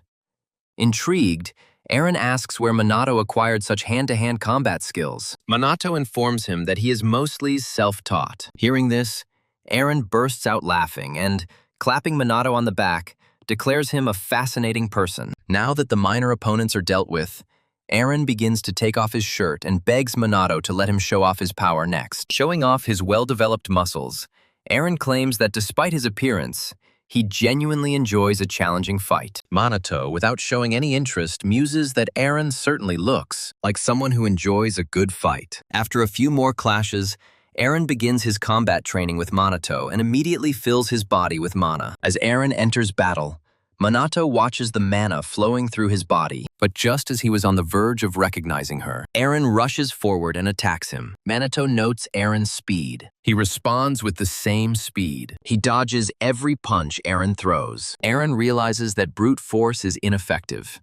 Intrigued, Eren asks where Minato acquired such hand-to-hand combat skills. Minato informs him that he is mostly self-taught. Hearing this, Eren bursts out laughing and, clapping Minato on the back, declares him a fascinating person. Now that the minor opponents are dealt with, Eren begins to take off his shirt and begs Minato to let him show off his power next. Showing off his well-developed muscles, Eren claims that despite his appearance, He genuinely enjoys a challenging fight. Minato, without showing any interest, muses that Eren certainly looks like someone who enjoys a good fight. After a few more clashes, Eren begins his combat training with Minato and immediately fills his body with mana. As Eren enters battle, Minato watches the mana flowing through his body, but just as he was on the verge of recognizing her, Eren rushes forward and attacks him. Minato notes Eren's speed. He responds with the same speed. He dodges every punch Eren throws. Eren realizes that brute force is ineffective.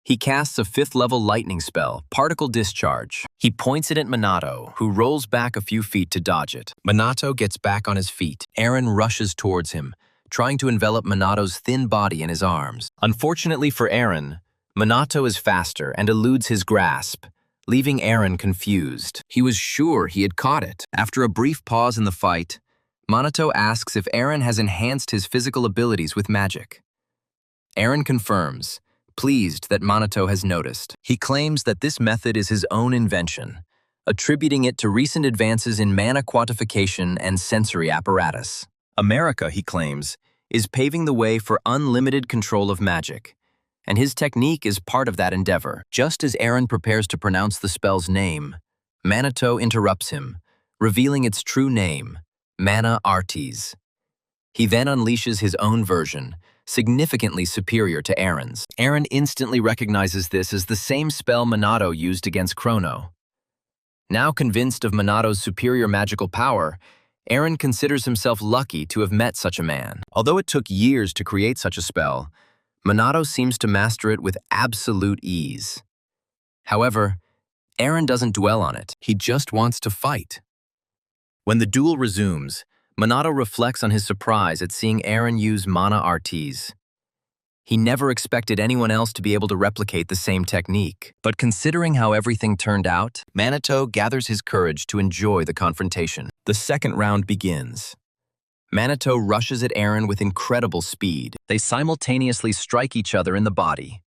He casts a 5th-level lightning spell, Particle Discharge. He points it at Minato, who rolls back a few feet to dodge it. Minato gets back on his feet. Eren rushes towards him, trying to envelop Minato's thin body in his arms. Unfortunately for Eren, Minato is faster and eludes his grasp, leaving Eren confused. He was sure he had caught it. After a brief pause in the fight, Minato asks if Eren has enhanced his physical abilities with magic. Eren confirms, pleased that Minato has noticed. He claims that this method is his own invention, attributing it to recent advances in mana quantification and sensory apparatus. America, he claims, is paving the way for unlimited control of magic, and his technique is part of that endeavor. Just as Eren prepares to pronounce the spell's name, Minato interrupts him, revealing its true name, Mana Artes. He then unleashes his own version, significantly superior to Eren's. Eren instantly recognizes this as the same spell Minato used against Chrono. Now convinced of Minato's superior magical power, Eren considers himself lucky to have met such a man. Although it took years to create such a spell, Minato seems to master it with absolute ease. However, Eren doesn't dwell on it. He just wants to fight. When the duel resumes, Minato reflects on his surprise at seeing Eren use Mana Artes. He never expected anyone else to be able to replicate the same technique. But considering how everything turned out, Minato gathers his courage to enjoy the confrontation. The second round begins. Minato rushes at Eren with incredible speed. They simultaneously strike each other in the body.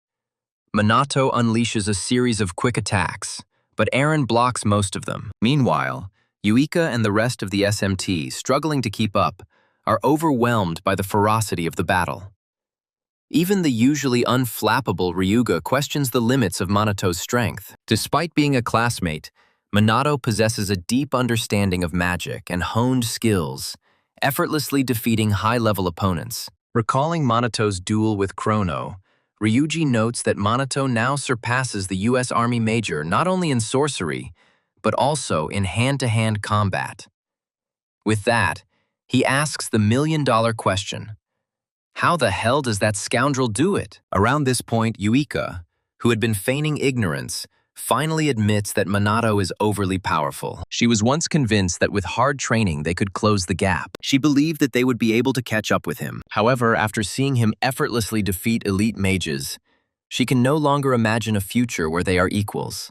Minato unleashes a series of quick attacks, but Eren blocks most of them. Meanwhile, Yuika and the rest of the SMT, struggling to keep up, are overwhelmed by the ferocity of the battle. Even the usually unflappable Ryuga questions the limits of Minato's strength. Despite being a classmate, Minato possesses a deep understanding of magic and honed skills, effortlessly defeating high-level opponents. Recalling Minato's duel with Chrono, Ryuji notes that Minato now surpasses the U.S. Army Major not only in sorcery, but also in hand-to-hand combat. With that, he asks the million-dollar question: how the hell does that scoundrel do it? Around this point, Yuika, who had been feigning ignorance, finally admits that Minato is overly powerful. She was once convinced that with hard training they could close the gap. She believed that they would be able to catch up with him. However, after seeing him effortlessly defeat elite mages, she can no longer imagine a future where they are equals.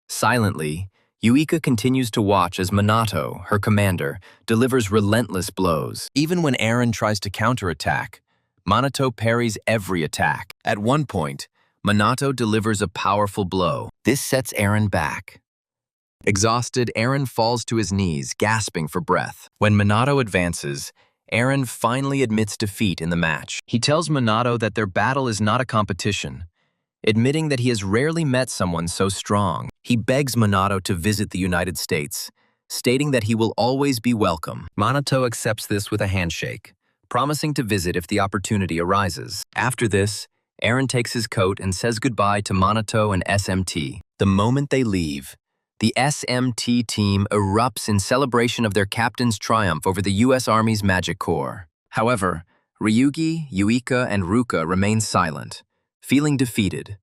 Silently, Yuika continues to watch as Minato, her commander, delivers relentless blows. Even when Eren tries to counterattack, Minato parries every attack. At one point, Minato delivers a powerful blow. This sets Eren back. Exhausted, Eren falls to his knees, gasping for breath. When Minato advances, Eren finally admits defeat in the match. He tells Minato that their battle is not a competition, admitting that he has rarely met someone so strong. He begs Minato to visit the United States, stating that he will always be welcome. Minato accepts this with a handshake, promising to visit if the opportunity arises. After this, Eren takes his coat and says goodbye to Minato and SMT. The moment they leave, the SMT team erupts in celebration of their captain's triumph over the U.S. Army's Magic Corps. However, Ryugi, Yuika, and Ruka remain silent, feeling defeated.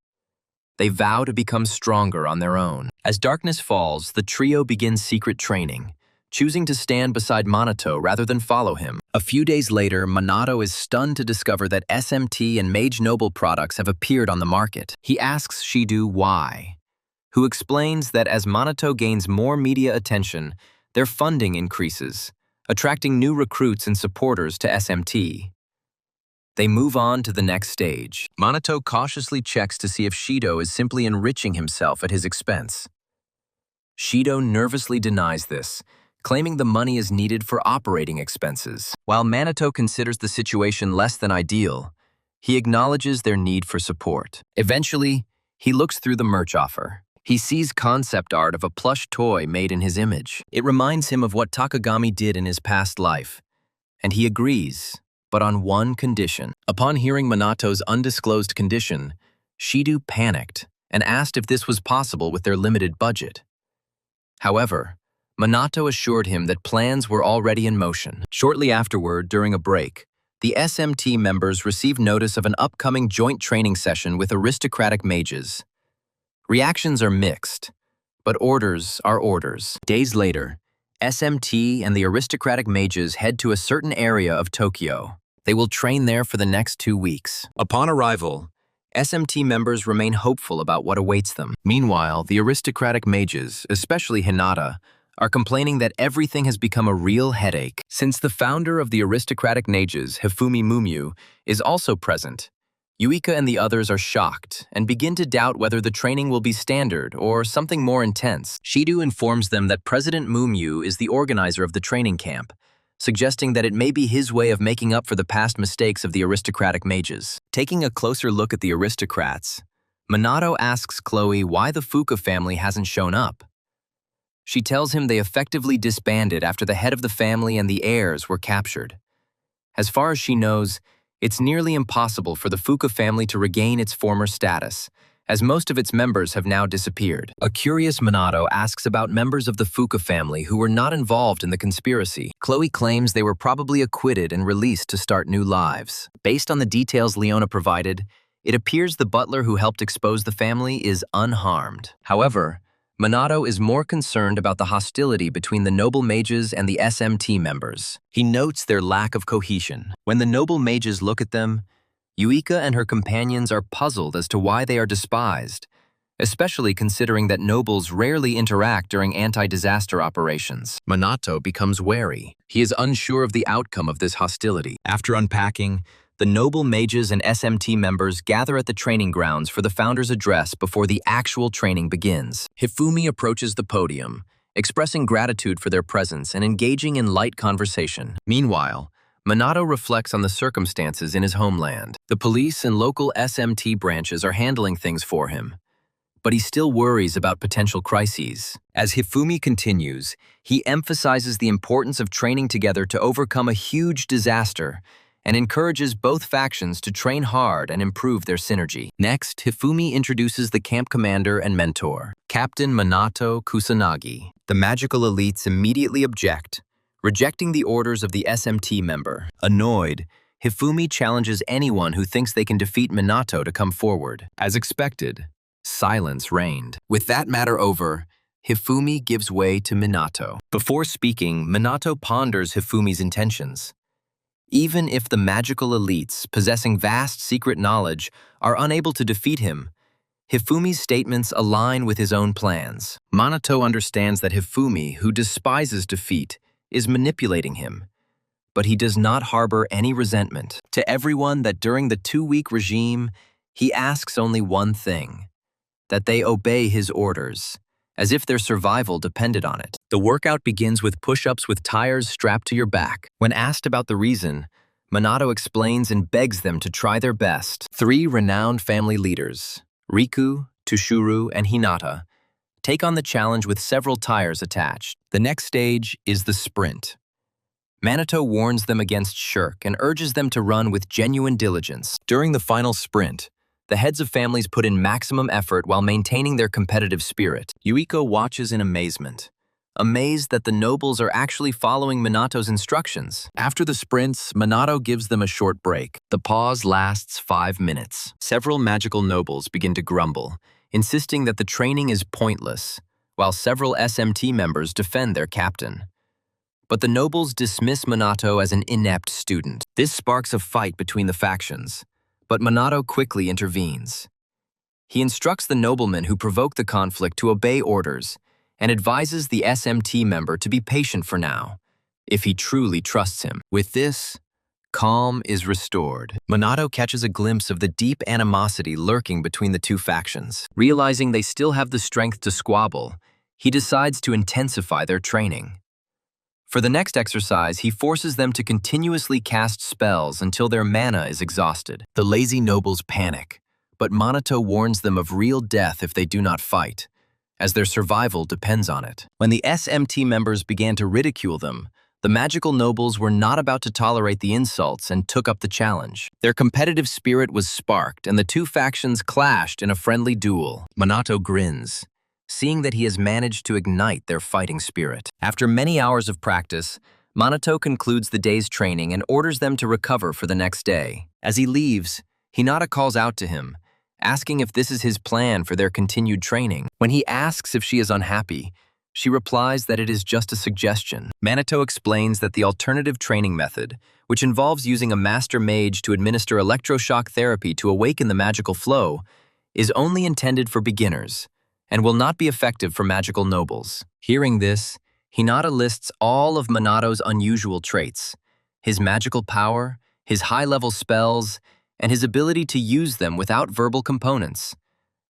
They vow to become stronger on their own. As darkness falls, the trio begins secret training, choosing to stand beside Minato rather than follow him. A few days later, Minato is stunned to discover that SMT and Mage Noble products have appeared on the market. He asks Shidu why, who explains that as Minato gains more media attention, their funding increases, attracting new recruits and supporters to SMT. They move on to the next stage. Minato cautiously checks to see if Shido is simply enriching himself at his expense. Shido nervously denies this, claiming the money is needed for operating expenses. While Minato considers the situation less than ideal, he acknowledges their need for support. Eventually, he looks through the merch offer. He sees concept art of a plush toy made in his image. It reminds him of what Takagami did in his past life, and he agrees, but on one condition. Upon hearing Minato's undisclosed condition, Shido panicked and asked if this was possible with their limited budget. However, Minato assured him that plans were already in motion. Shortly afterward, during a break, the SMT members received notice of an upcoming joint training session with aristocratic mages. Reactions are mixed, but orders are orders. Days later, SMT and the aristocratic mages head to a certain area of Tokyo. They will train there for the next 2 weeks. Upon arrival, SMT members remain hopeful about what awaits them. Meanwhile, the aristocratic mages, especially Hinata, are complaining that everything has become a real headache. Since the founder of the aristocratic mages, Hifumi Mumyu, is also present, Yuika and the others are shocked and begin to doubt whether the training will be standard or something more intense. Shido informs them that President Mumyu is the organizer of the training camp, suggesting that it may be his way of making up for the past mistakes of the aristocratic mages. Taking a closer look at the aristocrats, Minato asks Chloe why the Fuka family hasn't shown up. She tells him they effectively disbanded after the head of the family and the heirs were captured. As far as she knows, it's nearly impossible for the Fuka family to regain its former status, as most of its members have now disappeared. A curious Minato asks about members of the Fuka family who were not involved in the conspiracy. Chloe claims they were probably acquitted and released to start new lives. Based on the details Leona provided, it appears the butler who helped expose the family is unharmed. However, Minato is more concerned about the hostility between the noble mages and the SMT members. He notes their lack of cohesion. When the noble mages look at them, Yuika and her companions are puzzled as to why they are despised, especially considering that nobles rarely interact during anti-disaster operations. Minato becomes wary. He is unsure of the outcome of this hostility. After unpacking, the noble mages and SMT members gather at the training grounds for the founder's address before the actual training begins. Hifumi approaches the podium, expressing gratitude for their presence and engaging in light conversation. Meanwhile, Minato reflects on the circumstances in his homeland. The police and local SMT branches are handling things for him, but he still worries about potential crises. As Hifumi continues, he emphasizes the importance of training together to overcome a huge disaster and encourages both factions to train hard and improve their synergy. Next, Hifumi introduces the camp commander and mentor, Captain Minato Kusanagi. The magical elites immediately object, rejecting the orders of the SMT member. Annoyed, Hifumi challenges anyone who thinks they can defeat Minato to come forward. As expected, silence reigned. With that matter over, Hifumi gives way to Minato. Before speaking, Minato ponders Hifumi's intentions. Even if the magical elites, possessing vast secret knowledge, are unable to defeat him, Hifumi's statements align with his own plans. Minato understands that Hifumi, who despises defeat, is manipulating him, but he does not harbor any resentment. To everyone that during the 2-week regime, he asks only one thing: that they obey his orders, as if their survival depended on it. The workout begins with push-ups with tires strapped to your back. When asked about the reason, Minato explains and begs them to try their best. 3 renowned family leaders, Riku, Tushuru, and Hinata, take on the challenge with several tires attached. The next stage is the sprint. Minato warns them against shirk and urges them to run with genuine diligence. During the final sprint, the heads of families put in maximum effort while maintaining their competitive spirit. Yuiko watches in amazement, amazed that the nobles are actually following Minato's instructions. After the sprints, Minato gives them a short break. The pause lasts 5 minutes. Several magical nobles begin to grumble, insisting that the training is pointless, while several SMT members defend their captain. But the nobles dismiss Minato as an inept student. This sparks a fight between the factions, but Minato quickly intervenes. He instructs the nobleman who provoked the conflict to obey orders and advises the SMT member to be patient for now, if he truly trusts him. With this, calm is restored. Minato catches a glimpse of the deep animosity lurking between the 2 factions. Realizing they still have the strength to squabble, he decides to intensify their training. For the next exercise, he forces them to continuously cast spells until their mana is exhausted. The lazy nobles panic, but Minato warns them of real death if they do not fight, as their survival depends on it. When the SMT members began to ridicule them, the magical nobles were not about to tolerate the insults and took up the challenge. Their competitive spirit was sparked, and the two factions clashed in a friendly duel. Minato grins, seeing that he has managed to ignite their fighting spirit. After many hours of practice, Minato concludes the day's training and orders them to recover for the next day. As he leaves, Hinata calls out to him, asking if this is his plan for their continued training. When he asks if she is unhappy, she replies that it is just a suggestion. Minato explains that the alternative training method, which involves using a master mage to administer electroshock therapy to awaken the magical flow, is only intended for beginners and will not be effective for magical nobles. Hearing this, Hinata lists all of Minato's unusual traits: his magical power, his high-level spells, and his ability to use them without verbal components,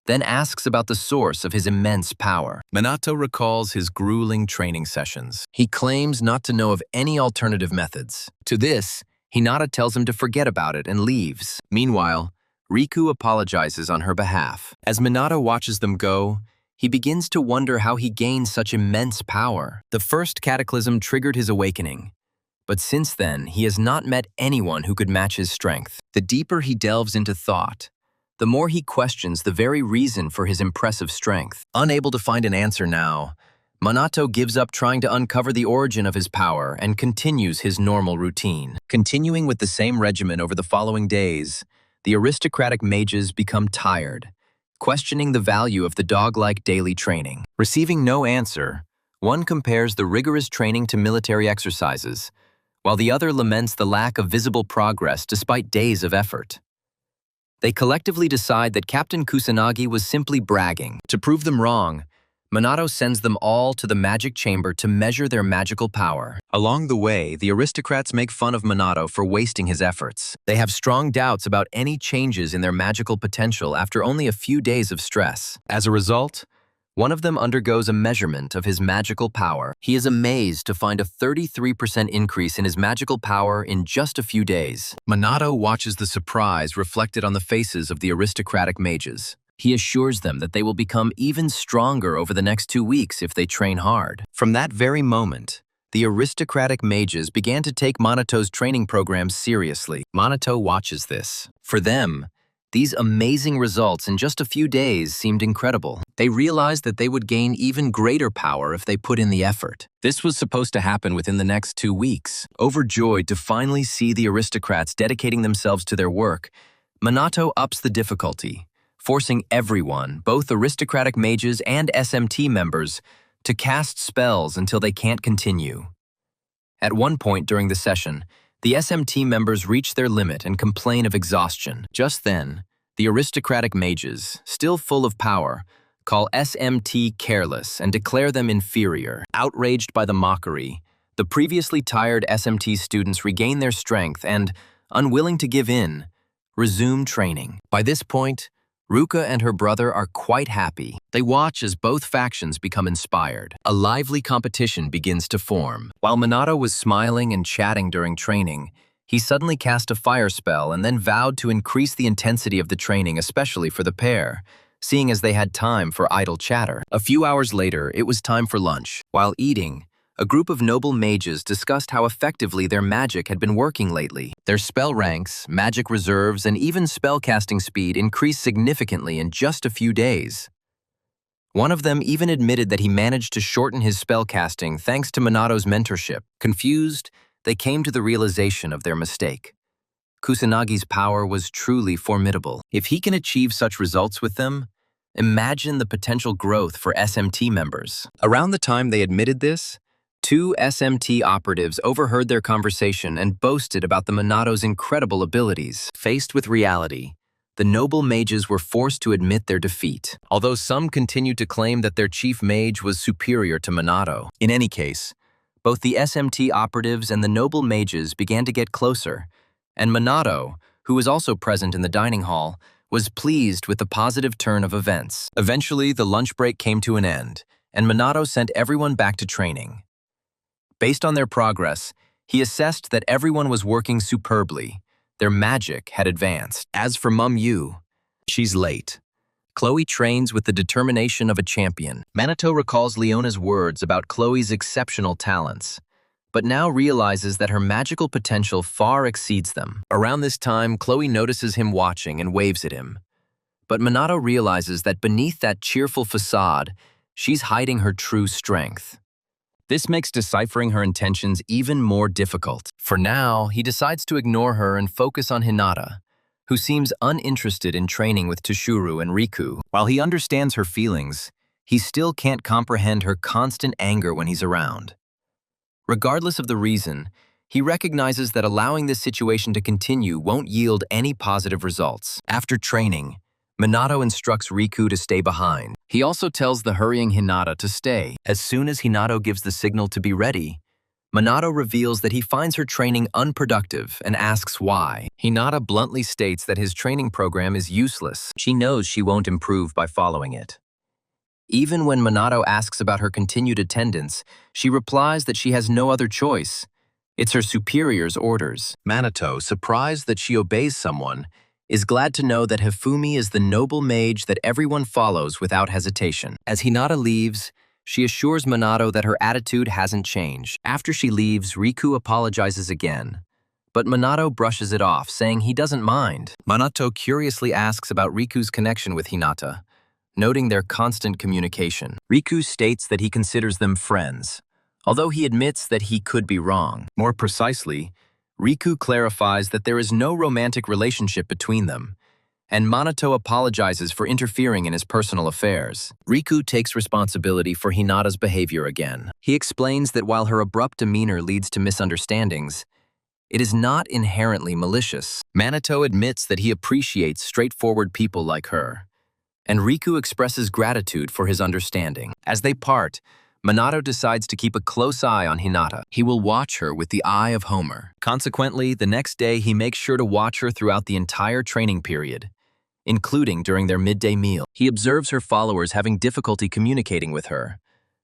then asks about the source of his immense power. Minato recalls his grueling training sessions. He claims not to know of any alternative methods. To this, Hinata tells him to forget about it and leaves. Meanwhile, Riku apologizes on her behalf. As Minato watches them go, he begins to wonder how he gained such immense power. The first cataclysm triggered his awakening, but since then, he has not met anyone who could match his strength. The deeper he delves into thought, the more he questions the very reason for his impressive strength. Unable to find an answer now, Minato gives up trying to uncover the origin of his power and continues his normal routine. Continuing with the same regimen over the following days, the aristocratic mages become tired, questioning the value of the dog-like daily training. Receiving no answer, one compares the rigorous training to military exercises, while the other laments the lack of visible progress despite days of effort. They collectively decide that Captain Kusanagi was simply bragging. To prove them wrong, Minato sends them all to the magic chamber to measure their magical power. Along the way, the aristocrats make fun of Minato for wasting his efforts. They have strong doubts about any changes in their magical potential after only a few days of stress. As a result, one of them undergoes a measurement of his magical power. He is amazed to find a 33% increase in his magical power in just a few days. Minato watches the surprise reflected on the faces of the aristocratic mages. He assures them that they will become even stronger over the next 2 weeks if they train hard. From that very moment, the aristocratic mages began to take Minato's training program seriously. Minato watches this. For them, these amazing results in just a few days seemed incredible. They realized that they would gain even greater power if they put in the effort. This was supposed to happen within the next 2 weeks. Overjoyed to finally see the aristocrats dedicating themselves to their work, Minato ups the difficulty, forcing everyone, both aristocratic mages and SMT members, to cast spells until they can't continue. At one point during the session, the SMT members reach their limit and complain of exhaustion. Just then, the aristocratic mages, still full of power, call SMT careless and declare them inferior. Outraged by the mockery, the previously tired SMT students regain their strength and, unwilling to give in, resume training. By this point, Ruka and her brother are quite happy. They watch as both factions become inspired. A lively competition begins to form. While Minato was smiling and chatting during training, he suddenly cast a fire spell and then vowed to increase the intensity of the training, especially for the pair, seeing as they had time for idle chatter. A few hours later, it was time for lunch. While eating, a group of noble mages discussed how effectively their magic had been working lately. Their spell ranks, magic reserves, and even spellcasting speed increased significantly in just a few days. One of them even admitted that he managed to shorten his spellcasting thanks to Minato's mentorship. Confused, they came to the realization of their mistake. Kusanagi's power was truly formidable. If he can achieve such results with them, imagine the potential growth for SMT members. Around the time they admitted this, 2 SMT operatives overheard their conversation and boasted about the Minato's incredible abilities. Faced with reality, the noble mages were forced to admit their defeat, although some continued to claim that their chief mage was superior to Minato. In any case, both the SMT operatives and the noble mages began to get closer, and Minato, who was also present in the dining hall, was pleased with the positive turn of events. Eventually, the lunch break came to an end, and Minato sent everyone back to training. Based on their progress, he assessed that everyone was working superbly. Their magic had advanced. As for Mum Yu, she's late. Chloe trains with the determination of a champion. Minato recalls Leona's words about Chloe's exceptional talents, but now realizes that her magical potential far exceeds them. Around this time, Chloe notices him watching and waves at him. But Minato realizes that beneath that cheerful facade, she's hiding her true strength. This makes deciphering her intentions even more difficult. For now, he decides to ignore her and focus on Hinata, who seems uninterested in training with Toshiro and Riku. While he understands her feelings, he still can't comprehend her constant anger when he's around. Regardless of the reason, he recognizes that allowing this situation to continue won't yield any positive results. After training, Minato instructs Riku to stay behind. He also tells the hurrying Hinata to stay. As soon as Hinata gives the signal to be ready, Minato reveals that he finds her training unproductive and asks why. Hinata bluntly states that his training program is useless. She knows she won't improve by following it. Even when Minato asks about her continued attendance, she replies that she has no other choice. It's her superior's orders. Minato, surprised that she obeys someone, is glad to know that Hifumi is the noble mage that everyone follows without hesitation. As Hinata leaves, she assures Minato that her attitude hasn't changed. After she leaves, Riku apologizes again, but Minato brushes it off, saying he doesn't mind. Minato curiously asks about Riku's connection with Hinata, noting their constant communication. Riku states that he considers them friends, although he admits that he could be wrong. More precisely, Riku clarifies that there is no romantic relationship between them, and Minato apologizes for interfering in his personal affairs. Riku takes responsibility for Hinata's behavior again. He explains that while her abrupt demeanor leads to misunderstandings, it is not inherently malicious. Minato admits that he appreciates straightforward people like her, and Riku expresses gratitude for his understanding. As they part, Minato decides to keep a close eye on Hinata. He will watch her with the eye of Homer. Consequently, the next day he makes sure to watch her throughout the entire training period, including during their midday meal. He observes her followers having difficulty communicating with her,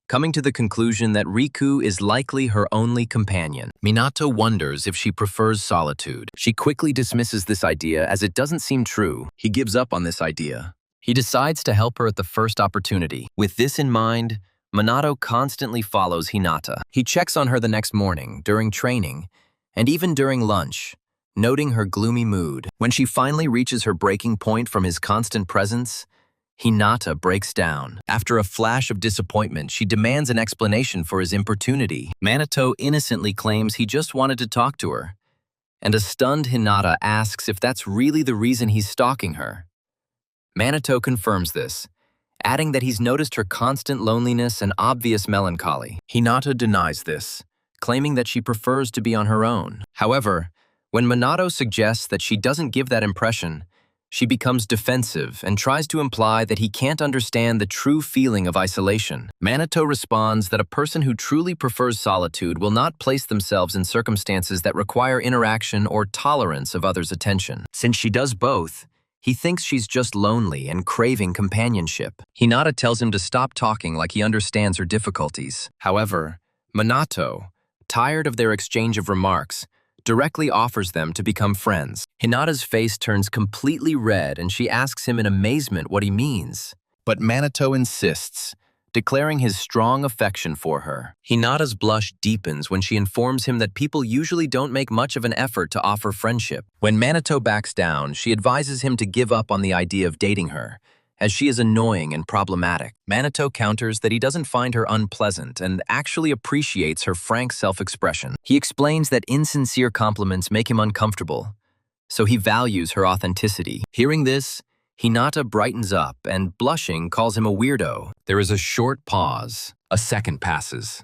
coming to the conclusion that Riku is likely her only companion. Minato wonders if she prefers solitude. She quickly dismisses this idea as it doesn't seem true. He gives up on this idea. He decides to help her at the first opportunity. With this in mind, Minato constantly follows Hinata. He checks on her the next morning, during training, and even during lunch, noting her gloomy mood. When she finally reaches her breaking point from his constant presence, Hinata breaks down. After a flash of disappointment, she demands an explanation for his importunity. Minato innocently claims he just wanted to talk to her, and a stunned Hinata asks if that's really the reason he's stalking her. Minato confirms this, adding that he's noticed her constant loneliness and obvious melancholy. Hinata denies this, claiming that she prefers to be on her own. However, when Minato suggests that she doesn't give that impression, she becomes defensive and tries to imply that he can't understand the true feeling of isolation. Minato responds that a person who truly prefers solitude will not place themselves in circumstances that require interaction or tolerance of others' attention. Since she does both, he thinks she's just lonely and craving companionship. Hinata tells him to stop talking like he understands her difficulties. However, Minato, tired of their exchange of remarks, directly offers them to become friends. Hinata's face turns completely red and she asks him in amazement what he means. But Minato insists, declaring his strong affection for her. Hinata's blush deepens when she informs him that people usually don't make much of an effort to offer friendship. When Minato backs down, she advises him to give up on the idea of dating her, as she is annoying and problematic. Minato counters that he doesn't find her unpleasant and actually appreciates her frank self-expression. He explains that insincere compliments make him uncomfortable, so he values her authenticity. Hearing this, Hinata brightens up and, blushing, calls him a weirdo. There is a short pause. A second passes.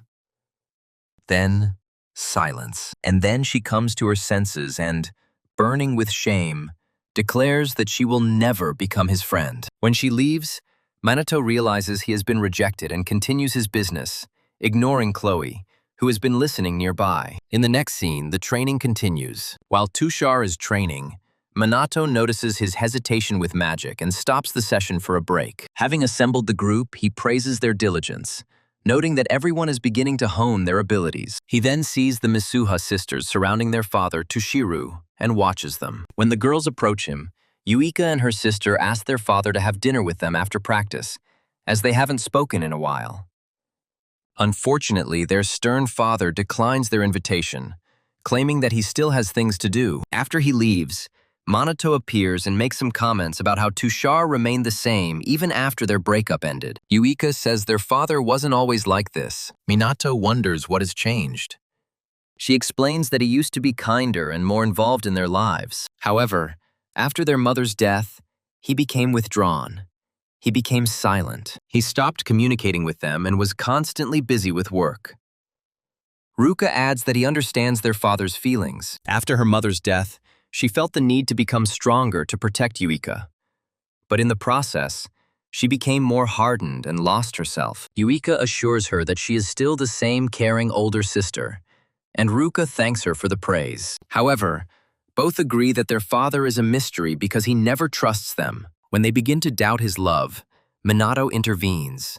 Then, silence. And then she comes to her senses and, burning with shame, declares that she will never become his friend. When she leaves, Minato realizes he has been rejected and continues his business, ignoring Chloe, who has been listening nearby. In the next scene, the training continues. While Tushar is training, Minato notices his hesitation with magic and stops the session for a break. Having assembled the group, he praises their diligence, noting that everyone is beginning to hone their abilities. He then sees the Misuha sisters surrounding their father, Tushiru, and watches them. When the girls approach him, Yuika and her sister ask their father to have dinner with them after practice, as they haven't spoken in a while. Unfortunately, their stern father declines their invitation, claiming that he still has things to do. After he leaves, Minato appears and makes some comments about how Tushar remained the same even after their breakup ended. Yuika says their father wasn't always like this. Minato wonders what has changed. She explains that he used to be kinder and more involved in their lives. However, after their mother's death, he became withdrawn. He became silent. He stopped communicating with them and was constantly busy with work. Ruka adds that he understands their father's feelings. After her mother's death, she felt the need to become stronger to protect Yuika. But in the process, she became more hardened and lost herself. Yuika assures her that she is still the same caring older sister, and Ruka thanks her for the praise. However, both agree that their father is a mystery because he never trusts them. When they begin to doubt his love, Minato intervenes,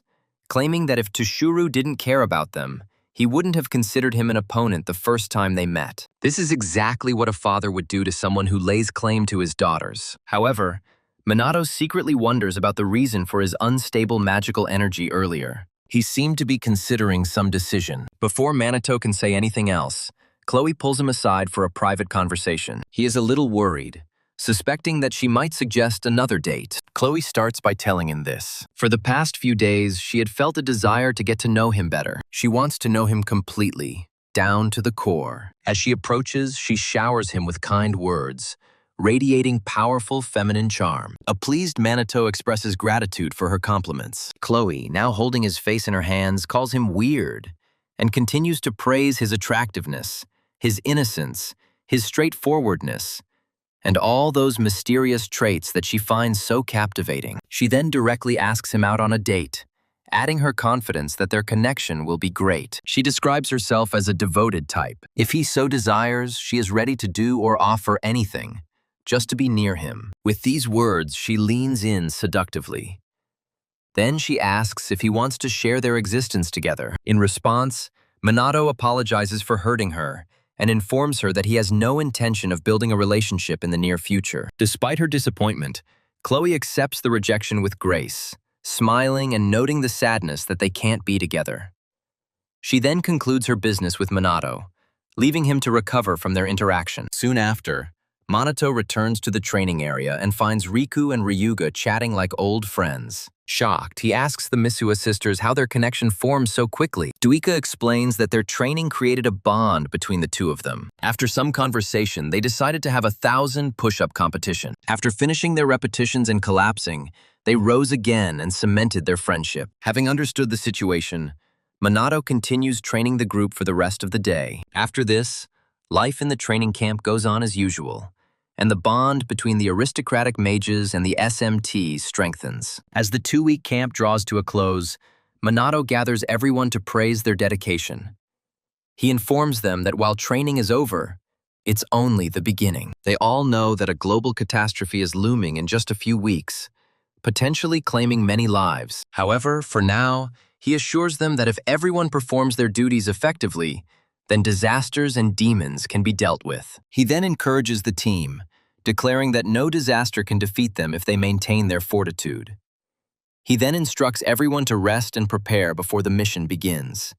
claiming that if Tushuru didn't care about them, he wouldn't have considered him an opponent the first time they met. This is exactly what a father would do to someone who lays claim to his daughters. However, Minato secretly wonders about the reason for his unstable magical energy earlier. He seemed to be considering some decision. Before Minato can say anything else, Chloe pulls him aside for a private conversation. He is a little worried, suspecting that she might suggest another date. Chloe starts by telling him this. For the past few days, she had felt a desire to get to know him better. She wants to know him completely, down to the core. As she approaches, she showers him with kind words, radiating powerful feminine charm. A pleased Minato expresses gratitude for her compliments. Chloe, now holding his face in her hands, calls him weird and continues to praise his attractiveness, his innocence, his straightforwardness, and all those mysterious traits that she finds so captivating. She then directly asks him out on a date, adding her confidence that their connection will be great. She describes herself as a devoted type. If he so desires, she is ready to do or offer anything, just to be near him. With these words, she leans in seductively. Then she asks if he wants to share their existence together. In response, Minato apologizes for hurting her and informs her that he has no intention of building a relationship in the near future. Despite her disappointment, Chloe accepts the rejection with grace, smiling and noting the sadness that they can't be together. She then concludes her business with Minato, leaving him to recover from their interaction. Soon after, Minato returns to the training area and finds Riku and Ryuga chatting like old friends. Shocked, he asks the Misuha sisters how their connection formed so quickly. Duika explains that their training created a bond between the two of them. After some conversation, they decided to have a 1,000 push-up competition. After finishing their repetitions and collapsing, they rose again and cemented their friendship. Having understood the situation, Minato continues training the group for the rest of the day. After this, life in the training camp goes on as usual, and the bond between the aristocratic mages and the SMT strengthens. As the 2-week camp draws to a close, Minato gathers everyone to praise their dedication. He informs them that while training is over, it's only the beginning. They all know that a global catastrophe is looming in just a few weeks, potentially claiming many lives. However, for now, he assures them that if everyone performs their duties effectively, then disasters and demons can be dealt with. He then encourages the team, declaring that no disaster can defeat them if they maintain their fortitude. He then instructs everyone to rest and prepare before the mission begins.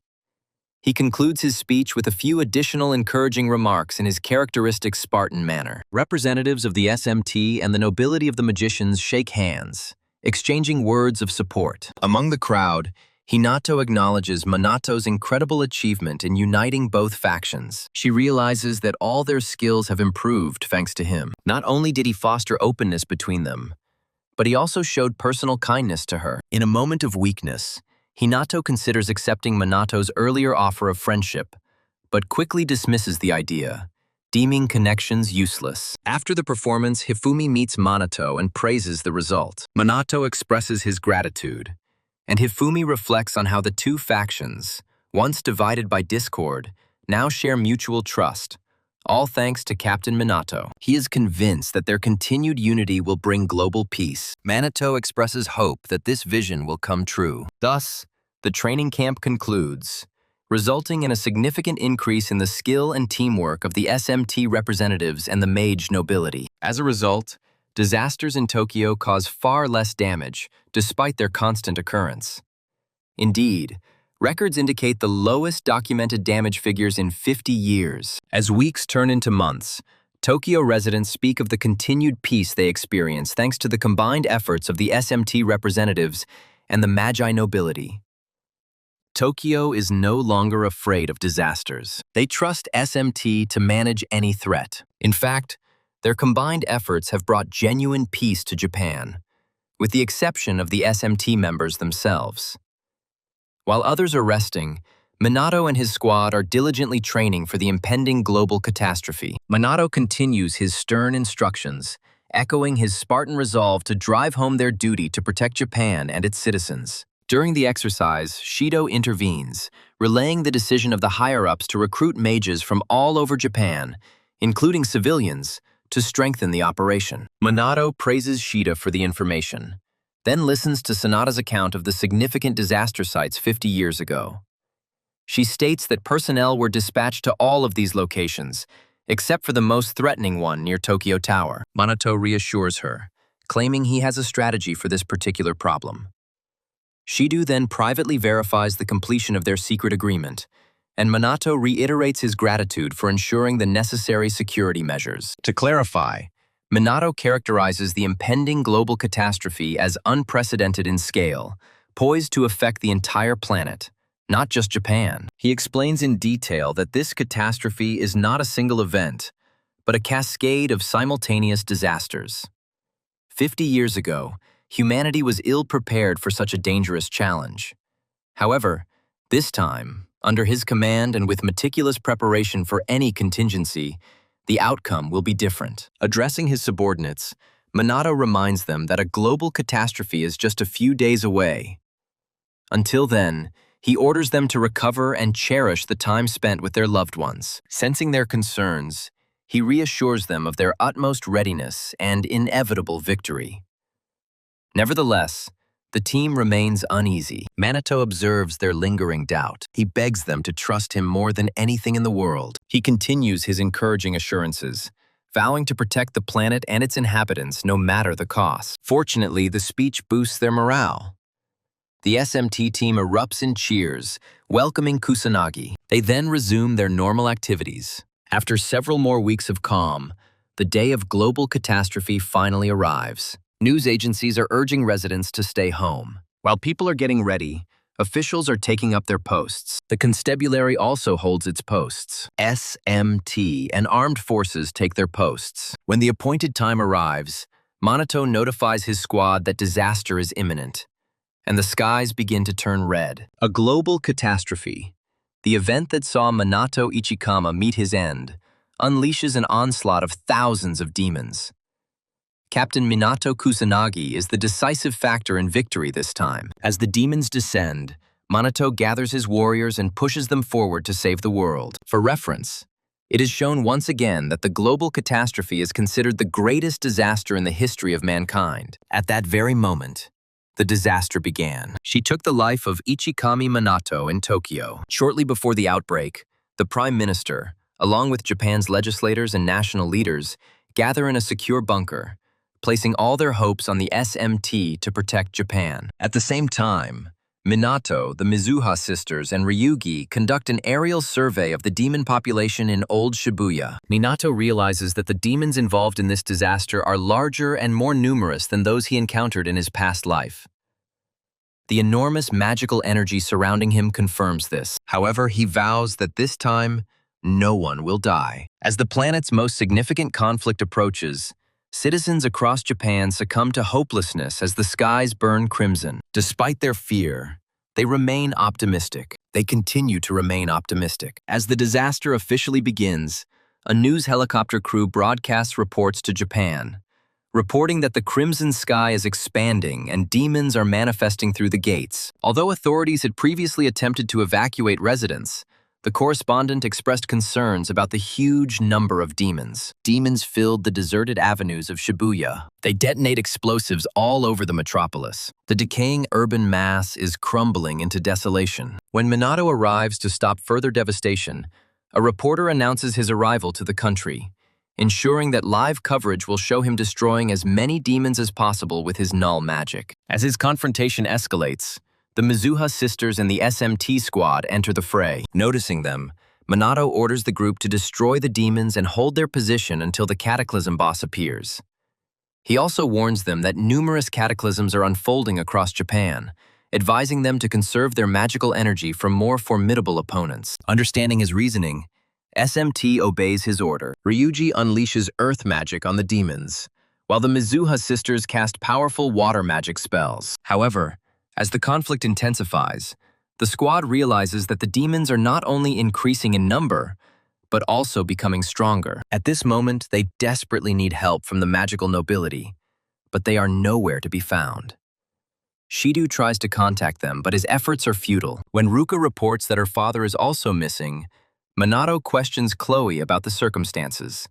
He concludes his speech with a few additional encouraging remarks in his characteristic Spartan manner. Representatives of the SMT and the nobility of the magicians shake hands, exchanging words of support. Among the crowd, Hinato acknowledges Minato's incredible achievement in uniting both factions. She realizes that all their skills have improved thanks to him. Not only did he foster openness between them, but he also showed personal kindness to her. In a moment of weakness, Hinato considers accepting Minato's earlier offer of friendship, but quickly dismisses the idea, deeming connections useless. After the performance, Hifumi meets Minato and praises the result. Minato expresses his gratitude, and Hifumi reflects on how the two factions, once divided by discord, now share mutual trust, all thanks to Captain Minato. He is convinced that their continued unity will bring global peace. Minato expresses hope that this vision will come true. Thus, The training camp concludes, resulting in a significant increase in the skill and teamwork of the SMT representatives and the Mage nobility. As a result, disasters in Tokyo cause far less damage, despite their constant occurrence. Indeed, records indicate the lowest documented damage figures in 50 years. As weeks turn into months, Tokyo residents speak of the continued peace they experience thanks to the combined efforts of the SMT representatives and the Magi nobility. Tokyo is no longer afraid of disasters. They trust SMT to manage any threat. In fact, their combined efforts have brought genuine peace to Japan, with the exception of the SMT members themselves. While others are resting, Minato and his squad are diligently training for the impending global catastrophe. Minato continues his stern instructions, echoing his Spartan resolve to drive home their duty to protect Japan and its citizens. During the exercise, Shido intervenes, relaying the decision of the higher-ups to recruit mages from all over Japan, including civilians, to strengthen the operation. Minato praises Shida for the information, then listens to Sanada's account of the significant disaster sites 50 years ago. She states that personnel were dispatched to all of these locations, except for the most threatening one near Tokyo Tower. Minato reassures her, claiming he has a strategy for this particular problem. Shido then privately verifies the completion of their secret agreement, and Minato reiterates his gratitude for ensuring the necessary security measures. To clarify, Minato characterizes the impending global catastrophe as unprecedented in scale, poised to affect the entire planet, not just Japan. He explains in detail that this catastrophe is not a single event, but a cascade of simultaneous disasters. 50 years ago, humanity was ill-prepared for such a dangerous challenge. However, this time, under his command and with meticulous preparation for any contingency, the outcome will be different. Addressing his subordinates, Minato reminds them that a global catastrophe is just a few days away. Until then, he orders them to recover and cherish the time spent with their loved ones. Sensing their concerns, he reassures them of their utmost readiness and inevitable victory. Nevertheless, the team remains uneasy. Minato observes their lingering doubt. He begs them to trust him more than anything in the world. He continues his encouraging assurances, vowing to protect the planet and its inhabitants no matter the cost. Fortunately, the speech boosts their morale. The SMT team erupts in cheers, welcoming Kusanagi. They then resume their normal activities. After several more weeks of calm, the day of global catastrophe finally arrives. News agencies are urging residents to stay home. While people are getting ready, officials are taking up their posts. The constabulary also holds its posts. SMT and armed forces take their posts. When the appointed time arrives, Minato notifies his squad that disaster is imminent, and the skies begin to turn red. A global catastrophe, the event that saw Minato Ichikama meet his end, unleashes an onslaught of thousands of demons. Captain Minato Kusanagi is the decisive factor in victory this time. As the demons descend, Minato gathers his warriors and pushes them forward to save the world. For reference, it is shown once again that the global catastrophe is considered the greatest disaster in the history of mankind. At that very moment, the disaster began. She took the life of Ichikami Minato in Tokyo. Shortly before the outbreak, the Prime Minister, along with Japan's legislators and national leaders, gather in a secure bunker, placing all their hopes on the SMT to protect Japan. At the same time, Minato, the Mizuha sisters, and Ryugi conduct an aerial survey of the demon population in Old Shibuya. Minato realizes that the demons involved in this disaster are larger and more numerous than those he encountered in his past life. The enormous magical energy surrounding him confirms this. However, he vows that this time, no one will die. As the planet's most significant conflict approaches, citizens across Japan succumb to hopelessness as the skies burn crimson. Despite their fear, they remain optimistic. They continue to remain optimistic. As the disaster officially begins, a news helicopter crew broadcasts reports to Japan, reporting that the crimson sky is expanding and demons are manifesting through the gates. Although authorities had previously attempted to evacuate residents, The correspondent expressed concerns about the huge number of demons. Demons filled the deserted avenues of Shibuya. They detonate explosives all over the metropolis. The decaying urban mass is crumbling into desolation. When Minato arrives to stop further devastation, a reporter announces his arrival to the country, ensuring that live coverage will show him destroying as many demons as possible with his null magic. As his confrontation escalates, the Mizuha sisters and the SMT squad enter the fray. Noticing them, Minato orders the group to destroy the demons and hold their position until the Cataclysm boss appears. He also warns them that numerous cataclysms are unfolding across Japan, advising them to conserve their magical energy from more formidable opponents. Understanding his reasoning, SMT obeys his order. Ryuji unleashes earth magic on the demons, while the Mizuha sisters cast powerful water magic spells. However, as the conflict intensifies, the squad realizes that the demons are not only increasing in number, but also becoming stronger. At this moment, they desperately need help from the magical nobility, but they are nowhere to be found. Shido tries to contact them, but his efforts are futile. When Ruka reports that her father is also missing, Minato questions Chloe about the circumstances.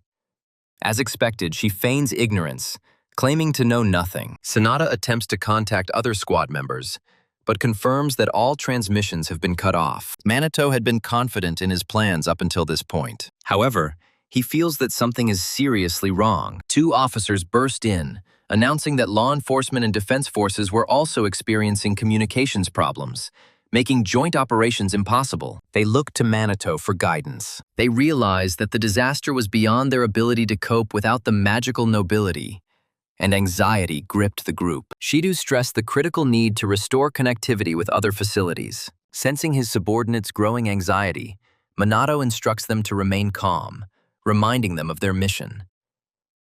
As expected, she feigns ignorance, claiming to know nothing. Sanada attempts to contact other squad members, but confirms that all transmissions have been cut off. Minato had been confident in his plans up until this point. However, he feels that something is seriously wrong. Two officers burst in, announcing that law enforcement and defense forces were also experiencing communications problems, making joint operations impossible. They looked to Minato for guidance. They realized that the disaster was beyond their ability to cope without the magical nobility, and anxiety gripped the group. Shido stressed the critical need to restore connectivity with other facilities. Sensing his subordinates' growing anxiety, Minato instructs them to remain calm, reminding them of their mission.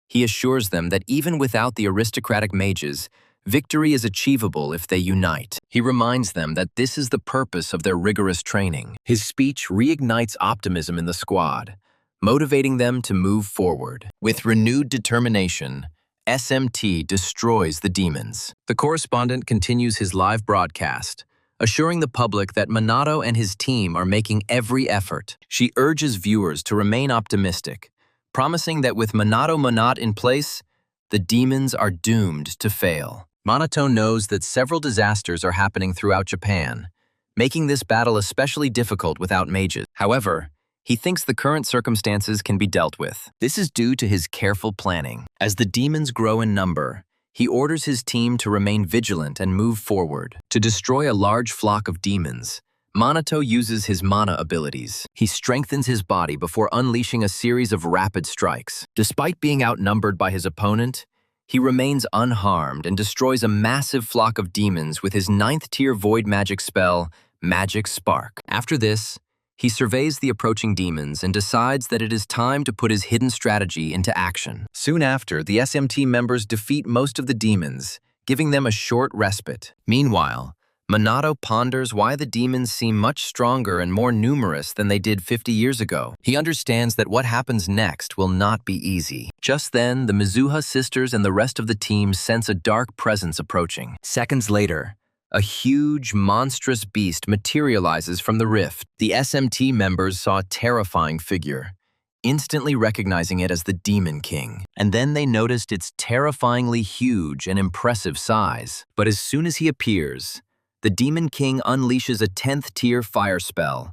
He assures them that even without the aristocratic mages, victory is achievable if they unite. He reminds them that this is the purpose of their rigorous training. His speech reignites optimism in the squad, motivating them to move forward. With renewed determination, SMT destroys the demons. The correspondent continues his live broadcast, assuring the public that Minato and his team are making every effort. She urges viewers to remain optimistic, promising that with Minato Monat in place, the demons are doomed to fail. Minato knows that several disasters are happening throughout Japan, making this battle especially difficult without mages. However, he thinks the current circumstances can be dealt with. This is due to his careful planning. As the demons grow in number, he orders his team to remain vigilant and move forward. To destroy a large flock of demons, Minato uses his mana abilities. He strengthens his body before unleashing a series of rapid strikes. Despite being outnumbered by his opponent, he remains unharmed and destroys a massive flock of demons with his 9th-tier void magic spell, Magic Spark. After this, he surveys the approaching demons and decides that it is time to put his hidden strategy into action. Soon after, the SMT members defeat most of the demons, giving them a short respite. Meanwhile, Minato ponders why the demons seem much stronger and more numerous than they did 50 years ago. He understands that what happens next will not be easy. Just then, the Mizuha sisters and the rest of the team sense a dark presence approaching. Seconds later, a huge, monstrous beast materializes from the rift. The SMT members saw a terrifying figure, instantly recognizing it as the Demon King. And then they noticed its terrifyingly huge and impressive size. But as soon as he appears, the Demon King unleashes a 10th-tier fire spell,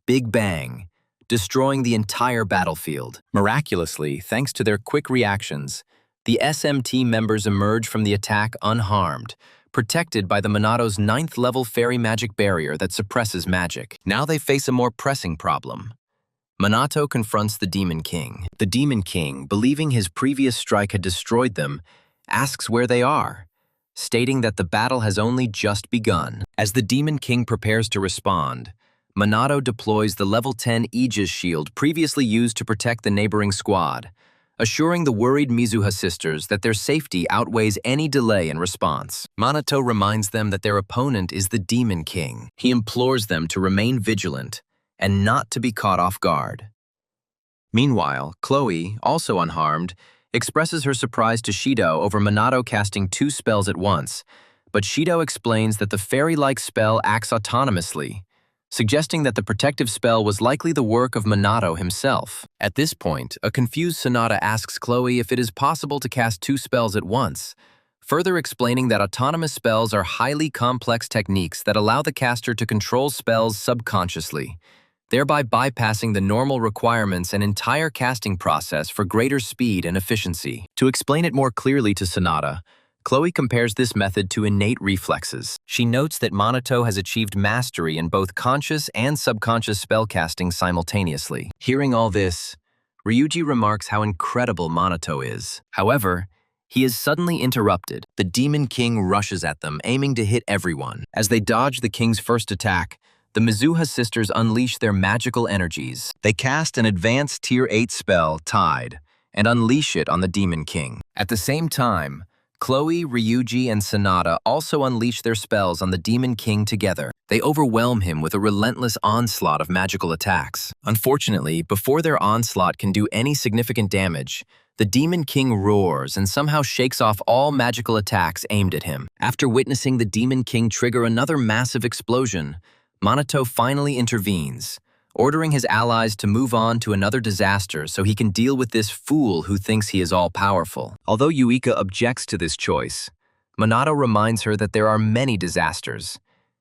Big Bang, destroying the entire battlefield. Miraculously, thanks to their quick reactions, the SMT members emerge from the attack unharmed, protected by the Minato's 9th-level fairy magic barrier that suppresses magic. Now they face a more pressing problem. Minato confronts the Demon King. The Demon King, believing his previous strike had destroyed them, asks where they are, stating that the battle has only just begun. As the Demon King prepares to respond, Minato deploys the level 10 Aegis shield previously used to protect the neighboring squad, assuring the worried Mizuha sisters that their safety outweighs any delay in response. Minato reminds them that their opponent is the Demon King. He implores them to remain vigilant and not to be caught off guard. Meanwhile, Chloe, also unharmed, expresses her surprise to Shido over Minato casting 2 spells at once, but Shido explains that the fairy-like spell acts autonomously, suggesting that the protective spell was likely the work of Minato himself. At this point, a confused Sonata asks Chloe if it is possible to cast 2 spells at once, further explaining that autonomous spells are highly complex techniques that allow the caster to control spells subconsciously, thereby bypassing the normal requirements and entire casting process for greater speed and efficiency. To explain it more clearly to Sonata, Chloe compares this method to innate reflexes. She notes that Minato has achieved mastery in both conscious and subconscious spellcasting simultaneously. Hearing all this, Ryuji remarks how incredible Minato is. However, he is suddenly interrupted. The Demon King rushes at them, aiming to hit everyone. As they dodge the king's first attack, the Mizuha sisters unleash their magical energies. They cast an advanced Tier 8 spell, Tide, and unleash it on the Demon King. At the same time, Chloe, Ryuji, and Sonata also unleash their spells on the Demon King together. They overwhelm him with a relentless onslaught of magical attacks. Unfortunately, before their onslaught can do any significant damage, the Demon King roars and somehow shakes off all magical attacks aimed at him. After witnessing the Demon King trigger another massive explosion, Minato finally intervenes, ordering his allies to move on to another disaster so he can deal with this fool who thinks he is all-powerful. Although Yuika objects to this choice, Minato reminds her that there are many disasters,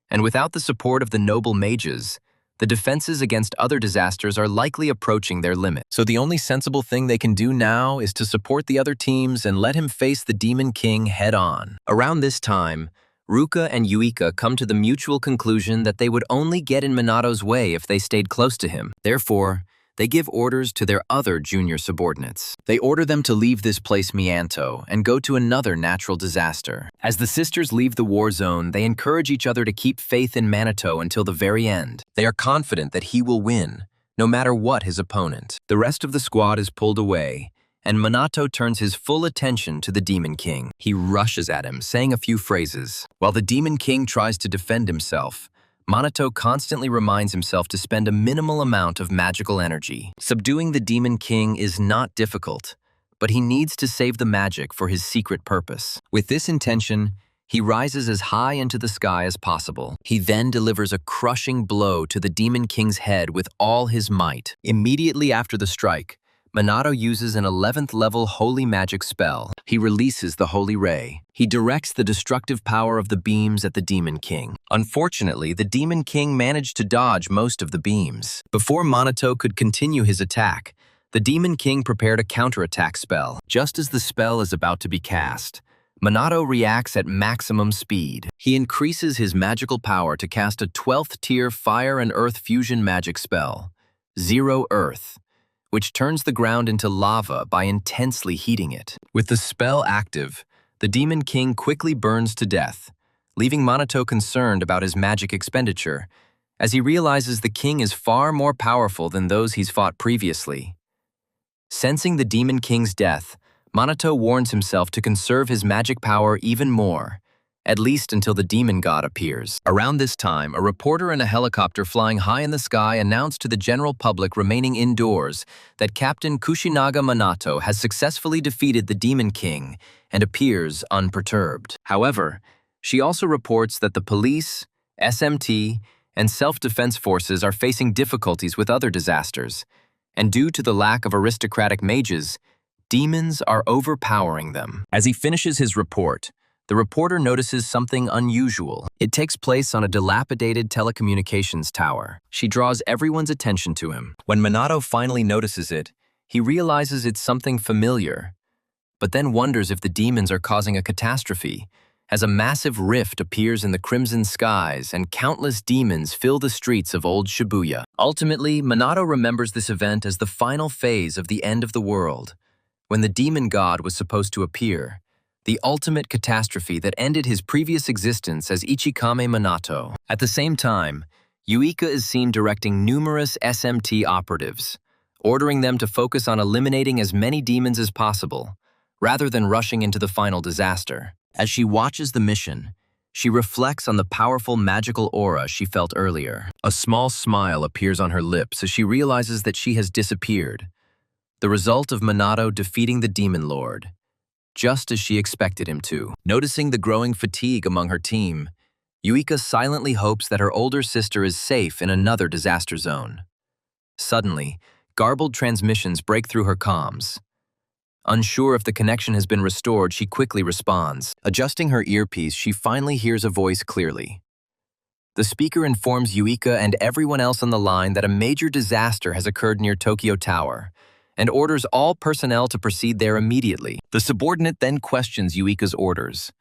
and without the support of the noble mages, the defenses against other disasters are likely approaching their limit. So the only sensible thing they can do now is to support the other teams and let him face the Demon King head-on. Around this time, Ruka and Yuika come to the mutual conclusion that they would only get in Minato's way if they stayed close to him. Therefore, they give orders to their other junior subordinates. They order them to leave this place Mianto and go to another natural disaster. As the sisters leave the war zone, they encourage each other to keep faith in Minato until the very end. They are confident that he will win, no matter what his opponent. The rest of the squad is pulled away, and Minato turns his full attention to the Demon King. He rushes at him, saying a few phrases. While the Demon King tries to defend himself, Minato constantly reminds himself to spend a minimal amount of magical energy. Subduing the Demon King is not difficult, but he needs to save the magic for his secret purpose. With this intention, he rises as high into the sky as possible. He then delivers a crushing blow to the Demon King's head with all his might. Immediately after the strike, Minato uses an 11th level holy magic spell. He releases the Holy Ray. He directs the destructive power of the beams at the Demon King. Unfortunately, the Demon King managed to dodge most of the beams. Before Minato could continue his attack, the Demon King prepared a counterattack spell. Just as the spell is about to be cast, Minato reacts at maximum speed. He increases his magical power to cast a 12th tier fire and earth fusion magic spell, Zero Earth, which turns the ground into lava by intensely heating it. With the spell active, the Demon King quickly burns to death, leaving Minato concerned about his magic expenditure, as he realizes the king is far more powerful than those he's fought previously. Sensing the Demon King's death, Minato warns himself to conserve his magic power even more, at least until the demon god appears. Around this time, a reporter in a helicopter flying high in the sky announced to the general public remaining indoors that Captain Kushinaga Minato has successfully defeated the Demon King and appears unperturbed. However, she also reports that the police, SMT, and self-defense forces are facing difficulties with other disasters, and due to the lack of aristocratic mages, demons are overpowering them. As he finishes his report, the reporter notices something unusual. It takes place on a dilapidated telecommunications tower. She draws everyone's attention to him. When Minato finally notices it, he realizes it's something familiar, but then wonders if the demons are causing a catastrophe, as a massive rift appears in the crimson skies and countless demons fill the streets of old Shibuya. Ultimately, Minato remembers this event as the final phase of the end of the world, when the demon god was supposed to appear, the ultimate catastrophe that ended his previous existence as Ichikame Minato. At the same time, Yuika is seen directing numerous SMT operatives, ordering them to focus on eliminating as many demons as possible, rather than rushing into the final disaster. As she watches the mission, she reflects on the powerful magical aura she felt earlier. A small smile appears on her lips as she realizes that she has disappeared, the result of Minato defeating the Demon Lord, just as she expected him to. Noticing the growing fatigue among her team, Yuika silently hopes that her older sister is safe in another disaster zone. Suddenly, garbled transmissions break through her comms. Unsure if the connection has been restored, she quickly responds. Adjusting her earpiece, she finally hears a voice clearly. The speaker informs Yuika and everyone else on the line that a major disaster has occurred near Tokyo Tower, and orders all personnel to proceed there immediately. The subordinate then questions Yuika's orders,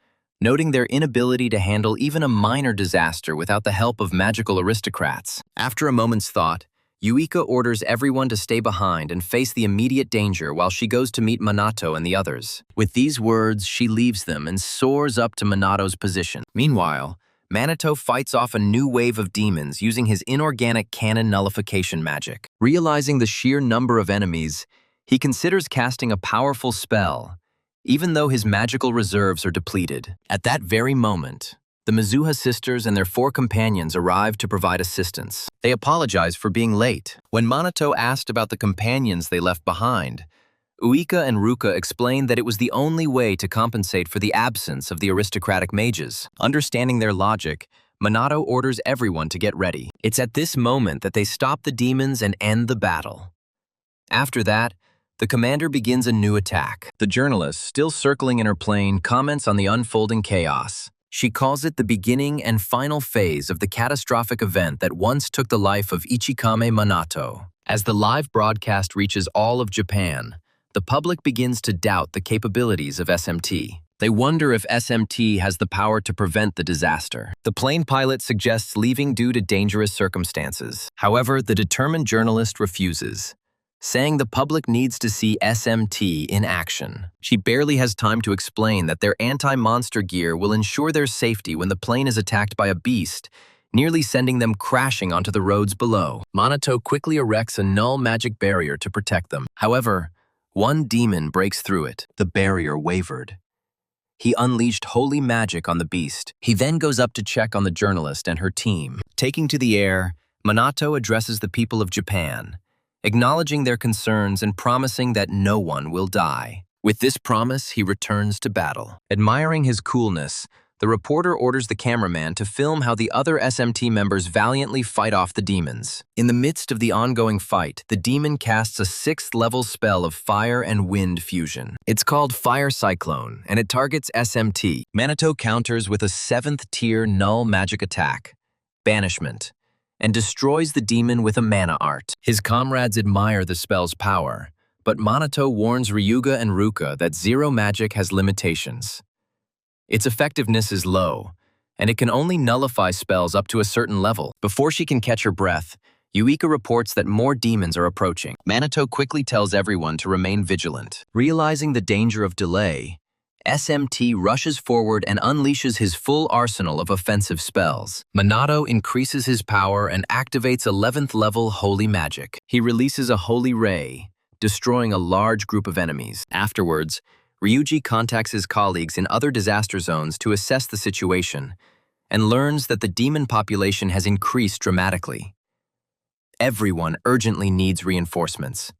noting their inability to handle even a minor disaster without the help of magical aristocrats. After a moment's thought, Yuika orders everyone to stay behind and face the immediate danger while she goes to meet Minato and the others. With these words, she leaves them and soars up to Minato's position. Meanwhile, Minato fights off a new wave of demons using his inorganic cannon nullification magic. Realizing the sheer number of enemies, he considers casting a powerful spell, even though his magical reserves are depleted. At that very moment, the Mizuha sisters and their 4 companions arrive to provide assistance. They apologize for being late. When Minato asked about the companions they left behind, Uika and Ruka explained that it was the only way to compensate for the absence of the aristocratic mages. Understanding their logic, Minato orders everyone to get ready. It's at this moment that they stop the demons and end the battle. After that, the commander begins a new attack. The journalist, still circling in her plane, comments on the unfolding chaos. She calls it the beginning and final phase of the catastrophic event that once took the life of Ichikame Minato. As the live broadcast reaches all of Japan, the public begins to doubt the capabilities of SMT. They wonder if SMT has the power to prevent the disaster. The plane pilot suggests leaving due to dangerous circumstances. However, the determined journalist refuses, saying the public needs to see SMT in action. She barely has time to explain that their anti-monster gear will ensure their safety when the plane is attacked by a beast, nearly sending them crashing onto the roads below. Minato quickly erects a null magic barrier to protect them. However, one demon breaks through it. The barrier wavered. He unleashed holy magic on the beast. He then goes up to check on the journalist and her team. Taking to the air, Minato addresses the people of Japan, acknowledging their concerns and promising that no one will die. With this promise, he returns to battle. Admiring his coolness, the reporter orders the cameraman to film how the other SMT members valiantly fight off the demons. In the midst of the ongoing fight, the demon casts a 6th-level spell of fire and wind fusion. It's called Fire Cyclone, and it targets SMT. Minato counters with a 7th-tier null magic attack, Banishment, and destroys the demon with a mana art. His comrades admire the spell's power, but Minato warns Ryuga and Ruka that zero magic has limitations. Its effectiveness is low, and it can only nullify spells up to a certain level. Before she can catch her breath, Yuika reports that more demons are approaching. Minato quickly tells everyone to remain vigilant. Realizing the danger of delay, SMT rushes forward and unleashes his full arsenal of offensive spells. Minato increases his power and activates 11th-level Holy Magic. He releases a Holy Ray, destroying a large group of enemies. Afterwards, Ryuji contacts his colleagues in other disaster zones to assess the situation and learns that the demon population has increased dramatically. Everyone urgently needs reinforcements.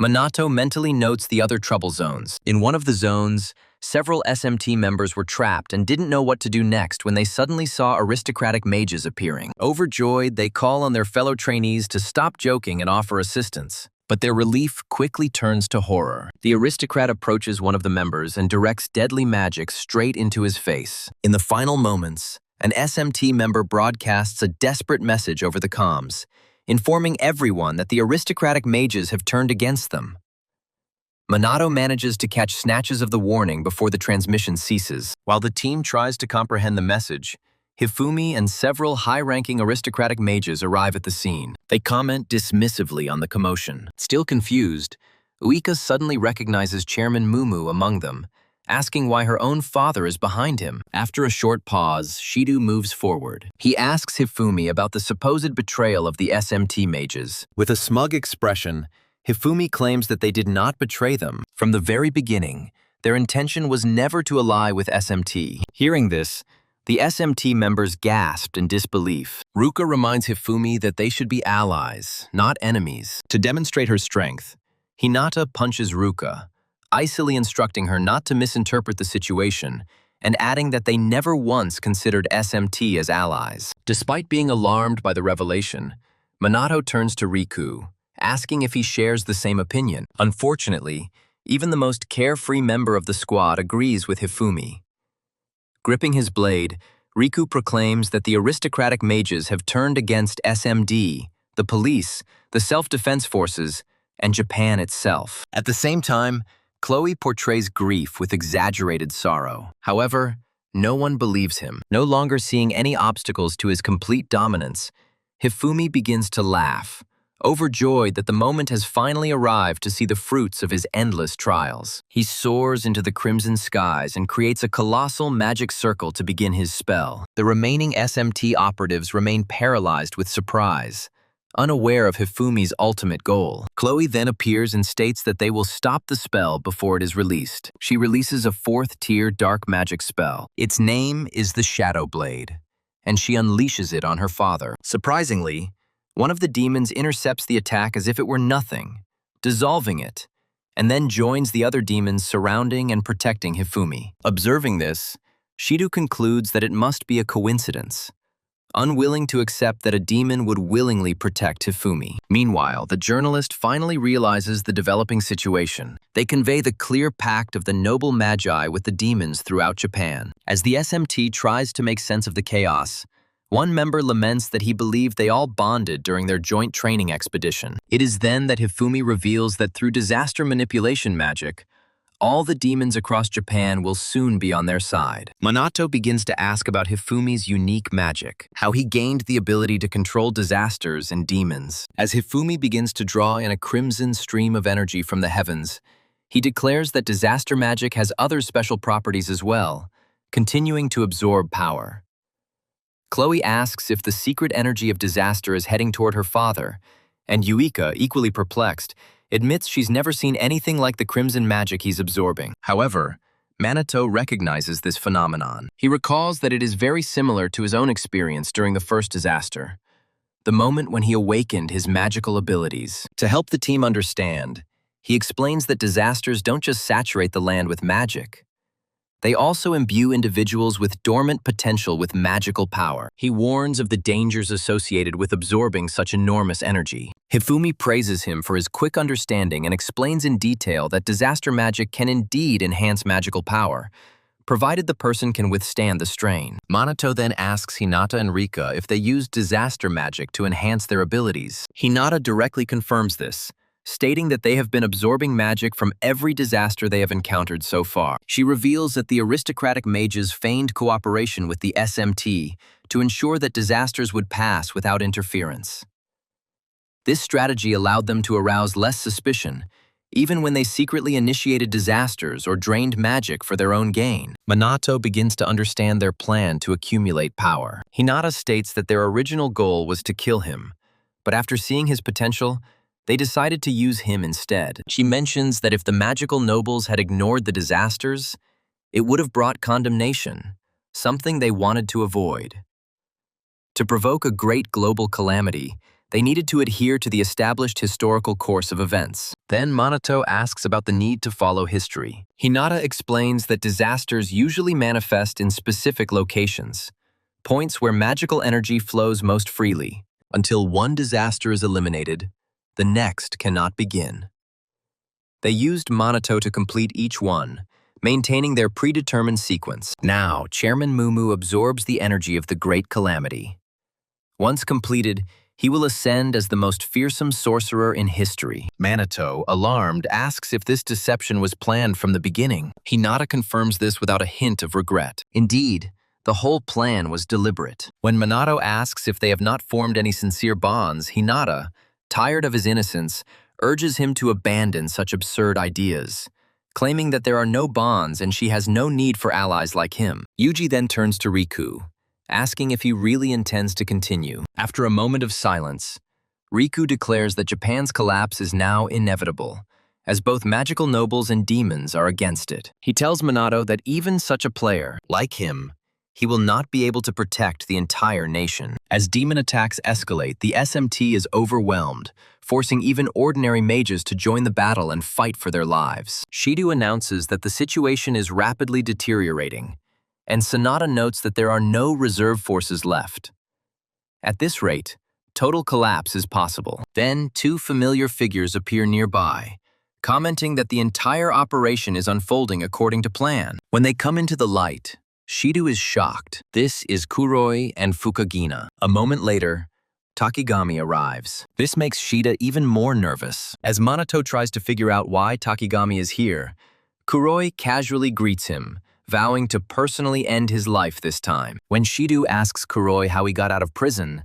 Minato mentally notes the other trouble zones. In one of the zones, several SMT members were trapped and didn't know what to do next when they suddenly saw aristocratic mages appearing. Overjoyed, they call on their fellow trainees to stop joking and offer assistance. But their relief quickly turns to horror. The aristocrat approaches one of the members and directs deadly magic straight into his face. In the final moments, an SMT member broadcasts a desperate message over the comms, informing everyone that the aristocratic mages have turned against them. Minato manages to catch snatches of the warning before the transmission ceases. While the team tries to comprehend the message, Hifumi and several high-ranking aristocratic mages arrive at the scene. They comment dismissively on the commotion. Still confused, Uika suddenly recognizes Chairman Mumu among them, asking why her own father is behind him. After a short pause, Shido moves forward. He asks Hifumi about the supposed betrayal of the SMT mages. With a smug expression, Hifumi claims that they did not betray them. From the very beginning, their intention was never to ally with SMT. Hearing this, the SMT members gasped in disbelief. Ruka reminds Hifumi that they should be allies, not enemies. To demonstrate her strength, Hinata punches Ruka, icily instructing her not to misinterpret the situation and adding that they never once considered SMT as allies. Despite being alarmed by the revelation, Minato turns to Riku, asking if he shares the same opinion. Unfortunately, even the most carefree member of the squad agrees with Hifumi. Gripping his blade, Riku proclaims that the aristocratic mages have turned against SMD, the police, the self-defense forces, and Japan itself. At the same time, Chloe portrays grief with exaggerated sorrow. However, no one believes him. No longer seeing any obstacles to his complete dominance, Hifumi begins to laugh, overjoyed that the moment has finally arrived to see the fruits of his endless trials. He soars into the crimson skies and creates a colossal magic circle to begin his spell. The remaining SMT operatives remain paralyzed with surprise, unaware of Hifumi's ultimate goal. Chloe then appears and states that they will stop the spell before it is released. She releases a 4th-tier dark magic spell. Its name is the Shadow Blade, and she unleashes it on her father. Surprisingly, one of the demons intercepts the attack as if it were nothing, dissolving it, and then joins the other demons surrounding and protecting Hifumi. Observing this, Shido concludes that it must be a coincidence, unwilling to accept that a demon would willingly protect Hifumi. Meanwhile, the journalist finally realizes the developing situation. They convey the clear pact of the noble Magi with the demons throughout Japan. As the SMT tries to make sense of the chaos, one member laments that he believed they all bonded during their joint training expedition. It is then that Hifumi reveals that through disaster manipulation magic, all the demons across Japan will soon be on their side. Minato begins to ask about Hifumi's unique magic, how he gained the ability to control disasters and demons. As Hifumi begins to draw in a crimson stream of energy from the heavens, he declares that disaster magic has other special properties as well, continuing to absorb power. Chloe asks if the secret energy of disaster is heading toward her father, and Yuika, equally perplexed, admits she's never seen anything like the crimson magic he's absorbing. However, Minato recognizes this phenomenon. He recalls that it is very similar to his own experience during the first disaster, the moment when he awakened his magical abilities. To help the team understand, he explains that disasters don't just saturate the land with magic. They also imbue individuals with dormant potential with magical power. He warns of the dangers associated with absorbing such enormous energy. Hifumi praises him for his quick understanding and explains in detail that disaster magic can indeed enhance magical power, provided the person can withstand the strain. Minato then asks Hinata and Rika if they use disaster magic to enhance their abilities. Hinata directly confirms this, stating that they have been absorbing magic from every disaster they have encountered so far. She reveals that the aristocratic mages feigned cooperation with the SMT to ensure that disasters would pass without interference. This strategy allowed them to arouse less suspicion, even when they secretly initiated disasters or drained magic for their own gain. Minato begins to understand their plan to accumulate power. Hinata states that their original goal was to kill him, but after seeing his potential, they decided to use him instead. She mentions that if the magical nobles had ignored the disasters, it would have brought condemnation, something they wanted to avoid. To provoke a great global calamity, they needed to adhere to the established historical course of events. Then Minato asks about the need to follow history. Hinata explains that disasters usually manifest in specific locations, points where magical energy flows most freely. Until one disaster is eliminated, the next cannot begin. They used Minato to complete each one, maintaining their predetermined sequence. Now, Chairman Mumu absorbs the energy of the Great Calamity. Once completed, he will ascend as the most fearsome sorcerer in history. Minato, alarmed, asks if this deception was planned from the beginning. Hinata confirms this without a hint of regret. Indeed, the whole plan was deliberate. When Minato asks if they have not formed any sincere bonds, Hinata, tired of his innocence, urges him to abandon such absurd ideas, claiming that there are no bonds and she has no need for allies like him. Yuji then turns to Riku, asking if he really intends to continue. After a moment of silence, Riku declares that Japan's collapse is now inevitable, as both magical nobles and demons are against it. He tells Minato that even such a player, like him, he will not be able to protect the entire nation. As demon attacks escalate, the SMT is overwhelmed, forcing even ordinary mages to join the battle and fight for their lives. Shido announces that the situation is rapidly deteriorating, and Sonata notes that there are no reserve forces left. At this rate, total collapse is possible. Then, two familiar figures appear nearby, commenting that the entire operation is unfolding according to plan. When they come into the light, Shido is shocked. This is Kuroi and Fukagina. A moment later, Takigami arrives. This makes Shida even more nervous. As Minato tries to figure out why Takigami is here, Kuroi casually greets him, vowing to personally end his life this time. When Shido asks Kuroi how he got out of prison,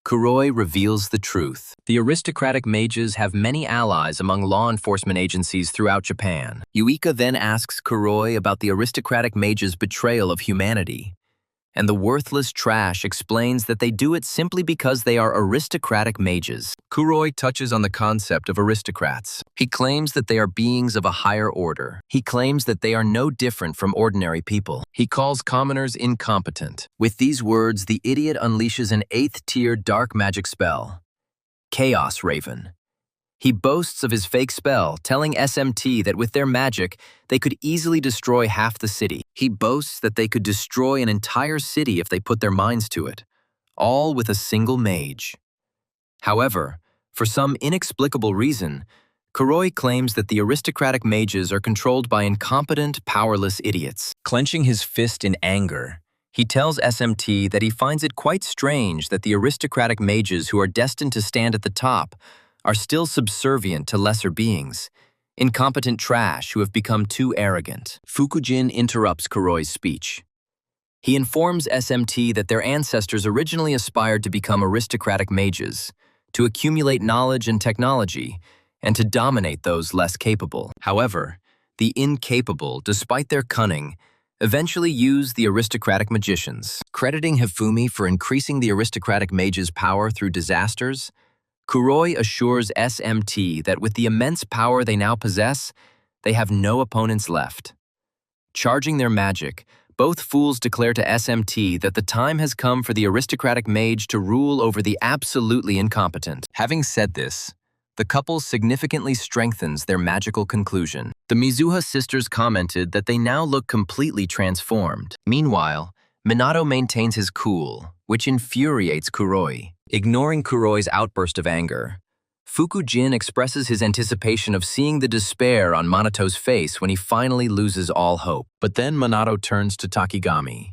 Kuroi reveals the truth. The aristocratic mages have many allies among law enforcement agencies throughout Japan. Yuika then asks Kuroi about the aristocratic mages' betrayal of humanity, and the worthless trash explains that they do it simply because they are aristocratic mages. Kuroi touches on the concept of aristocrats. He claims that they are beings of a higher order. He claims that they are no different from ordinary people. He calls commoners incompetent. With these words, the idiot unleashes an 8th-tier dark magic spell, Chaos Raven. He boasts of his fake spell, telling SMT that with their magic, they could easily destroy half the city. He boasts that they could destroy an entire city if they put their minds to it, all with a single mage. However, for some inexplicable reason, Kuroi claims that the aristocratic mages are controlled by incompetent, powerless idiots. Clenching his fist in anger, he tells SMT that he finds it quite strange that the aristocratic mages who are destined to stand at the top are still subservient to lesser beings, incompetent trash who have become too arrogant. Fukujin interrupts Kuroi's speech. He informs SMT that their ancestors originally aspired to become aristocratic mages, to accumulate knowledge and technology, and to dominate those less capable. However, the incapable, despite their cunning, eventually used the aristocratic magicians. Crediting Hifumi for increasing the aristocratic mages' power through disasters, Kuroi assures SMT that with the immense power they now possess, they have no opponents left. Charging their magic, both fools declare to SMT that the time has come for the aristocratic mage to rule over the absolutely incompetent. Having said this, the couple significantly strengthens their magical conclusion. The Mizuha sisters commented that they now look completely transformed. Meanwhile, Minato maintains his cool, which infuriates Kuroi. Ignoring Kuroi's outburst of anger, Fukujin expresses his anticipation of seeing the despair on Minato's face when he finally loses all hope. But then Minato turns to Takigami,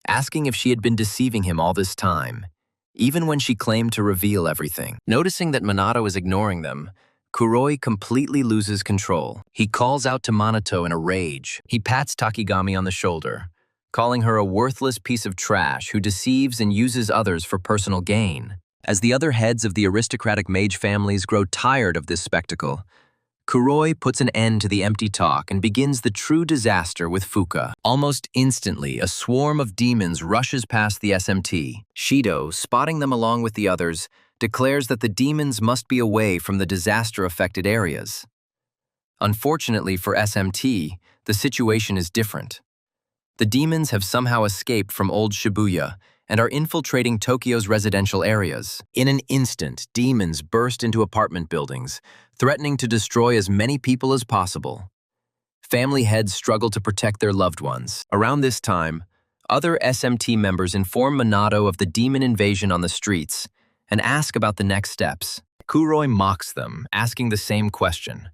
asking if she had been deceiving him all this time, even when she claimed to reveal everything. Noticing that Minato is ignoring them, Kuroi completely loses control. He calls out to Minato in a rage. He pats Takigami on the shoulder, calling her a worthless piece of trash who deceives and uses others for personal gain. As the other heads of the aristocratic mage families grow tired of this spectacle, Kuroi puts an end to the empty talk and begins the true disaster with Fuka. Almost instantly, a swarm of demons rushes past the SMT. Shido, spotting them along with the others, declares that the demons must be away from the disaster-affected areas. Unfortunately for SMT, the situation is different. The demons have somehow escaped from old Shibuya and are infiltrating Tokyo's residential areas. In an instant, demons burst into apartment buildings, threatening to destroy as many people as possible. Family heads struggle to protect their loved ones. Around this time, other SMT members inform Minato of the demon invasion on the streets and ask about the next steps. Kuroi mocks them, asking the same question.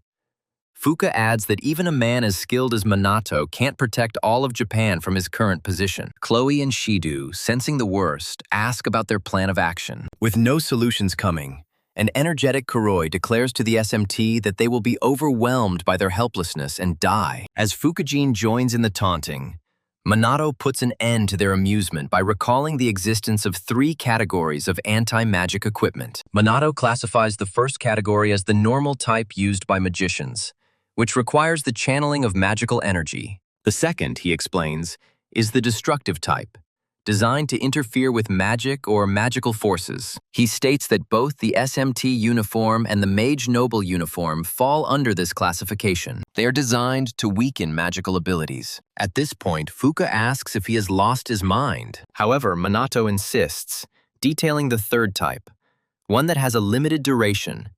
Fuka adds that even a man as skilled as Minato can't protect all of Japan from his current position. Chloe and Shido, sensing the worst, ask about their plan of action. With no solutions coming, an energetic Kuroi declares to the SMT that they will be overwhelmed by their helplessness and die. As Fukujin joins in the taunting, Minato puts an end to their amusement by recalling the existence of 3 categories of anti-magic equipment. Minato classifies the first category as the normal type used by magicians, which requires the channeling of magical energy. The second, he explains, is the destructive type, designed to interfere with magic or magical forces. He states that both the SMT uniform and the Mage Noble uniform fall under this classification. They are designed to weaken magical abilities. At this point, Fuka asks if he has lost his mind. However, Minato insists, detailing the third type, one that has a limited duration,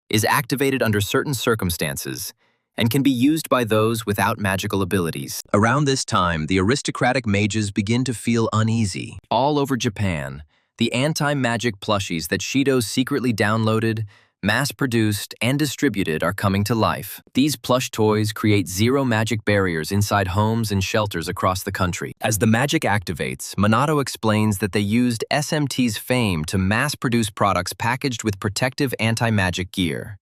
is activated under certain circumstances, and can be used by those without magical abilities. Around this time, the aristocratic mages begin to feel uneasy. All over Japan, the anti-magic plushies that Shido secretly downloaded, mass-produced, and distributed are coming to life. These plush toys create zero magic barriers inside homes and shelters across the country. As the magic activates, Minato explains that they used SMT's fame to mass-produce products packaged with protective anti-magic gear.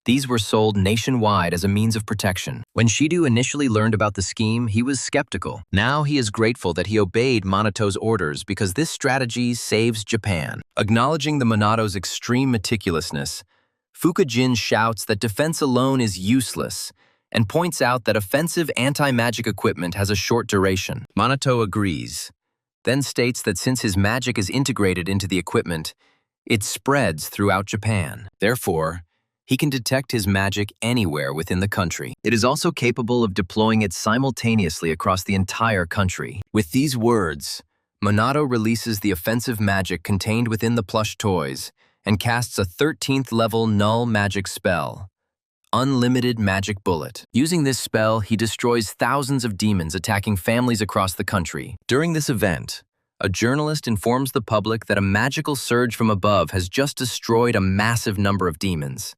These were sold nationwide as a means of protection. When Shido initially learned about the scheme, he was skeptical. Now he is grateful that he obeyed Minato's orders because this strategy saves Japan. Acknowledging the Minato's extreme meticulousness, Fukujin shouts that defense alone is useless and points out that offensive anti-magic equipment has a short duration. Minato agrees, then states that since his magic is integrated into the equipment, it spreads throughout Japan. Therefore, he can detect his magic anywhere within the country. It is also capable of deploying it simultaneously across the entire country. With these words, Minato releases the offensive magic contained within the plush toys and casts a 13th level null magic spell, Unlimited Magic Bullet. Using this spell, he destroys thousands of demons attacking families across the country. During this event, a journalist informs the public that a magical surge from above has just destroyed a massive number of demons.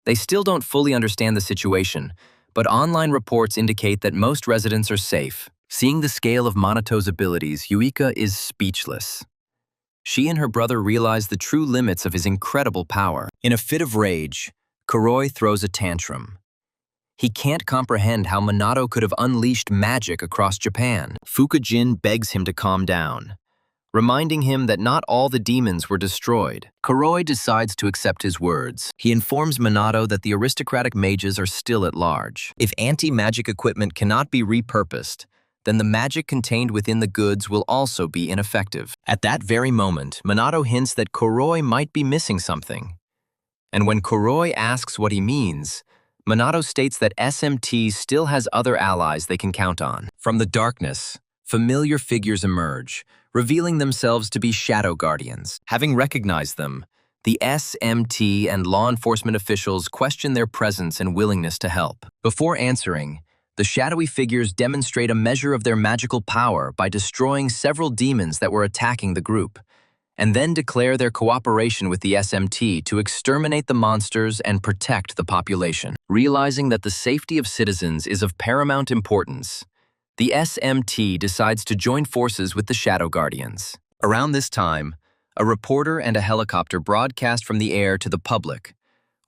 They still don't fully understand the situation, but online reports indicate that most residents are safe. Seeing the scale of Minato's abilities, Yuika is speechless. She and her brother realize the true limits of his incredible power. In a fit of rage, Kuroi throws a tantrum. He can't comprehend how Minato could have unleashed magic across Japan. Fukujin begs him to calm down, reminding him that not all the demons were destroyed. Kuroi decides to accept his words. He informs Minato that the aristocratic mages are still at large. If anti-magic equipment cannot be repurposed, then the magic contained within the goods will also be ineffective. At that very moment, Minato hints that Kuroi might be missing something. And when Kuroi asks what he means, Minato states that SMT still has other allies they can count on. From the darkness, familiar figures emerge, revealing themselves to be shadow guardians. Having recognized them, the SMT and law enforcement officials question their presence and willingness to help. Before answering, the shadowy figures demonstrate a measure of their magical power by destroying several demons that were attacking the group, and then declare their cooperation with the SMT to exterminate the monsters and protect the population. Realizing that the safety of citizens is of paramount importance, the SMT decides to join forces with the Shadow Guardians. Around this time, a reporter and a helicopter broadcast from the air to the public,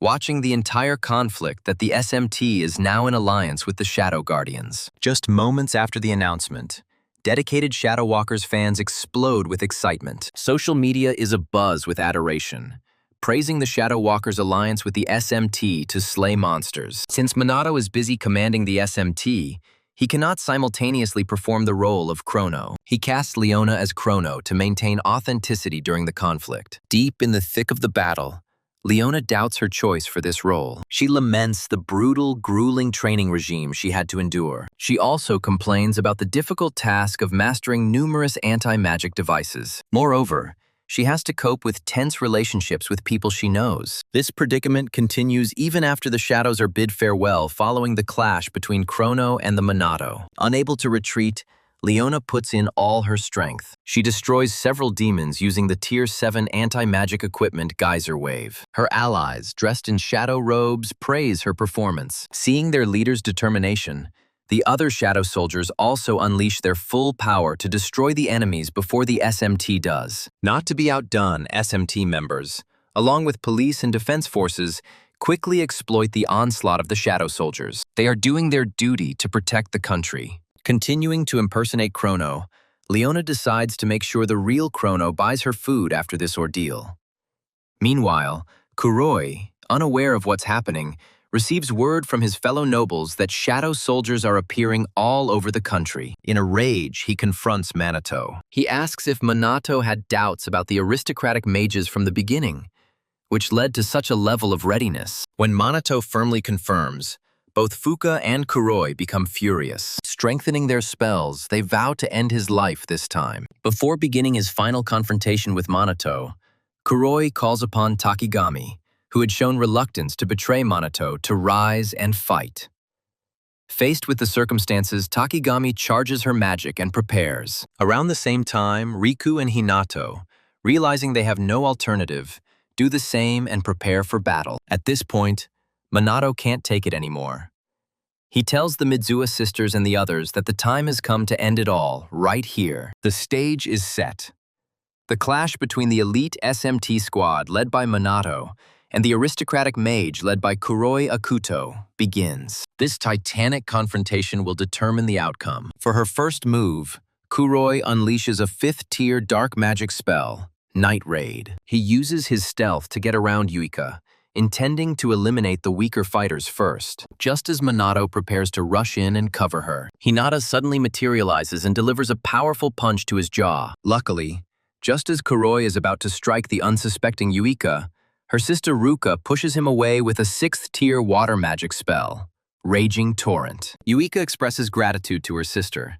watching the entire conflict that the SMT is now in alliance with the Shadow Guardians. Just moments after the announcement, dedicated Shadow Walkers fans explode with excitement. Social media is abuzz with adoration, praising the Shadow Walkers' alliance with the SMT to slay monsters. Since Minato is busy commanding the SMT, he cannot simultaneously perform the role of Chrono. He casts Leona as Chrono to maintain authenticity during the conflict. Deep in the thick of the battle, Leona doubts her choice for this role. She laments the brutal, grueling training regime she had to endure. She also complains about the difficult task of mastering numerous anti-magic devices. Moreover, she has to cope with tense relationships with people she knows. This predicament continues even after the shadows are bid farewell following the clash between Chrono and the Minato. Unable to retreat, Leona puts in all her strength. She destroys several demons using the Tier 7 anti-magic equipment Geyser Wave. Her allies, dressed in shadow robes, praise her performance. Seeing their leader's determination, the other shadow soldiers also unleash their full power to destroy the enemies before the SMT does. Not to be outdone, SMT members, along with police and defense forces, quickly exploit the onslaught of the shadow soldiers. They are doing their duty to protect the country. Continuing to impersonate Chrono, Leona decides to make sure the real Chrono buys her food after this ordeal. Meanwhile, Kuroi, unaware of what's happening, receives word from his fellow nobles that shadow soldiers are appearing all over the country. In a rage, he confronts Minato. He asks if Minato had doubts about the aristocratic mages from the beginning, which led to such a level of readiness. When Minato firmly confirms, both Fuka and Kuroi become furious. Strengthening their spells, they vow to end his life this time. Before beginning his final confrontation with Minato, Kuroi calls upon Takigami, who had shown reluctance to betray Minato to rise and fight. Faced with the circumstances, Takigami charges her magic and prepares. Around the same time, Riku and Hinato, realizing they have no alternative, do the same and prepare for battle. At this point, Minato can't take it anymore. He tells the Midzuha sisters and the others that the time has come to end it all, right here. The stage is set. The clash between the elite SMT squad led by Minato and the aristocratic mage led by Kuroi Akuto begins. This titanic confrontation will determine the outcome. For her first move, Kuroi unleashes a 5th-tier dark magic spell, Night Raid. He uses his stealth to get around Yuika, intending to eliminate the weaker fighters first. Just as Minato prepares to rush in and cover her, Hinata suddenly materializes and delivers a powerful punch to his jaw. Luckily, just as Kuroi is about to strike the unsuspecting Yuika, her sister Ruka pushes him away with a 6th-tier water magic spell, Raging Torrent. Yuika expresses gratitude to her sister,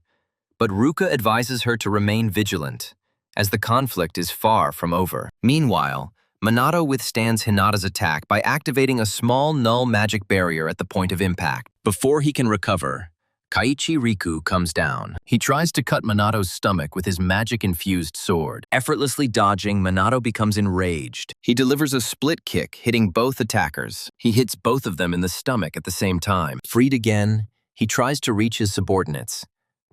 but Ruka advises her to remain vigilant, as the conflict is far from over. Meanwhile, Minato withstands Hinata's attack by activating a small null magic barrier at the point of impact. Before he can recover, Kaiichi Riku comes down. He tries to cut Minato's stomach with his magic-infused sword. Effortlessly dodging, Minato becomes enraged. He delivers a split kick, hitting both attackers. He hits both of them in the stomach at the same time. Freed again, he tries to reach his subordinates,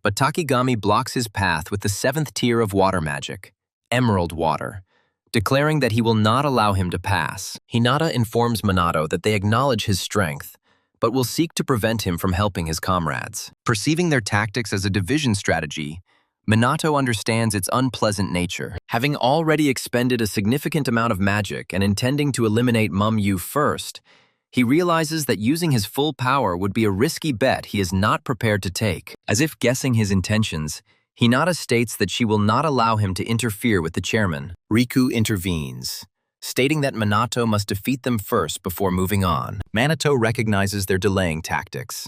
but Takigami blocks his path with the 7th tier of water magic, Emerald Water, declaring that he will not allow him to pass. Hinata informs Minato that they acknowledge his strength, but will seek to prevent him from helping his comrades. Perceiving their tactics as a division strategy, Minato understands its unpleasant nature. Having already expended a significant amount of magic and intending to eliminate Mumyu first, he realizes that using his full power would be a risky bet he is not prepared to take. As if guessing his intentions, Hinata states that she will not allow him to interfere with the chairman. Riku intervenes, stating that Minato must defeat them first before moving on. Minato recognizes their delaying tactics.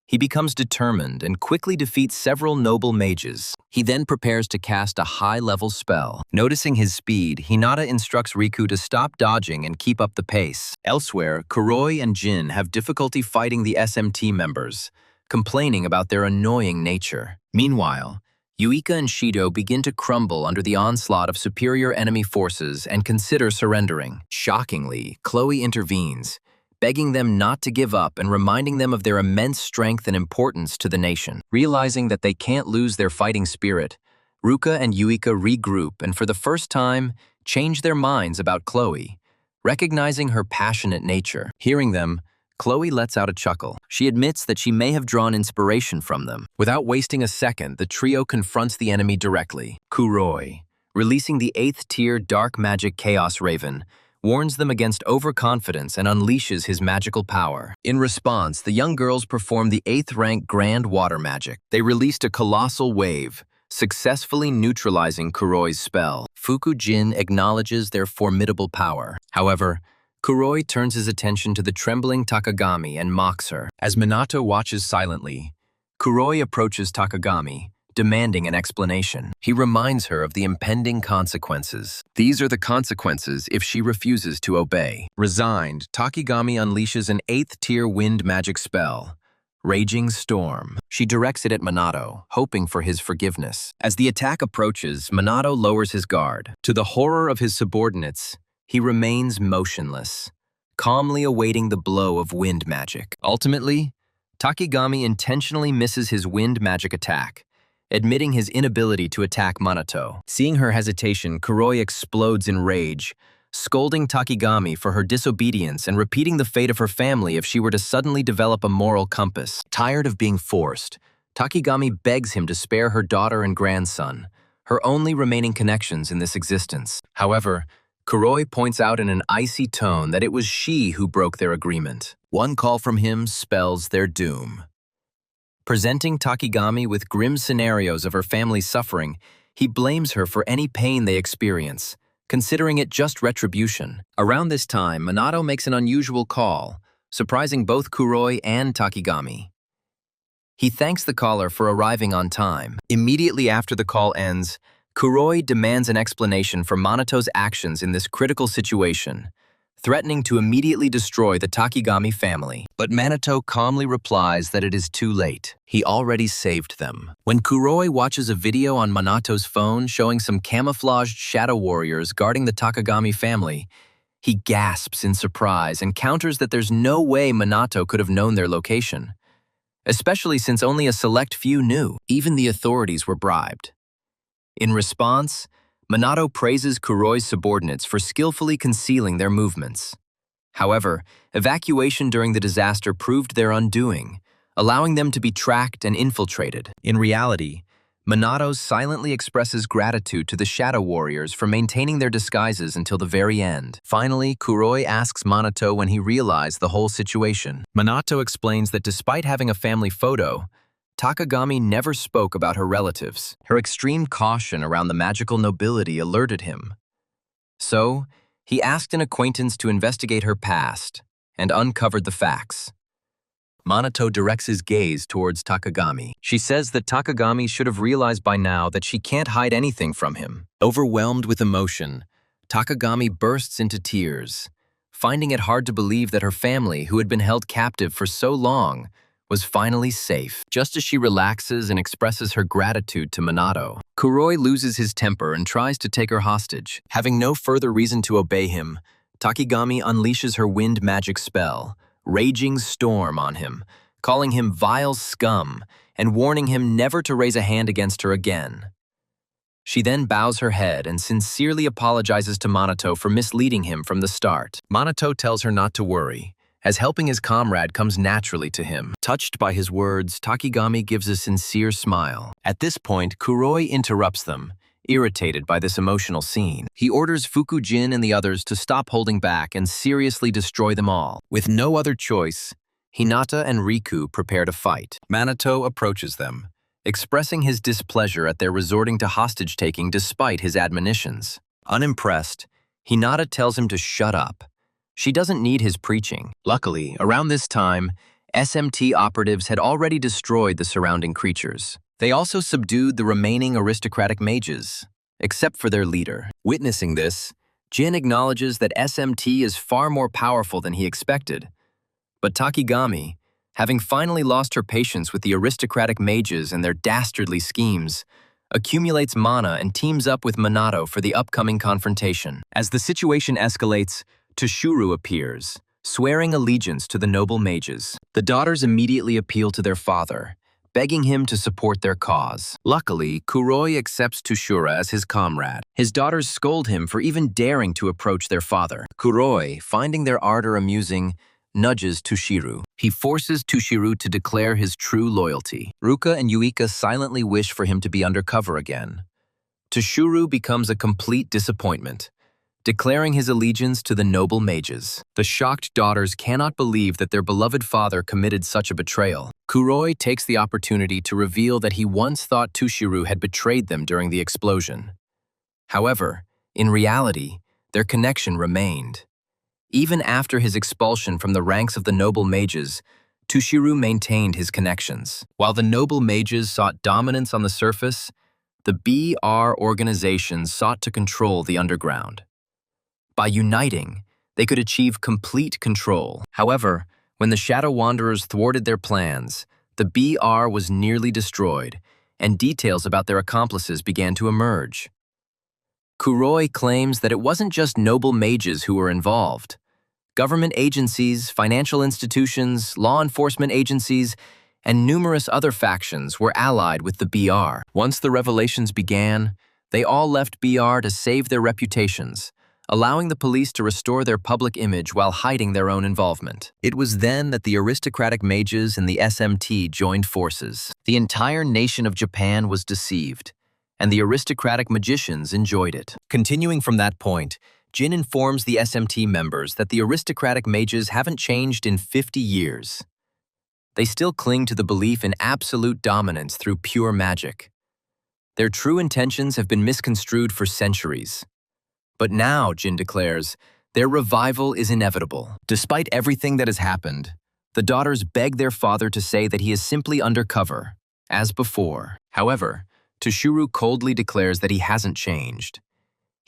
He becomes determined and quickly defeats several noble mages. He then prepares to cast a high-level spell. Noticing his speed, Hinata instructs Riku to stop dodging and keep up the pace. Elsewhere, Kuroi and Jin have difficulty fighting the SMT members, complaining about their annoying nature. Meanwhile, Yuika and Shido begin to crumble under the onslaught of superior enemy forces and consider surrendering. Shockingly, Chloe intervenes, begging them not to give up and reminding them of their immense strength and importance to the nation. Realizing that they can't lose their fighting spirit, Ruka and Yuika regroup and for the first time change their minds about Chloe, recognizing her passionate nature. Hearing them, Chloe lets out a chuckle. She admits that she may have drawn inspiration from them. Without wasting a second, the trio confronts the enemy directly. Kuroi, releasing the 8th-tier dark magic Chaos Raven, warns them against overconfidence and unleashes his magical power. In response, the young girls perform the 8th-rank Grand Water Magic. They released a colossal wave, successfully neutralizing Kuroi's spell. Fukujin acknowledges their formidable power. However, Kuroi turns his attention to the trembling Takagami and mocks her. As Minato watches silently, Kuroi approaches Takagami, demanding an explanation. He reminds her of the impending consequences. These are the consequences if she refuses to obey. Resigned, Takagami unleashes an 8th-tier wind magic spell, Raging Storm. She directs it at Minato, hoping for his forgiveness. As the attack approaches, Minato lowers his guard. To the horror of his subordinates, he remains motionless, calmly awaiting the blow of wind magic. Ultimately, Takigami intentionally misses his wind magic attack, admitting his inability to attack Minato. Seeing her hesitation, Kuroi explodes in rage, scolding Takigami for her disobedience and repeating the fate of her family if she were to suddenly develop a moral compass. Tired of being forced, Takigami begs him to spare her daughter and grandson, her only remaining connections in this existence. However, Kuroi points out in an icy tone that it was she who broke their agreement. One call from him spells their doom. Presenting Takigami with grim scenarios of her family's suffering, he blames her for any pain they experience, considering it just retribution. Around this time, Minato makes an unusual call, surprising both Kuroi and Takigami. He thanks the caller for arriving on time. Immediately after the call ends, Kuroi demands an explanation for Minato's actions in this critical situation, threatening to immediately destroy the Takigami family. But Minato calmly replies that it is too late. He already saved them. When Kuroi watches a video on Minato's phone showing some camouflaged shadow warriors guarding the Takagami family, he gasps in surprise and counters that there's no way Minato could have known their location, especially since only a select few knew. Even the authorities were bribed. In response, Minato praises Kuroi's subordinates for skillfully concealing their movements. However, evacuation during the disaster proved their undoing, allowing them to be tracked and infiltrated. In reality, Minato silently expresses gratitude to the Shadow Warriors for maintaining their disguises until the very end. Finally, Kuroi asks Minato when he realized the whole situation. Minato explains that despite having a family photo, Takagami never spoke about her relatives. Her extreme caution around the magical nobility alerted him. So, he asked an acquaintance to investigate her past and uncovered the facts. Minato directs his gaze towards Takagami. She says that Takagami should have realized by now that she can't hide anything from him. Overwhelmed with emotion, Takagami bursts into tears, finding it hard to believe that her family, who had been held captive for so long, was finally safe. Just as she relaxes and expresses her gratitude to Minato, Kuroi loses his temper and tries to take her hostage. Having no further reason to obey him, Takigami unleashes her wind magic spell, Raging Storm, on him, calling him vile scum and warning him never to raise a hand against her again. She then bows her head and sincerely apologizes to Minato for misleading him from the start. Minato tells her not to worry, as helping his comrade comes naturally to him. Touched by his words, Takigami gives a sincere smile. At this point, Kuroi interrupts them, irritated by this emotional scene. He orders Fukujin and the others to stop holding back and seriously destroy them all. With no other choice, Hinata and Riku prepare to fight. Minato approaches them, expressing his displeasure at their resorting to hostage-taking despite his admonitions. Unimpressed, Hinata tells him to shut up. She doesn't need his preaching. Luckily, around this time, SMT operatives had already destroyed the surrounding creatures. They also subdued the remaining aristocratic mages, except for their leader. Witnessing this, Jin acknowledges that SMT is far more powerful than he expected. But Takigami, having finally lost her patience with the aristocratic mages and their dastardly schemes, accumulates mana and teams up with Minato for the upcoming confrontation. As the situation escalates, Toshuru appears, swearing allegiance to the noble mages. The daughters immediately appeal to their father, begging him to support their cause. Luckily, Kuroi accepts Toshura as his comrade. His daughters scold him for even daring to approach their father. Kuroi, finding their ardor amusing, nudges Toshiro. He forces Toshiro to declare his true loyalty. Ruka and Yuika silently wish for him to be undercover again. Toshiro becomes a complete disappointment, declaring his allegiance to the noble mages. The shocked daughters cannot believe that their beloved father committed such a betrayal. Kuroi takes the opportunity to reveal that he once thought Toshiro had betrayed them during the explosion. However, in reality, their connection remained. Even after his expulsion from the ranks of the noble mages, Toshiro maintained his connections. While the noble mages sought dominance on the surface, the BR organization sought to control the underground. By uniting, they could achieve complete control. However, when the Shadow Wanderers thwarted their plans, the BR was nearly destroyed, and details about their accomplices began to emerge. Kuroi claims that it wasn't just noble mages who were involved. Government agencies, financial institutions, law enforcement agencies, and numerous other factions were allied with the BR. Once the revelations began, they all left BR to save their reputations, allowing the police to restore their public image while hiding their own involvement. It was then that the aristocratic mages and the SMT joined forces. The entire nation of Japan was deceived, and the aristocratic magicians enjoyed it. Continuing from that point, Jin informs the SMT members that the aristocratic mages haven't changed in 50 years. They still cling to the belief in absolute dominance through pure magic. Their true intentions have been misconstrued for centuries. But now, Jin declares, their revival is inevitable. Despite everything that has happened, the daughters beg their father to say that he is simply undercover, as before. However, Toshiro coldly declares that he hasn't changed.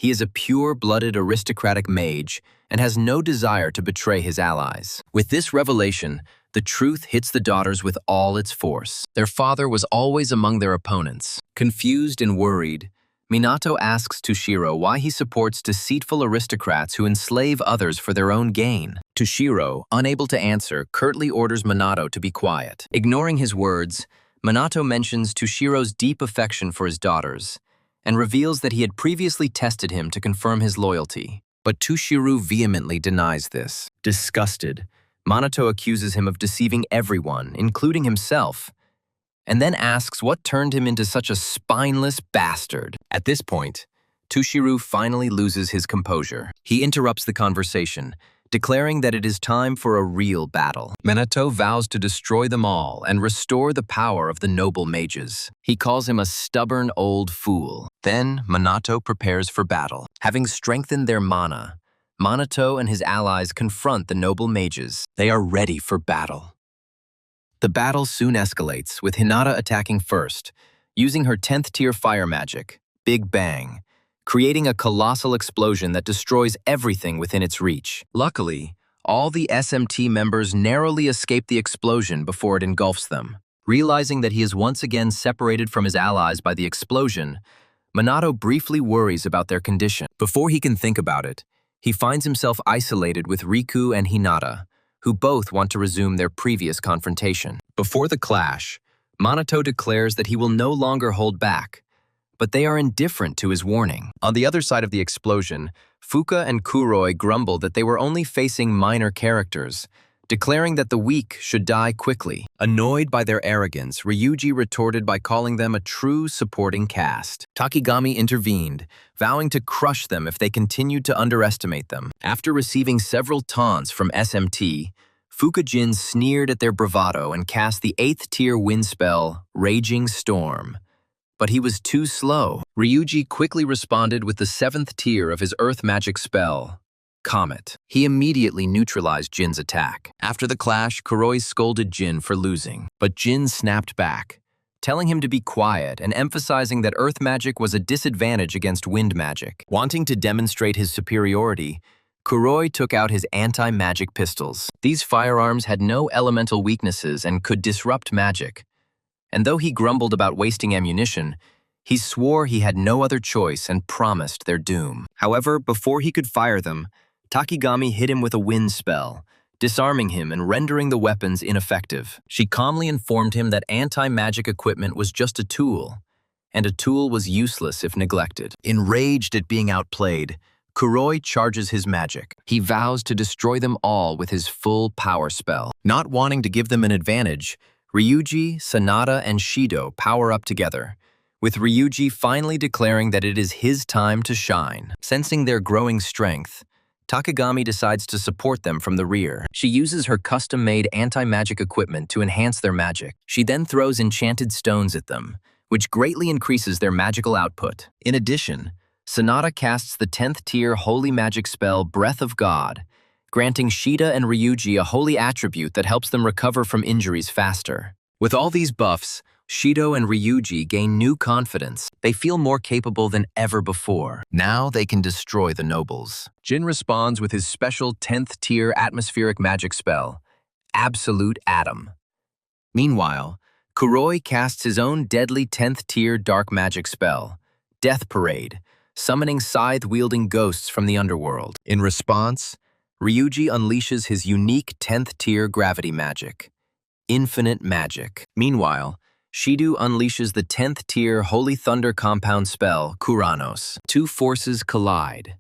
He is a pure-blooded aristocratic mage and has no desire to betray his allies. With this revelation, the truth hits the daughters with all its force. Their father was always among their opponents. Confused and worried, Minato asks Toshiro why he supports deceitful aristocrats who enslave others for their own gain. Toshiro, unable to answer, curtly orders Minato to be quiet. Ignoring his words, Minato mentions Toshiro's deep affection for his daughters and reveals that he had previously tested him to confirm his loyalty. But Toshiro vehemently denies this. Disgusted, Minato accuses him of deceiving everyone, including himself, and then asks what turned him into such a spineless bastard. At this point, Toshiro finally loses his composure. He interrupts the conversation, declaring that it is time for a real battle. Minato vows to destroy them all and restore the power of the noble mages. He calls him a stubborn old fool. Then Minato prepares for battle. Having strengthened their mana, Minato and his allies confront the noble mages. They are ready for battle. The battle soon escalates, with Hinata attacking first, using her 10th tier fire magic, Big Bang, creating a colossal explosion that destroys everything within its reach. Luckily, all the SMT members narrowly escape the explosion before it engulfs them. Realizing that he is once again separated from his allies by the explosion, Minato briefly worries about their condition. Before he can think about it, he finds himself isolated with Riku and Hinata, who both want to resume their previous confrontation. Before the clash, Minato declares that he will no longer hold back, but they are indifferent to his warning. On the other side of the explosion, Fuka and Kuroi grumble that they were only facing minor characters, declaring that the weak should die quickly. Annoyed by their arrogance, Ryuji retorted by calling them a true supporting cast. Takigami intervened, vowing to crush them if they continued to underestimate them. After receiving several taunts from SMT, Fuka-jin sneered at their bravado and cast the 8th tier wind spell, Raging Storm. But he was too slow. Ryuji quickly responded with the 7th tier of his earth magic spell, Comet. He immediately neutralized Jin's attack. After the clash, Kuroi scolded Jin for losing, but Jin snapped back, telling him to be quiet and emphasizing that earth magic was a disadvantage against wind magic. Wanting to demonstrate his superiority, Kuroi took out his anti-magic pistols. These firearms had no elemental weaknesses and could disrupt magic. And though he grumbled about wasting ammunition, he swore he had no other choice and promised their doom. However, before he could fire them, Takigami hit him with a wind spell, disarming him and rendering the weapons ineffective. She calmly informed him that anti-magic equipment was just a tool, and a tool was useless if neglected. Enraged at being outplayed, Kuroi charges his magic. He vows to destroy them all with his full power spell. Not wanting to give them an advantage, Ryuji, Sanada, and Shido power up together, with Ryuji finally declaring that it is his time to shine. Sensing their growing strength, Takagami decides to support them from the rear. She uses her custom-made anti-magic equipment to enhance their magic. She then throws enchanted stones at them, which greatly increases their magical output. In addition, Sanada casts the 10th tier holy magic spell Breath of God, granting Shida and Ryuji a holy attribute that helps them recover from injuries faster. With all these buffs, Shido and Ryuji gain new confidence. They feel more capable than ever before. Now they can destroy the nobles. Jin responds with his special 10th tier atmospheric magic spell, Absolute Atom. Meanwhile, Kuroi casts his own deadly 10th tier dark magic spell, Death Parade, summoning scythe-wielding ghosts from the underworld. In response, Ryuji unleashes his unique 10th tier gravity magic, Infinite Magic. Meanwhile, Shido unleashes the 10th tier Holy Thunder compound spell, Kuranos. Two forces collide.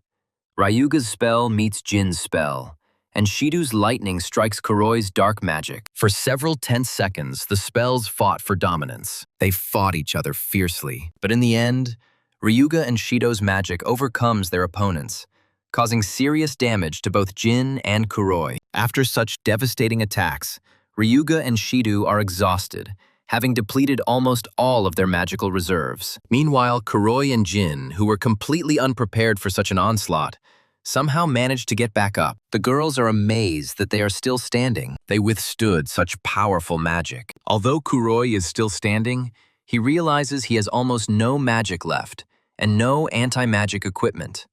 Ryuga's spell meets Jin's spell, and Shido's lightning strikes Kuroi's dark magic. For several tense seconds, the spells fought for dominance. They fought each other fiercely. But in the end, Ryuga and Shido's magic overcomes their opponents, causing serious damage to both Jin and Kuroi. After such devastating attacks, Ryuga and Shido are exhausted, having depleted almost all of their magical reserves. Meanwhile, Kuroi and Jin, who were completely unprepared for such an onslaught, somehow managed to get back up. The girls are amazed that they are still standing. They withstood such powerful magic. Although Kuroi is still standing, he realizes he has almost no magic left and no anti-magic equipment.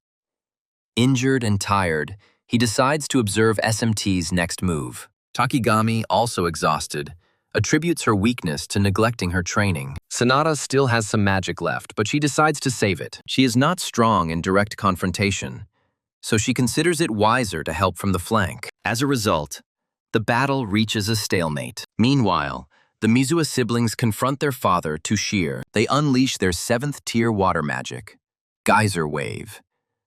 Injured and tired, he decides to observe SMT's next move. Takigami, also exhausted, attributes her weakness to neglecting her training. Sanada still has some magic left, but she decides to save it. She is not strong in direct confrontation, so she considers it wiser to help from the flank. As a result, the battle reaches a stalemate. Meanwhile, the Mizuha siblings confront their father, Tushire. They unleash their 7th-tier water magic, Geyser Wave,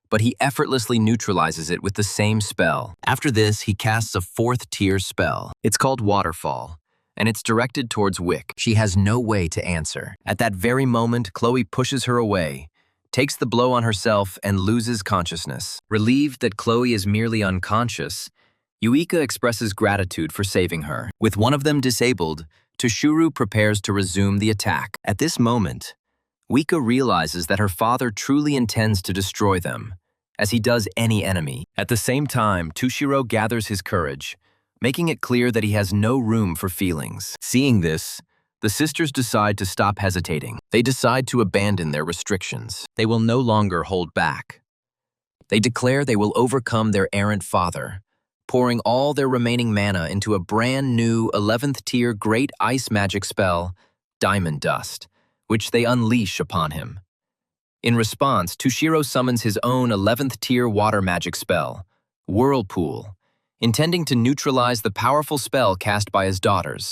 but he effortlessly neutralizes it with the same spell. After this, he casts a 4th-tier spell. It's called Waterfall, and it's directed towards Wick. She has no way to answer. At that very moment, Chloe pushes her away, takes the blow on herself, and loses consciousness. Relieved that Chloe is merely unconscious, Yuika expresses gratitude for saving her. With one of them disabled, Toshiro prepares to resume the attack. At this moment, Wika realizes that her father truly intends to destroy them, as he does any enemy. At the same time, Toshiro gathers his courage, making it clear that he has no room for feelings. Seeing this, the sisters decide to stop hesitating. They decide to abandon their restrictions. They will no longer hold back. They declare they will overcome their errant father, pouring all their remaining mana into a brand new 11th-tier Great Ice Magic spell, Diamond Dust, which they unleash upon him. In response, Toshiro summons his own 11th-tier water magic spell, Whirlpool, intending to neutralize the powerful spell cast by his daughters.